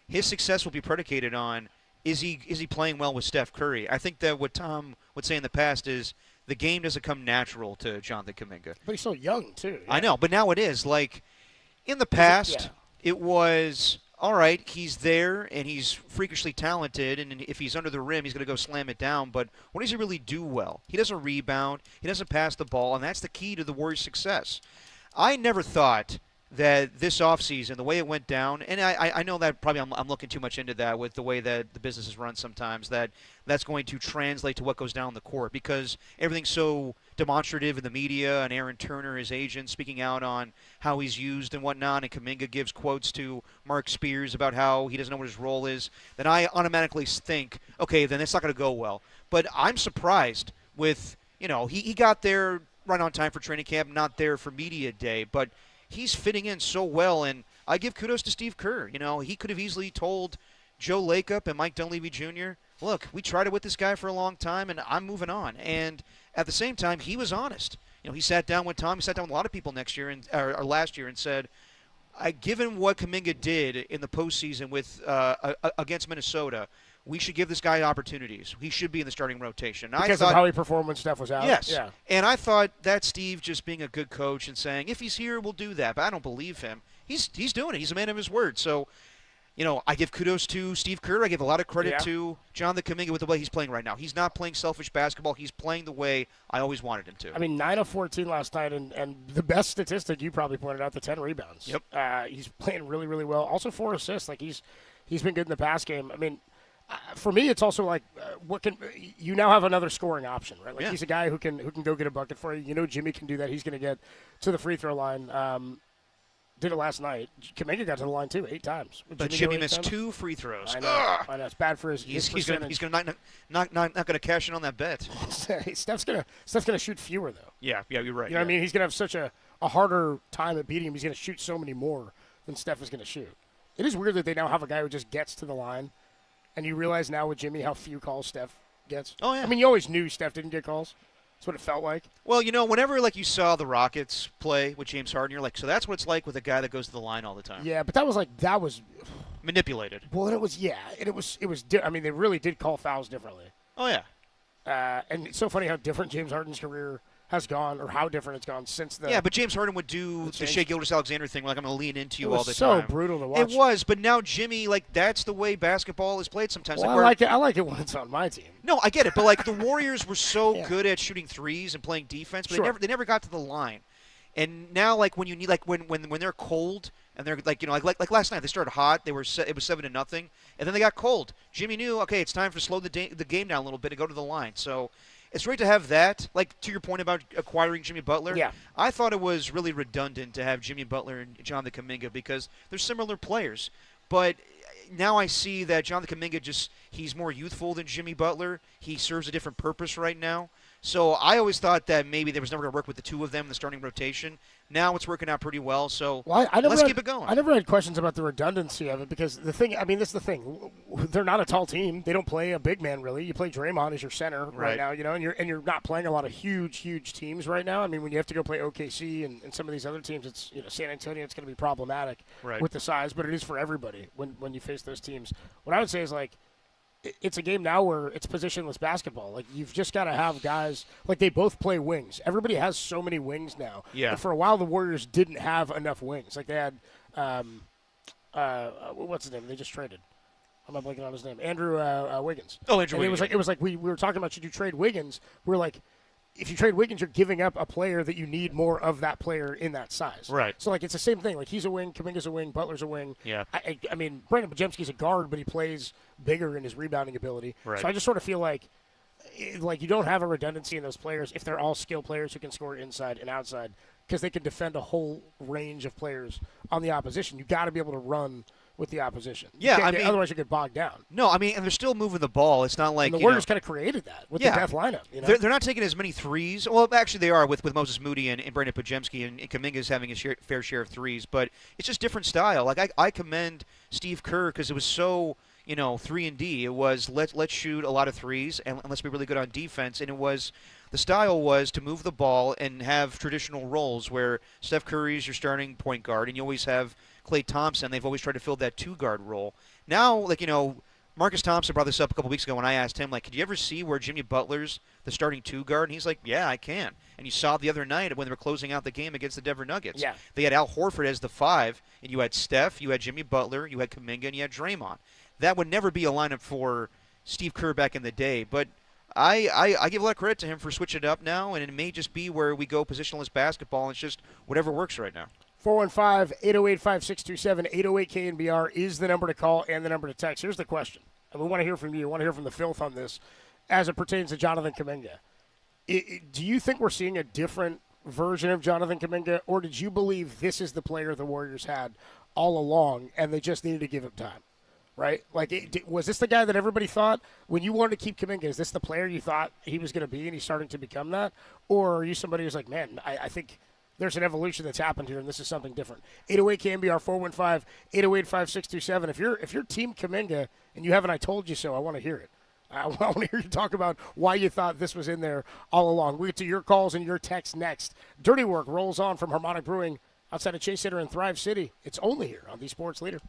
his success will be predicated on is he playing well with Steph Curry. I think that what Tom would say in the past is the game doesn't come natural to Jonathan Kuminga. But he's so young, too. Yeah. I know, but now it is. Like, in the past, it was, all right, he's there, and he's freakishly talented, and if he's under the rim, he's going to go slam it down. But what does he really do well? He doesn't rebound. He doesn't pass the ball, and that's the key to the Warriors' success. I never thought that this offseason, the way it went down, and I know that probably I'm looking too much into that with the way that the business is run sometimes, that's going to translate to what goes down on the court because everything's so demonstrative in the media, and Aaron Turner, his agent, speaking out on how he's used and whatnot, and Kuminga gives quotes to Mark Spears about how he doesn't know what his role is, then I automatically think, okay, then it's not going to go well. But I'm surprised with, he got there right on time for training camp, not there for media day, but he's fitting in so well, and I give kudos to Steve Kerr. He could have easily told Joe Lacob and Mike Dunleavy Jr., look, we tried it with this guy for a long time, and I'm moving on. And at the same time, he was honest. He sat down with Tom. He sat down with a lot of people or last year and said, given what Kuminga did in the postseason with against Minnesota, we should give this guy opportunities. He should be in the starting rotation. Because of how he performed when Steph was out? Yes. Yeah. And I thought that's Steve just being a good coach and saying, if he's here, we'll do that. But I don't believe him. He's doing it. He's a man of his word. So, I give kudos to Steve Kerr. I give a lot of credit to Jonathan Kuminga with the way he's playing right now. He's not playing selfish basketball. He's playing the way I always wanted him to. I mean, 9 of 14 last night, and the best statistic you probably pointed out, the 10 rebounds. Yep. He's playing really, really well. Also 4 assists. Like, he's been good in the pass game. I mean, for me, it's also like you now have another scoring option, right? Like Yeah. he's a guy who can go get a bucket for you. You know, Jimmy can do that. He's going to get to the free throw line. Did it last night. Kuminga got to the line too 8 times. But Jimmy missed 2 free throws. I know. I know. It's bad for his. He's percentage. gonna not gonna cash in on that bet. Steph's gonna shoot fewer though. Yeah, you're right. You know what I mean? He's gonna have such a harder time at beating him. He's gonna shoot so many more than Steph is gonna shoot. It is weird that they now have a guy who just gets to the line, and you realize now with Jimmy how few calls Steph gets. Oh yeah. I mean, you always knew Steph didn't get calls. That's what it felt like. Well, you know, whenever like you saw the Rockets play with James Harden, you're like, so that's what it's like with a guy that goes to the line all the time. Yeah, but that was manipulated. Well, it was I mean, they really did call fouls differently. Oh yeah. And it's so funny how different James Harden's career has gone, or how different it's gone since the. Yeah, but James Harden would do the Shea Gilgeous-Alexander thing, like I'm going to lean into you all the time. It time. was so brutal to watch. It was, but now Jimmy, like that's the way basketball is played sometimes. Well, like, I like it when it's on my team. No, I get it, but like the Warriors were so good at shooting threes and playing defense, but they never got to the line. And now, like when you need, like when they're cold and they're like, you know, like last night they started hot, it was 7-0, and then they got cold. Jimmy knew, okay, it's time to slow the game down a little bit and go to the line. So it's great to have that. Like to your point about acquiring Jimmy Butler, yeah, I thought it was really redundant to have Jimmy Butler and Jonathan Kuminga because they're similar players, but now I see that Jonathan Kuminga he's more youthful than Jimmy Butler. He serves a different purpose right now. So I always thought that maybe they was never going to work with the two of them in the starting rotation. Now it's working out pretty well. So let's keep it going. I never had questions about the redundancy of it because this is the thing. They're not a tall team. They don't play a big man really. You play Draymond as your center right now, you know, and you're not playing a lot of huge teams right now. I mean, when you have to go play OKC and some of these other teams, it's, you know, San Antonio, it's going to be problematic with the size, but it is for everybody when you face those teams. What I would say is like, it's a game now where it's positionless basketball. Like, you've just got to have guys, like, they both play wings. Everybody has so many wings now. Yeah. And for a while, the Warriors didn't have enough wings. Like, they had, what's his name? They just traded. I'm not blanking on his name. Andrew Wiggins. Oh, Andrew and Wiggins. It was like we were talking about, should you trade Wiggins? We're like, if you trade Wiggins, you're giving up a player that you need more of that player in that size. Right. So, like, it's the same thing. Like, he's a wing, Kuminga's a wing, Butler's a wing. Yeah. I mean, Brandon Podziemski's a guard, but he plays bigger in his rebounding ability. Right. So I just sort of feel like you don't have a redundancy in those players if they're all skill players who can score inside and outside because they can defend a whole range of players on the opposition. You got to be able to run with the opposition. Yeah, otherwise you get bogged down. No, I mean, and they're still moving the ball. It's not like and the Warriors kind of created that with the death lineup. You know? They're not taking as many threes. Well, actually, they are with Moses Moody and Brandon Podziemski, and Kuminga's having his fair share of threes. But it's just different style. Like I commend Steve Kerr because it was so 3-and-D. It was let's shoot a lot of threes and let's be really good on defense. And it was the style was to move the ball and have traditional roles where Steph Curry's your starting point guard, and you always have Klay Thompson. They've always tried to fill that two-guard role. Now, Marcus Thompson brought this up a couple weeks ago when I asked him, could you ever see where Jimmy Butler's the starting two-guard? And he's like, yeah, I can. And you saw the other night when they were closing out the game against the Denver Nuggets. Yeah. They had Al Horford as the 5, and you had Steph, you had Jimmy Butler, you had Kuminga, and you had Draymond. That would never be a lineup for Steve Kerr back in the day. But I give a lot of credit to him for switching it up now, and it may just be where we go positionless basketball, and it's just whatever works right now. 415-808-5627, 808-KNBR is the number to call and the number to text. Here's the question, and we want to hear from you. We want to hear from the filth on this as it pertains to Jonathan Kuminga. Do you think we're seeing a different version of Jonathan Kuminga, or did you believe this is the player the Warriors had all along and they just needed to give him time? Right? Was this the guy that everybody thought when you wanted to keep Kuminga? Is this the player you thought he was going to be and he's starting to become that? Or are you somebody who's like, man, I think there's an evolution that's happened here and this is something different? 808-KNBR 415-808-5627. If you're Team Kuminga and you haven't I told you so, I want to hear it. I want to hear you talk about why you thought this was in there all along. We'll get to your calls and your texts next. Dirty Work rolls on from Harmonic Brewing outside of Chase Center in Thrive City. It's only here on the Sports Leader.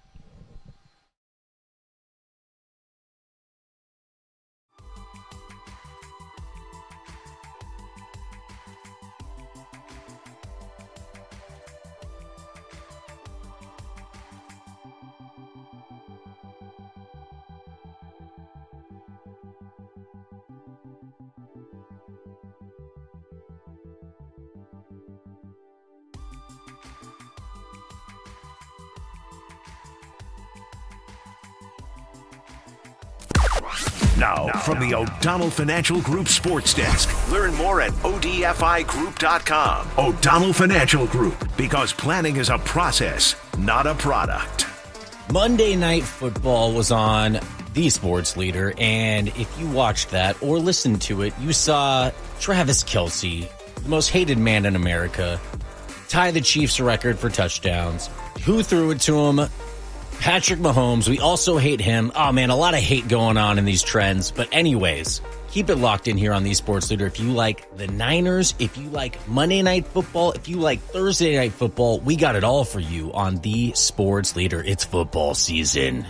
Now, from the O'Donnell Financial Group Sports Desk. Learn more at odfigroup.com. O'Donnell Financial Group, because planning is a process, not a product. Monday Night Football was on the Sports Leader, and if you watched that or listened to it, you saw Travis Kelce, the most hated man in America, tie the Chiefs' record for touchdowns. Who threw it to him? Patrick Mahomes. We also hate him. Oh, man, a lot of hate going on in these trends. But anyways, keep it locked in here on the Sports Leader. If you like the Niners, if you like Monday Night Football, if you like Thursday Night Football, we got it all for you on the Sports Leader. It's football season.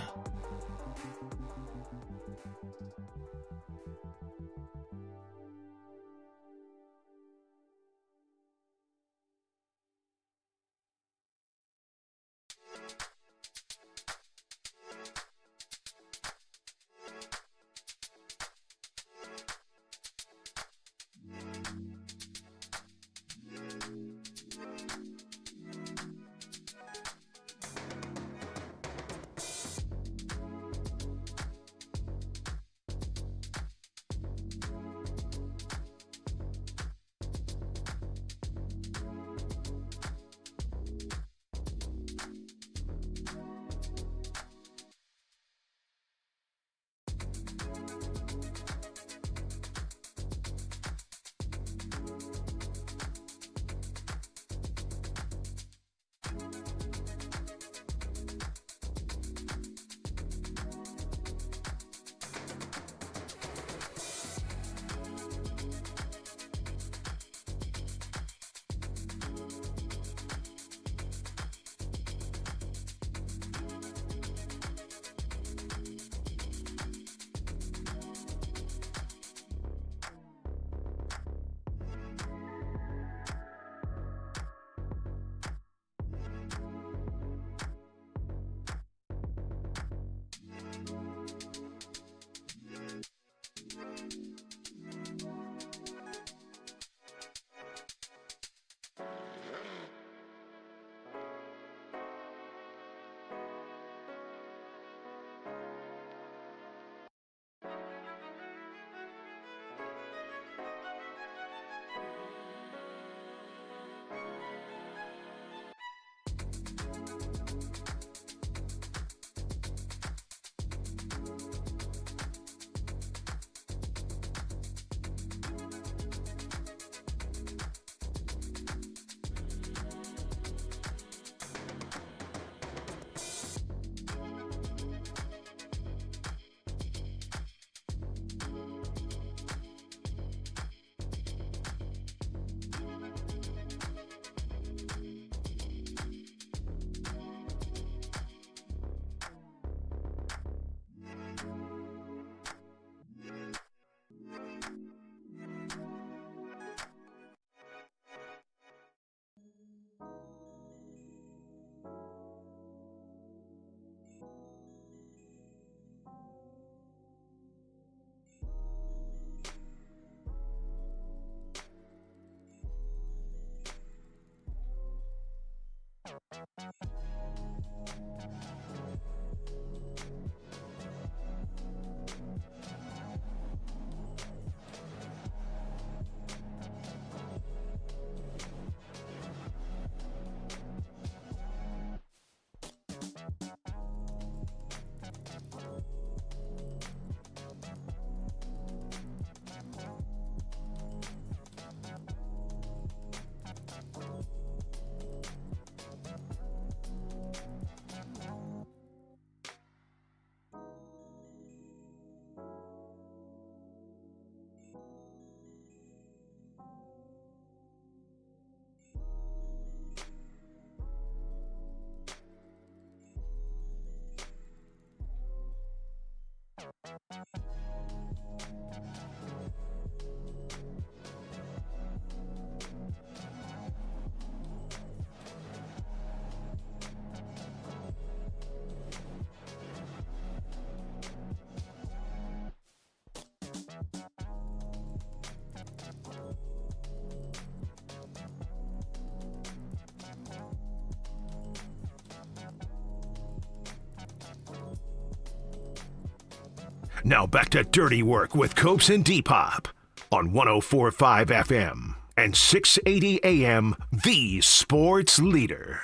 Now back to Dirty Work with Copes and Depop on 104.5 FM and 680 AM, the sports leader.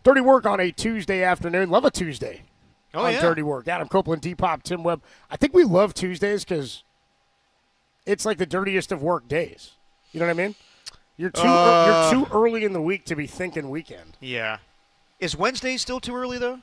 Dirty Work on a Tuesday afternoon. Love a Tuesday. Oh, on yeah. Dirty Work. Adam Copeland, Depop, Tim Webb. I think we love Tuesdays because it's like the dirtiest of work days. You know what I mean? You're too early in the week to be thinking weekend. Yeah. Is Wednesday still too early, though?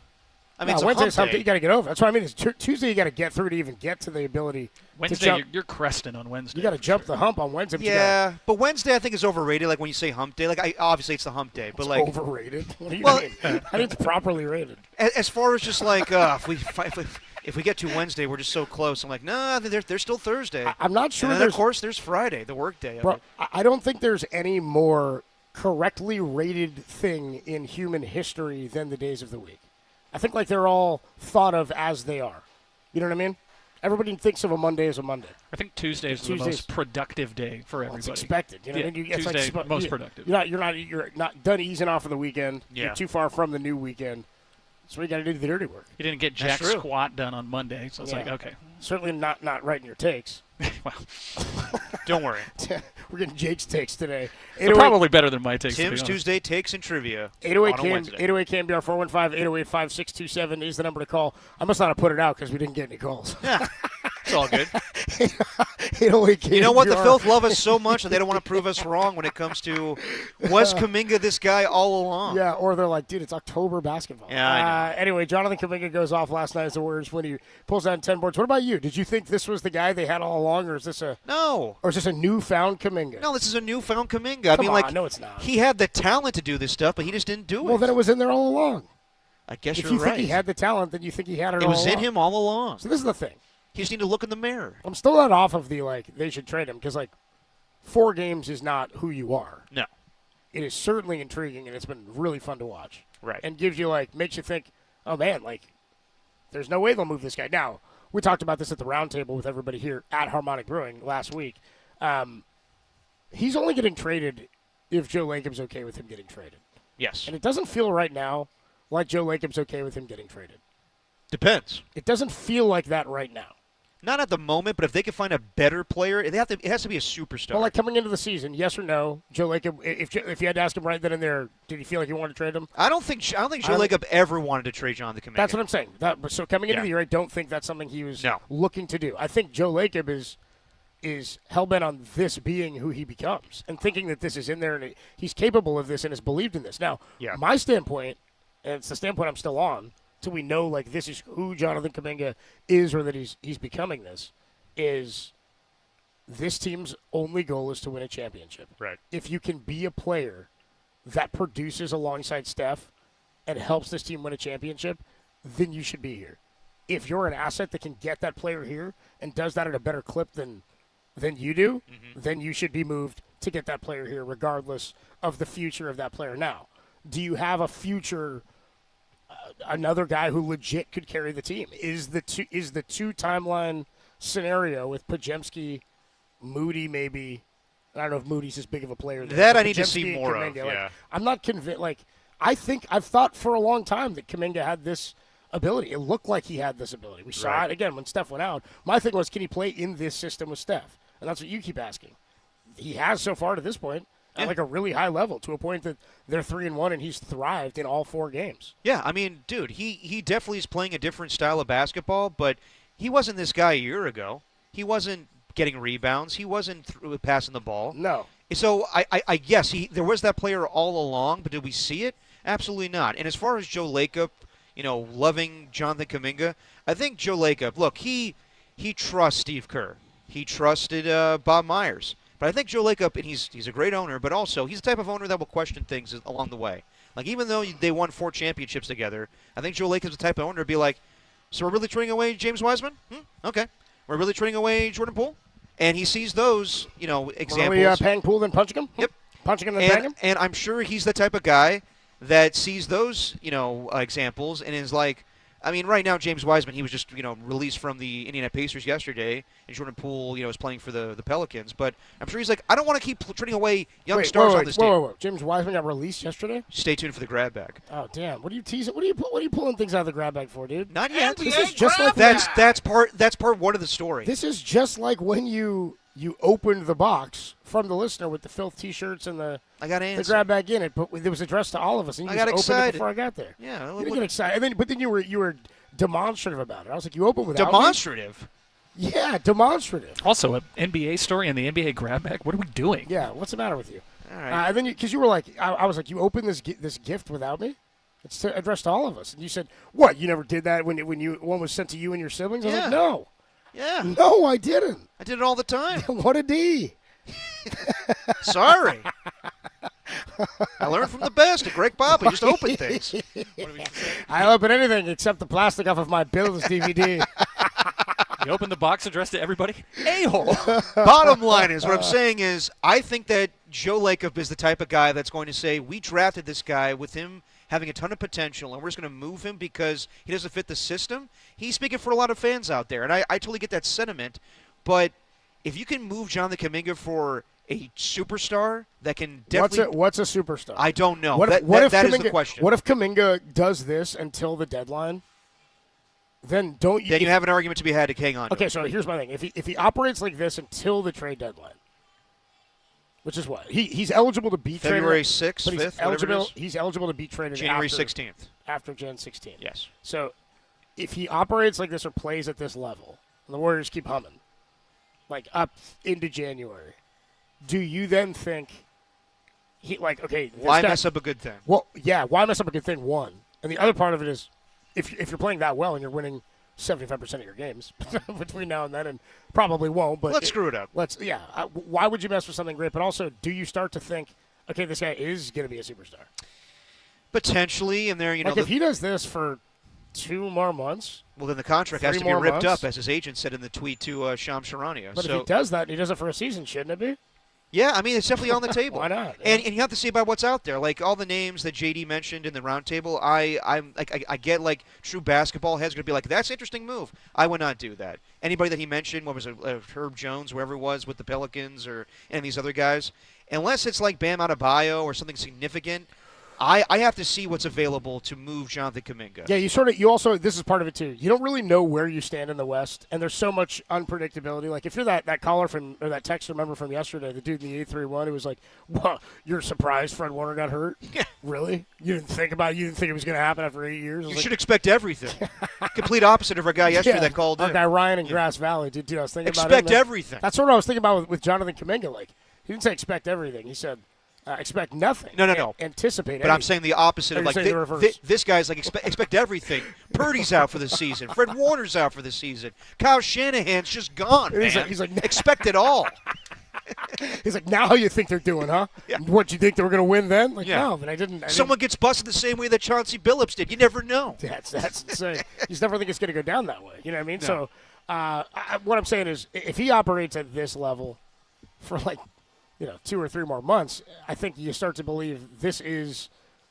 I mean, No, it's a Wednesday's hump day. you got to get over. That's what I mean. It's Tuesday you got to get through to even get to the ability Wednesday, to jump. you're cresting on Wednesday. You got to jump the hump on Wednesday. But Yeah, but Wednesday I think is overrated. Like when you say hump day, like obviously it's the hump day, but it's like overrated. What do you Well- mean? I think it's properly rated. as far as just like if we get to Wednesday, we're just so close. I'm like, nah, they're still Thursday. I'm not sure And then there's- of course there's Friday, the work day. of Bro, it. I don't think there's any more correctly rated thing in human history than the days of the week. I think like they're all thought of as they are. You know what I mean? Everybody thinks of a Monday as a Monday. I think Tuesday is the Tuesday's- most productive day for everybody. It's expected. You know what I mean? It's Tuesday, like, most productive. You're not done easing off of the weekend. Yeah. You're too far from the new weekend. So we got to do the dirty work. You didn't get That's jack true. squat done on Monday, so it's Yeah. like, okay. Certainly not writing your takes. Well, Don't worry. We're getting Jake's takes today. they're probably better than my takes. to be Tim's honest. Tuesday takes and trivia 808 on a Wednesday. 808 KNBR 415-808-5627 is the number to call. I must not have put it out because we didn't get any calls. Yeah, it's all good. 808 KNBR. You know what? The Filth love us so much that they don't want to prove us wrong when it comes to was Kuminga this guy all along? Yeah, or they're like, dude, it's October basketball. Yeah, I know. Anyway, Jonathan Kuminga goes off last night as the Warriors when he pulls down 10 boards. What about you? Did you think this was the guy they had all along, or is this a newfound Kuminga? No, this is a newfound Kuminga. I Come mean, on, like, no, it's not. he had the talent to do this stuff, but he just didn't do it. Well, then it was in there all along. I guess If you're you right. think he had the talent, then you think he had it It all was along. in him all along. So this is the thing. You just need to look in the mirror. I'm still not off of the, like, they should trade him because, like, 4 games is not who you are. No. It is certainly intriguing, and it's been really fun to watch. Right. And gives you, like, makes you think, oh, man, like, there's no way they'll move this guy. Now, we talked about this at the roundtable with everybody here at Harmonic Brewing last week. He's only getting traded if Joe Lacob's okay with him getting traded. Yes. And it doesn't feel right now like Joe Lacob's okay with him getting traded. Depends. It doesn't feel like that right now. Not at the moment, but if they can find a better player, it has to be a superstar. Well, like coming into the season, yes or no, Joe Lacob, if you had to ask him right then and there, did he feel like he wanted to trade him? I don't think Joe Lacob ever wanted to trade Jonathan Kuminga. That's what I'm saying. So coming into the year, I don't think that's something he was looking to do. I think Joe Lacob is hell-bent on this being who he becomes and thinking that this is in there and he's capable of this and has believed in this. Now, my standpoint, and it's the standpoint I'm still on, till we know like this is who Jonathan Kuminga is or that he's becoming this, is this team's only goal is to win a championship. Right. If you can be a player that produces alongside Steph and helps this team win a championship, then you should be here. If you're an asset that can get that player here and does that at a better clip than you do, then you should be moved to get that player here regardless of the future of that player. Now, do you have a future another guy who legit could carry the team? Is the two timeline scenario with Pajemski, Moody maybe. I don't know if Moody's as big of a player. That I need to see more of, Kuminga, yeah. I'm not convinced. Like, I've thought for a long time that Kuminga had this ability. It looked like he had this ability. We saw it again when Steph went out. My thing was, can he play in this system with Steph? And that's what you keep asking. He has so far to this point at like a really high level, to a point that they're 3-1 and he's thrived in all 4 games. Yeah, I mean, dude, he definitely is playing a different style of basketball, but he wasn't this guy a year ago. He wasn't getting rebounds. He wasn't passing the ball. No. So I guess there was that player all along, but did we see it? Absolutely not. And as far as Joe Lacob, loving Jonathan Kuminga, I think Joe Lacob, look, he trusts Steve Kerr. He trusted Bob Myers. But I think Joe Lacob, and he's a great owner, but also he's the type of owner that will question things along the way. Like, even though they won 4 championships together, I think Joe Lacob's the type of owner to be like, so we're really trading away James Wiseman? Okay. We're really trading away Jordan Poole? And he sees those, examples. Are we paying Poole then punching him? Yep. Punching him then paying him? And I'm sure he's the type of guy that sees those, examples and is like, I mean, right now, James Wiseman, he was just, released from the Indiana Pacers yesterday, and Jordan Poole, is playing for the Pelicans. But I'm sure he's like, I don't want to keep trading away young stars on this team. Wait. James Wiseman got released yesterday? Stay tuned for the grab bag. Oh, damn. What are you teasing? What are you pulling things out of the grab bag for, dude? Not yet. This is just like that's part one of the story. This is just like when you opened the box from the listener with the filth T-shirts and the grab bag in it, but it was addressed to all of us, and you I got opened excited it before I got there. Yeah, you didn't get excited, but then you were demonstrative about it. I was like, you opened without demonstrative. Me? Yeah, demonstrative. Also, an NBA story and the NBA grab bag. What are we doing? Yeah, what's the matter with you? All right. And then because you were like, I was like, you opened this gift without me. It's addressed to all of us, and you said, what? You never did that when one was sent to you and your siblings? I was like, no. Yeah. No, I didn't. I did it all the time. What a D. Sorry. I learned from the best. Greg Bob. Just open things. I open anything except the plastic off of my Bills DVD. You open the box addressed to everybody? A-hole. Bottom line is, what I'm saying is, I think that Joe Lacob is the type of guy that's going to say, we drafted this guy with him having a ton of potential, and we're just going to move him because he doesn't fit the system. He's speaking for a lot of fans out there, and I totally get that sentiment. But if you can move Jonathan Kuminga for a superstar that can definitely... What's a superstar? I don't know. That is the question. What if Kuminga does this until the deadline? Then don't you... Then you have an argument to be had to hang on to. Okay, so here's my thing. If he operates like this until the trade deadline, which is what? He's eligible to be February traded. 6th, but 5th, whatever it is. He's eligible to be traded January 16th. After Jan 16th. Yes. So if he operates like this or plays at this level, and the Warriors keep humming, like up into January, do you then think why mess up a good thing? Well, yeah, why mess up a good thing, one. And the other part of it is if you're playing that well and you're winning 75% of your games between now and then, and probably won't, but let's screw it up. Why would you mess with something great? But also, do you start to think, okay, this guy is going to be a superstar? Potentially, and there, if he does this for 2 more months, well, then the contract has to be ripped up, as his agent said in the tweet to Shams Charania. But if he does that, he does it for a season, shouldn't it be? Yeah, I mean, it's definitely on the table. Why not? And you have to see about what's out there. Like, all the names that JD mentioned in the roundtable, I get, like, true basketball heads going to be like, that's an interesting move. I would not do that. Anybody that he mentioned, what was it, Herb Jones, whoever it was, with the Pelicans or any of these other guys, unless it's like Bam Adebayo or something significant, I have to see what's available to move Jonathan Kuminga. Yeah, you also, this is part of it too. You don't really know where you stand in the West, and there's so much unpredictability. Like if you're that caller or that texter member from yesterday, the dude in the 831, who was like, "Well, you're surprised Fred Warner got hurt? Yeah. Really? You didn't think about it? You didn't think it was going to happen after 8 years? You should expect everything. Complete opposite of our guy yesterday that called in. Our guy Ryan in Grass Valley, dude. I was thinking about expect everything. That's what I was thinking about with Jonathan Kuminga. Like he didn't say expect everything. He said. Expect nothing. No. Anticipate. But anything. I'm saying the opposite of like this guy's like expect everything. Purdy's out for the season. Fred Warner's out for the season. Kyle Shanahan's just gone. He's like expect it all. He's like, now you think they're doing, huh? Yeah. What, you think they were going to win then? Like, no, but I didn't. Someone gets busted the same way that Chauncey Billups did. You never know. That's insane. You just never think it's going to go down that way. You know what I mean? No. So what I'm saying is if he operates at this level for 2 or 3 more months, I think you start to believe this is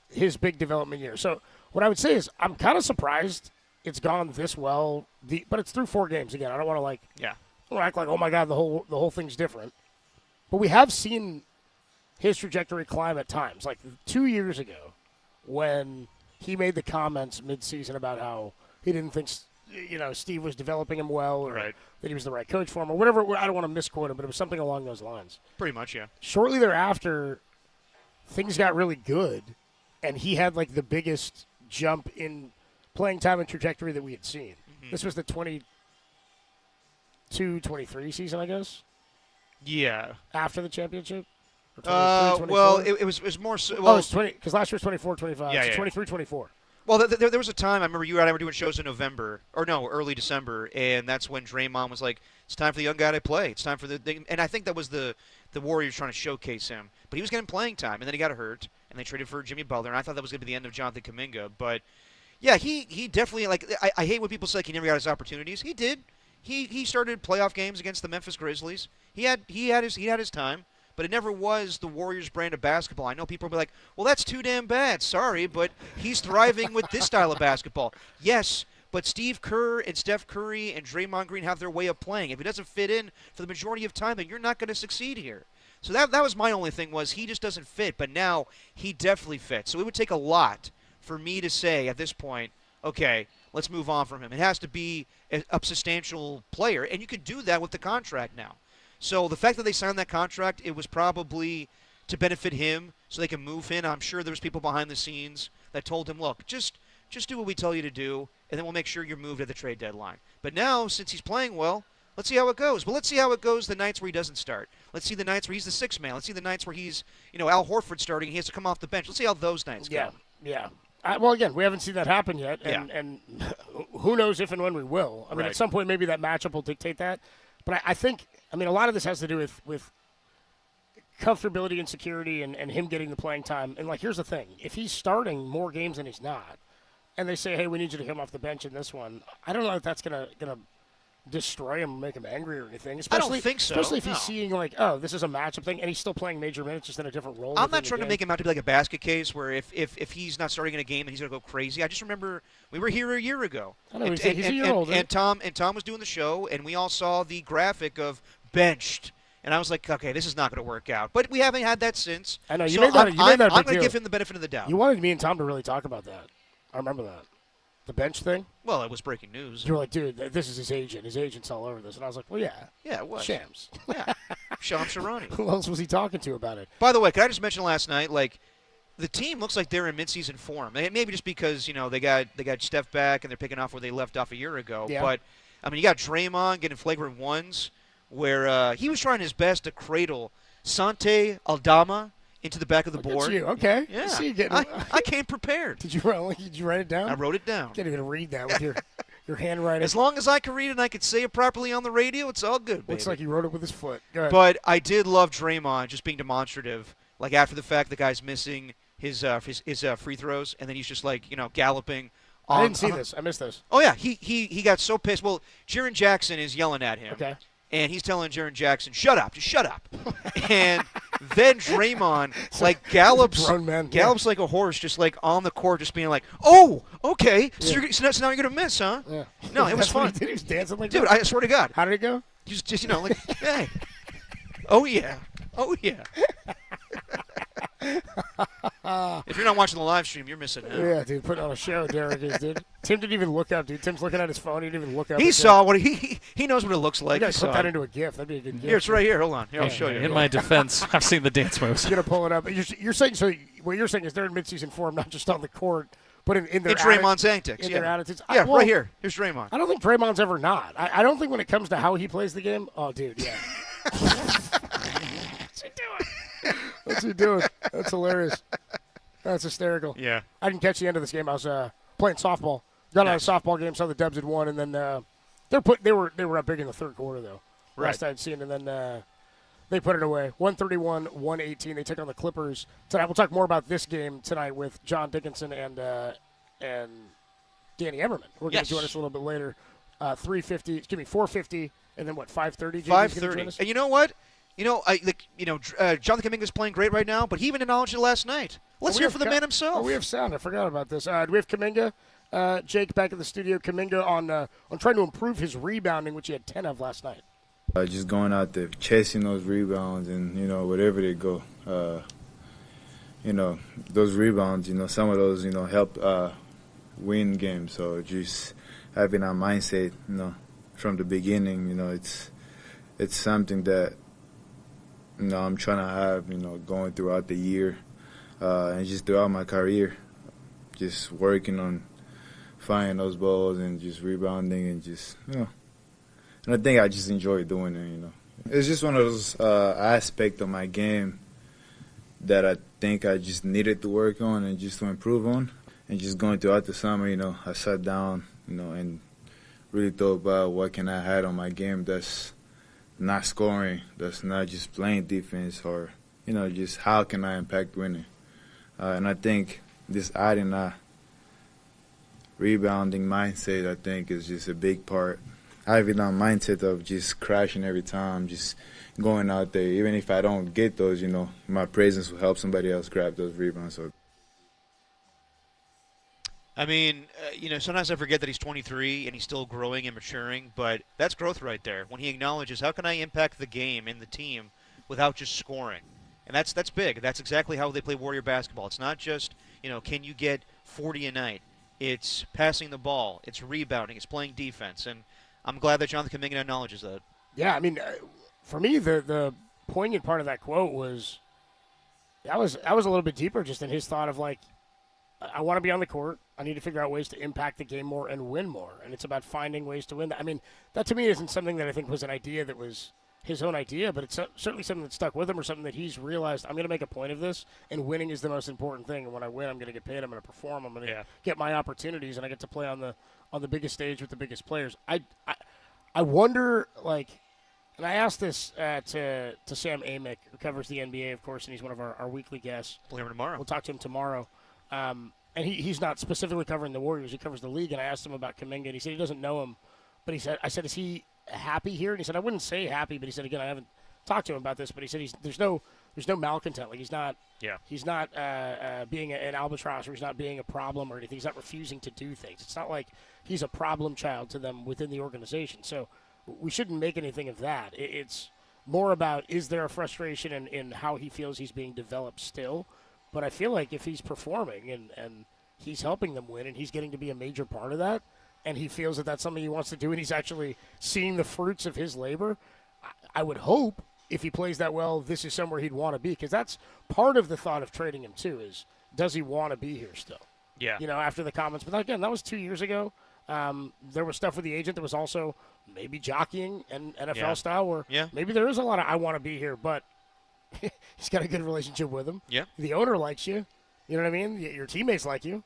his big development year. So what I would say is I'm kind of surprised it's gone this well, but it's through 4 games again. I don't want to I don't act like, oh my God, the whole thing's different. But we have seen his trajectory climb at times. Like 2 years ago when he made the comments midseason about how he didn't think Steve was developing him well, or that he was the right coach for him, or whatever. I don't want to misquote him, but it was something along those lines. Pretty much, yeah. Shortly thereafter, things got really good, and he had like the biggest jump in playing time and trajectory that we had seen. Mm-hmm. This was the 22-23 season, I guess. Yeah. After the championship. Well, it was more. So, it was 20 because last year was 24-25. Yeah, so 23-24. Well, there was a time, I remember you and I were doing shows in early December, and that's when Draymond was like, it's time for the young guy to play. It's time for and I think that was the Warriors trying to showcase him. But he was getting playing time, and then he got hurt, and they traded for Jimmy Butler, and I thought that was going to be the end of Jonathan Kuminga. But, yeah, he definitely, I hate when people say he never got his opportunities. He did. He started playoff games against the Memphis Grizzlies. He had his time. But it never was the Warriors brand of basketball. I know people will be like, well, that's too damn bad. Sorry, but he's thriving with this style of basketball. Yes, But Steve Kerr and Steph Curry and Draymond Green have their way of playing. If he doesn't fit in for the majority of time, then you're not going to succeed here. So that was my only thing, was he just doesn't fit. But now he definitely fits. So it would take a lot for me to say at this point, okay, let's move on from him. It has to be a substantial player, and you could do that with the contract now. So the fact that they signed that contract, it was probably to benefit him so they can move him. I'm sure there's people behind the scenes that told him, look, just do what we tell you to do, and then we'll make sure you're moved at the trade deadline. But now, since he's playing well, let's see how it goes. But let's see how it goes the nights where he doesn't start. Let's see the nights where he's the sixth man. Let's see the nights where he's, Al Horford starting and he has to come off the bench. Let's see how those nights go. Yeah. Well, again, we haven't seen that happen yet, and who knows if and when we will. I mean, at some point, maybe that matchup will dictate that. But I think, a lot of this has to do with comfortability and security and him getting the playing time. And, here's the thing. If he's starting more games than he's not, and they say, hey, we need you to come off the bench in this one, I don't know if that's going to destroy him, make him angry or anything. Especially, I don't think so. Especially if he's seeing, this is a matchup thing, and he's still playing major minutes just in a different role. I'm not trying to make him out to be like a basket case where if he's not starting in a game and he's going to go crazy. I just remember we were here a year ago. I know, he's a year older. And Tom was doing the show, and we all saw the graphic of benched. And I was like, okay, this is not going to work out. But we haven't had that since. I know. I'm going to give him the benefit of the doubt. You wanted me and Tom to really talk about that. I remember that. The bench thing? Well, it was breaking news. You were like, dude, this is his agent. His agent's all over this. And I was like, well, yeah. Yeah, it was. Shams. Yeah. Shams Sharani. Who else was he talking to about it? By the way, can I just mention last night, the team looks like they're in midseason form. Maybe just because, they got Steph back and they're picking off where they left off a year ago. Yeah. But, you got Draymond getting flagrant ones where he was trying his best to cradle Sante Aldama into the back of the board. You. Okay. Yeah. See you I came prepared. Did you write it down? I wrote it down. Can't even read that with your handwriting. As long as I can read it and I can say it properly on the radio, it's all good, baby. Looks like he wrote it with his foot. Go ahead. But I did love Draymond just being demonstrative. After the fact, the guy's missing his free throws, and then he's just galloping. I didn't see this. I missed this. Oh yeah, he got so pissed. Well, Jaren Jackson is yelling at him. Okay. And he's telling Jaren Jackson, "Shut up, just shut up." And then Draymond gallops like a horse, just on the court, just being like, "Oh, okay, so now you're gonna miss, huh?" Yeah. No, it was fun. He was dancing like dude. that. I swear to God. How did it go? He was just hey, oh yeah. If you're not watching the live stream, you're missing out. Yeah, dude, putting on a show, Derek is, dude. Tim didn't even look up, dude. Tim's looking at his phone. He didn't even look up. He saw what he knows what it looks like. You gotta put that into a GIF. That'd be a good GIF. Here, it's right here. Hold on. Here, I'll show you. In my defense, I've seen the dance moves. You're gonna pull it up. You're saying so. What you're saying is they're in midseason form, not just on the court, but in their Draymond's antics. Their attitudes. Yeah, right here. Here's Draymond. I don't think Draymond's ever not. I don't think when it comes to how he plays the game. Oh, dude, yeah. What's he doing? That's hilarious. That's hysterical. Yeah. I didn't catch the end of this game. I was playing softball. Got out of a softball game, saw the Dubs had won, and then they were up big in the third quarter though. Right. Last I'd seen, and then they put it away. 131-118. They take on the Clippers tonight. We'll talk more about this game tonight with John Dickinson and Danny Emmerman. We're going to join us a little bit later. 4:50, and then what? 5:30. 5:30. And you know what? Jonathan Kuminga's playing great right now, but he even acknowledged it last night. Let's hear from the man himself. Oh, we have sound. I forgot about this. Do we have Kuminga? Jake back in the studio. Kuminga on trying to improve his rebounding, which he had 10 of last night. Just going out there, chasing those rebounds and, wherever they go. Those rebounds, some of those, help win games. So just having that mindset, from the beginning, it's something that, I'm trying to have, going throughout the year and just throughout my career, just working on finding those balls and just rebounding and just, and I think I just enjoy doing it, It's just one of those aspects of my game that I think I just needed to work on and just to improve on. And just going throughout the summer, I sat down, and really thought about what can I add on my game that's not scoring, that's not just playing defense, or, just how can I impact winning. And I think this adding a rebounding mindset, I think, is just a big part. Having that mindset of just crashing every time, just going out there, even if I don't get those, my presence will help somebody else grab those rebounds. So. I mean, sometimes I forget that he's 23 and he's still growing and maturing, but that's growth right there. When he acknowledges, how can I impact the game and the team without just scoring? And that's big. That's exactly how they play Warrior basketball. It's not just, can you get 40 a night? It's passing the ball. It's rebounding. It's playing defense. And I'm glad that Jonathan Kuminga acknowledges that. Yeah, I mean, for me, the poignant part of that quote was that was a little bit deeper just in his thought of, like, I want to be on the court. I need to figure out ways to impact the game more and win more. And it's about finding ways to win. I mean, that to me isn't something that I think was an idea that was his own idea, but it's certainly something that stuck with him or something that he's realized, I'm going to make a point of this, and winning is the most important thing. And when I win, I'm going to get paid. I'm going to perform. I'm going to get my opportunities, and I get to play on the biggest stage with the biggest players. I wonder, like, and I asked this to Sam Amick, who covers the NBA, of course, and he's one of our weekly guests. We'll hear him tomorrow. We'll talk to him tomorrow. And he's not specifically covering the Warriors. He covers the league, and I asked him about Kuminga, and he said he doesn't know him. But I said, is he happy here? And he said, I wouldn't say happy, but he said, again, I haven't talked to him about this, but he said there's no malcontent. Like, he's not being an albatross, or he's not being a problem or anything. He's not refusing to do things. It's not like he's a problem child to them within the organization. So we shouldn't make anything of that. It's more about, is there a frustration in how he feels he's being developed still? But I feel like if he's performing and he's helping them win and he's getting to be a major part of that, and he feels that that's something he wants to do and he's actually seeing the fruits of his labor, I would hope if he plays that well, this is somewhere he'd want to be, because that's part of the thought of trading him too, is does he want to be here still? Yeah. After the comments. But again, that was 2 years ago. There was stuff with the agent that was also maybe jockeying and NFL style where maybe there is a lot of I want to be here, but he's got a good relationship with him. Yeah. The owner likes you. You know what I mean? Your teammates like you.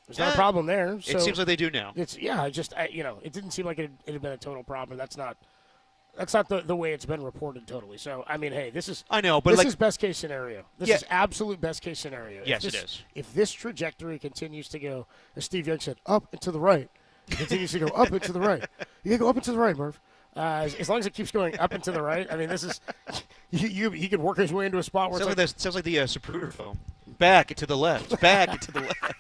There's not a problem there. So it seems like they do now. It didn't seem like it had been a total problem. That's not the way it's been reported totally. So, I mean, hey, this is best case scenario. This is absolute best case scenario. Yes, it is. If this trajectory continues to go, as Steve Young said, up and to the right, it continues to go up and to the right. You can go up and to the right, Murph. As long as it keeps going up and to the right, I mean, this is he could work his way into a spot where sounds like the Zapruder film. Back and to the left. Back and to the left.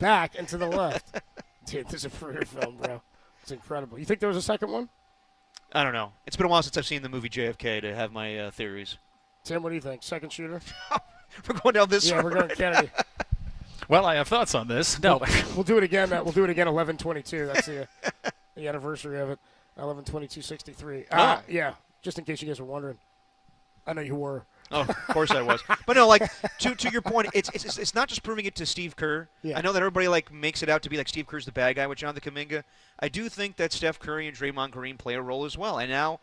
Back and to the left. Dude, this is a Zapruder film, bro. It's incredible. You think there was a second one? I don't know. It's been a while since I've seen the movie JFK to have my theories. Tim, what do you think? Second shooter? We're going down this road. Yeah, we're going Kennedy. Well, I have thoughts on this. No. We'll do it again. We'll do it again 11/22. That's the anniversary of it. 11/22/63. Yeah, just in case you guys were wondering. I know you were. Oh, of course I was. But no, like to your point, it's not just proving it to Steve Kerr. Yeah. I know that everybody makes it out to be like Steve Kerr's the bad guy with Jonathan Kuminga. I do think that Steph Curry and Draymond Green play a role as well. And now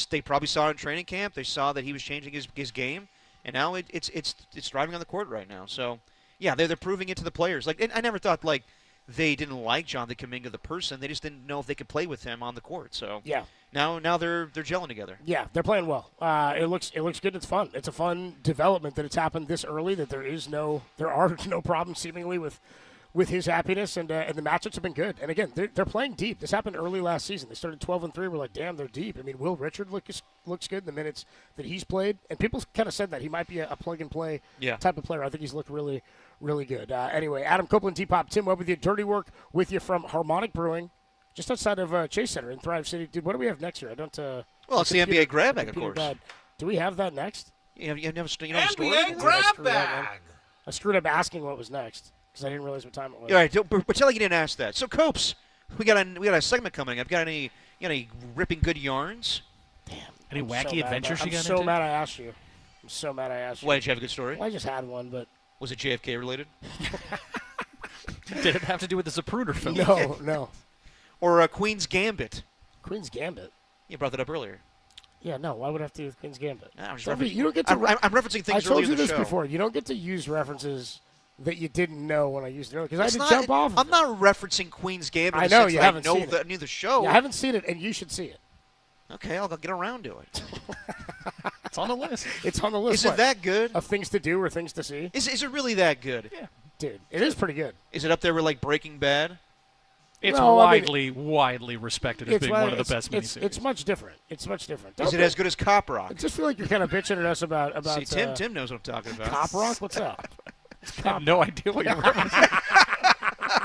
they probably saw it in training camp. They saw that he was changing his game, and now it's driving on the court right now. So yeah, they're proving it to the players. And I never thought they didn't like Jonathan Kuminga the person. They just didn't know if they could play with him on the court. So yeah. Now they're gelling together. Yeah, they're playing well. It looks good. It's fun. It's a fun development that it's happened this early. That there are no problems seemingly with his happiness, and the matchups have been good. And again, they're playing deep. This happened early last season. They started 12-3. We're like, damn, they're deep. I mean, Will Richard looks good in the minutes that he's played, and people kind of said that he might be a plug and play type of player. I think he's looked really, really good. Anyway, Adam Copeland, T-Pop, Tim Webb with you. Dirty Work with you from Harmonic Brewing, just outside of Chase Center in Thrive City. Dude, what do we have next year? I don't. Well, it's the NBA grab bag, of course. Do we have that next? You have a story? NBA grab bag. I screwed up asking what was next because I didn't realize what time it was. All right, but tell like you didn't ask that. So, Copes, we got a segment coming up. Got any ripping good yarns? Damn. Any wacky adventures you got into? I'm so mad I asked you. Why, did you have a good story? Well, I just had one, but was it JFK related? Did it have to do with the Zapruder film? No. Or Queen's Gambit? Queen's Gambit. You brought that up earlier. Yeah, no. Why would I have to do with Queen's Gambit? You don't get to. I'm referencing things earlier in the show. I told you this before. You don't get to use references that you didn't know when I used it earlier because I had to jump off. I'm not referencing Queen's Gambit. I know you haven't seen it. I knew the show. Yeah, I haven't seen it, and you should see it. Okay, I'll get around to it. It's on the list. It's on the list. Is it that good? Of things to do or things to see? Is it really that good? Yeah, dude, it is pretty good. Is it up there with Breaking Bad? It's widely respected as being one of the best miniseries. It's much different. Is it as good as Cop Rock? I just feel like you're kind of bitching at us about. See, Tim knows what I'm talking about. Cop Rock? What's up? I have no idea what you're referencing.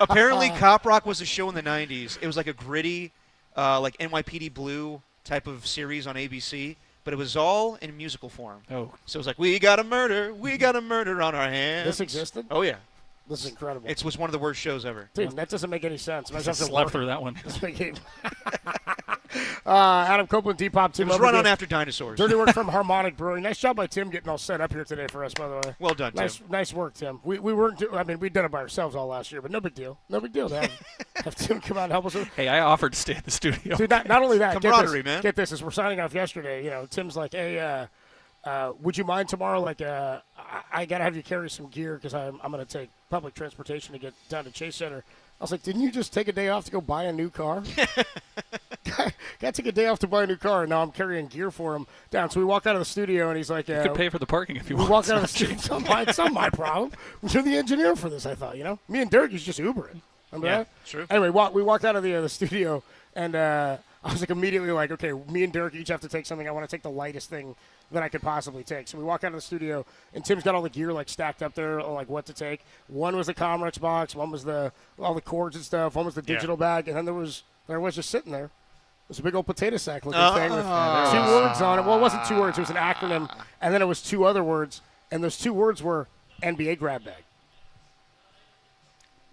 Apparently, Cop Rock was a show in the 90s. It was like a gritty, like NYPD Blue type of series on ABC, but it was all in musical form. Oh. So it was like, we got a murder on our hands. This existed? Oh, yeah. This is incredible. It was one of the worst shows ever. Dude, that doesn't make any sense. I just slept through that one. Adam Copeland, Depop, Tim. It was run on after dinosaurs. Dirty work from Harmonic Brewing. Nice job by Tim getting all set up here today for us, by the way. Well done, Tim. Nice work, Tim. We weren't. We did it by ourselves all last year, but no big deal. No big deal to have Tim come out and help us. Hey, I offered to stay at the studio. Dude, not only that, camaraderie, man. Get this, as we're signing off yesterday, Tim's like, hey, would you mind tomorrow? Like, I gotta have you carry some gear because I'm gonna take public transportation to get down to Chase Center. I was like, didn't you just take a day off to go buy a new car? Got to take a day off to buy a new car, and now I'm carrying gear for him down. So we walk out of the studio, and he's like, you could pay for the parking if you want. We walk out of the studio. It's not my problem. You're the engineer for this, I thought, Me and Derek is just Ubering. Remember that? True. Anyway, we walked out of the studio, and I was like immediately like, okay, me and Derek each have to take something. I want to take the lightest thing that I could possibly take. So we walk out of the studio, and Tim's got all the gear like stacked up there on like what to take. One was the Comrex box, one was all the cords and stuff, one was the digital bag, and then there was just sitting there. It was a big old potato sack looking thing with 2 words on it. Well, it wasn't 2 words. It was an acronym, and then it was 2 other words, and those 2 words were NBA grab bag.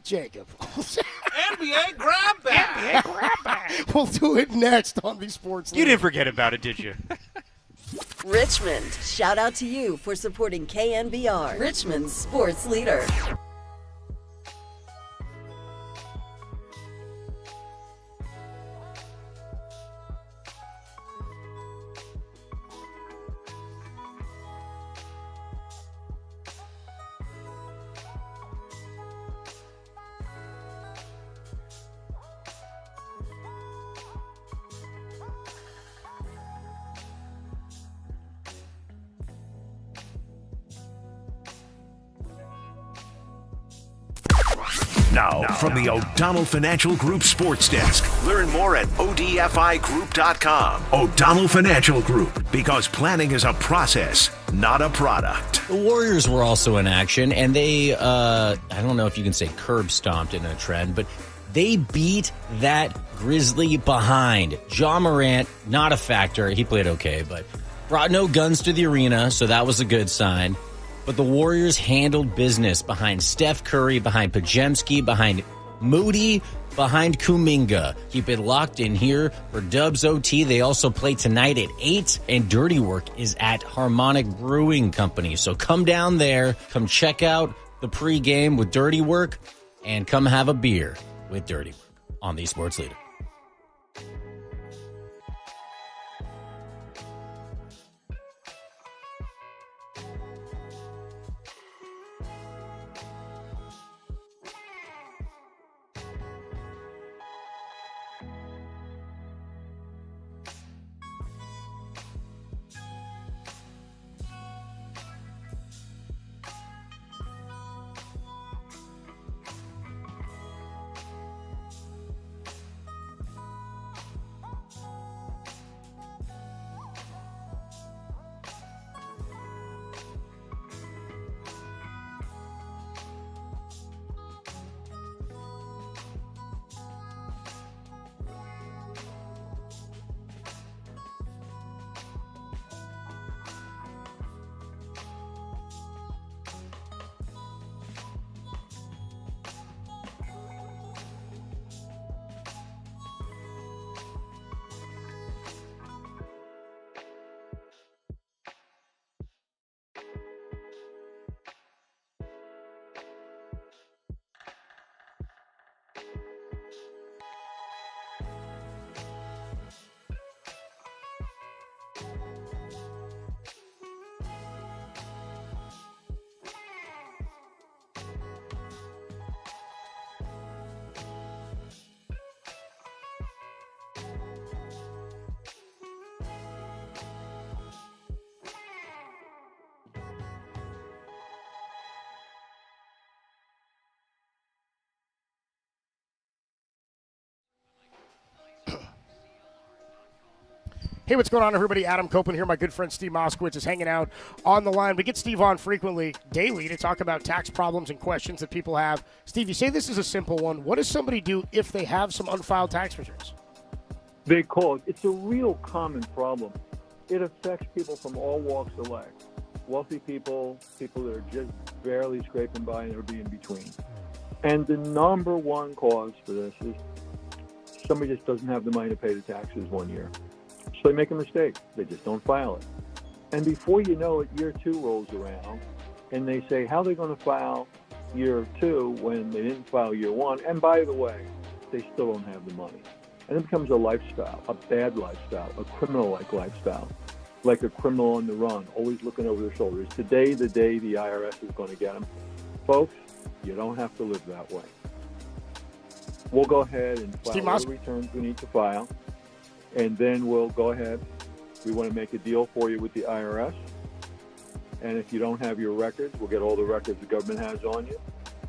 Jacob. NBA grab bag. NBA grab bag. We'll do it next on the Sports League. You didn't forget about it, did you? Richmond, shout out to you for supporting KNBR, Richmond's sports leader. Now, from the O'Donnell Financial Group Sports Desk. Learn more at odfigroup.com. O'Donnell Financial Group, because planning is a process, not a product. The Warriors were also in action, and they, I don't know if you can say curb stomped in a trend, but they beat that Grizzly behind. Ja Morant, not a factor. He played okay, but brought no guns to the arena, so that was a good sign. But the Warriors handled business behind Steph Curry, behind Pajemski, behind Moody, behind Kuminga. Keep it locked in here for Dubs OT. They also play tonight at 8, and Dirty Work is at Harmonic Brewing Company. So come down there, come check out the pregame with Dirty Work, and come have a beer with Dirty Work on the Sports Leader. Hey, what's going on, everybody? Adam Copeland here. My good friend Steve Moskowitz is hanging out on the line. We get Steve on frequently, daily, to talk about tax problems and questions that people have. Steve, you say this is a simple one. What does somebody do if they have some unfiled tax returns? They call it. It's a real common problem. It affects people from all walks of life. Wealthy people, people that are just barely scraping by and everybody in between. And the number one cause for this is somebody just doesn't have the money to pay the taxes one year. So they make a mistake. They just don't file it. And before you know it, year 2 rolls around, and they say, how are they going to file year 2 when they didn't file year 1? And by the way, they still don't have the money. And it becomes a lifestyle, a bad lifestyle, a criminal-like lifestyle, like a criminal on the run, always looking over their shoulders. Today, the day the IRS is going to get them. Folks, you don't have to live that way. We'll go ahead and file all the returns we need to file, and then we'll go ahead. We want to make a deal for you with the IRS, and if you don't have your records, we'll get all the records the government has on you,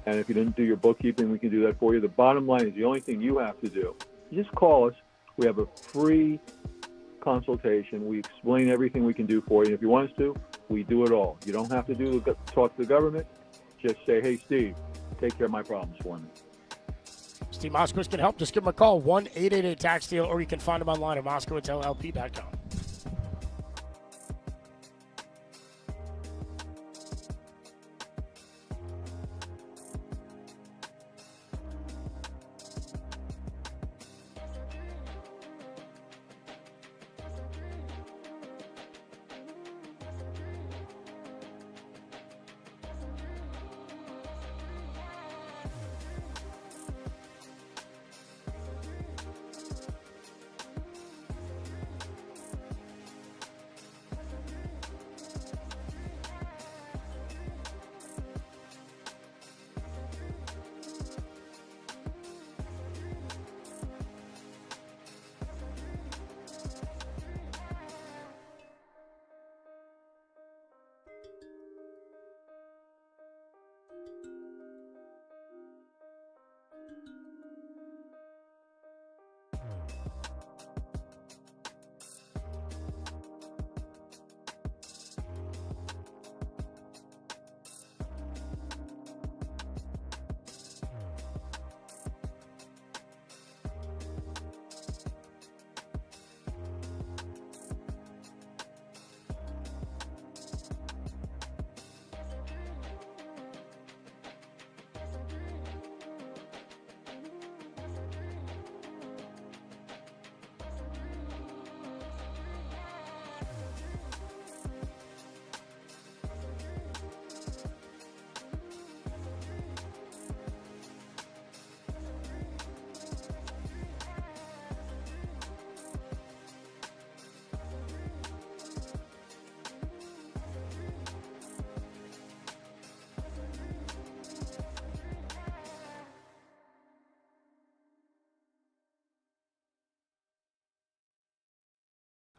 and if you didn't do your bookkeeping, we can do that for you. The bottom line is the only thing you have to do, just call us. We have a free consultation. We explain everything we can do for you. If you want us to, we do it all. You don't have to talk to the government. Just say, hey, Steve, take care of my problems for me. Steve Moskowitz can help. Just give him a call, 1-888-TAX-DEAL, or you can find him online at moskowitzllp.com.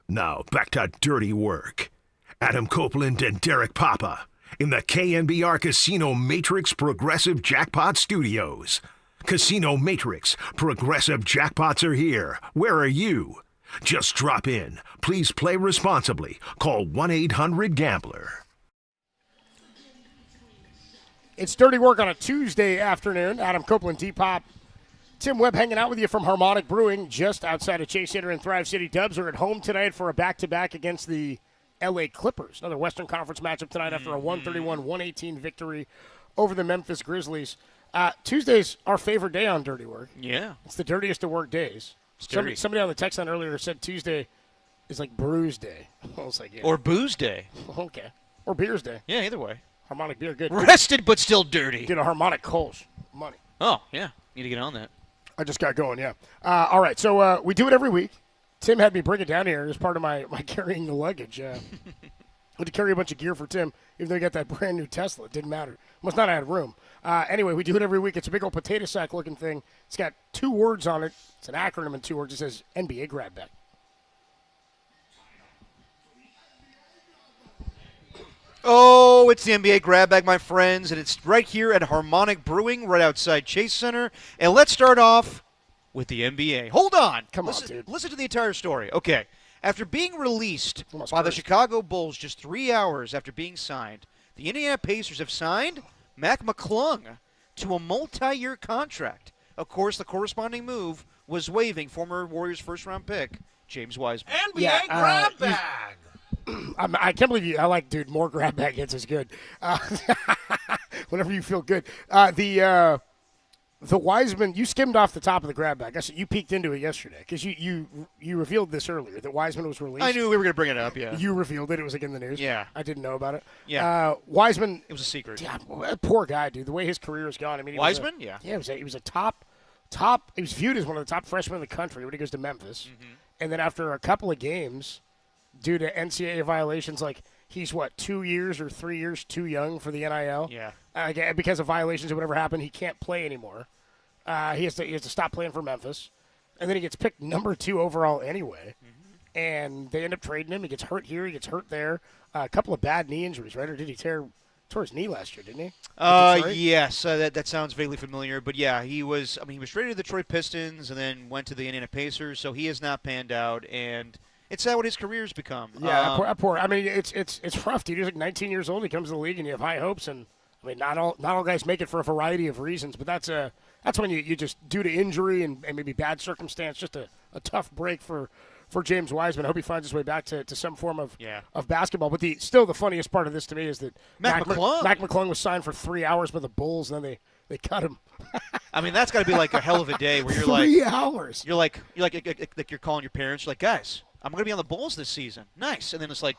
Now, back to dirty work. Adam Copeland and Derek Papa in the KNBR Casino Matrix Progressive Jackpot Studios. Casino Matrix Progressive Jackpots are here. Where are you? Just drop in. Please play responsibly. Call 1-800-GAMBLER. It's Dirty Work on a Tuesday afternoon. Adam Copeland, D-Pop, Tim Webb hanging out with you from Harmonic Brewing just outside of Chase Center in Thrive City. Dubs are at home tonight for a back-to-back against the L.A. Clippers. Another Western Conference matchup tonight after a 131-118 victory over the Memphis Grizzlies. Tuesday's our favorite day on Dirty Work. Yeah. It's the dirtiest of work days. Somebody on the text line earlier said Tuesday is like Brews Day. I was like, yeah. Or Booze Day. Okay. Or Beers Day. Yeah, either way. Harmonic Beer, good. Rested but still dirty. Did a Harmonic Kolsch. Money. Oh, yeah. Need to get on that. I just got going, yeah. All right, so we do it every week. Tim had me bring it down here as part of my carrying the luggage. I had to carry a bunch of gear for Tim, even though he got that brand new Tesla. It didn't matter. Must not have had room. Anyway, we do it every week. It's a big old potato sack looking thing. It's got 2 words on it. It's an acronym in 2 words. It says NBA Grab Bag. Oh, it's the NBA Grab Bag, my friends, and it's right here at Harmonic Brewing, right outside Chase Center. And let's start off with the NBA. Hold on. Come on, dude. Listen to the entire story. Okay. After being released by the Chicago Bulls just 3 hours after being signed, the Indiana Pacers have signed Mac McClung to a multi-year contract. Of course, the corresponding move was waiving former Warriors first-round pick James Wiseman. NBA grab bag. I can't believe you. I like, dude, more grab bag hits is good. Whenever you feel good. The Wiseman, you skimmed off the top of the grab bag. I guess you peeked into it yesterday because you revealed this earlier, that Wiseman was released. I knew we were going to bring it up, yeah. You revealed it. It was like in the news. Yeah. I didn't know about it. Yeah. Wiseman. It was a secret. Yeah, poor guy, dude. The way his career has gone. I mean, Wiseman? Yeah. Yeah, he was a top. He was viewed as one of the top freshmen in the country when he goes to Memphis. Mm-hmm. And then after a couple of games, due to NCAA violations, like he's 2 years or 3 years too young for the NIL. Yeah. Because of violations or whatever happened, he can't play anymore. He has to stop playing for Memphis, and then he gets picked number 2 overall anyway. Mm-hmm. And they end up trading him. He gets hurt here, he gets hurt there. A couple of bad knee injuries, right? Or did he tore his knee last year? Didn't he? Yes, that sounds vaguely familiar. But yeah, he was traded to the Detroit Pistons and then went to the Indiana Pacers. So he has not panned out, and it's not what his career's become. Yeah, poor. I mean, it's rough, dude. He's like 19 years old. He comes to the league, and you have high hopes. And I mean, not all guys make it for a variety of reasons, but that's when you just, due to injury and maybe bad circumstance, just a tough break for James Wiseman. I hope he finds his way back to some form of basketball. But still the funniest part of this to me is that Mac McClung was signed for 3 hours by the Bulls, and then they cut him. I mean, that's got to be like a hell of a day where you're 3 hours. You're like you're calling your parents. You're like, guys, I'm going to be on the Bulls this season. Nice. And then it's like,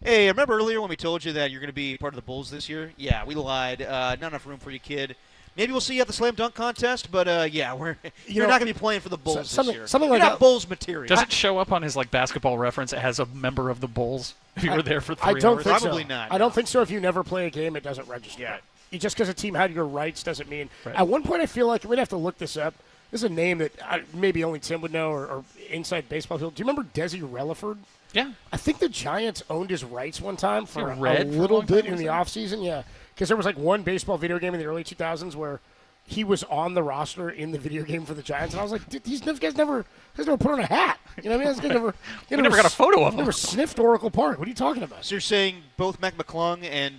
hey, remember earlier when we told you that you're going to be part of the Bulls this year? Yeah, we lied. Not enough room for you, kid. Maybe we'll see you at the slam dunk contest, but you're not going to be playing for the Bulls this year. Something you're like not Bulls material. Does it show up on his basketball reference as a member of the Bulls if you were there for 3 hours? I don't think Probably so. not. I don't think so. If you never play a game, it doesn't register. Yeah. Just because a team had your rights doesn't mean. Right. At one point, I feel like we'd have to look this up. This is a name that maybe only Tim would know or inside baseball field. Do you remember Desi Relaford? Yeah. I think the Giants owned his rights one time for a Red for a little long bit time, in the was offseason. Yeah, because there was like one baseball video game in the early 2000s where he was on the roster in the video game for the Giants, and I was like, these guys never put on a hat. You know what I mean? This guy never got a photo of him. Never sniffed Oracle Park. What are you talking about? So you're saying both Mac McClung and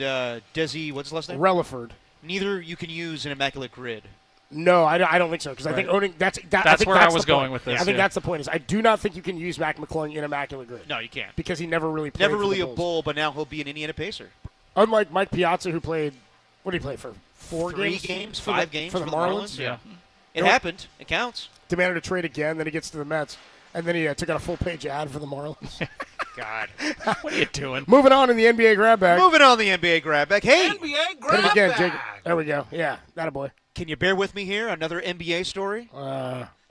Desi, what's his last name? Relaford. Neither you can use an immaculate grid. No, I don't think so, because I think owning that's where I was going with this. I think that's the point. Is I do not think you can use Mac McClung in immaculate grid. No, you can't. Because he never really played. Never for really the a Bulls. Bull, but now he'll be an Indiana Pacer. Unlike Mike Piazza, who played, what did he play for? 3 games, 5 games for the Marlins. Yeah, it happened. It counts. Demanded a trade again. Then he gets to the Mets, and then he took out a full-page ad for the Marlins. God, what are you doing? Moving on in the NBA grab bag. Moving on the NBA grab bag. Hey, NBA grab bag. Again, Jake. There we go. Yeah, that a boy. Can you bear with me here? Another NBA story.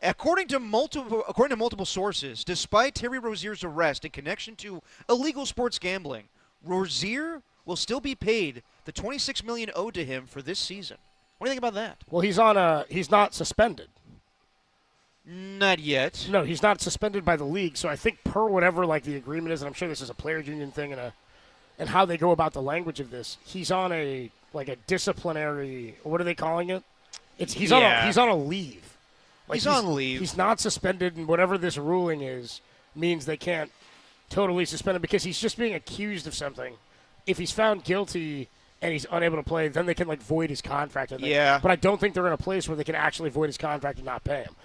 According to multiple sources, despite Terry Rozier's arrest in connection to illegal sports gambling, Rozier will still be paid the $26 million owed to him for this season. What do you think about that? Well, he's not suspended. Not yet. No, he's not suspended by the league. So I think per whatever the agreement is, and I'm sure this is a players union thing and how they go about the language of this, he's on a disciplinary. What are they calling it? He's on a leave. He's on leave. He's not suspended, and whatever this ruling is means they can't totally suspend him because he's just being accused of something. If he's found guilty and he's unable to play, then they can void his contract. I think. Yeah. But I don't think they're in a place where they can actually void his contract and not pay him.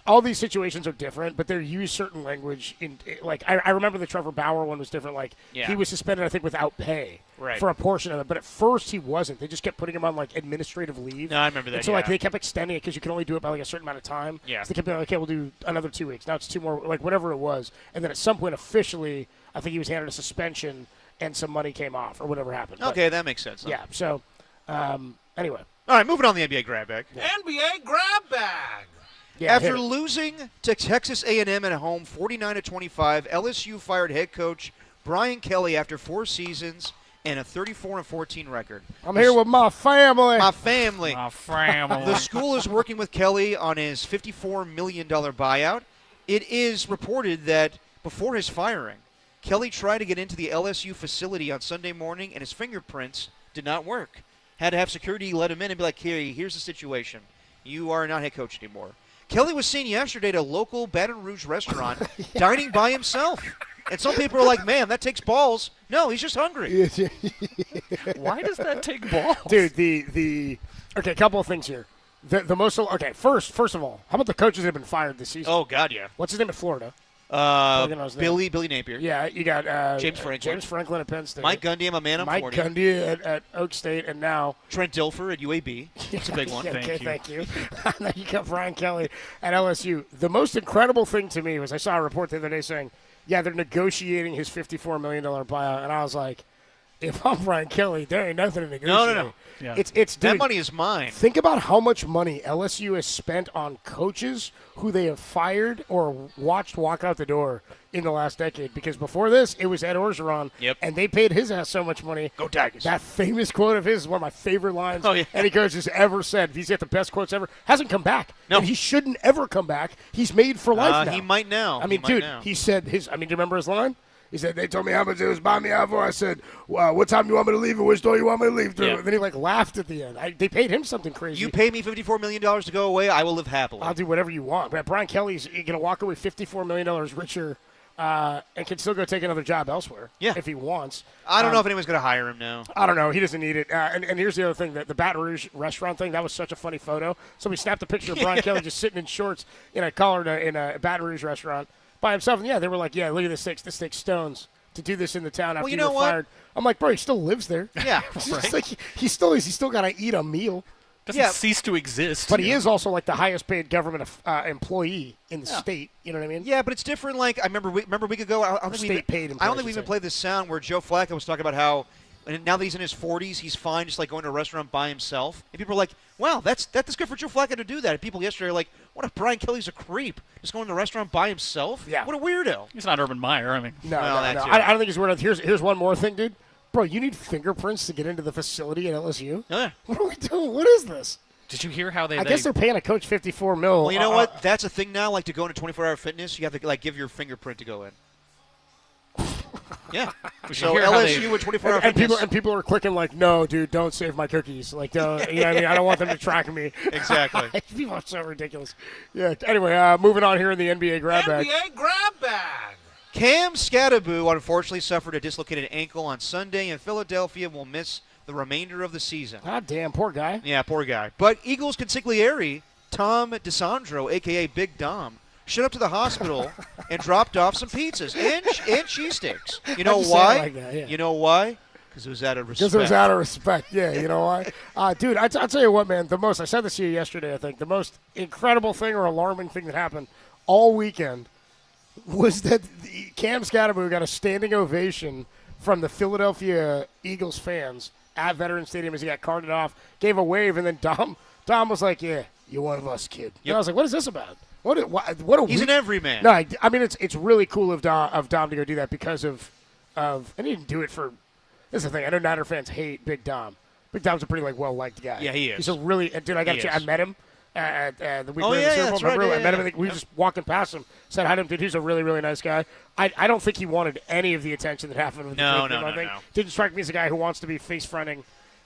All these situations are different, but they use certain language. I remember the Trevor Bauer one was different. He was suspended, I think, without pay for a portion of it. But at first he wasn't. They just kept putting him on administrative leave. No, I remember that. And so they kept extending it because you can only do it by a certain amount of time. Yeah. So they kept being okay, we'll do another 2 weeks. Now it's 2 more, whatever it was. And then at some point officially, I think he was handed a suspension and some money came off or whatever happened. Okay, that makes sense. Yeah. So anyway. All right, moving on to the NBA grab bag. Yeah. NBA grab bag. Yeah, after losing to Texas A&M at home 49-25, LSU fired head coach Brian Kelly after 4 seasons and a 34-14 record. I'm here with my family. My family. My family. The school is working with Kelly on his $54 million buyout. It is reported that before his firing, Kelly tried to get into the LSU facility on Sunday morning, and his fingerprints did not work. Had to have security let him in and be like, here's the situation. You are not head coach anymore. Kelly was seen yesterday at a local Baton Rouge restaurant dining by himself. And some people are like, man, that takes balls. No, he's just hungry. Why does that take balls? Dude, okay, a couple of things here. First of all, how about the coaches that have been fired this season? Oh, God, yeah. What's his name at Florida? Billy Napier. Yeah, you got James Franklin at Penn State. Mike Gundy, I'm a man. Mike Gundy at Oak State, and now Trent Dilfer at UAB. That's a big one. Thank you. Now you got Brian Kelly at LSU. The most incredible thing to me was I saw a report the other day saying, yeah, they're negotiating his $54 million buyout, and I was like, if I'm Brian Kelly, there ain't nothing to negotiate. No. Yeah. It's that dude, money is mine. Think about how much money LSU has spent on coaches who they have fired or watched walk out the door in the last decade. Because before this, it was Ed Orgeron, and they paid his ass so much money. Go Tigers. That famous quote of his is one of my favorite lines any coach has ever said. He's got the best quotes ever. Hasn't come back. No. And he shouldn't ever come back. He's made for life now. He might now. I mean, he said do you remember his line? He said, they told me how much it was buying me out for. I said, well, what time do you want me to leave and which door you want me to leave through? Yeah. And then he laughed at the end. They paid him something crazy. You pay me $54 million to go away, I will live happily. I'll do whatever you want. But Brian Kelly's going to walk away $54 million richer and can still go take another job elsewhere if he wants. I don't know if anyone's going to hire him now. I don't know. He doesn't need it. And here's the other thing. The Baton Rouge restaurant thing, that was such a funny photo. Somebody snapped a picture of Brian Kelly just sitting in shorts in a collar in a Baton Rouge restaurant by himself. And, they were like, look at this steak. This steak's stones. To do this in the town after you were fired. I'm like, bro, he still lives there. Yeah, right. Like, he's still got to eat a meal. Doesn't cease to exist. But he is also like the highest paid government employee in the state. You know what I mean? Yeah, but it's different. Like I remember a week ago, I don't think we even played this sound where Joe Flacco was talking about how now that he's in his 40s, he's fine just like going to a restaurant by himself. And people are like, wow, that's good for Joe Flacco to do that. And people yesterday are like, what if Brian Kelly's a creep? Just going to a restaurant by himself? Yeah. What a weirdo. He's not Urban Meyer. I mean, no. I don't think he's weird. Here's one more thing, dude. Bro, you need fingerprints to get into the facility at LSU? Yeah. What are we doing? What is this? Did you hear how I guess they're paying a coach $54 million. Well, you know what? That's a thing now. Like to go into 24-hour fitness, you have to like give your fingerprint to go in. Yeah. So LSU with 24-hour fitness. And people are clicking like, no, dude, don't save my cookies. Like, don't. You know what I mean? I don't want them to track me. Exactly. People are so ridiculous. Yeah. Anyway, moving on here in the NBA grab bag. NBA grab bag. Cam Scattaboo unfortunately suffered a dislocated ankle on Sunday, and Philadelphia will miss the remainder of the season. God damn, poor guy. Yeah, poor guy. But Eagles consigliere Tom DeSandro, a.k.a. Big Dom, showed up to the hospital and dropped off some pizzas and cheesesteaks. You know why? Like that, yeah. You know why? Because it was out of respect. Because it was out of respect. Yeah, you know why? Dude, I'll tell you what, man. I said this to you yesterday, I think. The most incredible thing or alarming thing that happened all weekend was that Cam Scattaboo got a standing ovation from the Philadelphia Eagles fans at Veterans Stadium as he got carted off, gave a wave, and then Dom was like, yeah, you're one of us, kid. And I was like, what is this about? What a He's an everyman. No, I mean it's really cool of Dom to go do that because of and he didn't do it for. This is the thing. I know Niner fans hate Big Dom. Big Dom's a pretty well liked guy. Yeah, he is. He's a really dude. I met him at the week of the Super Bowl. That's right. I met him. We were just walking past him. Said hi to him. Dude, he's a really really nice guy. I don't think he wanted any of the attention that happened with No. I think didn't strike me as a guy who wants to be face fronting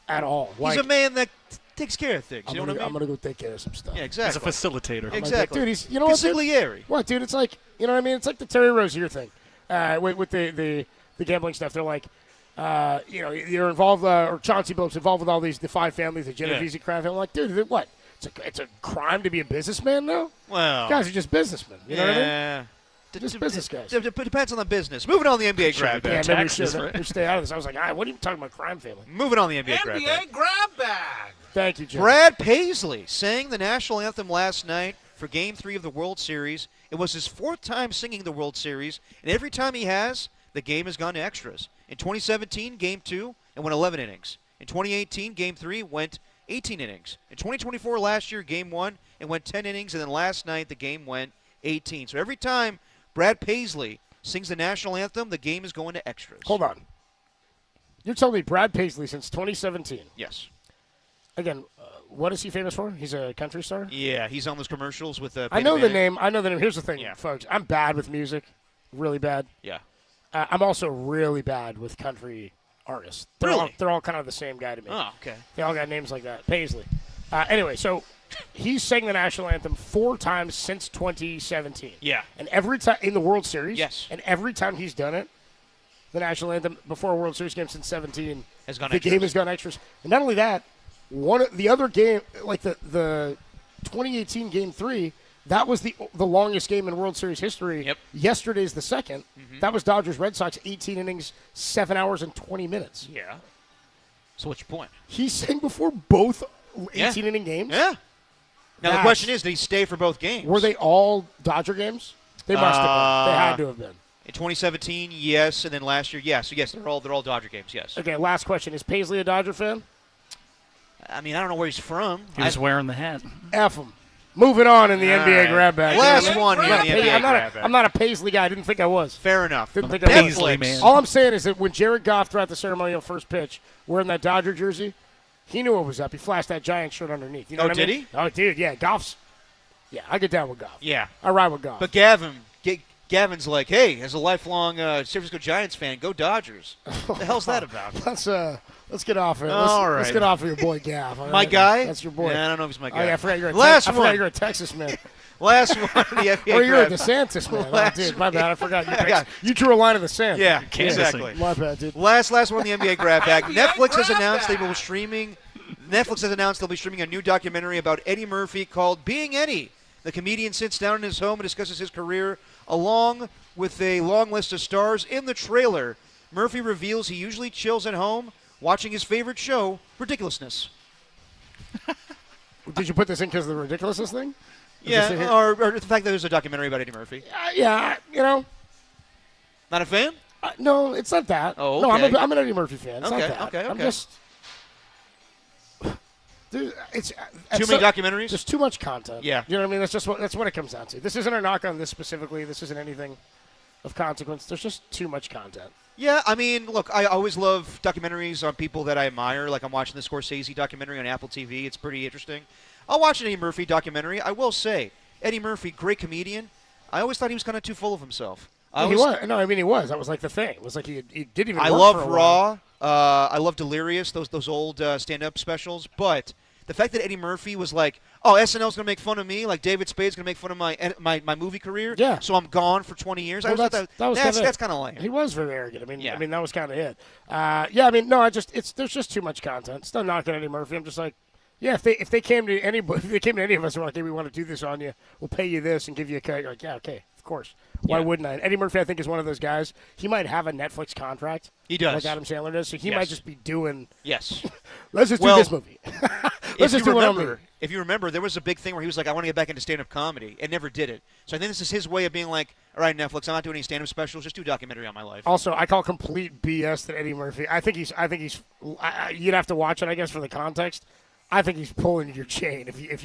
at all. He's a man that takes care of things. You know what I mean? I'm gonna go take care of some stuff. Yeah, exactly. He's a facilitator. Exactly. Dude, he's what? Consigliere. What, dude? It's like you know what I mean. It's like the Terry Rozier thing with the gambling stuff. They're like, you're involved, or Chauncey Billups involved with all the 5 families, the Genovese crime. I'm like, dude, what? It's a crime to be a businessman now. Well, guys are just businessmen. You know what I mean? Just business guys. Depends on the business. Moving on the NBA grab bag. Yeah, maybe we should stay out of this. I was like, what are you talking about, crime family? Moving on the NBA grab bag. NBA grab bag. Thank you, Jim. Brad Paisley sang the national anthem last night for Game 3 of the World Series. It was his 4th time singing the World Series, and every time he has, the game has gone to extras. In 2017, Game 2, it went 11 innings. In 2018, Game 3 went 18 innings. In 2024, last year, Game 1, it went 10 innings, and then last night, the game went 18. So every time Brad Paisley sings the national anthem, the game is going to extras. Hold on. You're telling me Brad Paisley since 2017? Yes. Again, what is he famous for? He's a country star? Yeah, he's on those commercials with I know the name. Here's the thing, folks. I'm bad with music. Really bad. Yeah. I'm also really bad with country artists. They're all kind of the same guy to me. Oh, okay. They all got names like that. Paisley. Anyway, so He's sang the national anthem 4 times since 2017. Yeah. And every time in the World Series. Yes. And every time he's done it, the national anthem before a World Series game since 17, has gone the extras. game has gone extras. And not only that, the other game, like the 2018 Game 3, that was the longest game in World Series history. Yep. Yesterday's the second. Mm-hmm. That was Dodgers-Red Sox, 18 innings, 7 hours and 20 minutes. Yeah. So what's your point? He sang before both 18-inning games. Yeah. Now the question is, did he stay for both games? Were they all Dodger games? They must have been. They had to have been. In 2017, yes, and then last year, yes. So yes, they're all Dodger games. Yes. Okay. Last question: is Paisley a Dodger fan? I mean, I don't know where he's from. He was wearing the hat. F him. Moving on in the All NBA right. grab bag. Last one in the NBA grab bag. I'm not a Paisley guy. I didn't think I was. Fair enough. Didn't think I was. Paisley, man. All I'm saying is that when Jared Goff threw out the ceremonial first pitch wearing that Dodger jersey, he knew what was up. He flashed that giant shirt underneath. You know what I mean? Did he? Oh, dude, yeah. Goff's. Yeah, I get down with Goff. Yeah. I ride with Goff. But Gavin's like, hey, as a lifelong San Francisco Giants fan, go Dodgers. What the hell's that about? Let's get off it. All right. Let's get off of your boy Gav. All My right? guy? That's your boy. Yeah, I don't know if he's my guy. Oh, yeah, I forgot you're a Last I forgot one. you're a Texas man. Last one in the NBA Or you're a grab. DeSantis man. Oh, dude, my bad. I forgot. Yeah. You drew a line in the sand. Yeah, exactly. My bad, dude. Last one in the NBA grab bag. Netflix has announced they will be streaming. Netflix has announced they'll be streaming a new documentary about Eddie Murphy called "Being Eddie." The comedian sits down in his home and discusses his career, along with a long list of stars. In the trailer, Murphy reveals he usually chills at home, watching his favorite show, Ridiculousness. Did you put this in because of the ridiculousness thing? Yeah, or the fact that there's a documentary about Eddie Murphy. Yeah, you know. Not a fan? No, it's not that. Oh, No, okay. I'm an Eddie Murphy fan. It's Okay, not that. okay, I'm okay. just. Dude, it's Too many documentaries? There's too much content. Yeah. You know what I mean? That's what it comes down to. This isn't a knock on this specifically. This isn't anything of consequence. There's just too much content. Yeah, I mean, look, I always love documentaries on people that I admire. Like I'm watching the Scorsese documentary on Apple TV. It's pretty interesting. I'll watch an Eddie Murphy documentary. I will say, Eddie Murphy, great comedian. I always thought he was kind of too full of himself. He was. No, I mean he was. That was like the thing. It was like he didn't even. I work love for a while. Raw. I love Delirious, those old stand-up specials. But the fact that Eddie Murphy was like, oh, SNL's going to make fun of me, like David Spade's going to make fun of my movie career, Yeah. so I'm gone for 20 years. Well, I always thought that's kind of lame. He was very arrogant. I mean, that was kind of it. Yeah, I mean, no, there's just too much content. It's not knocking Eddie Murphy. I'm just like, yeah, if they came to anybody, if they came to any of us and were like, hey, we want to do this on you, we'll pay you this and give you a cut. You're like, yeah, okay, of course. Why wouldn't I? And Eddie Murphy, I think, is one of those guys. He might have a Netflix contract. He does. Like Adam Sandler does. So he might just be doing. Yes. Let's just do this movie. Let's just do If you remember, there was a big thing where he was like, I want to get back into stand-up comedy, and never did it. So I think this is his way of being like, all right, Netflix, I'm not doing any stand-up specials. Just do a documentary on my life. Also, I call complete BS that Eddie Murphy. I think he's. You'd have to watch it, I guess, for the context. I think he's pulling your chain if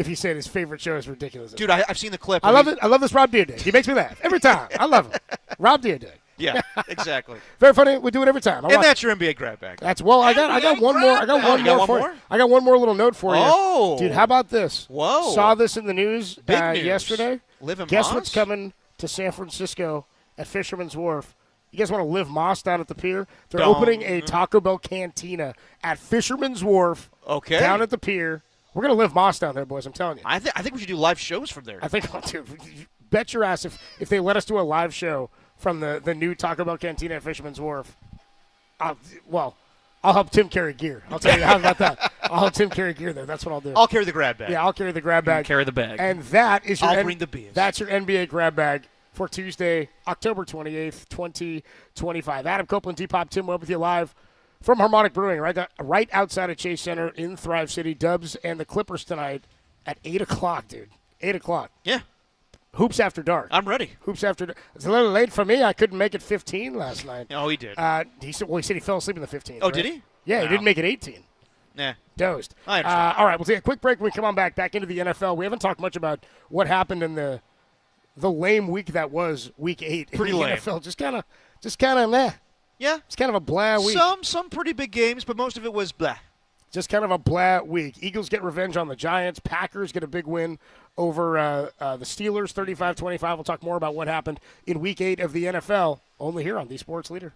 you say his favorite show is ridiculous. Dude, I've seen the clip. I love it. I love this Rob Dyrdek. He makes me laugh every time. I love him. Rob Dyrdek. Yeah, exactly. Very funny. We do it every time. And that's your NBA grab bag. That's I got one more. I got one more for you. I got one more little note for you. Oh, dude, how about this? Whoa! Saw this in the news, Big news. yesterday. Live in Guess Moss? what's coming to San Francisco at Fisherman's Wharf? You guys want to live Moss down at the pier? They're opening a Taco Bell cantina at Fisherman's Wharf. Okay. Down at the pier. We're gonna live Moss down there, boys. I'm telling you. I think we should do live shows from there. I think, dude, bet your ass if they let us do a live show from the new Taco Bell cantina at Fisherman's Wharf, I'll help Tim carry gear. I'll tell you how about that. I'll help Tim carry gear there. That's what I'll do. I'll carry the grab bag. Yeah, I'll carry the grab bag. Carry the bag. And that is your. I'll bring the beers. That's your NBA grab bag for Tuesday, October 28th, 2025. Adam Copeland, Depop, Tim Webb with you live from Harmonic Brewing, right outside of Chase Center in Thrive City. Dubs and the Clippers tonight at 8 o'clock, dude. 8 o'clock. Yeah. Hoops After Dark. I'm ready. Hoops After Dark. It's a little late for me. I couldn't make it 15 last night. Oh, he did. He said he fell asleep in the 15th. Oh, right? did he? Yeah, he Wow. didn't make it 18. Nah. Dozed. I understand. All right, we'll take a quick break when we come on back into the NFL. We haven't talked much about what happened in the lame week that was Week 8 Pretty in the lame. NFL. Just kind of meh. Yeah. It's kind of a blah week. Some pretty big games, but most of it was blah. Just kind of a blah week. Eagles get revenge on the Giants. Packers get a big win over the Steelers, 35-25. We'll talk more about what happened in Week 8 of the NFL, only here on The Sports Leader.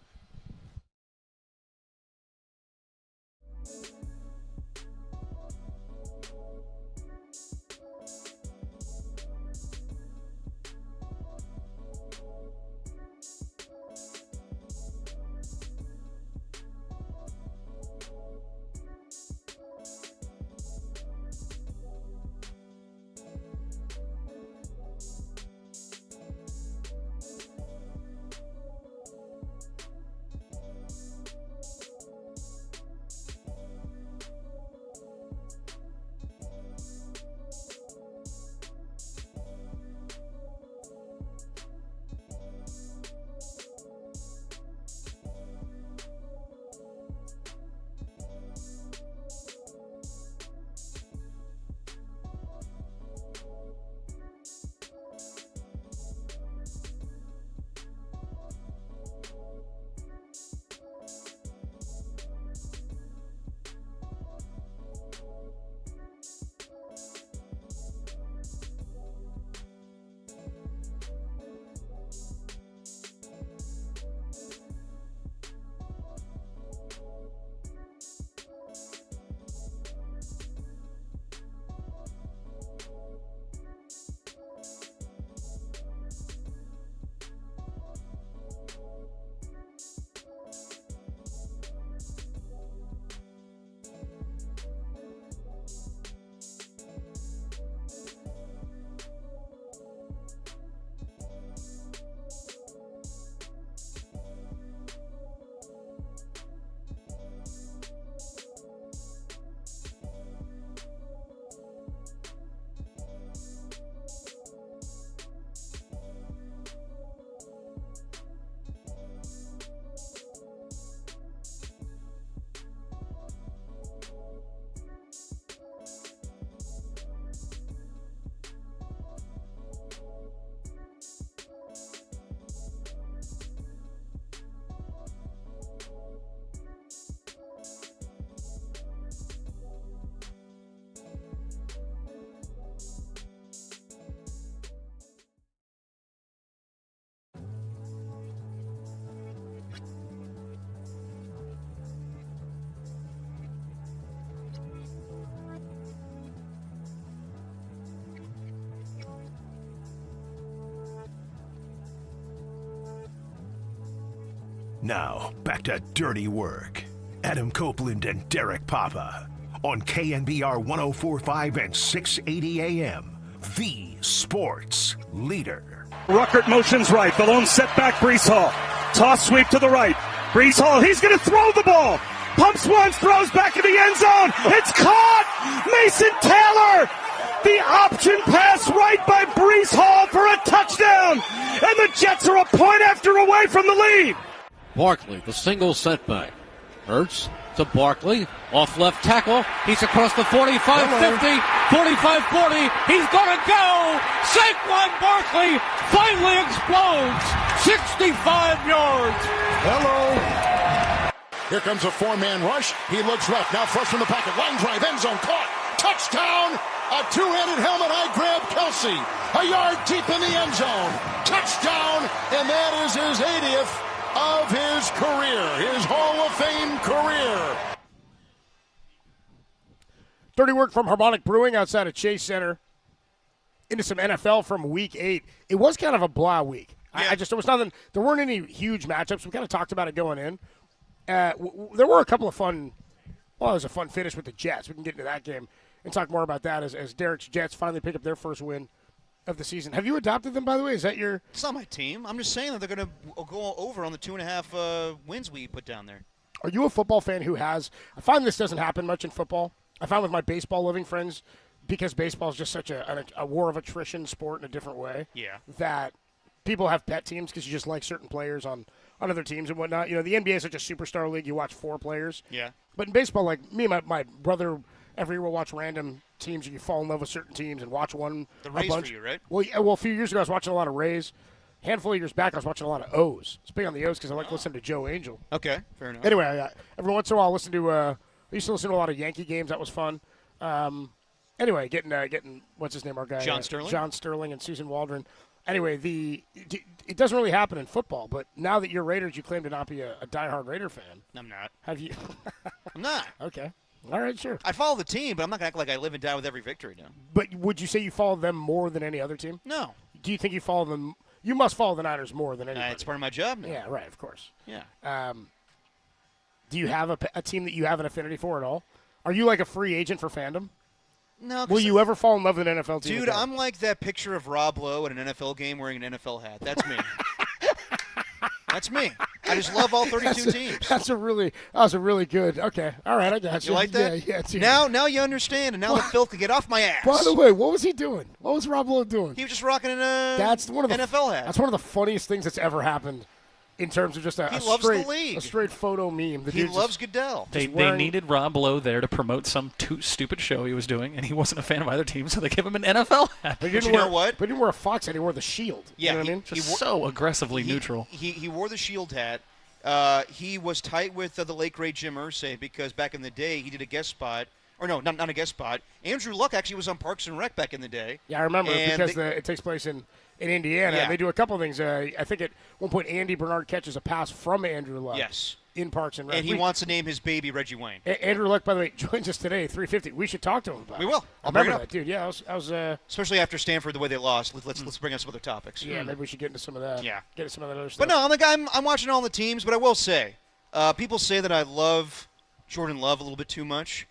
Now, back to dirty work. Adam Copeland and Derek Papa on KNBR 104.5 and 680 AM. The sports leader. Ruckert motions right. The lone set back, Brees Hall. Toss sweep to the right. Brees Hall, he's going to throw the ball. Pumps once, throws back in the end zone. It's caught! Mason Taylor! The option pass right by Brees Hall for a touchdown. And the Jets are a point after away from the lead. Barkley, the single setback. Hurts to Barkley, off left tackle. He's across the 45-50, 45-40. He's going to go. Saquon Barkley finally explodes. 65 yards. Hello. Here comes a four-man rush. He looks left. Now flush from the pocket. Line drive, end zone, caught. Touchdown. A two-handed helmet. I grab Kelsey. A yard deep in the end zone. Touchdown. And that is his 80th of his career. His Hall of Fame career. Dirty work from Harmonic Brewing outside of Chase Center. Into some NFL from Week 8. It was kind of a blah week. Yeah. There was nothing. There weren't any huge matchups. We kind of talked about it going in. There were a couple of fun. Well, it was a fun finish with the Jets. We can get into that game and talk more about that as Derek's Jets finally pick up their first win of the season. Have you adopted them, by the way? Is that your? It's not my team. I'm just saying that they're going to go over on the 2.5 wins we put down there. Are you a football fan who has? I find this doesn't happen much in football. I find with my baseball loving friends, because baseball is just such a war of attrition sport in a different way. Yeah. That people have pet teams because you just like certain players on other teams and whatnot. You know, the NBA is such a superstar league. You watch 4 players. Yeah. But in baseball, like me and my brother, every year we'll watch random teams and you fall in love with certain teams and watch one. The Rays for you, right? Well, a few years ago I was watching a lot of Rays. A handful of years back I was watching a lot of O's. It's big on the O's because I like listening to Joe Angel. Okay, fair enough. Anyway, every once in a while I listen to. I used to listen to a lot of Yankee games. That was fun. Anyway, getting what's his name, our guy, John Sterling. John Sterling and Susan Waldron. Anyway, it doesn't really happen in football, but now that you're Raiders, you claim to not be a diehard Raider fan. I'm not. Have you? I'm not. Okay. All right, sure. I follow the team, but I'm not going to act like I live and die with every victory now. But would you say you follow them more than any other team? No. Do you think you follow them? You must follow the Niners more than anybody. It's part of my job now. Yeah, right, of course. Yeah. Do you have a team that you have an affinity for at all? Are you like a free agent for fandom? No. Will you ever fall in love with an NFL team? Dude, again? I'm like that picture of Rob Lowe at an NFL game wearing an NFL hat. That's me. That's me. I just love all 32 teams. That was a really good. Okay, all right, I got you. You like that? Yeah. Dude. Now you understand, and now the filth can get off my ass. By the way, what was he doing? What was Rob Lowe doing? He was just rocking an NFL hat. That's one of the funniest things that's ever happened in terms of just a straight photo meme. He loves Goodell. They needed Rob Lowe there to promote some stupid show he was doing, and he wasn't a fan of either team, so they gave him an NFL hat. But you know what? But he didn't wear a Fox hat. He wore the shield. Yeah, you know what I mean? Just so aggressively neutral. He wore the shield hat. He was tight with the late, great Jim Irsay because back in the day he did a guest spot. Or no, not a guest spot. Andrew Luck actually was on Parks and Rec back in the day. Yeah, I remember because it takes place in Indiana. Yeah. They do a couple of things. I think at one point Andy Bernard catches a pass from Andrew Luck. Yes. In Parks and Rec. And he wants to name his baby Reggie Wayne. Andrew Luck, by the way, joins us today, 3:50. We should talk to him about it. We will. I remember that, dude. Yeah, I was especially after Stanford, the way they lost. Let's bring up some other topics. Yeah, maybe we should get into some of that. Yeah. Get into some of that other stuff. But no, I'm watching all the teams, but I will say, people say that I love Jordan Love a little bit too much.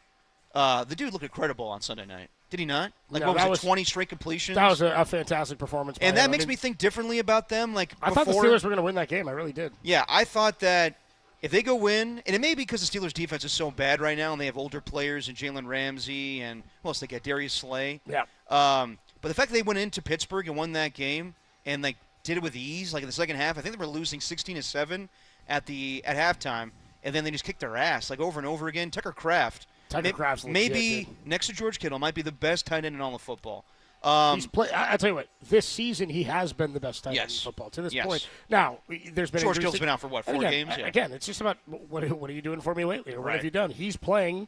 The dude looked incredible on Sunday night. Did he not? Like, no, what was it, 20 straight completions? That was a fantastic performance. And that makes me think differently about them. Like I thought the Steelers were going to win that game. I really did. Yeah, I thought that if they go win, and it may be because the Steelers' defense is so bad right now, and they have older players and Jalen Ramsey, and who else they got? Darius Slay. Yeah. But the fact that they went into Pittsburgh and won that game and like did it with ease, like in the second half, I think they were losing 16-7 at halftime, and then they just kicked their ass like over and over again. Tucker Kraft. Kraft's legit, maybe dude. next to George Kittle might be the best tight end in all of football. I tell you what, this season he has been the best tight end in football to this point. Now, there's been George Kittle's been out for what, 4 games? Yeah. Again, it's just about what are you doing for me lately, or what have you done? He's playing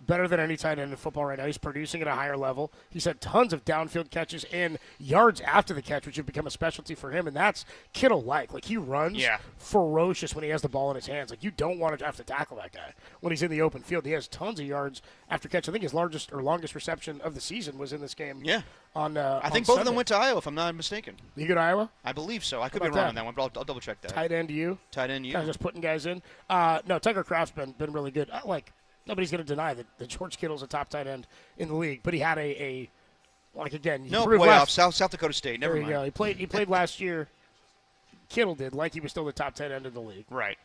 better than any tight end in football right now. He's producing at a higher level. He's had tons of downfield catches and yards after the catch, which have become a specialty for him, and that's Kittle-like. Like, he runs ferocious when he has the ball in his hands. Like, you don't want to have to tackle that guy when he's in the open field. He has tons of yards after catch. I think his largest or longest reception of the season was in this game. Yeah. I think both of them went to Iowa, if I'm not mistaken. You go to Iowa? I believe so. I could be wrong on that one, but I'll double check that. Tight end you? Tight end you. Kind of just putting guys in. No, Tucker Kraft's been really good. Nobody's going to deny that George Kittle's a top tight end in the league, but he had no playoff. South Dakota State. Never mind. There you go. He played last year. Kittle did, like he was still the top tight end in the league. Right.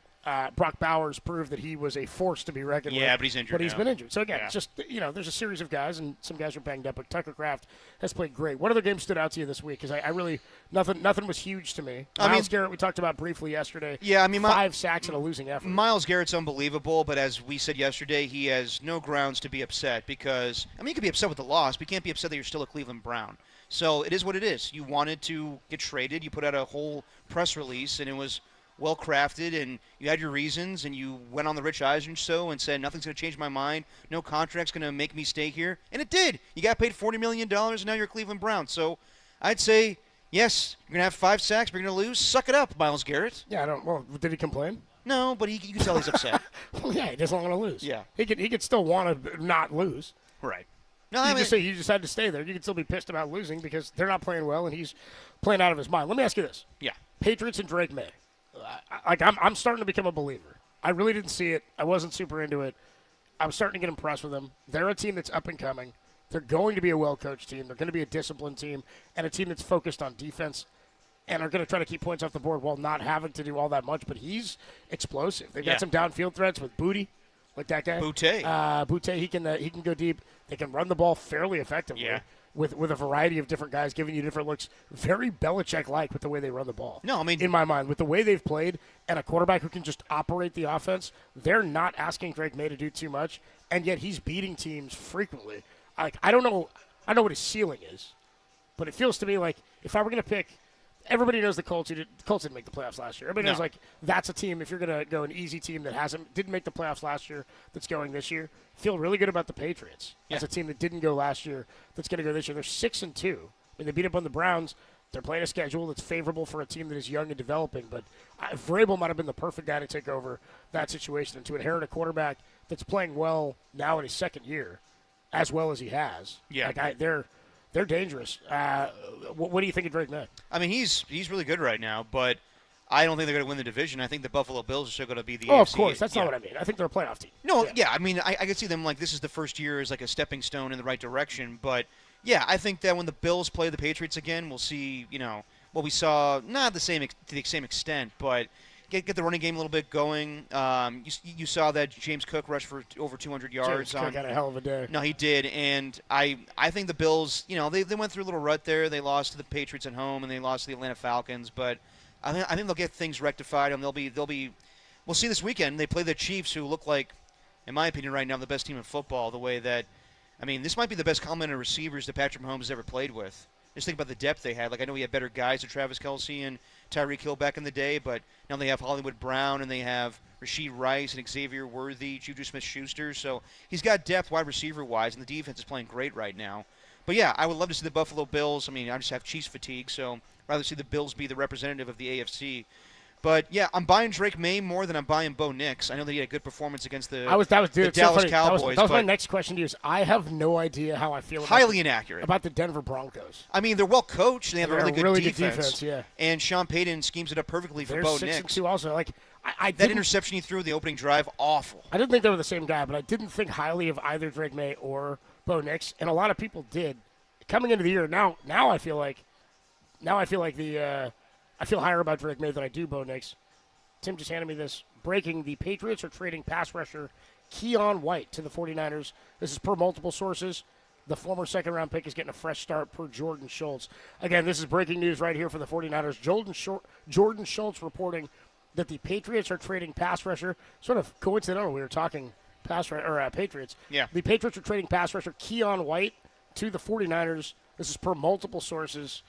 Brock Bowers proved that he was a force to be reckoned with. Yeah, but he's injured. But he's now. been injured. So again, it's just there's a series of guys, and some guys are banged up. But Tucker Kraft has played great. What other games stood out to you this week? Because I really nothing was huge to me. Myles Garrett, we talked about briefly yesterday. Yeah, I mean 5 sacks in a losing effort. Myles Garrett's unbelievable, but as we said yesterday, he has no grounds to be upset because you could be upset with the loss, but you can't be upset that you're still a Cleveland Brown. So it is what it is. You wanted to get traded. You put out a whole press release, and it was well crafted, and you had your reasons, and you went on the Rich Eisen show and said nothing's going to change my mind, no contract's going to make me stay here, and it did. You got paid $40 million, and now you're a Cleveland Brown. So I'd say yes, you're going to have 5 sacks, but you're going to lose. Suck it up, Myles Garrett. Yeah, did he complain? No, but you can tell he's upset. Well, yeah, he doesn't want to lose. Yeah, he could still want to not lose. Right. No, you just had to stay there. You can still be pissed about losing because they're not playing well, and he's playing out of his mind. Let me ask you this. Yeah. Patriots and Drake May. I'm starting to become a believer. I really didn't see it. I wasn't super into it. I'm starting to get impressed with them. They're a team that's up and coming. They're going to be a well-coached team. They're going to be a disciplined team and a team that's focused on defense and are going to try to keep points off the board while not having to do all that much. But he's explosive. They've got some downfield threats with Booty, like that guy. Boutte. He can go deep. They can run the ball fairly effectively. Yeah. With a variety of different guys giving you different looks, very Belichick-like with the way they run the ball. No, I mean, in my mind, with the way they've played and a quarterback who can just operate the offense, they're not asking Drake May to do too much, and yet he's beating teams frequently. I don't know what his ceiling is, but it feels to me like if I were going to pick, everybody knows the Colts didn't make the playoffs last year. Everybody knows that's a team. If you're going to go an easy team that didn't make the playoffs last year, that's going this year, feel really good about the Patriots. Yeah. That's a team that didn't go last year that's going to go this year. They're 6-2. They beat up on the Browns. They're playing a schedule that's favorable for a team that is young and developing. But Vrabel might have been the perfect guy to take over that situation and to inherit a quarterback that's playing well now in his second year, as well as he has. Yeah, they're dangerous. What do you think of Drake May? I mean, he's really good right now, but I don't think they're going to win the division. I think the Buffalo Bills are still going to be the AFC. Of course. That's not what I mean. I think they're a playoff team. No, I mean, I could see them like this is the first year as like a stepping stone in the right direction. But, yeah, I think that when the Bills play the Patriots again, we'll see, what we saw, not to the same extent, but get the running game a little bit going. You saw that James Cook rushed for over 200 yards. James Cook had a hell of a day. No, he did, and I think the Bills, they went through a little rut there. They lost to the Patriots at home, and they lost to the Atlanta Falcons, but I think they'll get things rectified, and we'll see this weekend. They play the Chiefs, who look like, in my opinion, right now, the best team in football. The way that, this might be the best complement of receivers that Patrick Mahomes has ever played with. Just think about the depth they had. Like, I know he had better guys than Travis Kelce and Tyreek Hill back in the day, but now they have Hollywood Brown, and they have Rashee Rice and Xavier Worthy, Juju Smith-Schuster. So he's got depth wide receiver-wise, and the defense is playing great right now. But, yeah, I would love to see the Buffalo Bills. I just have Chiefs fatigue, so I'd rather see the Bills be the representative of the AFC. But, yeah, I'm buying Drake May more than I'm buying Bo Nix. I know that he had a good performance against the Dallas Cowboys. That was my next question to you. I have no idea how I feel about the Denver Broncos. They're well coached. And they have a really good defense. Yeah. And Sean Payton schemes it up perfectly for Bo Nix. 6-2 also. That interception he threw in the opening drive, awful. I didn't think they were the same guy, but I didn't think highly of either Drake May or Bo Nix, and a lot of people did. Coming into the year, now I feel like I feel higher about Drake May than I do Bo Nix. Tim just handed me this. Breaking, the Patriots are trading pass rusher Keon White to the 49ers. This is per multiple sources. The former second-round pick is getting a fresh start per Jordan Schultz. Again, this is breaking news right here for the 49ers. Jordan Schultz reporting that the Patriots are trading pass rusher. Sort of coincidental, we were talking Patriots. Yeah. The Patriots are trading pass rusher Keon White to the 49ers. This is per multiple sources.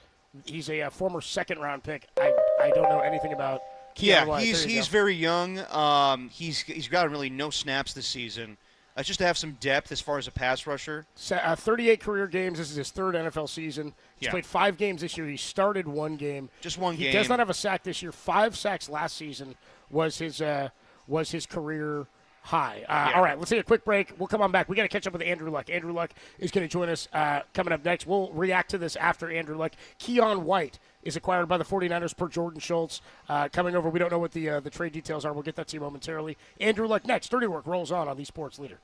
He's a former second-round pick. I don't know anything about Keon White. He's very young. He's gotten really no snaps this season. just to have some depth as far as a pass rusher. 38 career games. This is his third NFL season. He's Yeah. played 5 games this year. He started 1 game. Just one game. He does not have a sack this year. 5 sacks last season was his career high. All right, let's take a quick break. We'll come on back. We got to catch up with Andrew Luck. Andrew Luck is going to join us coming up next. We'll react to this after Andrew Luck. Keon White is acquired by the 49ers per Jordan Schultz. Coming over, we don't know what the trade details are. We'll get that to you momentarily. Andrew Luck next. Dirty Work rolls on the Sports Leader.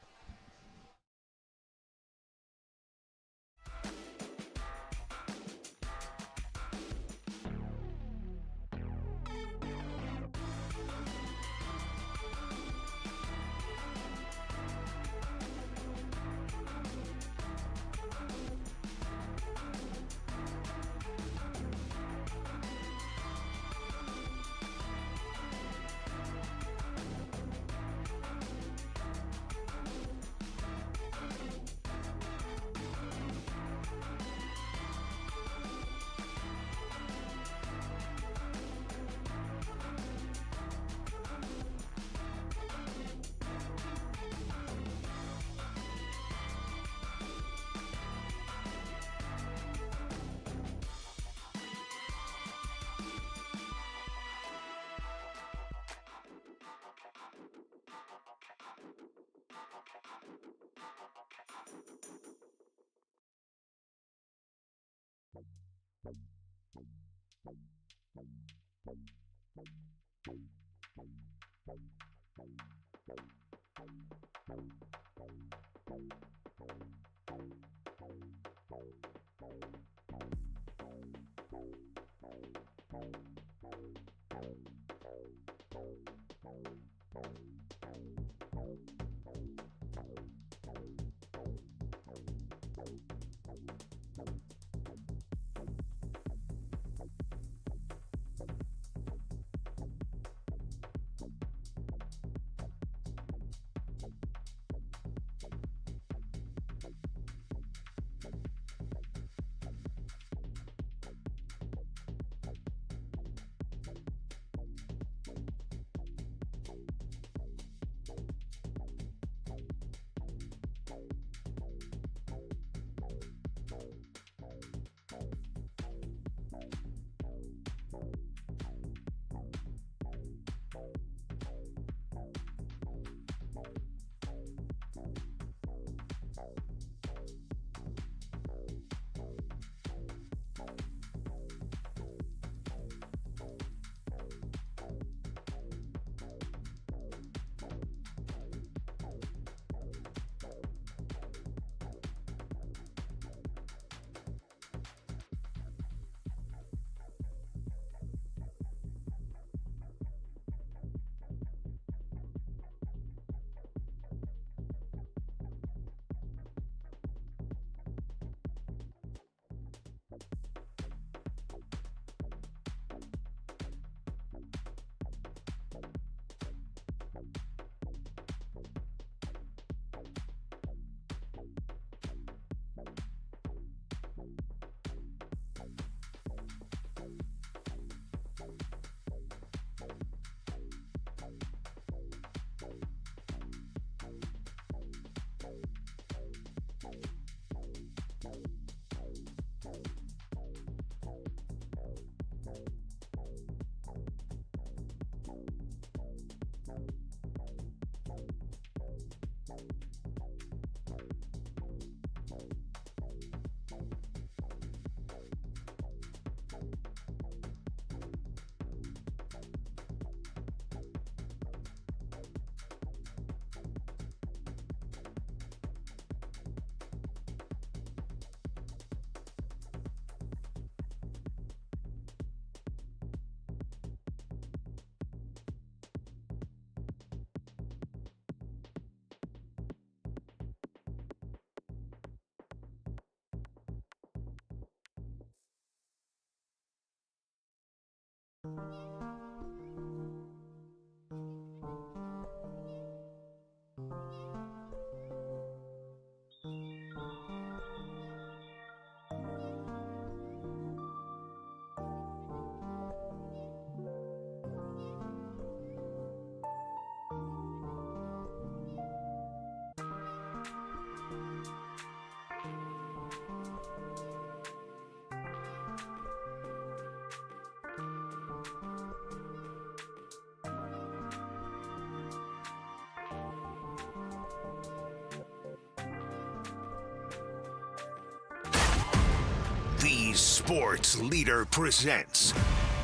The Sports Leader presents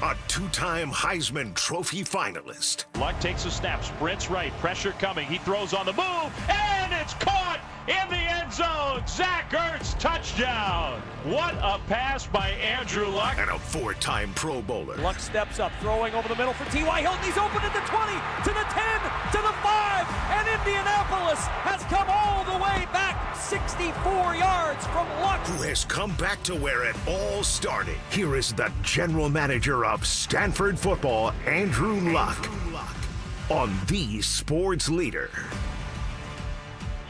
a two-time Heisman Trophy finalist. Luck takes a snap, sprints right, pressure coming. He throws on the move, and it's caught in the end zone. Zach Ertz, touchdown. What a pass by Andrew Luck. And a four-time Pro Bowler. Luck steps up, throwing over the middle for T.Y. Hilton. He's open at the 20, to the 10, to the 5, and Indianapolis has come all the way back 64 yards from Luck. Who has come back to where it all started. Here is the general manager of Stanford football, Andrew Luck, on The Sports Leader.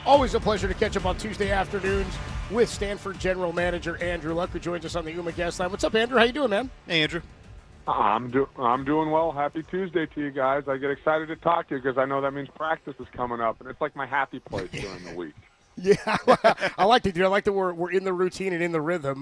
Always a pleasure to catch up on Tuesday afternoons with Stanford General Manager Andrew Luck, who joins us on the UMA guest line. What's up, Andrew? How you doing, man? Hey, Andrew. I'm doing well. Happy Tuesday to you guys. I get excited to talk to you because I know that means practice is coming up, and it's like my happy place during the week. Yeah, I like to do. I like that we're in the routine and in the rhythm.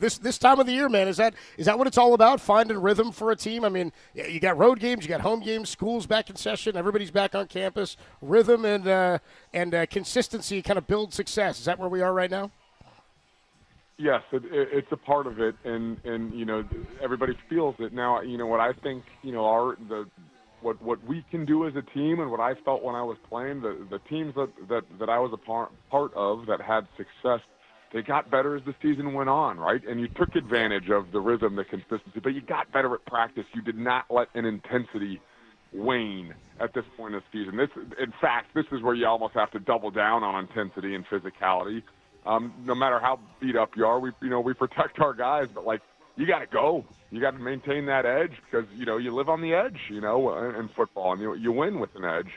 This time of the year, man, is that what it's all about? Finding rhythm for a team. I mean, you got road games, you got home games, school's back in session, everybody's back on campus. Rhythm and consistency kind of build success. Is that where we are right now? Yes, it's a part of it, and everybody feels it now. What I think what we can do as a team, and what I felt when I was playing, the teams that I was a part of that had success, they got better as the season went on, right? And you took advantage of the rhythm, the consistency, but you got better at practice. You did not let an intensity wane at this point of the season. In fact, this is where you almost have to double down on intensity and physicality. No matter how beat up you are, we protect our guys, but you got to go. You got to maintain that edge because you live on the edge, in football, and you win with an edge.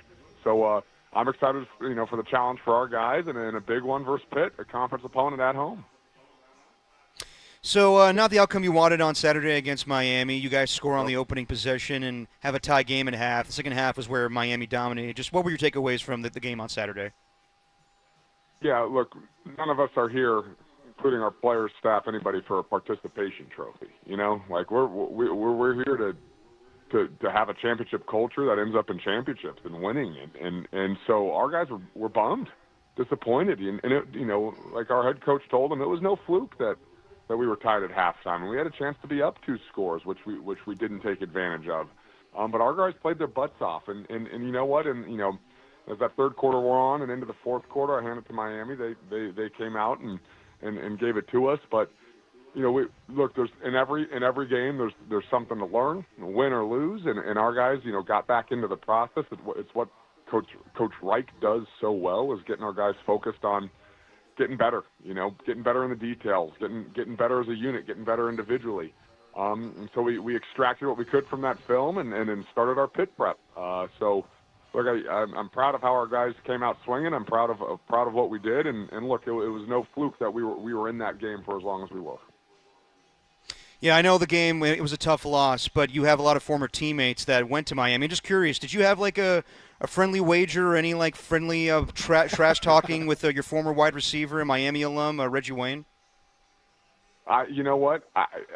So I'm excited, for the challenge for our guys, and a big one versus Pitt, a conference opponent at home. So not the outcome you wanted on Saturday against Miami. You guys score on the opening possession and have a tie game and a half. The second half was where Miami dominated. Just what were your takeaways from the game on Saturday? Yeah, look, none of us are here, including our players, staff, anybody, for a participation trophy. We're here to have a championship culture that ends up in championships and winning, and so our guys were bummed, disappointed, and it, like our head coach told them, it was no fluke that we were tied at halftime, and we had a chance to be up 2 scores, which we didn't take advantage of. But our guys played their butts off, and you know what, as that third quarter wore on and into the fourth quarter, I handed it to Miami. They came out and gave it to us. But there's in every game there's something to learn, win or lose, and our guys got back into the process. It's what Coach Reich does so well, is getting our guys focused on getting better. Getting better in the details, getting better as a unit, getting better individually. And so we extracted what we could from that film and then started our pit prep. Look, I'm proud of how our guys came out swinging. I'm proud of what we did, and look, it was no fluke that we were in that game for as long as we were. Yeah, I know the game, it was a tough loss, but you have a lot of former teammates that went to Miami. Just curious, did you have a friendly wager or any friendly trash talking with your former wide receiver and Miami alum, Reggie Wayne? You know what?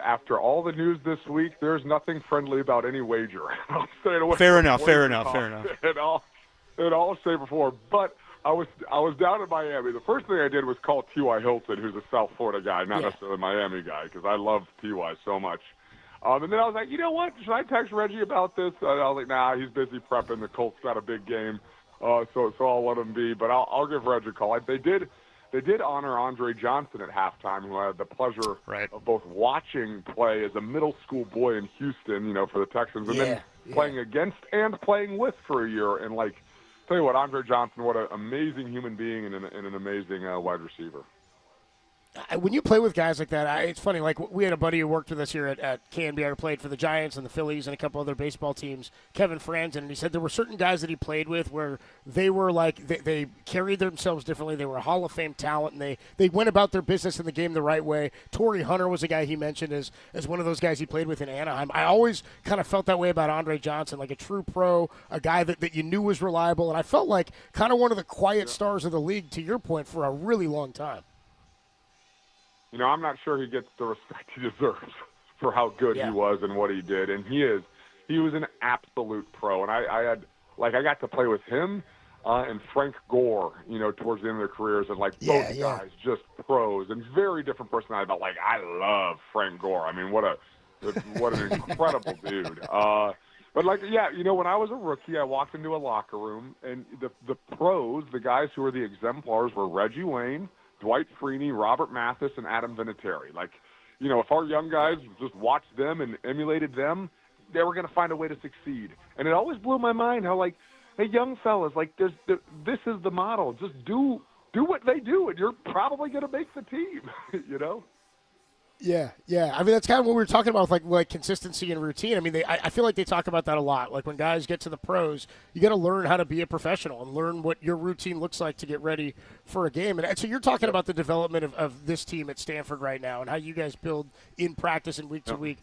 After all the news this week, there's nothing friendly about any wager. I'll say it away. Fair enough. And I'll say before, but I was down in Miami. The first thing I did was call T.Y. Hilton, who's a South Florida guy, not necessarily a Miami guy, because I love T.Y. so much. And then I was like, you know what? Should I text Reggie about this? I was like, nah, he's busy prepping. The Colts got a big game, so I'll let him be. But I'll give Reggie a call. They did honor Andre Johnson at halftime, who I had the pleasure of both watching play as a middle school boy in Houston, for the Texans, and then playing against and playing with for a year. And tell you what, Andre Johnson, what an amazing human being and an amazing wide receiver. When you play with guys like that, it's funny. We had a buddy who worked with us here at KNBR, played for the Giants and the Phillies and a couple other baseball teams, Kevin Franzen, and he said there were certain guys that he played with where they were they carried themselves differently. They were a Hall of Fame talent, and they went about their business in the game the right way. Torrey Hunter was a guy he mentioned as one of those guys he played with in Anaheim. I always kind of felt that way about Andre Johnson, like a true pro, a guy that you knew was reliable, and I felt like kind of one of the quiet stars of the league, to your point, for a really long time. I'm not sure he gets the respect he deserves for how good he was and what he did. And he was an absolute pro. And I got to play with him. and Frank Gore, towards the end of their careers, and both guys just pros and very different personality. But I love Frank Gore. I mean, what an incredible dude. But when I was a rookie, I walked into a locker room, and the pros, the guys who were the exemplars, were Reggie Wayne, Dwight Freeney, Robert Mathis, and Adam Vinatieri. If our young guys just watched them and emulated them, they were going to find a way to succeed. And it always blew my mind how, hey, young fellas, this is the model. Just do what they do, and you're probably going to make the team, Yeah. I mean, that's kind of what we were talking about with like consistency and routine. I mean, I feel like they talk about that a lot. Like when guys get to the pros, you got to learn how to be a professional and learn what your routine looks like to get ready for a game. And so you're talking about the development of this team at Stanford right now and how you guys build in practice and week to week.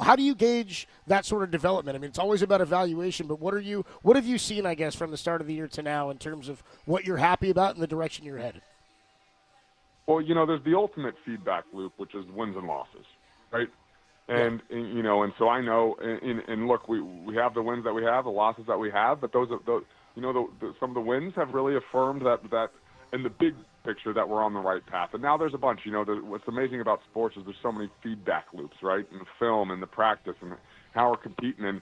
How do you gauge that sort of development? I mean, it's always about evaluation, but what have you seen, I guess, from the start of the year to now in terms of what you're happy about and the direction you're headed? Well, there's the ultimate feedback loop, which is wins and losses, right? And so I know, and look, we have the wins that we have, the losses that we have, but some of the wins have really affirmed that in the big picture that we're on the right path. And now there's a bunch. What's amazing about sports is there's so many feedback loops, right? In the film and the practice and how we're competing.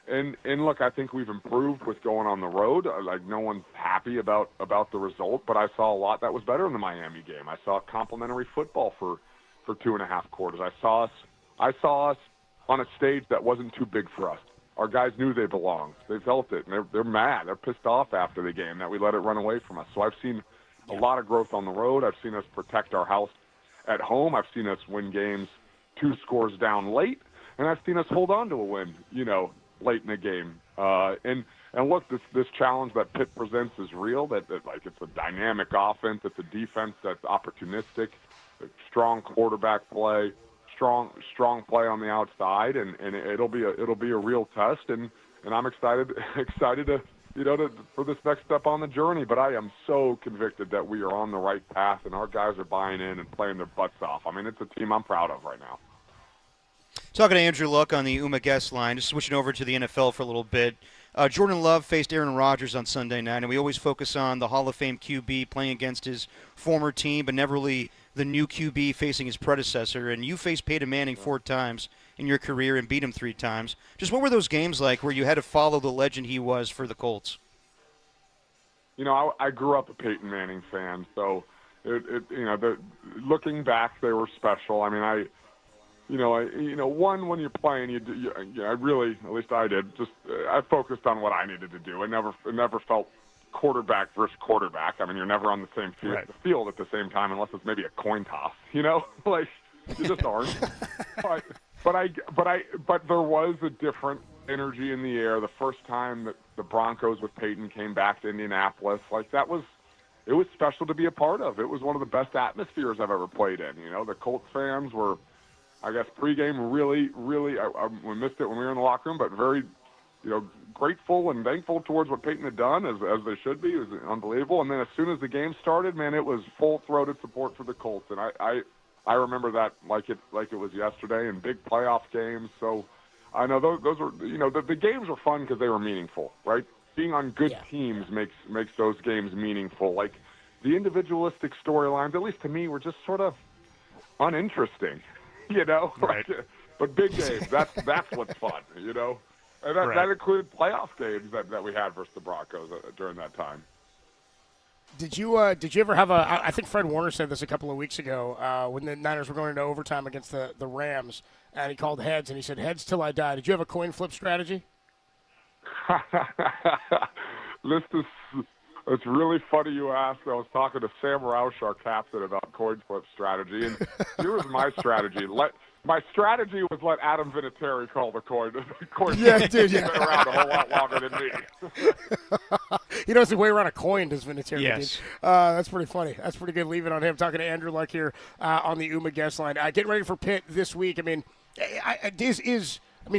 And look, I think we've improved with going on the road. No one's happy about the result, but I saw a lot that was better in the Miami game. I saw complimentary football for 2.5 quarters. I saw us on a stage that wasn't too big for us. Our guys knew they belonged. They felt it, and they're mad. They're pissed off after the game that we let it run away from us. So I've seen a lot of growth on the road. I've seen us protect our house at home. I've seen us win games 2 scores down late, and I've seen us hold on to a win, late in the game. And look, this challenge that Pitt presents is real. That it's a dynamic offense. It's a defense that's opportunistic, strong quarterback play, strong play on the outside, and it'll be a real test. And I'm excited to for this next step on the journey. But I am so convicted that we are on the right path, and our guys are buying in and playing their butts off. I mean, it's a team I'm proud of right now. Talking to Andrew Luck on the UMA guest line, just switching over to the NFL for a little bit. Jordan Love faced Aaron Rodgers on Sunday night, and we always focus on the Hall of Fame QB playing against his former team, but never really the new QB facing his predecessor. And you faced Peyton Manning 4 times in your career and beat him 3 times. Just what were those games like where you had to follow the legend he was for the Colts? I grew up a Peyton Manning fan, so looking back, they were special. I mean, when you're playing, I really, at least I did, I focused on what I needed to do. It never felt quarterback versus quarterback. I mean, you're never on the same field at the same time, unless it's maybe a coin toss. You just aren't. But there was a different energy in the air the first time that the Broncos with Peyton came back to Indianapolis. It was special to be a part of. It was one of the best atmospheres I've ever played in. The Colts fans were, I guess, pregame really, we missed it when we were in the locker room, but very, grateful and thankful towards what Peyton had done, as they should be. It was unbelievable. And then as soon as the game started, man, it was full-throated support for the Colts. And I remember that like it was yesterday in big playoff games. So I know those were, the games were fun because they were meaningful, right? Being on good teams makes those games meaningful. Like the individualistic storylines, at least to me, were just sort of uninteresting. Right. But big games, that's what's fun, and that included playoff games that we had versus the Broncos during that time. Did you ever have I think Fred Warner said this a couple of weeks ago when the Niners were going into overtime against the Rams, and he called heads, and he said, "Heads till I die." Did you have a coin flip strategy? It's really funny you asked. I was talking to Sam Roush, our captain, about coin flip strategy, and here was my strategy. My strategy was let Adam Vinatieri call the coin. Yeah, dude. He's been around a whole lot longer than me. He knows the way around a coin, does Vinatieri? Yes. That's pretty funny. That's pretty good. Leave it on him. Talking to Andrew Luck here on the UMA guest line. Getting ready for Pitt this week. I mean,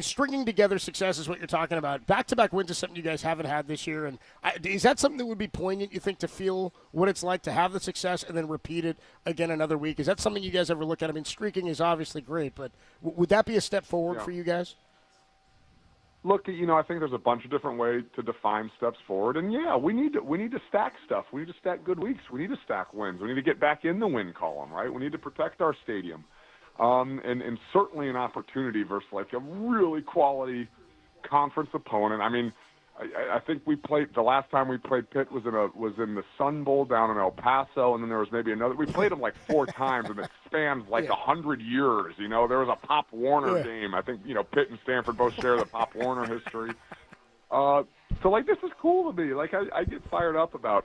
stringing together success is what you're talking about. Back-to-back wins is something you guys haven't had this year. And is that something that would be poignant, you think, to feel what it's like to have the success and then repeat it again another week? Is that something you guys ever look at? I mean, streaking is obviously great, but would that be a step forward for you guys? look, I think there's a bunch of different ways to define steps forward. And, yeah, we need to stack stuff. We need to stack good weeks. We need to stack wins. We need to get back in the win column, right? We need to protect our stadium. And certainly an opportunity versus, like, a really quality conference opponent. I mean, I think we played – the last time we played Pitt was in the Sun Bowl down in El Paso, and then there was maybe another – we played them like 4 times, and it spans like 100 years. There was a Pop Warner game. I think, Pitt and Stanford both share the Pop Warner history. So, like, this is cool to me. Like, I get fired up about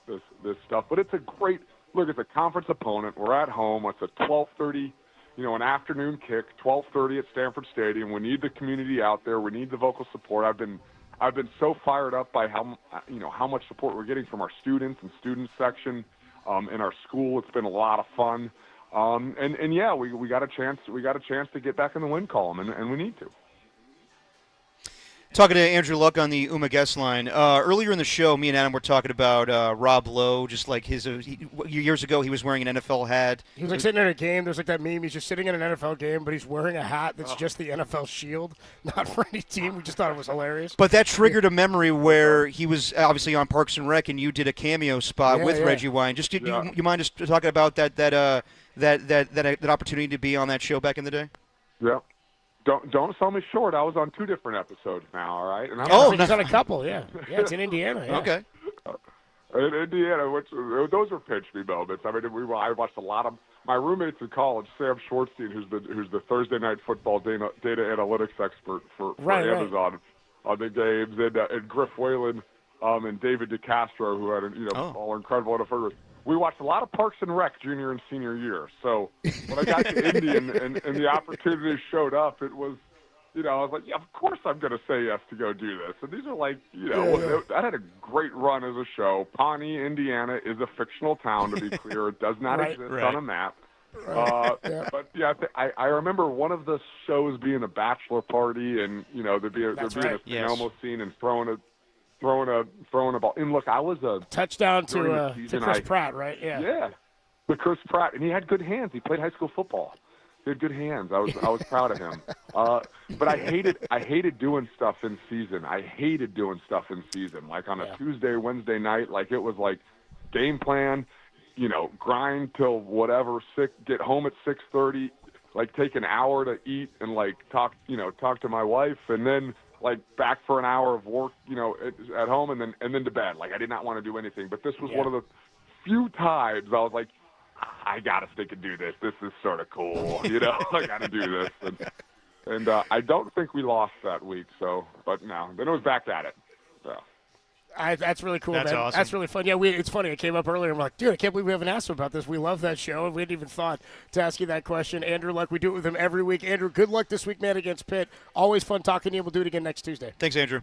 this stuff. But it's a great – look, it's a conference opponent. We're at home. It's a 12:30 an afternoon kick, 12:30 at Stanford Stadium. We need the community out there. We need the vocal support. I've been so fired up by how much support we're getting from our students and student section in our school. It's been a lot of fun, and yeah, we got a chance. We got a chance to get back in the win column, and we need to. Talking to Andrew Luck on the UMA guest line. Earlier in the show, me and Adam were talking about Rob Lowe, just like years ago he was wearing an NFL hat. He was like sitting at a game. There's like that meme. He's just sitting in an NFL game, but he's wearing a hat that's just the NFL shield, not for any team. We just thought it was hilarious. But that triggered a memory where he was obviously on Parks and Rec, and you did a cameo spot with Reggie Wine. Just you mind just talking about that opportunity to be on that show back in the day? Yeah. Don't sell me short. I was on 2 different episodes now, all right? And he's on a couple, yeah. Yeah, it's in Indiana. Yeah. Okay. In Indiana, those were pitch me moments. I mean, I watched a lot of my roommates in college. Sam Schwartzstein, who's the Thursday Night Football data analytics expert for Amazon on the games, and Griff Whalen and David DeCastro, who had all incredible NFL. We watched a lot of Parks and Rec junior and senior year. So when I got to Indy and the opportunity showed up, it was, I was like, yeah, of course I'm going to say yes to go do this. And these are like, that had a great run as a show. Pawnee, Indiana is a fictional town, to be clear. It does not exist on a map. But yeah, I remember one of the shows being a bachelor party, and there'd be a Sonoma scene and throwing a ball. And look, I was a touchdown to Chris Pratt, right? Yeah, to Chris Pratt, and he had good hands. He played high school football. He had good hands. I was proud of him. But I hated doing stuff in season. Like on a Tuesday, Wednesday night. Like it was like game plan. Grind till whatever. Get home at 6:30. Like take an hour to eat and like talk to my wife, and then like back for an hour of work, at home, and then to bed. Like I did not want to do anything, but this was one of the few times I was like, I gotta stick and do this. This is sort of cool, I gotta do this. And I don't think we lost that week. But no, then it was back at it. So. That's really cool, That's man. awesome. That's really fun. Yeah, it's funny. It came up earlier. I'm like, dude, I can't believe we haven't asked him about this. We love that show, and we hadn't even thought to ask you that question. Andrew Luck, we do it with him every week. Andrew, good luck this week, man, against Pitt. Always fun talking to you. We'll do it again next Tuesday. Thanks, Andrew.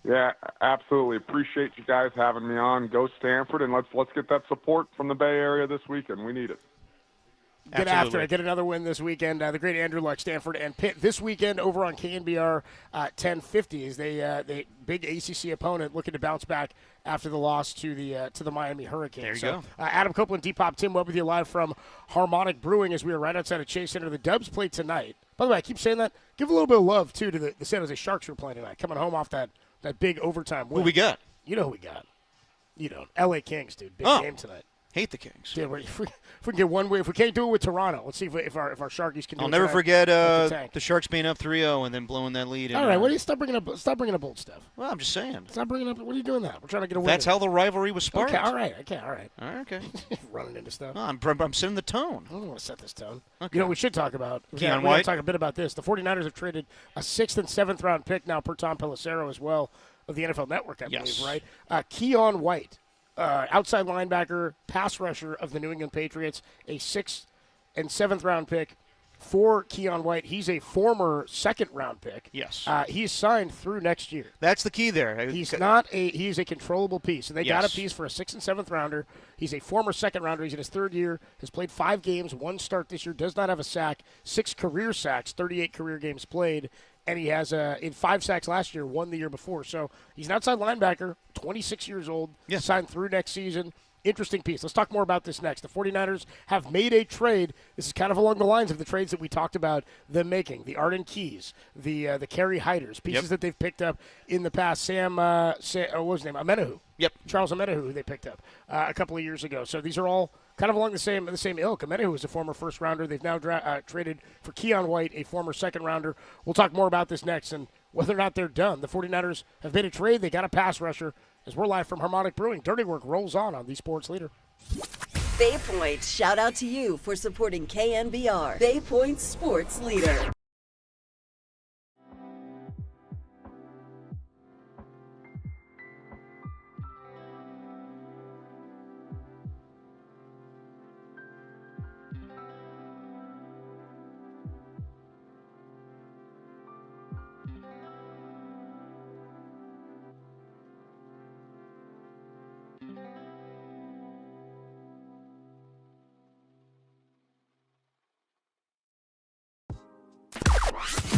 Yeah, absolutely. Appreciate you guys having me on. Go Stanford, and let's get that support from the Bay Area this weekend. We need it. Get after it. Get another win this weekend. The great Andrew Luck, Stanford and Pitt this weekend over on KNBR 1050 is they big ACC opponent looking to bounce back after the loss to the Miami Hurricanes. There you go. Adam Copeland, Depop, Tim Webb with you live from Harmonic Brewing as we are right outside of Chase Center. The Dubs play tonight. By the way, I keep saying that. Give a little bit of love too to the San Jose Sharks who are playing tonight, coming home off that big overtime win. Who we got? You know who we got. You don't. LA Kings, dude. Big game tonight. Hate the Kings. Yeah, if we can get one way, if we can't do it with Toronto, let's see if our Sharkies can do it. I'll never forget the Sharks being up 3-0 and then blowing that lead. All right, what do you stop bringing up old stuff? Well, I'm just saying. Stop bringing up. What are you doing that? We're trying to get a win. That's how the rivalry was sparked. Okay, all right. Okay. Running into stuff. No, I'm setting the tone. I don't want to set this tone. Okay. We should talk about. Keon we White. to talk a bit about this. The 49ers have traded a 6th and 7th round pick now per Tom Pelissero as well of the NFL Network, I believe, right? Keon White. Outside linebacker, pass rusher of the New England Patriots, a 6th and 7th round pick for Keon White. He's a former 2nd round pick. Yes. He's signed through next year. That's the key there. He's a controllable piece. And they got a piece for a 6th and 7th rounder. He's a former 2nd rounder. He's in his 3rd year, has played 5 games, 1 start this year, does not have a sack, 6 career sacks, 38 career games played. And he has in 5 sacks last year, 1 the year before. So he's an outside linebacker, 26 years old, signed through next season. interesting piece. Let's talk more about this next. The 49ers have made a trade. This is kind of along the lines of the trades that we talked about them making. The Arden Keys, the Kerry Hiders, pieces that they've picked up in the past. What was his name? Amenahu. Yep. Charles Amenahu, who they picked up a couple of years ago. So these are all kind of along the same ilk. Amenahu was a former first-rounder. They've now traded for Keon White, a former second-rounder. We'll talk more about this next and whether or not they're done. The 49ers have made a trade. They got a pass rusher. As we're live from Harmonic Brewing, Dirty Work rolls on the Sports Leader. Bay Point, shout out to you for supporting KNBR, Bay Point Sports Leader.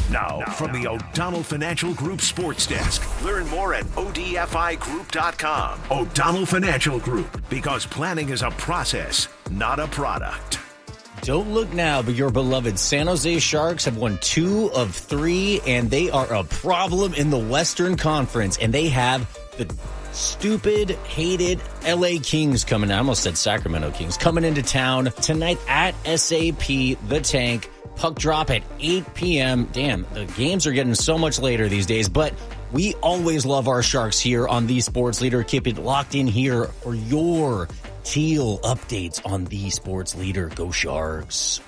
Now, from the O'Donnell Financial Group Sports Desk. Learn more at odfigroup.com. O'Donnell Financial Group, because planning is a process, not a product. Don't look now, but your beloved San Jose Sharks have won 2 of 3, and they are a problem in the Western Conference, and they have the stupid, hated LA Kings coming. I almost said Sacramento Kings coming into town tonight at SAP The Tank. Puck drop at 8 p.m. Damn, the games are getting so much later these days, but we always love our Sharks here on The Sports Leader. Keep it locked in here for your teal updates on The Sports Leader. Go Sharks.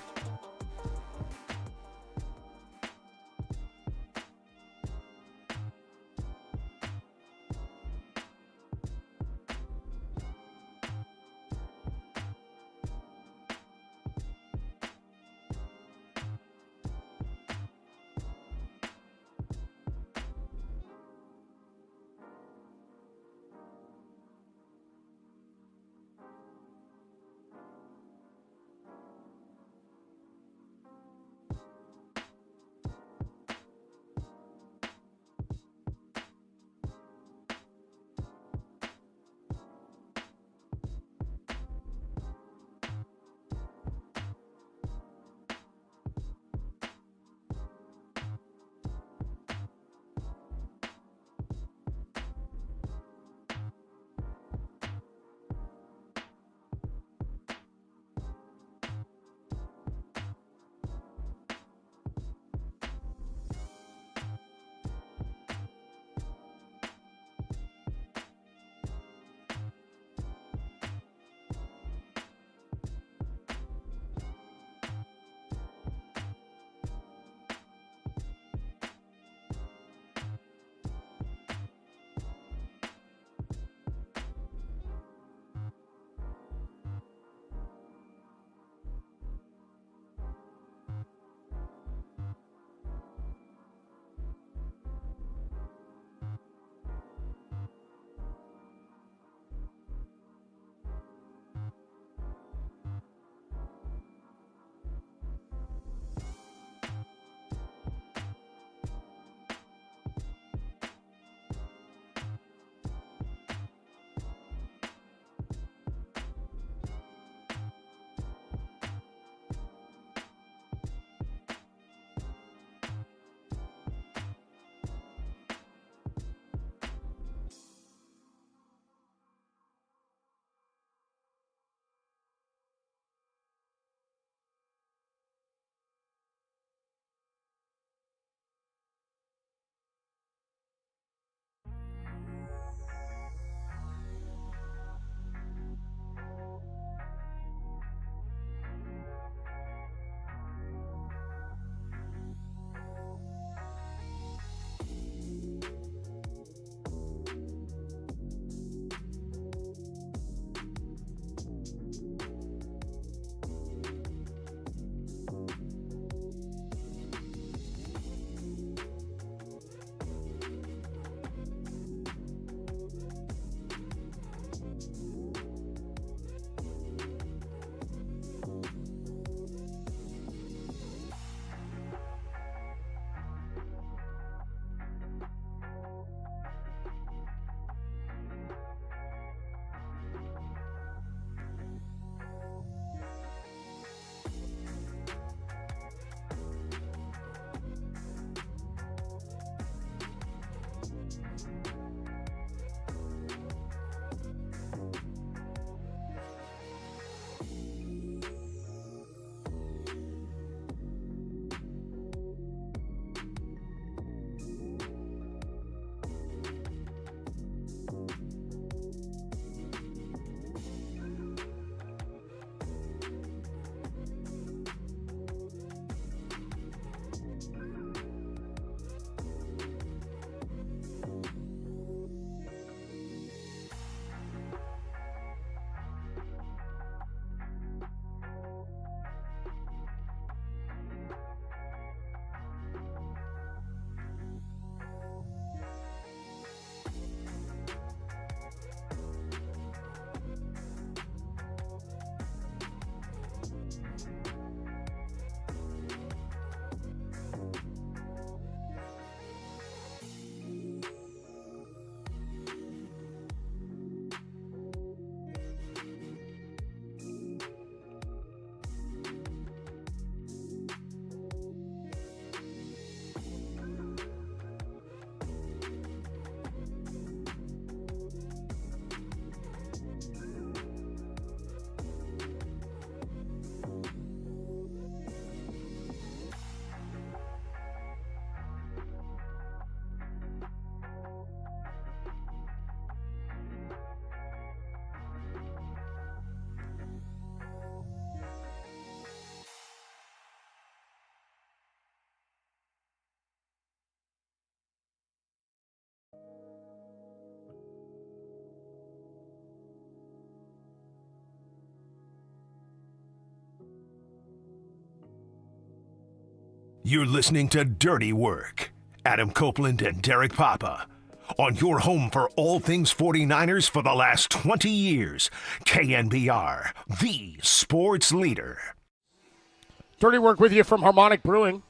You're listening to Dirty Work. Adam Copeland and Derek Papa. On your home for all things 49ers for the last 20 years. KNBR, the sports leader. Dirty Work with you from Harmonic Brewing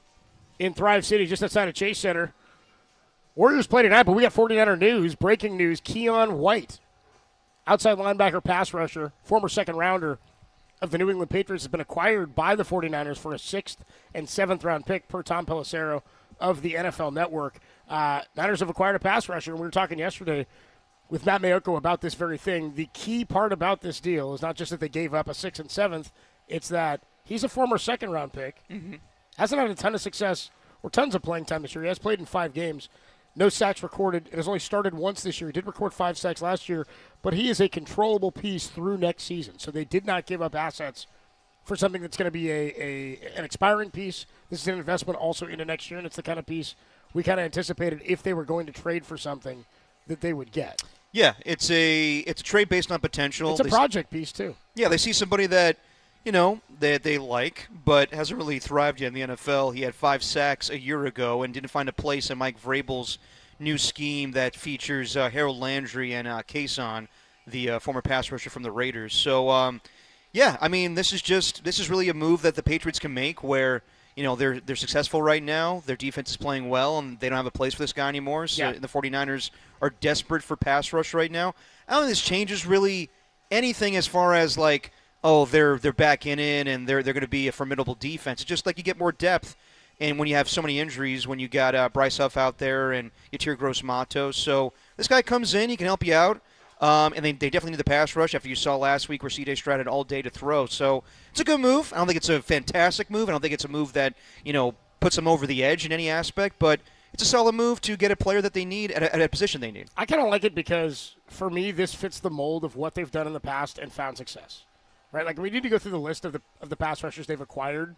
in Thrive City, just outside of Chase Center. Warriors play tonight, but we got 49er news. Breaking news, Keon White, outside linebacker, pass rusher, former second-rounder of the New England Patriots, has been acquired by the 49ers for a 6th and 7th round pick per Tom Pelissero of the NFL Network. Niners have acquired a pass rusher, and we were talking yesterday with Matt Mayoko about this very thing. The key part about this deal is not just that they gave up a 6th and 7th, it's that he's a former second-round pick, hasn't had a ton of success or tons of playing time this year. He has played in 5 games. No sacks recorded. It has only started once this year. He did record 5 sacks last year, but he is a controllable piece through next season. So they did not give up assets for something that's going to be an expiring piece. This is an investment also into next year, and it's the kind of piece we kind of anticipated if they were going to trade for something that they would get. Yeah, it's a trade based on potential. It's a project piece, too. Yeah, they see somebody that, that they like, but hasn't really thrived yet in the NFL. He had 5 sacks a year ago and didn't find a place in Mike Vrabel's new scheme that features Harold Landry and Kayson, the former pass rusher from the Raiders. So, this is really a move that the Patriots can make where, they're successful right now. Their defense is playing well, and they don't have a place for this guy anymore. So the 49ers are desperate for pass rush right now. I don't think this changes really anything as far as they're back in it and they're going to be a formidable defense. It's just like you get more depth, and when you have so many injuries, when you got Bryce Huff out there and Yatir Gross-Matos. So this guy comes in, he can help you out, and they definitely need the pass rush after you saw last week where C.J. Stroud had all day to throw. So it's a good move. I don't think it's a fantastic move. I don't think it's a move that puts them over the edge in any aspect, but it's a solid move to get a player that they need at a position they need. I kind of like it because, for me, this fits the mold of what they've done in the past and found success. Right, like we need to go through the list of the pass rushers they've acquired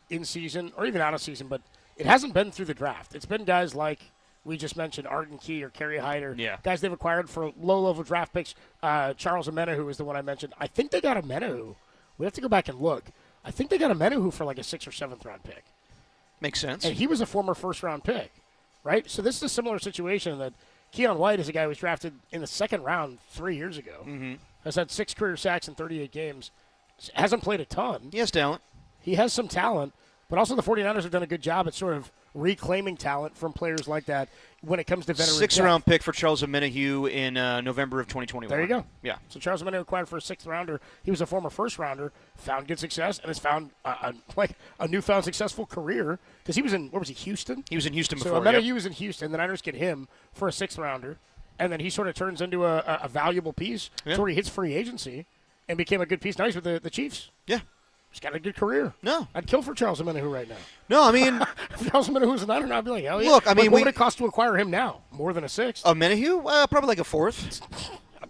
in season or even out of season, but it hasn't been through the draft. It's been guys like we just mentioned, Arden Key or Kerry Hyder, guys they've acquired for low-level draft picks. Charles Omenihu is the one I mentioned. I think they got Omenihu. We have to go back and look. I think they got Omenihu for like a 6th or 7th round pick. Makes sense. And he was a former first-round pick, right? So this is a similar situation that Keon White is a guy who was drafted in the 2nd round 3 years ago. Has had 6 career sacks in 38 games. Hasn't played a ton. He has talent. He has some talent, but also the 49ers have done a good job at sort of reclaiming talent from players like that when it comes to veteran depth. 6th-round pick for Charles Omenihu in November of 2021. There you go. Yeah. So Charles Omenihu acquired for a 6th-rounder. He was a former 1st-rounder, found good success, and has found a newfound successful career because he was in, where was he, Houston? He was in Houston so before, Omenihu was in Houston. The Niners get him for a 6th-rounder, and then he sort of turns into a valuable piece. Yeah. So he hits free agency and became a good piece. Now he's with the Chiefs. Yeah. He's got a good career. No. I'd kill for Charles Omenihu right now. No, I mean. If Charles Omenihu was a Niner, I'd be like, hell yeah. Look, I mean, what would it cost to acquire him now? More than a 6th? Omenihu? Probably like a 4th.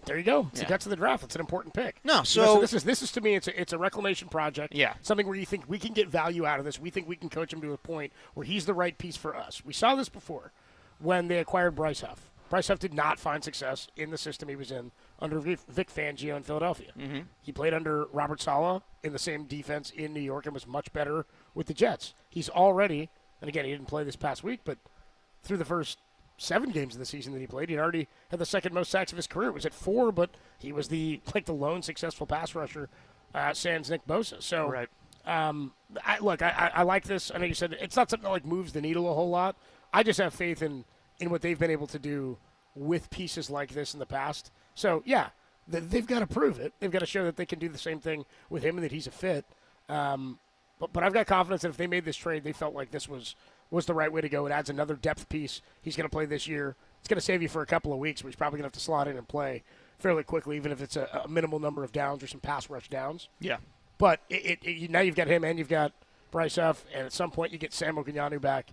There you go. It's the guts of the draft. It's an important pick. No, so this is to me, it's a reclamation project. Yeah. Something where you think we can get value out of this. We think we can coach him to a point where he's the right piece for us. We saw this before when they acquired Bryce Huff. Bryce Huff did not find success in the system he was in under Vic Fangio in Philadelphia. Mm-hmm. He played under Robert Saleh in the same defense in New York and was much better with the Jets. He's already, and again, he didn't play this past week, but through the first 7 games of the season that he played, he'd already had the 2nd most sacks of his career. It was at 4, but he was the lone successful pass rusher, sans Nick Bosa. So, right. I like this. I know you said it's not something that moves the needle a whole lot. I just have faith in what they've been able to do with pieces like this in the past. So, yeah, they've got to prove it. They've got to show that they can do the same thing with him and that he's a fit. But I've got confidence that if they made this trade, they felt like this was the right way to go. It adds another depth piece. He's going to play this year. It's going to save you for a couple of weeks, but he's probably going to have to slot in and play fairly quickly, even if it's a minimal number of downs or some pass rush downs. Yeah. But now you've got him and you've got Bryce Huff, and at some point you get Sam Okanyanu back,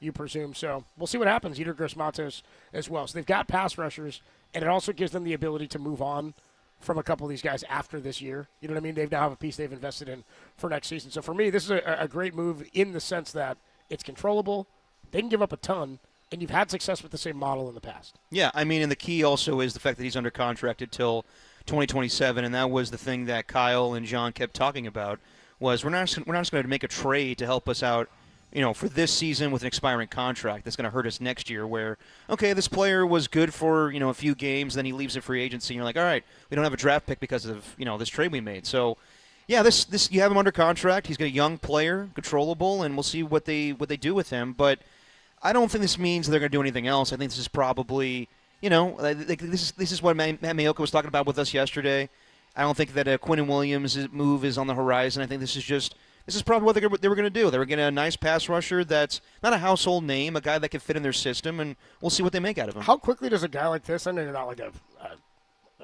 you presume. So we'll see what happens. Yetur Gross-Matos as well. So they've got pass rushers, and it also gives them the ability to move on from a couple of these guys after this year. You know what I mean? They now have a piece they've invested in for next season. So for me, this is a great move in the sense that it's controllable. They can give up a ton, and you've had success with the same model in the past. Yeah, I mean, and the key also is the fact that he's under contract until 2027, and that was the thing that Kyle and John kept talking about, was we're not just going to make a trade to help us out, for this season with an expiring contract that's going to hurt us next year where, okay, this player was good for, a few games, then he leaves in free agency, and you're like, all right, we don't have a draft pick because of, this trade we made. So, yeah, this you have him under contract. He's got a young player, controllable, and we'll see what they do with him. But I don't think this means they're going to do anything else. I think this is probably, this is what Matt Maiocco was talking about with us yesterday. I don't think that a Quinnen Williams move is on the horizon. I think this is probably what they were going to do. They were getting a nice pass rusher that's not a household name, a guy that can fit in their system, and we'll see what they make out of him. How quickly does a guy like this, I know you're not like a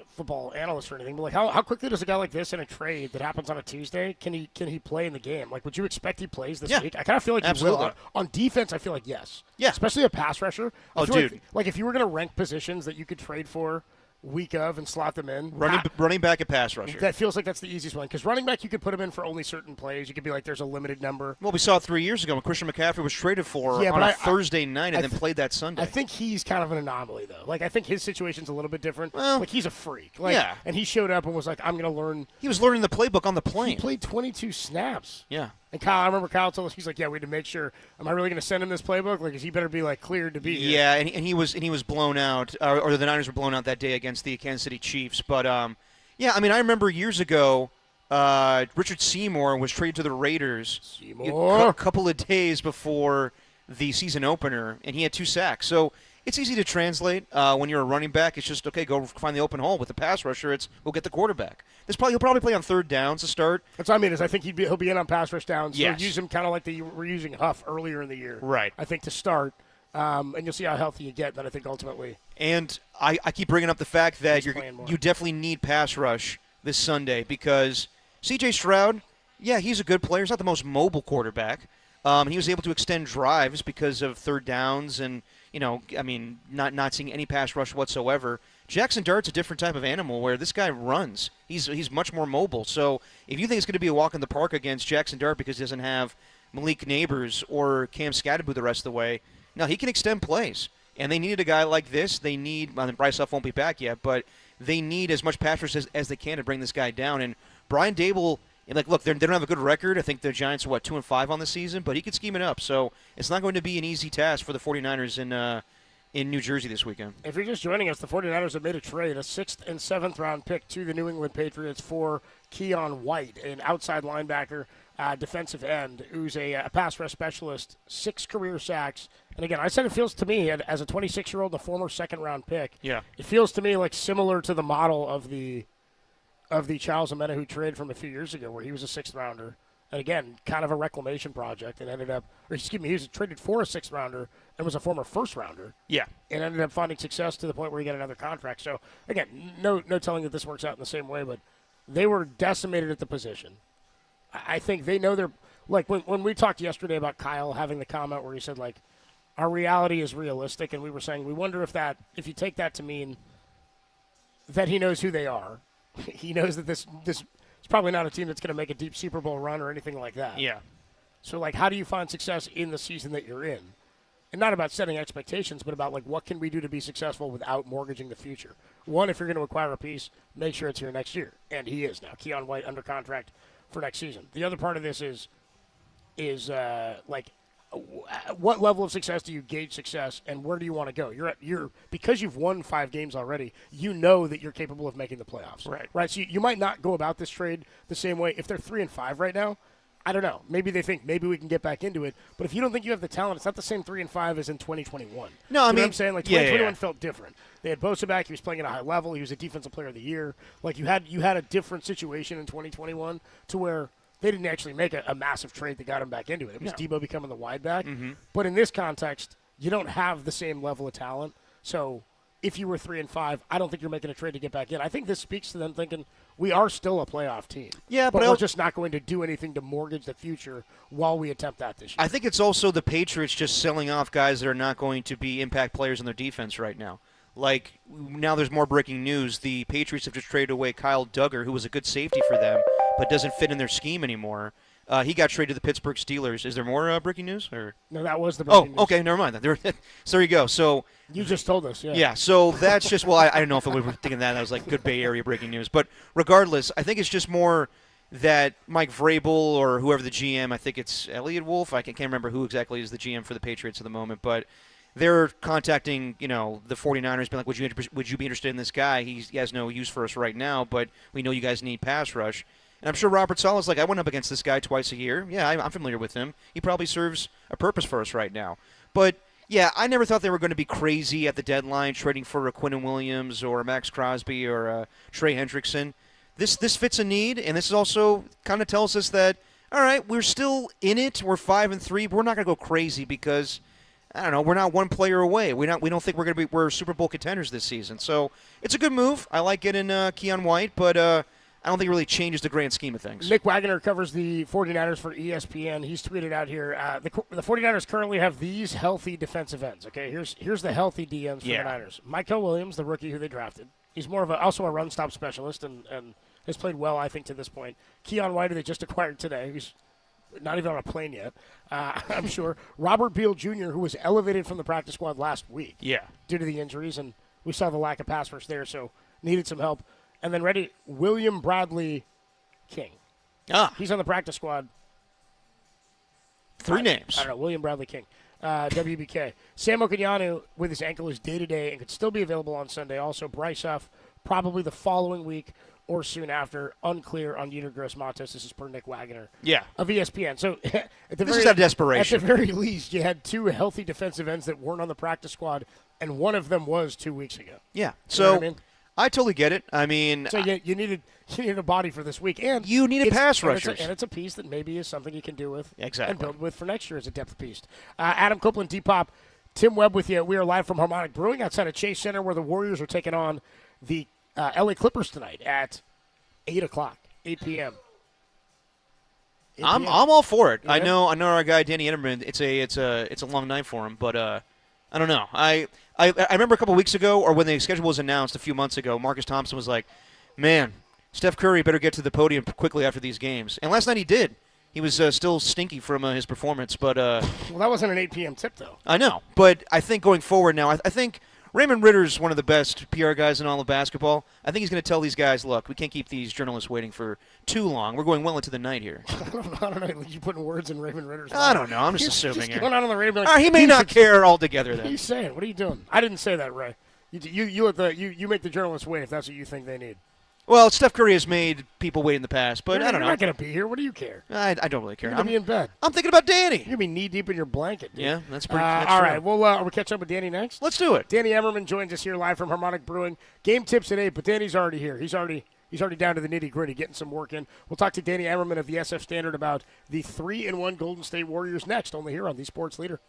football analyst or anything, but how quickly does a guy like this in a trade that happens on a Tuesday, can he play in the game? Like, would you expect he plays this week? I kind of feel like absolutely. He will. On defense, I feel like yes. Yeah. Especially a pass rusher. Oh, dude. Like if you were going to rank positions that you could trade for week of and slot them in. Running back and pass rusher. That feels like that's the easiest one. Because running back, you could put him in for only certain plays. You could be like, there's a limited number. Well, we saw it 3 years ago when Christian McCaffrey was traded for on a Thursday night and then played that Sunday. I think he's kind of an anomaly, though. Like, I think his situation's a little bit different. Well, like, he's a freak. Yeah. And he showed up and was like, I'm going to learn. He was learning the playbook on the plane. He played 22 snaps. Yeah. And I remember Kyle told us, he's like, yeah, we had to make sure, am I really going to send him this playbook? Like, is he better be, cleared to be here? Yeah, and he was blown out, or the Niners were blown out that day against the Kansas City Chiefs. But, yeah, I mean, I remember years ago, Richard Seymour was traded to the Raiders a couple of days before the season opener, and he had 2 sacks. So it's easy to translate when you're a running back. It's just, okay, go find the open hole. With the pass rusher, it's we'll get the quarterback. He'll probably play on 3rd downs to start. That's what I mean. Is I think he'll be in on pass rush downs. Yes. Use him kind of like they were using Huff earlier in the year. Right. I think to start, and you'll see how healthy you get. Then I think ultimately. And I keep bringing up the fact that you definitely need pass rush this Sunday because C.J. Stroud, yeah, he's a good player. He's not the most mobile quarterback. He was able to extend drives because of 3rd downs and, not seeing any pass rush whatsoever. Jackson Dart's a different type of animal where this guy runs. He's much more mobile. So if you think it's going to be a walk in the park against Jackson Dart because he doesn't have Malik Neighbors or Cam Scatterbo the rest of the way, no, he can extend plays. And they needed a guy like this. They need, Bryce Huff won't be back yet, but they need as much pass rush as they can to bring this guy down. And Brian Dable, look, they don't have a good record. I think the Giants are, 2-5 on the season, but he could scheme it up. So it's not going to be an easy task for the 49ers in New Jersey this weekend. If you're just joining us, the 49ers have made a trade, a 6th and 7th round pick to the New England Patriots for Keon White, an outside linebacker defensive end, who's a pass rush specialist, 6 career sacks. And again, I said it feels to me, as a 26-year-old, the former second-round pick, Yeah. it feels to me like similar to the model of the Charles Omena who traded from a few years ago, where he was a 6th-rounder. And again, kind of a reclamation project, and ended up, he was traded for a 6th-rounder and was a former 1st-rounder. Yeah. And ended up finding success to the point where he got another contract. So, again, no telling that this works out in the same way, but they were decimated at the position. I think they know they're, like, when we talked yesterday about Kyle having the comment where he said, like, our reality is realistic, and we were saying, we wonder if you take that to mean that he knows who they are. He knows that this is probably not a team that's going to make a deep Super Bowl run or anything like that. Yeah. So, like, how do you find success in the season that you're in? And not about setting expectations, but about, like, what can we do to be successful without mortgaging the future? One, if you're going to acquire a piece, make sure it's here next year. And he is now. Keon White under contract for next season. The other part of this is what level of success do you gauge success, and where do you want to go? You're because you've won 5 games already, you know that you're capable of making the playoffs. Right. So you might not go about this trade the same way. If they're 3-5 right now, I don't know. Maybe they think maybe we can get back into it. But if you don't think you have the talent, it's not the same 3-5 as in 2021. No, I You know mean, what I'm saying? Like, 2021 felt different. They had Bosa back. He was playing at a high level. He was a defensive player of the year. Like, you had a different situation in 2021 to where they didn't actually make a massive trade that got him back into it. It was Debo becoming the wide back. Mm-hmm. But in this context, you don't have the same level of talent. So if you were 3-5, I don't think you're making a trade to get back in. I think this speaks to them thinking we are still a playoff team. Yeah, but but we're just not going to do anything to mortgage the future while we attempt that this year. I think it's also the Patriots just selling off guys that are not going to be impact players in their defense right now. Like, now there's more breaking news. The Patriots have just traded away Kyle Duggar, who was a good safety for them, but doesn't fit in their scheme anymore. He got traded to the Pittsburgh Steelers. Is there more breaking news? Or No, that was the breaking news. Okay, never mind. So there you go. So you just told us, yeah. Yeah, so that's just, well, I don't know if we were thinking that. That was like good Bay Area breaking news. But regardless, I think it's just more that Mike Vrabel or whoever the GM, I think it's Elliot Wolf. I can't remember who exactly is the GM for the Patriots at the moment, but they're contacting, the 49ers, being like, would you be interested in this guy? He has no use for us right now, but we know you guys need pass rush. And I'm sure Robert Saleh's like, I went up against this guy twice a year. Yeah, I'm familiar with him. He probably serves a purpose for us right now. But, yeah, I never thought they were going to be crazy at the deadline, trading for a Quinnen Williams or a Max Crosby or a Trey Hendrickson. This fits a need, and this also kind of tells us that, all right, we're still in it. We're 5-3, but we're not going to go crazy because – I don't know. We're not one player away. We don't think we're Super Bowl contenders this season. So it's a good move. I like getting Keon White, but I don't think it really changes the grand scheme of things. Nick Wagner covers the 49ers for ESPN. He's tweeted out here, the 49ers currently have these healthy defensive ends. Okay, here's the healthy DNs for the Niners. Michael Williams, the rookie who they drafted. He's more of also a run-stop specialist and has played well, I think, to this point. Keon White, who they just acquired today. He's not even on a plane yet, I'm sure. Robert Beal Jr., who was elevated from the practice squad last week due to the injuries, and we saw the lack of pass rush there, so needed some help. And then William Bradley King. He's on the practice squad. 3 names. I don't know, William Bradley King, WBK. Sam Okenyanu with his ankle is day-to-day and could still be available on Sunday. Also, Bryce Huff probably the following week or soon after, unclear on Yetur Gross-Matos. This is per Nick Wagner of ESPN. So this is out of desperation. At the very least, you had 2 healthy defensive ends that weren't on the practice squad, and one of them was 2 weeks ago. Yeah, you know what I mean? I totally get it. I mean, so you needed a body for this week, and you needed pass rushers, and it's a piece that maybe is something you can do with exactly and build with for next year as a depth piece. Adam Copeland, Depop, Tim Webb with you. We are live from Harmonic Brewing outside of Chase Center, where the Warriors are taking on the LA Clippers tonight at 8 o'clock, 8 p.m. I'm all for it. Yeah. I know our guy Danny Enterman. It's a long night for him, but I don't know. I remember a couple weeks ago, or when the schedule was announced a few months ago, Marcus Thompson was like, "Man, Steph Curry better get to the podium quickly after these games." And last night he did. He was still stinky from his performance, but well, that wasn't an 8 p.m. tip though. I know, but I think going forward now, I think Raymond Ritter's one of the best PR guys in all of basketball. I think he's going to tell these guys, look, we can't keep these journalists waiting for too long. We're going well into the night here. I don't know. You putting words in Raymond Ritter's mouth. I don't know. I'm just assuming here. Going on the radio. He may not care altogether then. What are you saying? What are you doing? I didn't say that, Ray. You make the journalists wait if that's what you think they need. Well, Steph Curry has made people wait in the past, but I don't know. You're not going to be here. What do you care? I don't really care. You're going to be in bed. I'm thinking about Danny. You're going to be knee-deep in your blanket, dude. Yeah, that's pretty all right, well, are we catch up with Danny next? Let's do it. Danny Emmerman joins us here live from Harmonic Brewing. Game tips at 8, but Danny's already here. He's already down to the nitty-gritty, getting some work in. We'll talk to Danny Emmerman of the SF Standard about the 3-1 Golden State Warriors next, only here on the Sports Leader.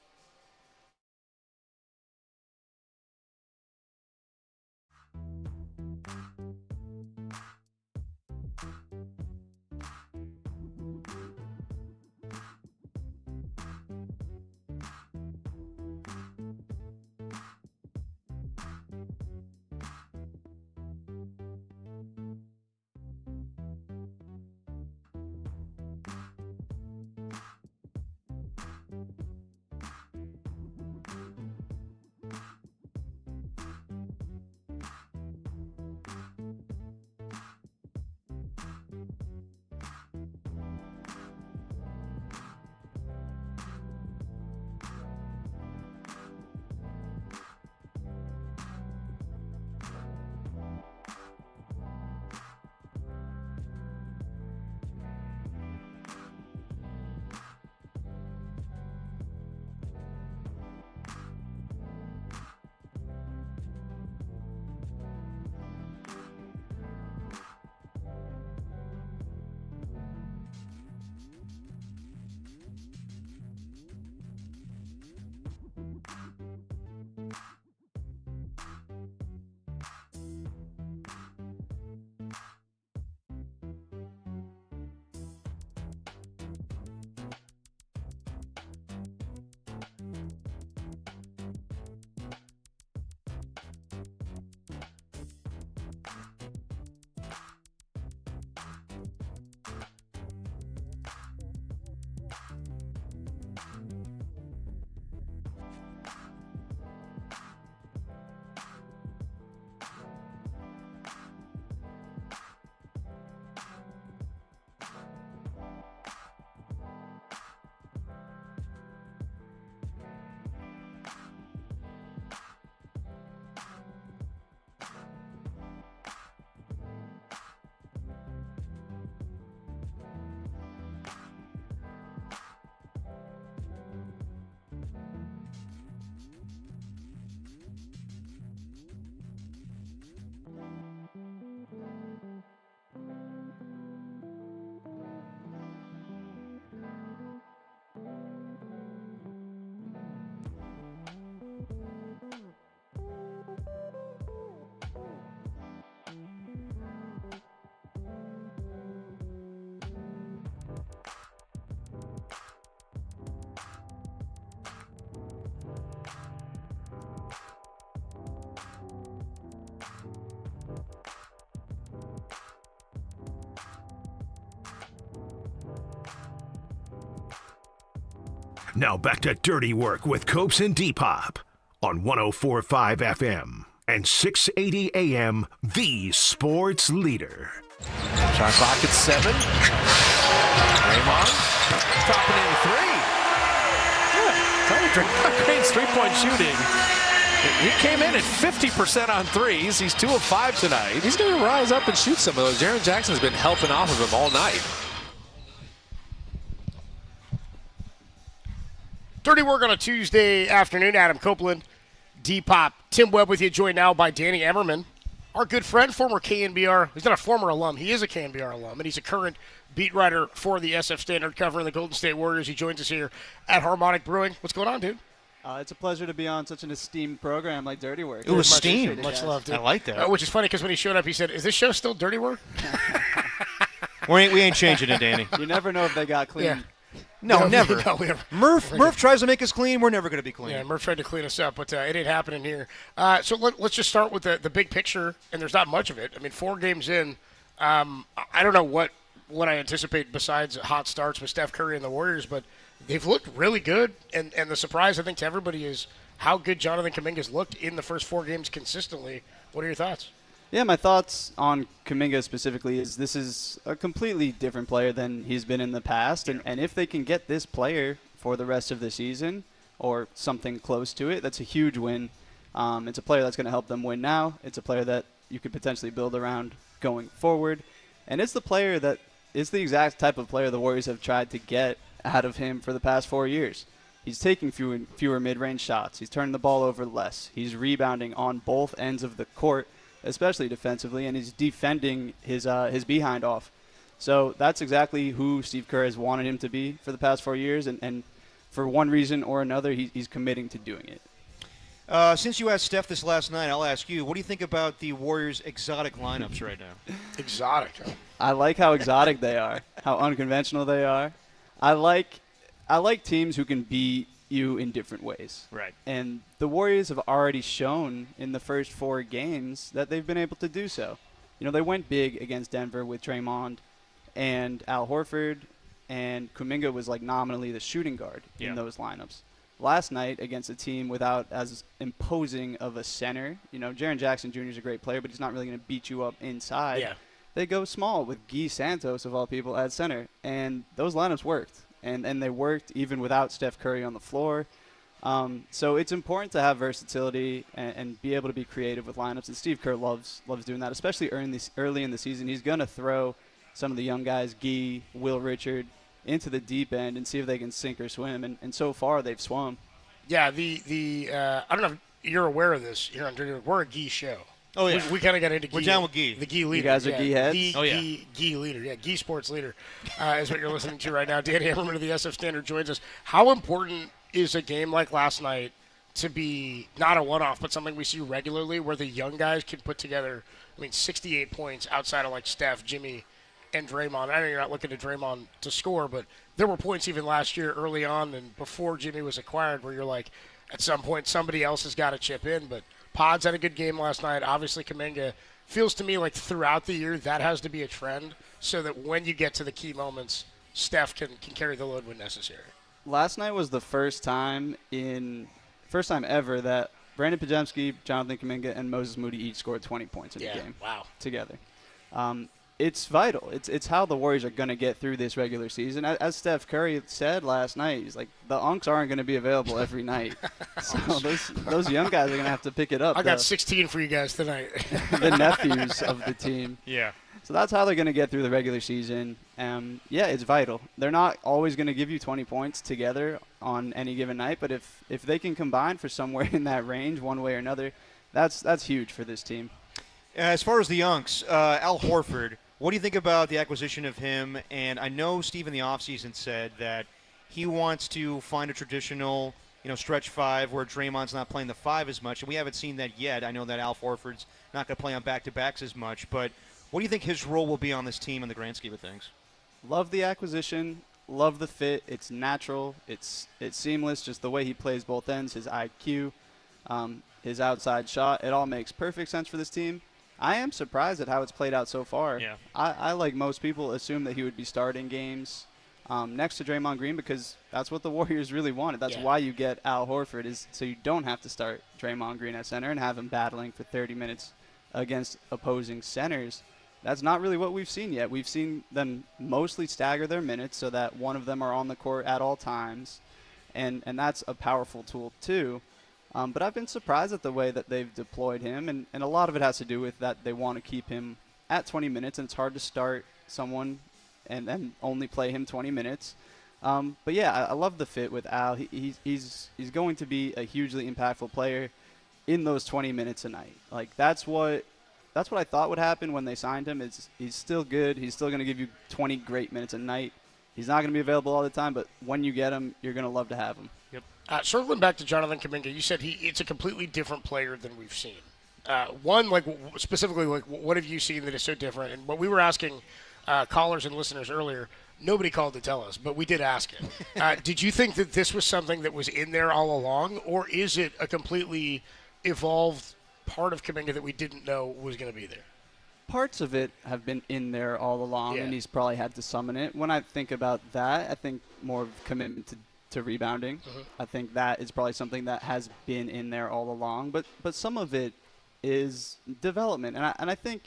Now back to Dirty Work with Copes and Depop on 104.5 FM and 680 AM, the Sports Leader. Shot clock at 7. Draymond dropping in 3. Yeah, Draymond Green's three-point shooting. He came in at 50% on threes. He's 2 of 5 tonight. He's going to rise up and shoot some of those. Jaren Jackson's been helping off of him all night. Dirty Work on a Tuesday afternoon. Adam Copeland, Depop, Tim Webb with you, joined now by Danny Emmerman, our good friend, former KNBR. He's not a former alum. He is a KNBR alum, and he's a current beat writer for the SF Standard covering the Golden State Warriors. He joins us here at Harmonic Brewing. What's going on, dude? It's a pleasure to be on such an esteemed program like Dirty Work. Ooh, esteemed. Much love, dude. I like that. Which is funny because when he showed up, he said, "Is this show still Dirty Work?" We ain't changing it, Danny. You never know if they got clean. Yeah. No, never. No, we never. Murph tries to make us clean. We're never going to be clean. Yeah, Murph tried to clean us up, but it ain't happening here. So let's just start with the big picture, and there's not much of it. I mean, 4 games in, I don't know what I anticipate besides hot starts with Steph Curry and the Warriors, but they've looked really good, and the surprise, I think, to everybody is how good Jonathan Kuminga's looked in the first 4 games consistently. What are your thoughts? Yeah, my thoughts on Kuminga specifically is this is a completely different player than he's been in the past. And if they can get this player for the rest of the season or something close to it, that's a huge win. It's a player that's going to help them win now. It's a player that you could potentially build around going forward. And it's the player that is the exact type of player the Warriors have tried to get out of him for the past 4 years. He's taking fewer mid-range shots. He's turning the ball over less. He's rebounding on both ends of the court, especially defensively, and he's defending his behind off. So that's exactly who Steve Kerr has wanted him to be for the past 4 years, and for one reason or another, he's committing to doing it. Since you asked Steph this last night, I'll ask you, what do you think about the Warriors' exotic lineups right now? Exotic. I like how exotic they are, how unconventional they are. I like teams who can beat you in different ways. Right. And the Warriors have already shown in the first 4 games that they've been able to do so. They went big against Denver with Draymond and Al Horford, and Kuminga was like nominally the shooting guard in those lineups. Last night against a team without as imposing of a center, Jaren Jackson Jr. is a great player, but he's not really going to beat you up inside. Yeah. They go small with Guy Santos, of all people, at center, and those lineups worked. And they worked even without Steph Curry on the floor. So it's important to have versatility and be able to be creative with lineups. And Steve Kerr loves doing that, especially early in the season. He's going to throw some of the young guys, Guy, Will Richard, into the deep end and see if they can sink or swim. And so far, they've swum. Yeah, I don't know if you're aware of this here on Dirty. We're a Guy show. Oh, yeah. We kind of got into Guy. We're down with Guy. The Guy leader. You guys are Guy heads? Guy leader. Yeah, Guy sports leader is what you're listening to right now. Dan Hammerman of the SF Standard joins us. How important is a game like last night to be not a one-off, but something we see regularly where the young guys can put together, 68 points outside of like Steph, Jimmy, and Draymond. I know you're not looking at Draymond to score, but there were points even last year early on and before Jimmy was acquired where you're like, at some point somebody else has got to chip in. But Pods had a good game last night. Obviously, Kuminga. Feels to me like throughout the year that has to be a trend so that when you get to the key moments, Steph can carry the load when necessary. Last night was the first time ever that Brandon Podziemski, Jonathan Kuminga, and Moses Moody each scored 20 points in a game together. It's vital. It's how the Warriors are going to get through this regular season. As Steph Curry said last night, he's like, the unks aren't going to be available every night. So those young guys are going to have to pick it up. I got 16 for you guys tonight. The nephews of the team. Yeah. So that's how they're going to get through the regular season. It's vital. They're not always going to give you 20 points together on any given night, but if they can combine for somewhere in that range one way or another, that's huge for this team. As far as the unks, Al Horford, what do you think about the acquisition of him? And I know Steve in the offseason said that he wants to find a traditional, stretch 5 where Draymond's not playing the 5 as much, and we haven't seen that yet. I know that Al Horford's not going to play on back-to-backs as much, but what do you think his role will be on this team in the grand scheme of things? Love the acquisition. Love the fit. It's natural. It's seamless, just the way he plays both ends, his IQ, his outside shot. It all makes perfect sense for this team. I am surprised at how it's played out so far. Yeah. I like most people, assume that he would be starting games next to Draymond Green because that's what the Warriors really wanted. That's why you get Al Horford, is so you don't have to start Draymond Green at center and have him battling for 30 minutes against opposing centers. That's not really what we've seen yet. We've seen them mostly stagger their minutes so that one of them are on the court at all times, and that's a powerful tool too. But I've been surprised at the way that they've deployed him, and a lot of it has to do with that they want to keep him at 20 minutes, and it's hard to start someone and then only play him 20 minutes. But yeah, I love the fit with Al. He's going to be a hugely impactful player in those 20 minutes a night. Like that's what I thought would happen when they signed him. He's still good. He's still going to give you 20 great minutes a night. He's not going to be available all the time, but when you get him, you're going to love to have him. Yep. Circling back to Jonathan Kuminga, you said it's a completely different player than we've seen. One, specifically, what have you seen that is so different? And what we were asking callers and listeners earlier, nobody called to tell us, but we did ask it. Did you think that this was something that was in there all along, or is it a completely evolved part of Kuminga that we didn't know was going to be there? Parts of it have been in there all along, and he's probably had to summon it. When I think about that, I think more of commitment to rebounding. Mm-hmm. I think that is probably something that has been in there all along, but some of it is development. And I think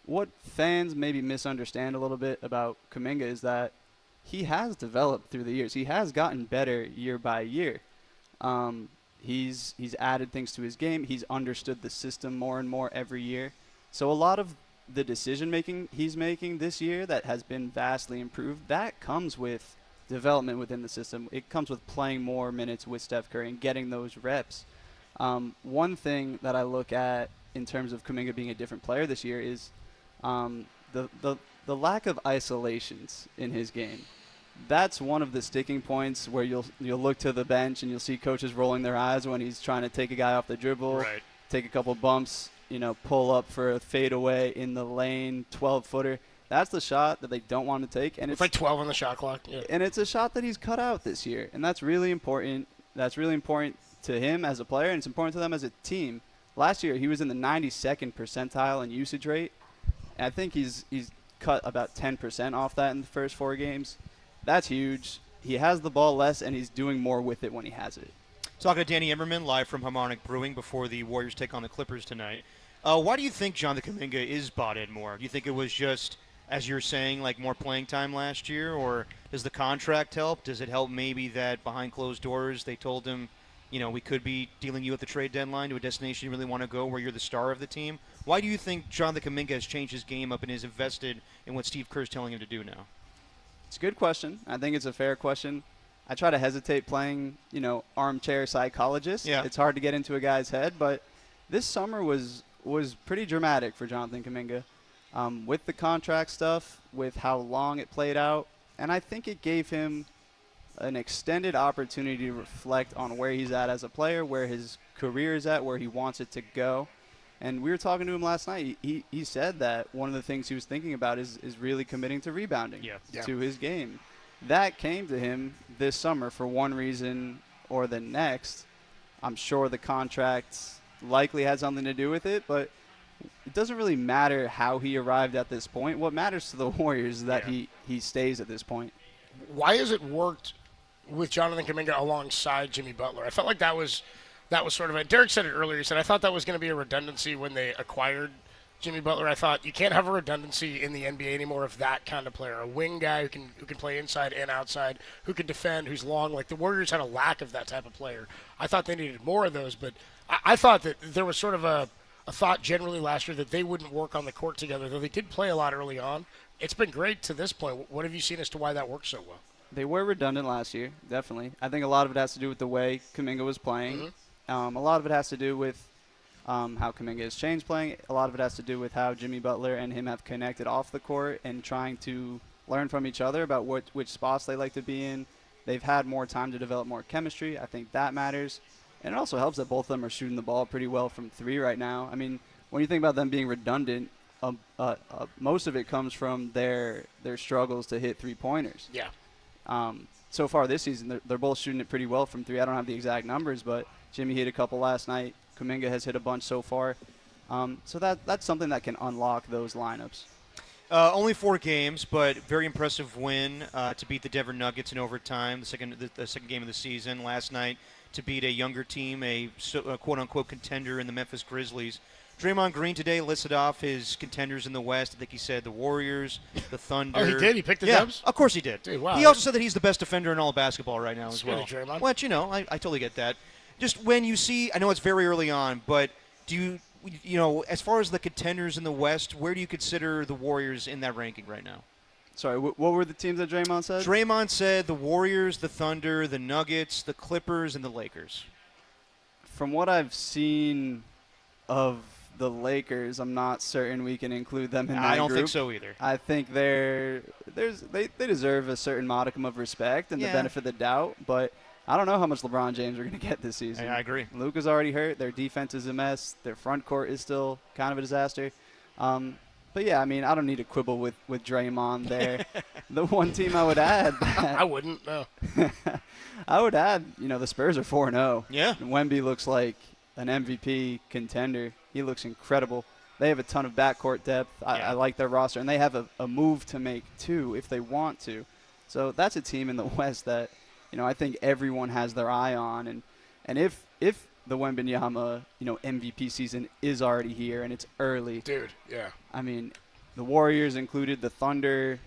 what fans maybe misunderstand a little bit about Kuminga is that he has developed through the years. He has gotten better year by year. He's added things to his game. He's understood the system more and more every year. So a lot of the decision making he's making this year that has been vastly improved, that comes with development within the system. It comes with playing more minutes with Steph Curry and getting those reps. One thing that I look at in terms of Kuminga being a different player this year is the lack of isolations in his game. That's one of the sticking points where you'll look to the bench and you'll see coaches rolling their eyes when he's trying to take a guy off the dribble, take a couple bumps, pull up for a fadeaway in the lane, 12-footer. That's the shot that they don't want to take. And it's like 12 on the shot clock. Yeah. And it's a shot that he's cut out this year, and that's really important. That's really important to him as a player, and it's important to them as a team. Last year, he was in the 92nd percentile in usage rate. And I think he's cut about 10% off that in the first 4 games. That's huge. He has the ball less, and he's doing more with it when he has it. Talking to Danny Emmerman live from Harmonic Brewing before the Warriors take on the Clippers tonight. Why do you think Jonathan Kuminga is bought in more? Do you think it was just, as you're saying, like more playing time last year, or does the contract help? Does it help maybe that behind closed doors they told him, we could be dealing you at the trade deadline to a destination you really want to go where you're the star of the team? Why do you think Jonathan Kuminga has changed his game up and is invested in what Steve Kerr's telling him to do now? It's a good question. I think it's a fair question. I try to hesitate playing, armchair psychologist. Yeah. It's hard to get into a guy's head, but this summer was pretty dramatic for Jonathan Kuminga. With the contract stuff, with how long it played out, and I think it gave him an extended opportunity to reflect on where he's at as a player, where his career is at, where he wants it to go. And we were talking to him last night. He said that one of the things he was thinking about is really committing to rebounding to his game. That came to him this summer for one reason or the next. I'm sure the contract likely had something to do with it, but it doesn't really matter how he arrived at this point. What matters to the Warriors is that he stays at this point. Why has it worked with Jonathan Kuminga alongside Jimmy Butler? I felt like that was sort of Derek said it earlier. He said, I thought that was going to be a redundancy when they acquired Jimmy Butler. I thought you can't have a redundancy in the NBA anymore of that kind of player, a wing guy who can play inside and outside, who can defend, who's long. Like the Warriors had a lack of that type of player. I thought they needed more of those, but I thought that there was sort of a thought generally last year that they wouldn't work on the court together, though they did play a lot early on. It's been great to this point. What have you seen as to why that worked so well? They were redundant last year, definitely. I think a lot of it has to do with the way Kuminga was playing. Mm-hmm. A lot of it has to do with how Kuminga has changed playing. A lot of it has to do with how Jimmy Butler and him have connected off the court and trying to learn from each other about which spots they like to be in. They've had more time to develop more chemistry. I think that matters. And it also helps that both of them are shooting the ball pretty well from 3 right now. I mean, when you think about them being redundant, most of it comes from their struggles to hit 3-pointers. Yeah. So far this season, they're both shooting it pretty well from 3. I don't have the exact numbers, but Jimmy hit a couple last night. Kuminga has hit a bunch so far. So that's something that can unlock those lineups. Only 4 games, but very impressive win to beat the Denver Nuggets in overtime, the second game of the season last night, to beat a younger team, a quote-unquote contender in the Memphis Grizzlies. Draymond Green today listed off his contenders in the West. I think he said the Warriors, the Thunder. Oh, he did? He picked the Dubs? Of course he did. Dude, wow. He also said that he's the best defender in all of basketball right now as well. Draymond. Well, I totally get that. Just when you see, I know it's very early on, but do you as far as the contenders in the West, where do you consider the Warriors in that ranking right now? Sorry, what were the teams that Draymond said? Draymond said the Warriors, the Thunder, the Nuggets, the Clippers, and the Lakers. From what I've seen of the Lakers, I'm not certain we can include them in that group. I don't think so either. I think they deserve a certain modicum of respect and the benefit of the doubt, but I don't know how much LeBron James are going to get this season. I agree. Luka's already hurt. Their defense is a mess. Their front court is still kind of a disaster. But, yeah, I mean, I don't need to quibble with Draymond there. The one team I would add. I wouldn't, no. I would add, the Spurs are 4-0. Yeah. And Wemby looks like an MVP contender. He looks incredible. They have a ton of backcourt depth. I like their roster. And they have a move to make, too, if they want to. So that's a team in the West that, I think everyone has their eye on. And if the Wembanyama, MVP season is already here and it's early. Dude, yeah. I mean, the Warriors included, the Thunder,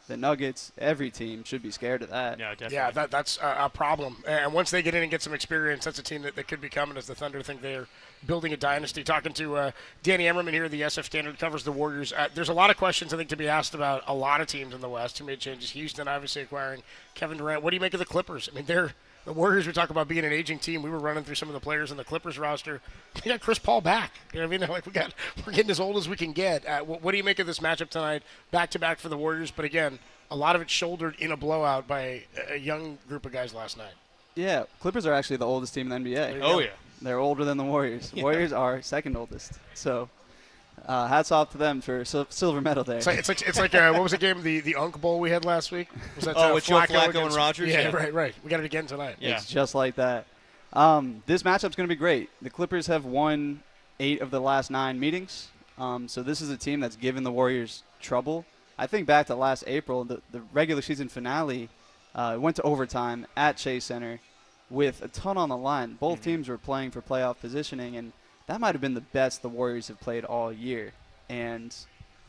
the Nuggets, every team should be scared of that. Yeah, definitely. Yeah, that's a problem. And once they get in and get some experience, that's a team that could be coming as the Thunder think they're building a dynasty. Talking to Danny Emmerman here, the SF Standard, covers the Warriors. There's a lot of questions, I think, to be asked about a lot of teams in the West who made changes. Houston obviously acquiring Kevin Durant. What do you make of the Clippers? I mean, the Warriors, we talk about being an aging team. We were running through some of the players in the Clippers roster. We got Chris Paul back. You know what I mean? Like we're getting as old as we can get. What do you make of this matchup tonight? Back-to-back for the Warriors, but again, a lot of it shouldered in a blowout by a young group of guys last night. Yeah, Clippers are actually the oldest team in the NBA. Oh, yeah. They're older than the Warriors. Yeah. Warriors are second oldest. So hats off to them for silver medal there. It's like what was the game, the Unk Bowl we had last week? Was that with Joe Flacco and Rodgers? Yeah, right. We got it again tonight. Yeah. It's just like that. This matchup's going to be great. The Clippers have won 8 of the last 9 meetings. So this is a team that's given the Warriors trouble. I think back to last April, the regular season finale went to overtime at Chase Center with a ton on the line. Both teams were playing for playoff positioning, and that might have been the best the Warriors have played all year. And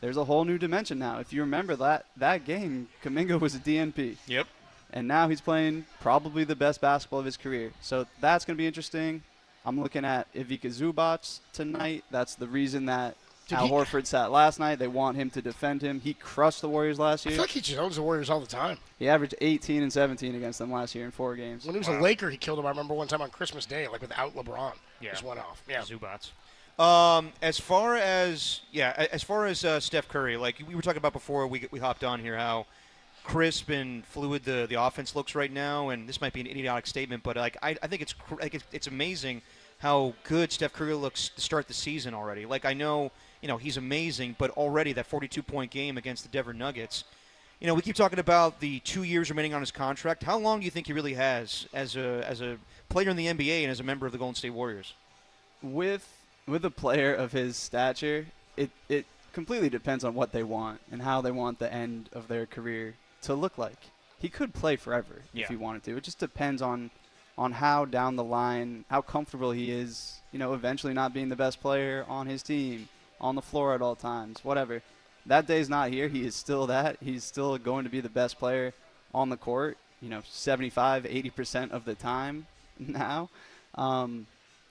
there's a whole new dimension now. If you remember that game, Kuminga was a DNP. Yep. And now he's playing probably the best basketball of his career. So that's going to be interesting. I'm looking at Ivica Zubac tonight. That's the reason that Al Horford sat last night. They want him to defend him. He crushed the Warriors last year. I feel like he just owns the Warriors all the time. He averaged 18 and 17 against them last year in 4 games. When he was a Laker, he killed him. I remember one time on Christmas Day, like without LeBron. Yeah. Just went off. Yeah. Zubats. As far as Steph Curry, like we were talking about before we hopped on here, how crisp and fluid the offense looks right now, and this might be an idiotic statement, but like I think it's amazing how good Steph Curry looks to start the season already. Like I know, he's amazing, but already that 42-point game against the Denver Nuggets. We keep talking about the 2 years remaining on his contract. How long do you think he really has as a player in the NBA and as a member of the Golden State Warriors? With a player of his stature, it completely depends on what they want and how they want the end of their career to look like. He could play forever if he wanted to. It just depends on how down the line, how comfortable he is, eventually not being the best player on his team, on the floor at all times, whatever. That day's not here. He is still that. He's still going to be the best player on the court, 75, 80% of the time now.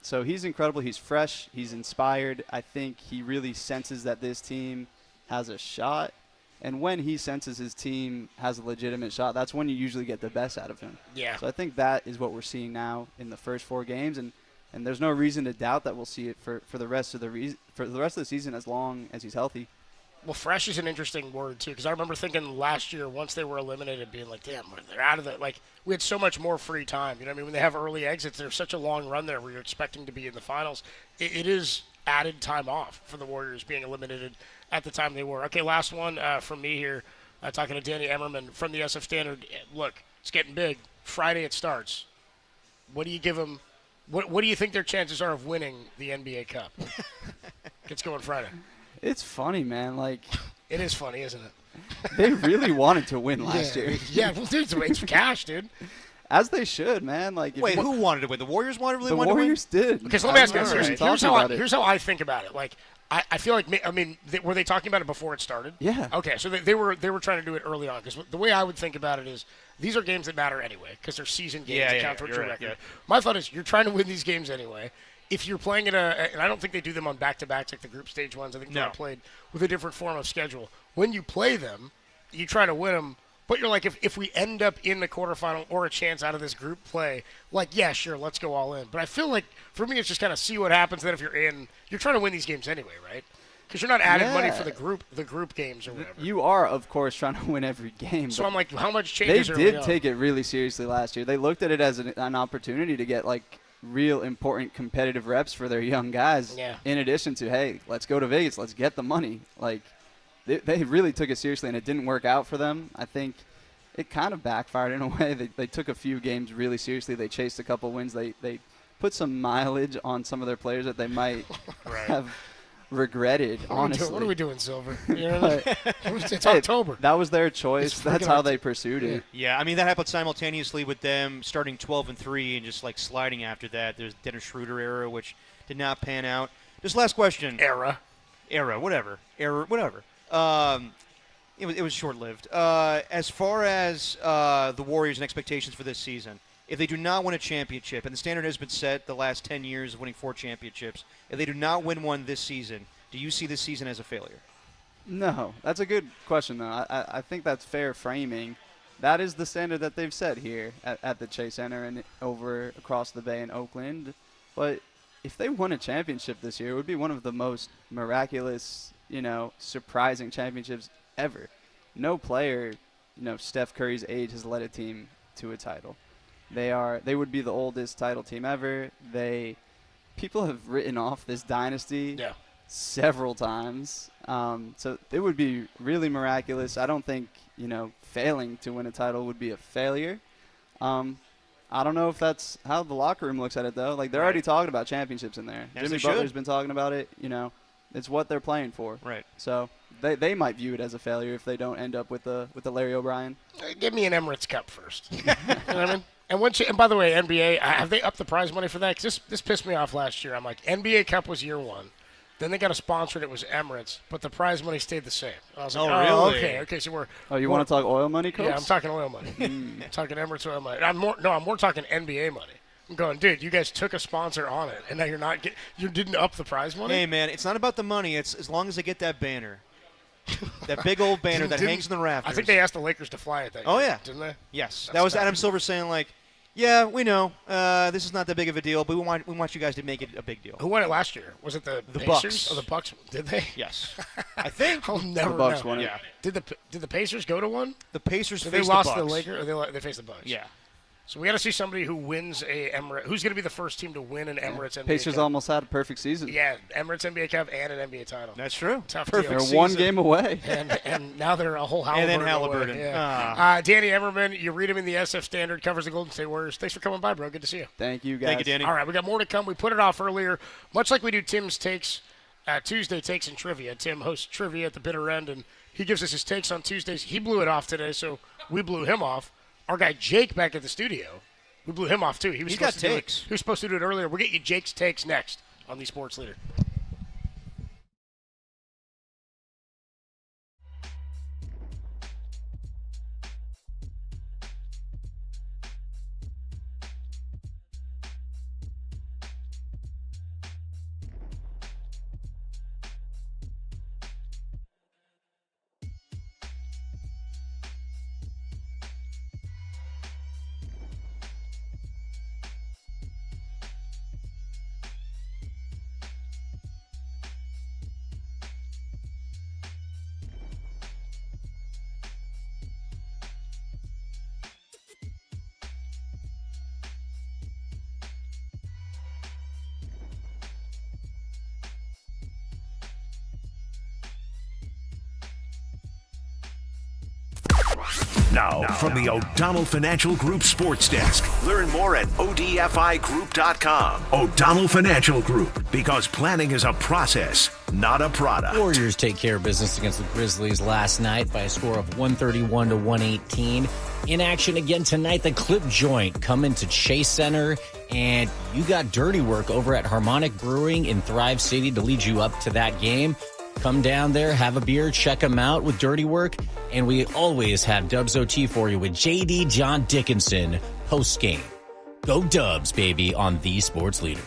So he's incredible. He's fresh. He's inspired. I think he really senses that this team has a shot. And when he senses his team has a legitimate shot, that's when you usually get the best out of him. Yeah. So I think that is what we're seeing now in the first 4 games, and there's no reason to doubt that we'll see it for the rest of the season as long as he's healthy. Well, fresh is an interesting word, too, because I remember thinking last year, once they were eliminated, being like, damn, they're out of it. Like, we had so much more free time. You know what I mean? When they have early exits, there's such a long run there where you're expecting to be in the finals. It is added time off for the Warriors being eliminated at the time they were. Okay, last one from me here, talking to Danny Emmerman from the SF Standard. Look, it's getting big. Friday it starts. What do you give them? What do you think their chances are of winning the NBA Cup? Gets going Friday. It's funny, man. Like, it is funny, isn't it? They really wanted to win last year. Yeah, well, dude, it's cash, dude. As they should, man. Like, wait, who wanted to win? The Warriors wanted to win? The Warriors did. Okay, so let me ask you this. Here's how I think about it. Like, I feel like, were they talking about it before it started? Yeah. Okay, so they were trying to do it early on, because the way I would think about it is these are games that matter anyway, because they're season games that count towards your record. Yeah. My thought is you're trying to win these games anyway. If you're playing and I don't think they do them on back-to-backs like the group stage ones. I think they're played with a different form of schedule. When you play them, you try to win them, but you're like, if we end up in the quarterfinal or a chance out of this group play, like, yeah, sure, let's go all in. But I feel like, for me, it's just kind of see what happens. Then if you're in, you're trying to win these games anyway, right? Because you're not adding money for the group games or whatever. You are, of course, trying to win every game. So I'm like, how much changes They did take it really seriously last year. They looked at it as an opportunity to get, like, real important competitive reps for their young guys. Yeah. In addition to, hey, let's go to Vegas, let's get the money. Like, they really took it seriously, and it didn't work out for them. I think it kind of backfired in a way. They took a few games really seriously. They chased a couple wins. They put some mileage on some of their players that they might have regretted, honestly. What are we doing, Silver? You know, it's October. That was their choice. That's how they pursued it. Yeah, I mean, that happened simultaneously with them starting 12-3 and just, like, sliding after that. There's Dennis Schroeder era, which did not pan out. Just last question. Era, whatever. It was short-lived. As far as the Warriors and expectations for this season, if they do not win a championship, and the standard has been set the last 10 years of winning 4 championships, if they do not win one this season, do you see this season as a failure? No, that's a good question, though. I think that's fair framing. That is the standard that they've set here at the Chase Center and over across the bay in Oakland. But if they won a championship this year, it would be one of the most miraculous, surprising championships ever. No player, Steph Curry's age has led a team to a title. They would be the oldest title team ever. People have written off this dynasty several times. So it would be really miraculous. I don't think, failing to win a title would be a failure. I don't know if that's how the locker room looks at it, though. Like, they're already talking about championships in there. Yes, Jimmy Butler's been talking about it. It's what they're playing for. Right. So they might view it as a failure if they don't end up with the Larry O'Brien. Give me an Emirates Cup first. You know what I mean? And by the way, NBA, have they upped the prize money for that? Because this pissed me off last year. I'm like, NBA Cup was year 1. Then they got a sponsor that was Emirates, but the prize money stayed the same. I was like, really? Okay, so we're... Oh, you want to talk oil money, Coach? Yeah, I'm talking oil money. I'm talking Emirates oil money. I'm more talking NBA money. I'm going, dude, you guys took a sponsor on it, and now you didn't up the prize money? Hey, man, it's not about the money. It's as long as they get that banner. That big old banner that hangs in the rafters. I think they asked the Lakers to fly it that year. Oh, yeah. Didn't they? Yes. That was Adam Silver saying, like, yeah, we know. This is not that big of a deal, but we want you guys to make it a big deal. Who won it last year? Was it the Pacers? Bucks? Oh, the Bucks. Did they? Yes. I think. I'll never the Bucks know. won it. Yeah. Did the Pacers go to one? The Pacers Did faced they lost the Bucks. the Lakers, or they faced the Bucks? Yeah. So we got to see somebody who wins a Emirates. Who's going to be the first team to win an Emirates NBA Pacers Cup? almost had a perfect season. Yeah, Emirates NBA Cup and an NBA title. That's true. Tough Perfect deal. They're one game away. And now they're a whole Halliburton. And then Halliburton. Away. Yeah. Danny Emmerman, you read him in the SF Standard, covers the Golden State Warriors. Thanks for coming by, bro. Good to see you. Thank you, guys. Thank you, Danny. All right, we got more to come. We put it off earlier, much like we do Tim's takes, Tuesday takes and trivia. Tim hosts trivia at the bitter end, and he gives us his takes on Tuesdays. He blew it off today, so we blew him off. Our guy Jake back at the studio, we blew him off too. He was supposed to do it. He was supposed to do it earlier. We'll get you Jake's takes next on the Sports Leader. Now, from the O'Donnell Financial Group Sports Desk. Learn more at odfigroup.com. O'Donnell Financial Group, because planning is a process, not a product. Warriors take care of business against the Grizzlies last night by a score of 131 to 118. In action again tonight, the Clip Joint coming to Chase Center, and you got Dirty Work over at Harmonic Brewing in Thrive City to lead you up to that game. Come down there, have a beer, check them out with Dirty Work. And we always have Dubs OT for you with JD John Dickinson post-game. Go Dubs, baby, on the Sports Leader.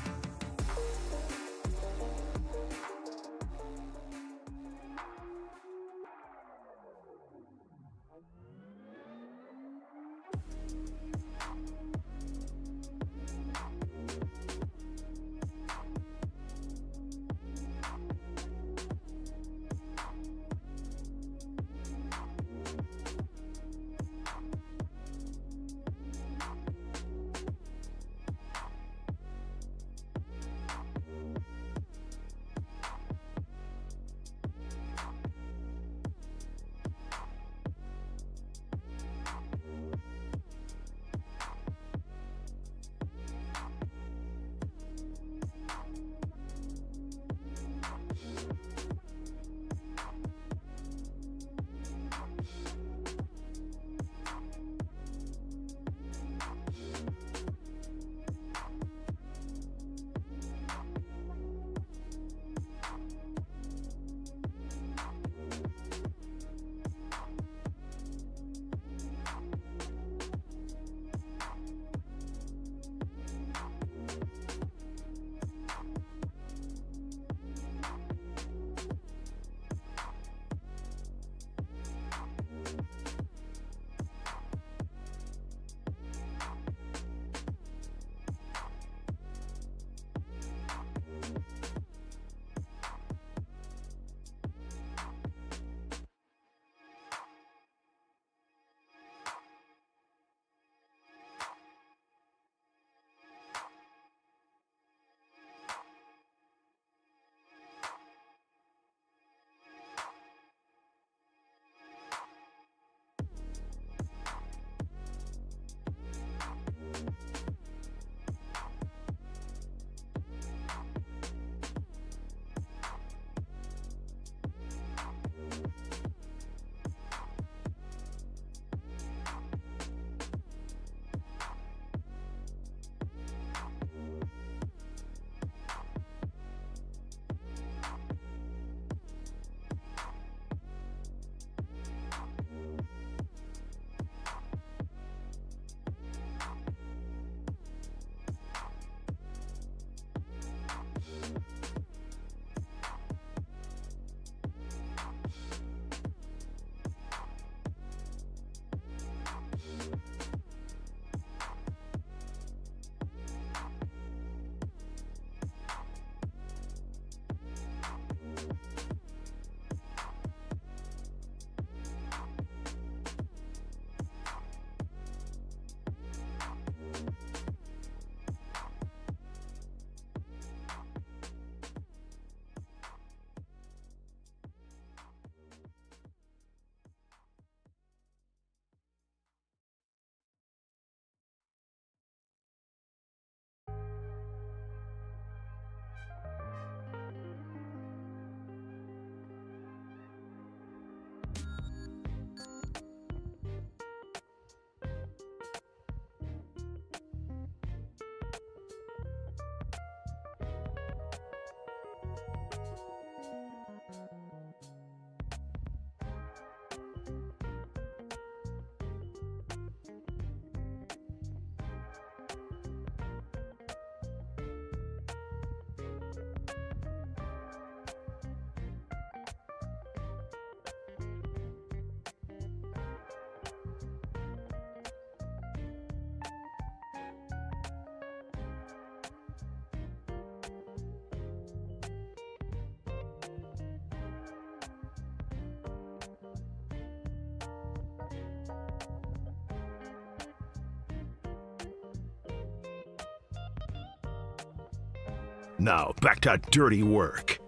Now back to dirty work.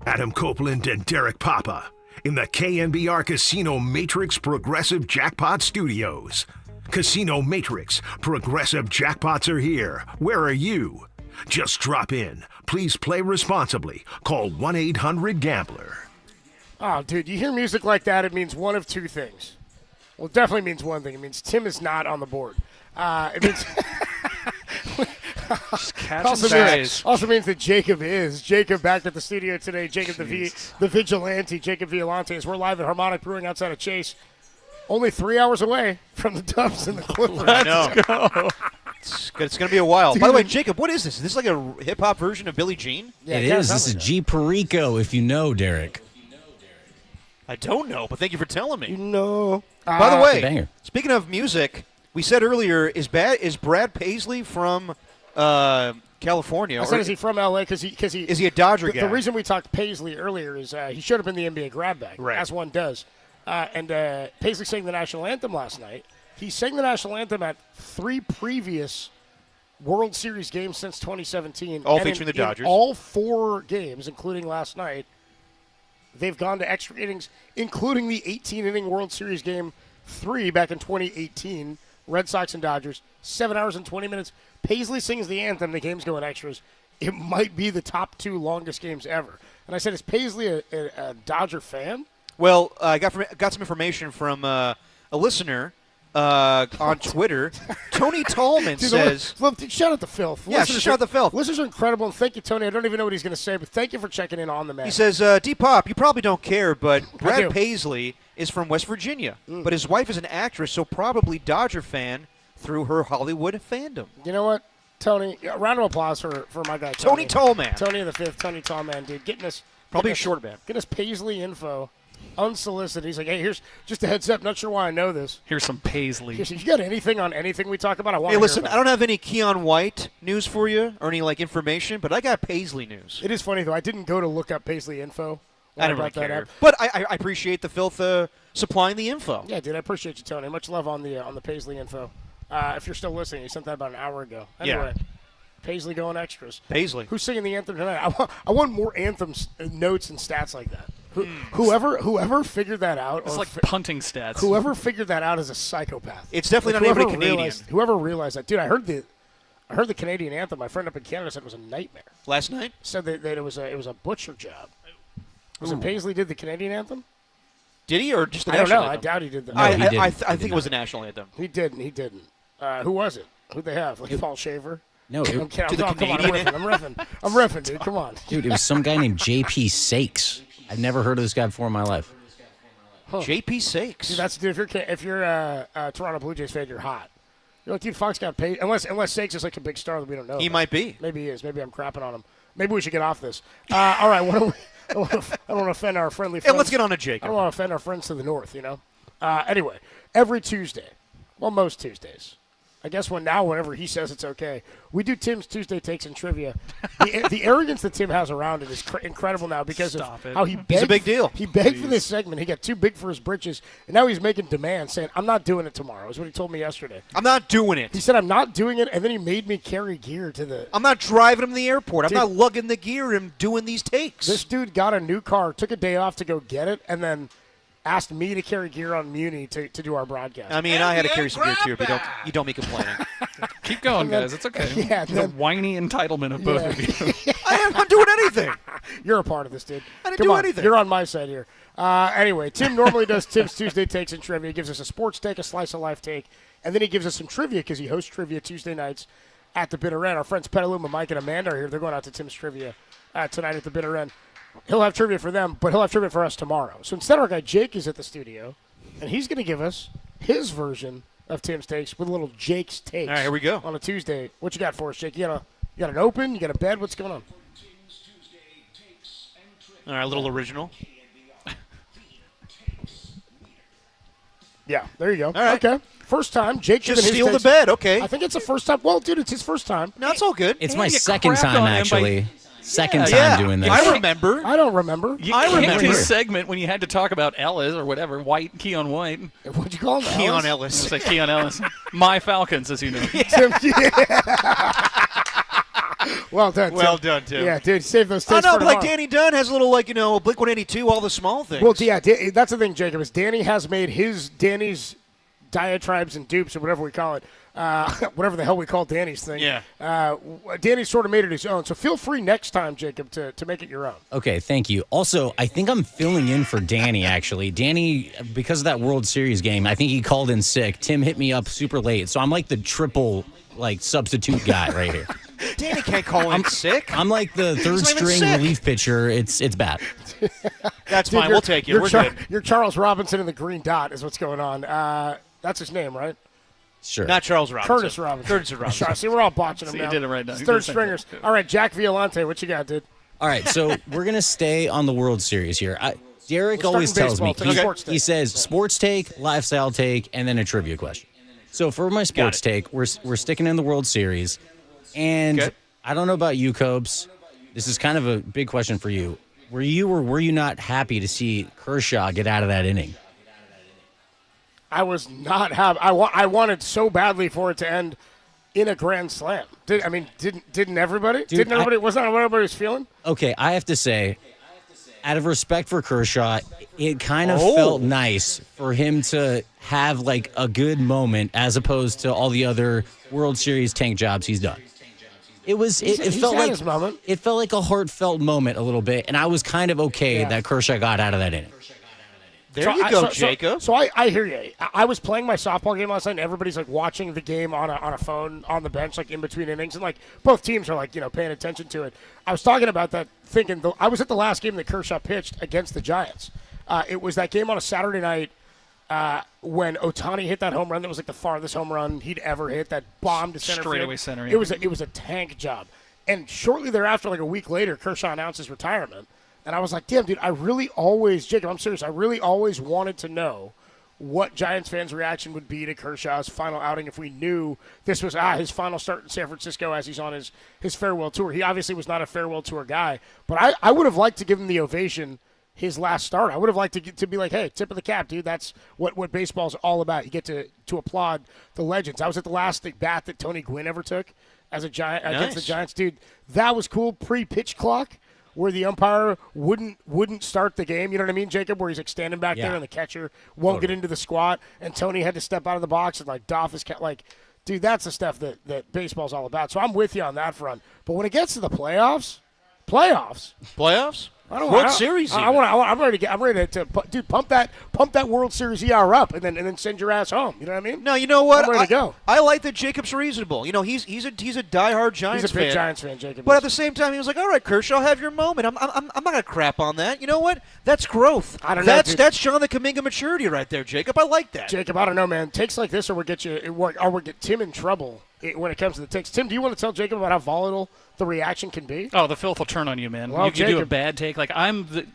Adam Copeland and Derek Papa in the KNBR Casino Matrix Progressive Jackpot Studios. Casino Matrix Progressive Jackpots are here. Where are you? Just drop in. Please play responsibly. Call 1-800-GAMBLER. Oh, dude, you hear music like that, it means one of two things. Well, it definitely means one thing. It means Tim is not on the board. It means also means that Jacob is. Jacob back at the studio today. Jacob the Vigilante. Jacob Violantes. We're live at Harmonic Brewing outside of Chase. Only 3 hours away from the Dubs and the Clippers. Let's go. It's going to be a while. By the way, Jacob, what is this? Is this like a hip-hop version of Billie Jean? Yeah, it is. This is G. Perico, if you know, Derek. I don't know, but thank you for telling me. You know. By the way, speaking of music, we said earlier, is Brad Paisley from California? I said, is he from L.A.? Because he is he a Dodger guy? The reason we talked Paisley earlier is he showed up in the NBA grab bag, as one does. And Paisley sang the national anthem last night. He sang the national anthem at 3 previous World Series games since 2017. All featuring the Dodgers. In all 4 games, including last night, they've gone to extra innings, including the 18-inning World Series game 3 back in 2018. Red Sox and Dodgers, 7 hours and 20 minutes. Paisley sings the anthem. The games go in extras. It might be the top 2 longest games ever. And I said, is Paisley a Dodger fan? Well, I got some information from a listener on Twitter. Tony Tallman says... shout out to Phil. Yeah, shout out to Phil. Listeners are incredible, and thank you, Tony. I don't even know what he's going to say, but thank you for checking in on the man. He says, D-Pop, you probably don't care, but Brad Paisley is from West Virginia, but his wife is an actress, so probably Dodger fan through her Hollywood fandom. You know what, Tony? A round of applause for my guy, Tony Tallman. Tony the Fifth, Tony Tallman, dude. Probably a short man. Getting us Paisley info. Unsolicited. He's like, hey, here's just a heads up. Not sure why I know this. Here's some Paisley. You got anything on anything we talk about? Hey, listen, I don't have any Keon White news for you or any information, but I got Paisley news. It is funny though. I didn't go to look up Paisley info. I didn't really care, but I appreciate the filth supplying the info. Yeah, dude, I appreciate you, Tony. Much love on the Paisley info. If you're still listening, you sent that about an hour ago. Anyway, Paisley going extras. Paisley. Who's singing the anthem tonight? I want more anthems, notes, and stats like that. Whoever figured that out. It's like punting stats. Whoever figured that out is a psychopath. It's definitely not even Canadian. Whoever realized that. Dude, I heard the Canadian anthem. My friend up in Canada said it was a nightmare. Last night? Said that it was a butcher job. Was it Paisley did the Canadian anthem? Did he, or just the national national anthem? I doubt he did that. No, I think it was the national anthem. He didn't. Who was it? Who'd they have? Paul Shaver? No, I'm riffing, dude. Come on. Dude, it was some guy named J.P. Sakes. I've never heard of this guy before in my life. Huh. J.P. Sakes. Dude, if you're a Toronto Blue Jays fan, you're hot. You know, dude, Fox got paid. Unless Sakes is like a big star that we don't know. He might be. Maybe he is. Maybe I'm crapping on him. Maybe we should get off this. All right. I don't want to offend our friendly friends. Hey, let's get on to Jacob. I don't want to offend our friends to the north, you know. Anyway, every Tuesday, well, most Tuesdays, I guess whenever he says it's okay, we do Tim's Tuesday Takes and Trivia. The arrogance that Tim has around it is incredible now because of how he begged. It's a big deal. He begged for this segment. He got too big for his britches, and now he's making demands saying, I'm not doing it tomorrow, is what he told me yesterday. I'm not doing it. He said, I'm not doing it, and then he made me carry gear to the... I'm not driving him to the airport. I'm not lugging the gear and doing these takes. This dude got a new car, took a day off to go get it, and then asked me to carry gear on Muni to do our broadcast. I mean, I had to carry some gear too, but you don't be complaining. Keep going, guys. It's okay. Yeah, the whiny entitlement of both of you. I am not doing anything. You're a part of this, dude. I didn't do anything. You're on my side here. Anyway, Tim normally does Tim's Tuesday Takes and Trivia. He gives us a sports take, a slice of life take, and then he gives us some trivia because he hosts trivia Tuesday nights at the Bitter End. Our friends Petaluma, Mike, and Amanda are here. They're going out to Tim's Trivia tonight at the Bitter End. He'll have trivia for them, but he'll have trivia for us tomorrow. So instead, our guy Jake is at the studio, and he's going to give us his version of Tim's Takes with a little Jake's Takes. All right, here we go. On a Tuesday. What you got for us, Jake? You got an open? You got a bed? What's going on? All right, a little original. Yeah, there you go. All right. Okay. First time. Jake just steal the bed. Okay. I think it's the first time. Well, dude, it's his first time. No, it's all good. It's my second time, actually. Second time doing this. I remember. I don't remember. I remember his segment when you had to talk about Ellis or whatever, Keon White. What'd you call him? Keon Ellis. It's like Keon Ellis. My Falcons, as you know. Well done, Tim. Well done, Tim. Yeah, dude, save those Oh, takes no, for but like tomorrow. Danny Dunn has a little, Blink-182, all the small things. Well, yeah, that's the thing, Jacob, is Danny has made Danny's diatribes and dupes or whatever we call it, whatever the hell we call Danny's thing. Yeah. Danny sort of made it his own. So feel free next time, Jacob, to make it your own. Okay, thank you. Also, I think I'm filling in for Danny, actually. Danny, because of that World Series game, I think he called in sick. Tim hit me up super late, so I'm like the triple, substitute guy right here. Danny can't call in sick. I'm like the third-string relief pitcher. It's bad. That's Dude, fine. We'll take you. We're good. You're Charles Robinson in the green dot is what's going on. That's his name, right? Sure. Not Charles Robinson. Curtis Robinson. Curtis Robinson. See, we're all botching him See, now. you did it right now. It's You third did the same stringers. thing. All right, Jack Violante, what you got, dude? All right, so we're going to stay on the World Series here. Derek We'll always start in tells me, baseball. Sports take. he says sports take, lifestyle take, and then a trivia question. So for my sports take, we're sticking in the World Series. And Okay. I don't know about you, Cobes. This is kind of a big question for you. Were you or were you not happy to see Kershaw get out of that inning? I was not happy. I wanted so badly for it to end in a grand slam. Didn't everybody? Dude, Wasn't that what everybody was feeling? Okay, I have to say, out of respect for Kershaw, it kind of felt nice for him to have a good moment as opposed to all the other World Series tank jobs he's done. It felt had like his moment. It felt like a heartfelt moment a little bit, and I was kind of okay that Kershaw got out of that inning. There you go, Jacob. So I hear you. I was playing my softball game last night, and everybody's watching the game on a phone on the bench, in between innings, and both teams are paying attention to it. I was talking about that, thinking I was at the last game that Kershaw pitched against the Giants. It was that game on a Saturday night when Ohtani hit that home run that was the farthest home run he'd ever hit. That bomb to center field. Straightaway center. It was a tank job. And shortly thereafter, a week later, Kershaw announced his retirement. And I was like, damn, dude, Jacob, I'm serious. I really always wanted to know what Giants fans' reaction would be to Kershaw's final outing if we knew this was his final start in San Francisco as he's on his farewell tour. He obviously was not a farewell tour guy, but I would have liked to give him the ovation his last start. I would have liked to be like, hey, tip of the cap, dude. That's what baseball's all about. You get to applaud the legends. I was at the last bat that Tony Gwynn ever took as a Giant against the Giants. Dude, that was cool. Pre-pitch clock, where the umpire wouldn't start the game. You know what I mean, Jacob? Where he's standing back there and the catcher won't get into the squat, and Tony had to step out of the box and doff his cat. Dude, that's the stuff that baseball's all about. So I'm with you on that front. But when it gets to the playoffs. World Series. I'm ready to dude, pump that World Series ER up and then send your ass home. You know what I mean? No, you know what? I'm ready to go. I like that Jacob's reasonable. He's a diehard Giants fan. He's a big Giants fan, Jacob. But at the same time, he was like, all right, Kershaw, have your moment. I'm not gonna crap on that. You know what? That's growth. I don't know. That's John the Kaminga maturity right there, Jacob. I like that. Jacob, I don't know, man. Takes like this, or we get Tim in trouble when it comes to the takes. Tim, do you want to tell Jacob about how volatile the reaction can be? Oh, the filth will turn on you, man. Well, you do a Jacob. bad take.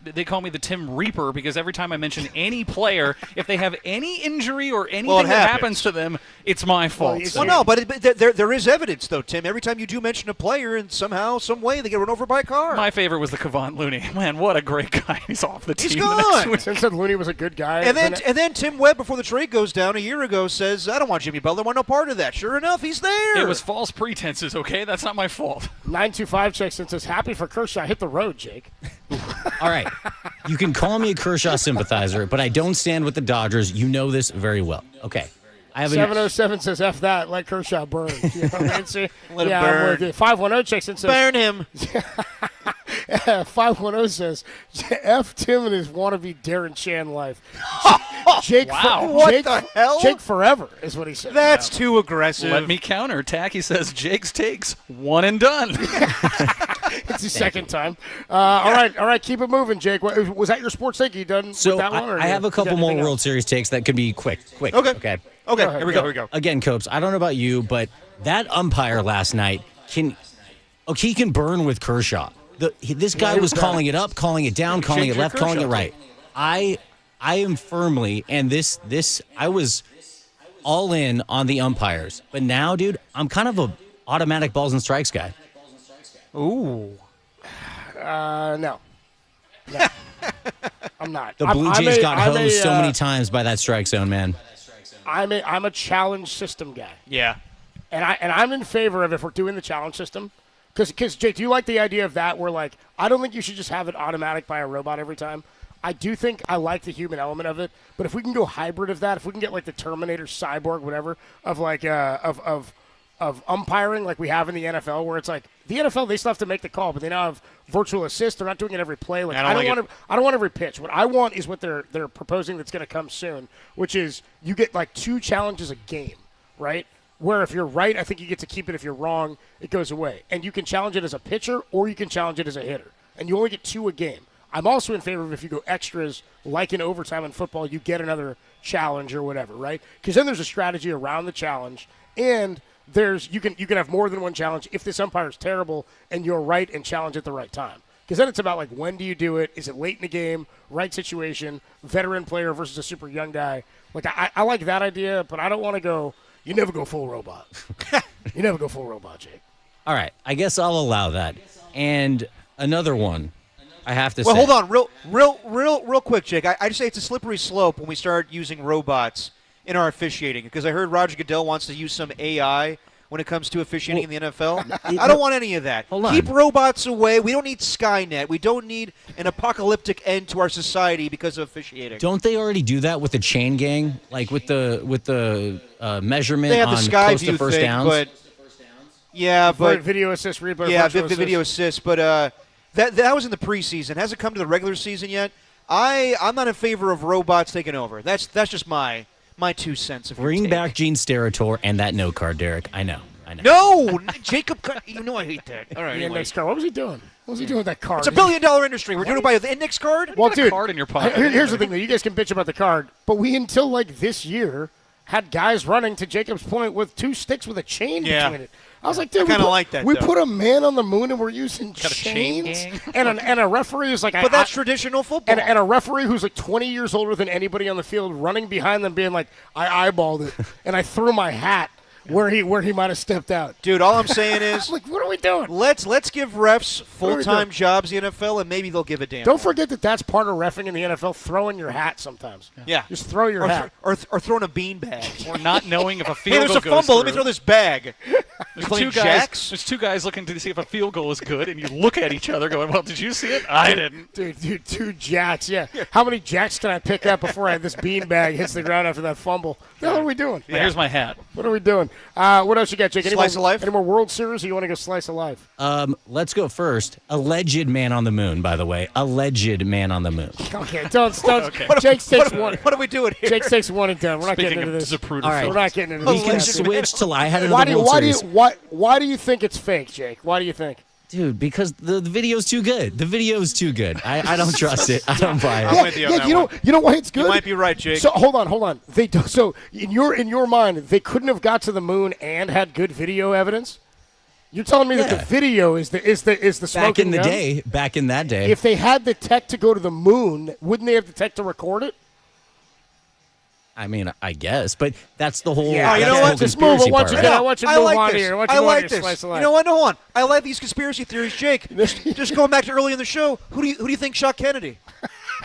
They call me the Tim Reaper because every time I mention any player, if they have any injury or anything that happens to them, it's my fault. But there is evidence, though, Tim. Every time you do mention a player and somehow, some way, they get run over by a car. My favorite was the Kevon Looney. Man, what a great guy. He's off the team. He's gone. Tim said Looney was a good guy. And then Tim Webb, before the trade goes down a year ago, says, I don't want Jimmy Butler. I want no part of that. Sure enough, he's there. It was false pretenses, okay? That's not my fault. 925 checks and says, happy for Kershaw. Hit the road, Jake. All right. You can call me a Kershaw sympathizer, but I don't stand with the Dodgers. You know this very well. Okay. I have 707 says, F that, let Kershaw burn. You know what I mean? See? Let him burn. I'm with you. 510 checks and says, burn him. 510 says, F Tim and his wannabe Darren Chan life. Jake, what the hell? Jake forever is what he said. That's too aggressive. Let me counter. Tacky says Jake's takes one and done. It's the second time. All right, keep it moving, Jake. Was that your sports take? You done with that one? Or I have a couple more World Series takes that could be quick. Okay. Okay, here we go. Again, Copes, I don't know about you, but that umpire last night he can burn with Kershaw. This guy was calling it up, calling it down, calling it left, calling it right. I am firmly, and this I was all in on the umpires, but now, dude, I'm kind of a automatic balls and strikes guy. Ooh. No. I'm not. The Blue Jays got hosed so many times by that strike zone, man. I'm a challenge system guy. Yeah. And I'm in favor of, if we're doing the challenge system, Because Jake, do you like the idea of that? Where like, I don't think you should just have it automatic by a robot every time. I do think I like the human element of it, but if we can go hybrid of that, if we can get like the Terminator, Cyborg, whatever, of like of umpiring like we have in the NFL, where it's like the NFL they still have to make the call, but they now have virtual assist. They're not doing it every play. Like I don't want every pitch. What I want is what they're proposing that's going to come soon, which is you get like 2 challenges a game, right? Where if you're right, I think you get to keep it. If you're wrong, it goes away. And you can challenge it as a pitcher or you can challenge it as a hitter. And you only get 2 a game. I'm also in favor of if you go extras, like in overtime in football, you get another challenge or whatever, right? Because then there's a strategy around the challenge. And you can have more than one challenge if this umpire is terrible and you're right and challenge at the right time. Because then it's about, like, when do you do it? Is it late in the game? Right situation? Veteran player versus a super young guy? Like, I like that idea, but I don't want to go – you never go full robot. You never go full robot, Jake. All right. I guess I'll allow that. And another one, I have to say. Well, hold on. Real quick, Jake. I just say it's a slippery slope when we start using robots in our officiating. Because I heard Roger Goodell wants to use some AI when it comes to officiating in the NFL. I don't want any of that. Hold on. Keep robots away. We don't need Skynet. We don't need an apocalyptic end to our society because of officiating. Don't they already do that with the chain gang? Like with the measurement they have on the sky close view to first thing, downs? But yeah, but video assist, replay. Yeah, video assist. But that was in the preseason. Hasn't come to the regular season yet. I'm not in favor of robots taking over. That's just my 2 cents. Bring back Gene Steratore and that note card, Derek. I know. No, Jacob. You know I hate that. All right. The index card. What was he doing? What was he doing with that card? It's $1 billion industry. We're doing it by the index card. Well, dude, card in your pocket. Here's the thing, though. You guys can bitch about the card, but we until like this year had guys running to Jacob's point with 2 sticks with a chain between it. I was like, dude, I kind of like that. We put a man on the moon and we're using chains, and a referee is like, but that's traditional football. And a referee who's like 20 years older than anybody on the field, running behind them, being like, I eyeballed it and I threw my hat where he might have stepped out. Dude, all I'm saying is, like, what are we doing? Let's give refs full-time jobs in the NFL, and maybe they'll give a damn. Don't forget that's part of reffing in the NFL, throwing your hat sometimes. Yeah. Just throw your hat. Or throwing a bean bag. Or not knowing if a field goal goes goes fumble. through. Let me throw this bag. There's 2 guys looking to see if a field goal is good, and you look at each other going, well, did you see it? I didn't. Dude, 2 jacks, yeah. How many jacks can I pick up before this bean bag hits the ground after that fumble? The hell are we doing? Yeah. Here's my hat. What are we doing? What else you got, Jake? Slice of life? Any more World Series, or you want to go slice of life? Let's go first. Alleged man on the moon, by the way. Alleged man on the moon. Okay, don't. Okay. Jake takes one. What are we doing here? Jake takes one and done. We're not getting into this. All right. We're not getting into this. We can switch to I had another World Series. Why do you think it's fake, Jake? Why do you think? Dude, because the video's too good. The video's too good. I don't trust it. I don't buy it. I'm with you on that one. You know why it's good? You might be right, Jake. So hold on. So in your mind, they couldn't have got to the moon and had good video evidence? You're telling me that the video is the smoking gun? Back in that day. If they had the tech to go to the moon, wouldn't they have the tech to record it? I mean, I guess, but that's the whole. Yeah, you know what? Just move it once again. I want you to move on here. I like this. You know what? No, hold on. I like these conspiracy theories, Jake. Just going back to early in the show. Who do you think shot Kennedy?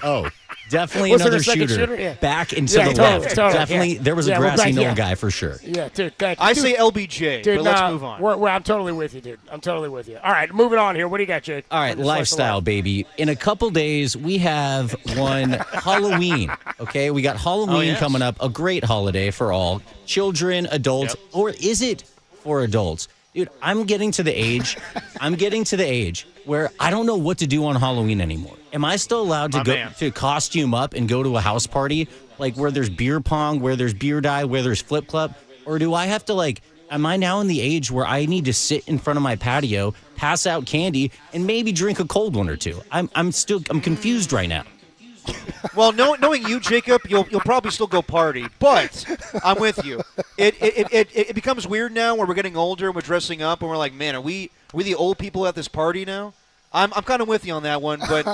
Oh, definitely Was there another a second shooter. Yeah. Back and to the left. Definitely, there was a grassy knoll guy for sure. Yeah, dude. Thank you. I say LBJ, dude, but let's move on. I'm totally with you, dude. I'm totally with you. All right, moving on here. What do you got, Jake? All right, lifestyle, baby. In a couple days, we have Halloween. Okay, we got Halloween coming up. A great holiday for all children, adults, or is it for adults? Dude, I'm getting to the age where I don't know what to do on Halloween anymore. Am I still allowed to go to costume up and go to a house party, like where there's beer pong, where there's beer dye, where there's flip club? Or do I have to am I now in the age where I need to sit in front of my patio, pass out candy, and maybe drink a cold one or two? I'm confused right now. Well, knowing you, Jacob, you'll probably still go party, but I'm with you. It becomes weird now where we're getting older and we're dressing up and we're like, man, are we the old people at this party now? I'm kind of with you on that one, but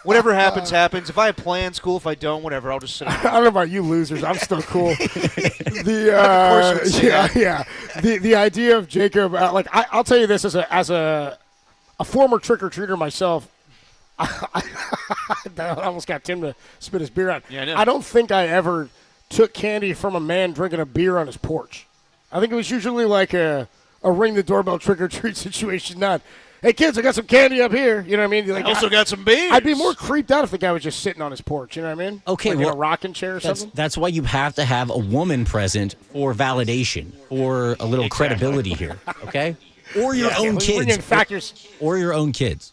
whatever happens. If I have plans, cool. If I don't, whatever. I'll just sit. I don't know about you losers. I'm still cool. The idea of Jacob, I'll tell you this as a former trick or treater myself. I almost got Tim to spit his beer out. Yeah, I know. I don't think I ever took candy from a man drinking a beer on his porch. I think it was usually like a a ring the doorbell trick or treat situation. Not, hey kids, I got some candy up here. You know what I mean? Like, I also got some beers. I'd be more creeped out if the guy was just sitting on his porch. You know what I mean? Okay, like in a rocking chair or something. That's why you have to have a woman present for validation, for a little credibility here. Okay, or your own kids, or your own kids.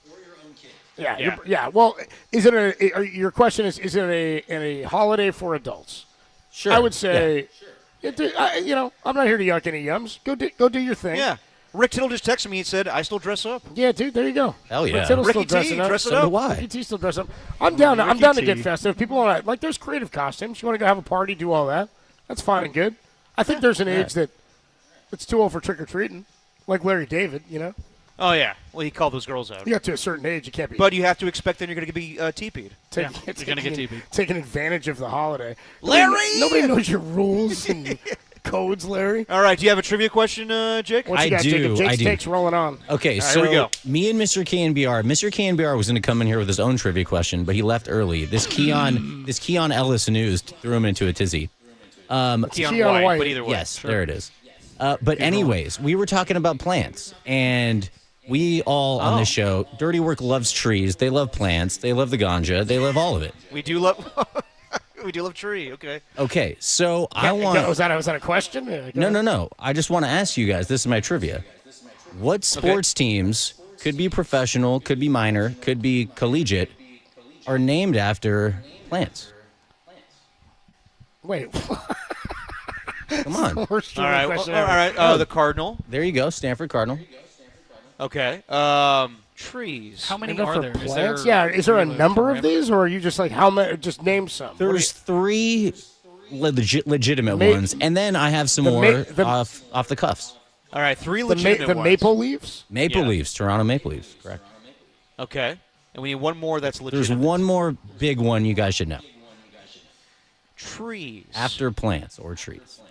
Yeah. Well, is it your question is it a holiday for adults? Sure. I would say, I'm not here to yuck any yums. Go do your thing. Yeah. Rick Tittle just texted me and said, I still dress up. Yeah, dude, there you go. Hell yeah. Rick Tittle's Ricky still T, dressing up. dress it up. Ricky T still dressing up. I'm down to get festive. People want to, like, there's creative costumes. You want to go have a party, do all that. That's fine and good. I think there's an age that's too old for trick-or-treating, like Larry David, you know? Oh, yeah. Well, he called those girls out. You got to a certain age, you can't be. But you have to expect then you're going to be teepeed. You're going to get teepeed. Taking advantage of the holiday. Larry! Nobody knows your rules and codes, Larry. All right. Do you have a trivia question, Jake? What you got, Jacob? Jake's takes rolling on. Okay, right, so here we go. me and Mr. KNBR. Mr. KNBR was going to come in here with his own trivia question, but he left early. This Keon Ellis news threw him into a tizzy. Keon White, but either way. Yes, there it is. But anyways, we were talking about plants, and we all on this show, Dirty Work loves trees. They love plants. They love the ganja. They love all of it. We do love tree. Okay. Okay, so I want. Was that a question? Yeah, No. I just want to ask you guys. This is my trivia. What sports teams could be professional, could be minor, could be collegiate, are named after plants? Wait. Come on. All right. The Cardinal. There you go, Stanford Cardinal. Okay. Trees. How many Are are there? Is there a number of these, or are you just like how many? Just name some. There's three legitimate ones, and then I have some more off the cuffs. All right, three legitimate ones. The Maple Leafs? Maple Leafs, Toronto Maple Leafs, correct. Okay. And we need one more that's legitimate. There's one more big one you guys should know. Trees. After plants or trees.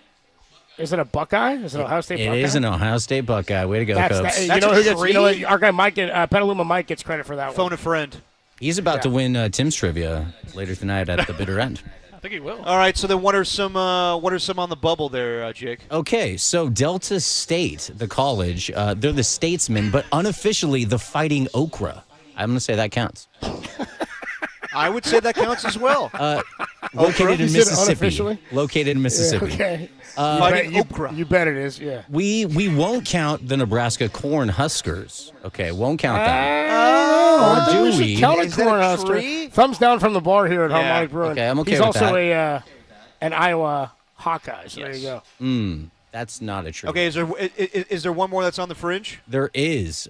Is it a Buckeye? Is it an Ohio State Buckeye? It is an Ohio State Buckeye. Way to go, Cubs. You know who gets? You know what? Our guy Mike, Petaluma Mike, gets credit for that one. Phone a friend. He's about to win Tim's trivia later tonight at the bitter end. I think he will. All right. So then, what are some on the bubble there, Jake? Okay, so Delta State, the college, they're the Statesmen, but unofficially the Fighting Okra. I'm going to say that counts. I would say that counts as well. Located in Mississippi. Unofficially? Located in Mississippi. Okay. Okra. You bet it is, yeah. We won't count the Nebraska Corn Huskers. Okay, won't count that. I think do we should count a Is that Corn a Husker. tree? Thumbs down from the bar here at Harmonic Brewing. Okay, I'm okay He's with also that. an Iowa Hawkeye, so there you go. That's not a tree. Okay, is there one more that's on the fringe? There is.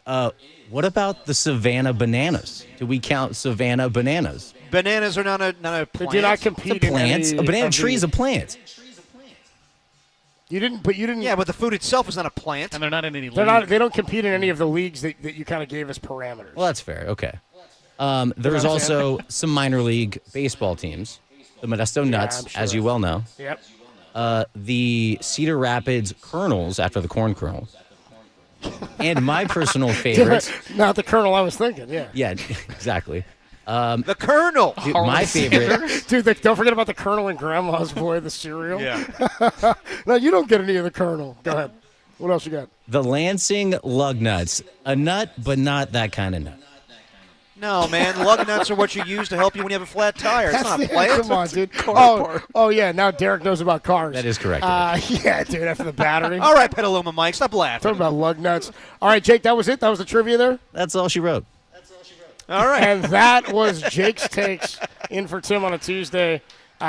What about the Savannah Bananas? Do we count Savannah Bananas? Bananas are not a plant. They do not compete It's a plant. in A banana of tree is a plant. You didn't. Yeah, but the food itself is not a plant. And they're not in any They're league. not. They don't compete in any of the leagues that you kind of gave us parameters. Well, that's fair. Okay. There's also some minor league baseball teams. The Modesto Nuts, I'm sure. as you well know. Yep. The Cedar Rapids Colonels, after the corn kernel. And my personal favorite. Not the Colonel I was thinking, yeah. Yeah, exactly. The Colonel. Dude, my favorite. Dude, don't forget about the Colonel and Grandma's Boy, the cereal. Yeah. No, you don't get any of the Colonel. Go ahead. What else you got? The Lansing Lug Nuts. A nut, but not that kind of nut. No, man. Lug nuts are what you use to help you when you have a flat tire. It's not a plant. Come on, dude. Car Oh, yeah. Now Derek knows about cars. That is correct. Yeah, dude. After the battery. All right, Petaluma Mike. Stop laughing. Talking about lug nuts. All right, Jake. That was it. That was the trivia there. That's all she wrote. All right. And that was Jake's takes in for Tim on a Tuesday.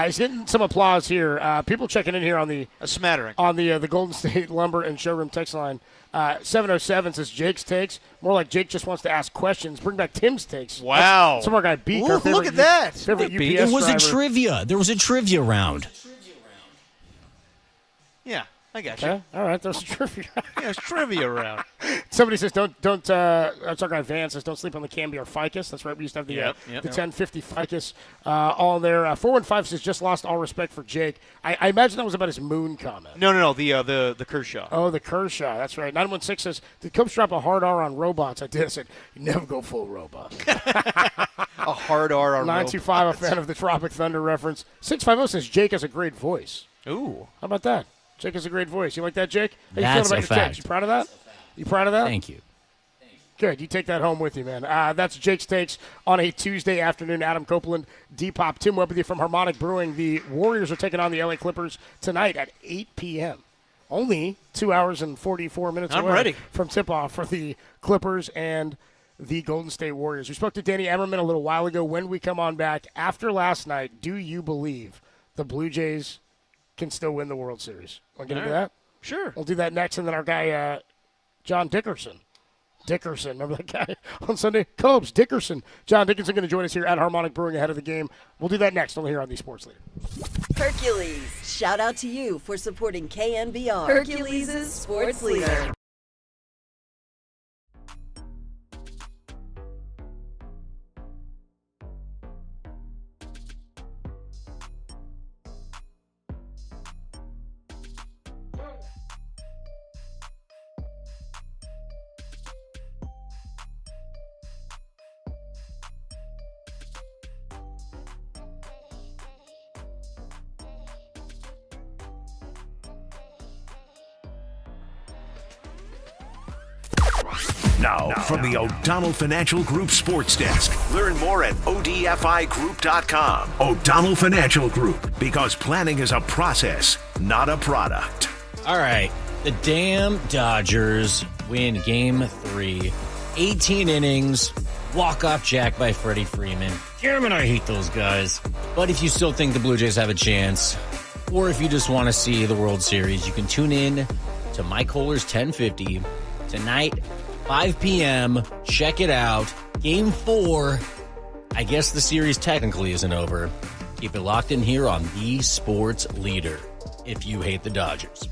He's getting some applause here. People checking in here on the a smattering on the Golden State Lumber and Showroom text line. 707 says Jake's takes. More like Jake just wants to ask questions. Bring back Tim's takes. Wow. Some of our guy Beak. Ooh, look at that. Favorite UPS It was driver. a trivia. There was a trivia round. Yeah, I got you. Okay. All right, there's a trivia. Yeah, it's trivia round. Somebody says don't. That's our guy Van says don't sleep on the KNBR Ficus. That's right. We used to have the 1050 Ficus all there. 415 says just lost all respect for Jake. I imagine that was about his moon comment. No. The Kershaw. Oh, the Kershaw. That's right. 916 says did Cubs drop a hard R on robots? I did. I said you never go full robot. A hard R on 925 a fan of the Tropic Thunder reference. 650 says Jake has a great voice. Ooh. How about that? Jake has a great voice. You like that, Jake? How you That's feeling a about your fact. takes? You proud of that? You proud of that? Thank you. Good. You take that home with you, man. That's Jake's Takes on a Tuesday afternoon. Adam Copeland, Depop, Tim Webb with you from Harmonic Brewing. The Warriors are taking on the LA Clippers tonight at 8 p.m. Only 2 hours and 44 minutes I'm away ready. from tip-off for the Clippers and the Golden State Warriors. We spoke to Danny Emmerman a little while ago. When we come on back after last night, do you believe the Blue Jays can still win the World Series? Want to get into that? Sure. We'll do that next, and then our guy, John Dickerson, remember that guy on Sunday? Cubs, Dickerson. John Dickerson going to join us here at Harmonic Brewing ahead of the game. We'll do that next only here on the Sports Leader. Hercules, shout out to you for supporting KNBR. Hercules' Sports Leader. Now, from the O'Donnell Financial Group Sports Desk. Learn more at odfigroup.com. O'Donnell Financial Group, because planning is a process, not a product. All right. The damn Dodgers win Game 3. 18 innings. Walk-off jack by Freddie Freeman. Damn it, I hate those guys. But if you still think the Blue Jays have a chance, or if you just want to see the World Series, you can tune in to Mike Holler's 1050 tonight, 5 p.m. Check it out. Game 4. I guess the series technically isn't over. Keep it locked in here on the Sports Leader if you hate the Dodgers.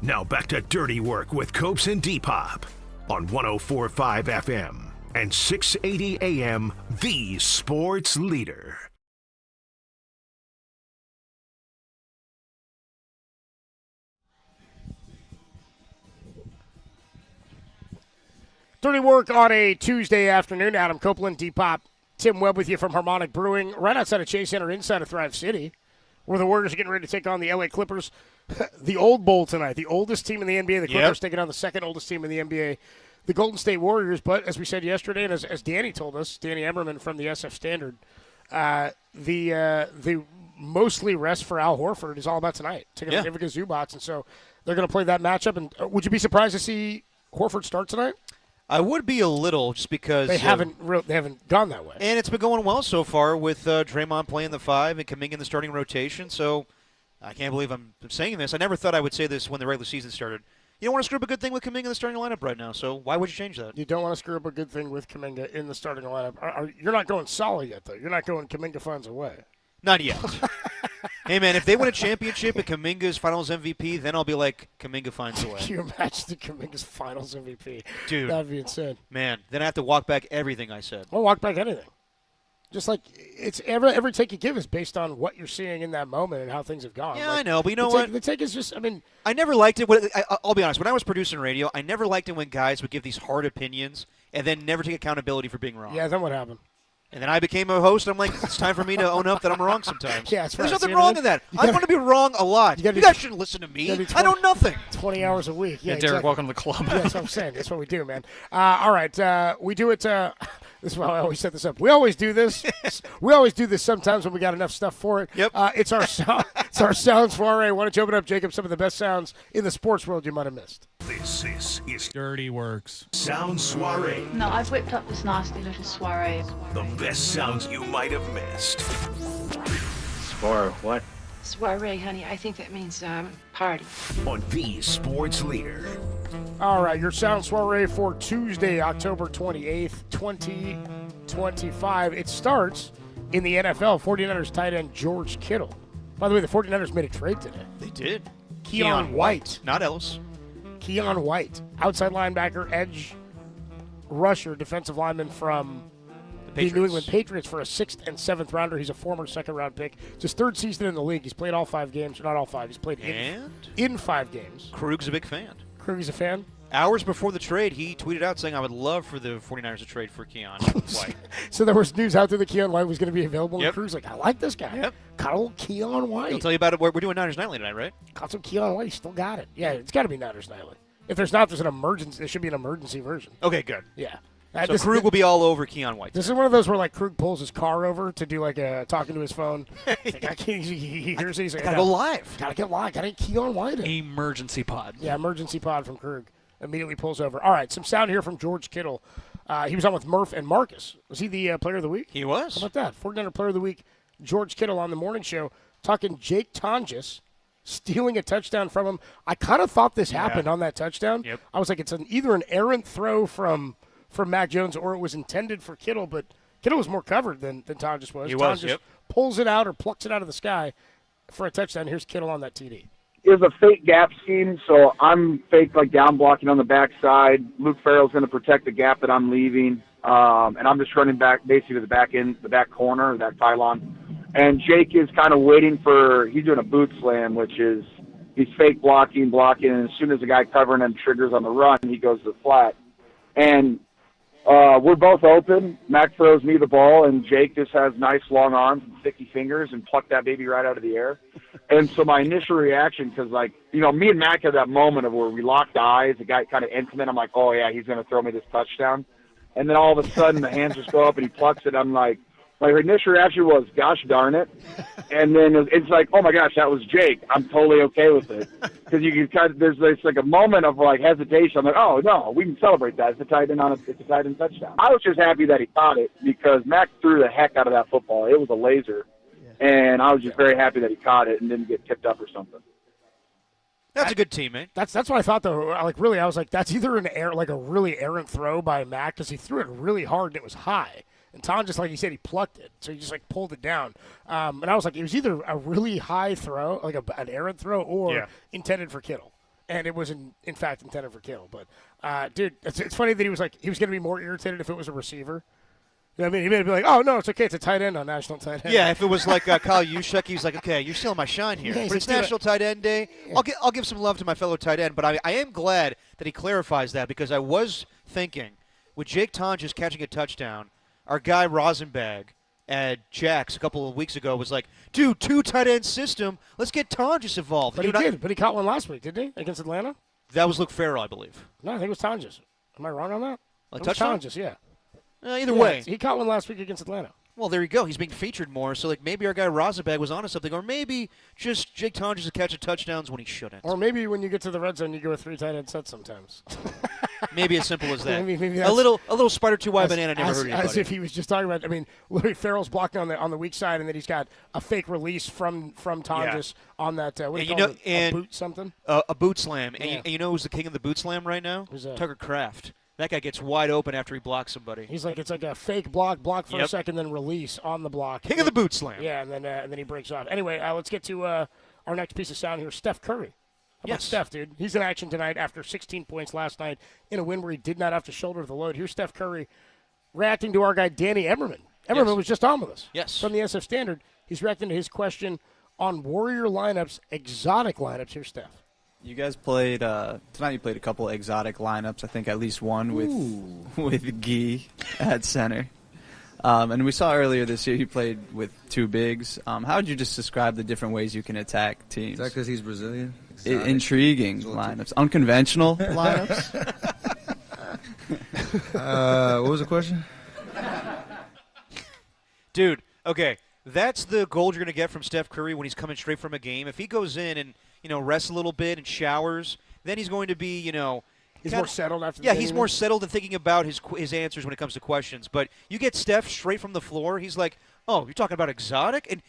Now back to Dirty Work with Copes and Depop on 104.5 FM and 680 AM, the sports leader. Dirty Work on a Tuesday afternoon. Adam Copeland, Depop, Tim Webb with you from Harmonic Brewing, right outside of Chase Center, inside of Thrive City, where the Warriors are getting ready to take on the LA Clippers. The old bowl tonight, the oldest team in the NBA. The Clippers taking on the second oldest team in the NBA, the Golden State Warriors. But as we said yesterday, and as Danny told us, Danny Emmerman from the SF Standard, the mostly rest for Al Horford is all about tonight. Taking on Ivica Zubac, and so they're going to play that matchup. And would you be surprised to see Horford start tonight? I would be a little, just because they haven't gone that way, and it's been going well so far with Draymond playing the 5 and Kuminga in the starting rotation. So I can't believe I'm saying this. I never thought I would say this when the regular season started. You don't want to screw up a good thing with Kuminga in the starting lineup right now. So why would you change that? You don't want to screw up a good thing with Kuminga in the starting lineup. You're not going solid yet, though. You're not going Kuminga finds a way. Not yet. Hey, man, if they win a championship and Kuminga's finals MVP, then I'll be like, Kuminga finds a way. Can you imagine Kuminga's finals MVP? Dude. That would be insane. Man, then I have to walk back everything I said. Or walk back anything. Just like it's every take you give is based on what you're seeing in that moment and how things have gone. Yeah, I know, but you know what? The take is just, I never liked it. I'll be honest. When I was producing radio, I never liked it when guys would give these hard opinions and then never take accountability for being wrong. Yeah, then what happened? And then I became a host. I'm like, it's time for me to own up that I'm wrong sometimes. Yeah, that's right. There's nothing wrong in that. I want to be wrong a lot. You guys shouldn't listen to me. I know nothing. 20 hours a week. Yeah, Derek, welcome to the club. Yeah, that's what I'm saying. That's what we do, man. All right, we do it. This is why I always set this up. We always do this. We always do this sometimes when we got enough stuff for it. Yep. It's our sound soiree. Why don't you open up, Jacob, some of the best sounds in the sports world you might have missed. This is Dirty Works. Sound Soiree. No, I've whipped up this nasty little soiree. The best sounds you might have missed. What? Soiree, honey. I think that means party. On the sports leader. All right, your sound soiree for Tuesday, October 28th, 2025. It starts in the NFL. 49ers tight end George Kittle. By the way, the 49ers made a trade today. They did. Keon White. Not Ellis. Keon White, outside linebacker, edge rusher, defensive lineman from the New England Patriots for a 6th and 7th rounder. He's a former second-round pick. It's his 3rd season in the league. He's played all 5 games. Not all 5. He's played in 5 games. Krug's a big fan. Krug's a fan? Hours before the trade, he tweeted out saying, I would love for the 49ers to trade for Keon White. So there was news out there that Keon White was going to be available, and Krug's like, I like this guy. Yep. Got old Keon White. He'll tell you about it. We're doing Niners Nightly tonight, right? Got some Keon White. He still got it. Yeah, it's got to be Niners Nightly. If there's not, there's an emergency. There should be an emergency version. Okay, good. Yeah. So Krug will be all over Keon White. This is one of those where like Krug pulls his car over to do like a talking to his phone. Like, he hears it. He's like, gotta go live. Gotta get live. Gotta get Keon White in. Emergency pod. Yeah, emergency pod from Krug. Immediately pulls over. All right, some sound here from George Kittle. He was on with Murph and Marcus. Was he the player of the week? He was. How about that? 49er player of the week, George Kittle on the morning show, talking Jake Tonjes, stealing a touchdown from him. I kind of thought this happened on that touchdown. Yep. I was like, it's either an errant throw from Mac Jones or it was intended for Kittle, but Kittle was more covered than Tonjes was. He was, Tonjes pulls it out or plucks it out of the sky for a touchdown. Here's Kittle on that TD. Is a fake gap scheme, so I'm fake like down blocking on the backside. Luke Farrell's going to protect the gap that I'm leaving, and I'm just running back basically to the back end, the back corner, that pylon. And Jake is kind of waiting he's doing a boot slam, which is he's fake blocking, and as soon as the guy covering him triggers on the run, he goes to the flat. And we're both open. Mac throws me the ball, and Jake just has nice long arms and sticky fingers and plucked that baby right out of the air. And so my initial reaction, because, like, you know, me and Mac had that moment of where we locked eyes, the guy kind of intimate. I'm like, oh, yeah, he's going to throw me this touchdown. And then all of a sudden the hands just go up and he plucks it. I'm like, my initial reaction was, gosh darn it. And then it's like, oh, my gosh, that was Jake. I'm totally okay with it. Because you can kind of, there's like a moment of, like, hesitation. I'm like, oh, no, we can celebrate that. It's a tight end touchdown. I was just happy that he caught it because Mac threw the heck out of that football. It was a laser. And I was just very happy that he caught it and didn't get tipped up or something. That's a good teammate. That's what I thought, though. Like, really, I was like, that's either a really errant throw by Mac because he threw it really hard and it was high. And Tom, just like you said, he plucked it. So he just, like, pulled it down. And I was like, it was either a really high throw, like an errant throw, or intended for Kittle. and it was in fact intended for kill. But dude, it's funny that he was going to be more irritated if it was a receiver. You know what I mean? He may be like, oh, no, it's okay. It's a tight end on National Tight End. Yeah, if it was like Kyle Juszczyk, he's like, okay, you're stealing my shine here. Yeah, but it's National Tight End Day. Yeah. I'll give some love to my fellow tight end, but I am glad that he clarifies that because I was thinking with Jake Tonjes catching a touchdown, our guy Rosenbag at Jack's a couple of weeks ago was like, dude, 2 tight end system. Let's get Tonjes involved. But he did. But he caught one last week, didn't he, against Atlanta? That was Luke Farrell, I believe. No, I think it was Tonjes. Am I wrong on that? A It was touchdown? Tonjes, yeah. Either way. He caught one last week against Atlanta. Well, there you go. He's being featured more, so maybe our guy Rosenbag was onto something, or maybe just Jake Tonjes is catching touchdowns when he shouldn't. Or maybe when you get to the red zone, you go with 3 tight end sets sometimes. Maybe as simple as that. Maybe a little spider 2Y banana never hurt anybody. As if he was just talking about. I mean, literally Farrell's blocking on the weak side, and then he's got a fake release from Tonjes on that. What do you call it? A boot something. A boot slam. Yeah. And you know who's the king of the boot slam right now? Who's that? Tucker Kraft. That guy gets wide open after he blocks somebody. He's like, it's like a fake block for a second, then release on the block. King of the boot slam. Yeah, and then he breaks off. Anyway, let's get to our next piece of sound here. Steph Curry. How about Steph, dude? He's in action tonight after 16 points last night in a win where he did not have to shoulder the load. Here's Steph Curry reacting to our guy Danny Emmerman. Emmerman was just on with us. Yes. From the SF Standard. He's reacting to his question on Warrior lineups, exotic lineups. Here's Steph. You guys played tonight. You played a couple exotic lineups. I think at least one with Guy at center. And we saw earlier this year you played with 2 bigs. How would you just describe the different ways you can attack teams? Is that because he's Brazilian? Intriguing lineups, unconventional lineups. What was the question? Dude, okay, that's the gold you're going to get from Steph Curry when he's coming straight from a game. If he goes in and rests a little bit and showers, then he's going to be, He's more settled after the Yeah, game, he's more settled and thinking about his answers when it comes to questions. But you get Steph straight from the floor, he's like, oh, you're talking about exotic? And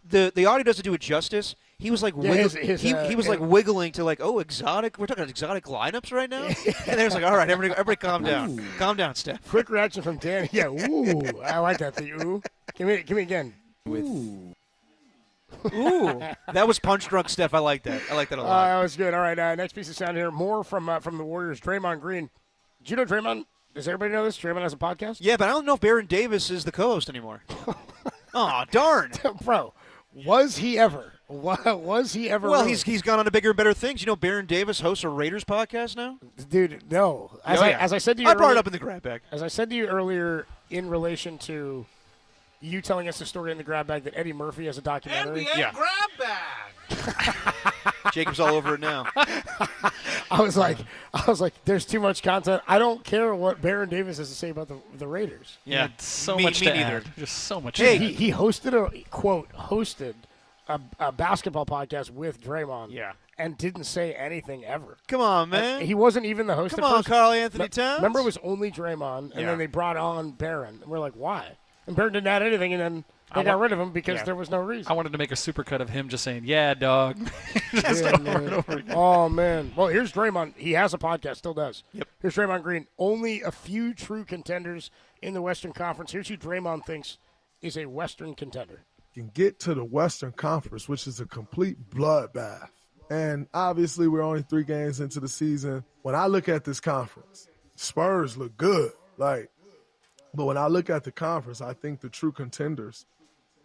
the audio doesn't do it justice. He was like he was like wiggling to like, oh, exotic? We're talking exotic lineups right now? And then it's like, all right, everybody calm down. Calm down, Steph. Quick reaction from Danny. Yeah, ooh. I like that, the ooh. Give me again. Ooh, that was punch drunk, Steph. I like that. I like that a lot. That was good. All right, next piece of sound here. More from the Warriors. Draymond Green. Do you know Draymond? Does everybody know this? Draymond has a podcast? Yeah, but I don't know if Baron Davis is the co-host anymore. Oh, darn. Bro, was he ever? Was he ever? Well, really? he's gone on to bigger and better things. You know, Baron Davis hosts a Raiders podcast now? Dude, no. As I said to you I brought earlier, it up in the grab bag. As I said to you earlier in relation to you telling us the story in the grab bag that Eddie Murphy has a documentary. KNBR grab bag. Jacob's all over it now. I was like, there's too much content. I don't care what Baron Davis has to say about the Raiders. Yeah, so much to add. Just so much. Hey, he hosted a basketball podcast with Draymond. Yeah. And didn't say anything ever. Come on, man. He wasn't even the host. Come at on, first. Karl Anthony Towns. Remember, it was only Draymond, and then they brought on Baron. And we're like, why? And Baron didn't add anything, and then they got rid of him because there was no reason. I wanted to make a supercut of him just saying, yeah, dog. Just over and over again. Oh, man. Well, here's Draymond. He has a podcast, still does. Yep. Here's Draymond Green. Only a few true contenders in the Western Conference. Here's who Draymond thinks is a Western contender. Can get to the Western Conference, which is a complete bloodbath. And obviously, we're only 3 games into the season. When I look at this conference, Spurs look good. But when I look at the conference, I think the true contenders,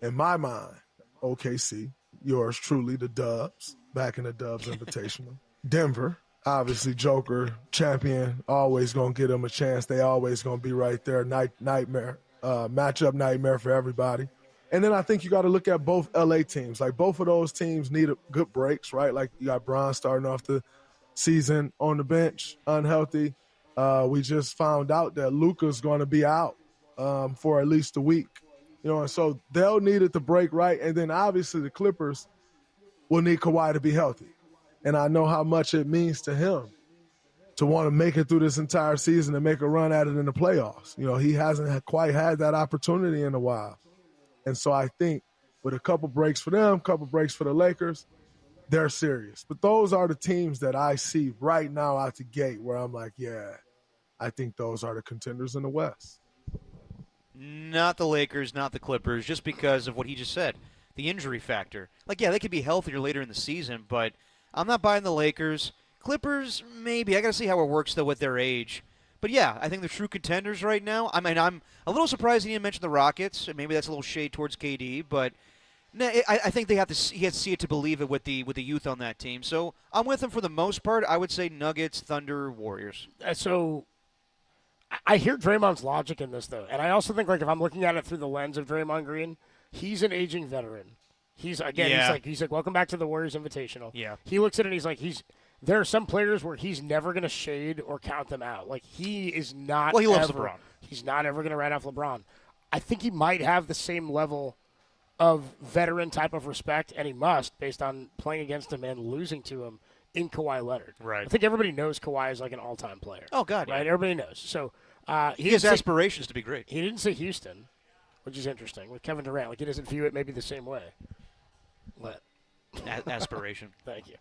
in my mind, OKC, yours truly, the Dubs, back in the Dubs Invitational. Denver, obviously Joker, champion, always going to give them a chance. They always going to be right there. Nightmare, matchup nightmare for everybody. And then I think you got to look at both LA teams. Like, both of those teams need good breaks, right? Like, you got Bron starting off the season on the bench, unhealthy. We just found out that Luka's going to be out for at least a week. And so they'll need it to break right. And then obviously the Clippers will need Kawhi to be healthy. And I know how much it means to him to want to make it through this entire season and make a run at it in the playoffs. He hasn't quite had that opportunity in a while. And so I think with a couple breaks for them, couple breaks for the Lakers, they're serious. But those are the teams that I see right now out the gate where I'm like, yeah, I think those are the contenders in the West. Not the Lakers, not the Clippers, just because of what he just said, the injury factor. Like, yeah, they could be healthier later in the season, but I'm not buying the Lakers. Clippers, maybe. I got to see how it works, though, with their age. But, yeah, I think they're true contenders right now. I mean, I'm a little surprised he didn't mention the Rockets. Maybe that's a little shade towards KD, but no, I think he has to see it to believe it with the youth on that team. So I'm with him for the most part. I would say Nuggets, Thunder, Warriors. So I hear Draymond's logic in this, though. And I also think, like, if I'm looking at it through the lens of Draymond Green, he's an aging veteran. He's like, welcome back to the Warriors Invitational. Yeah. He looks at it and he's like, there are some players where he's never going to shade or count them out. Like, he is not. Well, he loves LeBron. He's not ever going to write off LeBron. I think he might have the same level of veteran type of respect, and he must, based on playing against him and losing to him in Kawhi Leonard. Right. I think everybody knows Kawhi is like an all-time player. Oh, God, right? yeah. Everybody knows. So he has aspirations to be great. He didn't say Houston, which is interesting, with Kevin Durant. Like, he doesn't view it maybe the same way. What? Aspiration. Thank you.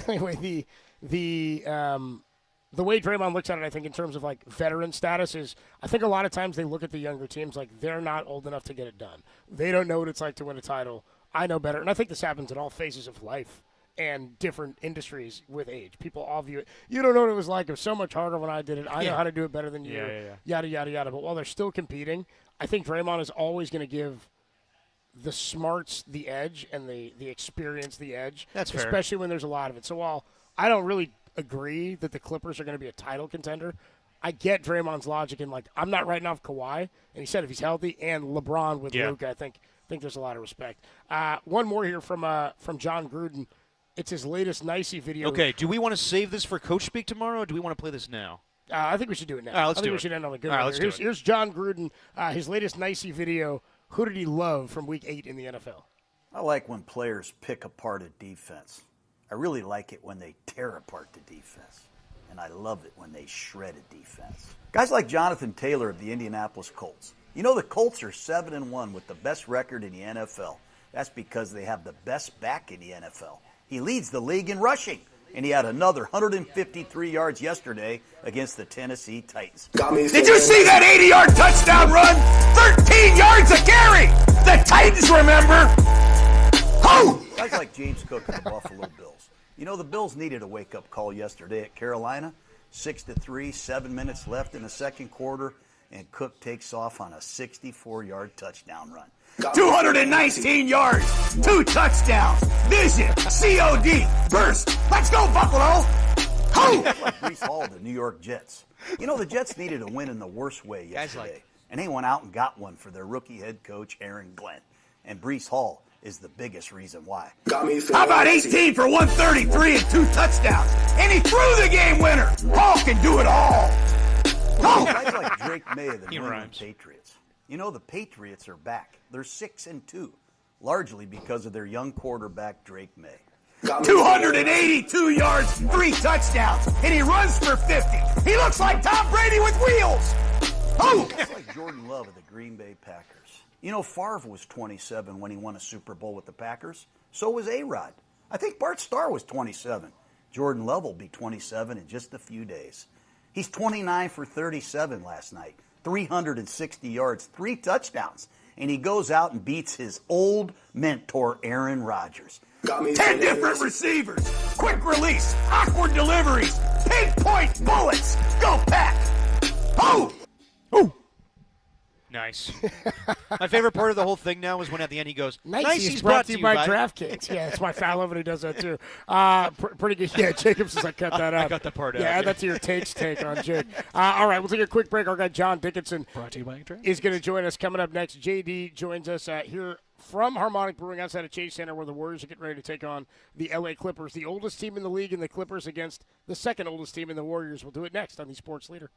Anyway, the way Draymond looks at it, I think, in terms of like veteran status is, I think a lot of times they look at the younger teams like they're not old enough to get it done. They don't know what it's like to win a title. I know better, and I think this happens in all phases of life and different industries with age. People all view it. You don't know what it was like. It was so much harder when I did it. I know how to do it better than you. Yada yada yada. But while they're still competing, I think Draymond is always going to give the smarts the edge and the experience the edge. That's fair. Especially when there's a lot of it. So while I don't really agree that the Clippers are going to be a title contender, I get Draymond's logic in, like, I'm not writing off Kawhi, and he said if he's healthy, and LeBron with Luka, I think there's a lot of respect. One more here from John Gruden. It's his latest Nicey video. Okay, do we want to save this for Coach Speak tomorrow, or do we want to play this now? I think we should do it now. All right, let's I do think it. we should end on a good All right, one. let's do it. Here's John Gruden, his latest Nicey video. Who did he love from Week 8 in the NFL? I like when players pick apart a defense. I really like it when they tear apart the defense. And I love it when they shred a defense. Guys like Jonathan Taylor of the Indianapolis Colts. You know, the Colts are 7-1 with the best record in the NFL. That's because they have the best back in the NFL. He leads the league in rushing, and he had another 153 yards yesterday against the Tennessee Titans. Did you see that 80-yard touchdown run? 13 yards a carry! The Titans, remember? Ho! Guys like James Cook of the Buffalo Bills. You know, the Bills needed a wake-up call yesterday at Carolina. 6-3, 7 minutes left in the second quarter, and Cook takes off on a 64-yard touchdown run. 219 yards, 2 touchdowns, vision, COD, burst. Let's go, Buffalo! Ho! Like Breece Hall of the New York Jets. You know, the Jets needed a win in the worst way yesterday, and they went out and got one for their rookie head coach, Aaron Glenn. And Breece Hall is the biggest reason why. How about 18 for 133 and 2 touchdowns? And he threw the game winner. Hall can do it all. Ho! Guys like Drake May of the New England Patriots. You know, the Patriots are back. They're 6-2, largely because of their young quarterback, Drake May. 282 yards, 3 touchdowns, and he runs for 50. He looks like Tom Brady with wheels. Oh! It's like Jordan Love of the Green Bay Packers. You know, Favre was 27 when he won a Super Bowl with the Packers. So was A-Rod. I think Bart Starr was 27. Jordan Love will be 27 in just a few days. He's 29 for 37 last night. 360 yards, 3 touchdowns. And he goes out and beats his old mentor, Aaron Rodgers. 10 different receivers, quick release, awkward deliveries, pinpoint bullets. Go Pack! Oh! Ooh! Nice. My favorite part of the whole thing now is when at the end he goes, Nicey's brought to you by DraftKings. Yeah, that's my I love when he does that too. Pretty good. Yeah, Jacobs says I cut that out. I got that part out. Yeah, add that to your take on Jake. All right, we'll take a quick break. Our guy John Dickinson brought to you by DraftKings is going to join us coming up next. JD joins us here from Harmonic Brewing outside of Chase Center, where the Warriors are getting ready to take on the LA Clippers, the oldest team in the league, and the Clippers against the second oldest team in the Warriors. We'll do it next on the Sports Leader.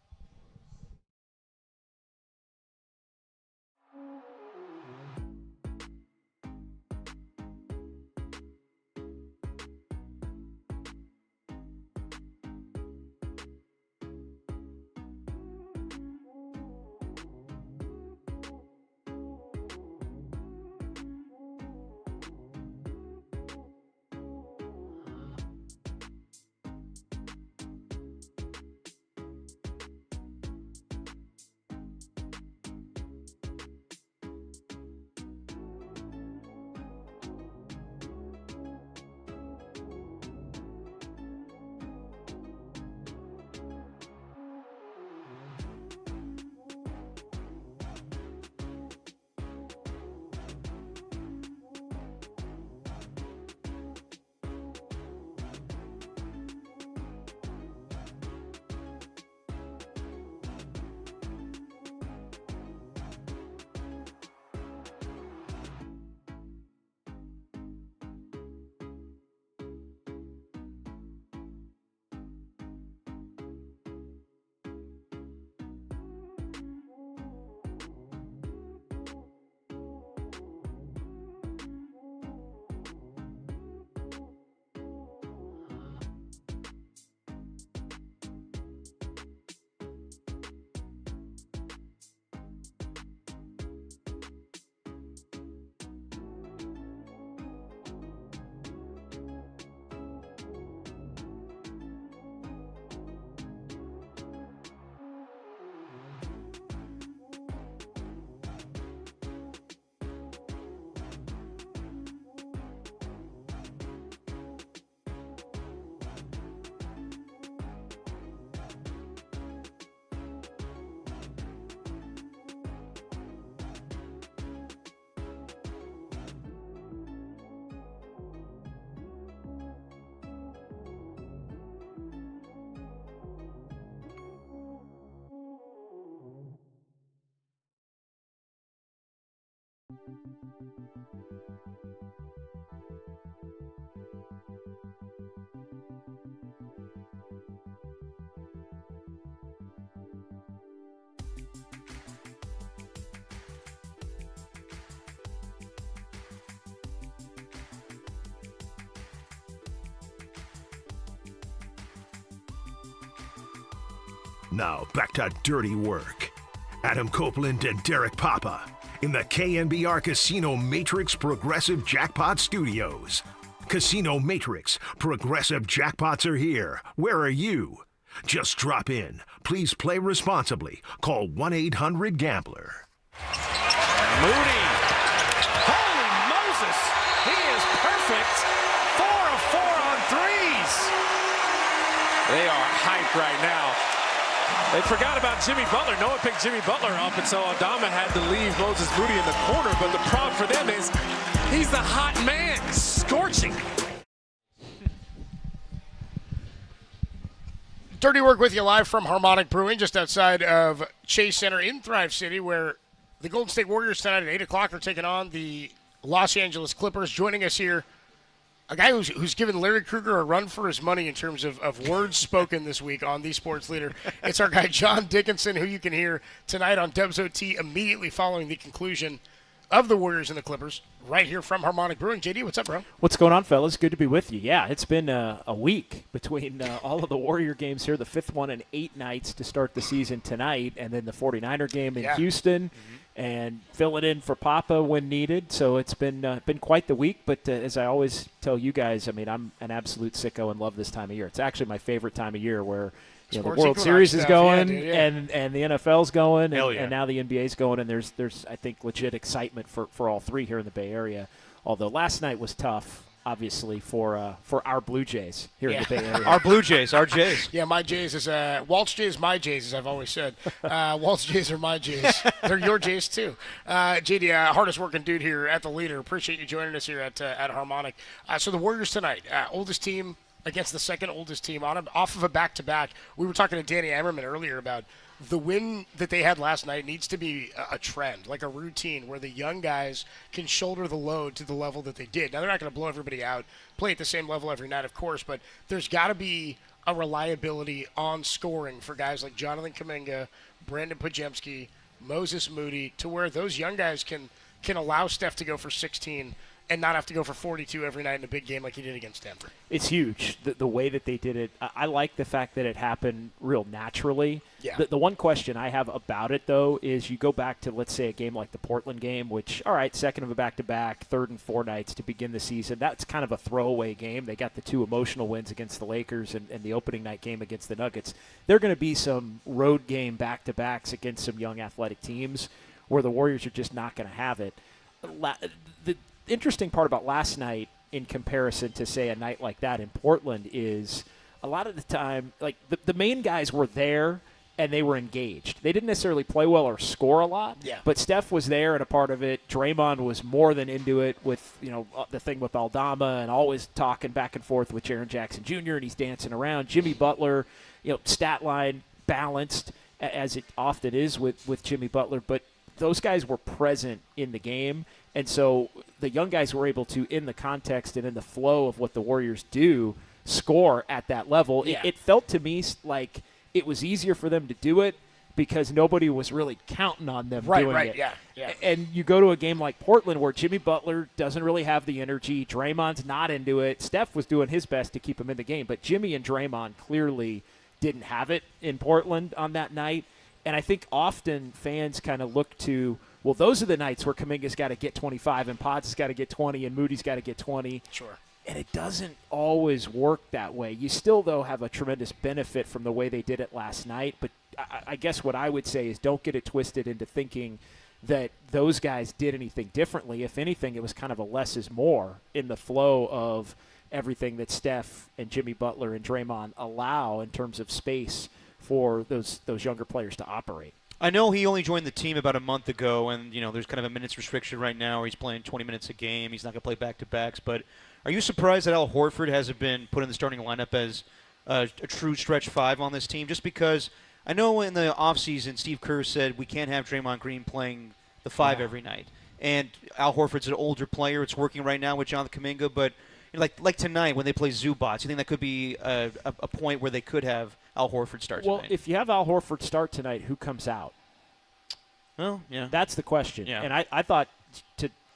Now back to dirty work. Adam Copeland and Derek Papa in the KNBR Casino Matrix Progressive Jackpot Studios. Casino Matrix Progressive Jackpots are here. Where are you? Just drop in. Please play responsibly. Call 1-800-GAMBLER. Moody. Holy Moses. He is perfect. 4 of 4 on threes. They are hyped right now. They forgot about Jimmy Butler. No one picked Jimmy Butler up, and so Aldama had to leave Moses Moody in the corner. But the problem for them is he's the hot man, scorching. Dirty Work with you live from Harmonic Brewing, just outside of Chase Center in Thrive City, where the Golden State Warriors tonight at 8 o'clock are taking on the Los Angeles Clippers. Joining us here, a guy who's given Larry Krueger a run for his money in terms of words spoken this week on The Sports Leader. It's our guy John Dickinson, who you can hear tonight on Dubs OT immediately following the conclusion of the Warriors and the Clippers, right here from Harmonic Brewing. JD, what's up, bro? What's going on, fellas? Good to be with you. Yeah, it's been a week between all of the Warrior games here, the fifth one in 8 nights to start the season tonight, and then the 49er game in Houston. And filling in for Papa when needed. So it's been quite the week. But as I always tell you guys, I mean, I'm an absolute sicko and love this time of year. It's actually my favorite time of year where the World Series is going and the NFL's going and now the NBA's going. And there's I think, legit excitement for all three here in the Bay Area. Although last night was tough, obviously, for our Blue Jays here in the Bay Area. Our Blue Jays, our Jays. Yeah, my Jays is Walt's Jays, my Jays, as I've always said. Walt's Jays are my Jays. They're your Jays too. JD, hardest working dude here at the Leader. Appreciate you joining us here at Harmonic. So the Warriors tonight, oldest team against the second oldest team off of a back-to-back. We were talking to Danny Ammerman earlier about the win that they had last night needs to be a trend, like a routine where the young guys can shoulder the load to the level that they did. Now, they're not going to blow everybody out, play at the same level every night, of course, but there's got to be a reliability on scoring for guys like Jonathan Kuminga, Brandon Pajemski, Moses Moody, to where those young guys can allow Steph to go for 16 and not have to go for 42 every night in a big game like he did against Denver. It's huge, the way that they did it. I like the fact that it happened real naturally. Yeah. The one question I have about it, though, is you go back to, let's say, a game like the Portland game, which, all right, second of a back-to-back, third and 4 nights to begin the season. That's kind of a throwaway game. They got the 2 emotional wins against the Lakers and the opening night game against the Nuggets. There are going to be some road game back-to-backs against some young athletic teams where the Warriors are just not going to have it. The interesting part about last night in comparison to, say, a night like that in Portland is a lot of the time, like, the main guys were there and they were engaged. They didn't necessarily play well or score a lot, but Steph was there and a part of it. Draymond was more than into it with, the thing with Aldama and always talking back and forth with Jaren Jackson Jr., and he's dancing around. Jimmy Butler, stat line balanced, as it often is with Jimmy Butler, but those guys were present in the game, and so the young guys were able to, in the context and in the flow of what the Warriors do, score at that level. Yeah. It felt to me like it was easier for them to do it because nobody was really counting on them doing it. Yeah. And you go to a game like Portland where Jimmy Butler doesn't really have the energy. Draymond's not into it. Steph was doing his best to keep him in the game, but Jimmy and Draymond clearly didn't have it in Portland on that night. And I think often fans kind of look to, well, those are the nights where Kuminga's got to get 25 and Potts has got to get 20 and Moody's got to get 20. Sure. And it doesn't always work that way. You still, though, have a tremendous benefit from the way they did it last night. But I guess what I would say is don't get it twisted into thinking that those guys did anything differently. If anything, it was kind of a less is more in the flow of everything that Steph and Jimmy Butler and Draymond allow in terms of space for those younger players to operate. I know he only joined the team about a month ago, and there's kind of a minutes restriction right now where he's playing 20 minutes a game. He's not going to play back-to-backs. But are you surprised that Al Horford hasn't been put in the starting lineup as a true stretch 5 on this team? Just because I know in the offseason Steve Kerr said we can't have Draymond Green playing the 5 every night. And Al Horford's an older player. It's working right now with Jonathan Kuminga. But like tonight when they play Zubats, you think that could be a point where they could have Al Horford start tonight? Well, if you have Al Horford start tonight, who comes out? Well, yeah. That's the question. Yeah. And I thought,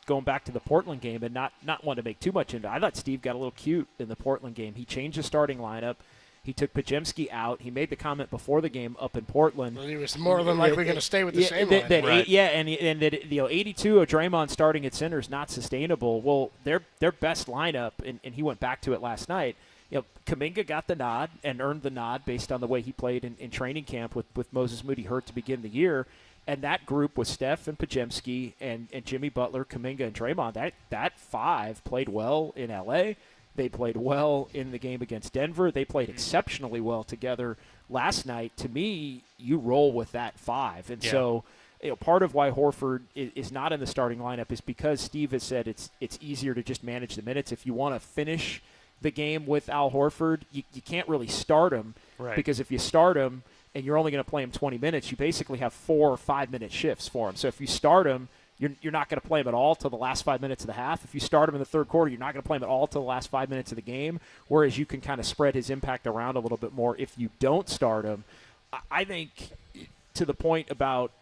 going back to the Portland game and not want to make too much into it, I thought Steve got a little cute in the Portland game. He changed the starting lineup. He took Podziemski out. He made the comment before the game up in Portland. Well, he was more than likely going to stay with the same line. And that 82 of Draymond starting at center is not sustainable. Well, their best lineup, and he went back to it last night. Kuminga got the nod and earned the nod based on the way he played in training camp with Moses Moody hurt to begin the year. And that group was Steph and Podziemski and Jimmy Butler, Kuminga, and Draymond. That five played well in L.A. They played well in the game against Denver. They played exceptionally well together last night. To me, you roll with that five. And so part of why Horford is not in the starting lineup is because Steve has said it's easier to just manage the minutes. If you want to finish the game with Al Horford, you can't really start him because if you start him and you're only going to play him 20 minutes, you basically have 4 or 5 minute shifts for him. So if you start him, you're not going to play him at all till the last 5 minutes of the half. If you start him in the third quarter, you're not going to play him at all till the last 5 minutes of the game, whereas you can kind of spread his impact around a little bit more if you don't start him. I think to the point about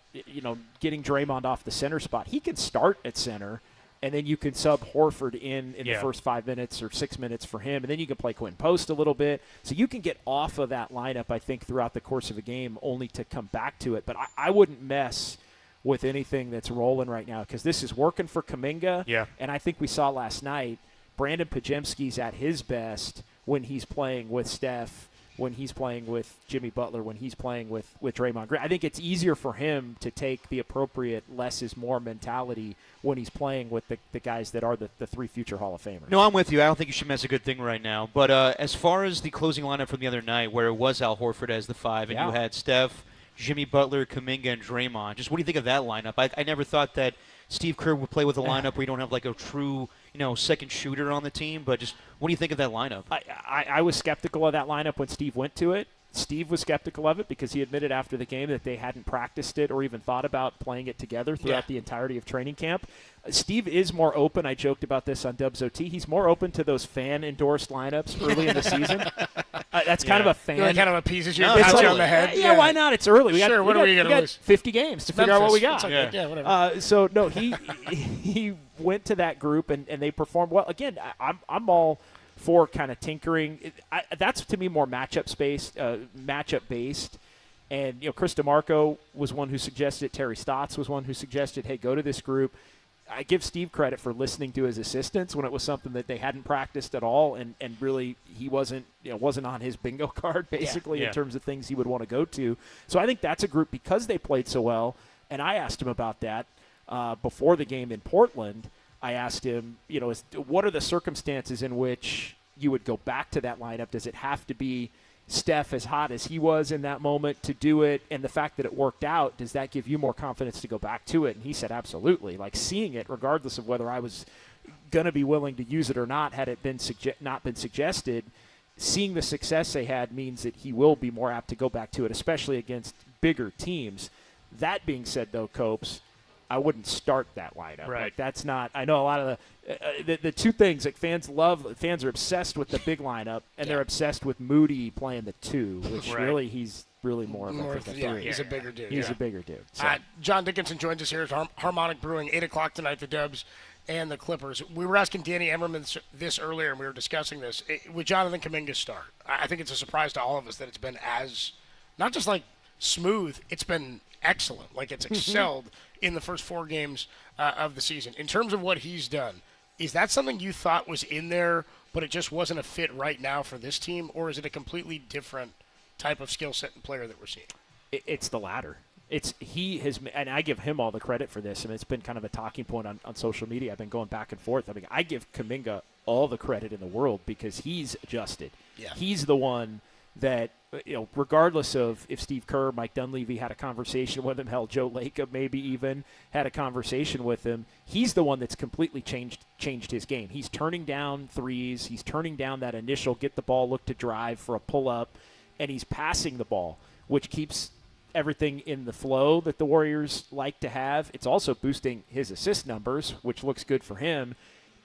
getting Draymond off the center spot, he can start at center, and then you can sub Horford in the first 5 minutes or 6 minutes for him, and then you can play Quinn Post a little bit. So you can get off of that lineup, I think, throughout the course of a game only to come back to it. But I wouldn't mess with anything that's rolling right now because this is working for Kuminga. Yeah. And I think we saw last night Brandon Podziemski's at his best when he's playing with Steph, when he's playing with Jimmy Butler, when he's playing with Draymond Green. I think it's easier for him to take the appropriate less is more mentality when he's playing with the guys that are the three future Hall of Famers. No, I'm with you. I don't think you should mess a good thing right now. But as far as the closing lineup from the other night where it was Al Horford as the five and you had Steph, Jimmy Butler, Kuminga, and Draymond. Just what do you think of that lineup? I never thought that Steve Kerr would play with a lineup where you don't have like a true, second shooter on the team. But just what do you think of that lineup? I was skeptical of that lineup when Steve went to it. Steve was skeptical of it because he admitted after the game that they hadn't practiced it or even thought about playing it together throughout the entirety of training camp. Steve is more open. I joked about this on Dubs OT. He's more open to those fan-endorsed lineups early in the season. That's kind of a fan. It kind of appeases you, pats you on the head. Yeah, why not? It's early. We what are we going to lose? 50 games to figure out what we got. Yeah, whatever. So, no, he went to that group, and they performed well. Again, I'm all for kind of tinkering. That's, to me, more matchup-based. And, Chris DeMarco was one who suggested it. Terry Stotts was one who suggested, hey, go to this group. I give Steve credit for listening to his assistants when it was something that they hadn't practiced at all, and really he wasn't on his bingo card basically in terms of things he would want to go to. So I think that's a group because they played so well, and I asked him about that before the game in Portland. I asked him, what are the circumstances in which you would go back to that lineup? Does it have to be Steph as hot as he was in that moment to do it, and the fact that it worked out, does that give you more confidence to go back to it? And he said absolutely. Like, seeing it, regardless of whether I was going to be willing to use it or not, had it been not been suggested, seeing the success they had means that he will be more apt to go back to it, especially against bigger teams. That being said, though, Copes, I wouldn't start that lineup. Right. Like, that's not. I know a lot of the two things like fans are obsessed with the big lineup, and they're obsessed with Moody playing the two, which really he's really more of a three. He's a bigger dude. He's a bigger dude. So. John Dickinson joins us here at Harmonic Brewing, 8 o'clock tonight. The Dubs and the Clippers. We were asking Danny Emmerman this earlier, and we were discussing this with Jonathan Kuminga's start. I think it's a surprise to all of us that it's been as not just like smooth, it's been excellent. Like, it's excelled in the first 4 games of the season. In terms of what he's done, is that something you thought was in there, but it just wasn't a fit right now for this team, or is it a completely different type of skill set and player that we're seeing? It's the latter. He has, and I give him all the credit for this. I mean, it's been kind of a talking point on social media. I've been going back and forth. I mean, I give Kuminga all the credit in the world because he's adjusted. Yeah. He's the one that, regardless of if Steve Kerr, Mike Dunleavy had a conversation with him, hell, Joe Lacob maybe even had a conversation with him, he's the one that's completely changed his game. He's turning down threes. He's turning down that initial get the ball, look to drive for a pull-up, and he's passing the ball, which keeps everything in the flow that the Warriors like to have. It's also boosting his assist numbers, which looks good for him.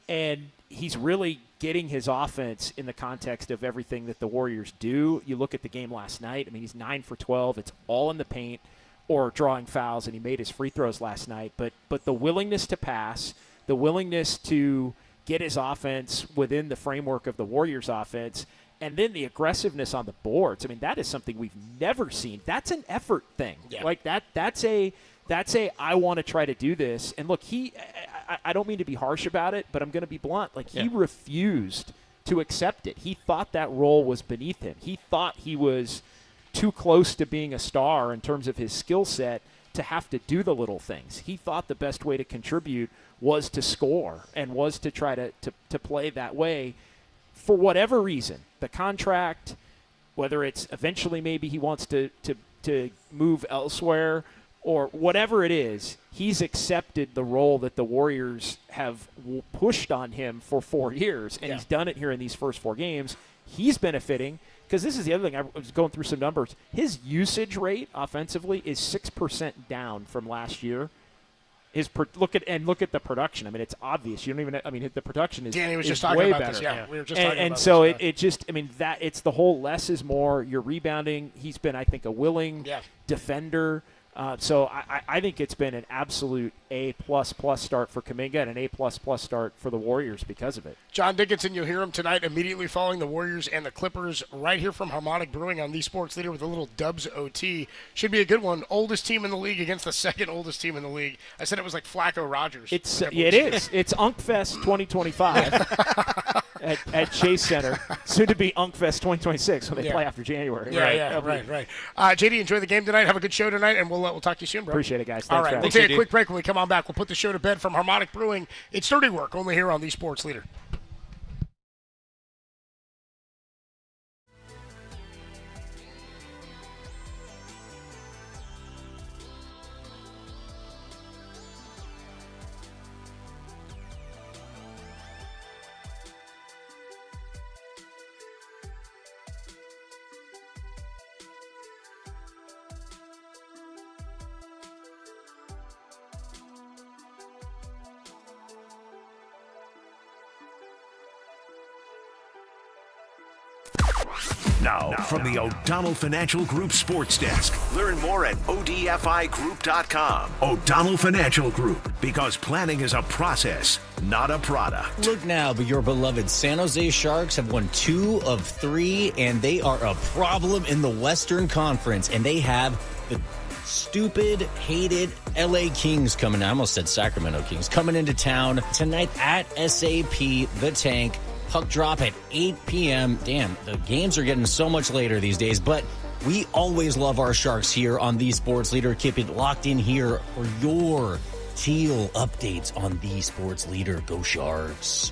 And he's really getting his offense in the context of everything that the Warriors do. You look at the game last night. I mean, he's 9 for 12. It's all in the paint or drawing fouls, and he made his free throws last night. But the willingness to pass, the willingness to get his offense within the framework of the Warriors' offense, and then the aggressiveness on the boards. I mean, that is something we've never seen. That's an effort thing. Yeah. Like that's a I want to try to do this. And look, I don't mean to be harsh about it, but I'm going to be blunt. Like, he refused to accept it. He thought that role was beneath him. He thought he was too close to being a star in terms of his skill set to have to do the little things. He thought the best way to contribute was to score and was to try to play that way. For whatever reason, the contract, whether it's eventually maybe he wants to move elsewhere or whatever it is, he's accepted the role that the Warriors have pushed on him for 4 years, and he's done it here in these first 4 games. He's benefiting because this is the other thing. I was going through some numbers. His usage rate offensively is 6% down from last year. Look at the production. I mean, it's obvious. You don't even. I mean, the production is. Danny was is just talking way about better. this. Yeah, we were just talking and about so this. it just. I mean, that it's the whole less is more. You're rebounding. He's been, I think, a willing defender. So I think it's been an absolute A++ start for Kuminga and an A++ start for the Warriors because of it. John Dickinson, you'll hear him tonight immediately following the Warriors and the Clippers right here from Harmonic Brewing on the Sports Leader with a little Dubs OT. Should be a good one. Oldest team in the league against the second oldest team in the league. I said it was like Flacco Rogers. It is. It's UnkFest 2025 at Chase Center. Soon to be UnkFest 2026 when they play after January. Right. JD, enjoy the game tonight. Have a good show tonight, and we'll talk to you soon, bro. Appreciate it, guys. Thanks. All right, we'll take a quick break. When we come on back, we'll put the show to bed from Harmonic Brewing. It's Dirty Work, only here on the Sports Leader. Now, from the O'Donnell Financial Group Sports Desk. Learn more at odfigroup.com. O'Donnell Financial Group, because planning is a process, not a product. Look now, but your beloved San Jose Sharks have won 2 of 3, and they are a problem in the Western Conference, and they have the stupid, hated LA Kings coming. I almost said Sacramento Kings coming into town tonight at SAP The Tank. Puck drop at 8 p.m. Damn, the games are getting so much later these days, but we always love our Sharks here on The Sports Leader. Keep it locked in here for your teal updates on The Sports Leader. Go Sharks.